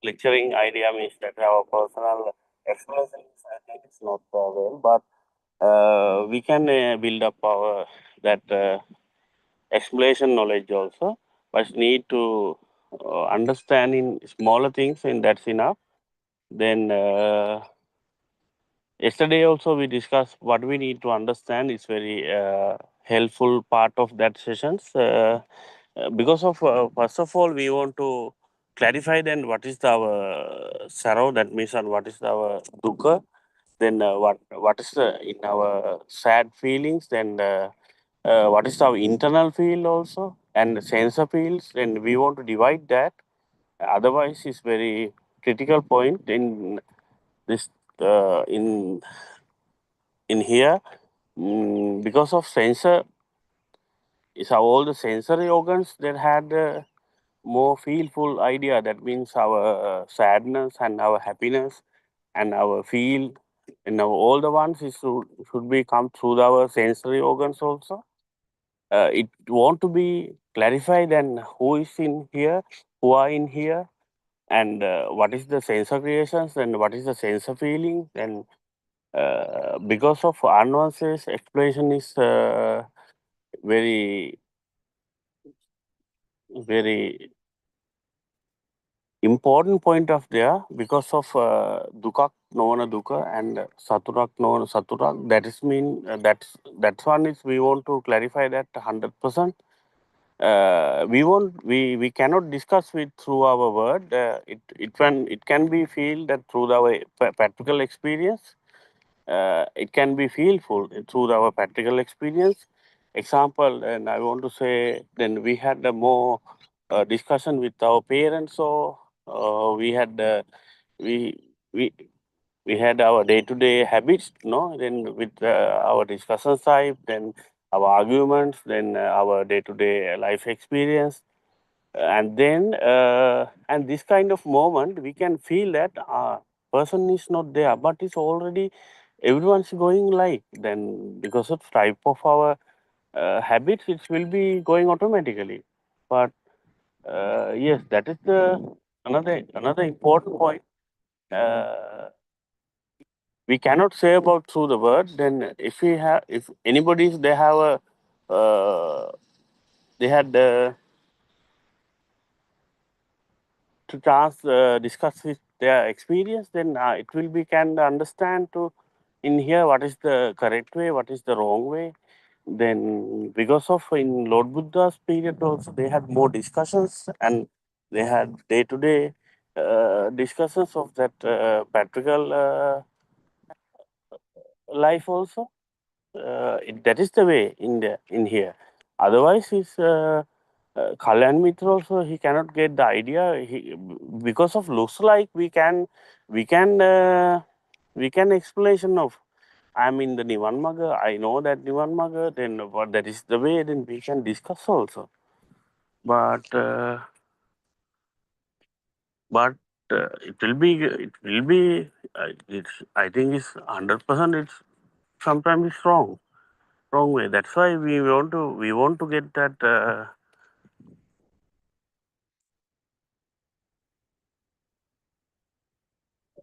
lecturing idea means that our personal explanation is, I think it's not well, but we can build up our that explanation knowledge also, but need to understand in smaller things, and that's enough. Then yesterday also we discussed what we need to understand. It's very helpful part of that sessions because of first of all we want to clarify then what is our sorrow, that means, and what is our dukkha, then what is the in our sad feelings, then what is our internal feel also, and sense of feels, and we want to divide that. Otherwise it's very critical point in this in here, because of sensor is all the sensory organs that had more feelful idea, that means our sadness and our happiness and our feel and our, all the ones is should be come through our sensory organs also. It want to be clarified and who is in here, who are in here, and what is the sensor creations and what is the sensor feeling. And because of advances explanation is very very important point of there, because of dukak novana dukkha and saturak novana saturak. That is mean that's one is we want to clarify that 100%. We cannot discuss it through our word. It can be feel that through our practical experience. It can be feelful through our practical experience. Example, and I want to say, then we had a more discussion with our parents. So we had we we we had our day-to-day habits, no? Then with our discussion side, then our arguments, then our day-to-day life experience, and then and this kind of moment we can feel that person is not there, but it's already everyone's going like, then because of type of our habits it will be going automatically. But yes, that is the another important point. uh, we cannot say about through the word. Then if anybody's they have a they had to chance discuss with their experience, then it will be can understand to in here what is the correct way, what is the wrong way. Then because of in Lord Buddha's period also they had more discussions, and they had day-to-day discussions of that practical life also. That is the way in here. Otherwise is Kalyan Mitra also he cannot get the idea. Because of looks like we can explanation of I'm in the Nivan Maga. I know that Nivan Maga. Then what that is the way. Then we can discuss also. But it will be it's, I think it's 100%. It's sometimes it's wrong way. That's why we want to get that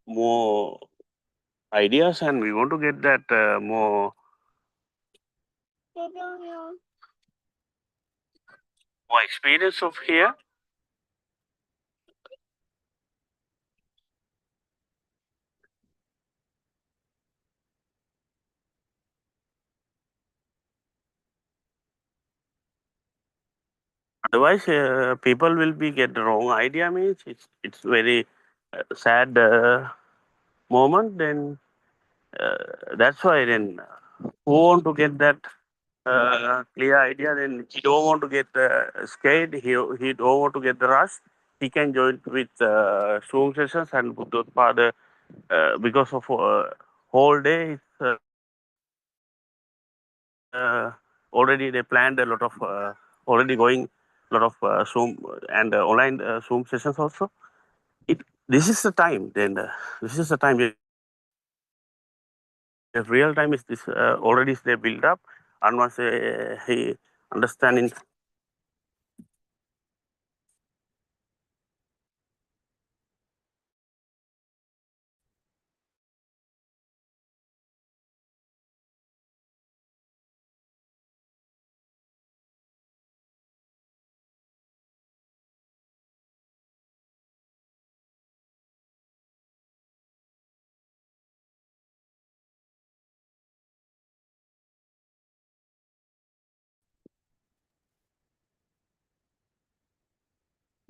more ideas, and we want to get that more experience of here. Otherwise, people will be get the wrong idea. Means it's very sad moment. Then that's why then who want to get that clear idea. Then he don't want to get scared. He don't want to get the rush. He can join with Zoom sessions and Buddothpado because of whole day. It's already they planned a lot of already going a lot of Zoom and online Zoom sessions also. This is the time. Then this is the time. If real time is this already is they build up, and once he understanding.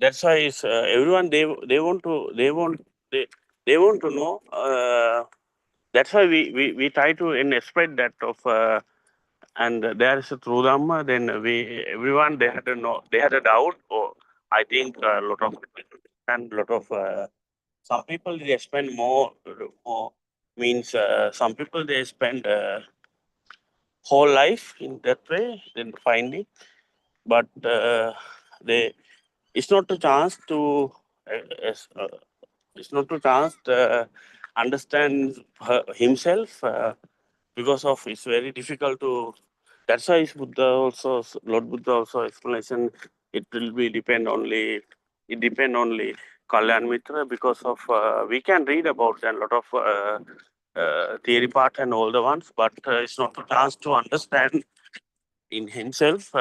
That's why it's, everyone they want to they want to know. That's why we try to spread that of and there is a true Dhamma. Then we everyone they had a no they had a doubt. Or I think a lot of and lot of some people they spend more means some people they spend whole life in that way then finding, but they it's not a chance to it's not a chance to understand himself because of it's very difficult to. That's why Buddha also Lord Buddha also explanation. It will be depend only. It depend only Kalyan Mitra because of we can read about a lot of theory part and all the ones, but it's not a chance to understand in himself.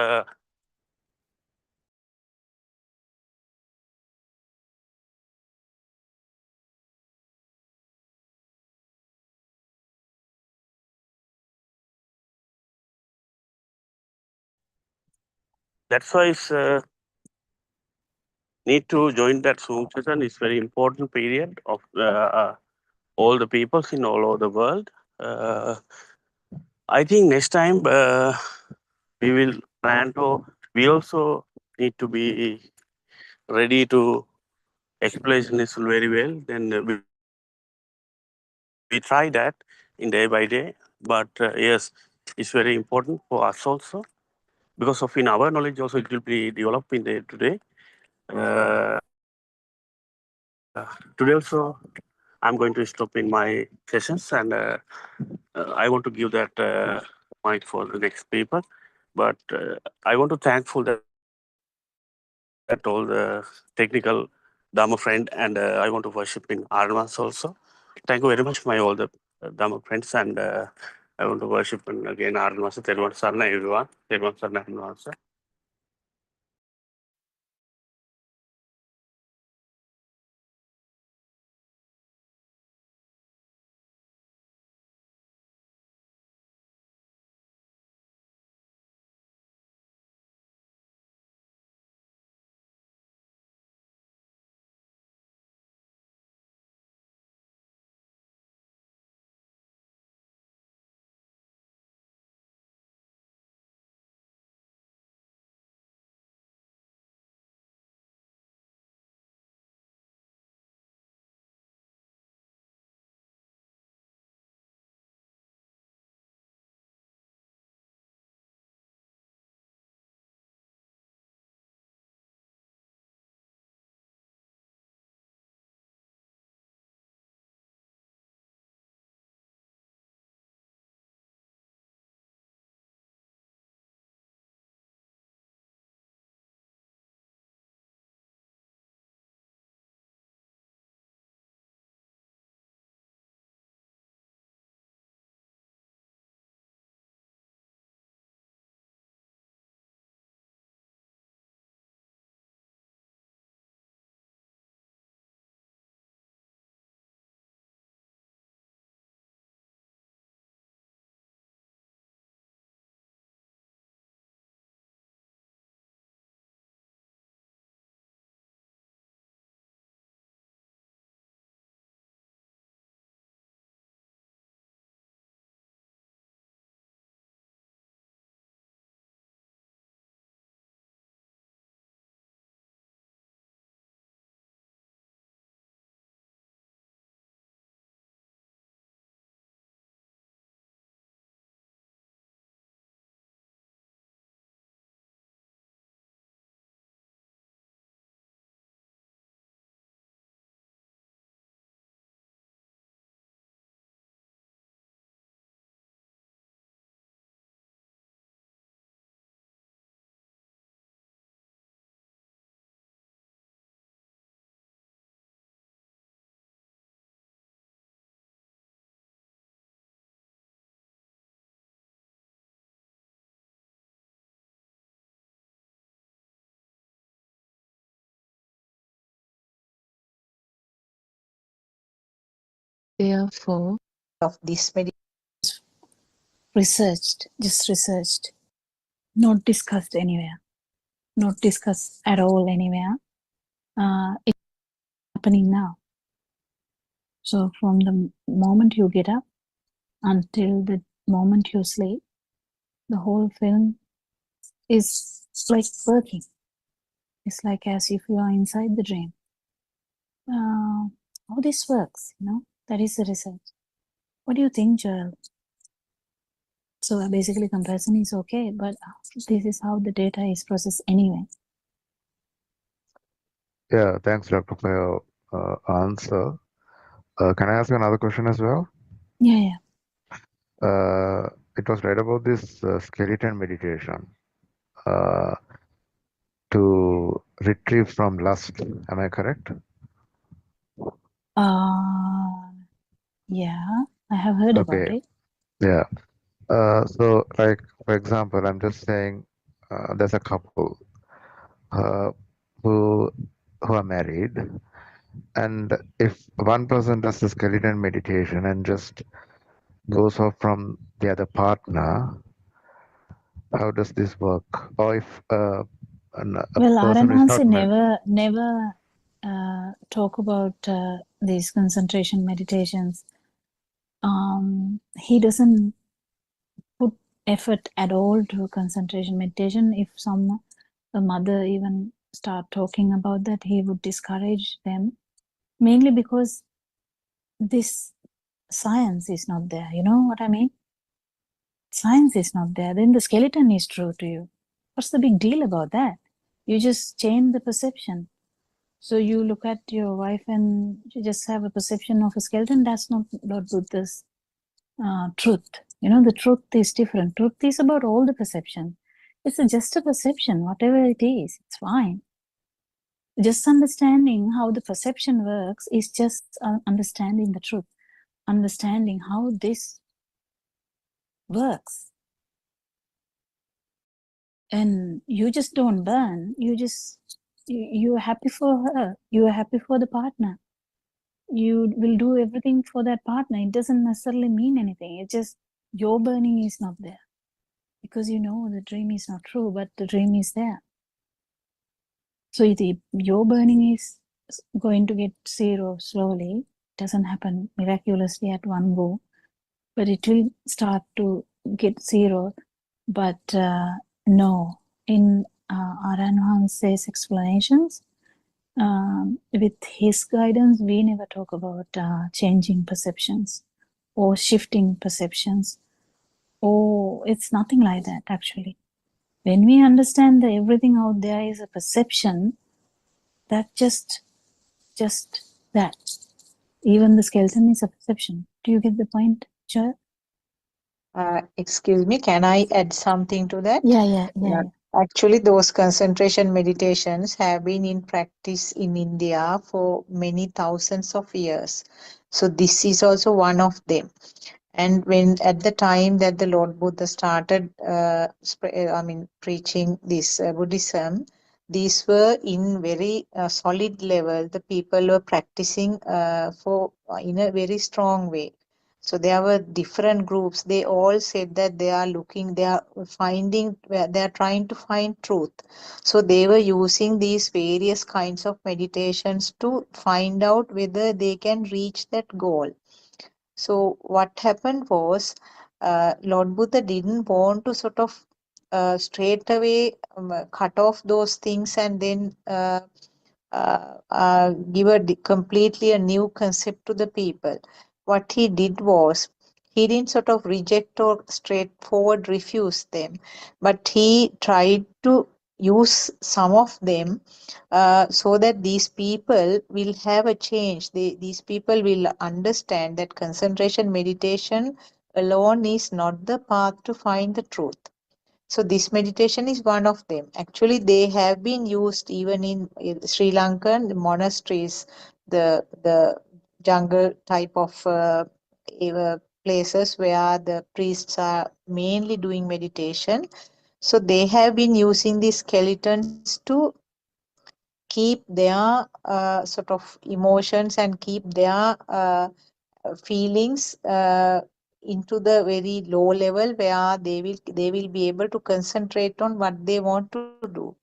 That's why it's need to join that Zoom session. It's very important period of all the peoples in all over the world. I think next time we will plan to. We also need to be ready to explain this very well. Then we try that in day by day. But yes, it's very important for us also because of in our knowledge also it will be developed in the today. Today also I'm going to stop in my sessions and I want to give that mic for the next paper. But I want to thankful that all the technical Dharma friend and I want to worship in Arvans also. Thank you very much, my all the Dharma friends, and I want to worship in again Arvans. Tervan Sarna everyone. Tervan Sarna everyone. Therefore, of this meditation researched, just researched, not discussed anywhere, not discussed at all anywhere. It's happening now. So from the moment you get up until the moment you sleep, the whole film is like working. It's like as if you are inside the dream. How this works, that is the research. What do you think, Joel? So basically comparison is okay, but this is how the data is processed anyway. Yeah, thanks, Doctor, for your answer. Can I ask you another question as well? Yeah. It was read about this skeleton meditation to retrieve from lust. Am I correct? Yeah, I have heard about Okay. it. Yeah. So, like, for example, I'm just saying there's a couple uh, who are married, and if one person does the skeleton meditation and just goes off from the other partner, how does this work? Or if a Well, person is Aranhansi not married, never talk about these concentration meditations. He doesn't put effort at all to concentration meditation. If a mother even start talking about that, he would discourage them, mainly because this science is not there. You know what I mean? Science is not there. Then the skeleton is true to you. What's the big deal about that? You just change the perception. So you look at your wife and you just have a perception of a skeleton. That's not Lord Buddha's truth. The truth is different. Truth is about all the perception. It's just a perception, whatever it is, it's fine. Just understanding how the perception works is just understanding the truth, understanding how this works. And you just don't burn. You're happy for her. You are happy for the partner. You will do everything for that partner. It doesn't necessarily mean anything. It's just your burning is not there. Because the dream is not true, but the dream is there. So your burning is going to get zero slowly. It doesn't happen miraculously at one go, but it will start to get zero. But no, in Aranhanse's explanations, with his guidance, we never talk about changing perceptions or shifting perceptions. Oh, it's nothing like that, actually. When we understand that everything out there is a perception, that just that. Even the skeleton is a perception. Do you get the point, Joel? Excuse me, can I add something to that? Yeah. Actually, those concentration meditations have been in practice in India for many thousands of years. So this is also one of them. And when at the time that the Lord Buddha started, preaching this Buddhism, these were in very solid level. The people were practicing in a very strong way. So there were different groups. They all said that they are trying to find truth. So they were using these various kinds of meditations to find out whether they can reach that goal. So what happened was, Lord Buddha didn't want to sort of straight away cut off those things and then give completely a new concept to the people. What he did was, he didn't sort of reject or straightforward refuse them, but he tried to use some of them so that these people will have a change. These people will understand that concentration meditation alone is not the path to find the truth. So this meditation is one of them. Actually, they have been used even in Sri Lankan monasteries, the jungle type of places where the priests are mainly doing meditation. So they have been using these skeletons to keep their sort of emotions and keep their feelings into the very low level where they will be able to concentrate on what they want to do.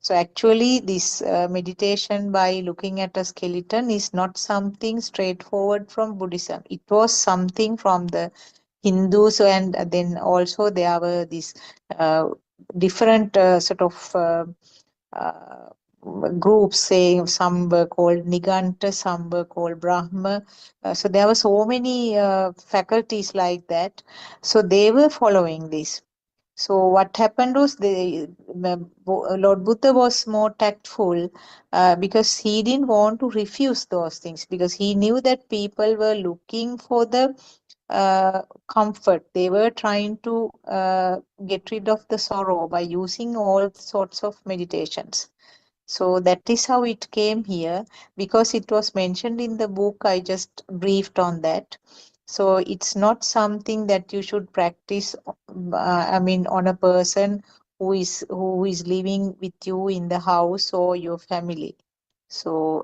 So actually, this meditation by looking at a skeleton is not something straightforward from Buddhism. It was something from the Hindus, and then also there were these different sort of uh, groups, saying some were called Niganta, some were called Brahma. So there were so many faculties like that. So they were following this. So what happened was Lord Buddha was more tactful because he didn't want to refuse those things, because he knew that people were looking for the comfort. They were trying to get rid of the sorrow by using all sorts of meditations. So that is how it came here, because it was mentioned in the book. I just briefed on that. So it's not something that you should practice, on a person who is living with you in the house or your family. So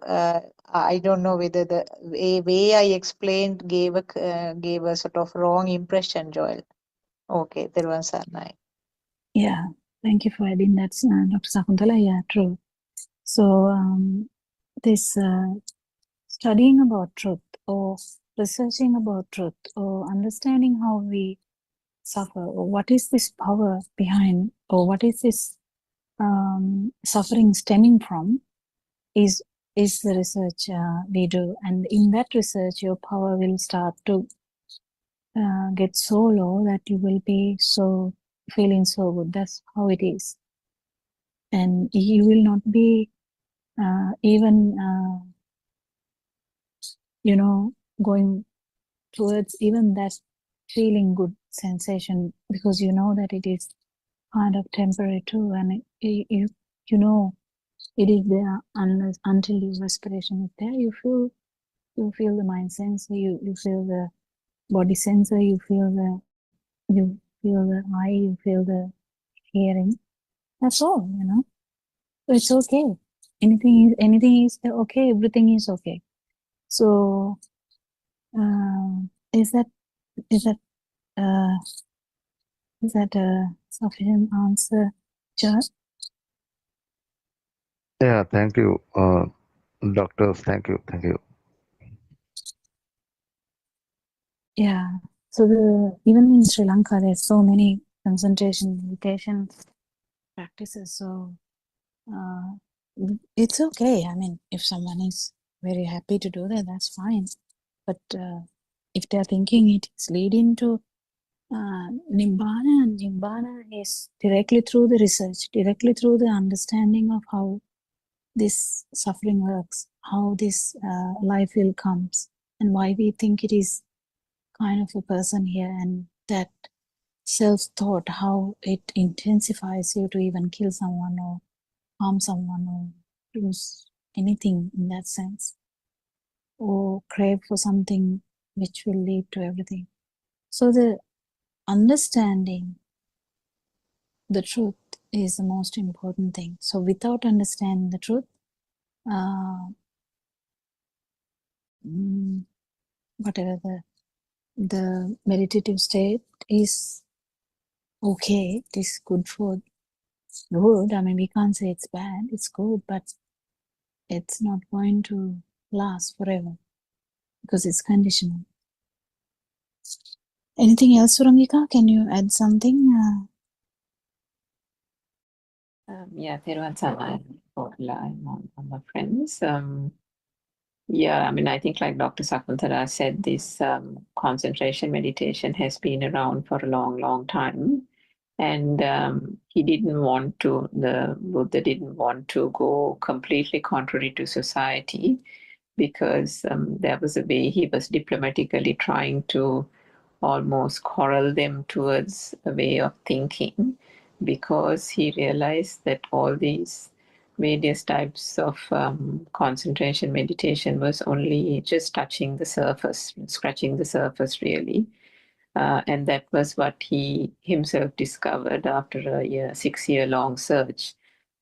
I don't know whether the way I explained gave a sort of wrong impression, Joel. Okay, there was a night. Yeah, thank you for adding that, Dr. Sakuntala. Yeah, true. So this studying about truth, or researching about truth, or understanding how we suffer, or what is this power behind, or what is this suffering stemming from, is the research we do. And in that research, your power will start to get so low that you will be so feeling so good. That's how it is. And you will not be even going towards even that feeling good sensation, because you know that it is kind of temporary too, and you know it is there until your respiration is there. You feel the mind sensor, you feel the body sensor, you feel the eye, you feel the hearing. That's all, So it's okay. Anything is okay. Everything is okay. So is that a sufficient answer, Josh? Yeah, thank you, doctors. Thank you. Yeah. So even in Sri Lanka, there's so many concentration meditation practices. So it's okay. I mean, if someone is very happy to do that, that's fine. But if they're thinking it is leading to Nibbana, and Nibbana is directly through the research, directly through the understanding of how this suffering works, how this life will comes, and why we think it is kind of a person here, and that self-thought, how it intensifies you to even kill someone or harm someone or lose anything in that sense, or crave for something which will lead to everything. So the understanding the truth is the most important thing. So without understanding the truth, whatever the meditative state is okay, it is good. I mean, we can't say it's bad, it's good, but it's not going to last forever because it's conditional. Anything else, Surangika? Can you add something? Yeah, Theruvan Samayana on my friends. Yeah, I mean, I think like Dr. Sakuntala said, this concentration meditation has been around for a long, long time. And the Buddha didn't want to go completely contrary to society, because there was a way he was diplomatically trying to almost corral them towards a way of thinking, because he realized that all these various types of concentration meditation was only just touching the surface, scratching the surface really. And that was what he himself discovered after a 6-year-long search,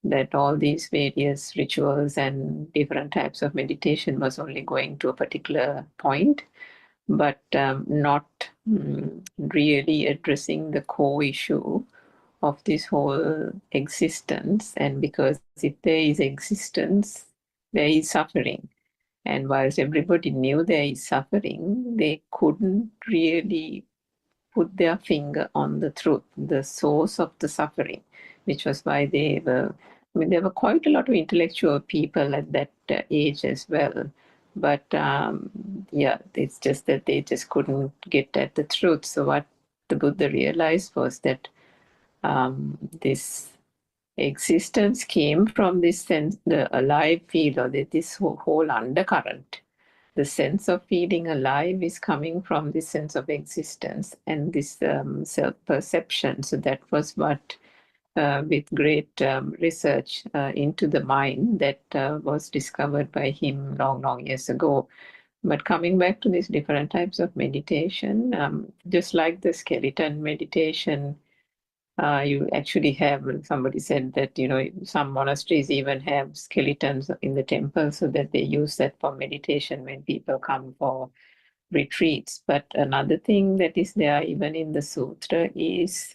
that all these various rituals and different types of meditation was only going to a particular point, but not really addressing the core issue of this whole existence. And because if there is existence, there is suffering. And whilst everybody knew there is suffering, they couldn't really put their finger on the truth, the source of the suffering, which was why they were, I mean, there were quite a lot of intellectual people at that age as well. But yeah, it's just that they just couldn't get at the truth. So what the Buddha realized was that this existence came from this sense, the alive feel, or this whole undercurrent. The sense of feeling alive is coming from this sense of existence and this self-perception. So that was what, with great research into the mind, that was discovered by him long, long years ago. But coming back to these different types of meditation, just like the skeleton meditation, you actually have, somebody said that, some monasteries even have skeletons in the temple so that they use that for meditation when people come for retreats. But another thing that is there even in the sutra is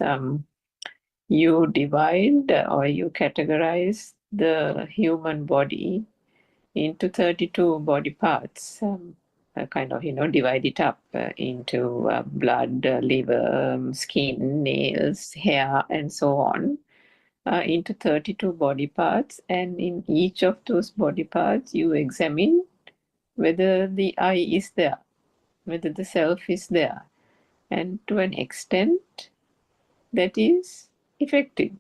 you divide or you categorize the human body into 32 body parts. Kind of, divide it up into blood, liver, skin, nails, hair, and so on, into 32 body parts. And in each of those body parts, you examine whether the I is there, whether the self is there. And to an extent, that is effective,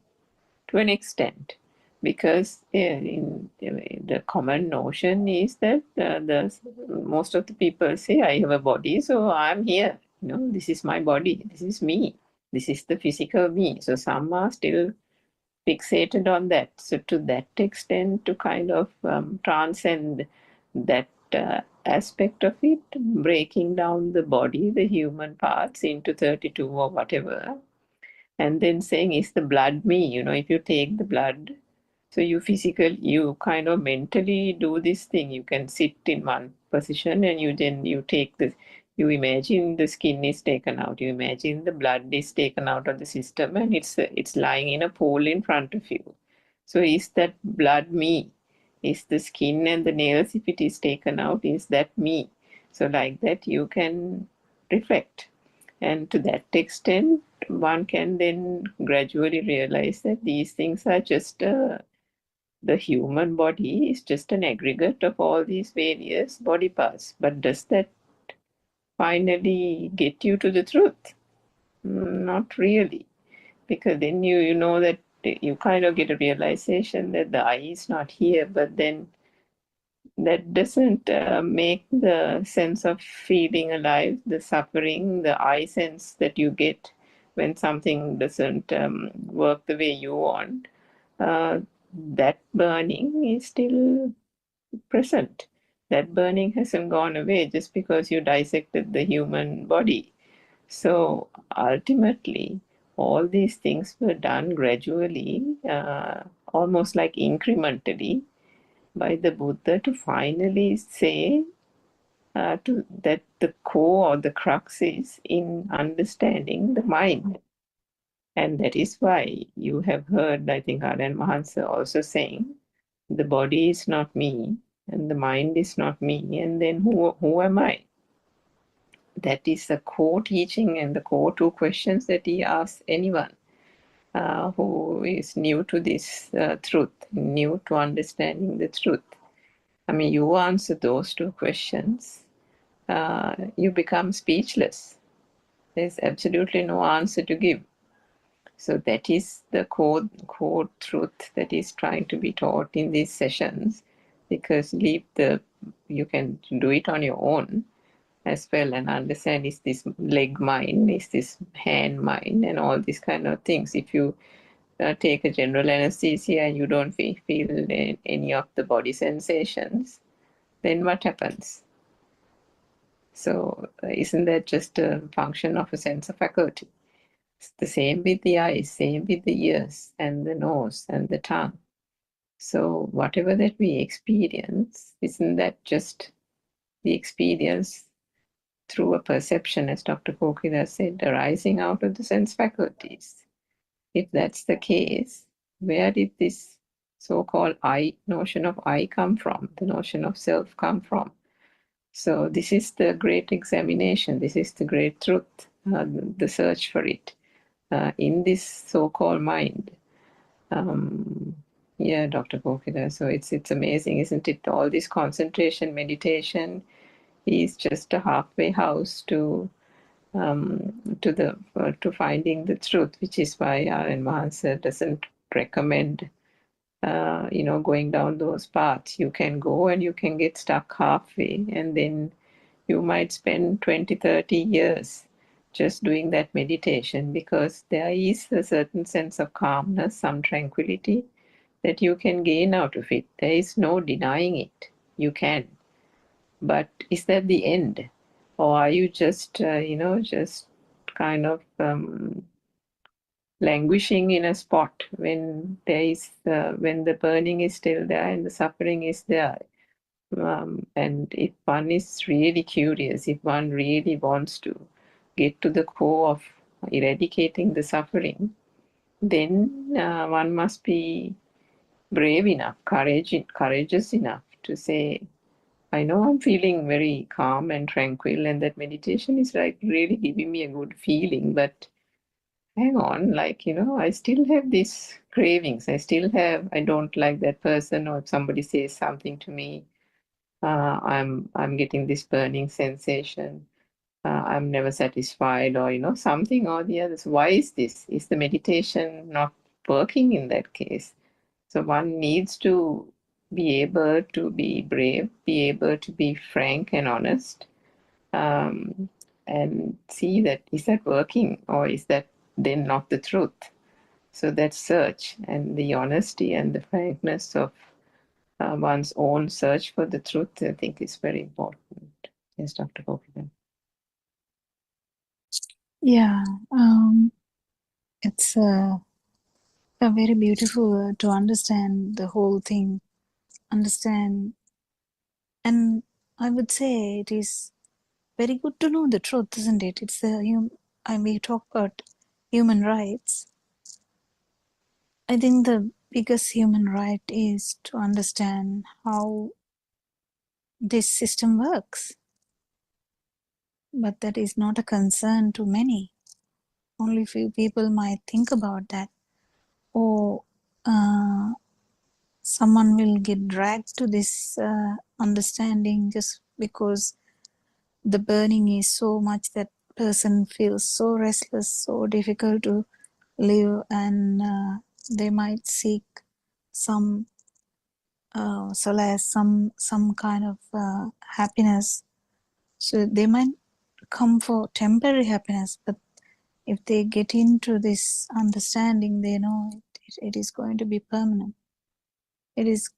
to an extent. Because the common notion is that most of the people say, I have a body, so I'm here. This is my body, this is me, this is the physical me. So some are still fixated on that. So to that extent, to kind of transcend that aspect of it, breaking down the body, the human parts into 32 or whatever, and then saying, is the blood me? If you take the blood, so you kind of mentally do this thing. You can sit in one position and you take this, you imagine the skin is taken out, you imagine the blood is taken out of the system and it's lying in a pool in front of you. So is that blood me? Is the skin and the nails, if it is taken out, is that me? So like that you can reflect. And to that extent, one can then gradually realize that these things are just the human body is just an aggregate of all these various body parts. But does that finally get you to the truth? Not really. Because then you know that you kind of get a realization that the I is not here, but then that doesn't make the sense of feeling alive, the suffering, the I sense that you get when something doesn't work the way you want, that burning is still present. That burning hasn't gone away just because you dissected the human body. So ultimately, all these things were done gradually, almost like incrementally, by the Buddha to finally say that the core or the crux is in understanding the mind. And that is why you have heard, I think, Aryan Mahansa also saying, the body is not me and the mind is not me, and then who am I? That is the core teaching and the core two questions that he asks anyone who is new to this truth, new to understanding the truth. I mean, you answer those two questions, you become speechless. There's absolutely no answer to give. So that is the core truth that is trying to be taught in these sessions, because you can do it on your own as well and understand, is this leg mine, is this hand mine, and all these kind of things. If you take a general anesthesia and you don't feel any of the body sensations, then what happens? So isn't that just a function of a sense of faculty? It's the same with the eyes, same with the ears and the nose and the tongue. So whatever that we experience, isn't that just the experience through a perception, as Dr. Kokila said, arising out of the sense faculties. If that's the case, where did this so-called I, notion of I come from, the notion of self come from? So this is the great examination, this is the great truth, the search for it in this so-called mind. Yeah, Dr. Kokila, so it's amazing, isn't it? All this concentration, meditation is just a halfway house to finding the truth, which is why R.N. Mahansa doesn't recommend going down those paths. You can go and you can get stuck halfway, and then you might spend 20, 30 years just doing that meditation, because there is a certain sense of calmness, some tranquility that you can gain out of it. There is no denying it. You can. But is that the end? Or are you just, just kind of languishing in a spot when when the burning is still there and the suffering is there? And if one is really curious, if one really wants to get to the core of eradicating the suffering, then one must be brave enough, courageous enough to say, I know I'm feeling very calm and tranquil, and that meditation is like really giving me a good feeling, but hang on, I still have these cravings. I don't like that person, or if somebody says something to me, I'm getting this burning sensation. I'm never satisfied, or something or the other. So why is this? Is the meditation not working in that case? So one needs to be able to be brave, be able to be frank and honest, and see that is that working, or is that then not the truth? So that search and the honesty and the frankness of one's own search for the truth, I think, is very important. Yes, Dr. Gopilan. Yeah, it's a very beautiful to understand the whole thing, understand, and I would say it is very good to know the truth, isn't it? It's we talk about human rights. I think the biggest human right is to understand how this system works. But that is not a concern to many. Only few people might think about that. Or someone will get dragged to this understanding just because the burning is so much that person feels so restless, so difficult to live, and they might seek some solace, some kind of happiness. So they might come for temporary happiness, but if they get into this understanding, they know it is going to be permanent. It is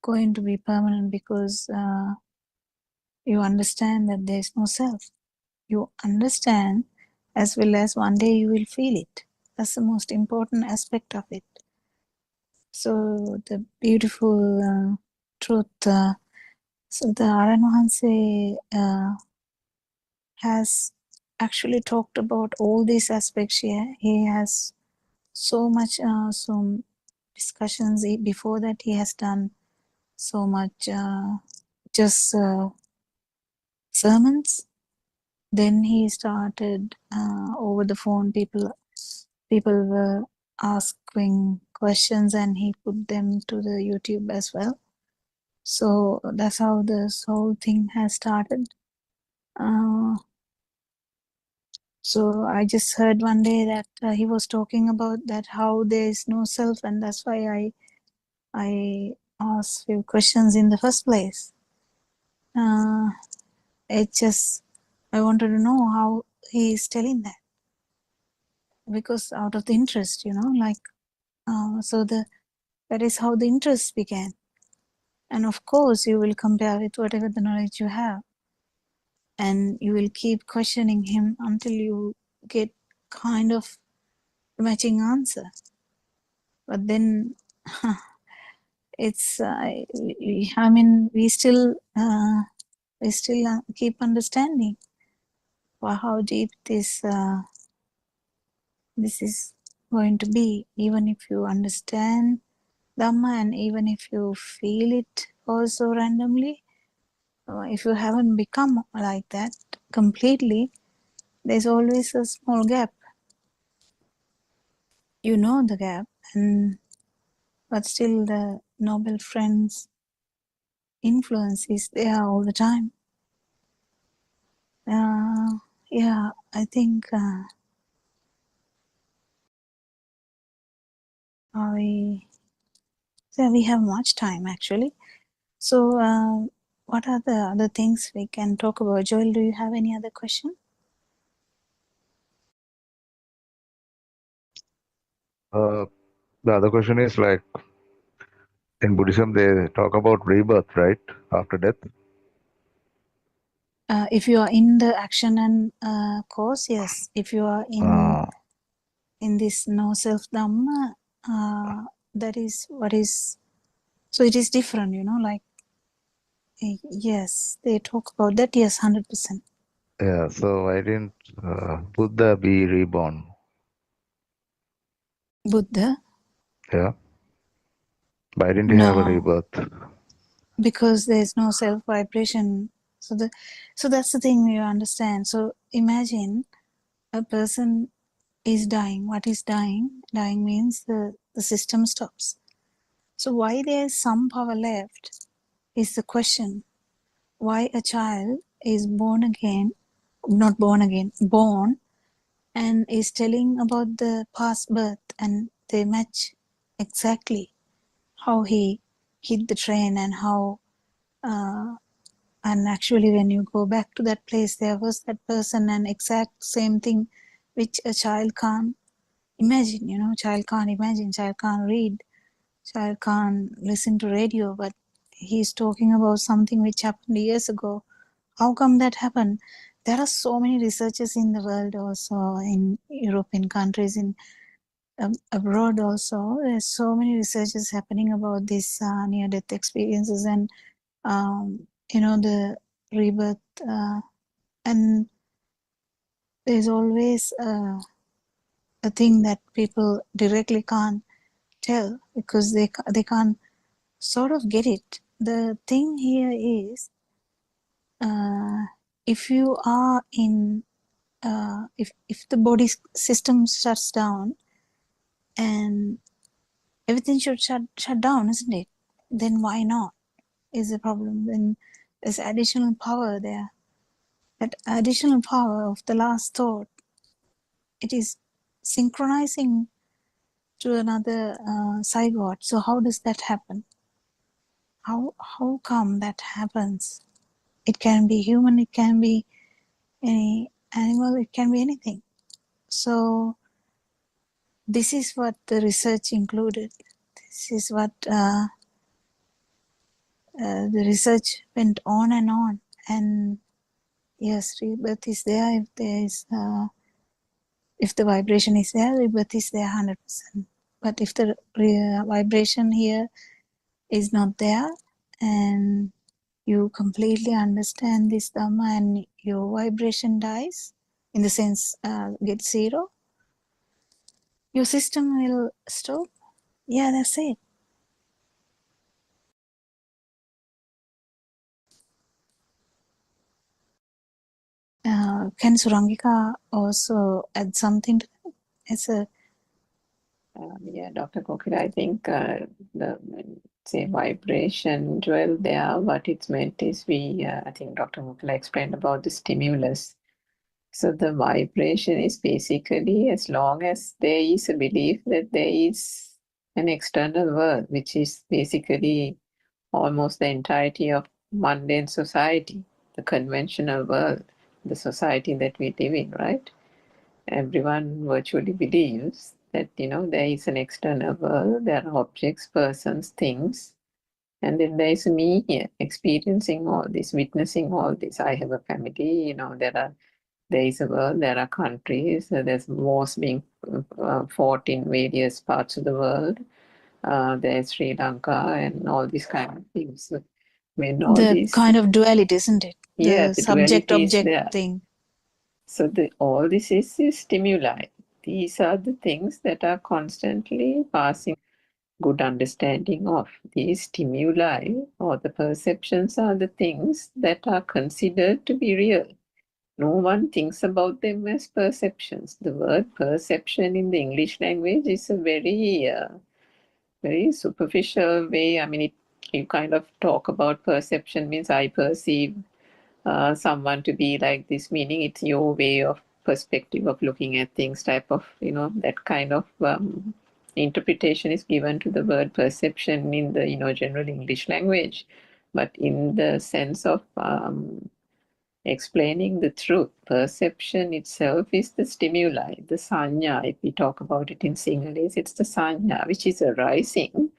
going to be permanent because you understand that there is no self. You understand as well as one day you will feel it. That's the most important aspect of it. So the beautiful truth. So the R.N. Mahansa has actually talked about all these aspects here. He has so much, some discussions before that. He has done so much just sermons. Then he started over the phone. People were asking questions, and he put them to the YouTube as well. So that's how this whole thing has started. So I just heard one day that he was talking about that how there is no self, and that's why I asked few questions in the first place. It just I wanted to know how he is telling that, because out of the interest, so that is how the interest began. And of course, you will compare with whatever the knowledge you have, and you will keep questioning him until you get kind of matching answer. But then it's we still keep understanding. how deep this is going to be, even if you understand Dhamma and even if you feel it also randomly. If you haven't become like that completely, there's always a small gap. You know the gap, but still the noble friend's influence is there all the time. Yeah, I think we have much time actually. So what are the other things we can talk about? Joel, do you have any other question? The other question is like in Buddhism they talk about rebirth, right? After death. If you are in the action and course, yes. If you are in this no self dhamma, that is what is. So it is different, like yes, they talk about that. Yes, 100%. Yeah. So why didn't Buddha be reborn? Buddha? Yeah. Why didn't he have a rebirth? Because there's no self vibration. So that's the thing you understand. So imagine a person is dying. What is dying? Dying means the system stops. So why there's some power left is the question. Why a child is born and is telling about the past birth, and they match exactly how he hit the train and how and actually when you go back to that place, there was that person and exact same thing which a child can't imagine. Child can't imagine, child can't read, child can't listen to radio, but he's talking about something which happened years ago. How come that happened? There are so many researchers in the world, also in European countries, in abroad also. There's so many researches happening about this near-death experiences and the rebirth, and there's always a thing that people directly can't tell because they can't sort of get it. The thing here is, if you are in if the body system shuts down and everything should shut down, isn't it? Then why not is the problem. Then there's additional power there. That additional power of the last thought, it is synchronizing to another zygote. So how does that happen? How come that happens? It can be human, it can be any animal, it can be anything. So this is what the research included. This is what the research went on and on. And yes, rebirth is there. If there is, if the vibration is there, rebirth is there 100%. But if the vibration here is not there, and you completely understand this Dhamma and your vibration dies, in the sense get zero, your system will stop. Yeah, that's it. Can Surangika also add something to that? As a yeah, Dr. Kokila, I think the say vibration dwell there. What it's meant is I think Dr. Kokila explained about the stimulus. So the vibration is basically as long as there is a belief that there is an external world, which is basically almost the entirety of mundane society, the conventional world, the society that we live in, right? Everyone virtually believes that, there is an external world, there are objects, persons, things, and then there is me here experiencing all this, witnessing all this. I have a family, there is a world, there are countries, there's wars being fought in various parts of the world. There's Sri Lanka and all these kind of things. When all the these, kind of duality, isn't it? yeah, The the duality is subject-object there. thing. So all this is stimuli. These are the things that are constantly passing. Good understanding of these stimuli or the perceptions are the things that are considered to be real. No one thinks about them as perceptions. The word perception in the English language is a very superficial way. I mean, you kind of talk about perception means I perceive someone to be like this, meaning it's your way of perspective of looking at things, type of, that kind of interpretation is given to the word perception in the, general English language. But in the sense of explaining the truth, perception itself is the stimuli, the sanya. If we talk about it in Sinhalese, it's the sanya, which is arising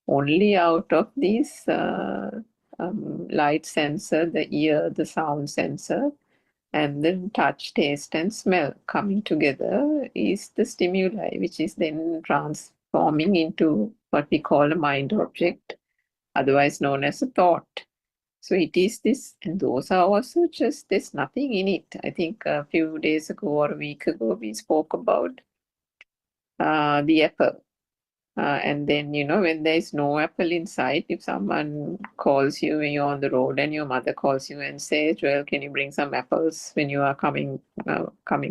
only out of these light sensor, the ear, the sound sensor, and then touch, taste, and smell coming together is the stimuli, which is then transforming into what we call a mind object, otherwise known as a thought. So it is this, and those are also just, there's nothing in it. I think a few days ago or a week ago, we spoke about the apple. And then, when there is no apple in sight, if someone calls you when you're on the road and your mother calls you and says, well, can you bring some apples when you are coming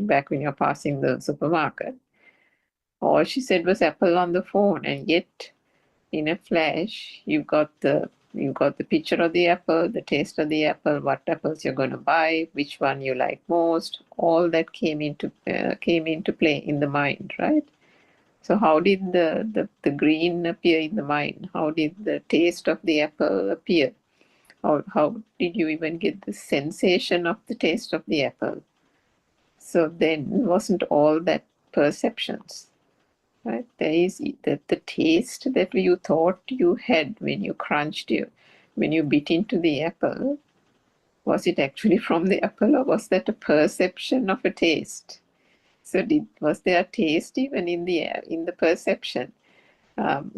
back, when you're passing the supermarket? All she said was apple on the phone, and yet in a flash, you got the picture of the apple, the taste of the apple, what apples you're going to buy, which one you like most. All that came into play in the mind, right? So how did the green appear in the mind? How did the taste of the apple appear? How did you even get the sensation of the taste of the apple? So then wasn't all that perceptions, right? There is the taste that you thought you had when you when you bit into the apple. Was it actually from the apple, or was that a perception of a taste? So was there a taste even in the perception? I'm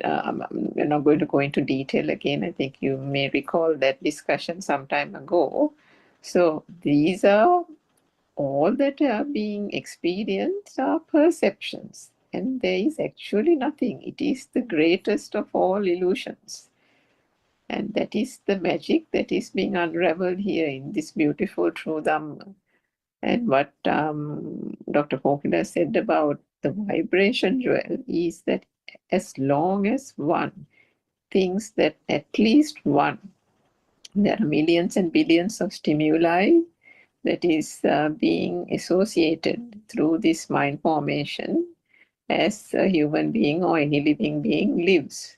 not going to go into detail again. I think you may recall that discussion some time ago. So these are all that are being experienced are perceptions, and there is actually nothing. It is the greatest of all illusions. And that is the magic that is being unraveled here in this beautiful true Dhamma. And what Dr. Kokila said about the vibration jewel is that as long as one thinks that at least one, there are millions and billions of stimuli that is being associated through this mind formation as a human being or any living being lives.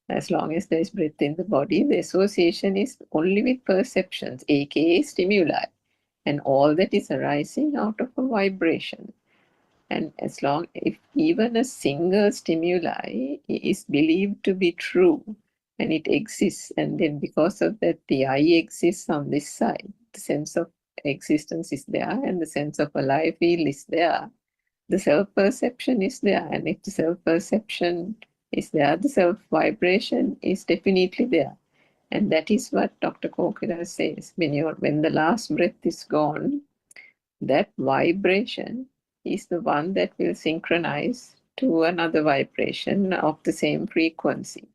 As long as there is breath in the body, the association is only with perceptions, aka stimuli, and all that is arising out of a vibration. And if even a single stimuli is believed to be true and it exists, and then because of that the I exists on this side, the sense of existence is there, and the sense of alive feel is there, the self-perception is there, and if the self-perception is there, the self-vibration is definitely there. And that is what Dr. Kokila says. When the last breath is gone, that vibration is the one that will synchronize to another vibration of the same frequency.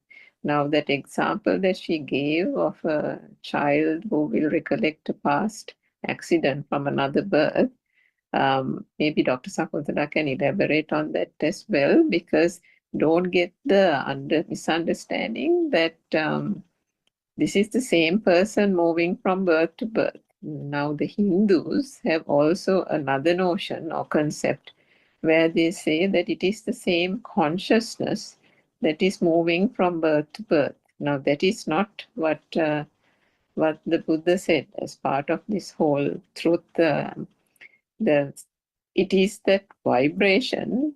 Now, that example that she gave of a child who will recollect a past accident from another birth, maybe Dr. Sakuntala can elaborate on that as well, because don't get the misunderstanding that this is the same person moving from birth to birth. Now, the Hindus have also another notion or concept where they say that it is the same consciousness that is moving from birth to birth. Now, that is not what the Buddha said as part of this whole truth. It is that vibration.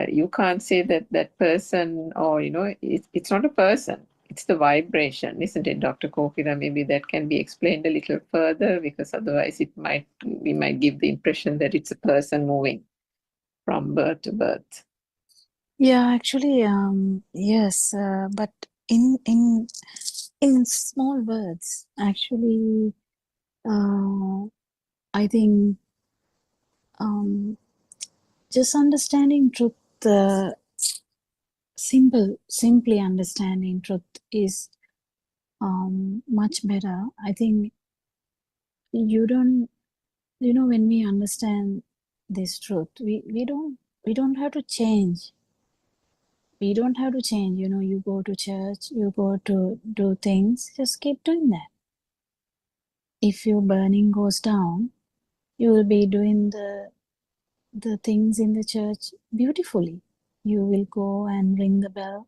You can't say that person, or it's not a person. It's the vibration, isn't it, Dr. Kokila? Maybe that can be explained a little further, because otherwise we might give the impression that it's a person moving from birth to birth. Yeah, actually, yes, but in small words, actually, I think just understanding truth, simply understanding truth is much better. I think when we understand this truth, we don't have to change. We don't have to change. You go to church, you go to do things, just keep doing that. If your burning goes down, you will be doing the things in the church beautifully. You will go and ring the bell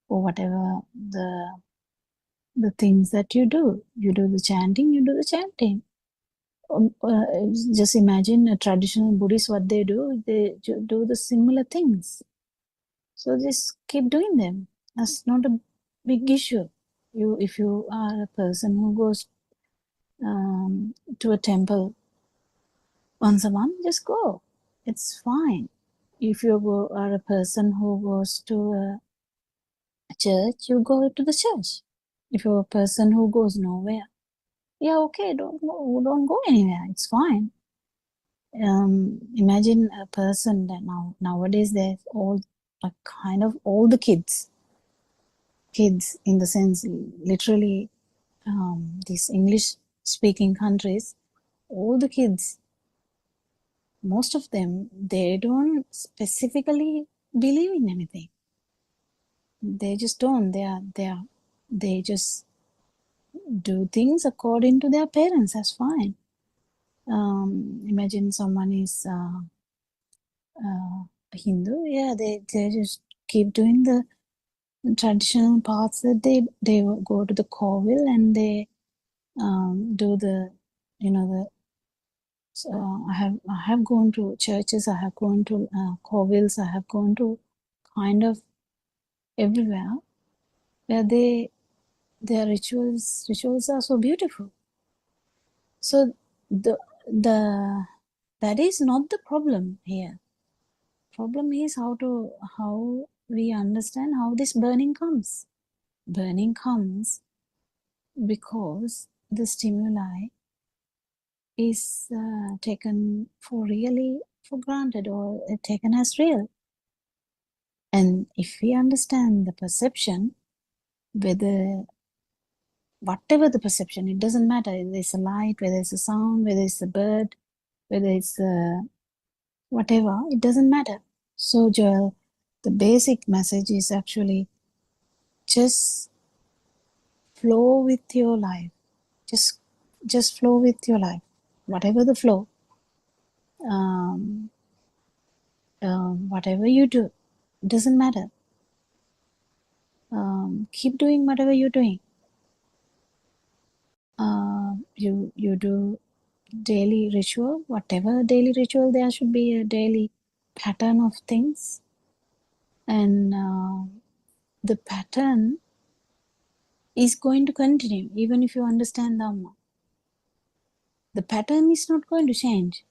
or whatever the things that you do. You do the chanting, you do the chanting. Just imagine a traditional Buddhist, what they do do the similar things. So just keep doing them. That's not a big issue. If you are a person who goes to a temple once a month, just go. It's fine. If you are a person who goes to a church, you go to the church. If you're a person who goes nowhere, yeah, okay, don't go anywhere. It's fine. Imagine a person that nowadays there's all the kids in the sense literally these English speaking countries, all the kids, most of them, they don't specifically believe in anything. They just don't. They just do things according to their parents. That's fine. Imagine someone is Hindu. Yeah, they just keep doing the traditional paths that they go to the Kovil and they do the I have gone to churches, I have gone to Kovils, I have gone to kind of everywhere where their rituals are so beautiful. So that is not the problem here. Problem is how we understand how this burning comes. Burning comes because the stimuli is taken for granted or taken as real. And if we understand the perception, whatever the perception, it doesn't matter whether it's a light, whether it's a sound, whether it's a bird, whether it's whatever, it doesn't matter. So Joel, the basic message is actually just flow with your life. Just flow with your life. Whatever the flow, whatever you do, it doesn't matter. Keep doing whatever you're doing. You do daily ritual, whatever daily ritual, there should be a daily pattern of things. And the pattern is going to continue even if you understand Dhamma. The pattern is not going to change.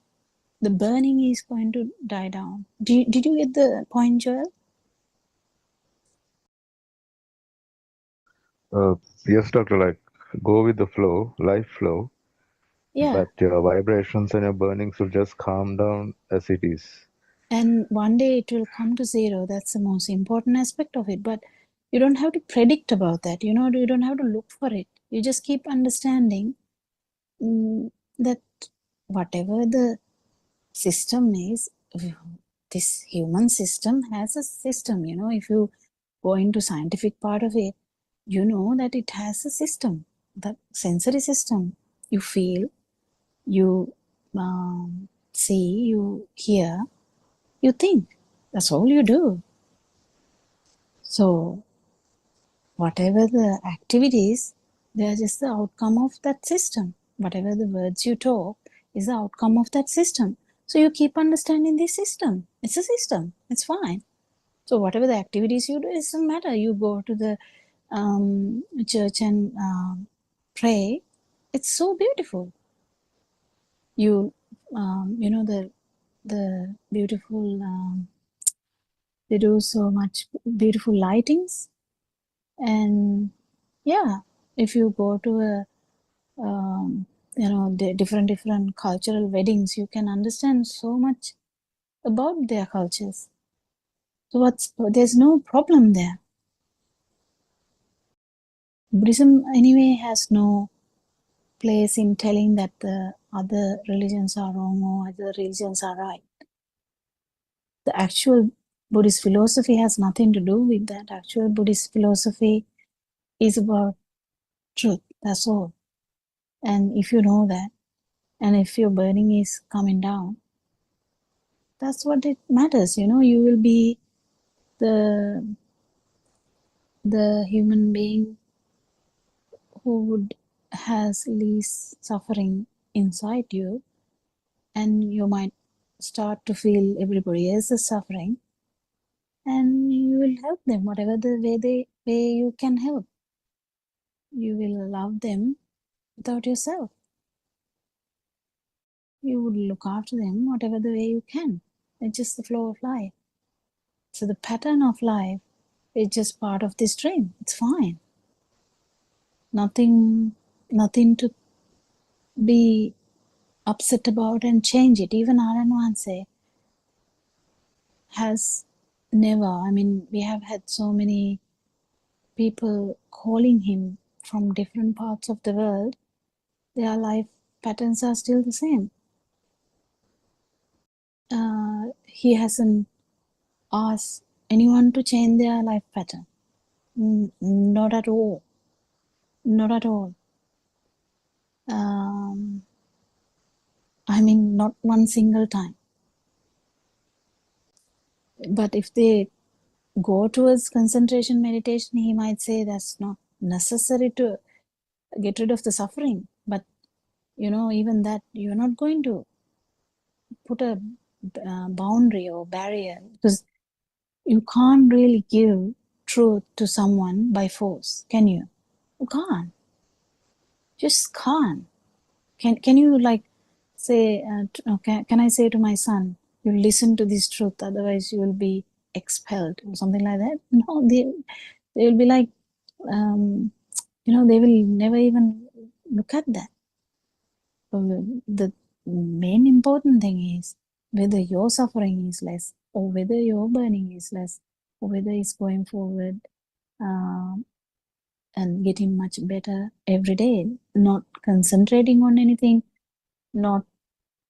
The burning is going to die down. Did you get the point, Joel? Yes, doctor, like go with the flow, life flow, Yeah. but your vibrations and your burnings will just calm down as it is. And one day it will come to zero. That's the most important aspect of it. But you don't have to predict about that. You don't have to look for it. You just keep understanding that whatever the system is, this human system has a system. If you go into scientific part of it, you know that it has a system, the sensory system. You feel, you see, you hear, you think. That's all you do. So whatever the activities, they are just the outcome of that system. Whatever the words you talk is the outcome of that system. So you keep understanding this system. It's a system. It's fine. So whatever the activities you do, it doesn't matter. You go to the church and pray. It's so beautiful. You the beautiful they do so much beautiful lightings. And yeah, if you go to a the different cultural weddings, you can understand so much about their cultures. So there's no problem there. Buddhism anyway has no place in telling that the other religions are wrong or other religions are right. The actual Buddhist philosophy has nothing to do with that. Actual Buddhist philosophy is about truth, that's all. And if you know that, and if your burning is coming down, that's what it matters. You will be the human being who has least suffering inside you, and you might start to feel everybody else is suffering, and you will help them whatever the way you can help. You will love them without yourself. You would look after them whatever the way you can. It's just the flow of life. So the pattern of life is just part of this dream. It's fine. Nothing to be upset about and change it. Even Aranwanse has never, we have had so many people calling him from different parts of the world. Their life patterns are still the same. He hasn't asked anyone to change their life pattern. Not at all. Not at all. Not one single time. But if they go towards concentration meditation, he might say that's not necessary to get rid of the suffering. But, even that, you're not going to put a boundary or barrier, because you can't really give truth to someone by force, can you? You can't. Just can't. Can you say, can I say to my son, you listen to this truth, otherwise you will be expelled or something like that? No, they will be like, they will never even look at that. The main important thing is whether your suffering is less, or whether your burning is less, or whether it's going forward and getting much better every day, not concentrating on anything, not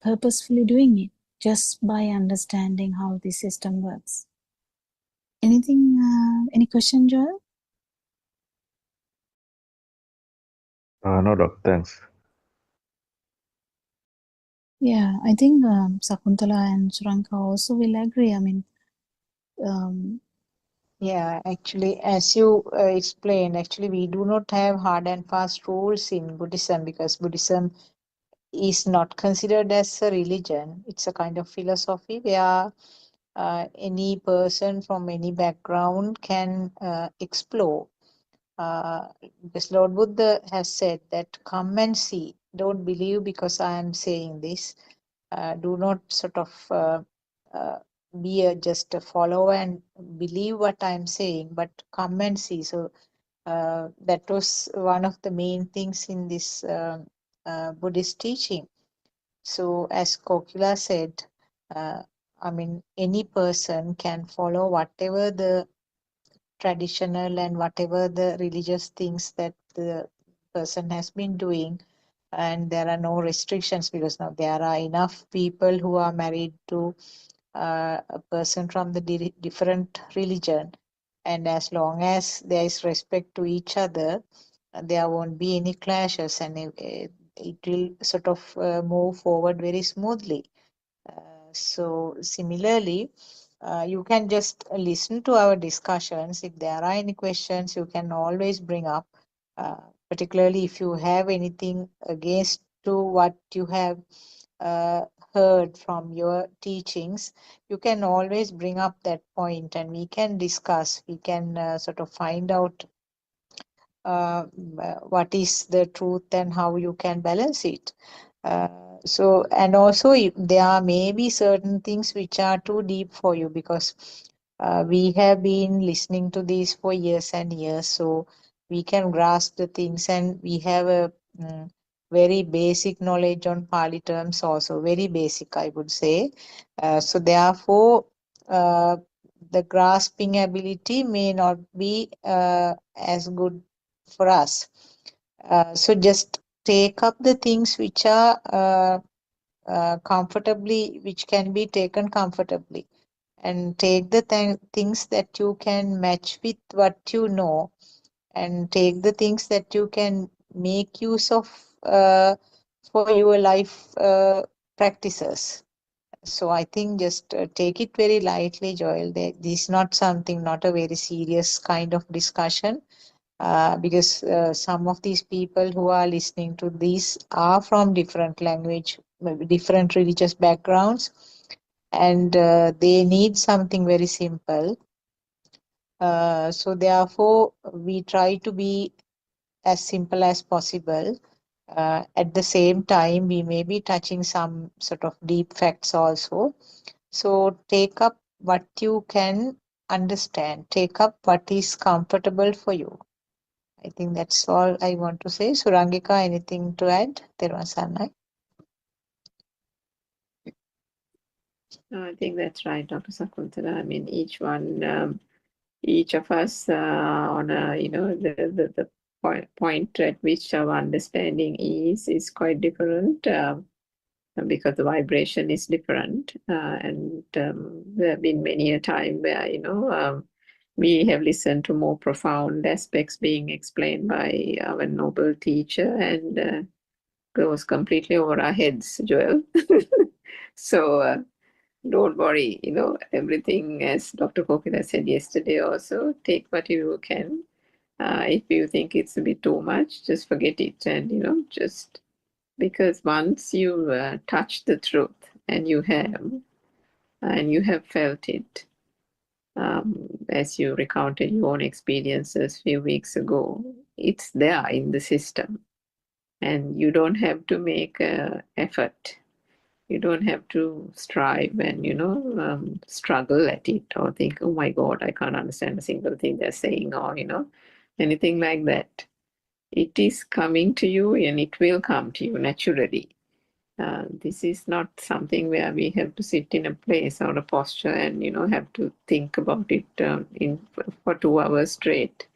purposefully doing it, just by understanding how the system works. Any question, Joel? No, Doc, thanks. Yeah, I think Sakuntala and Suranka also will agree. Yeah, actually, as you explained, actually, we do not have hard and fast rules in Buddhism, because Buddhism is not considered as a religion. It's a kind of philosophy where any person from any background can explore. Because Lord Buddha has said that come and see, don't believe because I am saying this. Do not sort of be just a follower and believe what I am saying, but come and see. So that was one of the main things in this Buddhist teaching. So as Kokila said, any person can follow whatever the traditional and whatever the religious things that the person has been doing, and there are no restrictions, because now there are enough people who are married to a person from the different religion, and as long as there is respect to each other, there won't be any clashes, and it will sort of move forward very smoothly. So similarly, you can just listen to our discussions. If there are any questions, you can always bring up, particularly if you have anything against to what you have heard from your teachings. You can always bring up that point and we can discuss. We can sort of find out what is the truth and how you can balance it. And also if there may be certain things which are too deep for you, because we have been listening to these for years and years, so we can grasp the things, and we have a very basic knowledge on Pali terms also, very basic, I would say. So therefore, the grasping ability may not be as good for us. So just take up the things which are comfortably, which can be taken comfortably, and take the things that you can match with what you know, and take the things that you can make use of for your life practices. So I think just take it very lightly, Joel. This is not something, not a very serious kind of discussion, because some of these people who are listening to this are from different language, maybe different religious backgrounds, and they need something very simple. So therefore, we try to be as simple as possible. At the same time, we may be touching some sort of deep facts also. So take up what you can understand, take up what is comfortable for you. I think that's all I want to say. Surangika, anything to add? Terwasanai. I think that's right, Dr. Sakuntala. I mean, each of us on a, the point at which our understanding is quite different, because the vibration is different, and there have been many a time where we have listened to more profound aspects being explained by our noble teacher, and goes completely over our heads, Joel. So don't worry, everything, as Dr. Kokila said yesterday also, take what you can. If you think it's a bit too much, just forget it. And, just because once you touch the truth, and you have felt it, as you recounted your own experiences a few weeks ago, it's there in the system. And you don't have to make an effort. You don't have to strive and, struggle at it or think, oh my God, I can't understand a single thing they're saying, or, anything like that. It is coming to you, and it will come to you naturally. This is not something where we have to sit in a place or a posture and, have to think about it for 2 hours straight.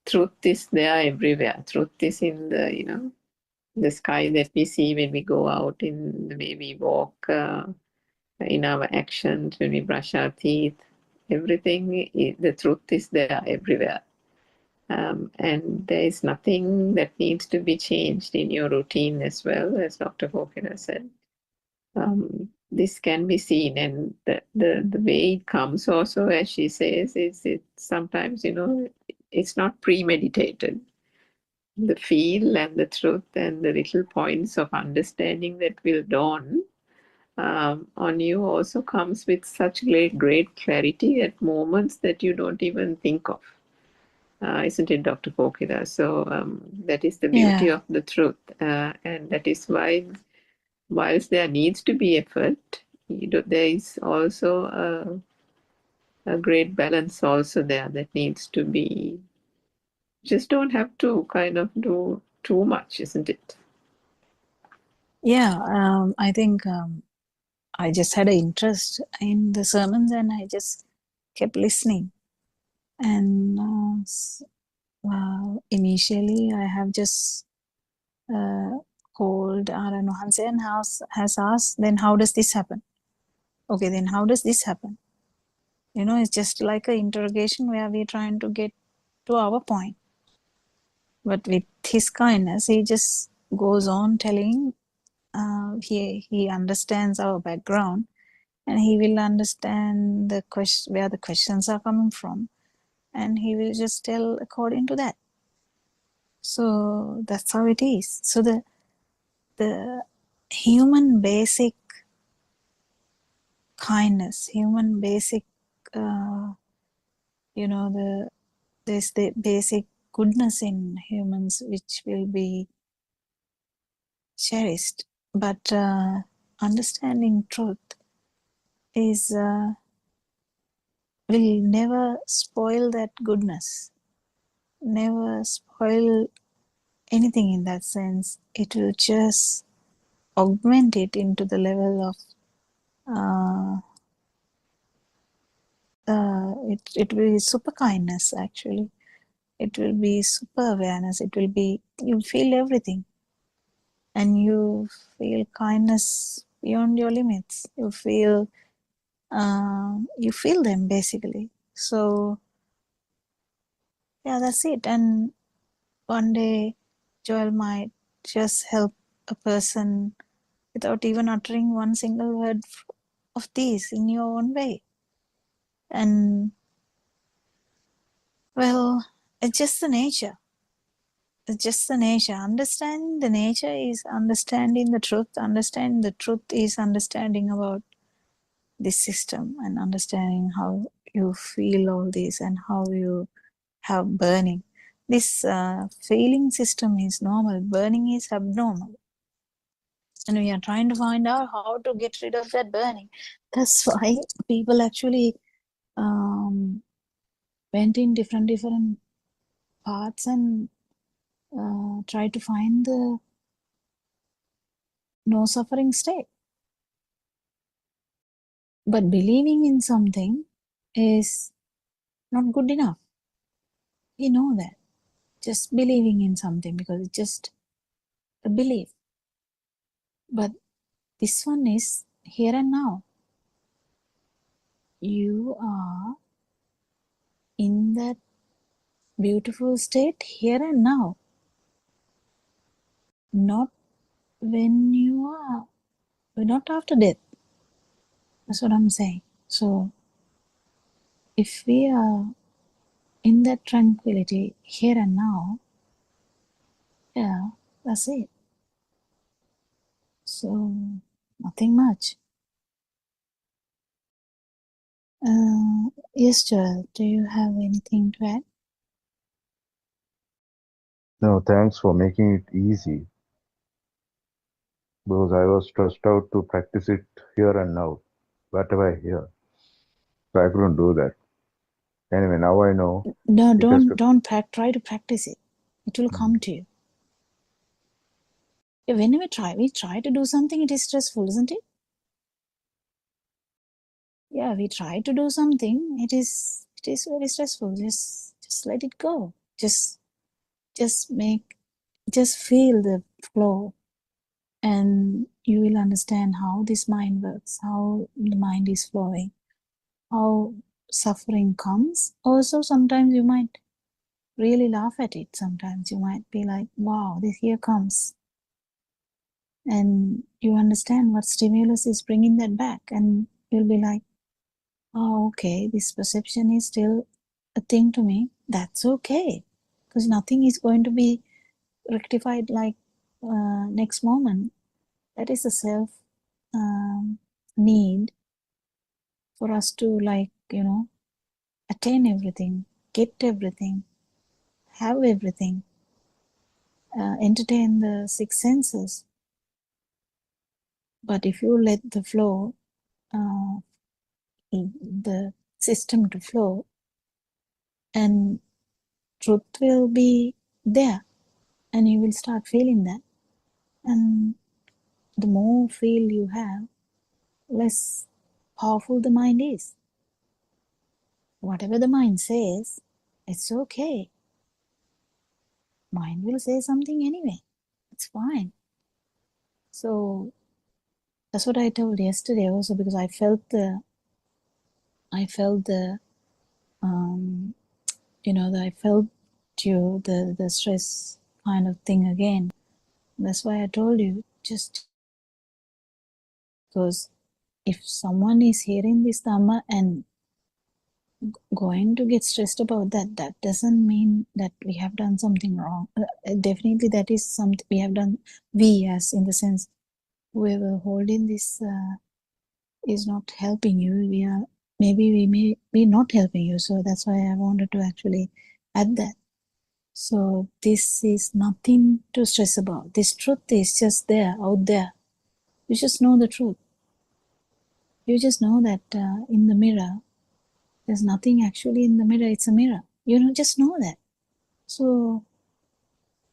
Truth is there everywhere. Truth is in the sky that we see when we go out, in the way we walk, in our actions, when we brush our teeth. Everything, the truth is there everywhere. And there is nothing that needs to be changed in your routine as well, as Dr. Kokina said. This can be seen, and the way it comes also, as she says, is it sometimes, it's not premeditated. The feel and the truth and the little points of understanding that will dawn on you also comes with such great clarity at moments that you don't even think of. Isn't it, Dr. Kokila? So that is the beauty of the truth. And that is why, whilst there needs to be effort, there is also a great balance also there that needs to be. Just don't have to kind of do too much, isn't it? Yeah, I think I just had an interest in the sermons, and I just kept listening. And initially, I have just called Aran Hanse and has asked, then how does this happen? Okay, then how does this happen? It's just like an interrogation where we're trying to get to our point. But with his kindness, he just goes on telling, he understands our background, and he will understand the question, where the questions are coming from, and he will just tell according to that. So that's how it is. So the human basic kindness, human basic, there's the basic goodness in humans which will be cherished. But understanding truth is will never spoil that goodness, never spoil anything in that sense, it will just augment it into the level of it will be super kindness actually. It will be super awareness. It will be, you feel everything. And you feel kindness beyond your limits. You feel them basically. So yeah, that's it. And one day Joel might just help a person without even uttering one single word of these in your own way. And well, it's just the nature. It's just the nature. Understanding the nature is understanding the truth. Understanding the truth is understanding about this system and understanding how you feel all this and how you have burning. This feeling system is normal. Burning is abnormal. And we are trying to find out how to get rid of that burning. That's why people actually went in different paths and try to find the no suffering state. But believing in something is not good enough. You know that. Just believing in something because it's just a belief. But this one is here and now. You are in that beautiful state here and now. Not when you are, not after death. That's what I'm saying. So if we are in that tranquility here and now, yeah, that's it. So nothing much. Yes, Joel, do you have anything to add? No, thanks for making it easy, because I was stressed out to practice it here and now, whatever I hear. So I couldn't do that. Anyway, now I know. No, It has to. don't try to practice it. It will come to you. Yeah, when we try to do something, it is stressful, isn't it? Yeah, we try to do something, it is very stressful. Just let it go. Just feel the flow, and you will understand how this mind works, how the mind is flowing, how suffering comes. Also, sometimes you might really laugh at it. Sometimes you might be like, wow, this here comes. And you understand what stimulus is bringing that back. And you'll be like, oh, okay, this perception is still a thing to me. That's okay. Because nothing is going to be rectified like next moment. That is a self need for us to, like, attain everything, get everything, have everything, entertain the six senses. But if you let the flow, the system to flow, and truth will be there, and you will start feeling that. And the more feel you have, less powerful the mind is. Whatever the mind says, it's okay. Mind will say something anyway. It's fine. So that's what I told yesterday also, because I felt the I felt the stress kind of thing again. That's why I told you, just because if someone is hearing this Dhamma and going to get stressed about that, that doesn't mean that we have done something wrong. Definitely that is something we have done. We, as in the sense, whoever holding this is not helping you. We may be not helping you. So that's why I wanted to actually add that. So this is nothing to stress about. This truth is just there, out there. You just know the truth. You just know that in the mirror, there's nothing actually in the mirror. It's a mirror. Just know that. So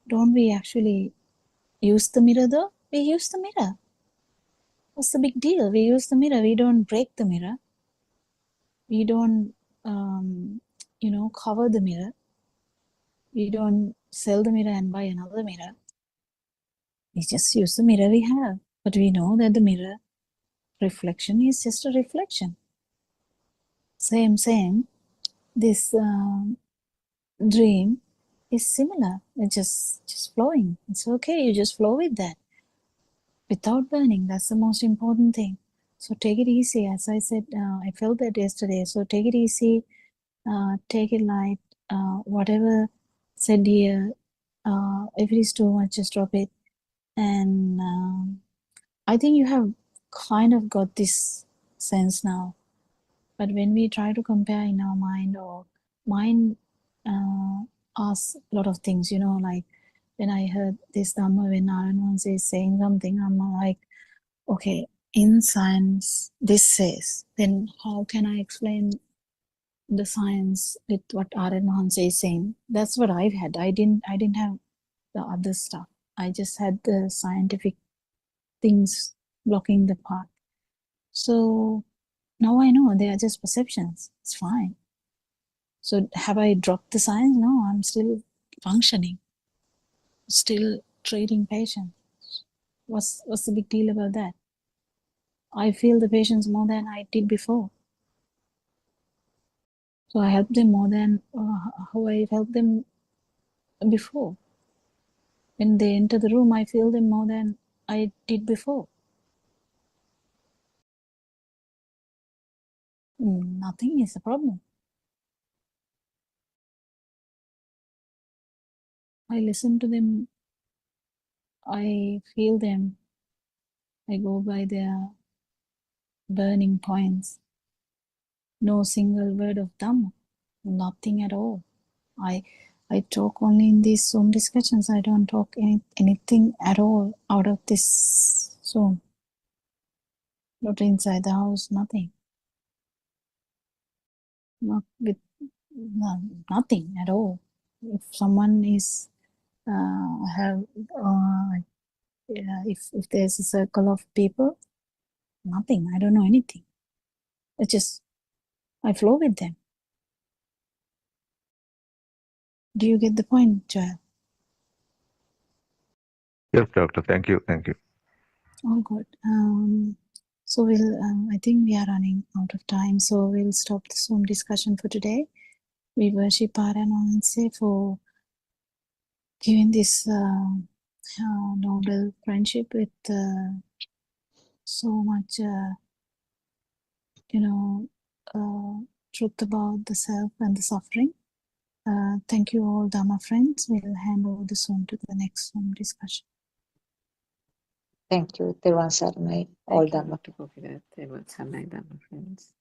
don't we actually use the mirror though? We use the mirror. What's the big deal? We use the mirror. We don't break the mirror. We don't, cover the mirror. We don't sell the mirror and buy another mirror. We just use the mirror we have. But we know that the mirror reflection is just a reflection. Same. This dream is similar. It's just flowing. It's okay. You just flow with that without burning. That's the most important thing. So take it easy. As I said, I felt that yesterday. So take it easy. Take it light. Whatever said here, if it is too much, just drop it. And I think you have kind of got this sense now. But when we try to compare in our mind, or mind asks a lot of things, like when I heard this Dhamma, when Naran is saying something, I'm like, okay, in science, this says, then how can I explain the science with what Aryan Mahansa is saying? That's what I've had. I didn't have the other stuff. I just had the scientific things blocking the path. So now I know they are just perceptions. It's fine. So have I dropped the science? No, I'm still functioning, still treating patients. What's the big deal about that? I feel the patients more than I did before. So I help them more than how I helped them before. When they enter the room, I feel them more than I did before. Nothing is a problem. I listen to them. I feel them. I go by their burning points. No single word of Dhamma. Nothing at all. I talk only in these Zoom discussions. I don't talk anything at all out of this Zoom. Not inside the house, nothing. Not with nothing at all. If someone is if there's a circle of people, nothing. I don't know anything. It's just I flow with them. Do you get the point, Joel? Yes, doctor. Thank you. All good. So we'll. I think we are running out of time, so we'll stop the Zoom discussion for today. We worship Paranonse for giving this noble friendship with so much, truth about the self and the suffering. Thank you all, Dhamma friends. We'll hand over the Zoom to the next Zoom discussion. Thank you. Therwan Saranai, all Thank you, Dhamma. Dr. Gopinath. Therwan Saranai, Dhamma friends.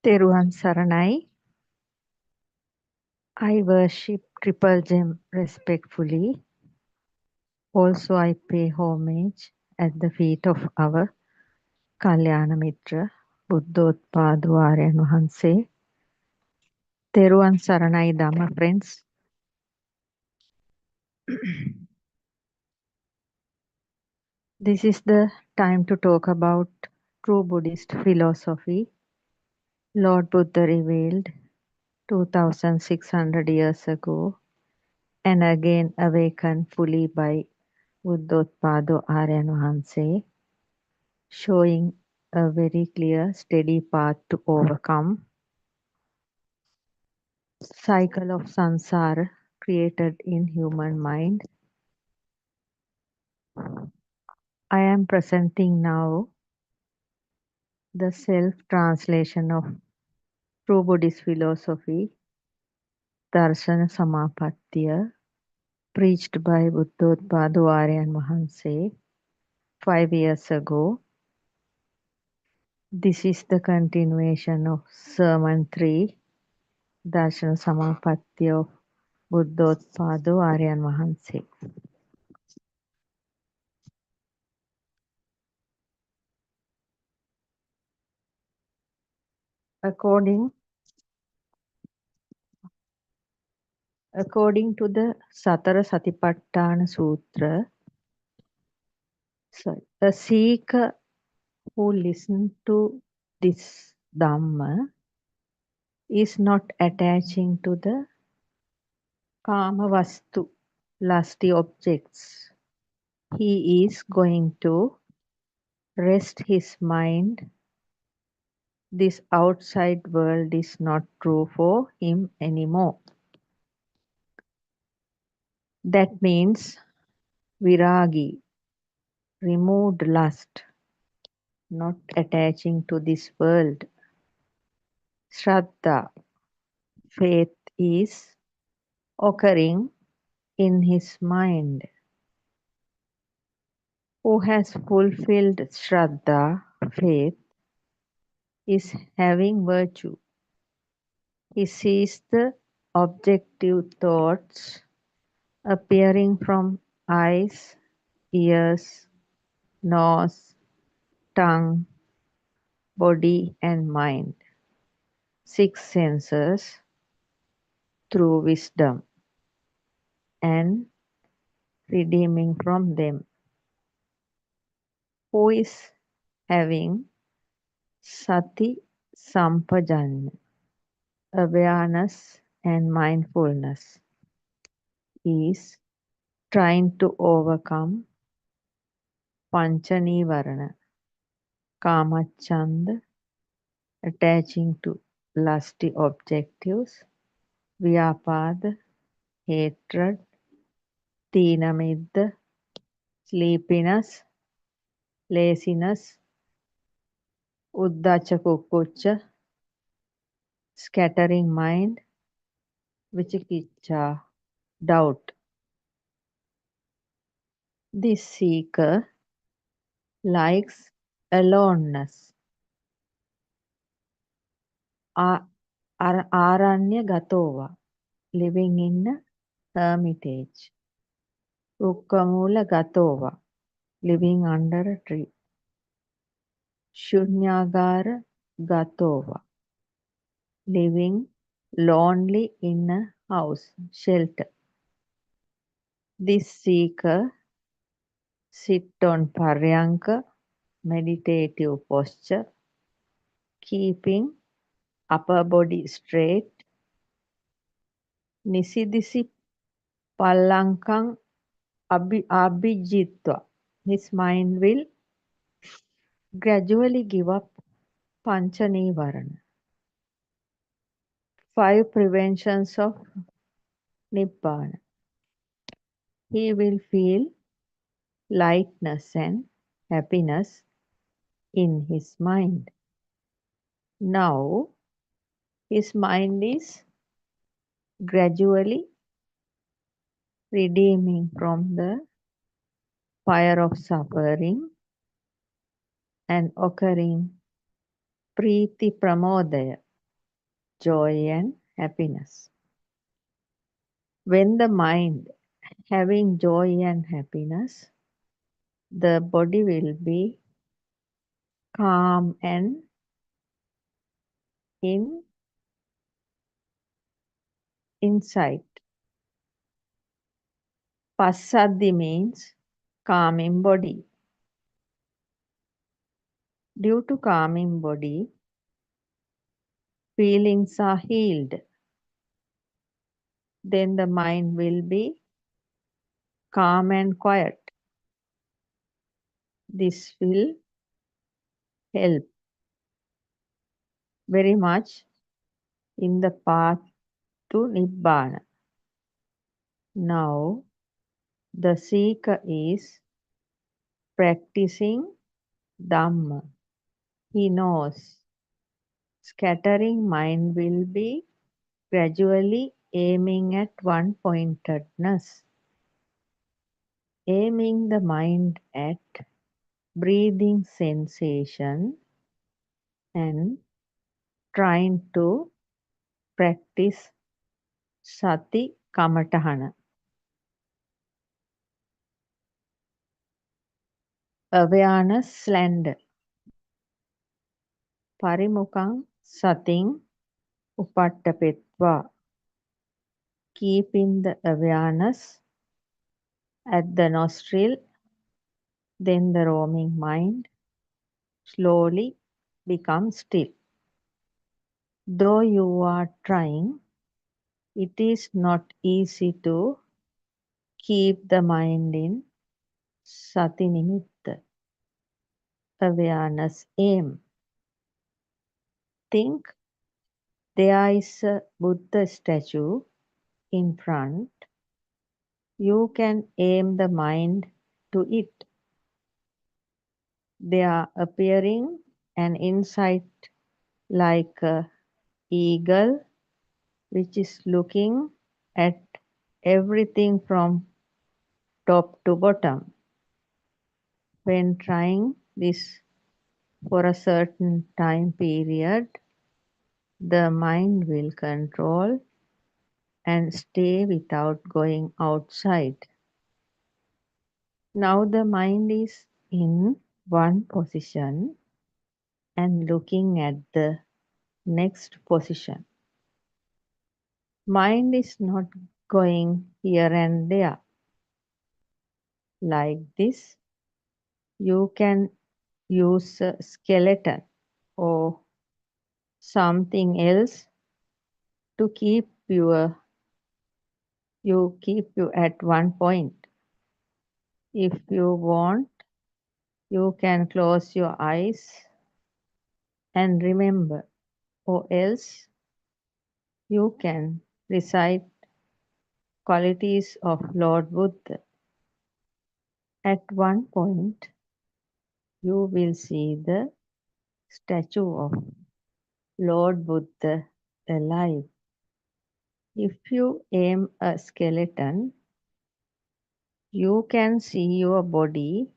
Teruvan Saranai. I worship Triple Gem respectfully. Also, I pay homage at the feet of our Kalyana Mitra, Buddothpado Aryan Wahanse. Teruvan Saranai Dhamma friends. This is the time to talk about true Buddhist philosophy. Lord Buddha revealed 2600 years ago and again awakened fully by Buddothpado Aryan Wahanse, showing a very clear, steady path to overcome cycle of samsara created in human mind. I am presenting now the self-translation of true Buddhist philosophy, Darshana Samapattiya, preached by Buddothpado Aryan Wahanse 5 years ago. This is the continuation of Sermon 3, Darshana Samapattiya of Buddothpado Aryan Wahanse. According to the Satara Satipatthana Sutra, a seeker who listens to this Dhamma is not attaching to the Kama Vastu, lusty objects. He is going to rest his mind. This outside world is not true for him anymore. That means viragi, removed lust, not attaching to this world. Shraddha, faith is occurring in his mind. Who has fulfilled Shraddha, faith, is having virtue. He sees the objective thoughts appearing from eyes, ears, nose, tongue, body and mind, 6 senses, through wisdom, and redeeming from them. Who is having sati sampajanya, awareness and mindfulness, is trying to overcome pancha nivarana, kamachanda, attaching to lusty objectives, vyapada, hatred, tinamidda, sleepiness, laziness, uddhacha kukkucca, scattering mind, vichikicha, doubt. This seeker likes aloneness, aranya gatova, living in a hermitage, rukkamula gatova, living under a tree, shunyagara gatova, living lonely in a house, shelter. This seeker sit on paryanka, meditative posture, keeping upper body straight, nisidisi pallankang abhijitva. His mind will gradually give up pancha nivarana, 5 preventions of nibbana. He will feel lightness and happiness in his mind. Now, his mind is gradually redeeming from the fire of suffering and occurring priti pramodaya, joy and happiness. When the mind having joy and happiness, the body will be calm and in insight. Passaddhi means calming body. Due to calming body, feelings are healed. Then the mind will be calm and quiet. This will help very much in the path to Nibbana. Now, the seeker is practicing Dhamma. He knows scattering mind will be gradually aiming at one pointedness, aiming the mind at breathing sensation and trying to practice Sati Kamatahana. Awareness slender. Parimukang sating upattapetva. Keeping the awareness at the nostril, then the roaming mind slowly becomes still. Though you are trying, it is not easy to keep the mind in Sati Nimitta, awareness aim. Think there is a Buddha statue in front. You can aim the mind to it. They are appearing an insight like a eagle which is looking at everything from top to bottom. When trying this for a certain time period, the mind will control and stay without going outside. Now the mind is in one position and looking at the next position. Mind is not going here and there. Like this, you can use a skeleton or something else to keep you at one point. If you want, you can close your eyes and remember, or else you can recite qualities of Lord Buddha. At one point, you will see the statue of Lord Buddha alive. If you aim a skeleton, you can see your body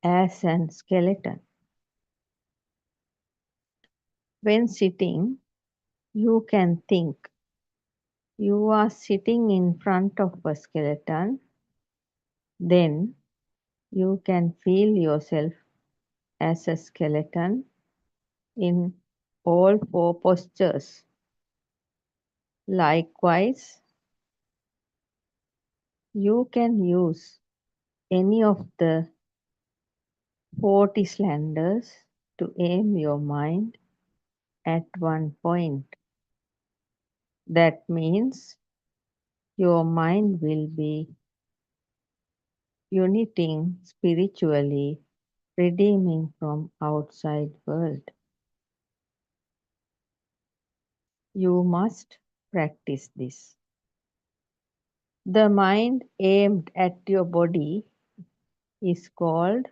as an skeleton. When sitting, you can think you are sitting in front of a skeleton. Then you can feel yourself as a skeleton in all four postures. Likewise, you can use any of the 40 slanders to aim your mind at one point. That means your mind will be uniting spiritually, redeeming from outside world. You must practice this. The mind aimed at your body is called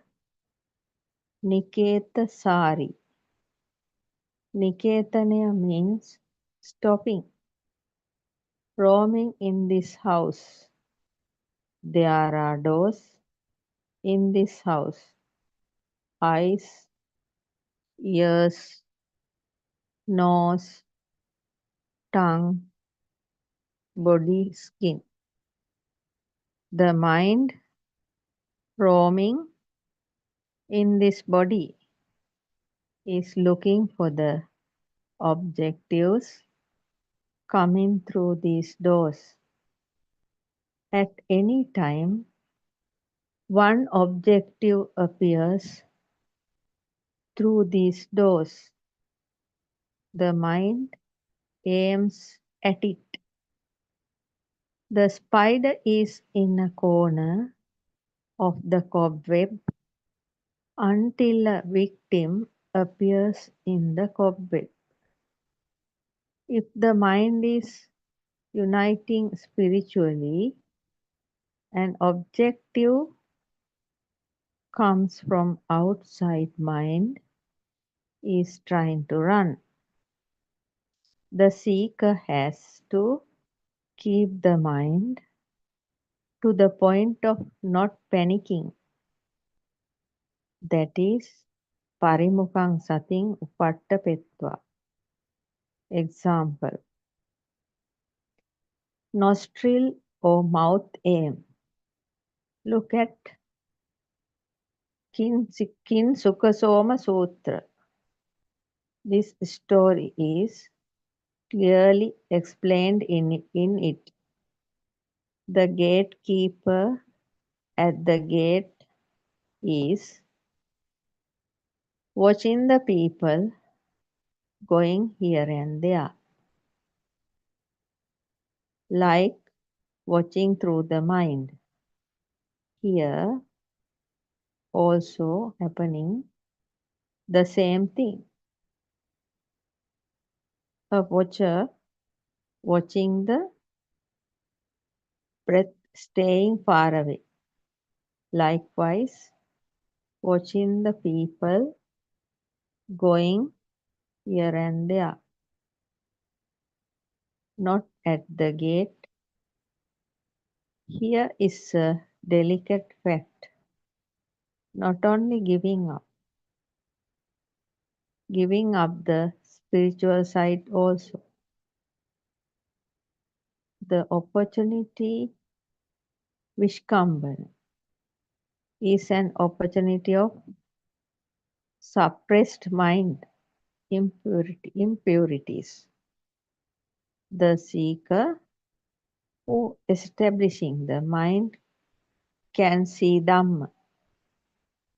Niketa Sari. Niketanya means stopping. Roaming in this house. There are doors in this house. Eyes, ears, nose, tongue, body, skin. The mind roaming in this body is looking for the objectives coming through these doors. At any time, one objective appears through these doors. The mind aims at it. The spider is in a corner of the cobweb until a victim appears in the cobweb. If the mind is uniting spiritually, an objective comes from outside mind is trying to run. The seeker has to keep the mind to the point of not panicking. That is parimukhaṃ satiṃ upaṭṭapetva. Example: nostril or mouth aim. Look at Kinsukasoma Sutra. This story is clearly explained in it. The gatekeeper at the gate is watching the people going here and there, like watching through the mind. Here also happening the same thing. A watcher watching the breath staying far away. Likewise, watching the people going here and there, not at the gate. Here is a delicate fact. Not only giving up the spiritual side also. The opportunity Vishkambana is an opportunity of suppressed mind impurities. The seeker who establishing the mind can see Dhamma.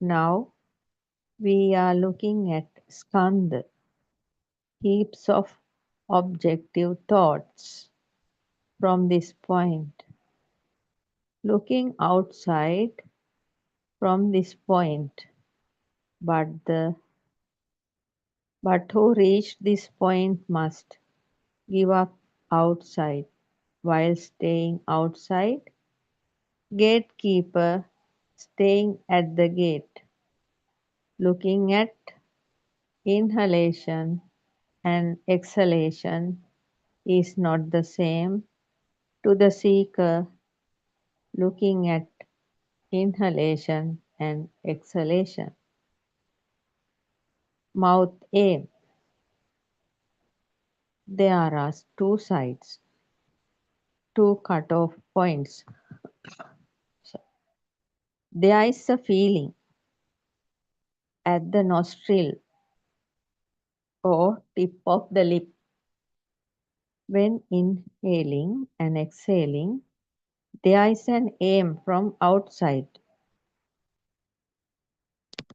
Now we are looking at skandha, heaps of objective thoughts from this point. Looking outside from this point, but who reached this point must give up outside. While staying outside, gatekeeper staying at the gate, looking at inhalation and exhalation is not the same to the seeker looking at inhalation and exhalation. Mouth aim. There are two sides, two cut-off points. So, there is a feeling at the nostril or tip of the lip. When inhaling and exhaling, there is an aim from outside.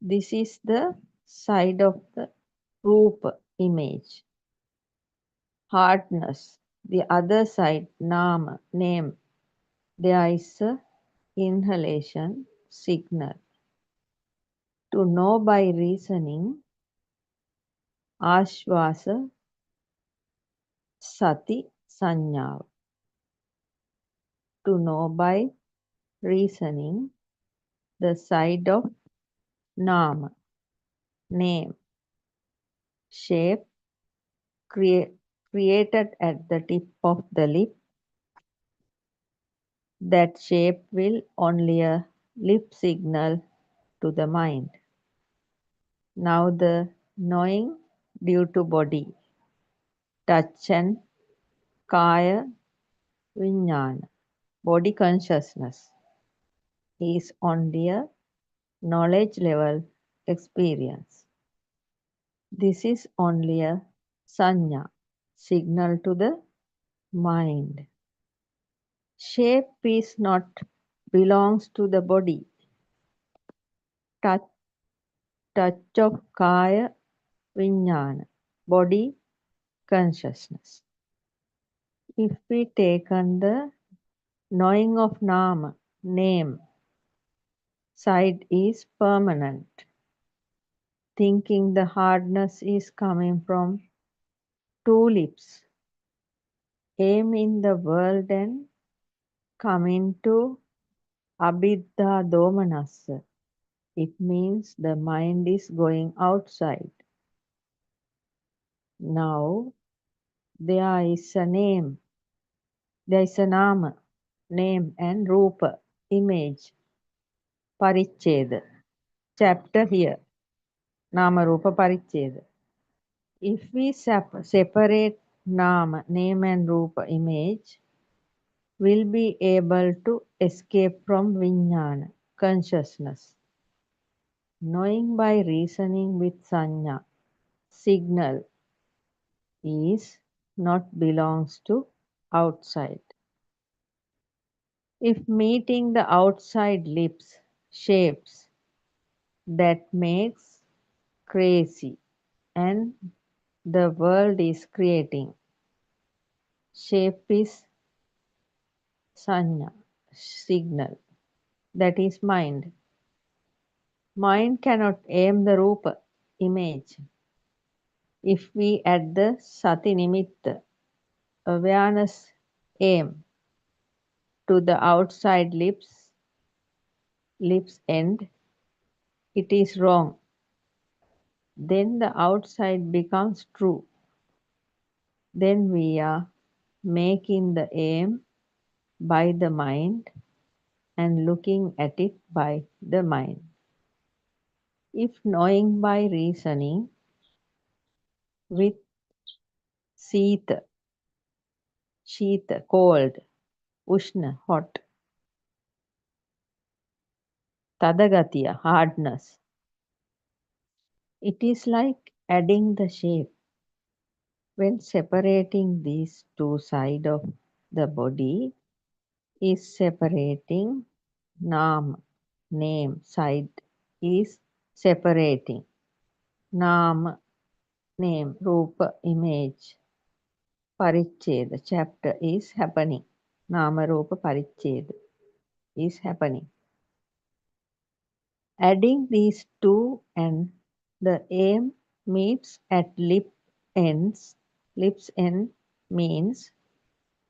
This is the side of the Rupa image. Hardness. The other side, Nama, name. There is a inhalation signal. To know by reasoning, Ashvasa Sati Sanyava. To know by reasoning, the side of Nama, name, shape, created at the tip of the lip. That shape will only a lip signal to the mind. Now the knowing due to body, touch and Kaya Vijnana, body consciousness, is only a knowledge level experience. This is only a sanya, signal to the mind. Shape is not belongs to the body. Touch, touch of kaya vijnana, body consciousness. If we take on the knowing of nama, name, side is permanent. Thinking the hardness is coming from two lips. Aim in the world and coming to abidda domanassa. It means the mind is going outside. Now there is a name, there is a nama, name and rupa, image, paricheda, chapter here, nama rupa paricheda. If we separate nama, name and rupa, image, we'll be able to escape from vijnana, consciousness. Knowing by reasoning with sanya, signal, is not belongs to outside. If meeting the outside lips, shapes, that makes crazy and the world is creating. Shape is sanya, signal, that is mind. Mind cannot aim the rupa, image. If we add the sati nimitta, awareness aim to the outside lips end, it is wrong. Then the outside becomes true. Then we are making the aim by the mind and looking at it by the mind. If knowing by reasoning with sita, shita, cold, ushna, hot, tadagatiya, hardness, it is like adding the shape. When separating these two sides of the body is separating nama, name, side is separating nama, name, rupa, image, paricheda, chapter is happening. Nama rupa paricheda is happening. Adding these two and the aim meets at ends. Lips end means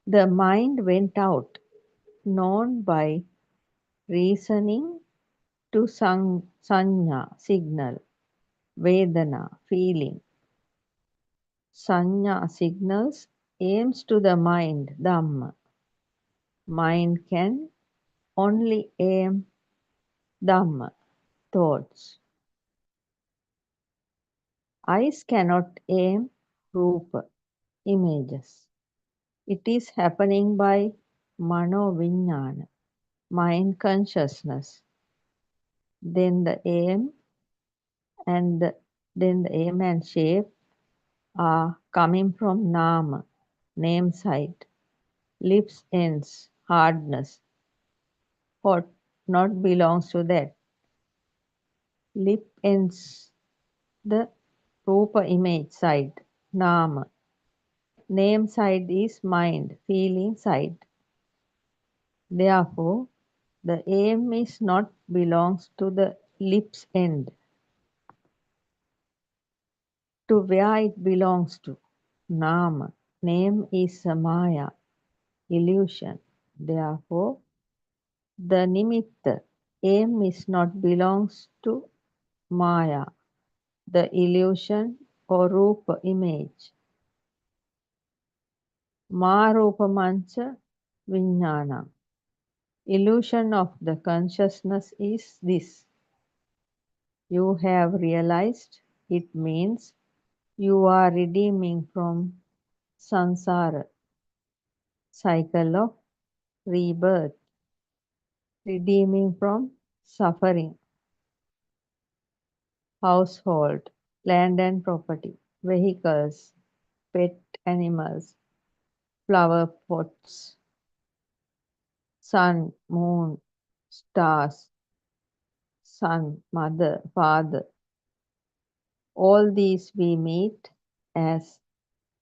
the mind went out, known by reasoning to sanya, signal, vedana, feeling. Sanya signals aims to the mind, dhamma. Mind can only aim dhamma, thoughts. Eyes cannot aim rupa, images. It is happening by mano vijnana, mind consciousness. Then the aim and shape are coming from nama, name side, lips ends, hardness. Hot not belongs to that. Lip ends the rupa image side, nama. Name side is mind, feeling side. Therefore, the aim is not belongs to the lips end, to where it belongs to. Nama, name is a maya, illusion. Therefore, the nimitta, aim is not belongs to maya, the illusion or rupa image. Marupa mancha vijnana. Illusion of the consciousness is this. You have realized it means you are redeeming from samsara. cycle of rebirth, redeeming from suffering, household, land and property, vehicles, pet animals, flower pots, sun, moon, stars, son, mother, father. All these we meet as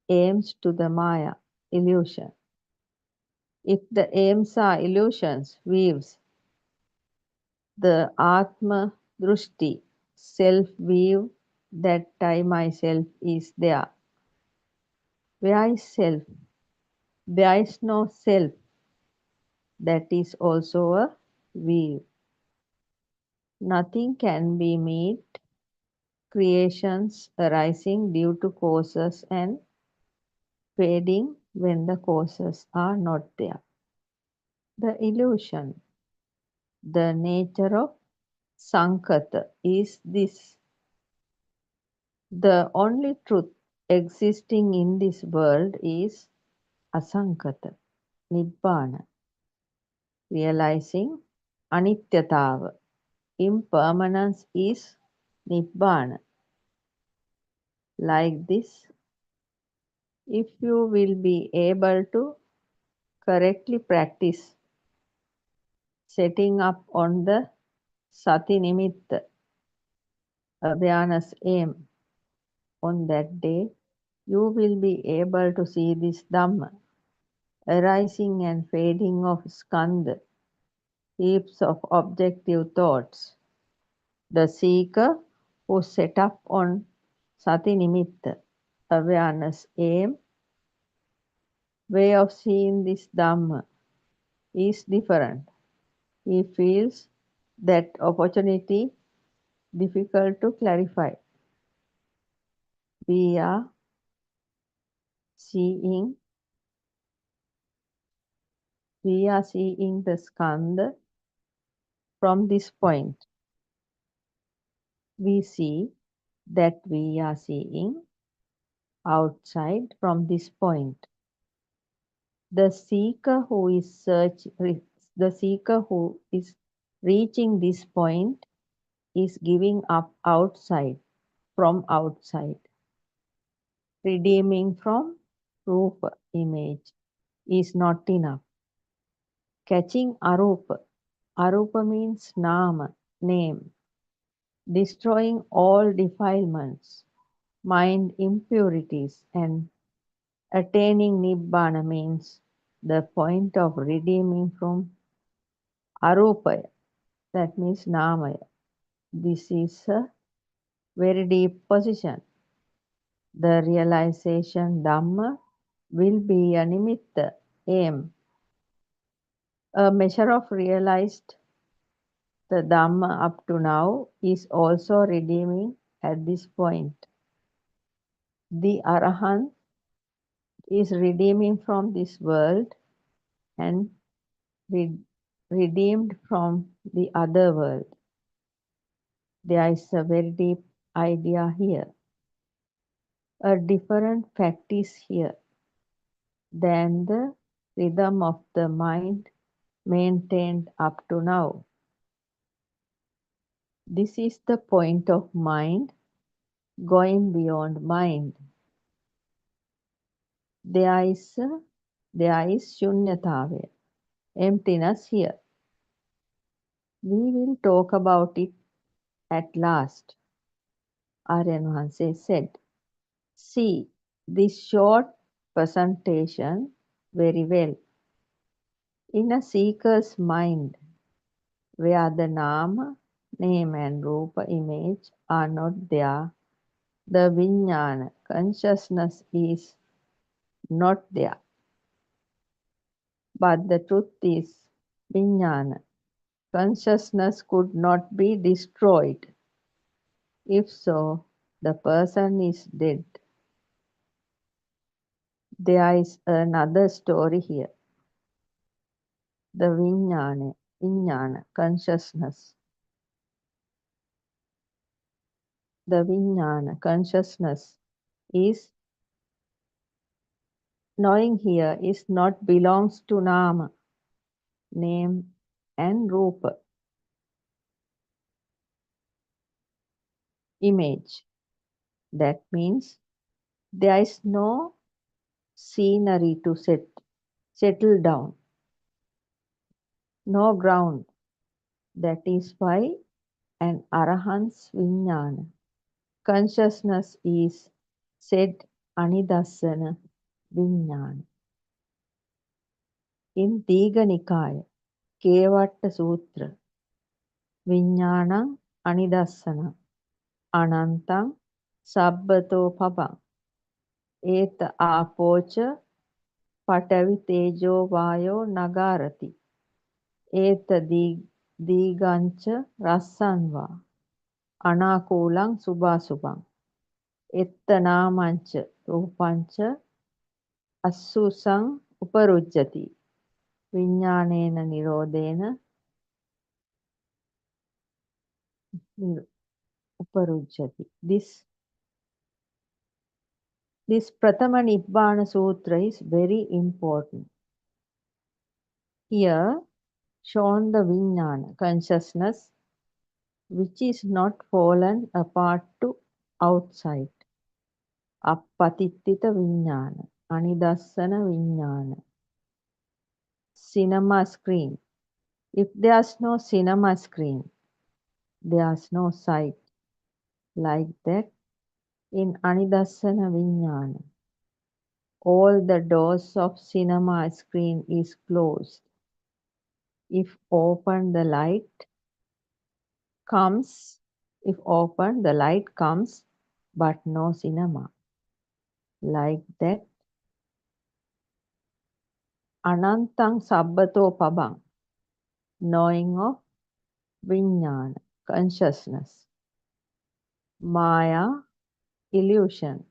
aims to the Maya, illusion. If the aims are illusions, weaves, the Atma Drushti, self-view that I myself is there. Where is self? There is no self. That is also a weave. Nothing can be made, creations arising due to causes and fading when the causes are not there. The illusion, the nature of Sankata is this. The only truth existing in this world is Asankata, Nibbana, realizing Anityatava. Impermanence is Nibbana. Like this, if you will be able to correctly practice setting up on the Sati Nimitta, awareness aim, on that day, you will be able to see this Dhamma, arising and fading of skandha, heaps of objective thoughts. The seeker who set up on Sati Nimitta, awareness aim, way of seeing this Dhamma is different. He feels that opportunity difficult to clarify. We are seeing the skandha from this point. We see that we are seeing outside from this point. The seeker who is reaching this point is giving up outside, from outside. Redeeming from Rupa, image, is not enough. Catching Arupa. Arupa means Nama, name. Destroying all defilements, mind impurities, and attaining Nibbana means the point of redeeming from Arupaya, that means Namaya. This is a very deep position. The realization Dhamma will be a nimitta, aim. A measure of realized the Dhamma up to now is also redeeming at this point. The Arahant is redeeming from this world and redeemed from the other world. There is a very deep idea here. A different fact is here than the rhythm of the mind maintained up to now. This is the point of mind going beyond mind. There is shunyatavya, emptiness here. We will talk about it at last. Aryan Vahanse said, see this short presentation very well. In a seeker's mind, where the Nama, name and Rupa image are not there, the Vijnana, consciousness is not there. But the truth is, Vijnana, consciousness could not be destroyed. If so, the person is dead. There is another story here. The Vijnana, consciousness. The Vijnana, consciousness, is Knowing here is not belongs to Nama, name and Rupa, image. That means there is no scenery to settle down, no ground. That is why an Arahant's Vijnana, consciousness is said Anidassana Vijnana. In Diga Nikaya, Kevatta Sutra, Vijnanam Anidassana, Anantam Sabbato Pabam, Eta Apocha Patavi Tejo Vayo Nagarati, Eta Digancha Rassanva, Anakulang Subasubam, Etta Namancha Rupancha Assusang Uparujjati, Vijnanena Nirodena Uparujjati. This Pratama Nibbana Sutra is very important. Here, shown the Vijnana, consciousness, which is not fallen apart to outside. Appatittita Vijnana, Anidassana Vijnana. Cinema screen. If there's no cinema screen, there's no sight. Like that, in Anidassana Vijnana, all the doors of cinema screen is closed. If open, the light comes. If open, the light comes, but no cinema. Like that, Anantang Sabbato Pabang, knowing of Vijnana, consciousness. Maya, illusion,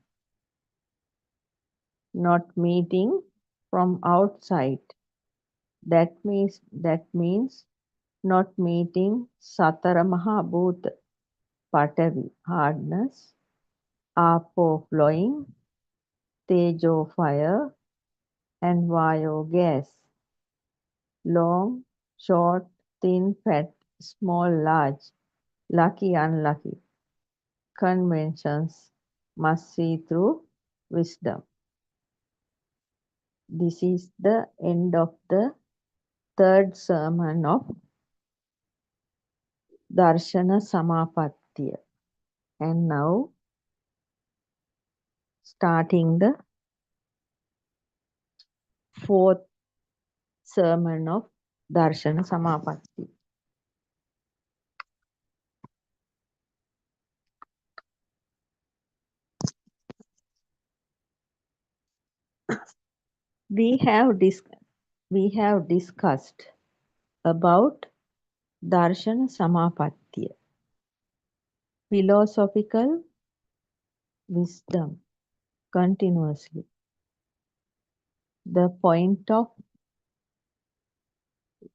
not meeting from outside. That means not meeting Satara Mahabhuta, Patavi, hardness, Apo, flowing, Tejo, fire, and Vayo, gas. Long, short, thin, fat, small, large, lucky, unlucky. Conventions must see through wisdom. This is the end of the third sermon of Darshana Samapattiya. And now, starting the fourth sermon of Darshana Samapatti. We have discussed about Darshana Samapattiya, philosophical wisdom continuously. The point of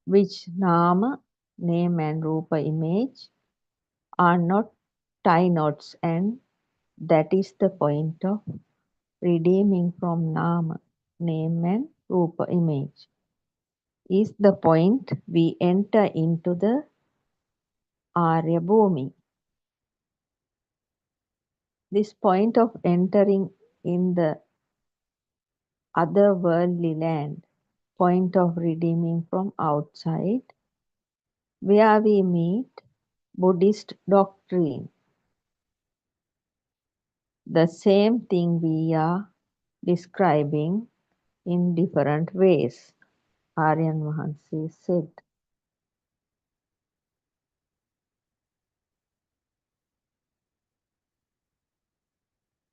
which Nama, name and Rupa, image, are not tie knots, and that is the point of redeeming from Nama, name and Rupa, image. Is the point we enter into the Arya Bhumi. This point of entering in the otherworldly land, point of redeeming from outside, where we meet Buddhist doctrine. The same thing we are describing in different ways, Aryan Mahansi said.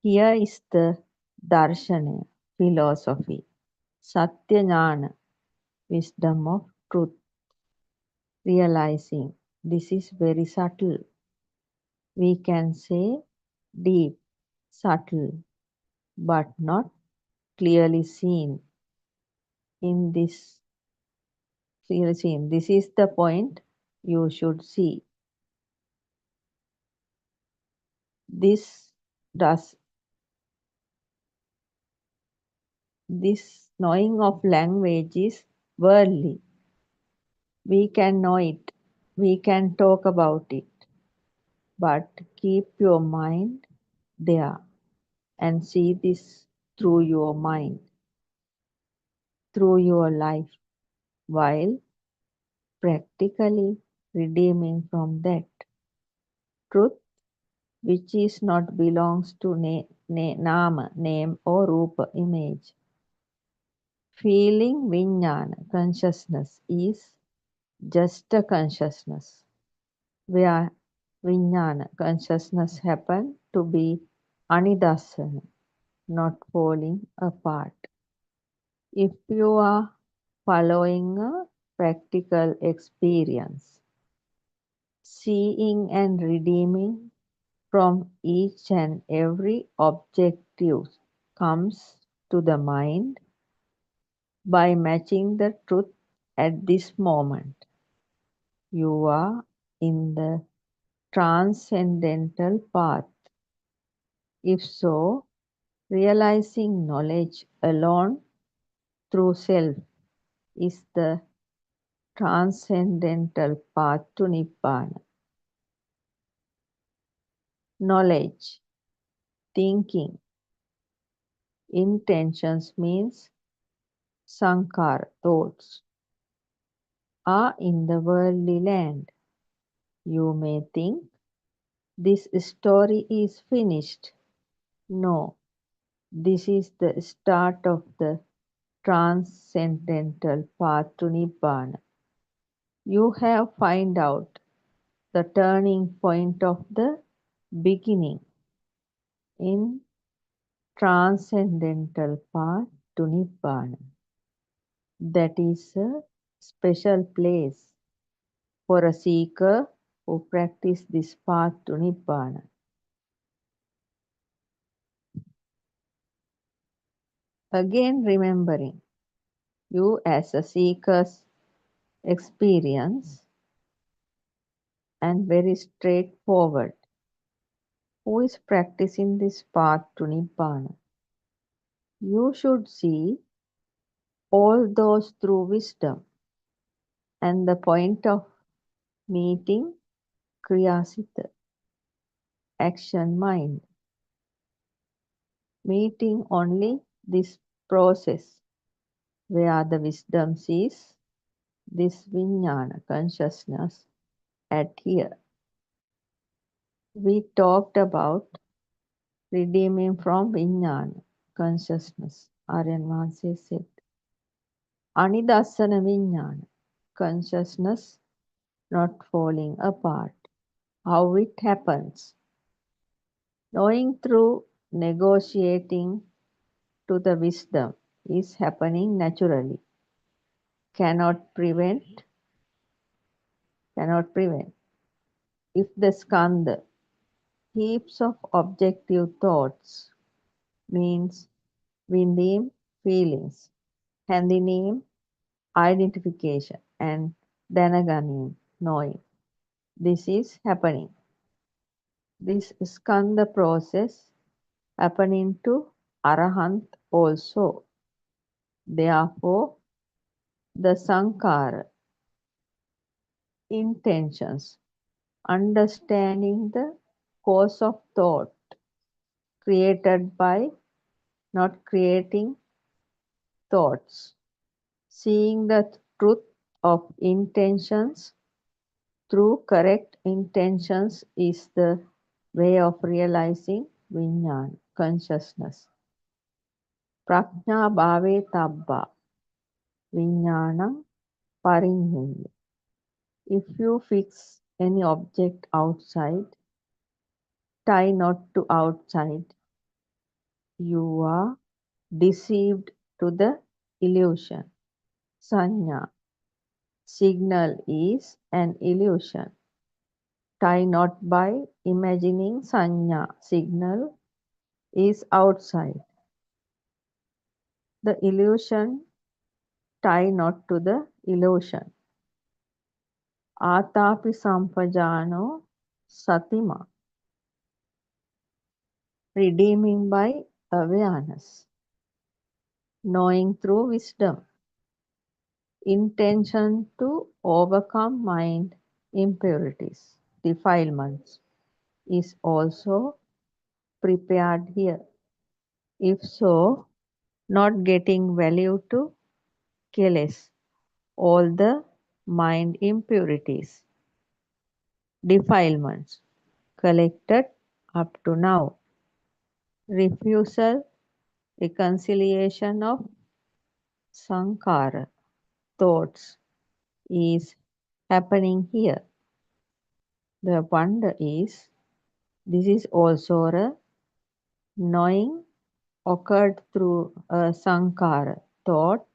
Here is the Darshana, philosophy, Satya Jnana, wisdom of truth, realizing this is very subtle. We can say deep, subtle, but not clearly seen. In this clearly seen, this is the point you should see. This this knowing of language is worldly. We can know it, we can talk about it, but keep your mind there and see this through your mind, through your life, while practically redeeming from that truth which is not belongs to nama, name or rupa, image. Feeling vijnana, consciousness, is just a consciousness, where vijnana, consciousness, happen to be anidassana, not falling apart. If you are following a practical experience, seeing and redeeming from each and every objective comes to the mind by matching the truth at this moment. You are in the transcendental path. If so, realizing knowledge alone through self is the transcendental path to Nibbana. Knowledge, thinking, intentions means sankhara, thoughts, are in the worldly land. You may think this story is finished. No, this is the start of the transcendental path to Nibbana. You have find out the turning point of the beginning in transcendental path to Nibbana. That is a special place for a seeker who practice this path to Nibbana. Again remembering you as a seeker's experience and very straightforward, who is practicing this path to Nibbana. You should see all those through wisdom and the point of meeting Kriyasita, action mind, meeting only this process where the wisdom sees this vijnana, consciousness, at here. We talked about redeeming from vijnana, consciousness. Aryan Vahanse said, Anidassana vijnana, consciousness not falling apart. How it happens. Knowing through negotiating to the wisdom is happening naturally. Cannot prevent. If the skandha, heaps of objective thoughts, means vindhim, feelings, handhinim, identification, and danaganim, knowing. This is happening. This skandha process happening to arahant also. Therefore, the sankhara, intentions, understanding the cause of thought created by not creating thoughts, seeing the truth of intentions through correct intentions is the way of realizing vijnana, consciousness. Prajna bhave tabba, vijnanam parinyaya. If you fix any object outside, tie not to outside, you are deceived to the illusion. Sanya, signal is an illusion. Tie not by imagining sanya, signal is outside. The illusion, tie not to the illusion. Atapi sampajano satima, redeeming by awareness. knowing through wisdom. Intention to overcome mind impurities, defilements, is also prepared here. If so, not getting value to keles, all the mind impurities, defilements collected up to now, refusal, reconciliation of sankhara, thoughts, is happening here. The wonder is, this is also a knowing occurred through a sankhara, thought,